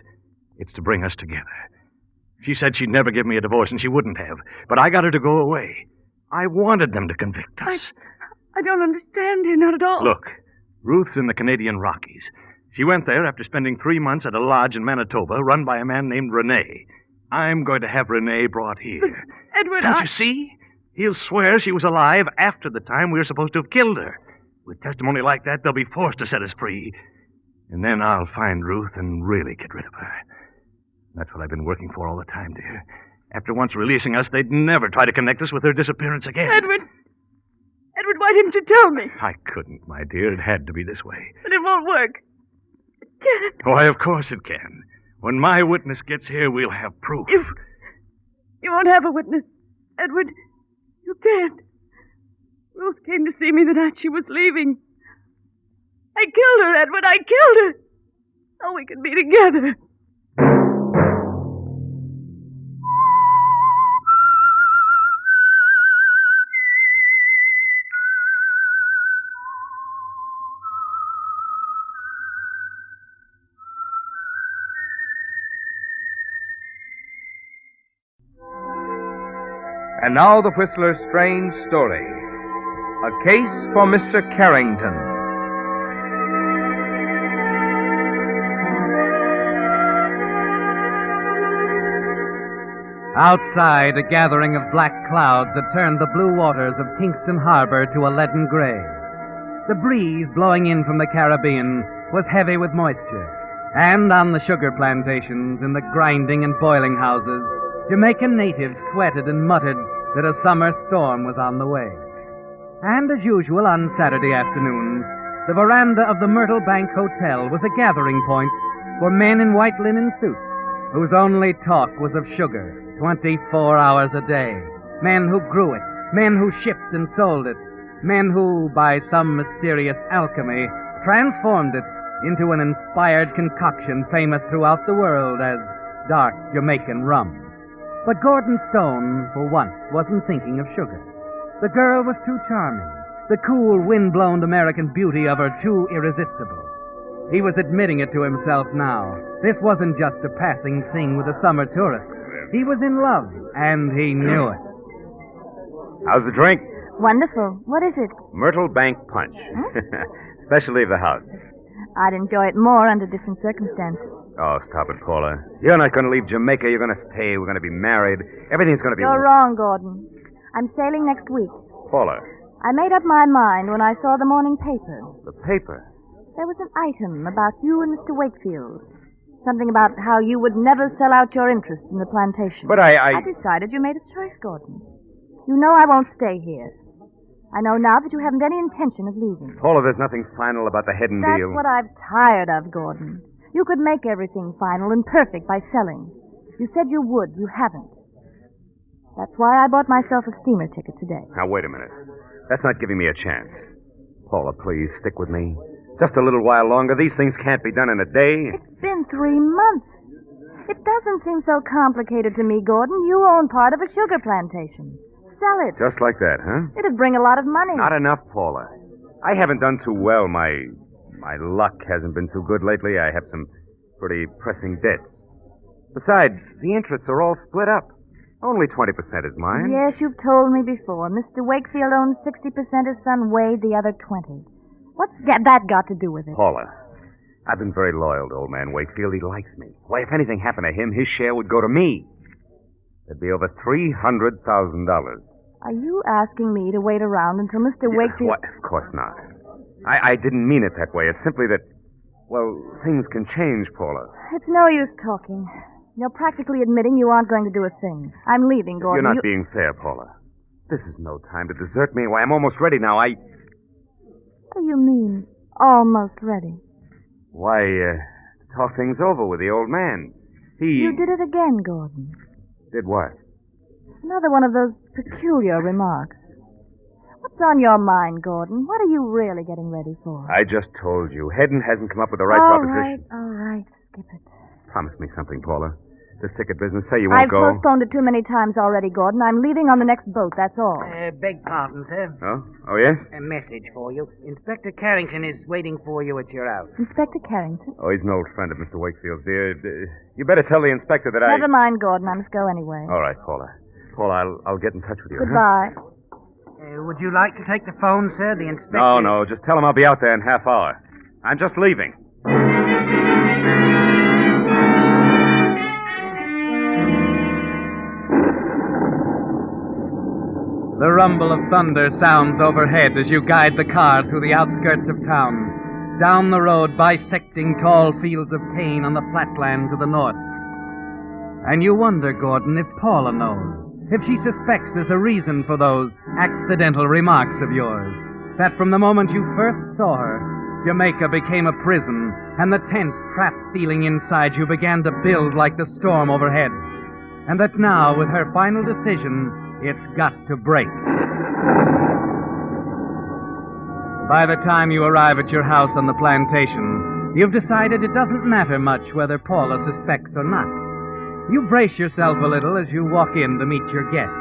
It's to bring us together. She said she'd never give me a divorce, and she wouldn't have. But I got her to go away. I wanted them to convict us. I don't understand you, not at all. Look, Ruth's in the Canadian Rockies. She went there after spending 3 months at a lodge in Manitoba run by a man named Rene. I'm going to have Rene brought here. But, Edward, Don't you see? He'll swear she was alive after the time we were supposed to have killed her. With testimony like that, they'll be forced to set us free. And then I'll find Ruth and really get rid of her. That's what I've been working for all the time, dear. After once releasing us, they'd never try to connect us with her disappearance again. Edward, why didn't you tell me? I couldn't, my dear. It had to be this way. But it won't work. It can't. Why, of course it can. When my witness gets here, we'll have proof. You won't have a witness, Edward. You can't. Ruth came to see me the night she was leaving. I killed her, Edward. I killed her. So we could be together. And now the Whistler's strange story. A case for Mr. Carrington. Outside, a gathering of black clouds had turned the blue waters of Kingston Harbor to a leaden gray. The breeze blowing in from the Caribbean was heavy with moisture, and on the sugar plantations, in the grinding and boiling houses, Jamaican natives sweated and muttered that a summer storm was on the way. And as usual on Saturday afternoons, the veranda of the Myrtle Bank Hotel was a gathering point for men in white linen suits whose only talk was of sugar 24 hours a day. Men who grew it, men who shipped and sold it, men who, by some mysterious alchemy, transformed it into an inspired concoction famous throughout the world as dark Jamaican rum. But Gordon Stone, for once, wasn't thinking of sugar. The girl was too charming. The cool, wind-blown American beauty of her too irresistible. He was admitting it to himself now. This wasn't just a passing thing with a summer tourist. He was in love, and he knew it. How's the drink? Wonderful. What is it? Myrtle Bank Punch. Specialty of the house. I'd enjoy it more under different circumstances. Oh, stop it, Paula. You're not going to leave Jamaica. You're going to stay. We're going to be married. Everything's going to be... You're wrong, Gordon. I'm sailing next week. Paula. I made up my mind when I saw the morning paper. The paper? There was an item about you and Mr. Wakefield. Something about how you would never sell out your interest in the plantation. But I decided you made a choice, Gordon. You know I won't stay here. I know now that you haven't any intention of leaving. Paula, there's nothing final about the Hedden deal. That's what I'm tired of, Gordon. You could make everything final and perfect by selling. You said you would. You haven't. That's why I bought myself a steamer ticket today. Now, wait a minute. That's not giving me a chance. Paula, please, stick with me. Just a little while longer. These things can't be done in a day. It's been 3 months. It doesn't seem so complicated to me, Gordon. You own part of a sugar plantation. Sell it. Just like that, huh? It'd bring a lot of money. Not enough, Paula. I haven't done too well. My luck hasn't been too good lately. I have some pretty pressing debts. Besides, the interests are all split up. Only 20% is mine. Yes, you've told me before. Mr. Wakefield owns 60%, his son Wade the other 20%. What's that got to do with it? Paula, I've been very loyal to old man Wakefield. He likes me. Why, if anything happened to him, his share would go to me. It'd be over $300,000. Are you asking me to wait around until Mr. Wakefield... What? Of course not. I didn't mean it that way. It's simply that, well, things can change, Paula. It's no use talking. You're practically admitting you aren't going to do a thing. I'm leaving, Gordon. You're not being fair, Paula. This is no time to desert me. Why, I'm almost ready now. What do you mean, almost ready? Why, talk things over with the old man. You did it again, Gordon. Did what? Another one of those peculiar remarks. What's on your mind, Gordon? What are you really getting ready for? I just told you. Hedden hasn't come up with the right proposition. All right, skip it. Promise me something, Paula. This ticket business. Say you won't I've go. postponed it too many times already, Gordon. I'm leaving on the next boat, that's all. Beg pardon, sir. Oh, yes? A message for you. Inspector Carrington is waiting for you at your house. Inspector Carrington? Oh, he's an old friend of Mr. Wakefield's, dear. You better tell the inspector that Never mind, Gordon. I must go anyway. All right, Paula. Paula, I'll get in touch with you. huh? Goodbye. Would you like to take the phone, sir? The inspector... No. Just tell him I'll be out there in half hour. I'm just leaving. The rumble of thunder sounds overhead as you guide the car through the outskirts of town, down the road bisecting tall fields of cane on the flatland to the north. And you wonder, Gordon, if Paula knows, if she suspects there's a reason for those accidental remarks of yours, that from the moment you first saw her, Jamaica became a prison, and the tense, trapped feeling inside you began to build like the storm overhead, and that now, with her final decision, it's got to break. By the time you arrive at your house on the plantation, you've decided it doesn't matter much whether Paula suspects or not. You brace yourself a little as you walk in to meet your guest.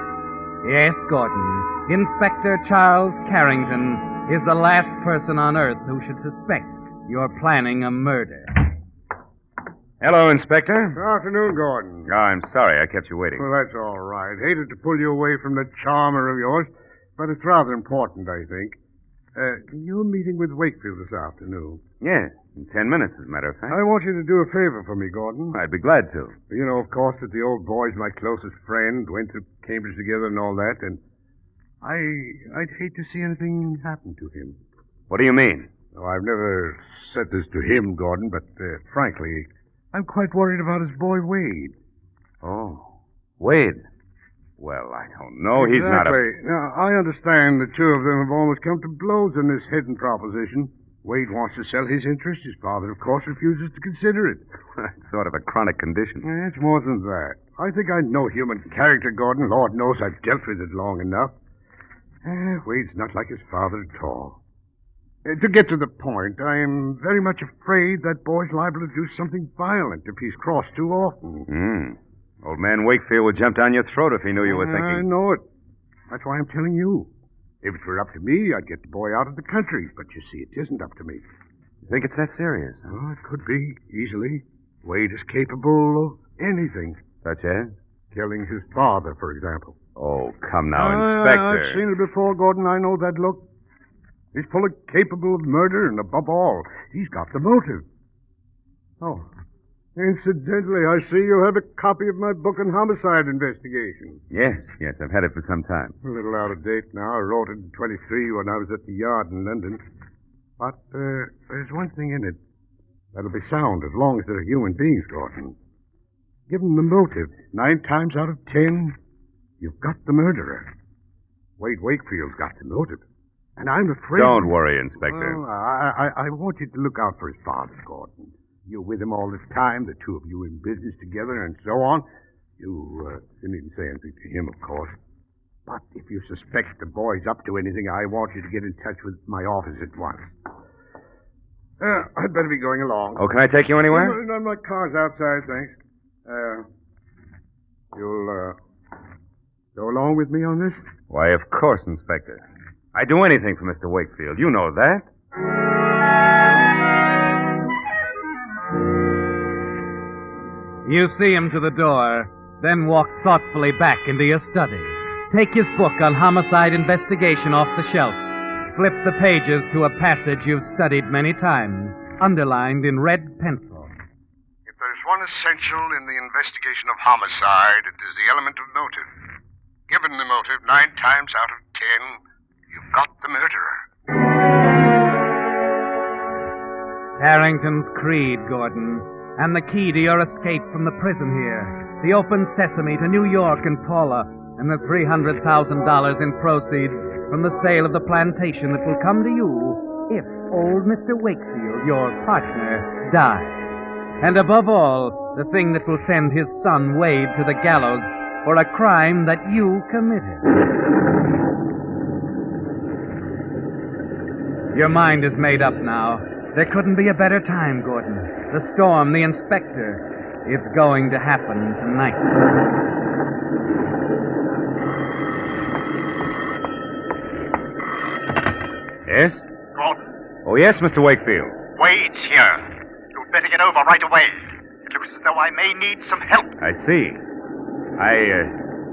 Yes, Gordon, Inspector Charles Carrington is the last person on Earth who should suspect you're planning a murder. Hello, Inspector. Good afternoon, Gordon. Oh, I'm sorry I kept you waiting. Well, that's all right. Hated to pull you away from that charmer of yours, but it's rather important, I think. You're meeting with Wakefield this afternoon. Yes, in 10 minutes, as a matter of fact. I want you to do a favor for me, Gordon. I'd be glad to. You know, of course, that the old boy's my closest friend, went to Cambridge together and all that, and I'd hate to see anything happen to him. What do you mean? Oh, I've never said this to him, Gordon, but frankly, I'm quite worried about his boy, Wade. Oh, Wade. Well, I don't know. He's not a... Now, I understand the two of them have almost come to blows in this hidden proposition. Wade wants to sell his interest. His father, of course, refuses to consider it. Sort of a chronic condition. It's more than that. I think I know human character, Gordon. Lord knows I've dealt with it long enough. Wade's not like his father at all. To get to the point, I'm very much afraid that boy's liable to do something violent if he's crossed too often. Old man Wakefield would jump down your throat if he knew you were I thinking. know it. That's why I'm telling you. If it were up to me, I'd get the boy out of the country. But you see, it isn't up to me. You think it's that serious? Huh? Oh, it could be, easily. Wade is capable of anything. Such as? Killing his father, for example. Oh, come now, Inspector. I've seen it before, Gordon. I know that look. He's fully capable of murder, and above all, he's got the motive. Oh, incidentally, I see you have a copy of my book on homicide investigation. Yes, I've had it for some time. A little out of date now. I wrote it in 23 when I was at the yard in London. But there's one thing in it that'll be sound as long as there are human beings, Gordon. Given the motive, 9 times out of 10, you've got the murderer. Wade Wakefield's got the motive. And I'm afraid... Don't worry, Inspector. Well, I want you to look out for his father, Gordon. You're with him all this time, the two of you in business together and so on. You needn't say anything to him, of course. But if you suspect the boy's up to anything, I want you to get in touch with my office at once. I'd better be going along. Oh, can I take you anywhere? No, my car's outside, thanks. You'll go along with me on this? Why, of course, Inspector. I'd do anything for Mr. Wakefield. You know that. You see him to the door, then walk thoughtfully back into your study. Take his book on homicide investigation off the shelf. Flip the pages to a passage you've studied many times, underlined in red pencil. If there's one essential in the investigation of homicide, it is the element of motive. Given the motive, 9 times out of 10, you've got the murderer. Carrington's creed, Gordon, and the key to your escape from the prison here. The open sesame to New York and Paula, and the $300,000 in proceeds from the sale of the plantation that will come to you if old Mr. Wakefield, your partner, dies. And above all, the thing that will send his son Wade to the gallows for a crime that you committed. Your mind is made up now. There couldn't be a better time, Gordon. The storm, the inspector. It's going to happen tonight. Yes? Gordon, Oh, yes, Mr. Wakefield. Wade's here. You'd better get over right away. It looks as though I may need some help. I see.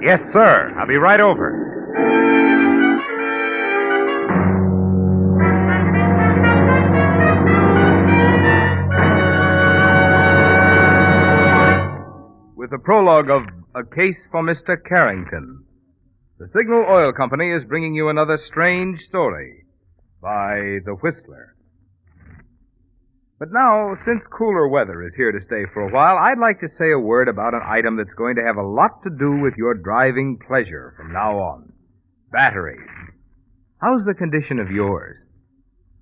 Yes, sir. I'll be right over. With the prologue of A Case for Mr. Carrington, the Signal Oil Company is bringing you another strange story by The Whistler. But now, since cooler weather is here to stay for a while, I'd like to say a word about an item that's going to have a lot to do with your driving pleasure from now on. Batteries. How's the condition of yours?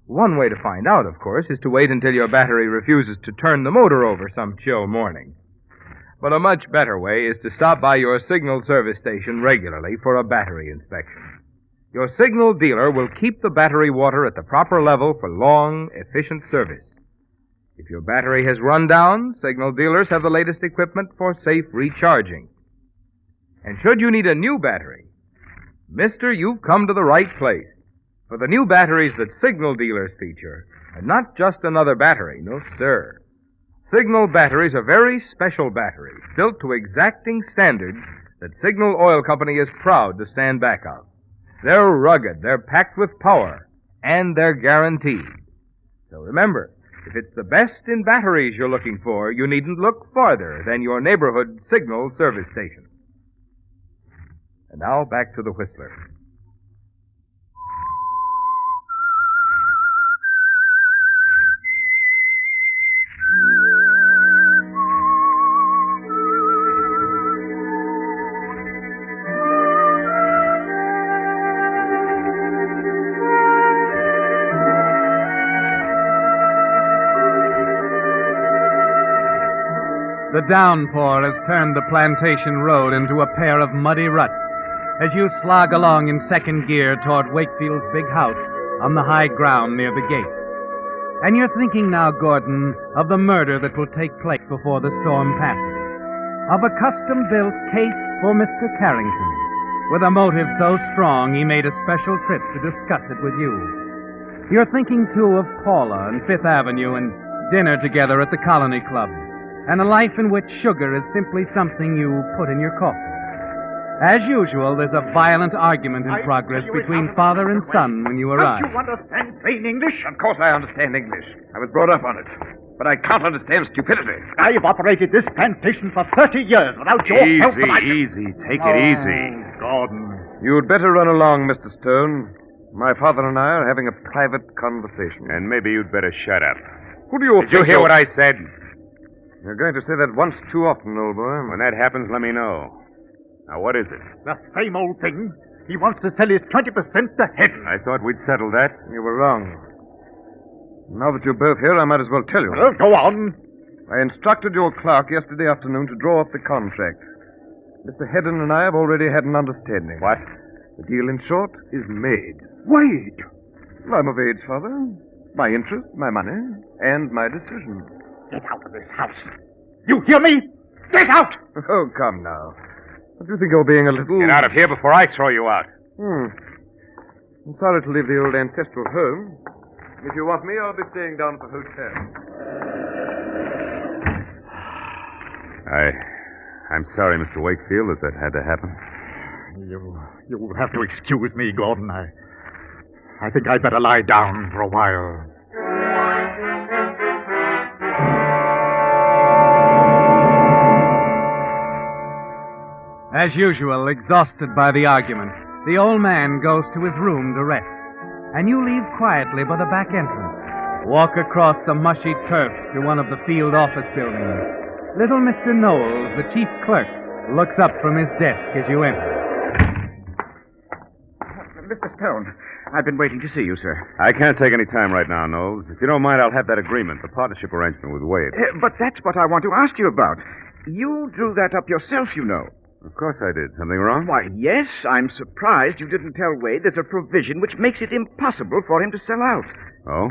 One way to find out, of course, is to wait until your battery refuses to turn the motor over some chill morning. But a much better way is to stop by your Signal service station regularly for a battery inspection. Your Signal dealer will keep the battery water at the proper level for long, efficient service. If your battery has run down, Signal dealers have the latest equipment for safe recharging. And should you need a new battery, mister, you've come to the right place. For the new batteries that Signal dealers feature are not just another battery, no sir. Signal batteries are very special batteries, built to exacting standards that Signal Oil Company is proud to stand back of. They're rugged, they're packed with power, and they're guaranteed. So remember, if it's the best in batteries you're looking for, you needn't look farther than your neighborhood Signal service station. And now back to the Whistler. The downpour has turned the plantation road into a pair of muddy ruts as you slog along in second gear toward Wakefield's big house on the high ground near the gate. And you're thinking now, Gordon, of the murder that will take place before the storm passes. Of a custom-built case for Mr. Carrington, with a motive so strong he made a special trip to discuss it with you. You're thinking, too, of Paula and Fifth Avenue and dinner together at the Colony Club, and a life in which sugar is simply something you put in your coffee. As usual, there's a violent argument in progress between father and son when you arrive. Don't you understand plain English? Of course I understand English. I was brought up on it. But I can't understand stupidity. I've operated this plantation for 30 years without your help. Easy. Take it easy. Gordon. You'd better run along, Mr. Stone. My father and I are having a private conversation. And maybe you'd better shut up. Who do you Did you hear what I said? You're going to say that once too often, old boy. When that happens, let me know. Now, what is it? The same old thing. He wants to sell his 20% to Hedden. I thought we'd settled that. You were wrong. Now that you're both here, I might as well tell you. Well, go on. I instructed your clerk yesterday afternoon to draw up the contract. Mr. Hedden and I have already had an understanding. What? The deal, in short, is made. Wade! I'm of age, Father. My interest, my money, and my decision. Get out of this house. You hear me? Get out! Oh, come now. Don't you think you're being a little... Get out of here before I throw you out. I'm sorry to leave the old ancestral home. If you want me, I'll be staying down at the hotel. I'm sorry, Mr. Wakefield, that had to happen. You'll have to excuse me, Gordon. I think I'd better lie down for a while. As usual, exhausted by the argument, the old man goes to his room to rest, and you leave quietly by the back entrance. Walk across the mushy turf to one of the field office buildings. Little Mr. Knowles, the chief clerk, looks up from his desk as you enter. Mr. Stone, I've been waiting to see you, sir. I can't take any time right now, Knowles. If you don't mind, I'll have that agreement, the partnership arrangement with Wade. But that's what I want to ask you about. You drew that up yourself, you know. Of course I did. Something wrong? Why, yes. I'm surprised you didn't tell Wade there's a provision which makes it impossible for him to sell out. Oh?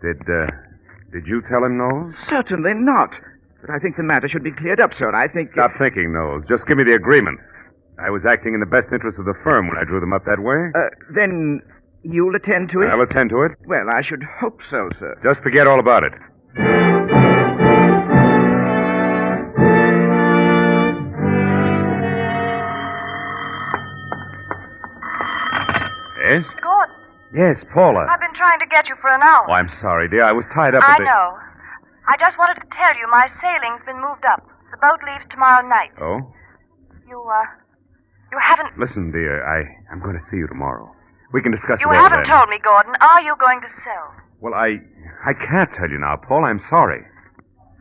Did you tell him, Knowles? Certainly not. But I think the matter should be cleared up, sir. I think... Stop thinking, Knowles. Just give me the agreement. I was acting in the best interest of the firm when I drew them up that way. Then you'll attend to it? I'll attend to it. Well, I should hope so, sir. Just forget all about it. Yes? Gordon, Yes, Paula. I've been trying to get you for an hour. Oh, I'm sorry, dear. I was tied up I with the... know. I just wanted to tell you my sailing's been moved up. The boat leaves tomorrow night. Oh? You haven't... Listen, dear, I'm going to see you tomorrow. We can discuss it You all haven't then. told me, Gordon. Are you going to sell? Well, I can't tell you now, Paula. I'm sorry.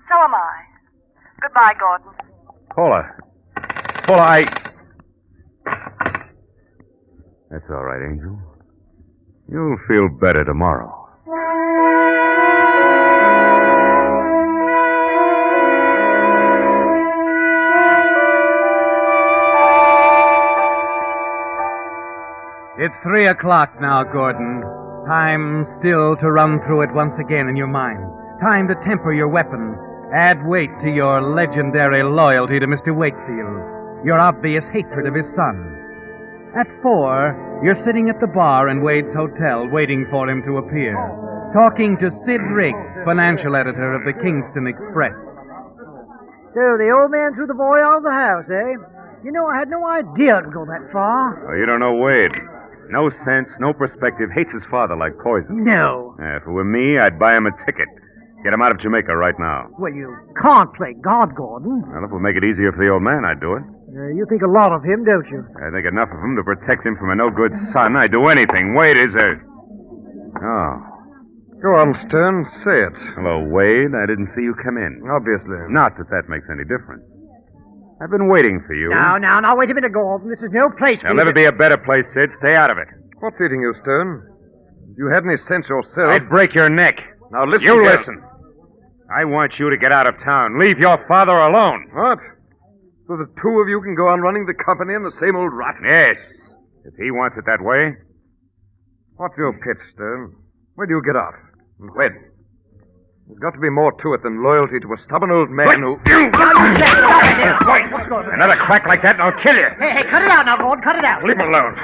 So am I. Goodbye, Gordon. Paula, That's all right, Angel. You'll feel better tomorrow. It's 3 o'clock now, Gordon. Time still to run through it once again in your mind. Time to temper your weapon. Add weight to your legendary loyalty to Mr. Wakefield. Your obvious hatred of his son. At 4, you're sitting at the bar in Wade's hotel waiting for him to appear. Talking to Sid Riggs, financial editor of the Kingston Express. So the old man threw the boy out of the house, eh? You know, I had no idea it would go that far. Oh, you don't know Wade. No sense, no perspective. Hates his father like poison. No. If it were me, I'd buy him a ticket. Get him out of Jamaica right now. Well, you can't play God, Gordon. Well, if it would make it easier for the old man, I'd do it. You think a lot of him, don't you? I think enough of him to protect him from a no-good son. I'd do anything. Wade is a... Oh. Go on, Stern. Say it. Hello, Wade. I didn't see you come in. Obviously. Not that makes any difference. I've been waiting for you. Now, wait a minute, Gordon. This is no place for There'll you never be a better place, Sid. Stay out of it. What's eating you, Stern? If you had any sense yourself... I'd break your neck. Now, listen, You Gil. listen. I want you to get out of town. Leave your father alone. What? So the two of you can go on running the company in the same old rut? Yes. If he wants it that way. What's your pitch, Stern? Where do you get off? And when? There's got to be more to it than loyalty to a stubborn old man who... Another crack like that and I'll kill you. Hey, cut it out now, Gordon. Cut it out. Leave him alone.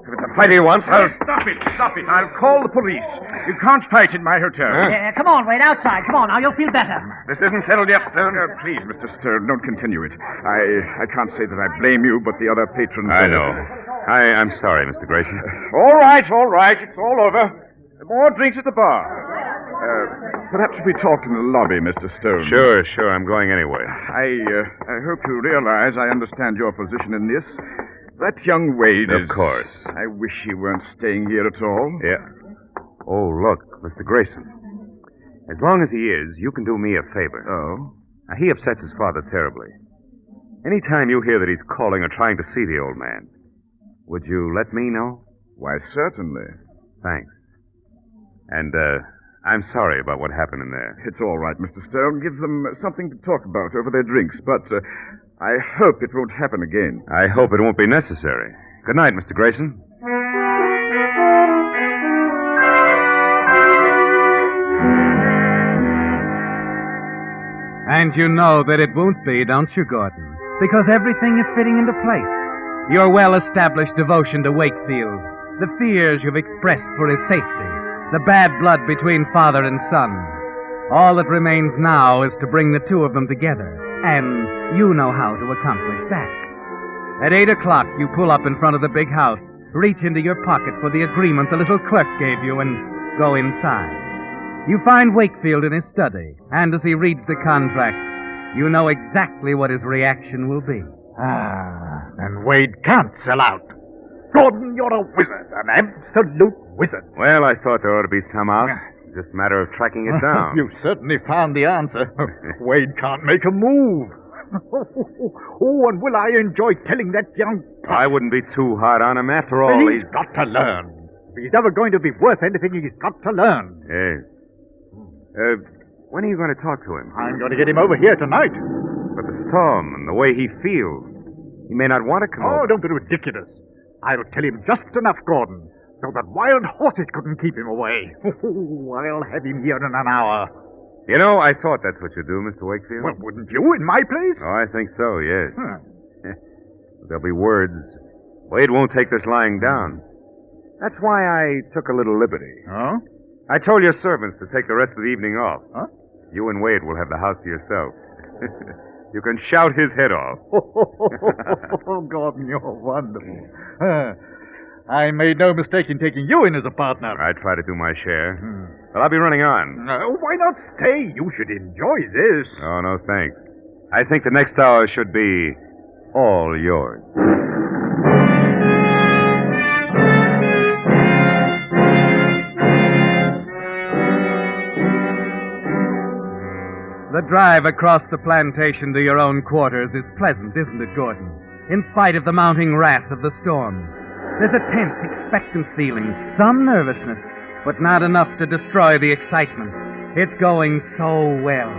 If it's a fight he wants, I'll... Stop it. I'll call the police. You can't fight in my hotel. Come on, Wade, outside. Come on, now, you'll feel better. This isn't settled yet, Stern. Please, Mr. Stern, don't continue it. I can't say that I blame you, but the other patrons... I know. I'm sorry, Mr. Grayson. All right. It's all over. More drinks at the bar. Perhaps we talked in the lobby, Mr. Stone. Sure. I'm going anyway. I hope you realize I understand your position in this. That young Wade Of course. I wish he weren't staying here at all. Yeah. Oh, look, Mr. Grayson. As long as he is, you can do me a favor. Oh? Now, he upsets his father terribly. Any time you hear that he's calling or trying to see the old man, would you let me know? Why, certainly. Thanks. And, I'm sorry about what happened in there. It's all right, Mr. Stone. Give them something to talk about over their drinks, but I hope it won't happen again. I hope it won't be necessary. Good night, Mr. Grayson. And you know that it won't be, don't you, Gordon? Because everything is fitting into place. Your well-established devotion to Wakefield, the fears you've expressed for his safety, the bad blood between father and son. All that remains now is to bring the two of them together, and you know how to accomplish that. At 8 o'clock, you pull up in front of the big house, reach into your pocket for the agreement the little clerk gave you, and go inside. You find Wakefield in his study, and as he reads the contract, you know exactly what his reaction will be. And Wade can't sell out. Gordon, you're a wizard, an absolute wizard. Well, I thought there ought to be some out. Just a matter of tracking it down. You certainly found the answer. Wade can't make a move. Oh, and will I enjoy telling that young... I wouldn't be too hard on him. After all, he's got to learn. If he's ever going to be worth anything, he's got to learn. Yes. When are you going to talk to him? I'm going to get him over here tonight. But the storm and the way he feels, he may not want to come over. Oh, don't be ridiculous. I'll tell him just enough, Gordon, so that wild horses couldn't keep him away. I'll have him here in an hour. You know, I thought that's what you'd do, Mr. Wakefield. Well, wouldn't you in my place? Oh, I think so, yes. There'll be words. Wade won't take this lying down. That's why I took a little liberty. Oh? I told your servants to take the rest of the evening off. Huh? You and Wade will have the house to yourself. You can shout his head off. Oh, Gordon, you're wonderful. I made no mistake in taking you in as a partner. I try to do my share. But I'll be running on. Why not stay? You should enjoy this. Oh, no, thanks. I think the next hour should be all yours. The drive across the plantation to your own quarters is pleasant, isn't it, Gordon? In spite of the mounting wrath of the storm. There's a tense, expectant feeling, some nervousness, but not enough to destroy the excitement. It's going so well.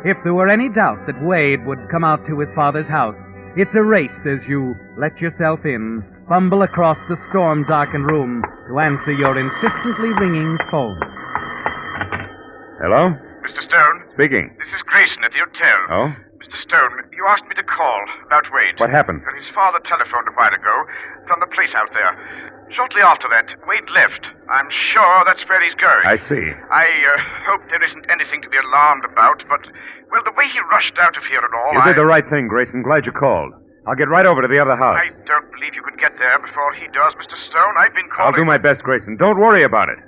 If there were any doubt that Wade would come out to his father's house, it's erased as you let yourself in, fumble across the storm-darkened room to answer your insistently ringing phone. Hello? Mr. Stone? Speaking. This is Grayson at the hotel. Oh? Mr. Stone, you asked me to call about Wade. What happened? Well, his father telephoned a while ago from the place out there. Shortly after that, Wade left. I'm sure that's where he's going. I see. I hope there isn't anything to be alarmed about, but, well, the way he rushed out of here and all, You did the right thing, Grayson. Glad you called. I'll get right over to the other house. I don't believe you could get there before he does, Mr. Stone. I've been calling... I'll do my best, Grayson. Don't worry about it.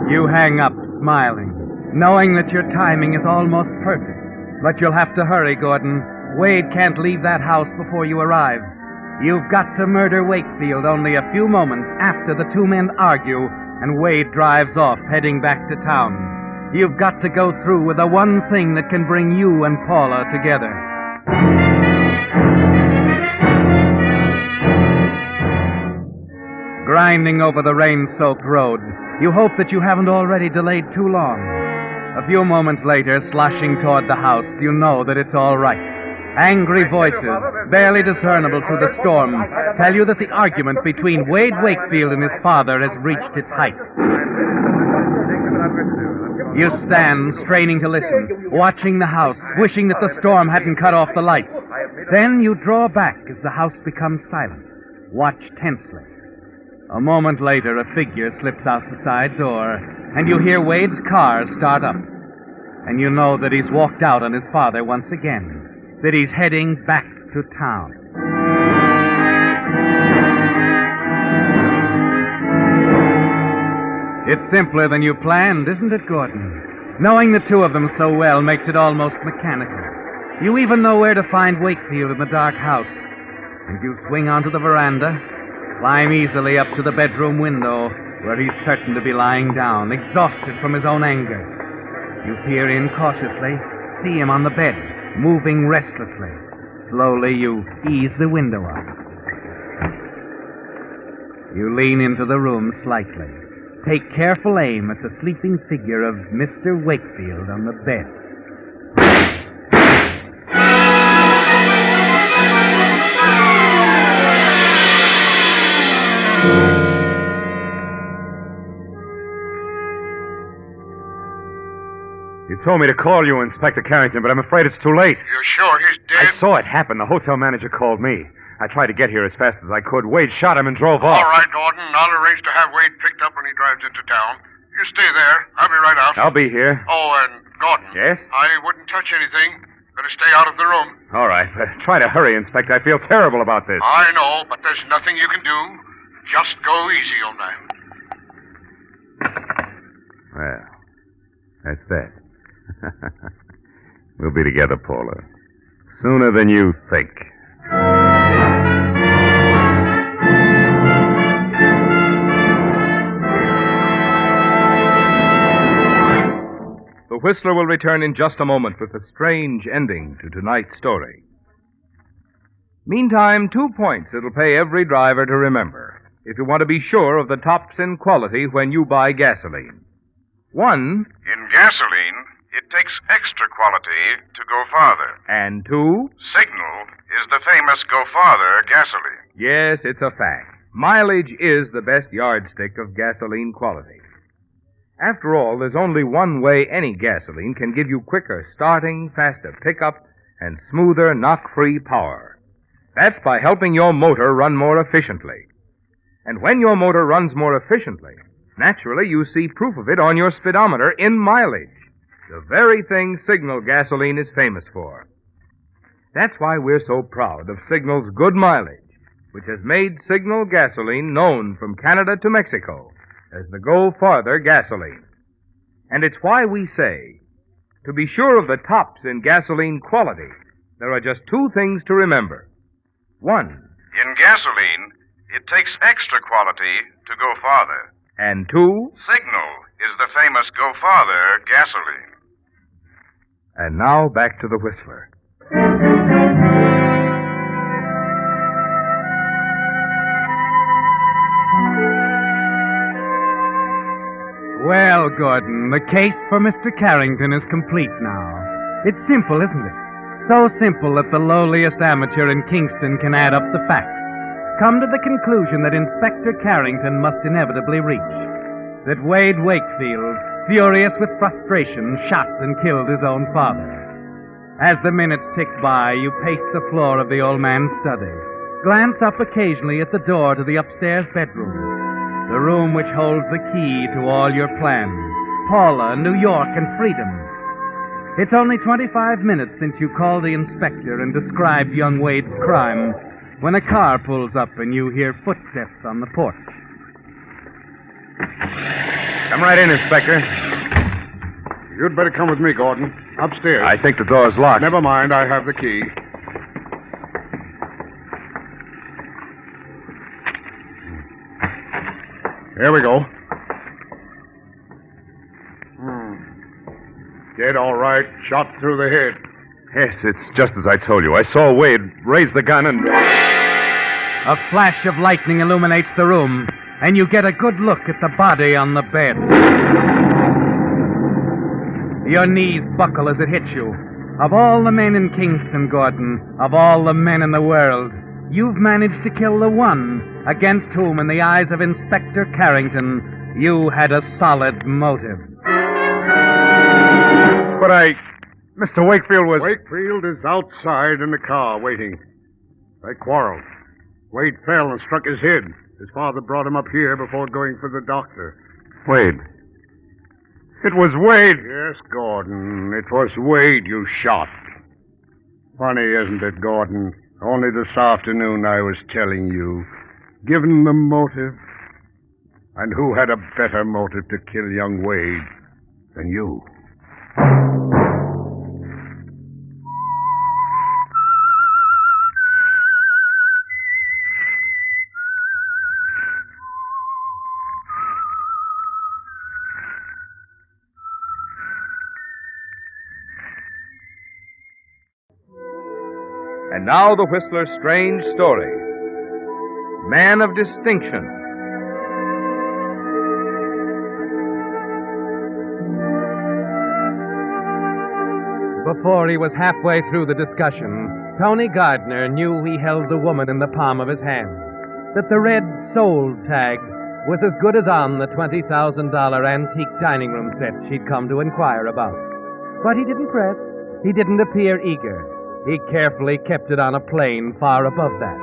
You hang up, smiling, knowing that your timing is almost perfect. But you'll have to hurry, Gordon. Wade can't leave that house before you arrive. You've got to murder Wakefield only a few moments after the two men argue and Wade drives off, heading back to town. You've got to go through with the one thing that can bring you and Paula together. Grinding over the rain-soaked road, you hope that you haven't already delayed too long. A few moments later, sloshing toward the house, you know that it's all right. Angry voices, barely discernible through the storm, tell you that the argument between Wade Wakefield and his father has reached its height. You stand, straining to listen, watching the house, wishing that the storm hadn't cut off the lights. Then you draw back as the house becomes silent. Watch tensely. A moment later, a figure slips out the side door, and you hear Wade's car start up. And you know that he's walked out on his father once again, that he's heading back to town. It's simpler than you planned, isn't it, Gordon? Knowing the two of them so well makes it almost mechanical. You even know where to find Wakefield in the dark house. And you swing onto the veranda, climb easily up to the bedroom window, where he's certain to be lying down, exhausted from his own anger. You peer in cautiously, see him on the bed, moving restlessly. Slowly, you ease the window up. You lean into the room slightly. Take careful aim at the sleeping figure of Mr. Wakefield on the bed. You told me to call you, Inspector Carrington, but I'm afraid it's too late. You're sure he's dead? I saw it happen. The hotel manager called me. I tried to get here as fast as I could. Wade shot him and drove off. All right, Gordon. I'll arrange to have Wade picked up when he drives into town. You stay there. I'll be right out. I'll be here. Oh, and Gordon. Yes? I wouldn't touch anything. Better stay out of the room. All right, but try to hurry, Inspector. I feel terrible about this. I know, but there's nothing you can do. Just go easy, old man. Well, that's that. We'll be together, Paula. Sooner than you think. The Whistler will return in just a moment with a strange ending to tonight's story. Meantime, 2 points it'll pay every driver to remember if you want to be sure of the tops in quality when you buy gasoline. 1. In gasoline, it takes extra quality to go farther. And 2. Signal is the famous Go Farther gasoline. Yes, it's a fact. Mileage is the best yardstick of gasoline quality. After all, there's only one way any gasoline can give you quicker starting, faster pickup, and smoother knock-free power. That's by helping your motor run more efficiently. And when your motor runs more efficiently, naturally you see proof of it on your speedometer in mileage, the very thing Signal gasoline is famous for. That's why we're so proud of Signal's good mileage, which has made Signal gasoline known from Canada to Mexico as the Go Farther gasoline. And it's why we say, to be sure of the tops in gasoline quality, there are just two things to remember. One, in gasoline, it takes extra quality to go farther. And two, Signal is the famous Go Farther gasoline. And now back to the Whistler. Well, Gordon, the case for Mr. Carrington is complete now. It's simple, isn't it? So simple that the lowliest amateur in Kingston can add up the facts. Come to the conclusion that Inspector Carrington must inevitably reach. That Wade Wakefield, furious with frustration, shot and killed his own father. As the minutes tick by, you pace the floor of the old man's study. Glance up occasionally at the door to the upstairs bedroom. The room which holds the key to all your plans. Paula, New York, and freedom. It's only 25 minutes since you called the inspector and described young Wade's crime when a car pulls up and you hear footsteps on the porch. Come right in, Inspector. You'd better come with me, Gordon. Upstairs. I think the door's locked. Never mind, I have the key. Here we go. Dead all right. Shot through the head. Yes, it's just as I told you. I saw Wade raise the gun and... A flash of lightning illuminates the room, and you get a good look at the body on the bed. Your knees buckle as it hits you. Of all the men in Kingston, Gordon, of all the men in the world, you've managed to kill the one against whom, in the eyes of Inspector Carrington, you had a solid motive. But Mr. Wakefield was... Wakefield is outside in the car waiting. They quarreled. Wade fell and struck his head. His father brought him up here before going for the doctor. Wade. It was Wade. Yes, Gordon. It was Wade you shot. Funny, isn't it, Gordon? Only this afternoon I was telling you. Given the motive. And who had a better motive to kill young Wade than you? And now the Whistler's strange story. Man of distinction. Before he was halfway through the discussion, Tony Gardner knew he held the woman in the palm of his hand. That the red sold tag was as good as on the $20,000 antique dining room set she'd come to inquire about. But he didn't press. He didn't appear eager. He carefully kept it on a plane far above that.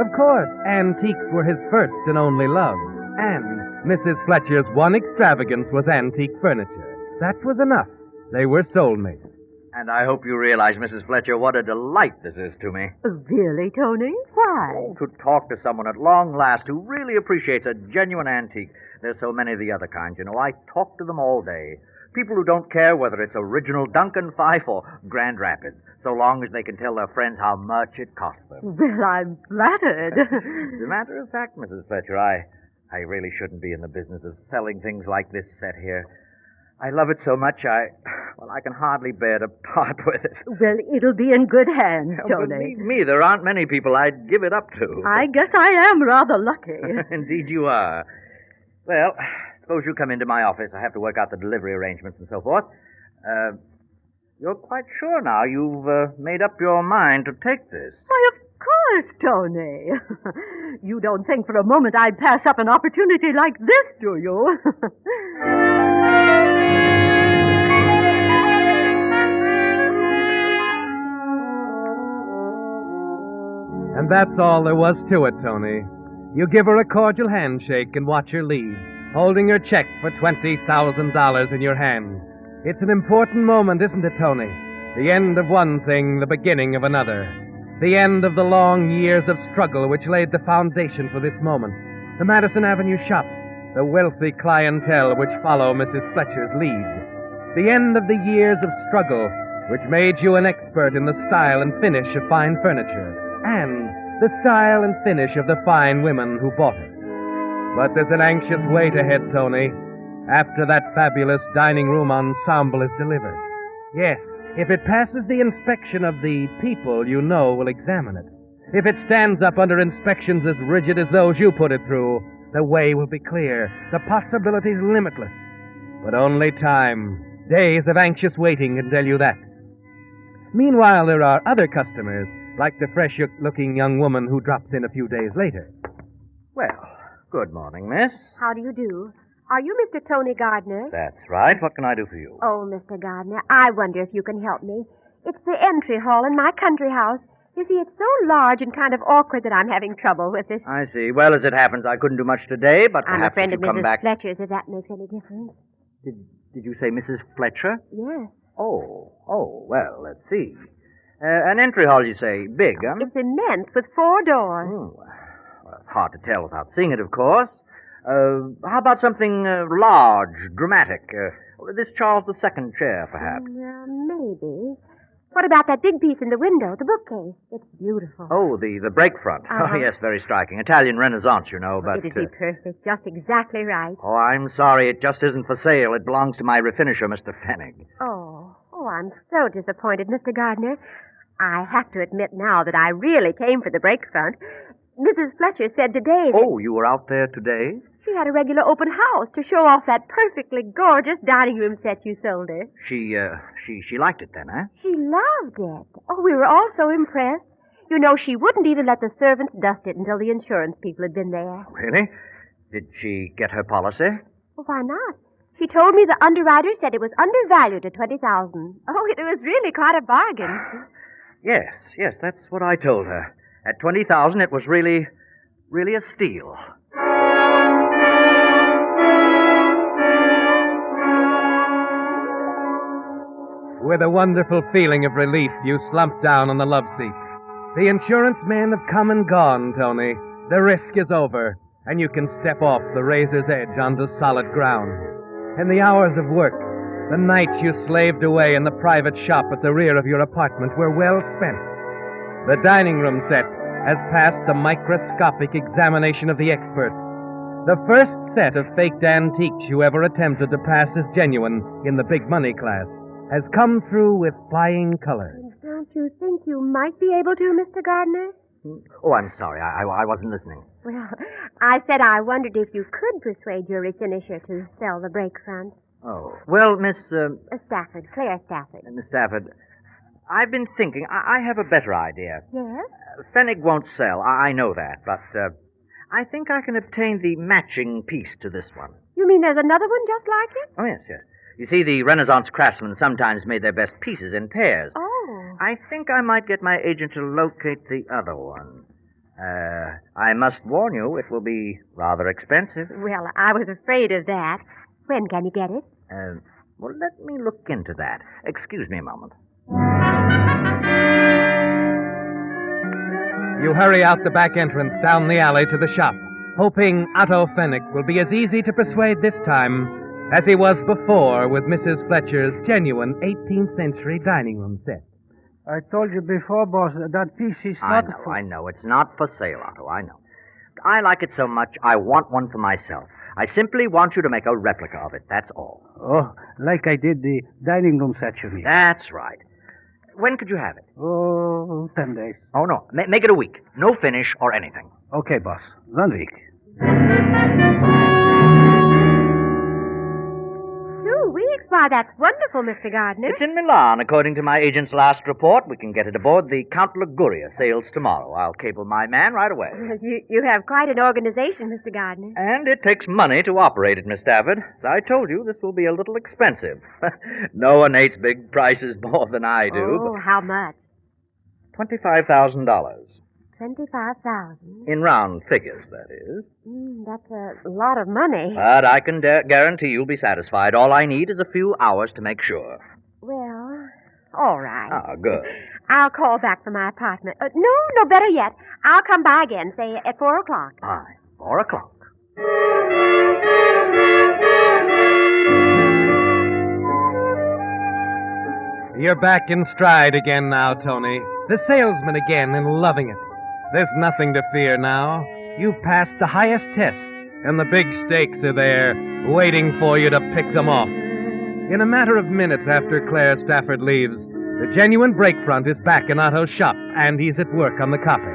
Of course, antiques were his first and only love. And Mrs. Fletcher's one extravagance was antique furniture. That was enough. They were soulmates. And I hope you realize, Mrs. Fletcher, what a delight this is to me. Really, Tony? Why? Oh, to talk to someone at long last who really appreciates a genuine antique. There's so many of the other kinds, you know. I talk to them all day. People who don't care whether it's original Duncan Fife or Grand Rapids, so long as they can tell their friends how much it cost them. Well, I'm flattered. As a matter of fact, Mrs. Fletcher, I really shouldn't be in the business of selling things like this set here. I love it so much, I can hardly bear to part with it. Well, it'll be in good hands, Tony. Believe me, there aren't many people I'd give it up to. I guess I am rather lucky. Indeed you are. Well, suppose you come into my office. I have to work out the delivery arrangements and so forth. You're quite sure now you've made up your mind to take this? Why, of course, Tony. You don't think for a moment I'd pass up an opportunity like this, do you? And that's all there was to it, Tony. You give her a cordial handshake and watch her leave, holding her check for $20,000 in your hand. It's an important moment, isn't it, Tony? The end of one thing, the beginning of another. The end of the long years of struggle which laid the foundation for this moment. The Madison Avenue shop, the wealthy clientele which follow Mrs. Fletcher's lead. The end of the years of struggle which made you an expert in the style and finish of fine furniture, and the style and finish of the fine women who bought it. But there's an anxious wait ahead, Tony, after that fabulous dining room ensemble is delivered. Yes, if it passes the inspection of the people you know will examine it, if it stands up under inspections as rigid as those you put it through, the way will be clear, the possibilities limitless. But only time, days of anxious waiting can tell you that. Meanwhile, there are other customers, like the fresh-looking young woman who drops in a few days later. Well, good morning, miss. How do you do? Are you Mr. Tony Gardner? That's right. What can I do for you? Oh, Mr. Gardner, I wonder if you can help me. It's the entry hall in my country house. You see, it's so large and kind of awkward that I'm having trouble with it. I see. Well, as it happens, I couldn't do much today, but I'm a perhaps friend if of you come Mrs. back... Fletcher's, if that makes any difference. Did you say Mrs. Fletcher? Yes. Oh, well, let's see. An entry hall, you say. Big, huh? It's immense, with 4 doors. Oh, well, it's hard to tell without seeing it, of course. How about something large, dramatic? This Charles II chair, perhaps. Maybe. What about that big piece in the window, the bookcase? It's beautiful. Oh, the break front. Oh, yes, very striking. Italian Renaissance, you know, but... It'd be perfect, just exactly right. Oh, I'm sorry, it just isn't for sale. It belongs to my refinisher, Mr. Fennig. Oh, I'm so disappointed, Mr. Gardner. I have to admit now that I really came for the break front. Mrs. Fletcher said today that... Oh, you were out there today? She had a regular open house to show off that perfectly gorgeous dining room set you sold her. She liked it then, huh? She loved it. Oh, we were all so impressed. You know, she wouldn't even let the servants dust it until the insurance people had been there. Really? Did she get her policy? Well, why not? She told me the underwriter said it was undervalued at $20,000. Oh, it was really quite a bargain. Yes, that's what I told her. At $20,000, it was really a steal. With a wonderful feeling of relief, you slump down on the love seat. The insurance men have come and gone, Tony. The risk is over, and you can step off the razor's edge onto solid ground. And the hours of work, the nights you slaved away in the private shop at the rear of your apartment were well spent. The dining room set has passed the microscopic examination of the experts. The first set of faked antiques you ever attempted to pass as genuine in the big money class has come through with flying colors. Don't you think you might be able to, Mr. Gardner? Oh, I'm sorry. I wasn't listening. Well, I said I wondered if you could persuade your refinisher to sell the break front. Oh. Well, Miss... Stafford, Claire Stafford. Miss Stafford, I've been thinking. I have a better idea. Yes? Fennig won't sell. I know that, but I think I can obtain the matching piece to this one. You mean there's another one just like it? Oh, yes. You see, the Renaissance craftsmen sometimes made their best pieces in pairs. Oh. I think I might get my agent to locate the other one. I must warn you, it will be rather expensive. Well, I was afraid of that. When can you get it? Well, let me look into that. Excuse me a moment. You hurry out the back entrance down the alley to the shop, hoping Otto Fennig will be as easy to persuade this time as he was before with Mrs. Fletcher's genuine 18th century dining room set. I told you before, boss, that piece is not... I know. It's not for sale, Otto. I know. I like it so much, I want one for myself. I simply want you to make a replica of it, that's all. Oh, like I did the dining room set, you mean? That's right. When could you have it? Oh, 10 days. Oh, no. Make it a week. No finish or anything. Okay, boss. 1 week. 2 weeks? Why, that's wonderful, Mr. Gardner. It's in Milan. According to my agent's last report, we can get it aboard the Count Liguria. Sails tomorrow. I'll cable my man right away. You have quite an organization, Mr. Gardner. And it takes money to operate it, Miss Stafford. As I told you, this will be a little expensive. No one hates big prices more than I do. Oh, how much? $25,000. $25,000. In round figures, that is. That's a lot of money. But I can guarantee you'll be satisfied. All I need is a few hours to make sure. Well, all right. Ah, good. I'll call back from my apartment. No, better yet. I'll come by again, say at 4 o'clock. Fine. 4 o'clock. You're back in stride again now, Tony. The salesman again and loving it. There's nothing to fear now. You've passed the highest test, and the big stakes are there, waiting for you to pick them off. In a matter of minutes after Claire Stafford leaves, the genuine breakfront is back in Otto's shop, and he's at work on the copy.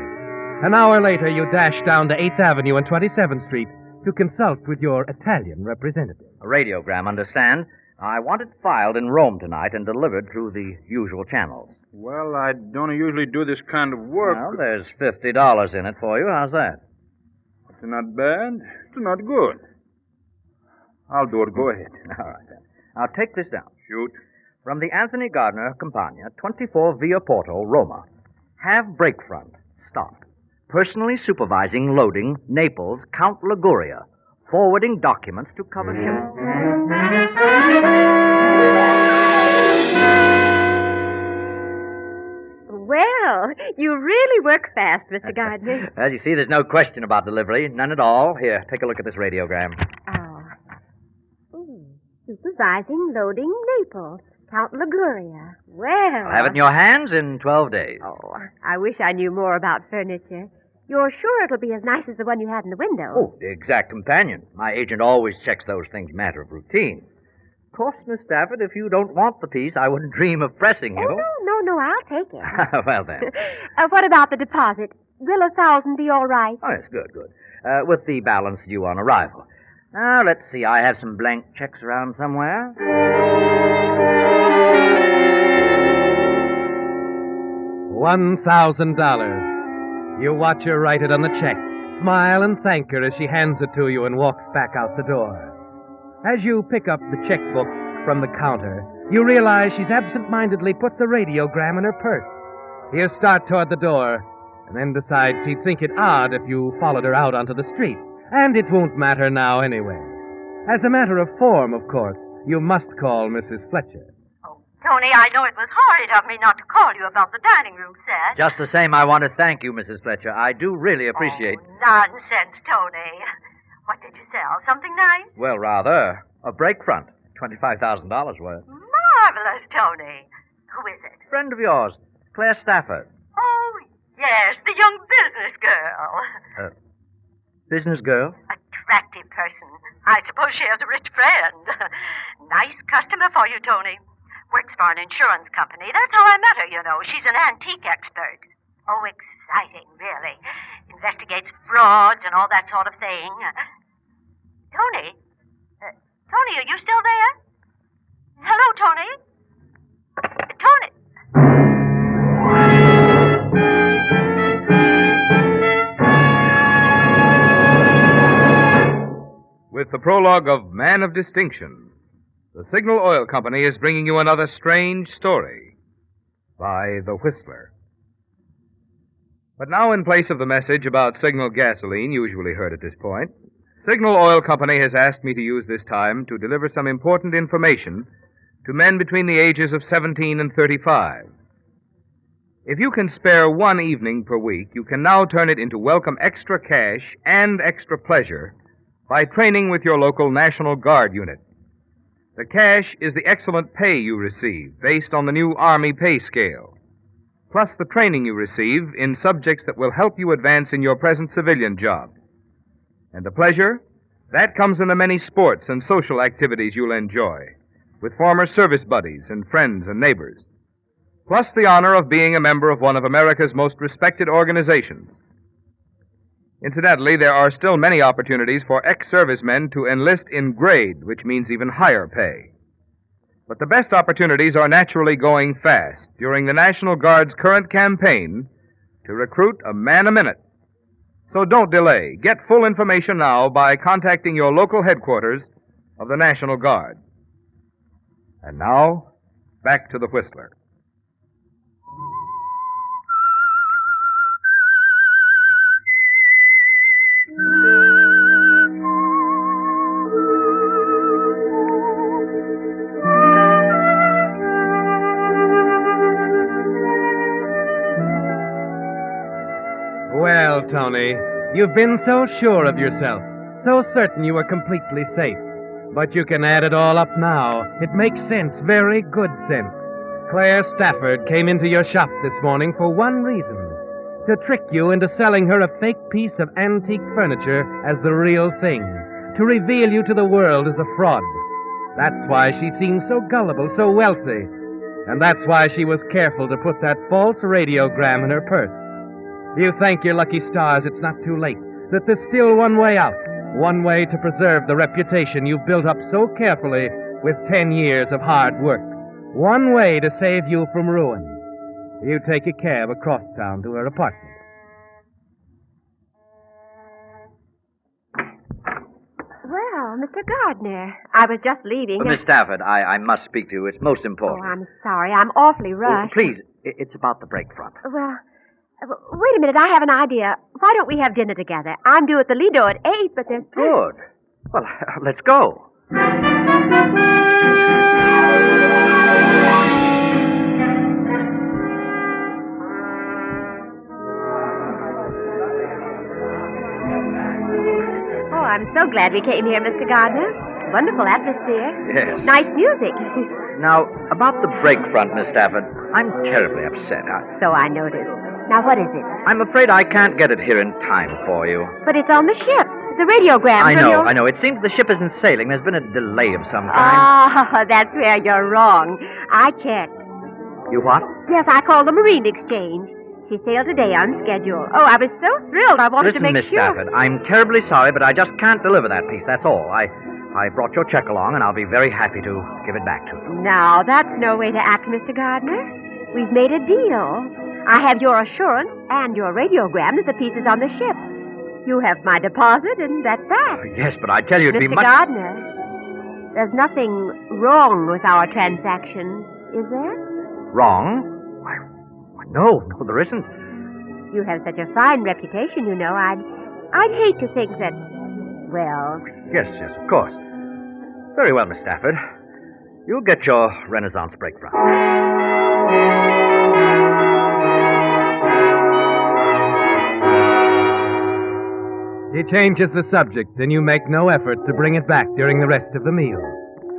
An hour later, you dash down to 8th Avenue and 27th Street to consult with your Italian representative. A radiogram, understand? I want it filed in Rome tonight and delivered through the usual channels. Well, I don't usually do this kind of work. Well, there's $50 in it for you. How's that? It's not bad. It's not good. I'll do it. Go ahead. All right, then. Now, take this down. Shoot. From the Anthony Gardner Campagna, 24 Via Porto, Roma. Have breakfront. Stop. Personally supervising loading, Naples, Count Liguria. Forwarding documents to cover ship. Well, you really work fast, Mr. Gardner. As you see, there's no question about delivery. None at all. Here, take a look at this radiogram. Supervising loading Naples, Count Liguria. Well. I'll have it in your hands in 12 days. Oh, I wish I knew more about furniture. You're sure it'll be as nice as the one you had in the window? Oh, the exact companion. My agent always checks those things matter of routine. Of course, Miss Stafford, if you don't want the piece, I wouldn't dream of pressing you. Oh, no, I'll take it. Well, then. What about the deposit? Will 1,000 be all right? Oh, yes, good. With the balance due on arrival. Now, let's see. I have some blank checks around somewhere. $1,000. You watch her write it on the check, smile and thank her as she hands it to you and walks back out the door. As you pick up the checkbook from the counter, you realize she's absent-mindedly put the radiogram in her purse. You start toward the door, and then decide she'd think it odd if you followed her out onto the street. And it won't matter now anyway. As a matter of form, of course, you must call Mrs. Fletcher. Tony, I know it was horrid of me not to call you about the dining room set. Just the same, I want to thank you, Mrs. Fletcher. I do really appreciate... Oh, nonsense, Tony. What did you sell? Something nice? Well, rather. A break front. $25,000 worth. Marvelous, Tony. Who is it? Friend of yours, Claire Stafford. Oh, yes, the young business girl. Business girl? Attractive person. I suppose she has a rich friend. Nice customer for you, Tony. Works for an insurance company. That's how I met her, you know. She's an antique expert. Oh, exciting, really. Investigates frauds and all that sort of thing. Tony? Tony, are you still there? Hello, Tony? Tony? With the prologue of Man of Distinction, the Signal Oil Company is bringing you another strange story by The Whistler. But now, in place of the message about Signal gasoline usually heard at this point, Signal Oil Company has asked me to use this time to deliver some important information to men between the ages of 17 and 35. If you can spare one evening per week, you can now turn it into welcome extra cash and extra pleasure by training with your local National Guard unit. The cash is the excellent pay you receive based on the new Army pay scale, plus the training you receive in subjects that will help you advance in your present civilian job. And the pleasure? That comes in the many sports and social activities you'll enjoy with former service buddies and friends and neighbors, plus the honor of being a member of one of America's most respected organizations. Incidentally, there are still many opportunities for ex-servicemen to enlist in grade, which means even higher pay. But the best opportunities are naturally going fast during the National Guard's current campaign to recruit a man a minute. So don't delay. Get full information now by contacting your local headquarters of the National Guard. And now, back to the Whistler. Well, Tony, you've been so sure of yourself, so certain you were completely safe. But you can add it all up now. It makes sense, very good sense. Claire Stafford came into your shop this morning for one reason: to trick you into selling her a fake piece of antique furniture as the real thing, to reveal you to the world as a fraud. That's why she seemed so gullible, so wealthy. And that's why she was careful to put that false radiogram in her purse. You thank your lucky stars it's not too late, that there's still one way out, one way to preserve the reputation you've built up so carefully with 10 years of hard work. One way to save you from ruin. You take a cab across town to her apartment. Well, Mr. Gardner, I was just leaving. Miss Stafford, I must speak to you. It's most important. Oh, I'm sorry. I'm awfully rushed. Please, it's about the break front. Well, wait a minute. I have an idea. Why don't we have dinner together? I'm due at the Lido at 8, but there's... Good. Well, let's go. I'm so glad we came here, Mr. Gardner. Wonderful atmosphere. Yes. Nice music. Now, about the break front, Miss Stafford, I'm terribly upset. So I noticed. Now, what is it? I'm afraid I can't get it here in time for you. But it's on the ship. The radiogram. I know. It seems the ship isn't sailing. There's been a delay of some kind. Oh, that's where you're wrong. I checked. You what? Yes, I called the Marine Exchange. She sailed today on schedule. Oh, I was so thrilled. I wanted to make Miss sure. Listen, Miss Stafford, I'm terribly sorry, but I just can't deliver that piece, that's all. I brought your check along, and I'll be very happy to give it back to you. Now, that's no way to act, Mr. Gardner. We've made a deal. I have your assurance and your radiogram that the piece is on the ship. You have my deposit, and that's that. Yes, but I tell you, it'd be much... Mr. Gardner, there's nothing wrong with our transaction, is there? Wrong? No, there isn't. You have such a fine reputation, you know. I'd hate to think that, well... Yes, of course. Very well, Miss Stafford. You'll get your Renaissance break front. He changes the subject, and you make no effort to bring it back during the rest of the meal.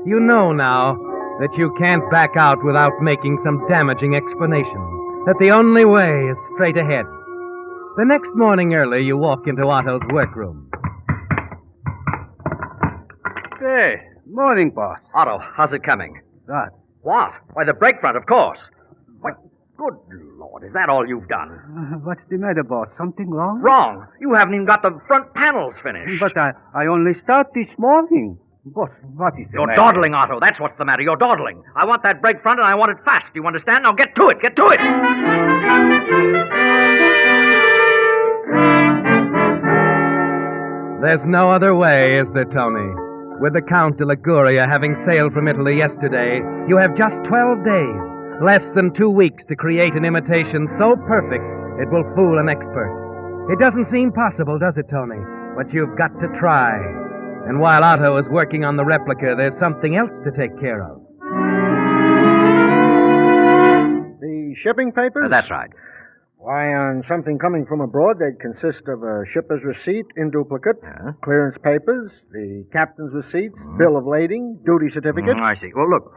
You know now that you can't back out without making some damaging explanation. That the only way is straight ahead. The next morning early, you walk into Otto's workroom. Hey, morning, boss. Otto, how's it coming? What? What? Why, the break front, of course. What? Good Lord, is that all you've done? What's the matter, boss? Something wrong? Wrong. You haven't even got the front panels finished. But I only start this morning. Boss, what is the You're matter? dawdling, Otto. That's what's the matter. You're dawdling. I want that break front, and I want it fast. Do you understand? Now get to it. Get to it. There's no other way, is there, Tony? With the Count de Liguria having sailed from Italy yesterday, you have just 12 days, less than 2 weeks to create an imitation so perfect it will fool an expert. It doesn't seem possible, does it, Tony? But you've got to try. And while Otto is working on the replica, there's something else to take care of. The shipping papers? That's right. Why, on something coming from abroad, they'd consist of a shipper's receipt in duplicate, clearance papers, the captain's receipts, bill of lading, duty certificate. I see. Well, look,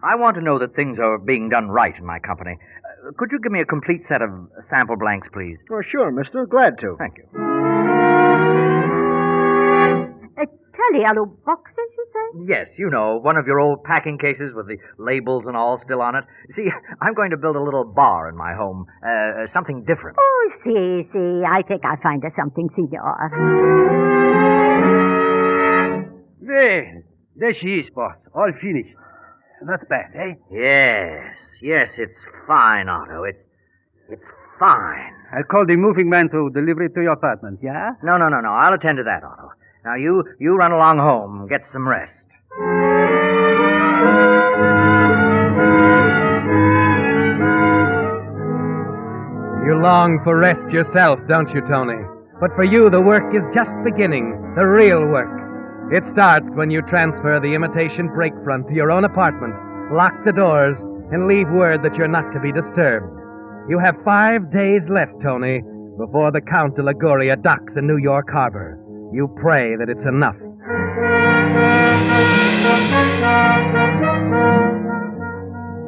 I want to know that things are being done right in my company. Could you give me a complete set of sample blanks, please? Oh, sure, mister. Glad to. Thank you. Yellow boxes, you say? Yes, you know, one of your old packing cases with the labels and all still on it. See, I'm going to build a little bar in my home, something different. Oh, see, I think I'll find us something, senor. There she is, boss. All finished. Not bad, eh? Yes, it's fine, Otto. It's fine. I'll call the moving man to deliver it to your apartment, yeah? No. I'll attend to that, Otto. Now, you run along home and get some rest. You long for rest yourself, don't you, Tony? But for you, the work is just beginning, the real work. It starts when you transfer the imitation break front to your own apartment, lock the doors, and leave word that you're not to be disturbed. You have 5 days left, Tony, Before the Count de Liguria docks in New York Harbor, you pray that it's enough.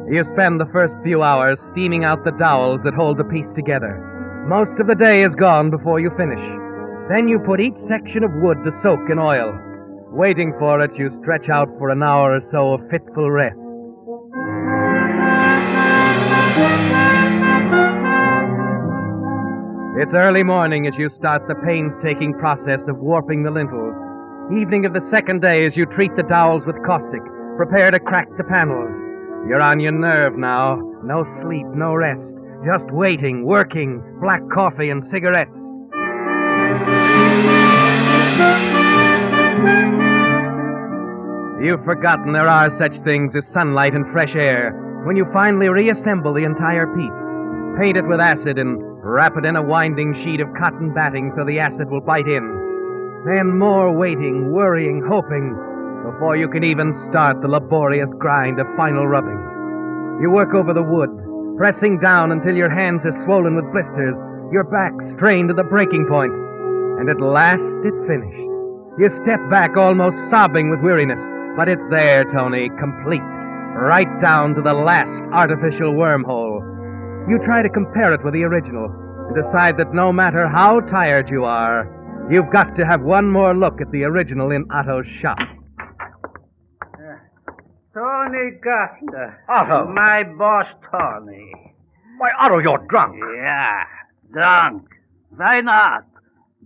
You spend the first few hours steaming out the dowels that hold the piece together. Most of the day is gone before you finish. Then you put each section of wood to soak in oil. Waiting for it, you stretch out for an hour or so of fitful rest. It's early morning as you start the painstaking process of warping the lintels. Evening of the second day as you treat the dowels with caustic, prepare to crack the panels. You're on your nerve now. No sleep, no rest. Just waiting, working, black coffee and cigarettes. You've forgotten there are such things as sunlight and fresh air when you finally reassemble the entire piece. Paint it with acid and wrap it in a winding sheet of cotton batting so the acid will bite in. Then more waiting, worrying, hoping, before you can even start the laborious grind of final rubbing. You work over the wood, pressing down until your hands are swollen with blisters, your back strained to the breaking point. And at last, it's finished. You step back almost sobbing with weariness, but it's there, Tony, complete, right down to the last artificial wormhole. You try to compare it with the original and decide that no matter how tired you are, you've got to have one more look at the original in Otto's shop. Tony Gardner. Otto. My boss, Tony. Why, Otto, you're drunk. Yeah, drunk. Why not?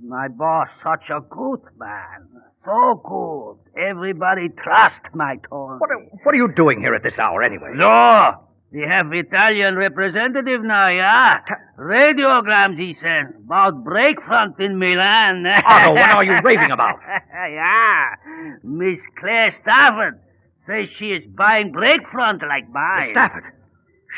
My boss, such a good man. So good. Everybody trust my Tony. What are you doing here at this hour, anyway? No. We have Italian representative now, yeah? Radiograms, he sends, about breakfront in Milan. Otto, what are you raving about? Yeah. Miss Claire Stafford says she is buying breakfront like mine. Stafford?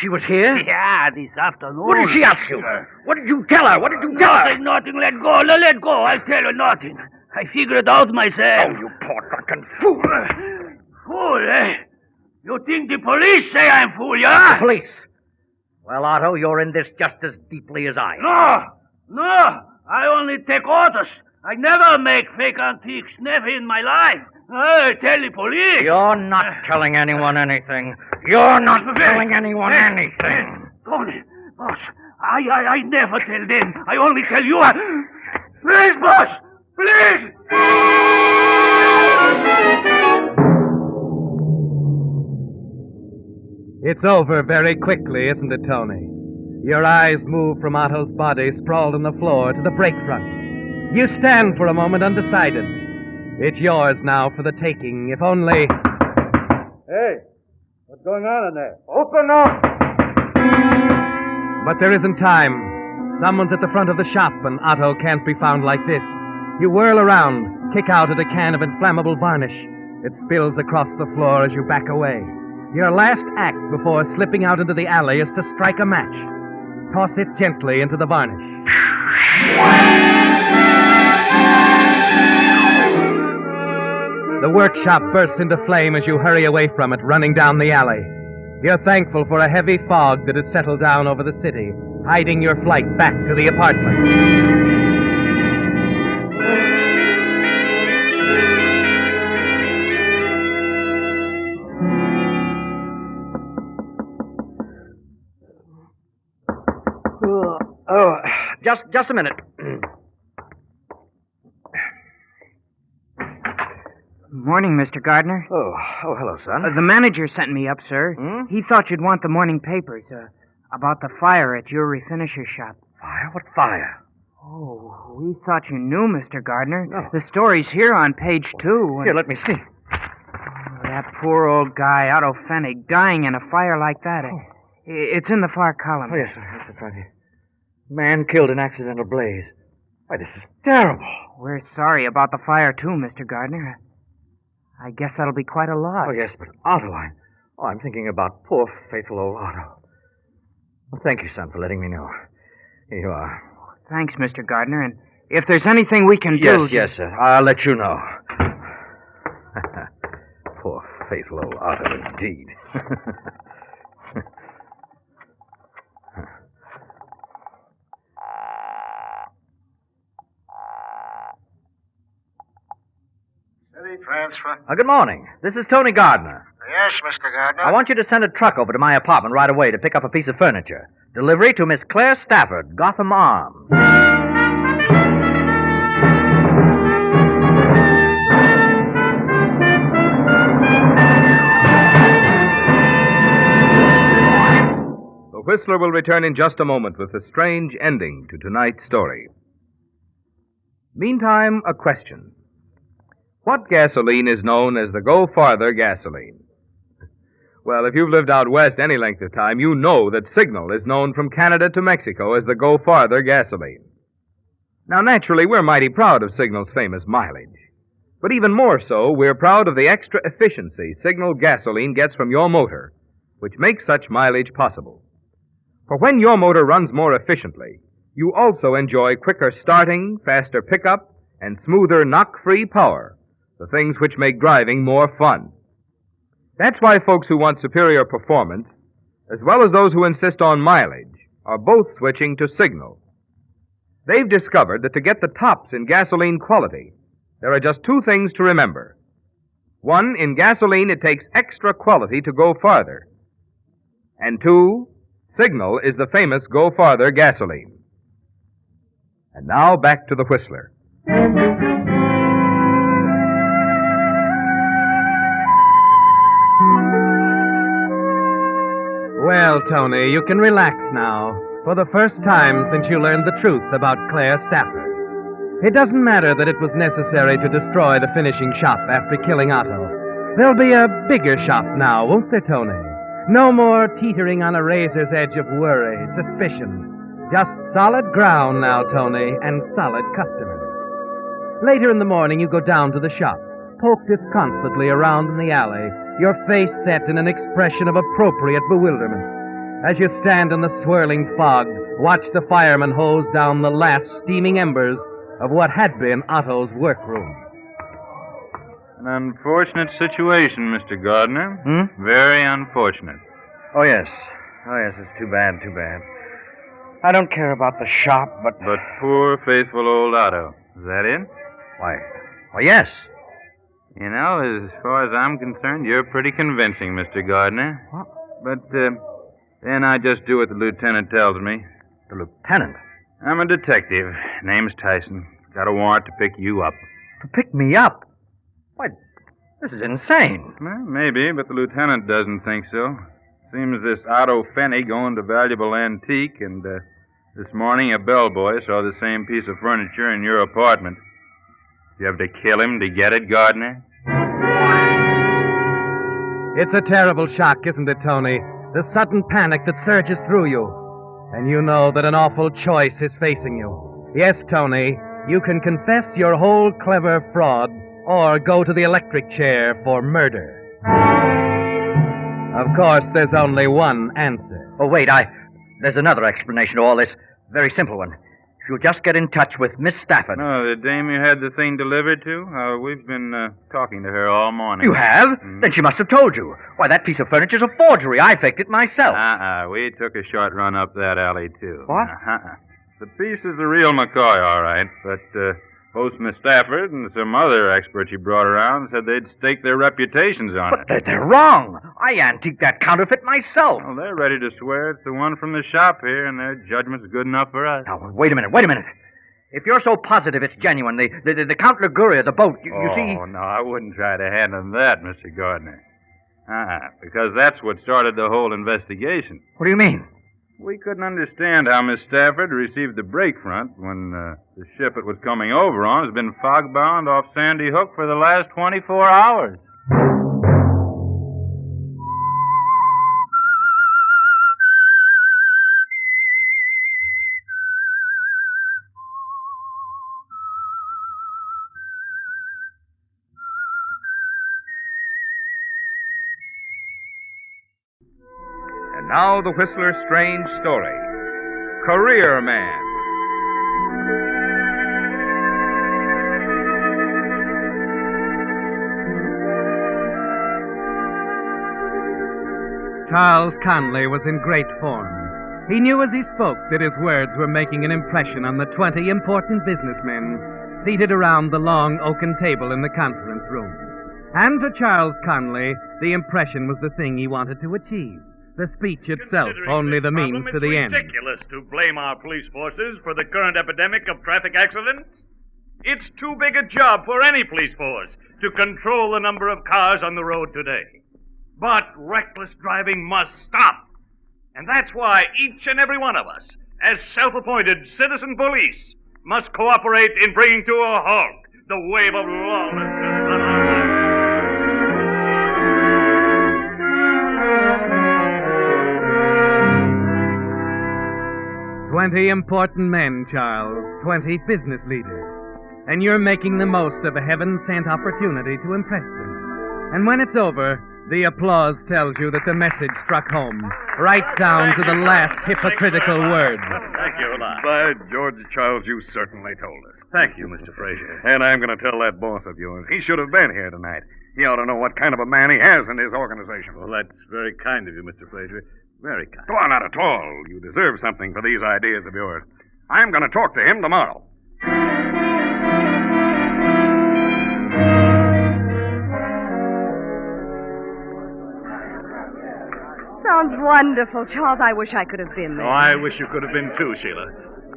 She was here? Yeah, this afternoon. What did she ask you? What did you tell her? What did you tell her? Nothing. Let go. Let go. I'll tell her nothing. I figured it out myself. Oh, you poor drunken fool. Fool, eh? You think the police say I'm fool, yeah? The police? Well, Otto, you're in this just as deeply as I am. No. I only take orders. I never make fake antiques, never in my life. I tell the police. You're not telling anyone anything. You're not telling anyone anything. Tony, boss, I never tell them. I only tell you. Please, boss, please. It's over very quickly, isn't it, Tony? Your eyes move from Otto's body sprawled on the floor to the break front. You stand for a moment undecided. It's yours now for the taking, if only... Hey, what's going on in there? Open up! But there isn't time. Someone's at the front of the shop, and Otto can't be found like this. You whirl around, kick out at a can of inflammable varnish. It spills across the floor as you back away. Your last act before slipping out into the alley is to strike a match. Toss it gently into the varnish. The workshop bursts into flame as you hurry away from it, running down the alley. You're thankful for a heavy fog that has settled down over the city, hiding your flight back to the apartment. Just a minute. Morning, Mr. Gardner. Oh, hello, son. The manager sent me up, sir. He thought you'd want the morning papers about the fire at your refinisher shop. Fire? What fire? Oh, we thought you knew, Mr. Gardner. No. The story's here on page 2. Here, let me see. That poor old guy, Otto Fennig, dying in a fire like that. It's in the far column. Oh, yes, sir. Yes, that's right here. Man killed in accidental blaze. Why, this is terrible. We're sorry about the fire, too, Mr. Gardner. I guess that'll be quite a loss. Oh, yes, but Otto, I'm thinking about poor, faithful old Otto. Well, thank you, son, for letting me know. Here you are. Thanks, Mr. Gardner, and if there's anything we can do... Yes, sir. I'll let you know. Poor, faithful old Otto, indeed. Ready, transfer. Good morning. This is Tony Gardner. Yes, Mr. Gardner. I want you to send a truck over to my apartment right away to pick up a piece of furniture. Delivery to Miss Claire Stafford, Gotham Arms. The Whistler will return in just a moment with a strange ending to tonight's story. Meantime, a question. What gasoline is known as the Go Farther gasoline? Well, if you've lived out west any length of time, you know that Signal is known from Canada to Mexico as the Go Farther gasoline. Now, naturally, we're mighty proud of Signal's famous mileage. But even more so, we're proud of the extra efficiency Signal gasoline gets from your motor, which makes such mileage possible. For when your motor runs more efficiently, you also enjoy quicker starting, faster pickup, and smoother knock-free power, the things which make driving more fun. That's why folks who want superior performance, as well as those who insist on mileage, are both switching to Signal. They've discovered that to get the tops in gasoline quality, there are just two things to remember. One, in gasoline, it takes extra quality to go farther. And two, Signal is the famous Go Farther gasoline. And now back to the Whistler. Well, Tony, you can relax now. For the first time since you learned the truth about Claire Stafford. It doesn't matter that it was necessary to destroy the finishing shop after killing Otto. There'll be a bigger shop now, won't there, Tony? No more teetering on a razor's edge of worry, suspicion. Just solid ground now, Tony, and solid customers. Later in the morning, you go down to the shop, poke disconsolately around in the alley, your face set in an expression of appropriate bewilderment. As you stand in the swirling fog, watch the fireman hose down the last steaming embers of what had been Otto's workroom. An unfortunate situation, Mr. Gardner. Very unfortunate. Oh, yes. It's too bad. I don't care about the shop, but... But poor, faithful old Otto. Is that it? Why, yes. You know, as far as I'm concerned, you're pretty convincing, Mr. Gardner. What? But, then I just do what the lieutenant tells me. The lieutenant? I'm a detective. Name's Tyson. Got a warrant to pick you up. To pick me up? Why, this is insane. Well, maybe, but the lieutenant doesn't think so. Seems this Otto Fenny going to valuable antique, and this morning a bellboy saw the same piece of furniture in your apartment. You have to kill him to get it, Gardner? It's a terrible shock, isn't it, Tony? The sudden panic that surges through you. And you know that an awful choice is facing you. Yes, Tony, you can confess your whole clever fraud or go to the electric chair for murder. Of course, there's only one answer. Oh, wait, there's another explanation to all this. Very simple one. If you'll just get in touch with Miss Stafford. Oh, the dame you had the thing delivered to? We've been talking to her all morning. You have? Then she must have told you. Why, that piece of furniture's a forgery. I faked it myself. We took a short run up that alley, too. What? The piece is the real McCoy, all right, but both Miss Stafford and some other experts you brought around said they'd stake their reputations on it. But they're wrong. I antiqued that counterfeit myself. Well, they're ready to swear it's the one from the shop here, and their judgment's good enough for us. Now, wait a minute. If you're so positive it's genuine, the Count Liguria, the boat, you see... Oh, no, I wouldn't try to hand him that, Mr. Gardner. Because that's what started the whole investigation. What do you mean? We couldn't understand how Miss Stafford received the break front when the ship it was coming over on has been fog-bound off Sandy Hook for the last 24 hours. And now the Whistler's strange story. Career Man. Charles Conley was in great form. He knew as he spoke that his words were making an impression on the 20 important businessmen seated around the long oaken table in the conference room. And to Charles Conley, the impression was the thing he wanted to achieve. The speech itself only the means to the end. It's ridiculous to blame our police forces for the current epidemic of traffic accidents. It's too big a job for any police force to control the number of cars on the road today. But reckless driving must stop. And that's why each and every one of us, as self-appointed citizen police, must cooperate in bringing to a halt the wave of lawlessness on our roads. 20 important men, Charles. 20 business leaders. And you're making the most of a heaven-sent opportunity to impress them. And when it's over, the applause tells you that the message struck home, right down to the last hypocritical word. Thank you a lot. By George, Charles, you certainly told us. Thank you, Mr. Frazier. And I'm going to tell that boss of yours. He should have been here tonight. He ought to know what kind of a man he has in his organization. Well, that's very kind of you, Mr. Frazier. Very kind. Oh, not at all. You deserve something for these ideas of yours. I'm going to talk to him tomorrow. Sounds wonderful, Charles. I wish I could have been there. Oh, I wish you could have been too, Sheila.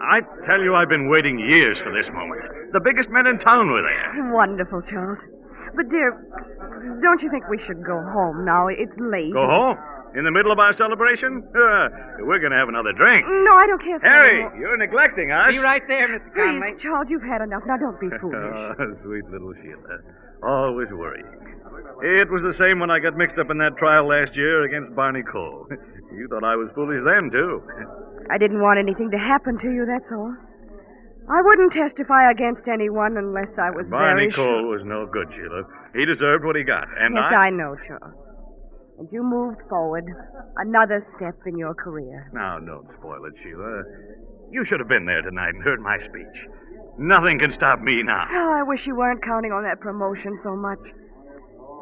I tell you, I've been waiting years for this moment. The biggest men in town were there. Wonderful, Charles. But, dear, don't you think we should go home now? It's late. Go home? In the middle of our celebration? We're going to have another drink. No, I don't care for Harry, you're neglecting us. Be right there, Mr. Conley. Please, Charles, you've had enough. Now, don't be foolish. Oh, sweet little Sheila. Always worrying. It was the same when I got mixed up in that trial last year against Barney Cole. You thought I was foolish then, too. I didn't want anything to happen to you, that's all. I wouldn't testify against anyone unless I was Barney very Cole was no good, Sheila. He deserved what he got, and Yes, I know, Charles. And you moved forward another step in your career. Now, don't spoil it, Sheila. You should have been there tonight and heard my speech. Nothing can stop me now. Oh, I wish you weren't counting on that promotion so much.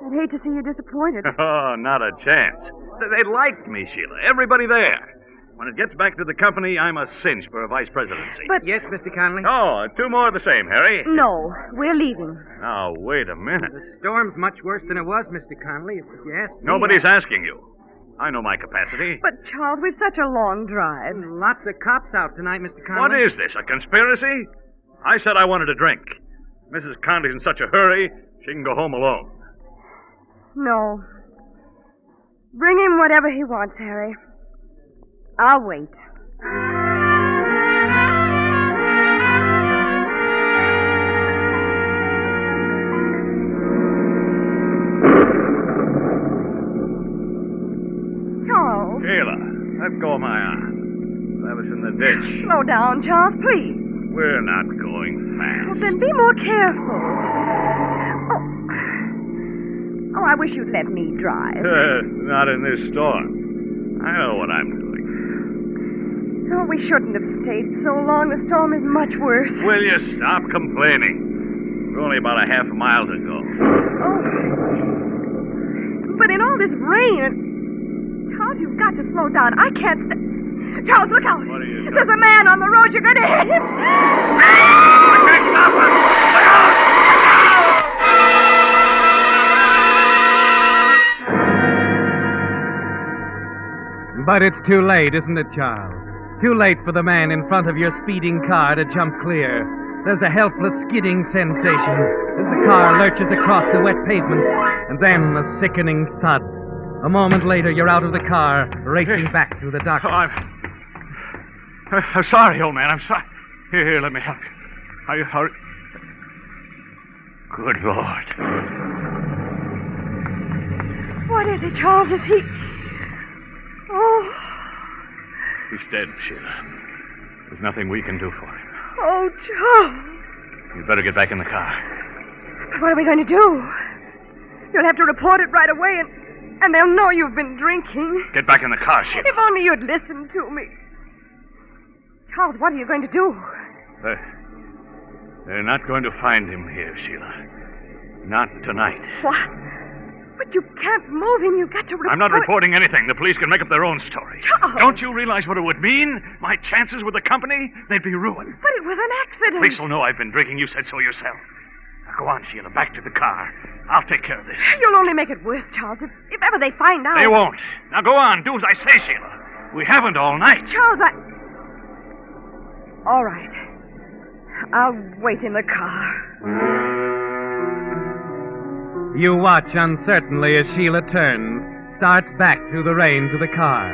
I'd hate to see you disappointed. Oh, not a chance. They liked me, Sheila. Everybody there. When it gets back to the company, I'm a cinch for a vice presidency. But... Yes, Mr. Conley? Oh, 2 more of the same, Harry. No, we're leaving. Now, wait a minute. The storm's much worse than it was, Mr. Conley, if you ask me. Nobody's asking you. I know my capacity. But, Charles, we've such a long drive. Lots of cops out tonight, Mr. Conley. What is this, a conspiracy? I said I wanted a drink. Mrs. Conley's in such a hurry, she can go home alone. No. Bring him whatever he wants, Harry. I'll wait. Charles. Sheila, let go of my arm. That was in the ditch. Slow down, Charles, please. We're not going fast. Well, then be more careful. Oh, I wish you'd let me drive. Not in this storm. I know what I'm doing. Oh, we shouldn't have stayed so long. The storm is much worse. Will you stop complaining? We're only about a half a mile to go. Oh. But in all this rain, Charles, you've got to slow down. I can't Charles, look out. What are you doing? There's a man on the road. You're going to hit him. I can't stop him. Look out. But it's too late, isn't it, Charles? Too late for the man in front of your speeding car to jump clear. There's a helpless skidding sensation as the car lurches across the wet pavement, and then a sickening thud. A moment later, you're out of the car, racing back through the darkness. I'm sorry, old man. I'm sorry. Here, let me help you. Hurry. Good Lord. What is it, Charles? Is he... Oh. He's dead, Sheila. There's nothing we can do for him. Oh, Charles. You'd better get back in the car. What are we going to do? You'll have to report it right away, and they'll know you've been drinking. Get back in the car, Sheila. If only you'd listen to me. Charles, what are you going to do? They're not going to find him here, Sheila. Not tonight. What? But you can't move him. You've got to report... I'm not reporting anything. The police can make up their own story. Charles! Don't you realize what it would mean? My chances with the company? They'd be ruined. But it was an accident. Police will know I've been drinking. You said so yourself. Now go on, Sheila. Back to the car. I'll take care of this. You'll only make it worse, Charles. If ever they find out... They won't. Now go on. Do as I say, Sheila. We haven't all night. Charles, All right. I'll wait in the car. You watch uncertainly as Sheila turns, starts back through the rain to the car.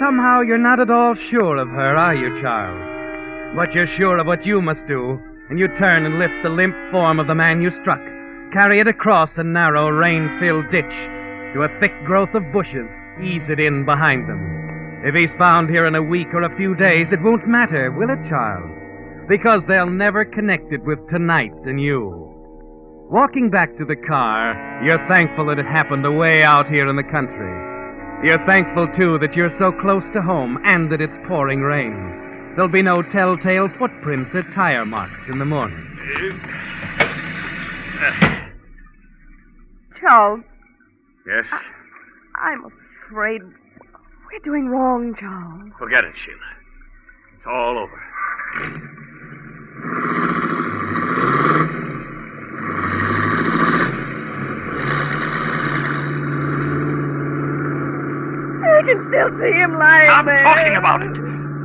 Somehow you're not at all sure of her, are you, Charles? But you're sure of what you must do, and you turn and lift the limp form of the man you struck, carry it across a narrow, rain-filled ditch to a thick growth of bushes, ease it in behind them. If he's found here in a week or a few days, it won't matter, will it, Charles? Because they'll never connect it with tonight and you. Walking back to the car, you're thankful that it happened away out here in the country. You're thankful, too, that you're so close to home and that it's pouring rain. There'll be no telltale footprints or tire marks in the morning. Charles. Yes? I'm afraid we're doing wrong, Charles. Forget it, Sheila. It's all over. I can still see him lying Stop there. talking about it.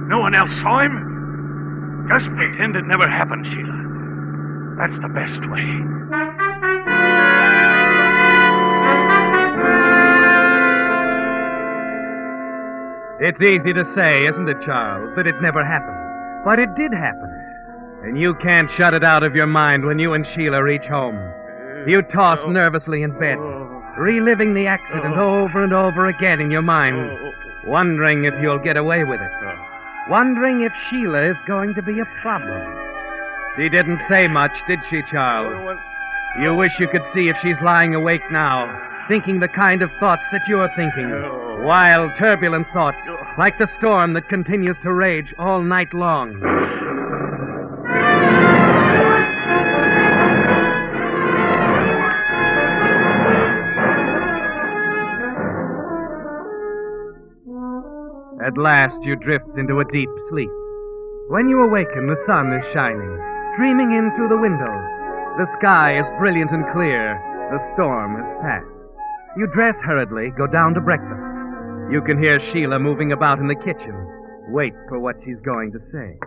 No one else saw him. Just pretend it never happened, Sheila. That's the best way. It's easy to say, isn't it, Charles, that it never happened. But it did happen. And you can't shut it out of your mind when you and Sheila reach home. You toss nervously in bed, reliving the accident over and over again in your mind, wondering if you'll get away with it. Wondering if Sheila is going to be a problem. She didn't say much, did she, Charles? You wish you could see if she's lying awake now, thinking the kind of thoughts that you're thinking. Wild, turbulent thoughts, like the storm that continues to rage all night long. At last, you drift into a deep sleep. When you awaken, the sun is shining, streaming in through the windows. The sky is brilliant and clear. The storm has passed. You dress hurriedly, go down to breakfast. You can hear Sheila moving about in the kitchen. Wait for what she's going to say.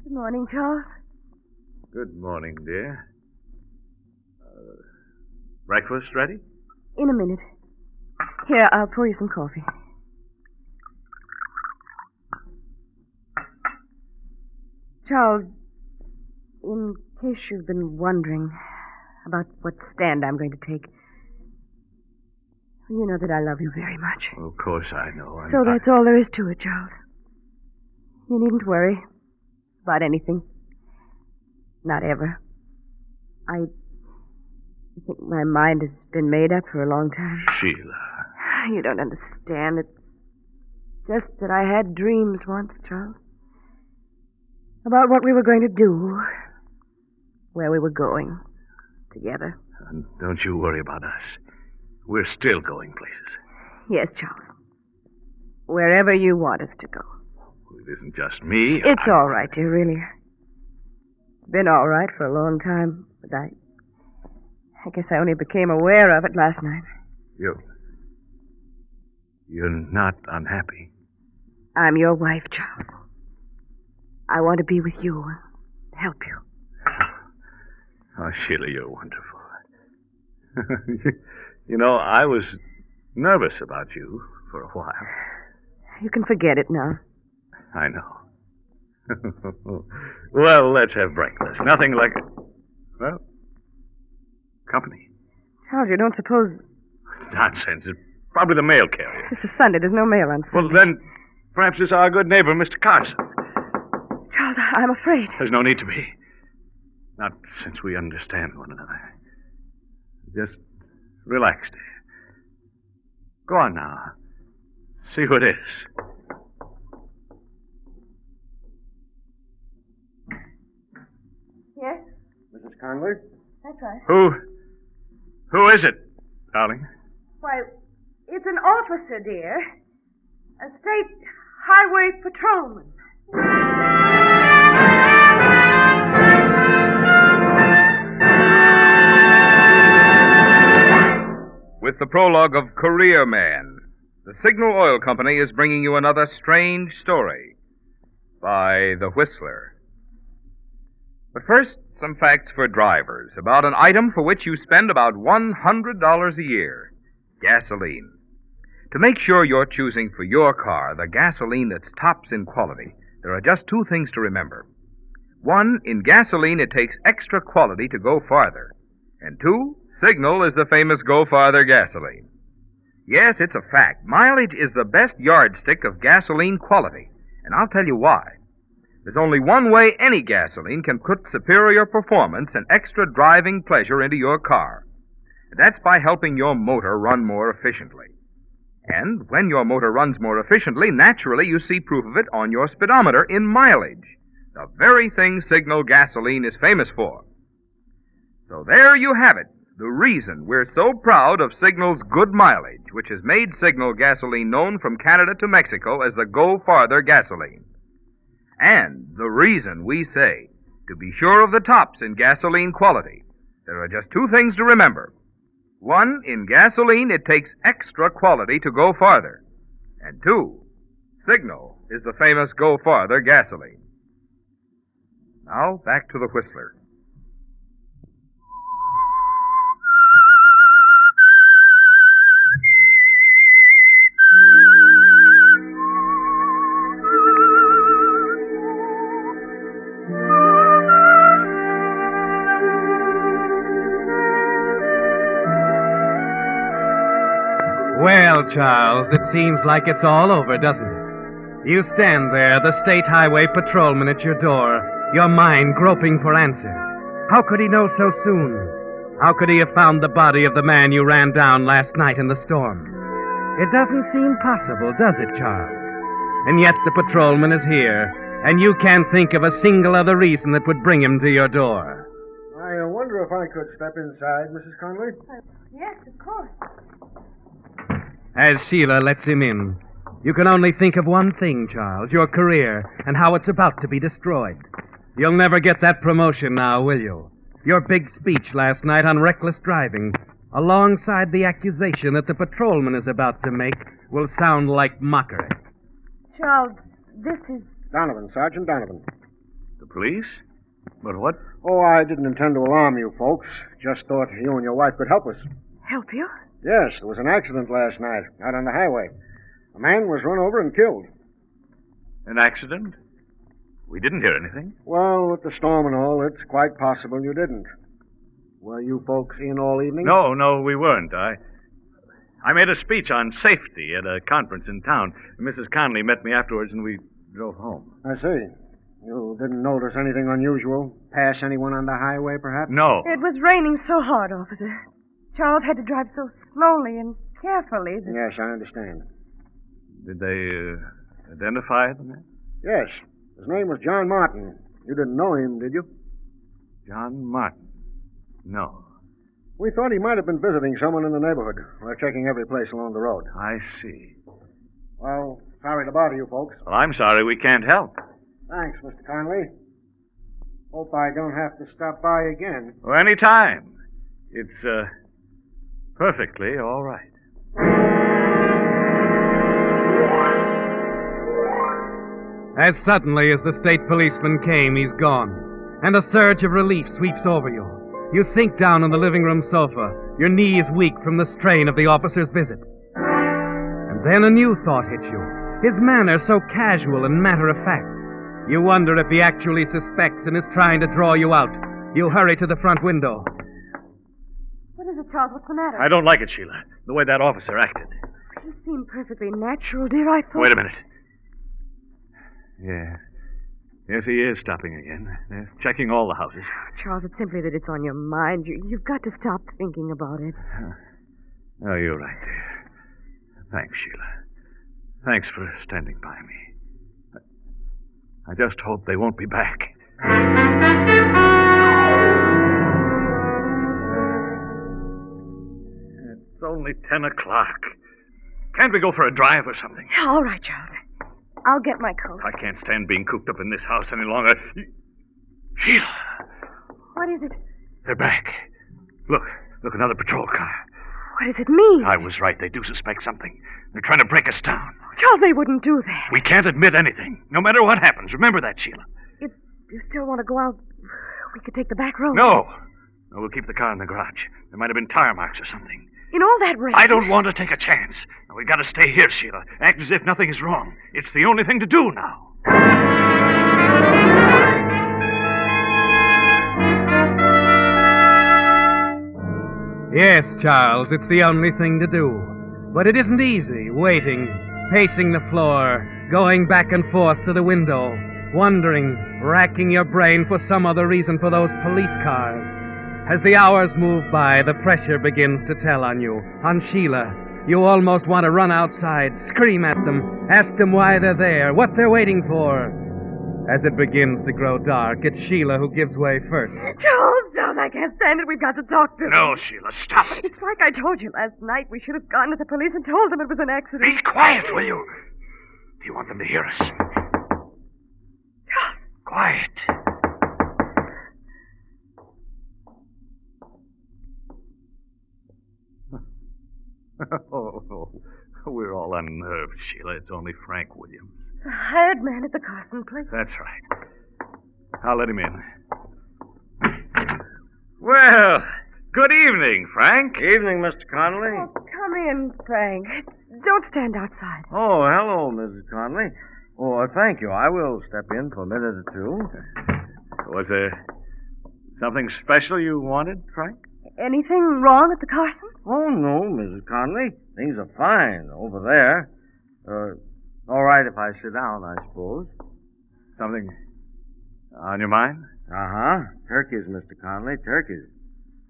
Good morning, Charles. Good morning, dear. Breakfast ready? In a minute. Here, I'll pour you some coffee. Charles, in case you've been wondering about what stand I'm going to take, you know that I love you very much. Of course I know. So that's all there is to it, Charles. You needn't worry about anything. Not ever. I think my mind has been made up for a long time. Sheila. You don't understand. It's just that I had dreams once, Charles. About what we were going to do. Where we were going. Together. And don't you worry about us. We're still going places. Yes, Charles. Wherever you want us to go. It isn't just me. It's all right, dear, really. Been all right for a long time, but I guess I only became aware of it last night. You're not unhappy. I'm your wife, Charles. I want to be with you and help you. Oh, Sheila, you're wonderful. You know, I was nervous about you for a while. You can forget it now. I know. Well, let's have breakfast. Nothing like... Well, company. Charles, you don't suppose... Nonsense. It's probably the mail carrier. This is Sunday. There's no mail on Sunday. Well, then, perhaps it's our good neighbor, Mr. Carson. Charles, I'm afraid. There's no need to be. Not since we understand one another. Just relax, dear. Go on now. See who it is. Yes? Mrs. Conley? That's right. Who is it, darling? Why, it's an officer, dear. A state highway patrolman. With the prologue of Career Man, the Signal Oil Company is bringing you another strange story by The Whistler. But first, some facts for drivers about an item for which you spend about $100 a year, gasoline. To make sure you're choosing for your car the gasoline that's tops in quality, there are just two things to remember. One, in gasoline it takes extra quality to go farther. And two, Signal is the famous Go Farther gasoline. Yes, it's a fact. Mileage is the best yardstick of gasoline quality, and I'll tell you why. There's only one way any gasoline can put superior performance and extra driving pleasure into your car. And that's by helping your motor run more efficiently. And when your motor runs more efficiently, naturally you see proof of it on your speedometer in mileage, the very thing Signal gasoline is famous for. So there you have it. The reason we're so proud of Signal's good mileage, which has made Signal gasoline known from Canada to Mexico as the Go Farther gasoline. And the reason we say, to be sure of the tops in gasoline quality, there are just two things to remember. One, in gasoline it takes extra quality to go farther. And two, Signal is the famous Go Farther gasoline. Now, back to the Whistler. Well, Charles, it seems like it's all over, doesn't it? You stand there, the state highway patrolman at your door, your mind groping for answers. How could he know so soon? How could he have found the body of the man you ran down last night in the storm? It doesn't seem possible, does it, Charles? And yet the patrolman is here, and you can't think of a single other reason that would bring him to your door. I wonder if I could step inside, Mrs. Conley? Yes, of course. As Sheila lets him in, you can only think of one thing, Charles, your career, and how it's about to be destroyed. You'll never get that promotion now, will you? Your big speech last night on reckless driving, alongside the accusation that the patrolman is about to make, will sound like mockery. Charles, this is... Donovan, Sergeant Donovan. The police? But what? Oh, I didn't intend to alarm you folks. Just thought you and your wife could help us. Help you? Yes, there was an accident last night out on the highway. A man was run over and killed. An accident? We didn't hear anything. Well, with the storm and all, it's quite possible you didn't. Were you folks in all evening? No, we weren't. I made a speech on safety at a conference in town. Mrs. Conley met me afterwards, and we drove home. I see. You didn't notice anything unusual? Pass anyone on the highway, perhaps? No. It was raining so hard, officer. Charles had to drive so slowly and carefully that... Yes, I understand. Did they identify the man? Yes. His name was John Martin. You didn't know him, did you? John Martin? No. We thought he might have been visiting someone in the neighborhood. We're checking every place along the road. I see. Well, sorry to bother you folks. Well, I'm sorry we can't help. Thanks, Mr. Conley. Hope I don't have to stop by again. Well, any time. It's, perfectly all right. As suddenly as the state policeman came, he's gone, and a surge of relief sweeps over you. You sink down on the living room sofa, your knees weak from the strain of the officer's visit. And then a new thought hits you, his manner so casual and matter-of-fact. You wonder if he actually suspects and is trying to draw you out. You hurry to the front window. What is it, Charles? What's the matter? I don't like it, Sheila, the way that officer acted. He seemed perfectly natural, dear. I thought... Wait a minute. Yeah. Yes, he is stopping again. They're checking all the houses. Charles, it's simply that it's on your mind. You've got to stop thinking about it. Oh, you're right, dear. Thanks, Sheila. Thanks for standing by me. I just hope they won't be back. only 10 o'clock. Can't we go for a drive or something? All right, Charles. I'll get my coat. I can't stand being cooped up in this house any longer. Sheila, What is it? they're back. Look, another patrol car. What does it mean? I was right. They do suspect something. They're trying to break us down. Charles, they wouldn't do that. We can't admit anything, no matter what happens. Remember that, Sheila. If you still want to go out, we could take the back road. No, we'll keep the car in the garage. There might have been tire marks or something. In all that rain. I don't want to take a chance. We've got to stay here, Sheila. Act as if nothing is wrong. It's the only thing to do now. Yes, Charles, it's the only thing to do. But it isn't easy, waiting, pacing the floor, going back and forth to the window, wondering, racking your brain for some other reason for those police cars. As the hours move by, the pressure begins to tell on you, on Sheila. You almost want to run outside, scream at them, ask them why they're there, what they're waiting for. As it begins to grow dark, it's Sheila who gives way first. Charles, I can't stand it. We've got to talk to them. No, Sheila, stop it. It's like I told you last night. We should have gone to the police and told them it was an accident. Be quiet, will you? Do you want them to hear us? Charles. Quiet. Oh, we're all unnerved, Sheila. It's only Frank Williams. The hired man at the Carson place. That's right. I'll let him in. Well, good evening, Frank. Evening, Mr. Connolly. Oh, come in, Frank. Don't stand outside. Oh, hello, Mrs. Connolly. Oh, thank you. I will step in for a minute or two. Was there something special you wanted, Frank? Anything wrong at the Carsons? Oh, no, Mrs. Connolly. Things are fine over there. All right if I sit down, I suppose. Something on your mind? Uh-huh. Turkeys, Mr. Connolly, turkeys.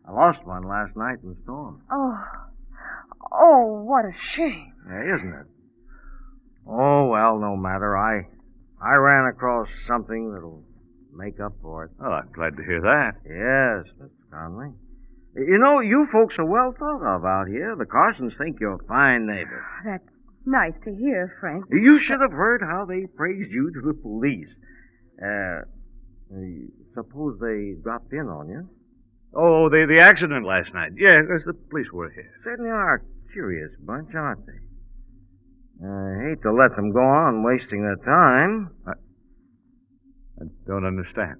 I lost one last night in the storm. Oh, what a shame. Yeah, isn't it? Oh, well, no matter. I ran across something that'll make up for it. Oh, I'm glad to hear that. Yes, Mr. Connolly. You know, you folks are well thought of out here. The Carsons think you're a fine neighbor. That's nice to hear, Frank. You should have heard how they praised you to the police. Suppose they dropped in on you? Oh, the accident last night. Yeah, the police were here. Certainly are a curious bunch, aren't they? I hate to let them go on wasting their time. I don't understand.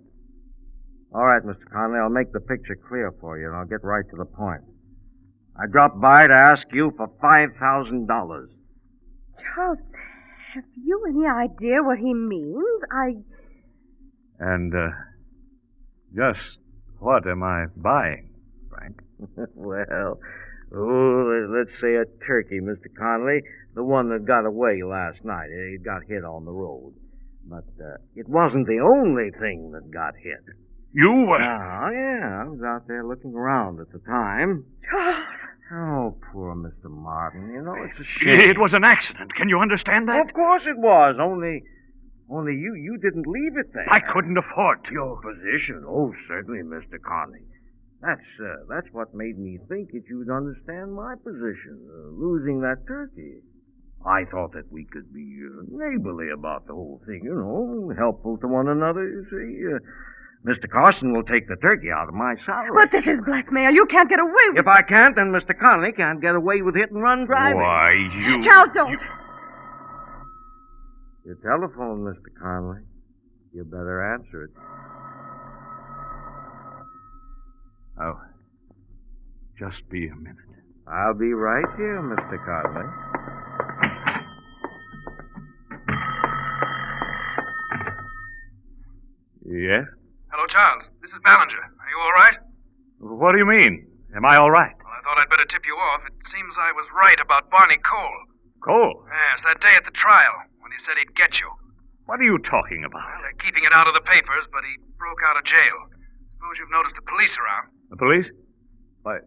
All right, Mr. Connolly, I'll make the picture clear for you, and I'll get right to the point. I dropped by to ask you for $5,000. Charles, have you any idea what he means? And, just what am I buying, Frank? Well, let's say a turkey, Mr. Connolly. The one that got away last night. It got hit on the road. But it wasn't the only thing that got hit. You were? Oh, yeah. I was out there looking around at the time. Charles! Oh, poor Mr. Martin. You know, it's a shame. It was an accident. Can you understand that? Of course it was. Only you didn't leave it there. I couldn't afford to. Your position? Oh, certainly, Mr. Connolly. That's what made me think that you'd understand my position, losing that turkey. I thought that we could be neighborly about the whole thing, you know, helpful to one another, you see. Mr. Carson will take the turkey out of my salary. But this is blackmail. You can't get away with it. If I can't, then Mr. Connolly can't get away with hit-and-run driving. Why, you... Charles, don't. Your telephone, Mr. Connolly. You better answer it. Oh, just be a minute. I'll be right here, Mr. Connolly. Yes? Hello, Charles. This is Ballinger. Are you all right? What do you mean? Am I all right? Well, I thought I'd better tip you off. It seems I was right about Barney Cole. Cole? Yes, that day at the trial, when he said he'd get you. What are you talking about? Well, they're keeping it out of the papers, but he broke out of jail. Suppose you've noticed the police around. The police? Why?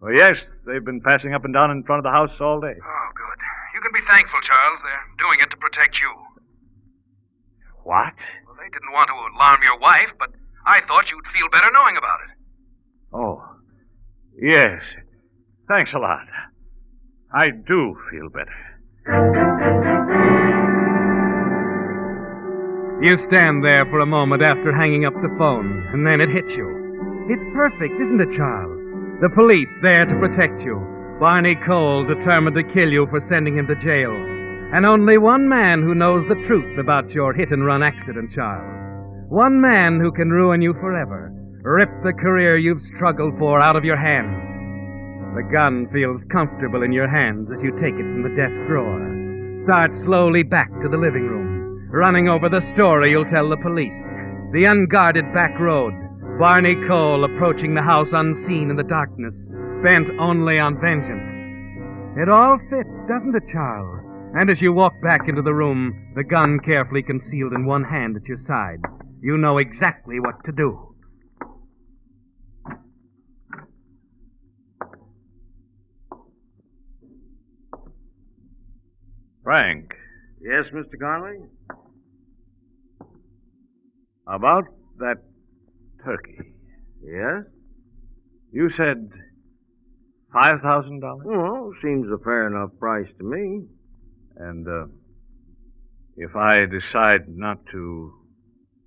Well, yes, they've been passing up and down in front of the house all day. Oh, good. You can be thankful, Charles. They're doing it to protect you. What? Well, they didn't want to alarm your wife, but I thought you'd feel better knowing about it. Oh, yes. Thanks a lot. I do feel better. You stand there for a moment after hanging up the phone, and then it hits you. It's perfect, isn't it, Charles? The police there to protect you. Barney Cole determined to kill you for sending him to jail. And only one man who knows the truth about your hit-and-run accident, Charles. One man who can ruin you forever. Rip the career you've struggled for out of your hands. The gun feels comfortable in your hands as you take it from the desk drawer. Start slowly back to the living room, running over the story you'll tell the police. The unguarded back road. Barney Cole approaching the house unseen in the darkness, bent only on vengeance. It all fits, doesn't it, Charles? And as you walk back into the room, the gun carefully concealed in one hand at your side, you know exactly what to do. Frank. Yes, Mr. Conley? About that turkey. Yes? You said $5,000? Well, seems a fair enough price to me. And, if I decide not to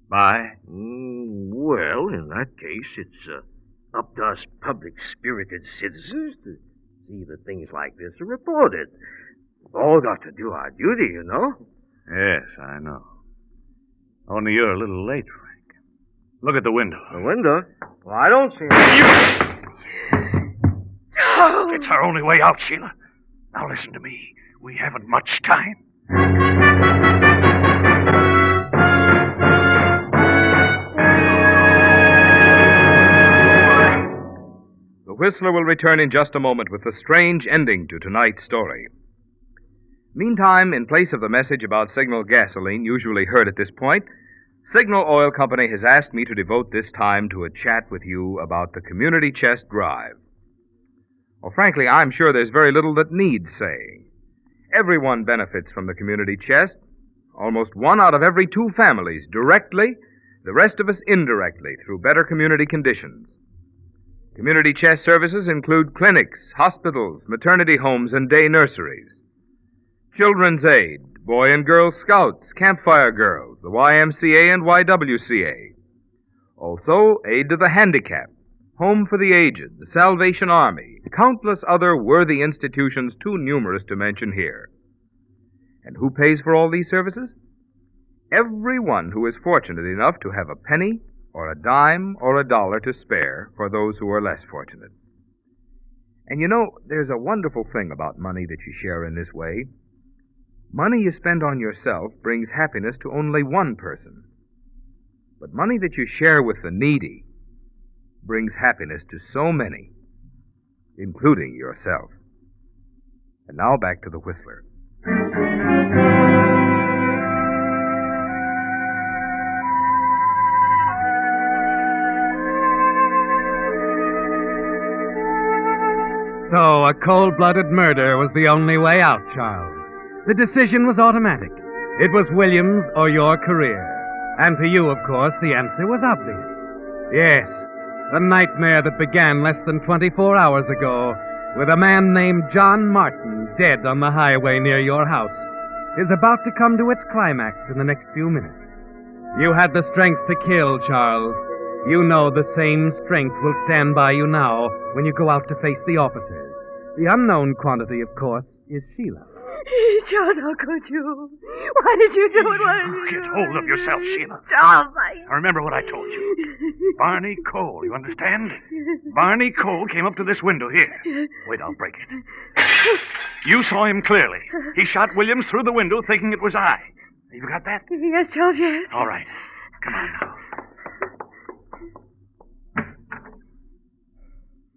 buy? Well, in that case, it's up to us public-spirited citizens to see that things like this are reported. We've all got to do our duty, you know. Yes, I know. Only you're a little late, Frank. Look at the window. The window? Well, I don't see It's our only way out, Sheila. Now listen to me. We haven't much time. The Whistler will return in just a moment with the strange ending to tonight's story. Meantime, in place of the message about Signal gasoline usually heard at this point, Signal Oil Company has asked me to devote this time to a chat with you about the Community Chest Drive. Well, frankly, I'm sure there's very little that needs saying. Everyone benefits from the Community Chest. Almost 1 out of every 2 families directly, the rest of us indirectly through better community conditions. Community Chest services include clinics, hospitals, maternity homes, and day nurseries. Children's Aid, Boy and Girl Scouts, Campfire Girls, the YMCA and YWCA. Also, aid to the handicapped, Home for the Aged, the Salvation Army, countless other worthy institutions too numerous to mention here. And who pays for all these services? Everyone who is fortunate enough to have a penny or a dime or a dollar to spare for those who are less fortunate. And you know, there's a wonderful thing about money that you share in this way. Money you spend on yourself brings happiness to only one person. But money that you share with the needy brings happiness to so many, including yourself. And now back to the Whistler. So a cold-blooded murder was the only way out, Charles. The decision was automatic. It was Williams or your career. And to you, of course, the answer was obvious. Yes, the nightmare that began less than 24 hours ago with a man named John Martin dead on the highway near your house is about to come to its climax in the next few minutes. You had the strength to kill, Charles. You know the same strength will stand by you now when you go out to face the officers. The unknown quantity, of course, is Sheila. Charles, how could you? Why did you do it? Why did you Get hold of yourself, Sheila. Charles, Now remember what I told you. Barney Cole, you understand? Barney Cole came up to this window here. Wait, I'll break it. You saw him clearly. He shot Williams through the window thinking it was I. You got that? Yes, Charles, yes. All right. Come on now.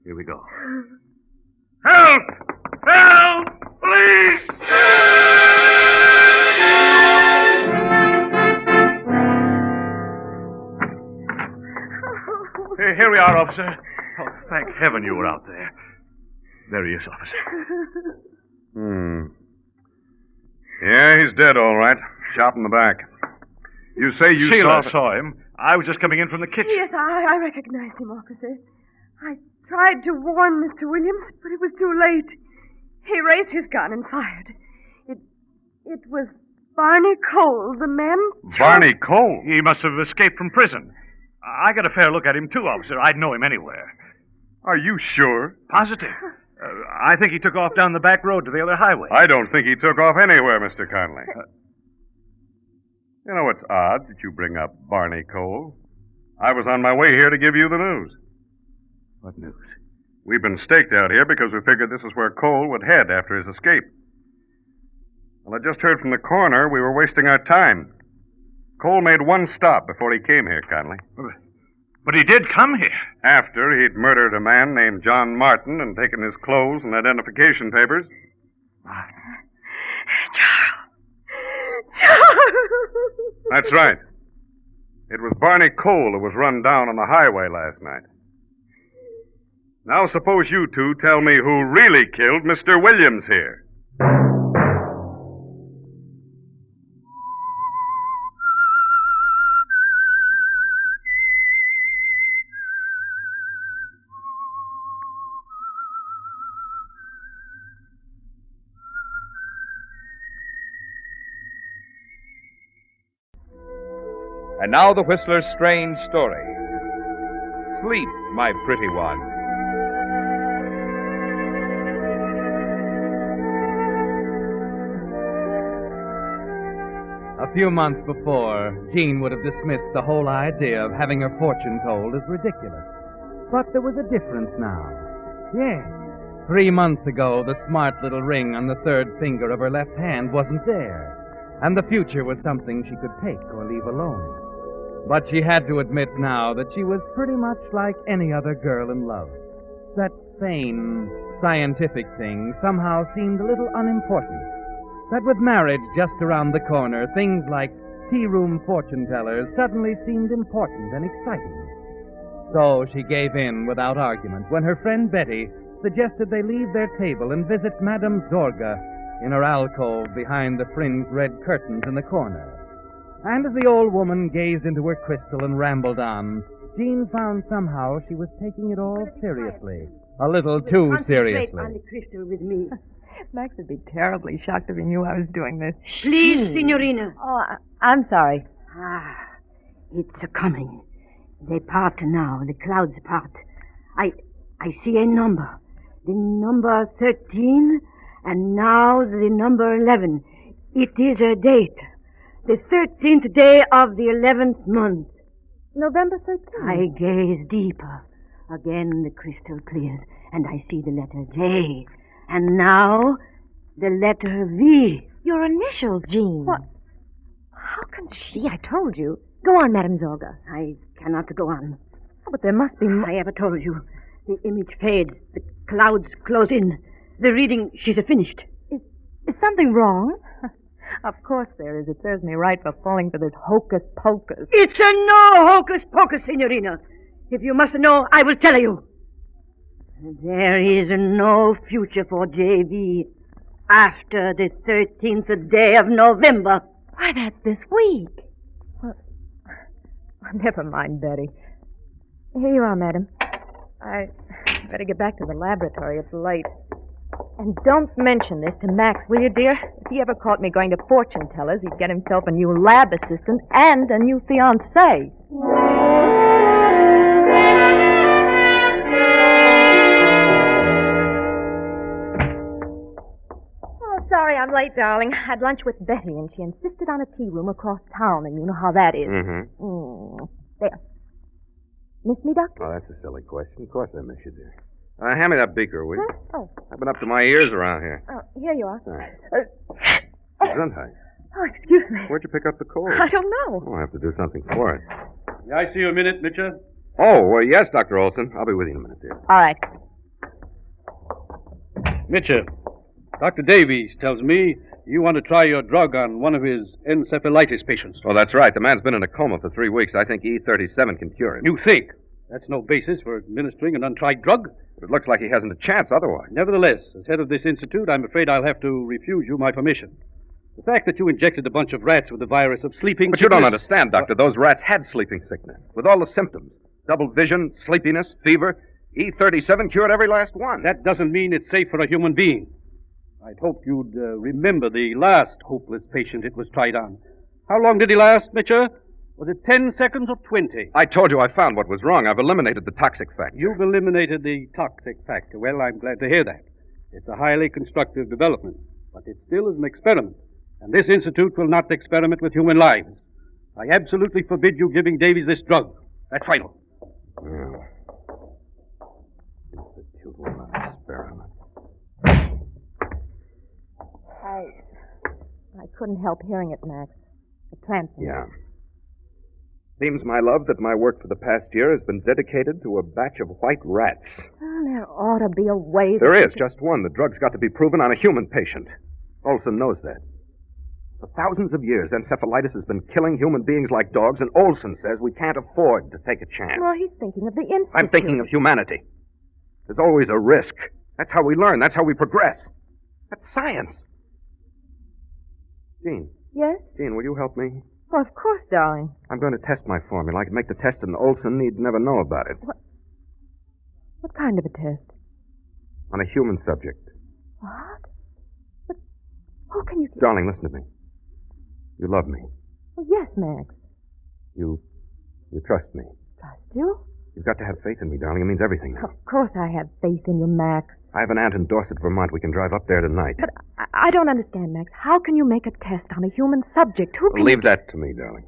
Here we go. Help! Help! Police! Here we are, officer. Oh, thank heaven you were out there. There he is, officer. Yeah, he's dead, all right. Shot in the back. You say you Sheila saw... saw him. I was just coming in from the kitchen. Yes, I recognized him, officer. I tried to warn Mr. Williams, but it was too late. He raised his gun and fired. It was Barney Cole, the man. Barney Cole? He must have escaped from prison. I got a fair look at him, too, officer. I'd know him anywhere. Are you sure? Positive. I think he took off down the back road to the other highway. I don't think he took off anywhere, Mr. Conley. You know, it's odd that you bring up Barney Cole. I was on my way here to give you the news. What news? We've been staked out here because we figured this is where Cole would head after his escape. Well, I just heard from the coroner we were wasting our time. Cole made one stop before he came here, Conley. But he did come here. After he'd murdered a man named John Martin and taken his clothes and identification papers. Charles! That's right. It was Barney Cole who was run down on the highway last night. Now suppose you two tell me who really killed Mr. Williams here. And now the Whistler's strange story. Sleep, my pretty one. A few months before, Jean would have dismissed the whole idea of having her fortune told as ridiculous. But there was a difference now. Yes. 3 months ago, the smart little ring on the third finger of her left hand wasn't there, and the future was something she could take or leave alone. But she had to admit now that she was pretty much like any other girl in love. That sane, scientific thing somehow seemed a little unimportant. That with marriage just around the corner, things like tea-room fortune-tellers suddenly seemed important and exciting. So she gave in without argument when her friend Betty suggested they leave their table and visit Madame Zorga in her alcove behind the fringed red curtains in the corner. And as the old woman gazed into her crystal and rambled on, Jean found somehow she was taking it all seriously. A little too seriously. Concentrate on the crystal with me. Max would be terribly shocked if he knew I was doing this. Please, Signorina. Oh, I'm sorry. It's a-coming. They part now. The clouds part. I see a number. The number 13, and now the number 11. It is a date. The 13th day of the 11th month. November 13th. I gaze deeper. Again the crystal clears, and I see the letter J. And now, the letter V. Your initials, Jean. What? How can she? I told you. Go on, Madame Zorga. I cannot go on. Oh, but there must be I ever told you. The image fades. The clouds close in. The reading, she's finished. Is something wrong? Of course there is. It serves me right for falling for this hocus-pocus. It's a no hocus-pocus, Signorina. If you must know, I will tell you. There is no future for J.V. after the 13th day of November. Why, that's this week. Well, never mind, Betty. Here you are, madam. I better get back to the laboratory. It's late. And don't mention this to Max, will you, dear? If he ever caught me going to fortune tellers, he'd get himself a new lab assistant and a new fiancée. Oh, sorry I'm late, darling. I had lunch with Betty, and she insisted on a tea room across town, and you know how that is. Mm-hmm. There. Miss me, Doctor? Oh, that's a silly question. Of course I miss you, dear. Hand me that beaker, will you? Oh. I've been up to my ears around here. Oh, here you are. Gesundheit. Oh, excuse me. Where'd you pick up the cold? I don't know. Oh, I have to do something for it. May I see you a minute, Mitchell? Oh, yes, Dr. Olson. I'll be with you in a minute, dear. All right. Mitchell, Dr. Davies tells me you want to try your drug on one of his encephalitis patients. Oh, that's right. The man's been in a coma for 3 weeks. I think E37 can cure him. You think? That's no basis for administering an untried drug. But it looks like he hasn't a chance otherwise. Nevertheless, as head of this institute, I'm afraid I'll have to refuse you my permission. The fact that you injected a bunch of rats with the virus of sleeping But sickness... you don't understand, Doctor. Those rats had sleeping sickness, with all the symptoms. Double vision, sleepiness, fever. E37 cured every last one. That doesn't mean it's safe for a human being. I'd hoped you'd remember the last hopeless patient it was tried on. How long did he last, Mitchell? Was it 10 seconds or 20? I told you I found what was wrong. I've eliminated the toxic factor. You've eliminated the toxic factor. Well, I'm glad to hear that. It's a highly constructive development, but it still is an experiment. And this institute will not experiment with human lives. I absolutely forbid you giving Davies this drug. That's final. Yeah. Institute will not experiment. I couldn't help hearing it, Max. The transfer. Yeah. Seems, my love, that my work for the past year has been dedicated to a batch of white rats. Well, there ought to be a way. There is, just one. The drug's got to be proven on a human patient. Olson knows that. For thousands of years, encephalitis has been killing human beings like dogs, and Olson says we can't afford to take a chance. Well, he's thinking of the institute. I'm thinking of humanity. There's always a risk. That's how we learn. That's how we progress. That's science. Jean. Yes? Jean, will you help me? Oh, of course, darling. I'm going to test my formula. I can make the test, and Olson need never know about it. What kind of a test? On a human subject. What? But how can you... Darling, listen to me. You love me. Oh, yes, Max. You trust me. Trust you? You've got to have faith in me, darling. It means everything now. Of course I have faith in you, Max. I have an aunt in Dorset, Vermont. We can drive up there tonight. But I don't understand, Max. How can you make a test on a human subject? Who can... Leave that to me, darling.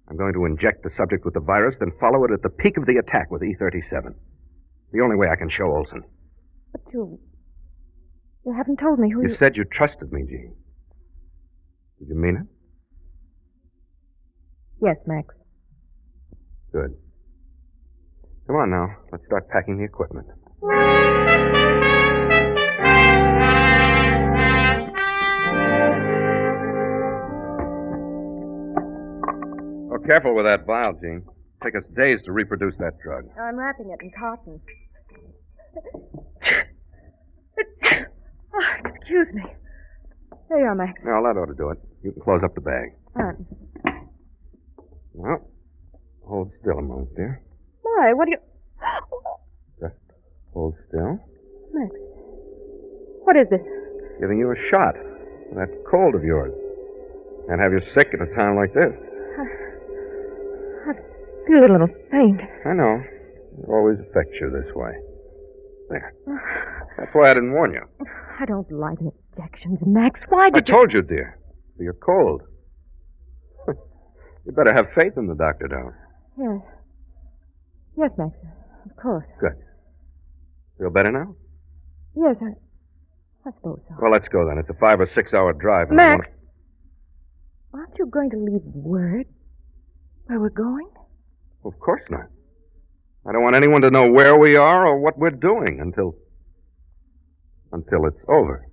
I'm going to inject the subject with the virus, then follow it at the peak of the attack with E37. The only way I can show Olson. But you haven't told me who You said you trusted me, Jean. Did you mean it? Yes, Max. Good. Come on now. Let's start packing the equipment. Oh, careful with that vial, Jean. Take us days to reproduce that drug. I'm wrapping it in cotton. Oh, excuse me. There you are, Max. No, that ought to do it. You can close up the bag. Well, hold still a moment, dear. Why? What do you... Just hold still. Max, what is this? Giving you a shot for that cold of yours. Can't have you sick at a time like this. I feel a little faint. I know. It always affects you this way. There. That's why I didn't warn you. I don't like injections, Max. Why did I told you, dear. For your cold. You better have faith in the doctor, darling. Yes. Yes, Max. Of course. Good. Feel better now? Yes, I suppose so. Well, let's go then. It's a 5 or 6 hour drive. Max! Aren't you going to leave word where we're going? Of course not. I don't want anyone to know where we are or what we're doing until it's over.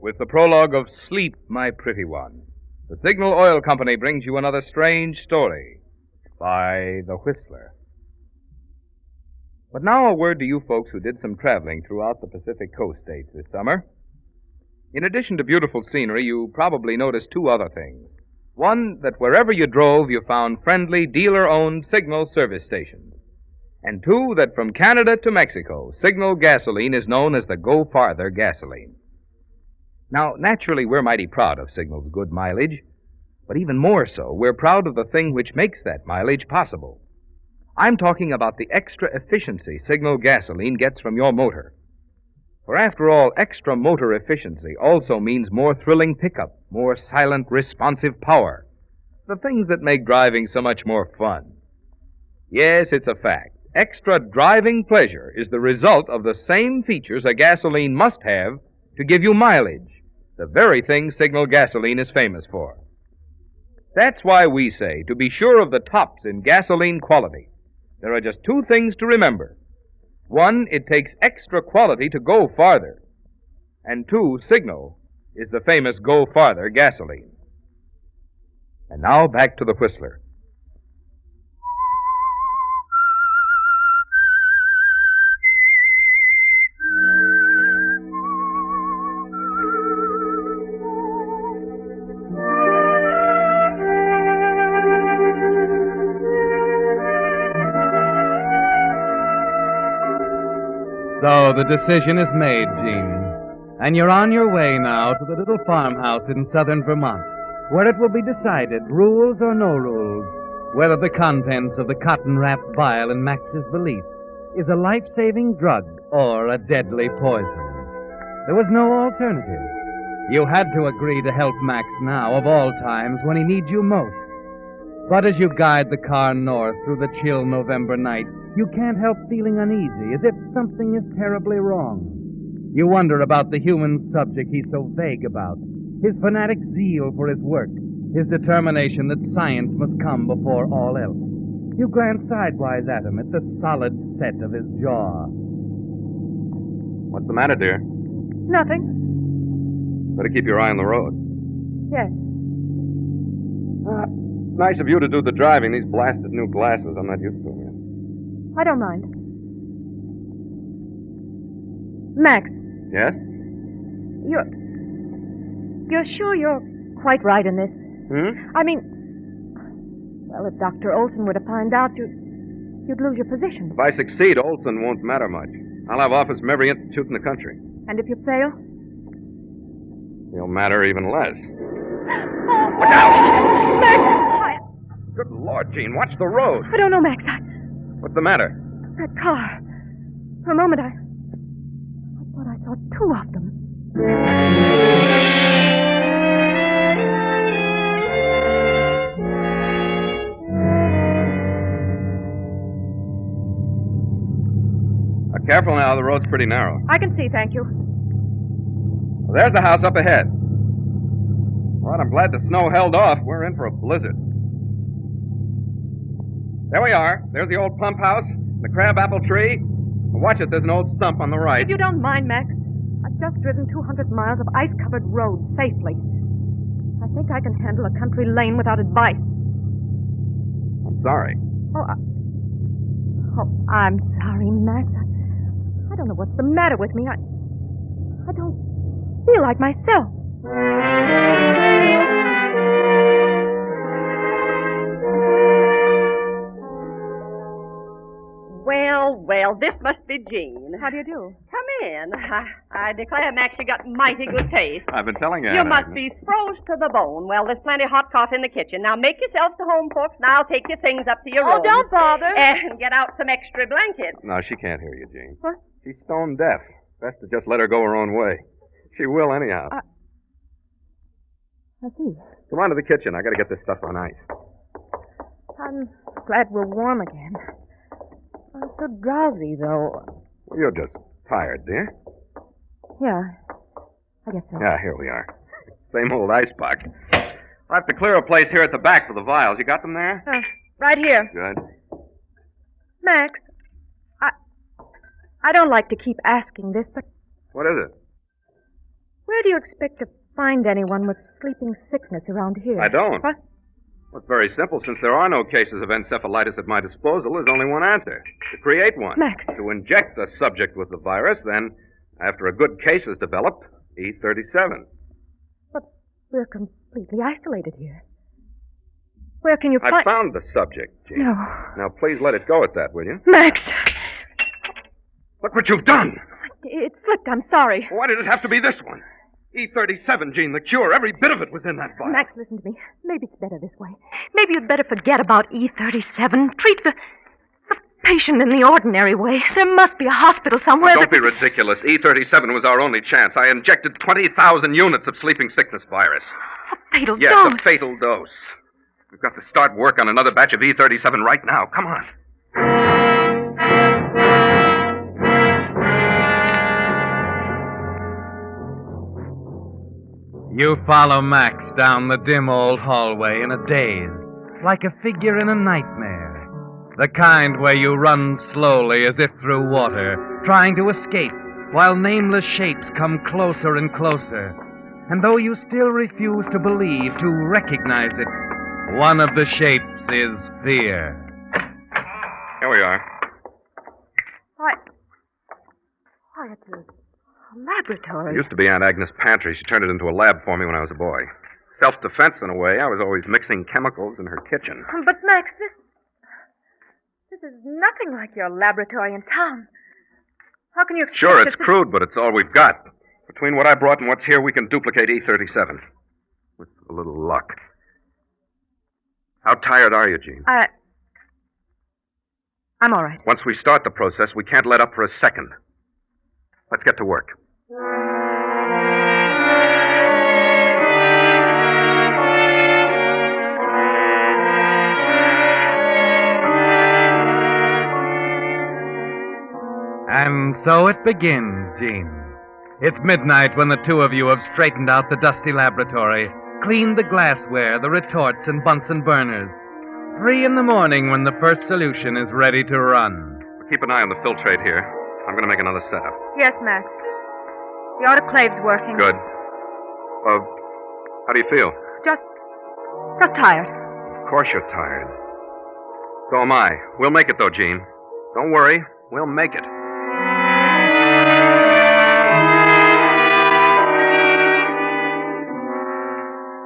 With the prologue of Sleep, My Pretty One, the Signal Oil Company brings you another strange story by The Whistler. But now a word to you folks who did some traveling throughout the Pacific Coast states this summer. In addition to beautiful scenery, you probably noticed two other things. One, that wherever you drove, you found friendly, dealer-owned Signal service stations. And two, that from Canada to Mexico, Signal gasoline is known as the Go Farther gasoline. Now, naturally, we're mighty proud of Signal's good mileage, but even more so, we're proud of the thing which makes that mileage possible. I'm talking about the extra efficiency Signal gasoline gets from your motor. For after all, extra motor efficiency also means more thrilling pickup, more silent, responsive power. The things that make driving so much more fun. Yes, it's a fact. Extra driving pleasure is the result of the same features a gasoline must have to give you mileage, the very thing Signal gasoline is famous for. That's why we say, to be sure of the tops in gasoline quality, there are just two things to remember. One, it takes extra quality to go farther. And two, Signal is the famous Go Farther gasoline. And now back to the Whistler. So the decision is made, Gene. And you're on your way now to the little farmhouse in southern Vermont, where it will be decided, rules or no rules, whether the contents of the cotton-wrapped vial in Max's valise is a life-saving drug or a deadly poison. There was no alternative. You had to agree to help Max now, of all times, when he needs you most. But as you guide the car north through the chill November night, you can't help feeling uneasy, as if something is terribly wrong. You wonder about the human subject he's so vague about, his fanatic zeal for his work, his determination that science must come before all else. You glance sidewise at him, at the solid set of his jaw. What's the matter, dear? Nothing. Better keep your eye on the road. Yes. Nice of you to do the driving. These blasted new glasses, I'm not used to them yet. I don't mind. Max, Yes? you're sure you're quite right in this? Hmm? I mean, well, if Dr. Olson were to find out, you'd lose your position. If I succeed, Olson won't matter much. I'll have offers from every institute in the country. And if you fail? He'll matter even less. Look out! Max! Good Lord, Gene, watch the road. I don't know, Max. What's the matter? That car. For a moment, I thought I saw two of them. Careful now, the road's pretty narrow. I can see, thank you. Well, there's the house up ahead. Well, I'm glad the snow held off. We're in for a blizzard. There we are. There's the old pump house, the crabapple tree. Watch it, there's an old stump on the right. If you don't mind, Max, I've just driven 200 miles of ice-covered road safely. I think I can handle a country lane without advice. I'm sorry. Oh, I'm sorry, Max. I don't know what's the matter with me. I don't feel like myself. Well, this must be Jean. How do you do? Come in. I declare, Max, you got mighty good taste. I've been telling you. You must be froze to the bone. Well, there's plenty of hot coffee in the kitchen. Now make yourselves to home, folks, and I'll take your things up to your room. Oh, don't bother. And get out some extra blankets. No, she can't hear you, Jean. What? She's stone deaf. Best to just let her go her own way. She will anyhow. I see. Come on to the kitchen. I got to get this stuff on ice. I'm glad we're warm again. I'm so drowsy, though. Well, you're just tired, dear. Yeah, I guess so. Yeah, here we are. Same old icebox. I'll have to clear a place here at the back for the vials. You got them there? Right here. Good. Max, I don't like to keep asking this, but What is it? where do you expect to find anyone with sleeping sickness around here? I don't. What? Well, it's very simple. Since there are no cases of encephalitis at my disposal, there's only one answer. To create one. Max. To inject the subject with the virus, then, after a good case is developed, E37. But we're completely isolated here. Where can you I find... found the subject, Jean. No. Now, please let it go at that, will you? Max! Look what you've done! It slipped. I'm sorry. Why did it have to be this one? E37, Jean, the cure. Every bit of it was in that vial. Max, listen to me. Maybe it's better this way. Maybe you'd better forget about E37. Treat the patient in the ordinary way. There must be a hospital somewhere. Don't be ridiculous. E37 was our only chance. I injected 20,000 units of sleeping sickness virus. A fatal Yes, dose. a fatal dose. We've got to start work on another batch of E37 right now. Come on. You follow Max down the dim old hallway in a daze, like a figure in a nightmare. The kind where you run slowly as if through water, trying to escape, while nameless shapes come closer and closer. And though you still refuse to believe, to recognize it, one of the shapes is fear. Here we are. Why, it's a laboratory. It used to be Aunt Agnes' pantry. She turned it into a lab for me when I was a boy. Self-defense, in a way. I was always mixing chemicals in her kitchen. But, Max, this is nothing like your laboratory in town. How can you expect Sure, us it's to- crude, but it's all we've got. Between what I brought and what's here, we can duplicate E37. With a little luck. How tired are you, Jean? I'm all right. Once we start the process, we can't let up for a second. Let's get to work. And so it begins, Jean. It's midnight when the two of you have straightened out the dusty laboratory, cleaned the glassware, the retorts, and Bunsen burners. 3 in the morning when the first solution is ready to run. Keep an eye on the filtrate here. I'm going to make another setup. Yes, Max. The autoclave's working. Good. How do you feel? Just tired. Of course you're tired. So am I. We'll make it, though, Jean. Don't worry. We'll make it.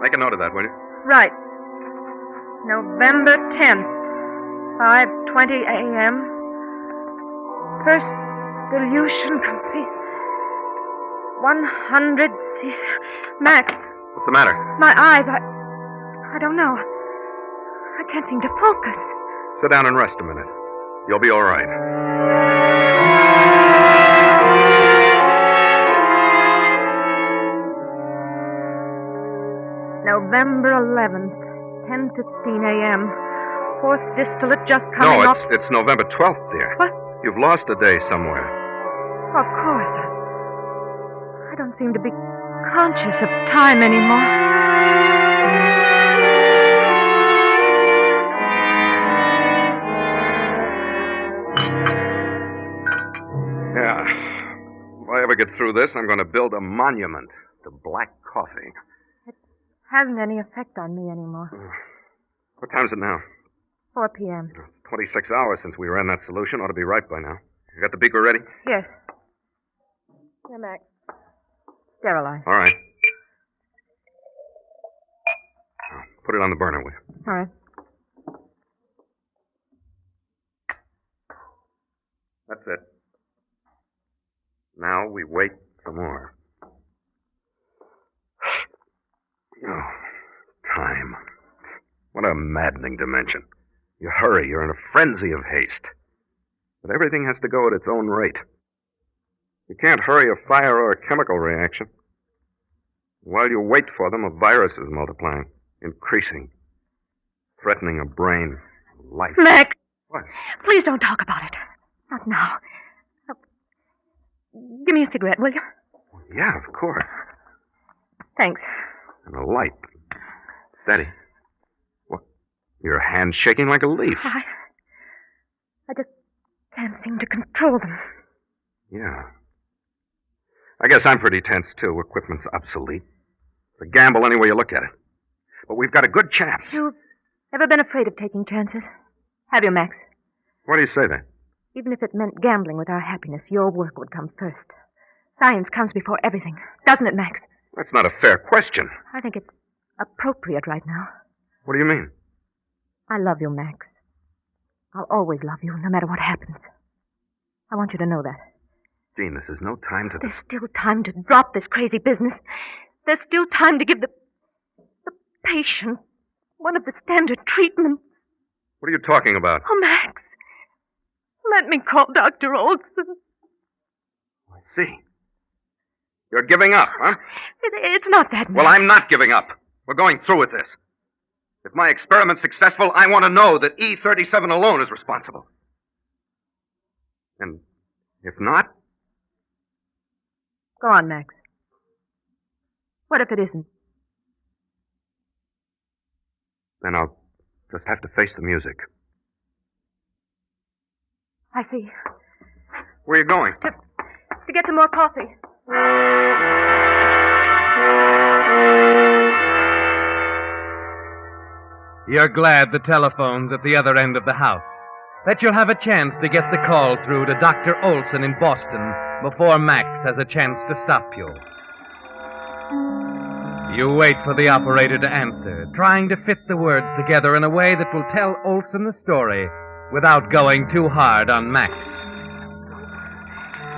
Make a note of that, will you? Right. November 10th, 5:20 a.m. First dilution complete. 100 c. Max, What's the matter? my eyes, I don't know. I can't seem to focus. Sit down and rest a minute. You'll be all right. November 11th, 10:15 a.m. Fourth distillate just coming No, off. it's November 12th, dear. What? You've lost a day somewhere. Of course. I don't seem to be conscious of time anymore. Yeah. If I ever get through this, I'm going to build a monument to black coffee. Hasn't any effect on me anymore. What time's it now? 4 p.m. 26 hours since we ran that solution. Ought to be right by now. You got the beaker ready? Yes. Here, Max. Sterilize. All right. Put it on the burner, will you? All right. That's it. Now we wait some more. Oh, time. What a maddening dimension. You hurry, you're in a frenzy of haste. But everything has to go at its own rate. You can't hurry a fire or a chemical reaction. While you wait for them, a virus is multiplying, increasing, threatening a brain, life. Max! What? Please don't talk about it. Not now. Give me a cigarette, will you? Yeah, of course. Thanks. And a light. Steady. What? Your hand's shaking like a leaf. I just can't seem to control them. Yeah. I guess I'm pretty tense, too. Equipment's obsolete. It's a gamble any way you look at it. But we've got a good chance. You've ever been afraid of taking chances? Have you, Max? Why do you say that? Even if it meant gambling with our happiness, your work would come first. Science comes before everything. Doesn't it, Max? That's not a fair question. I think it's appropriate right now. What do you mean? I love you, Max. I'll always love you, no matter what happens. I want you to know that. Jean, this is no time to... There's still time to drop this crazy business. There's still time to give the patient one of the standard treatments. What are you talking about? Oh, Max. Let me call Dr. Olson. I see. You're giving up, huh? It's not that, Max. Well, I'm not giving up. We're going through with this. If my experiment's successful, I want to know that E37 alone is responsible. And if not... Go on, Max. What if it isn't? Then I'll just have to face the music. I see. Where are you going? To get some more coffee. You're glad the telephone's at the other end of the house, that you'll have a chance to get the call through to Dr. Olson in Boston before Max has a chance to stop you. You wait for the operator to answer, trying to fit the words together in a way that will tell Olson the story without going too hard on Max.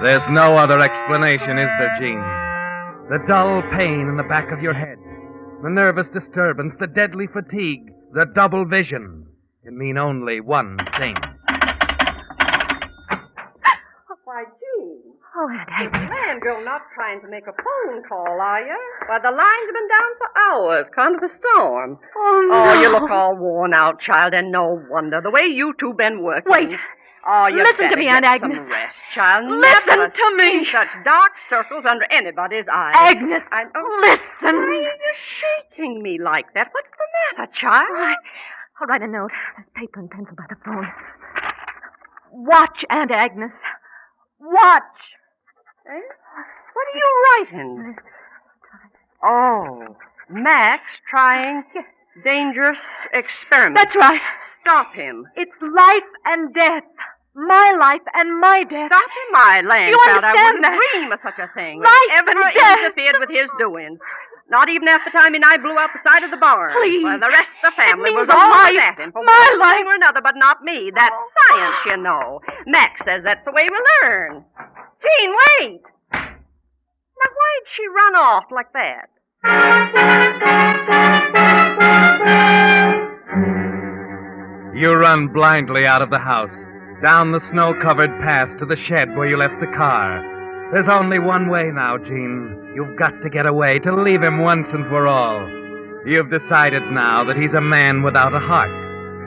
There's no other explanation, is there, Gene? The dull pain in the back of your head, the nervous disturbance, the deadly fatigue, the double vision can mean only one thing. Why, Gene. Oh, Aunt Agnes. Land, you're not trying to make a phone call, are you? Why, the lines have been down for hours, kind of the storm. Oh, no. Oh, you look all worn out, child, and no wonder. The way you two been working. Wait. Oh, you Listen to better me, get Aunt Agnes. some rest, child. Listen Never to me. seen such dark circles under anybody's eyes. Agnes, listen. Why are you shaking me like that? What's the matter, child? I'll write a note. There's paper and pencil by the phone. Watch, Aunt Agnes. Watch. Eh? What are you writing? Oh, Max trying dangerous experiment. That's right. Stop him. It's life and death. My life and my death. Stop him, my land You child. I understand wouldn't that? dream of such a thing. Life Ever and death. interfered with his doings. Not even after Tommy and I blew out the side of the barn. Please. Well, the rest of the family It was means all life. at him for My one life. thing or another, but not me. That's science, you know. Max says that's the way we learn. Gene, wait. Now, why'd she run off like that? You run blindly out of the house, down the snow-covered path to the shed where you left the car. There's only one way now, Gene. You've got to get away, to leave him once and for all. You've decided now that he's a man without a heart,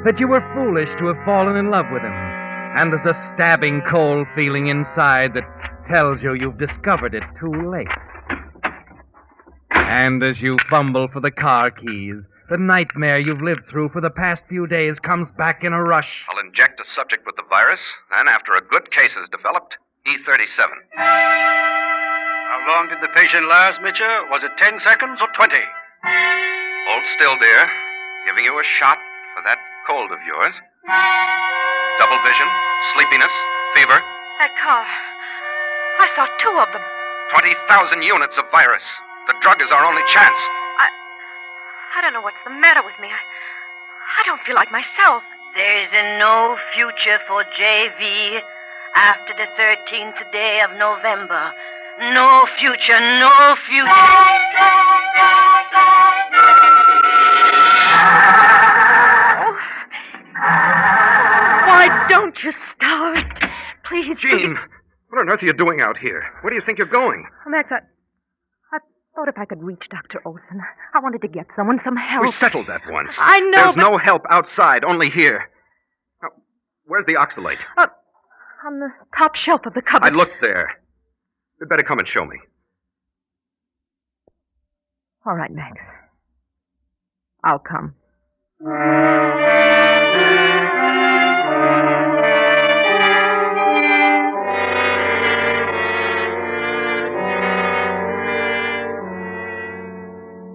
that you were foolish to have fallen in love with him, and there's a stabbing cold feeling inside that tells you you've discovered it too late. And as you fumble for the car keys, the nightmare you've lived through for the past few days comes back in a rush. I'll inject a subject with the virus, and after a good case is developed, E37. How long did the patient last, Mitchell? Was it 10 seconds or 20? Hold still, dear. Giving you a shot for that cold of yours. Double vision, sleepiness, fever. That car. I saw 2 of them. 20,000 units of virus. The drug is our only chance. I don't know what's the matter with me. I don't feel like myself. There's no future for JV after the 13th day of November. No future, no future. Why don't you start? Please, Gene, what on earth are you doing out here? Where do you think you're going? Max, I thought if I could reach Dr. Olson. I wanted to get someone some help. We settled that once. I know, There's but- no help outside, only here. Now, where's the oxalate? On the top shelf of the cupboard. I looked there. You'd better come and show me. All right, Max. I'll come.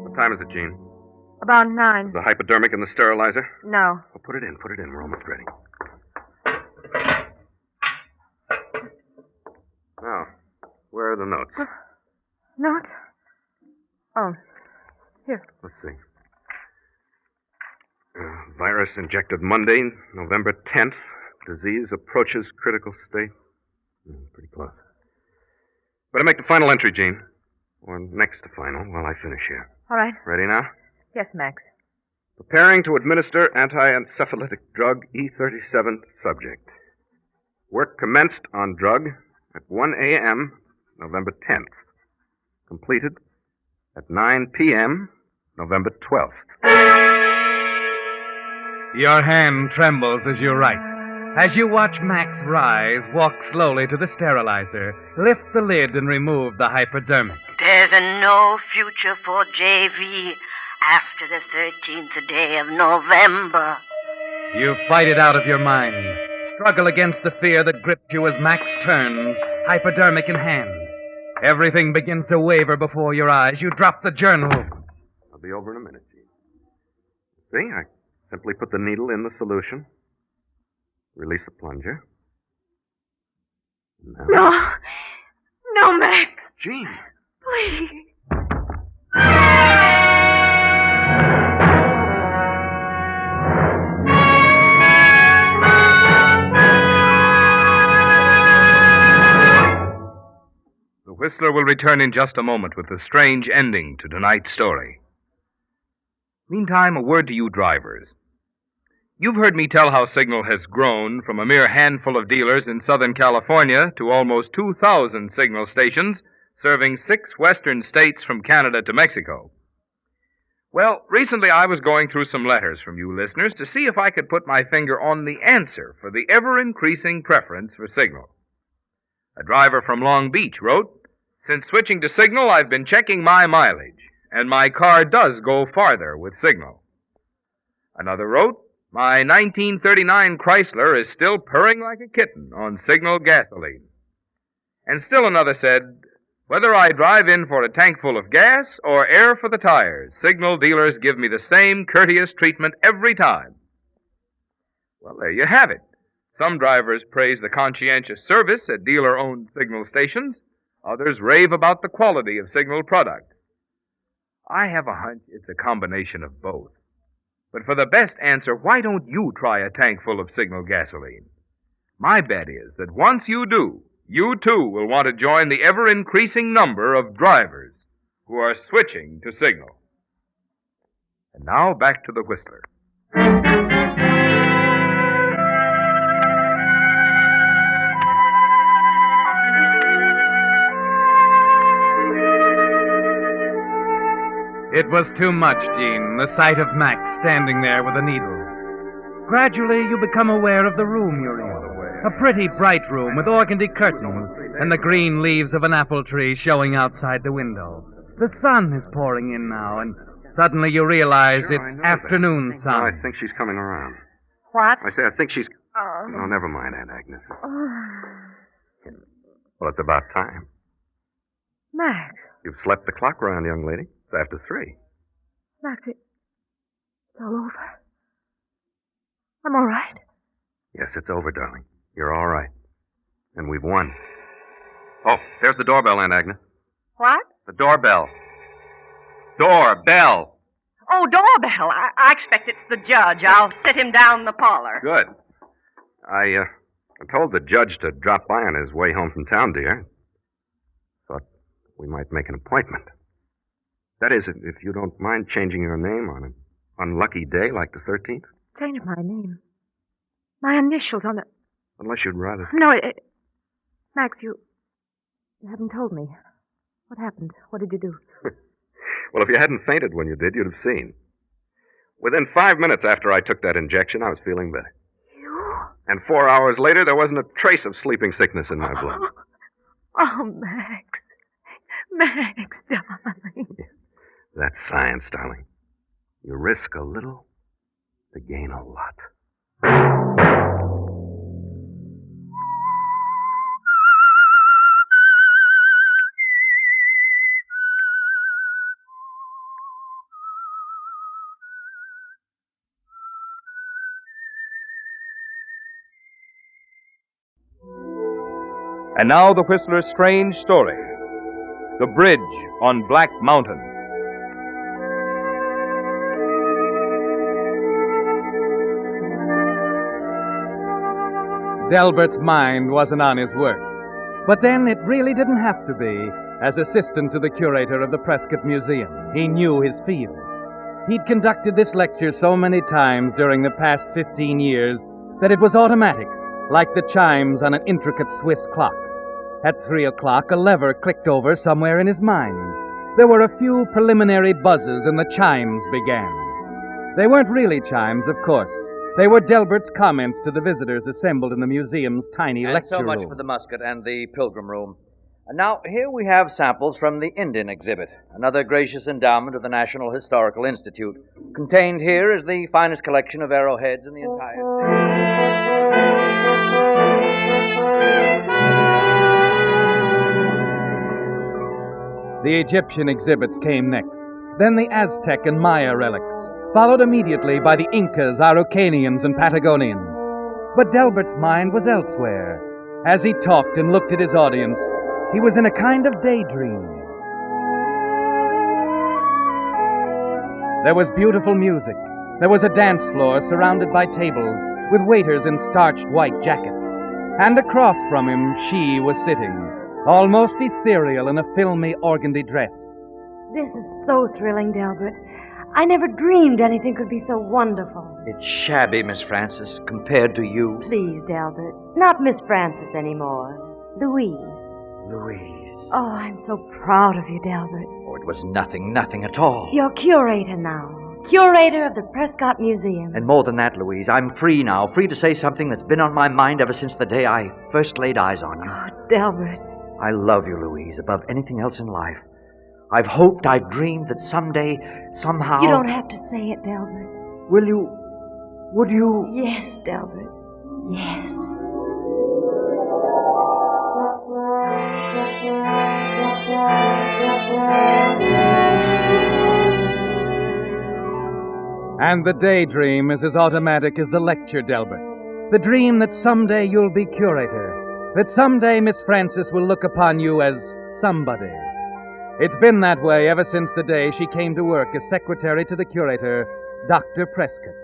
What time is it, Gene? About 9. Is the hypodermic in the sterilizer? No. Well, put it in. We're almost ready. Now, where are the notes? Not? Oh. Here. Let's see. Virus injected Monday, November 10th. Disease approaches critical state. Pretty close. Better make the final entry, Gene. Or next to final while I finish here. All right. Ready now? Yes, Max. Preparing to administer anti-encephalitic drug E37 subject. Work commenced on drug at 1 a.m., November 10th. Completed at 9 p.m., November 12th. Your hand trembles as you write. As you watch Max rise, walk slowly to the sterilizer, lift the lid, and remove the hypodermic. There's no future for JV after the 13th day of November. You fight it out of your mind. Struggle against the fear that gripped you as Max turns, hypodermic in hand. Everything begins to waver before your eyes. You drop the journal. I'll be over in a minute, Gene. See, I simply put the needle in the solution. Release the plunger. Now. No. No, Max. Gene. Please. Whistler will return in just a moment with the strange ending to tonight's story. Meantime, a word to you drivers. You've heard me tell how Signal has grown from a mere handful of dealers in Southern California to almost 2,000 Signal stations serving 6 western states from Canada to Mexico. Well, recently I was going through some letters from you listeners to see if I could put my finger on the answer for the ever-increasing preference for Signal. A driver from Long Beach wrote, "Since switching to Signal, I've been checking my mileage, and my car does go farther with Signal." Another wrote, "My 1939 Chrysler is still purring like a kitten on Signal gasoline." And still another said, "Whether I drive in for a tank full of gas or air for the tires, Signal dealers give me the same courteous treatment every time." Well, there you have it. Some drivers praise the conscientious service at dealer-owned Signal stations. Others rave about the quality of Signal products. I have a hunch it's a combination of both. But for the best answer, why don't you try a tank full of Signal gasoline? My bet is that once you do, you too will want to join the ever-increasing number of drivers who are switching to Signal. And now back to the Whistler. It was too much, Jean, the sight of Max standing there with a needle. Gradually, you become aware of the room you're in. A pretty bright room with organdy curtains and the green leaves of an apple tree showing outside the window. The sun is pouring in now, and suddenly you realize it's afternoon sun. I think she's coming around. What? I say, I think she's... Oh. No, never mind, Aunt Agnes. Well, it's about time. Max. You've slept the clock round, young lady. It's after 3. Max, it's all over. I'm all right. Yes, it's over, darling. You're all right. And we've won. Oh, there's the doorbell, Aunt Agnes. What? The doorbell. Doorbell! Oh, doorbell. I expect it's the judge. I'll sit him down in the parlor. Good. I told the judge to drop by on his way home from town, dear. Thought we might make an appointment. That is, if you don't mind changing your name on an unlucky day like the 13th. Change my name. My initials on the... Unless you'd rather... No, Max, you haven't told me. What happened? What did you do? Well, if you hadn't fainted when you did, you'd have seen. Within 5 minutes after I took that injection, I was feeling better. You? And 4 hours later, there wasn't a trace of sleeping sickness in my blood. Oh, Max. Max, darling. That's science, darling. You risk a little to gain a lot. And now the Whistler's strange story. The Bridge on Black Mountain. Delbert's mind wasn't on his work. But then it really didn't have to be. As assistant to the curator of the Prescott Museum, he knew his field. He'd conducted this lecture so many times during the past 15 years that it was automatic, like the chimes on an intricate Swiss clock. At 3 o'clock, a lever clicked over somewhere in his mind. There were a few preliminary buzzes and the chimes began. They weren't really chimes, of course. They were Delbert's comments to the visitors assembled in the museum's tiny lecture room. And so much for the musket and the pilgrim room. And now, here we have samples from the Indian exhibit, another gracious endowment of the National Historical Institute. Contained here is the finest collection of arrowheads in the entire The Egyptian exhibits came next, then the Aztec and Maya relics, followed immediately by the Incas, Araucanians, and Patagonians. But Delbert's mind was elsewhere. As he talked and looked at his audience, he was in a kind of daydream. There was beautiful music. There was a dance floor surrounded by tables with waiters in starched white jackets. And across from him, she was sitting, almost ethereal in a filmy organdy dress. This is so thrilling, Delbert. I never dreamed anything could be so wonderful. It's shabby, Miss Francis, compared to you. Please, Delbert. Not Miss Francis anymore. Louise. Louise. Oh, I'm so proud of you, Delbert. Oh, it was nothing at all. You're curator now. Curator of the Prescott Museum. And more than that, Louise, I'm free now, free to say something that's been on my mind ever since the day I first laid eyes on you. Oh, Delbert. I love you, Louise, above anything else in life. I've hoped, I've dreamed that someday, somehow... You don't have to say it, Delbert. Will you? Would you? Yes, Delbert. Yes. And the daydream is as automatic as the lecture, Delbert. The dream that someday you'll be curator. That someday Miss Francis will look upon you as somebody. It's been that way ever since the day she came to work as secretary to the curator, Dr. Prescott.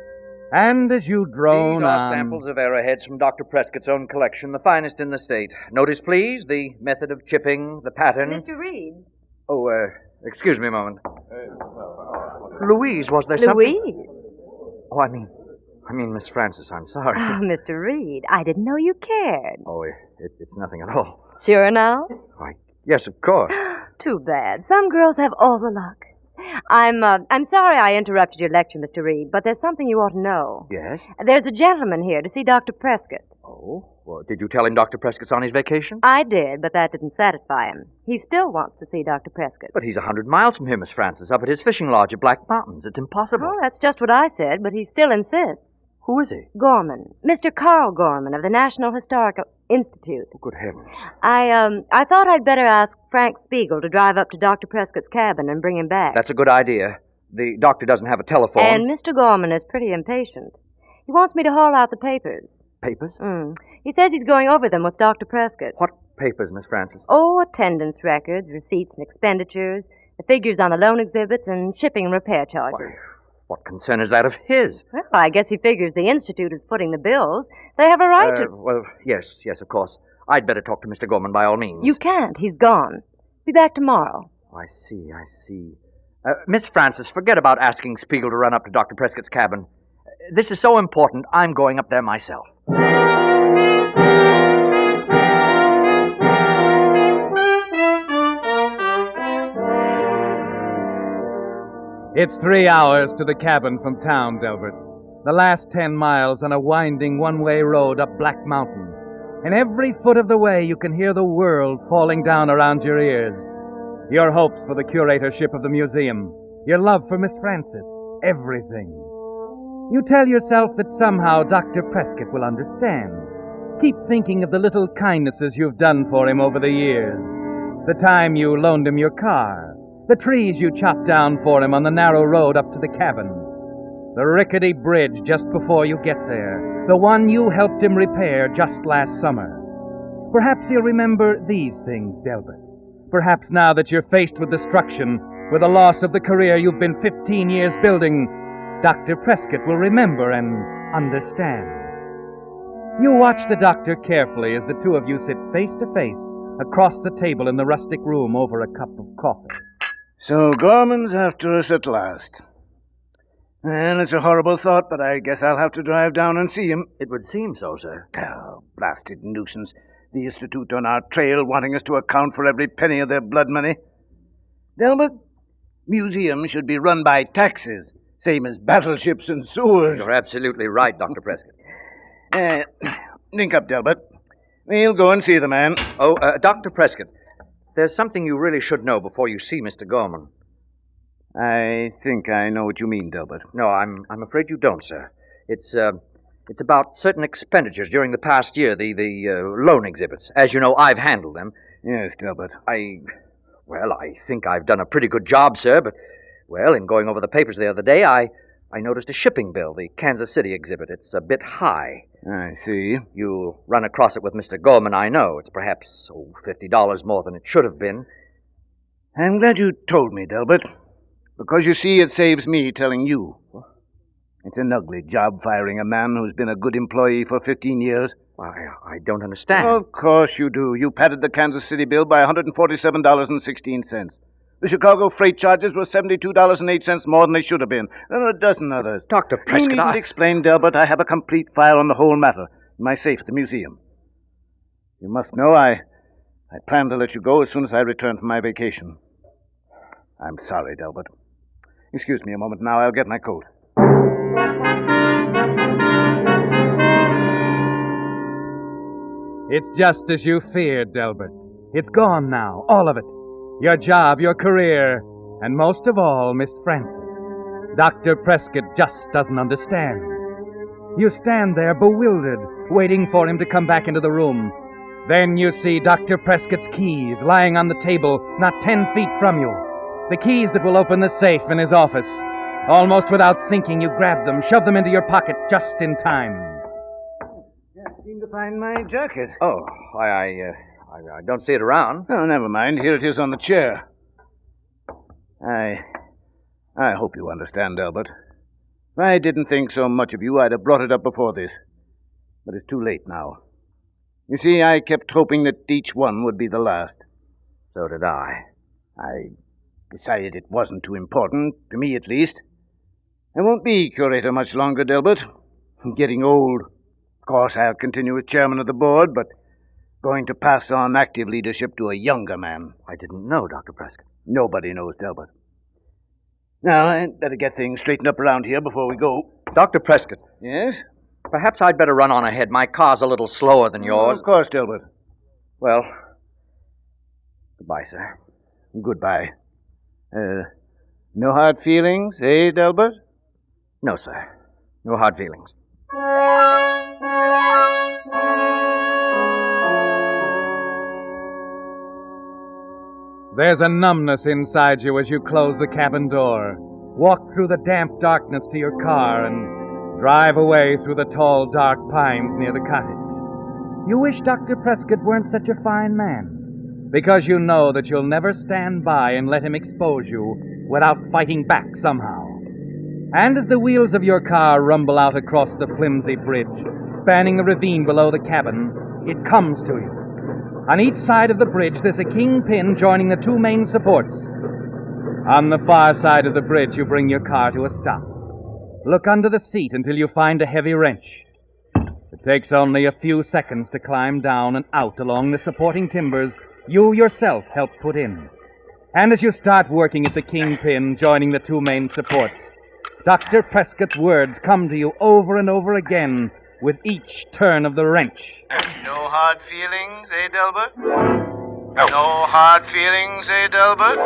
And as you drone These are on... samples of arrowheads from Dr. Prescott's own collection, the finest in the state. Notice, please, the method of chipping, the pattern. Mr. Reed. Oh, excuse me a moment. Louise, was there something? Louise? Oh, I mean, Miss Francis, I'm sorry. Oh, Mr. Reed, I didn't know you cared. Oh, it's nothing at all. Sure now? Why, yes, of course. Too bad. Some girls have all the luck. I'm sorry I interrupted your lecture, Mr. Reed, but there's something you ought to know. Yes? There's a gentleman here to see Dr. Prescott. Oh? Well, did you tell him Dr. Prescott's on his vacation? I did, but that didn't satisfy him. He still wants to see Dr. Prescott. But he's 100 miles from here, Miss Francis, up at his fishing lodge at Black Mountains. It's impossible. Oh, that's just what I said, but he still insists. Who is he? Gorman. Mr. Carl Gorman of the National Historical Institute. Oh, good heavens. I thought I'd better ask Frank Spiegel to drive up to Dr. Prescott's cabin and bring him back. That's a good idea. The doctor doesn't have a telephone. And Mr. Gorman is pretty impatient. He wants me to haul out the papers. Papers? He says he's going over them with Dr. Prescott. What papers, Miss Francis? Oh, attendance records, receipts and expenditures, the figures on the loan exhibits, and shipping and repair charges. Why, what concern is that of his? Well, I guess he figures the Institute is footing the bills. They have a right to... Well, yes, of course. I'd better talk to Mr. Gorman by all means. You can't. He's gone. Be back tomorrow. I see. Miss Francis, forget about asking Spiegel to run up to Dr. Prescott's cabin. This is so important, I'm going up there myself. It's 3 hours to the cabin from town, Delbert. The last 10 miles on a winding one-way road up Black Mountain. And every foot of the way you can hear the world falling down around your ears. Your hopes for the curatorship of the museum. Your love for Miss Francis. Everything. You tell yourself that somehow Dr. Prescott will understand. Keep thinking of the little kindnesses you've done for him over the years. The time you loaned him your car. The trees you chopped down for him on the narrow road up to the cabin. The rickety bridge just before you get there. The one you helped him repair just last summer. Perhaps he'll remember these things, Delbert. Perhaps now that you're faced with destruction, with the loss of the career you've been 15 years building, Dr. Prescott will remember and understand. You watch the doctor carefully as the two of you sit face to face across the table in the rustic room over a cup of coffee. So Gorman's after us at last. Well, it's a horrible thought, but I guess I'll have to drive down and see him. It would seem so, sir. Oh, blasted nuisance. The Institute on our trail wanting us to account for every penny of their blood money. Delbert, museums should be run by taxes, same as battleships and sewers. You're absolutely right, Dr. Prescott. Link up, Delbert. We'll go and see the man. Oh, Dr. Prescott, there's something you really should know before you see Mr. Gorman. I think I know what you mean, Delbert. No, I'm afraid you don't, sir. It's about certain expenditures during the past year, the loan exhibits. As you know, I've handled them. Yes, Delbert. I think I've done a pretty good job, sir, but, in going over the papers the other day, I noticed a shipping bill, the Kansas City exhibit. It's a bit high. I see. You'll run across it with Mr. Gorman, I know. It's perhaps, $50 more than it should have been. I'm glad you told me, Delbert. Because, you see, it saves me telling you. It's an ugly job firing a man who's been a good employee for 15 years. I don't understand. Of course you do. You padded the Kansas City bill by $147.16. The Chicago freight charges were $72.08 more than they should have been. There are a dozen others. Dr. Prescott, You needn't explain, Delbert. I have a complete file on the whole matter in my safe at the museum. You must know I plan to let you go as soon as I return from my vacation. I'm sorry, Delbert. Excuse me a moment now. I'll get my coat. It's just as you feared, Delbert. It's gone now, all of it. Your job, your career, and most of all, Miss Frances. Dr. Prescott just doesn't understand. You stand there bewildered, waiting for him to come back into the room. Then you see Dr. Prescott's keys lying on the table not 10 feet from you. The keys that will open the safe in his office. Almost without thinking, you grab them, shove them into your pocket just in time. I seem to find my jacket. Oh, I don't see it around. Oh, never mind. Here it is on the chair. I hope you understand, Albert. If I didn't think so much of you, I'd have brought it up before this. But it's too late now. You see, I kept hoping that each one would be the last. So did I. I decided it wasn't too important, to me at least. I won't be curator much longer, Delbert. I'm getting old. Of course, I'll continue as chairman of the board, but going to pass on active leadership to a younger man. I didn't know, Dr. Prescott. Nobody knows, Delbert. Now, I'd better get things straightened up around here before we go. Dr. Prescott. Yes? Perhaps I'd better run on ahead. My car's a little slower than yours. Of course, Delbert. Well, goodbye, sir. Goodbye. No hard feelings, eh, Delbert? No, sir. No hard feelings. There's a numbness inside you as you close the cabin door, walk through the damp darkness to your car, and drive away through the tall, dark pines near the cottage. You wish Dr. Prescott weren't such a fine man, because you know that you'll never stand by and let him expose you without fighting back somehow. And as the wheels of your car rumble out across the flimsy bridge, spanning the ravine below the cabin, it comes to you. On each side of the bridge, there's a kingpin joining the two main supports. On the far side of the bridge, you bring your car to a stop. Look under the seat until you find a heavy wrench. It takes only a few seconds to climb down and out along the supporting timbers you yourself helped put in. And as you start working at the kingpin joining the two main supports, Dr. Prescott's words come to you over and over again with each turn of the wrench. No hard feelings, eh, Delbert? No hard feelings, eh, Delbert?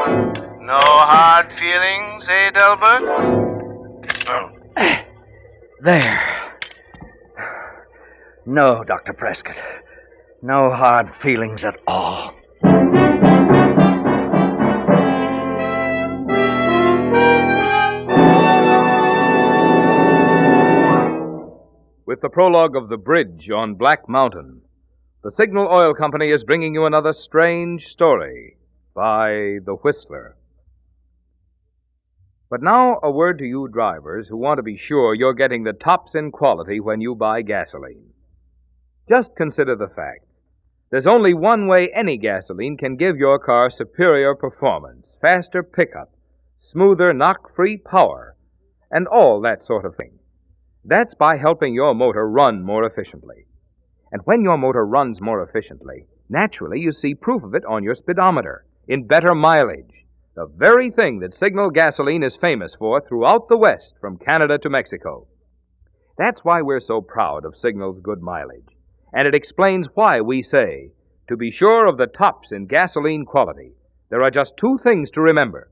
No hard feelings, eh, Delbert? There. No, Dr. Prescott. No hard feelings at all. With the prologue of The Bridge on Black Mountain, the Signal Oil Company is bringing you another strange story by The Whistler. But now, a word to you drivers who want to be sure you're getting the tops in quality when you buy gasoline. Just consider the facts. There's only one way any gasoline can give your car superior performance, faster pickup, smoother knock-free power, and all that sort of thing. That's by helping your motor run more efficiently. And when your motor runs more efficiently, naturally you see proof of it on your speedometer, in better mileage, the very thing that Signal gasoline is famous for throughout the West, from Canada to Mexico. That's why we're so proud of Signal's good mileage. And it explains why we say, to be sure of the tops in gasoline quality, there are just two things to remember.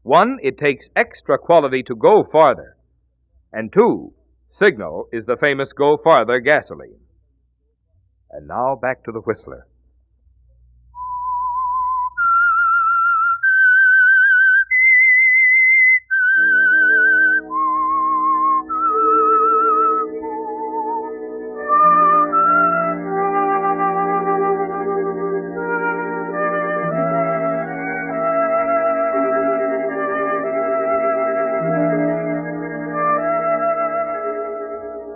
One, it takes extra quality to go farther. And two, Signal is the famous Go Farther gasoline. And now back to the Whistler.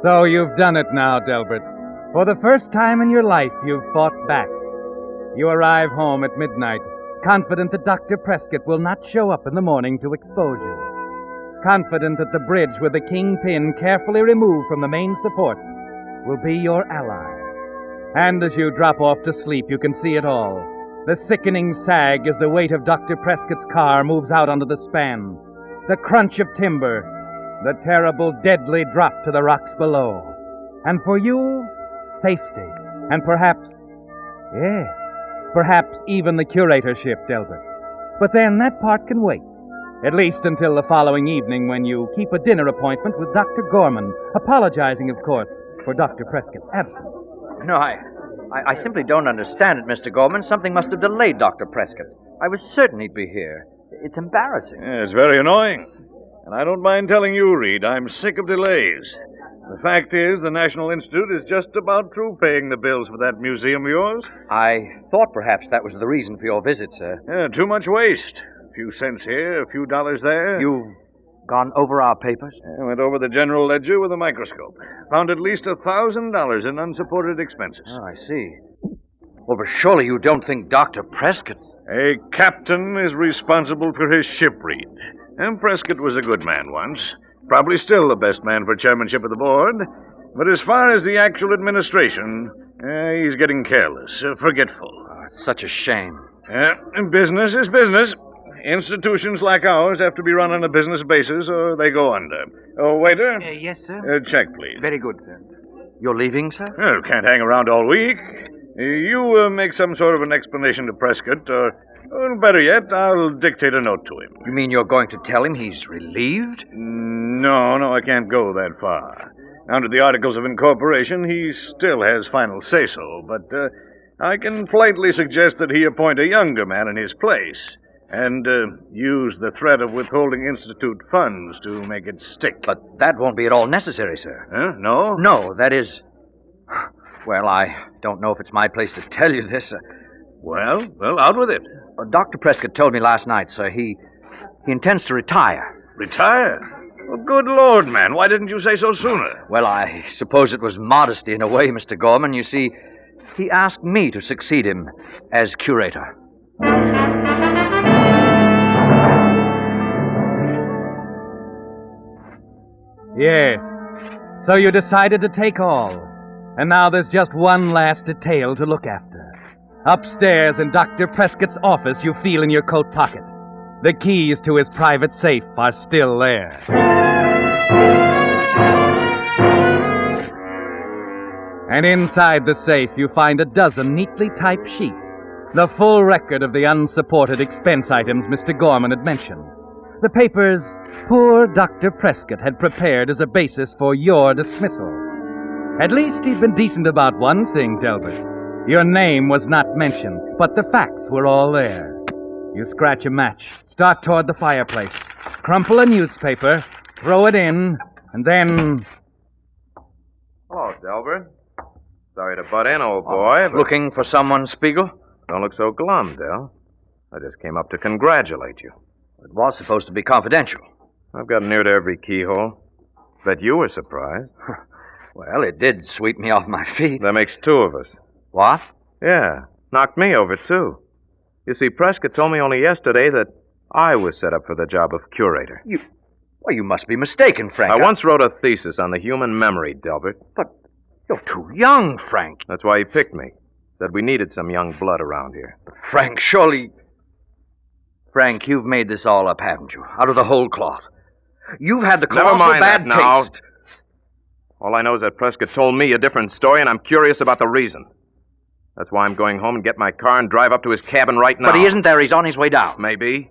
So you've done it now, Delbert. For the first time in your life, you've fought back. You arrive home at midnight, confident that Dr. Prescott will not show up in the morning to expose you. Confident that the bridge with the kingpin carefully removed from the main supports will be your ally. And as you drop off to sleep, you can see it all. The sickening sag as the weight of Dr. Prescott's car moves out onto the span. The crunch of timber. The terrible, deadly drop to the rocks below. And for you, safety. And perhaps even the curatorship, Delbert. But then that part can wait. At least until the following evening when you keep a dinner appointment with Dr. Gorman, apologizing, of course, for Dr. Prescott's absence. No, I simply don't understand it, Mr. Gorman. Something must have delayed Dr. Prescott. I was certain he'd be here. It's embarrassing. Yeah, it's very annoying. And I don't mind telling you, Reed, I'm sick of delays. The fact is, the National Institute is just about through paying the bills for that museum of yours. I thought perhaps that was the reason for your visit, sir. Yeah, too much waste. A few cents here, a few dollars there. You've gone over our papers? I went over the general ledger with a microscope. Found at least $1,000 in unsupported expenses. Oh, I see. Well, but surely you don't think Dr. Prescott... A captain is responsible for his ship, Reed. And Prescott was a good man once. Probably still the best man for chairmanship of the board. But as far as the actual administration, he's getting careless, forgetful. Oh, it's such a shame. Business is business. Institutions like ours have to be run on a business basis or they go under. Oh, waiter? Yes, sir. Check, please. Very good, sir. You're leaving, sir? Oh, can't hang around all week. You make some sort of an explanation to Prescott, or better yet, I'll dictate a note to him. You mean you're going to tell him he's relieved? No, I can't go that far. Under the Articles of Incorporation, he still has final say-so, but I can politely suggest that he appoint a younger man in his place and use the threat of withholding Institute funds to make it stick. But that won't be at all necessary, sir. No? No, that is... Well, I don't know if it's my place to tell you this. Well, out with it. Dr. Prescott told me last night, sir, he intends to retire. Retire? Well, good Lord, man. Why didn't you say so sooner? Well, I suppose it was modesty in a way, Mr. Gorman. You see, he asked me to succeed him as curator. Yes. So you decided to take all. And now there's just one last detail to look after. Upstairs in Dr. Prescott's office, you feel in your coat pocket. The keys to his private safe are still there. And inside the safe, you find a dozen neatly typed sheets, the full record of the unsupported expense items Mr. Gorman had mentioned. The papers poor Dr. Prescott had prepared as a basis for your dismissal. At least he'd been decent about one thing, Delbert. Your name was not mentioned, but the facts were all there. You scratch a match, start toward the fireplace, crumple a newspaper, throw it in, and then... Hello, Delbert. Sorry to butt in, old boy. But... Looking for someone, Spiegel? Don't look so glum, Del. I just came up to congratulate you. It was supposed to be confidential. I've gotten near to every keyhole. Bet you were surprised. Well, it did sweep me off my feet. That makes two of us. What? Yeah, knocked me over, too. You see, Prescott told me only yesterday that I was set up for the job of curator. You must be mistaken, Frank. I once wrote a thesis on the human memory, Delbert. But you're too young, Frank. That's why he picked me. Said we needed some young blood around here. But Frank, surely... Frank, you've made this all up, haven't you? Out of the whole cloth. You've had the colossal Never mind bad that now. taste. All I know is that Prescott told me a different story, and I'm curious about the reason. That's why I'm going home and get my car and drive up to his cabin right now. But he isn't there. He's on his way down. Maybe.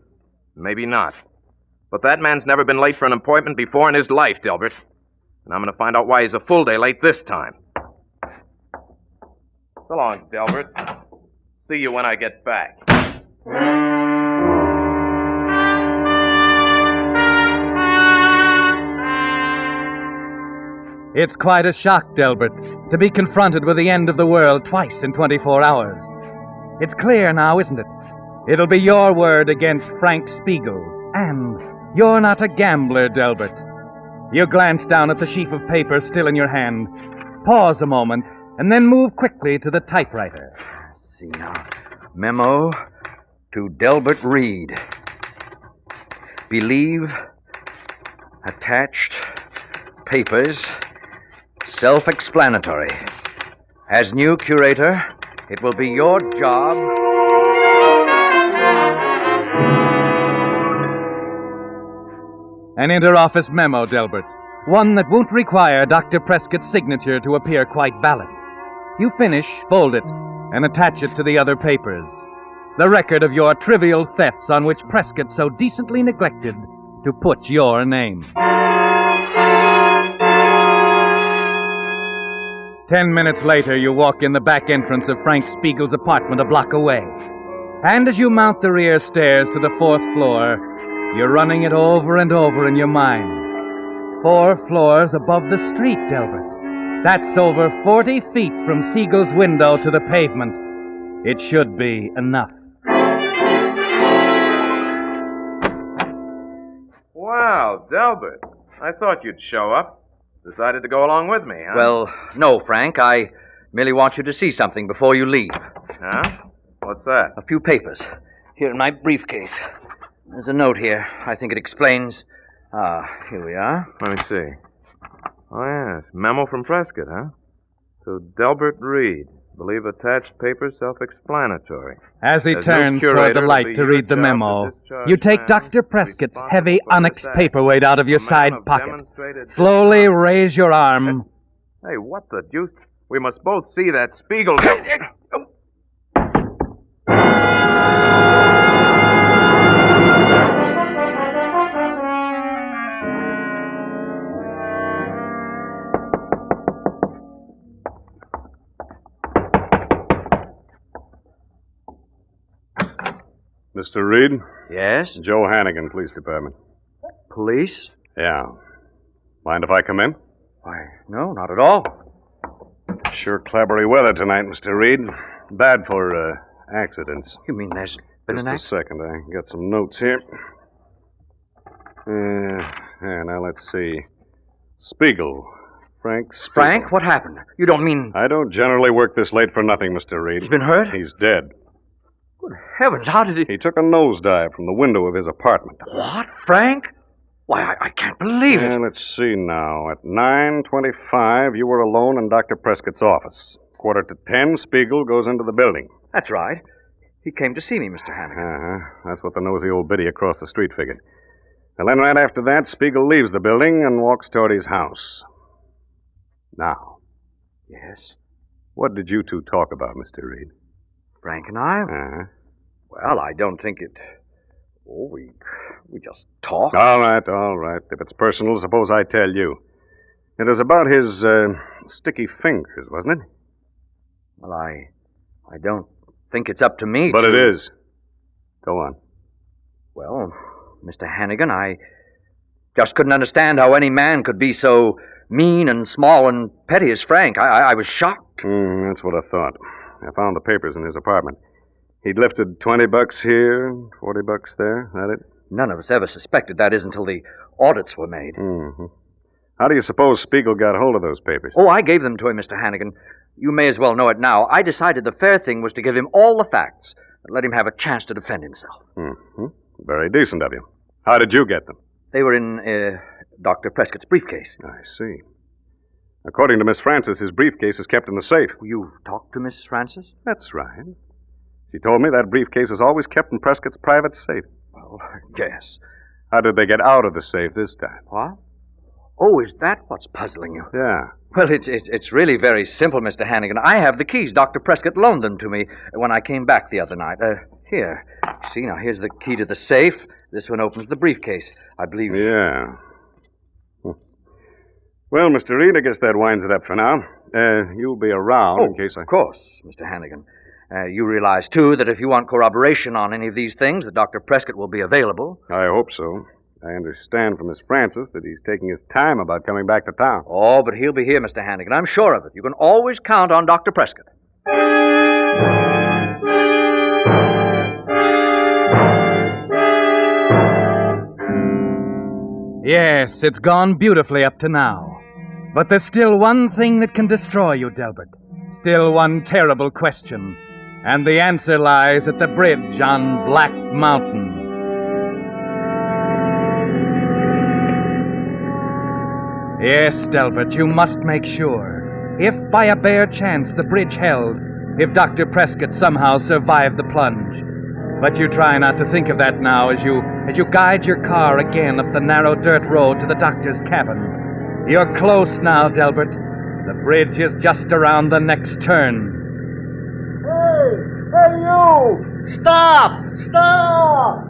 Maybe not. But that man's never been late for an appointment before in his life, Delbert. And I'm going to find out why he's a full day late this time. So long, Delbert. See you when I get back. It's quite a shock, Delbert, to be confronted with the end of the world twice in 24 hours. It's clear now, isn't it? It'll be your word against Frank Spiegel's. And you're not a gambler, Delbert. You glance down at the sheaf of paper still in your hand, pause a moment, and then move quickly to the typewriter. See now. Memo to Delbert Reed. Believe attached papers self-explanatory. As new curator, it will be your job. An inter-office memo, Delbert. One that won't require Dr. Prescott's signature to appear quite valid. You finish, fold it, and attach it to the other papers. The record of your trivial thefts on which Prescott so decently neglected to put your name. 10 minutes later, you walk in the back entrance of Frank Spiegel's apartment a block away. And as you mount the rear stairs to the 4th floor, you're running it over and over in your mind. 4 floors above the street, Delbert. That's over 40 feet from Siegel's window to the pavement. It should be enough. Wow, Delbert. I thought you'd show up. Decided to go along with me, huh? Well, no, Frank. I merely want you to see something before you leave. Huh? What's that? A few papers. Here in my briefcase. There's a note here. I think it explains. Here we are. Let me see. Oh, yes. Memo from Prescott, huh? To Delbert Reed. Believe attached papers self-explanatory. As he turns toward the light to read the memo, you take Dr. Prescott's heavy onyx paperweight out of your side pocket. Slowly raise your arm. Hey, what the deuce? We must both see that Spiegel. Mr. Reed? Yes? Joe Hannigan, Police Department. Police? Yeah. Mind if I come in? Why, no, not at all. Sure clabbery weather tonight, Mr. Reed. Bad for, accidents. You mean there's been Just an a second. I got some notes here. Now let's see. Spiegel. Frank Spiegel. Frank, what happened? You don't mean... I don't generally work this late for nothing, Mr. Reed. He's been hurt? He's dead. Good heavens, how did he... He took a nosedive from the window of his apartment. What, Frank? Why, I can't believe it. Let's see now. At 9:25, you were alone in Dr. Prescott's office. 9:45, Spiegel goes into the building. That's right. He came to see me, Mr. Hannigan. Uh-huh. That's what the nosy old biddy across the street figured. And then right after that, Spiegel leaves the building and walks toward his house. Now. Yes? What did you two talk about, Mr. Reed? Frank and I? Uh-huh. Well, I don't think it... Oh, we just talked. All right. If it's personal, suppose I tell you. It was about his, sticky fingers, wasn't it? Well, I don't think it's up to me But to... it is. Go on. Well, Mr. Hannigan, I just couldn't understand how any man could be so mean and small and petty as Frank. I was shocked. That's what I thought. I found the papers in his apartment. He'd lifted $20 here, $40 there. That it? None of us ever suspected that until the audits were made. Mm-hmm. How do you suppose Spiegel got hold of those papers? Oh, I gave them to him, Mr. Hannigan. You may as well know it now. I decided the fair thing was to give him all the facts and let him have a chance to defend himself. Mm-hmm. Very decent of you. How did you get them? They were in Dr. Prescott's briefcase. I see. According to Miss Francis, his briefcase is kept in the safe. You've talked to Miss Francis? That's right. She told me that briefcase is always kept in Prescott's private safe. Well, yes. How did they get out of the safe this time? What? Oh, is that what's puzzling you? Yeah. Well, it's really very simple, Mr. Hannigan. I have the keys. Dr. Prescott loaned them to me when I came back the other night. Here. See, now, here's the key to the safe. This one opens the briefcase, I believe. Yeah. Well, Mr. Reed, I guess that winds it up for now. You'll be around in case I... Of course, Mr. Hannigan. You realize, too, that if you want corroboration on any of these things, that Dr. Prescott will be available. I hope so. I understand from Miss Francis that he's taking his time about coming back to town. Oh, but he'll be here, Mr. Hannigan. I'm sure of it. You can always count on Dr. Prescott. Yes, it's gone beautifully up to now. But there's still one thing that can destroy you, Delbert. Still one terrible question. And the answer lies at the bridge on Black Mountain. Yes, Delbert, you must make sure. If by a bare chance the bridge held, if Dr. Prescott somehow survived the plunge. But you try not to think of that now as you guide your car again up the narrow dirt road to the doctor's cabin. You're close now, Delbert. The bridge is just around the next turn. Hey, you! Stop! Stop!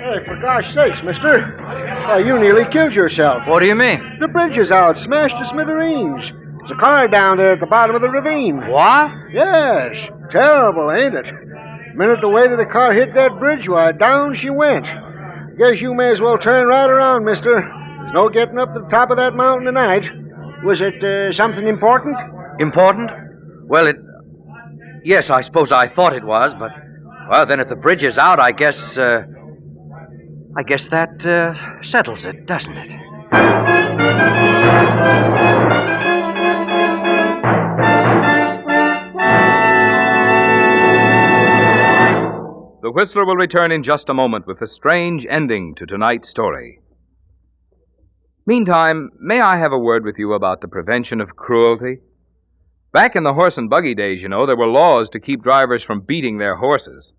Hey, for gosh sakes, mister. You nearly killed yourself. What do you mean? The bridge is out, smashed to smithereens. There's a car down there at the bottom of the ravine. What? Yes. Terrible, ain't it? The minute the weight of the car hit that bridge, why, down she went. Guess you may as well turn right around, mister. There's no getting up to the top of that mountain tonight. Was it something important? Important? Well, yes, I suppose I thought it was, but... Well, then if the bridge is out, I guess that settles it, doesn't it? The Whistler will return in just a moment with a strange ending to tonight's story. Meantime, may I have a word with you about the prevention of cruelty? Back in the horse and buggy days, you know, there were laws to keep drivers from beating their horses.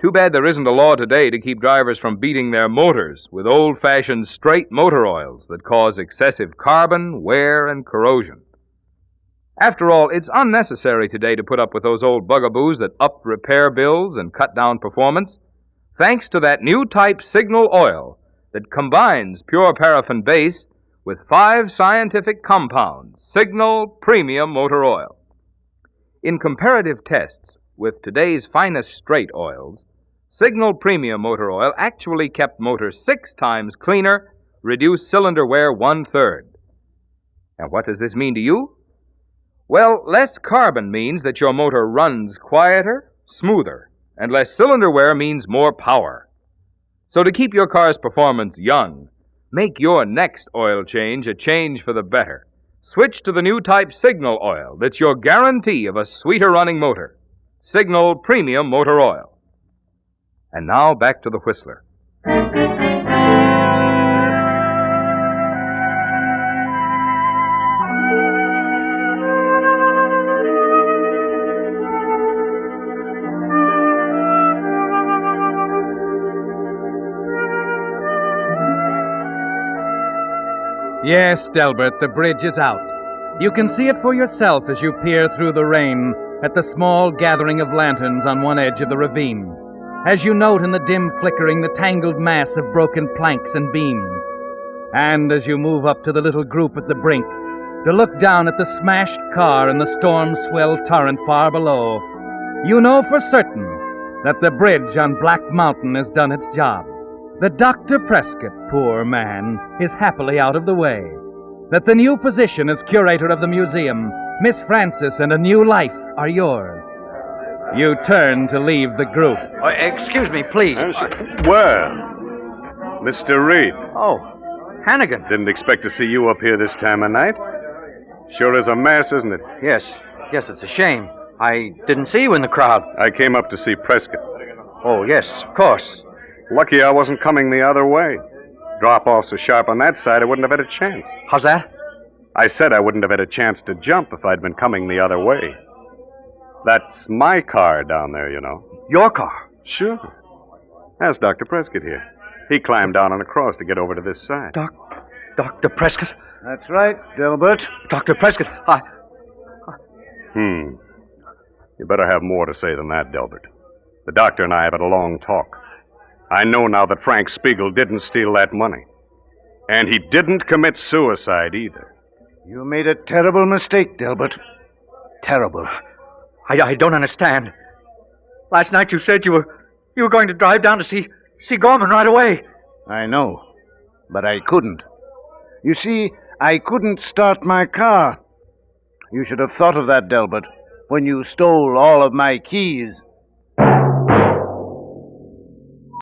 Too bad there isn't a law today to keep drivers from beating their motors with old-fashioned straight motor oils that cause excessive carbon, wear, and corrosion. After all, it's unnecessary today to put up with those old bugaboos that up repair bills and cut down performance, thanks to that new type signal oil that combines pure paraffin base with 5 scientific compounds, Signal Premium Motor Oil. In comparative tests with today's finest straight oils, Signal Premium Motor Oil actually kept motors 6 times cleaner, reduced cylinder wear 1/3. And what does this mean to you? Well, less carbon means that your motor runs quieter, smoother, and less cylinder wear means more power. So to keep your car's performance young, make your next oil change a change for the better. Switch to the new type Signal Oil that's your guarantee of a sweeter running motor. Signal Premium Motor Oil. And now back to the Whistler. Yes, Delbert, the bridge is out. You can see it for yourself as you peer through the rain at the small gathering of lanterns on one edge of the ravine, as you note in the dim flickering the tangled mass of broken planks and beams, and as you move up to the little group at the brink to look down at the smashed car and the storm-swelled torrent far below, you know for certain that the bridge on Black Mountain has done its job. That Dr. Prescott, poor man, is happily out of the way. That the new position as curator of the museum, Miss Frances, and a new life are yours. You turn to leave the group. Excuse me, please. Well, Mr. Reed. Oh, Hannigan. Didn't expect to see you up here this time of night. Sure is a mess, isn't it? Yes, it's a shame. I didn't see you in the crowd. I came up to see Prescott. Oh, yes, of course. Lucky I wasn't coming the other way. Drop off so sharp on that side, I wouldn't have had a chance. How's that? I said I wouldn't have had a chance to jump if I'd been coming the other way. That's my car down there, you know. Your car? Sure. Ask Dr. Prescott here. He climbed down and across to get over to this side. Dr. Prescott? That's right, Delbert. Dr. Prescott, You better have more to say than that, Delbert. The doctor and I have had a long talk. I know now that Frank Spiegel didn't steal that money. And he didn't commit suicide either. You made a terrible mistake, Delbert. Terrible. I don't understand. Last night you said you were going to drive down to see Gorman right away. I know, but I couldn't. You see, I couldn't start my car. You should have thought of that, Delbert, when you stole all of my keys.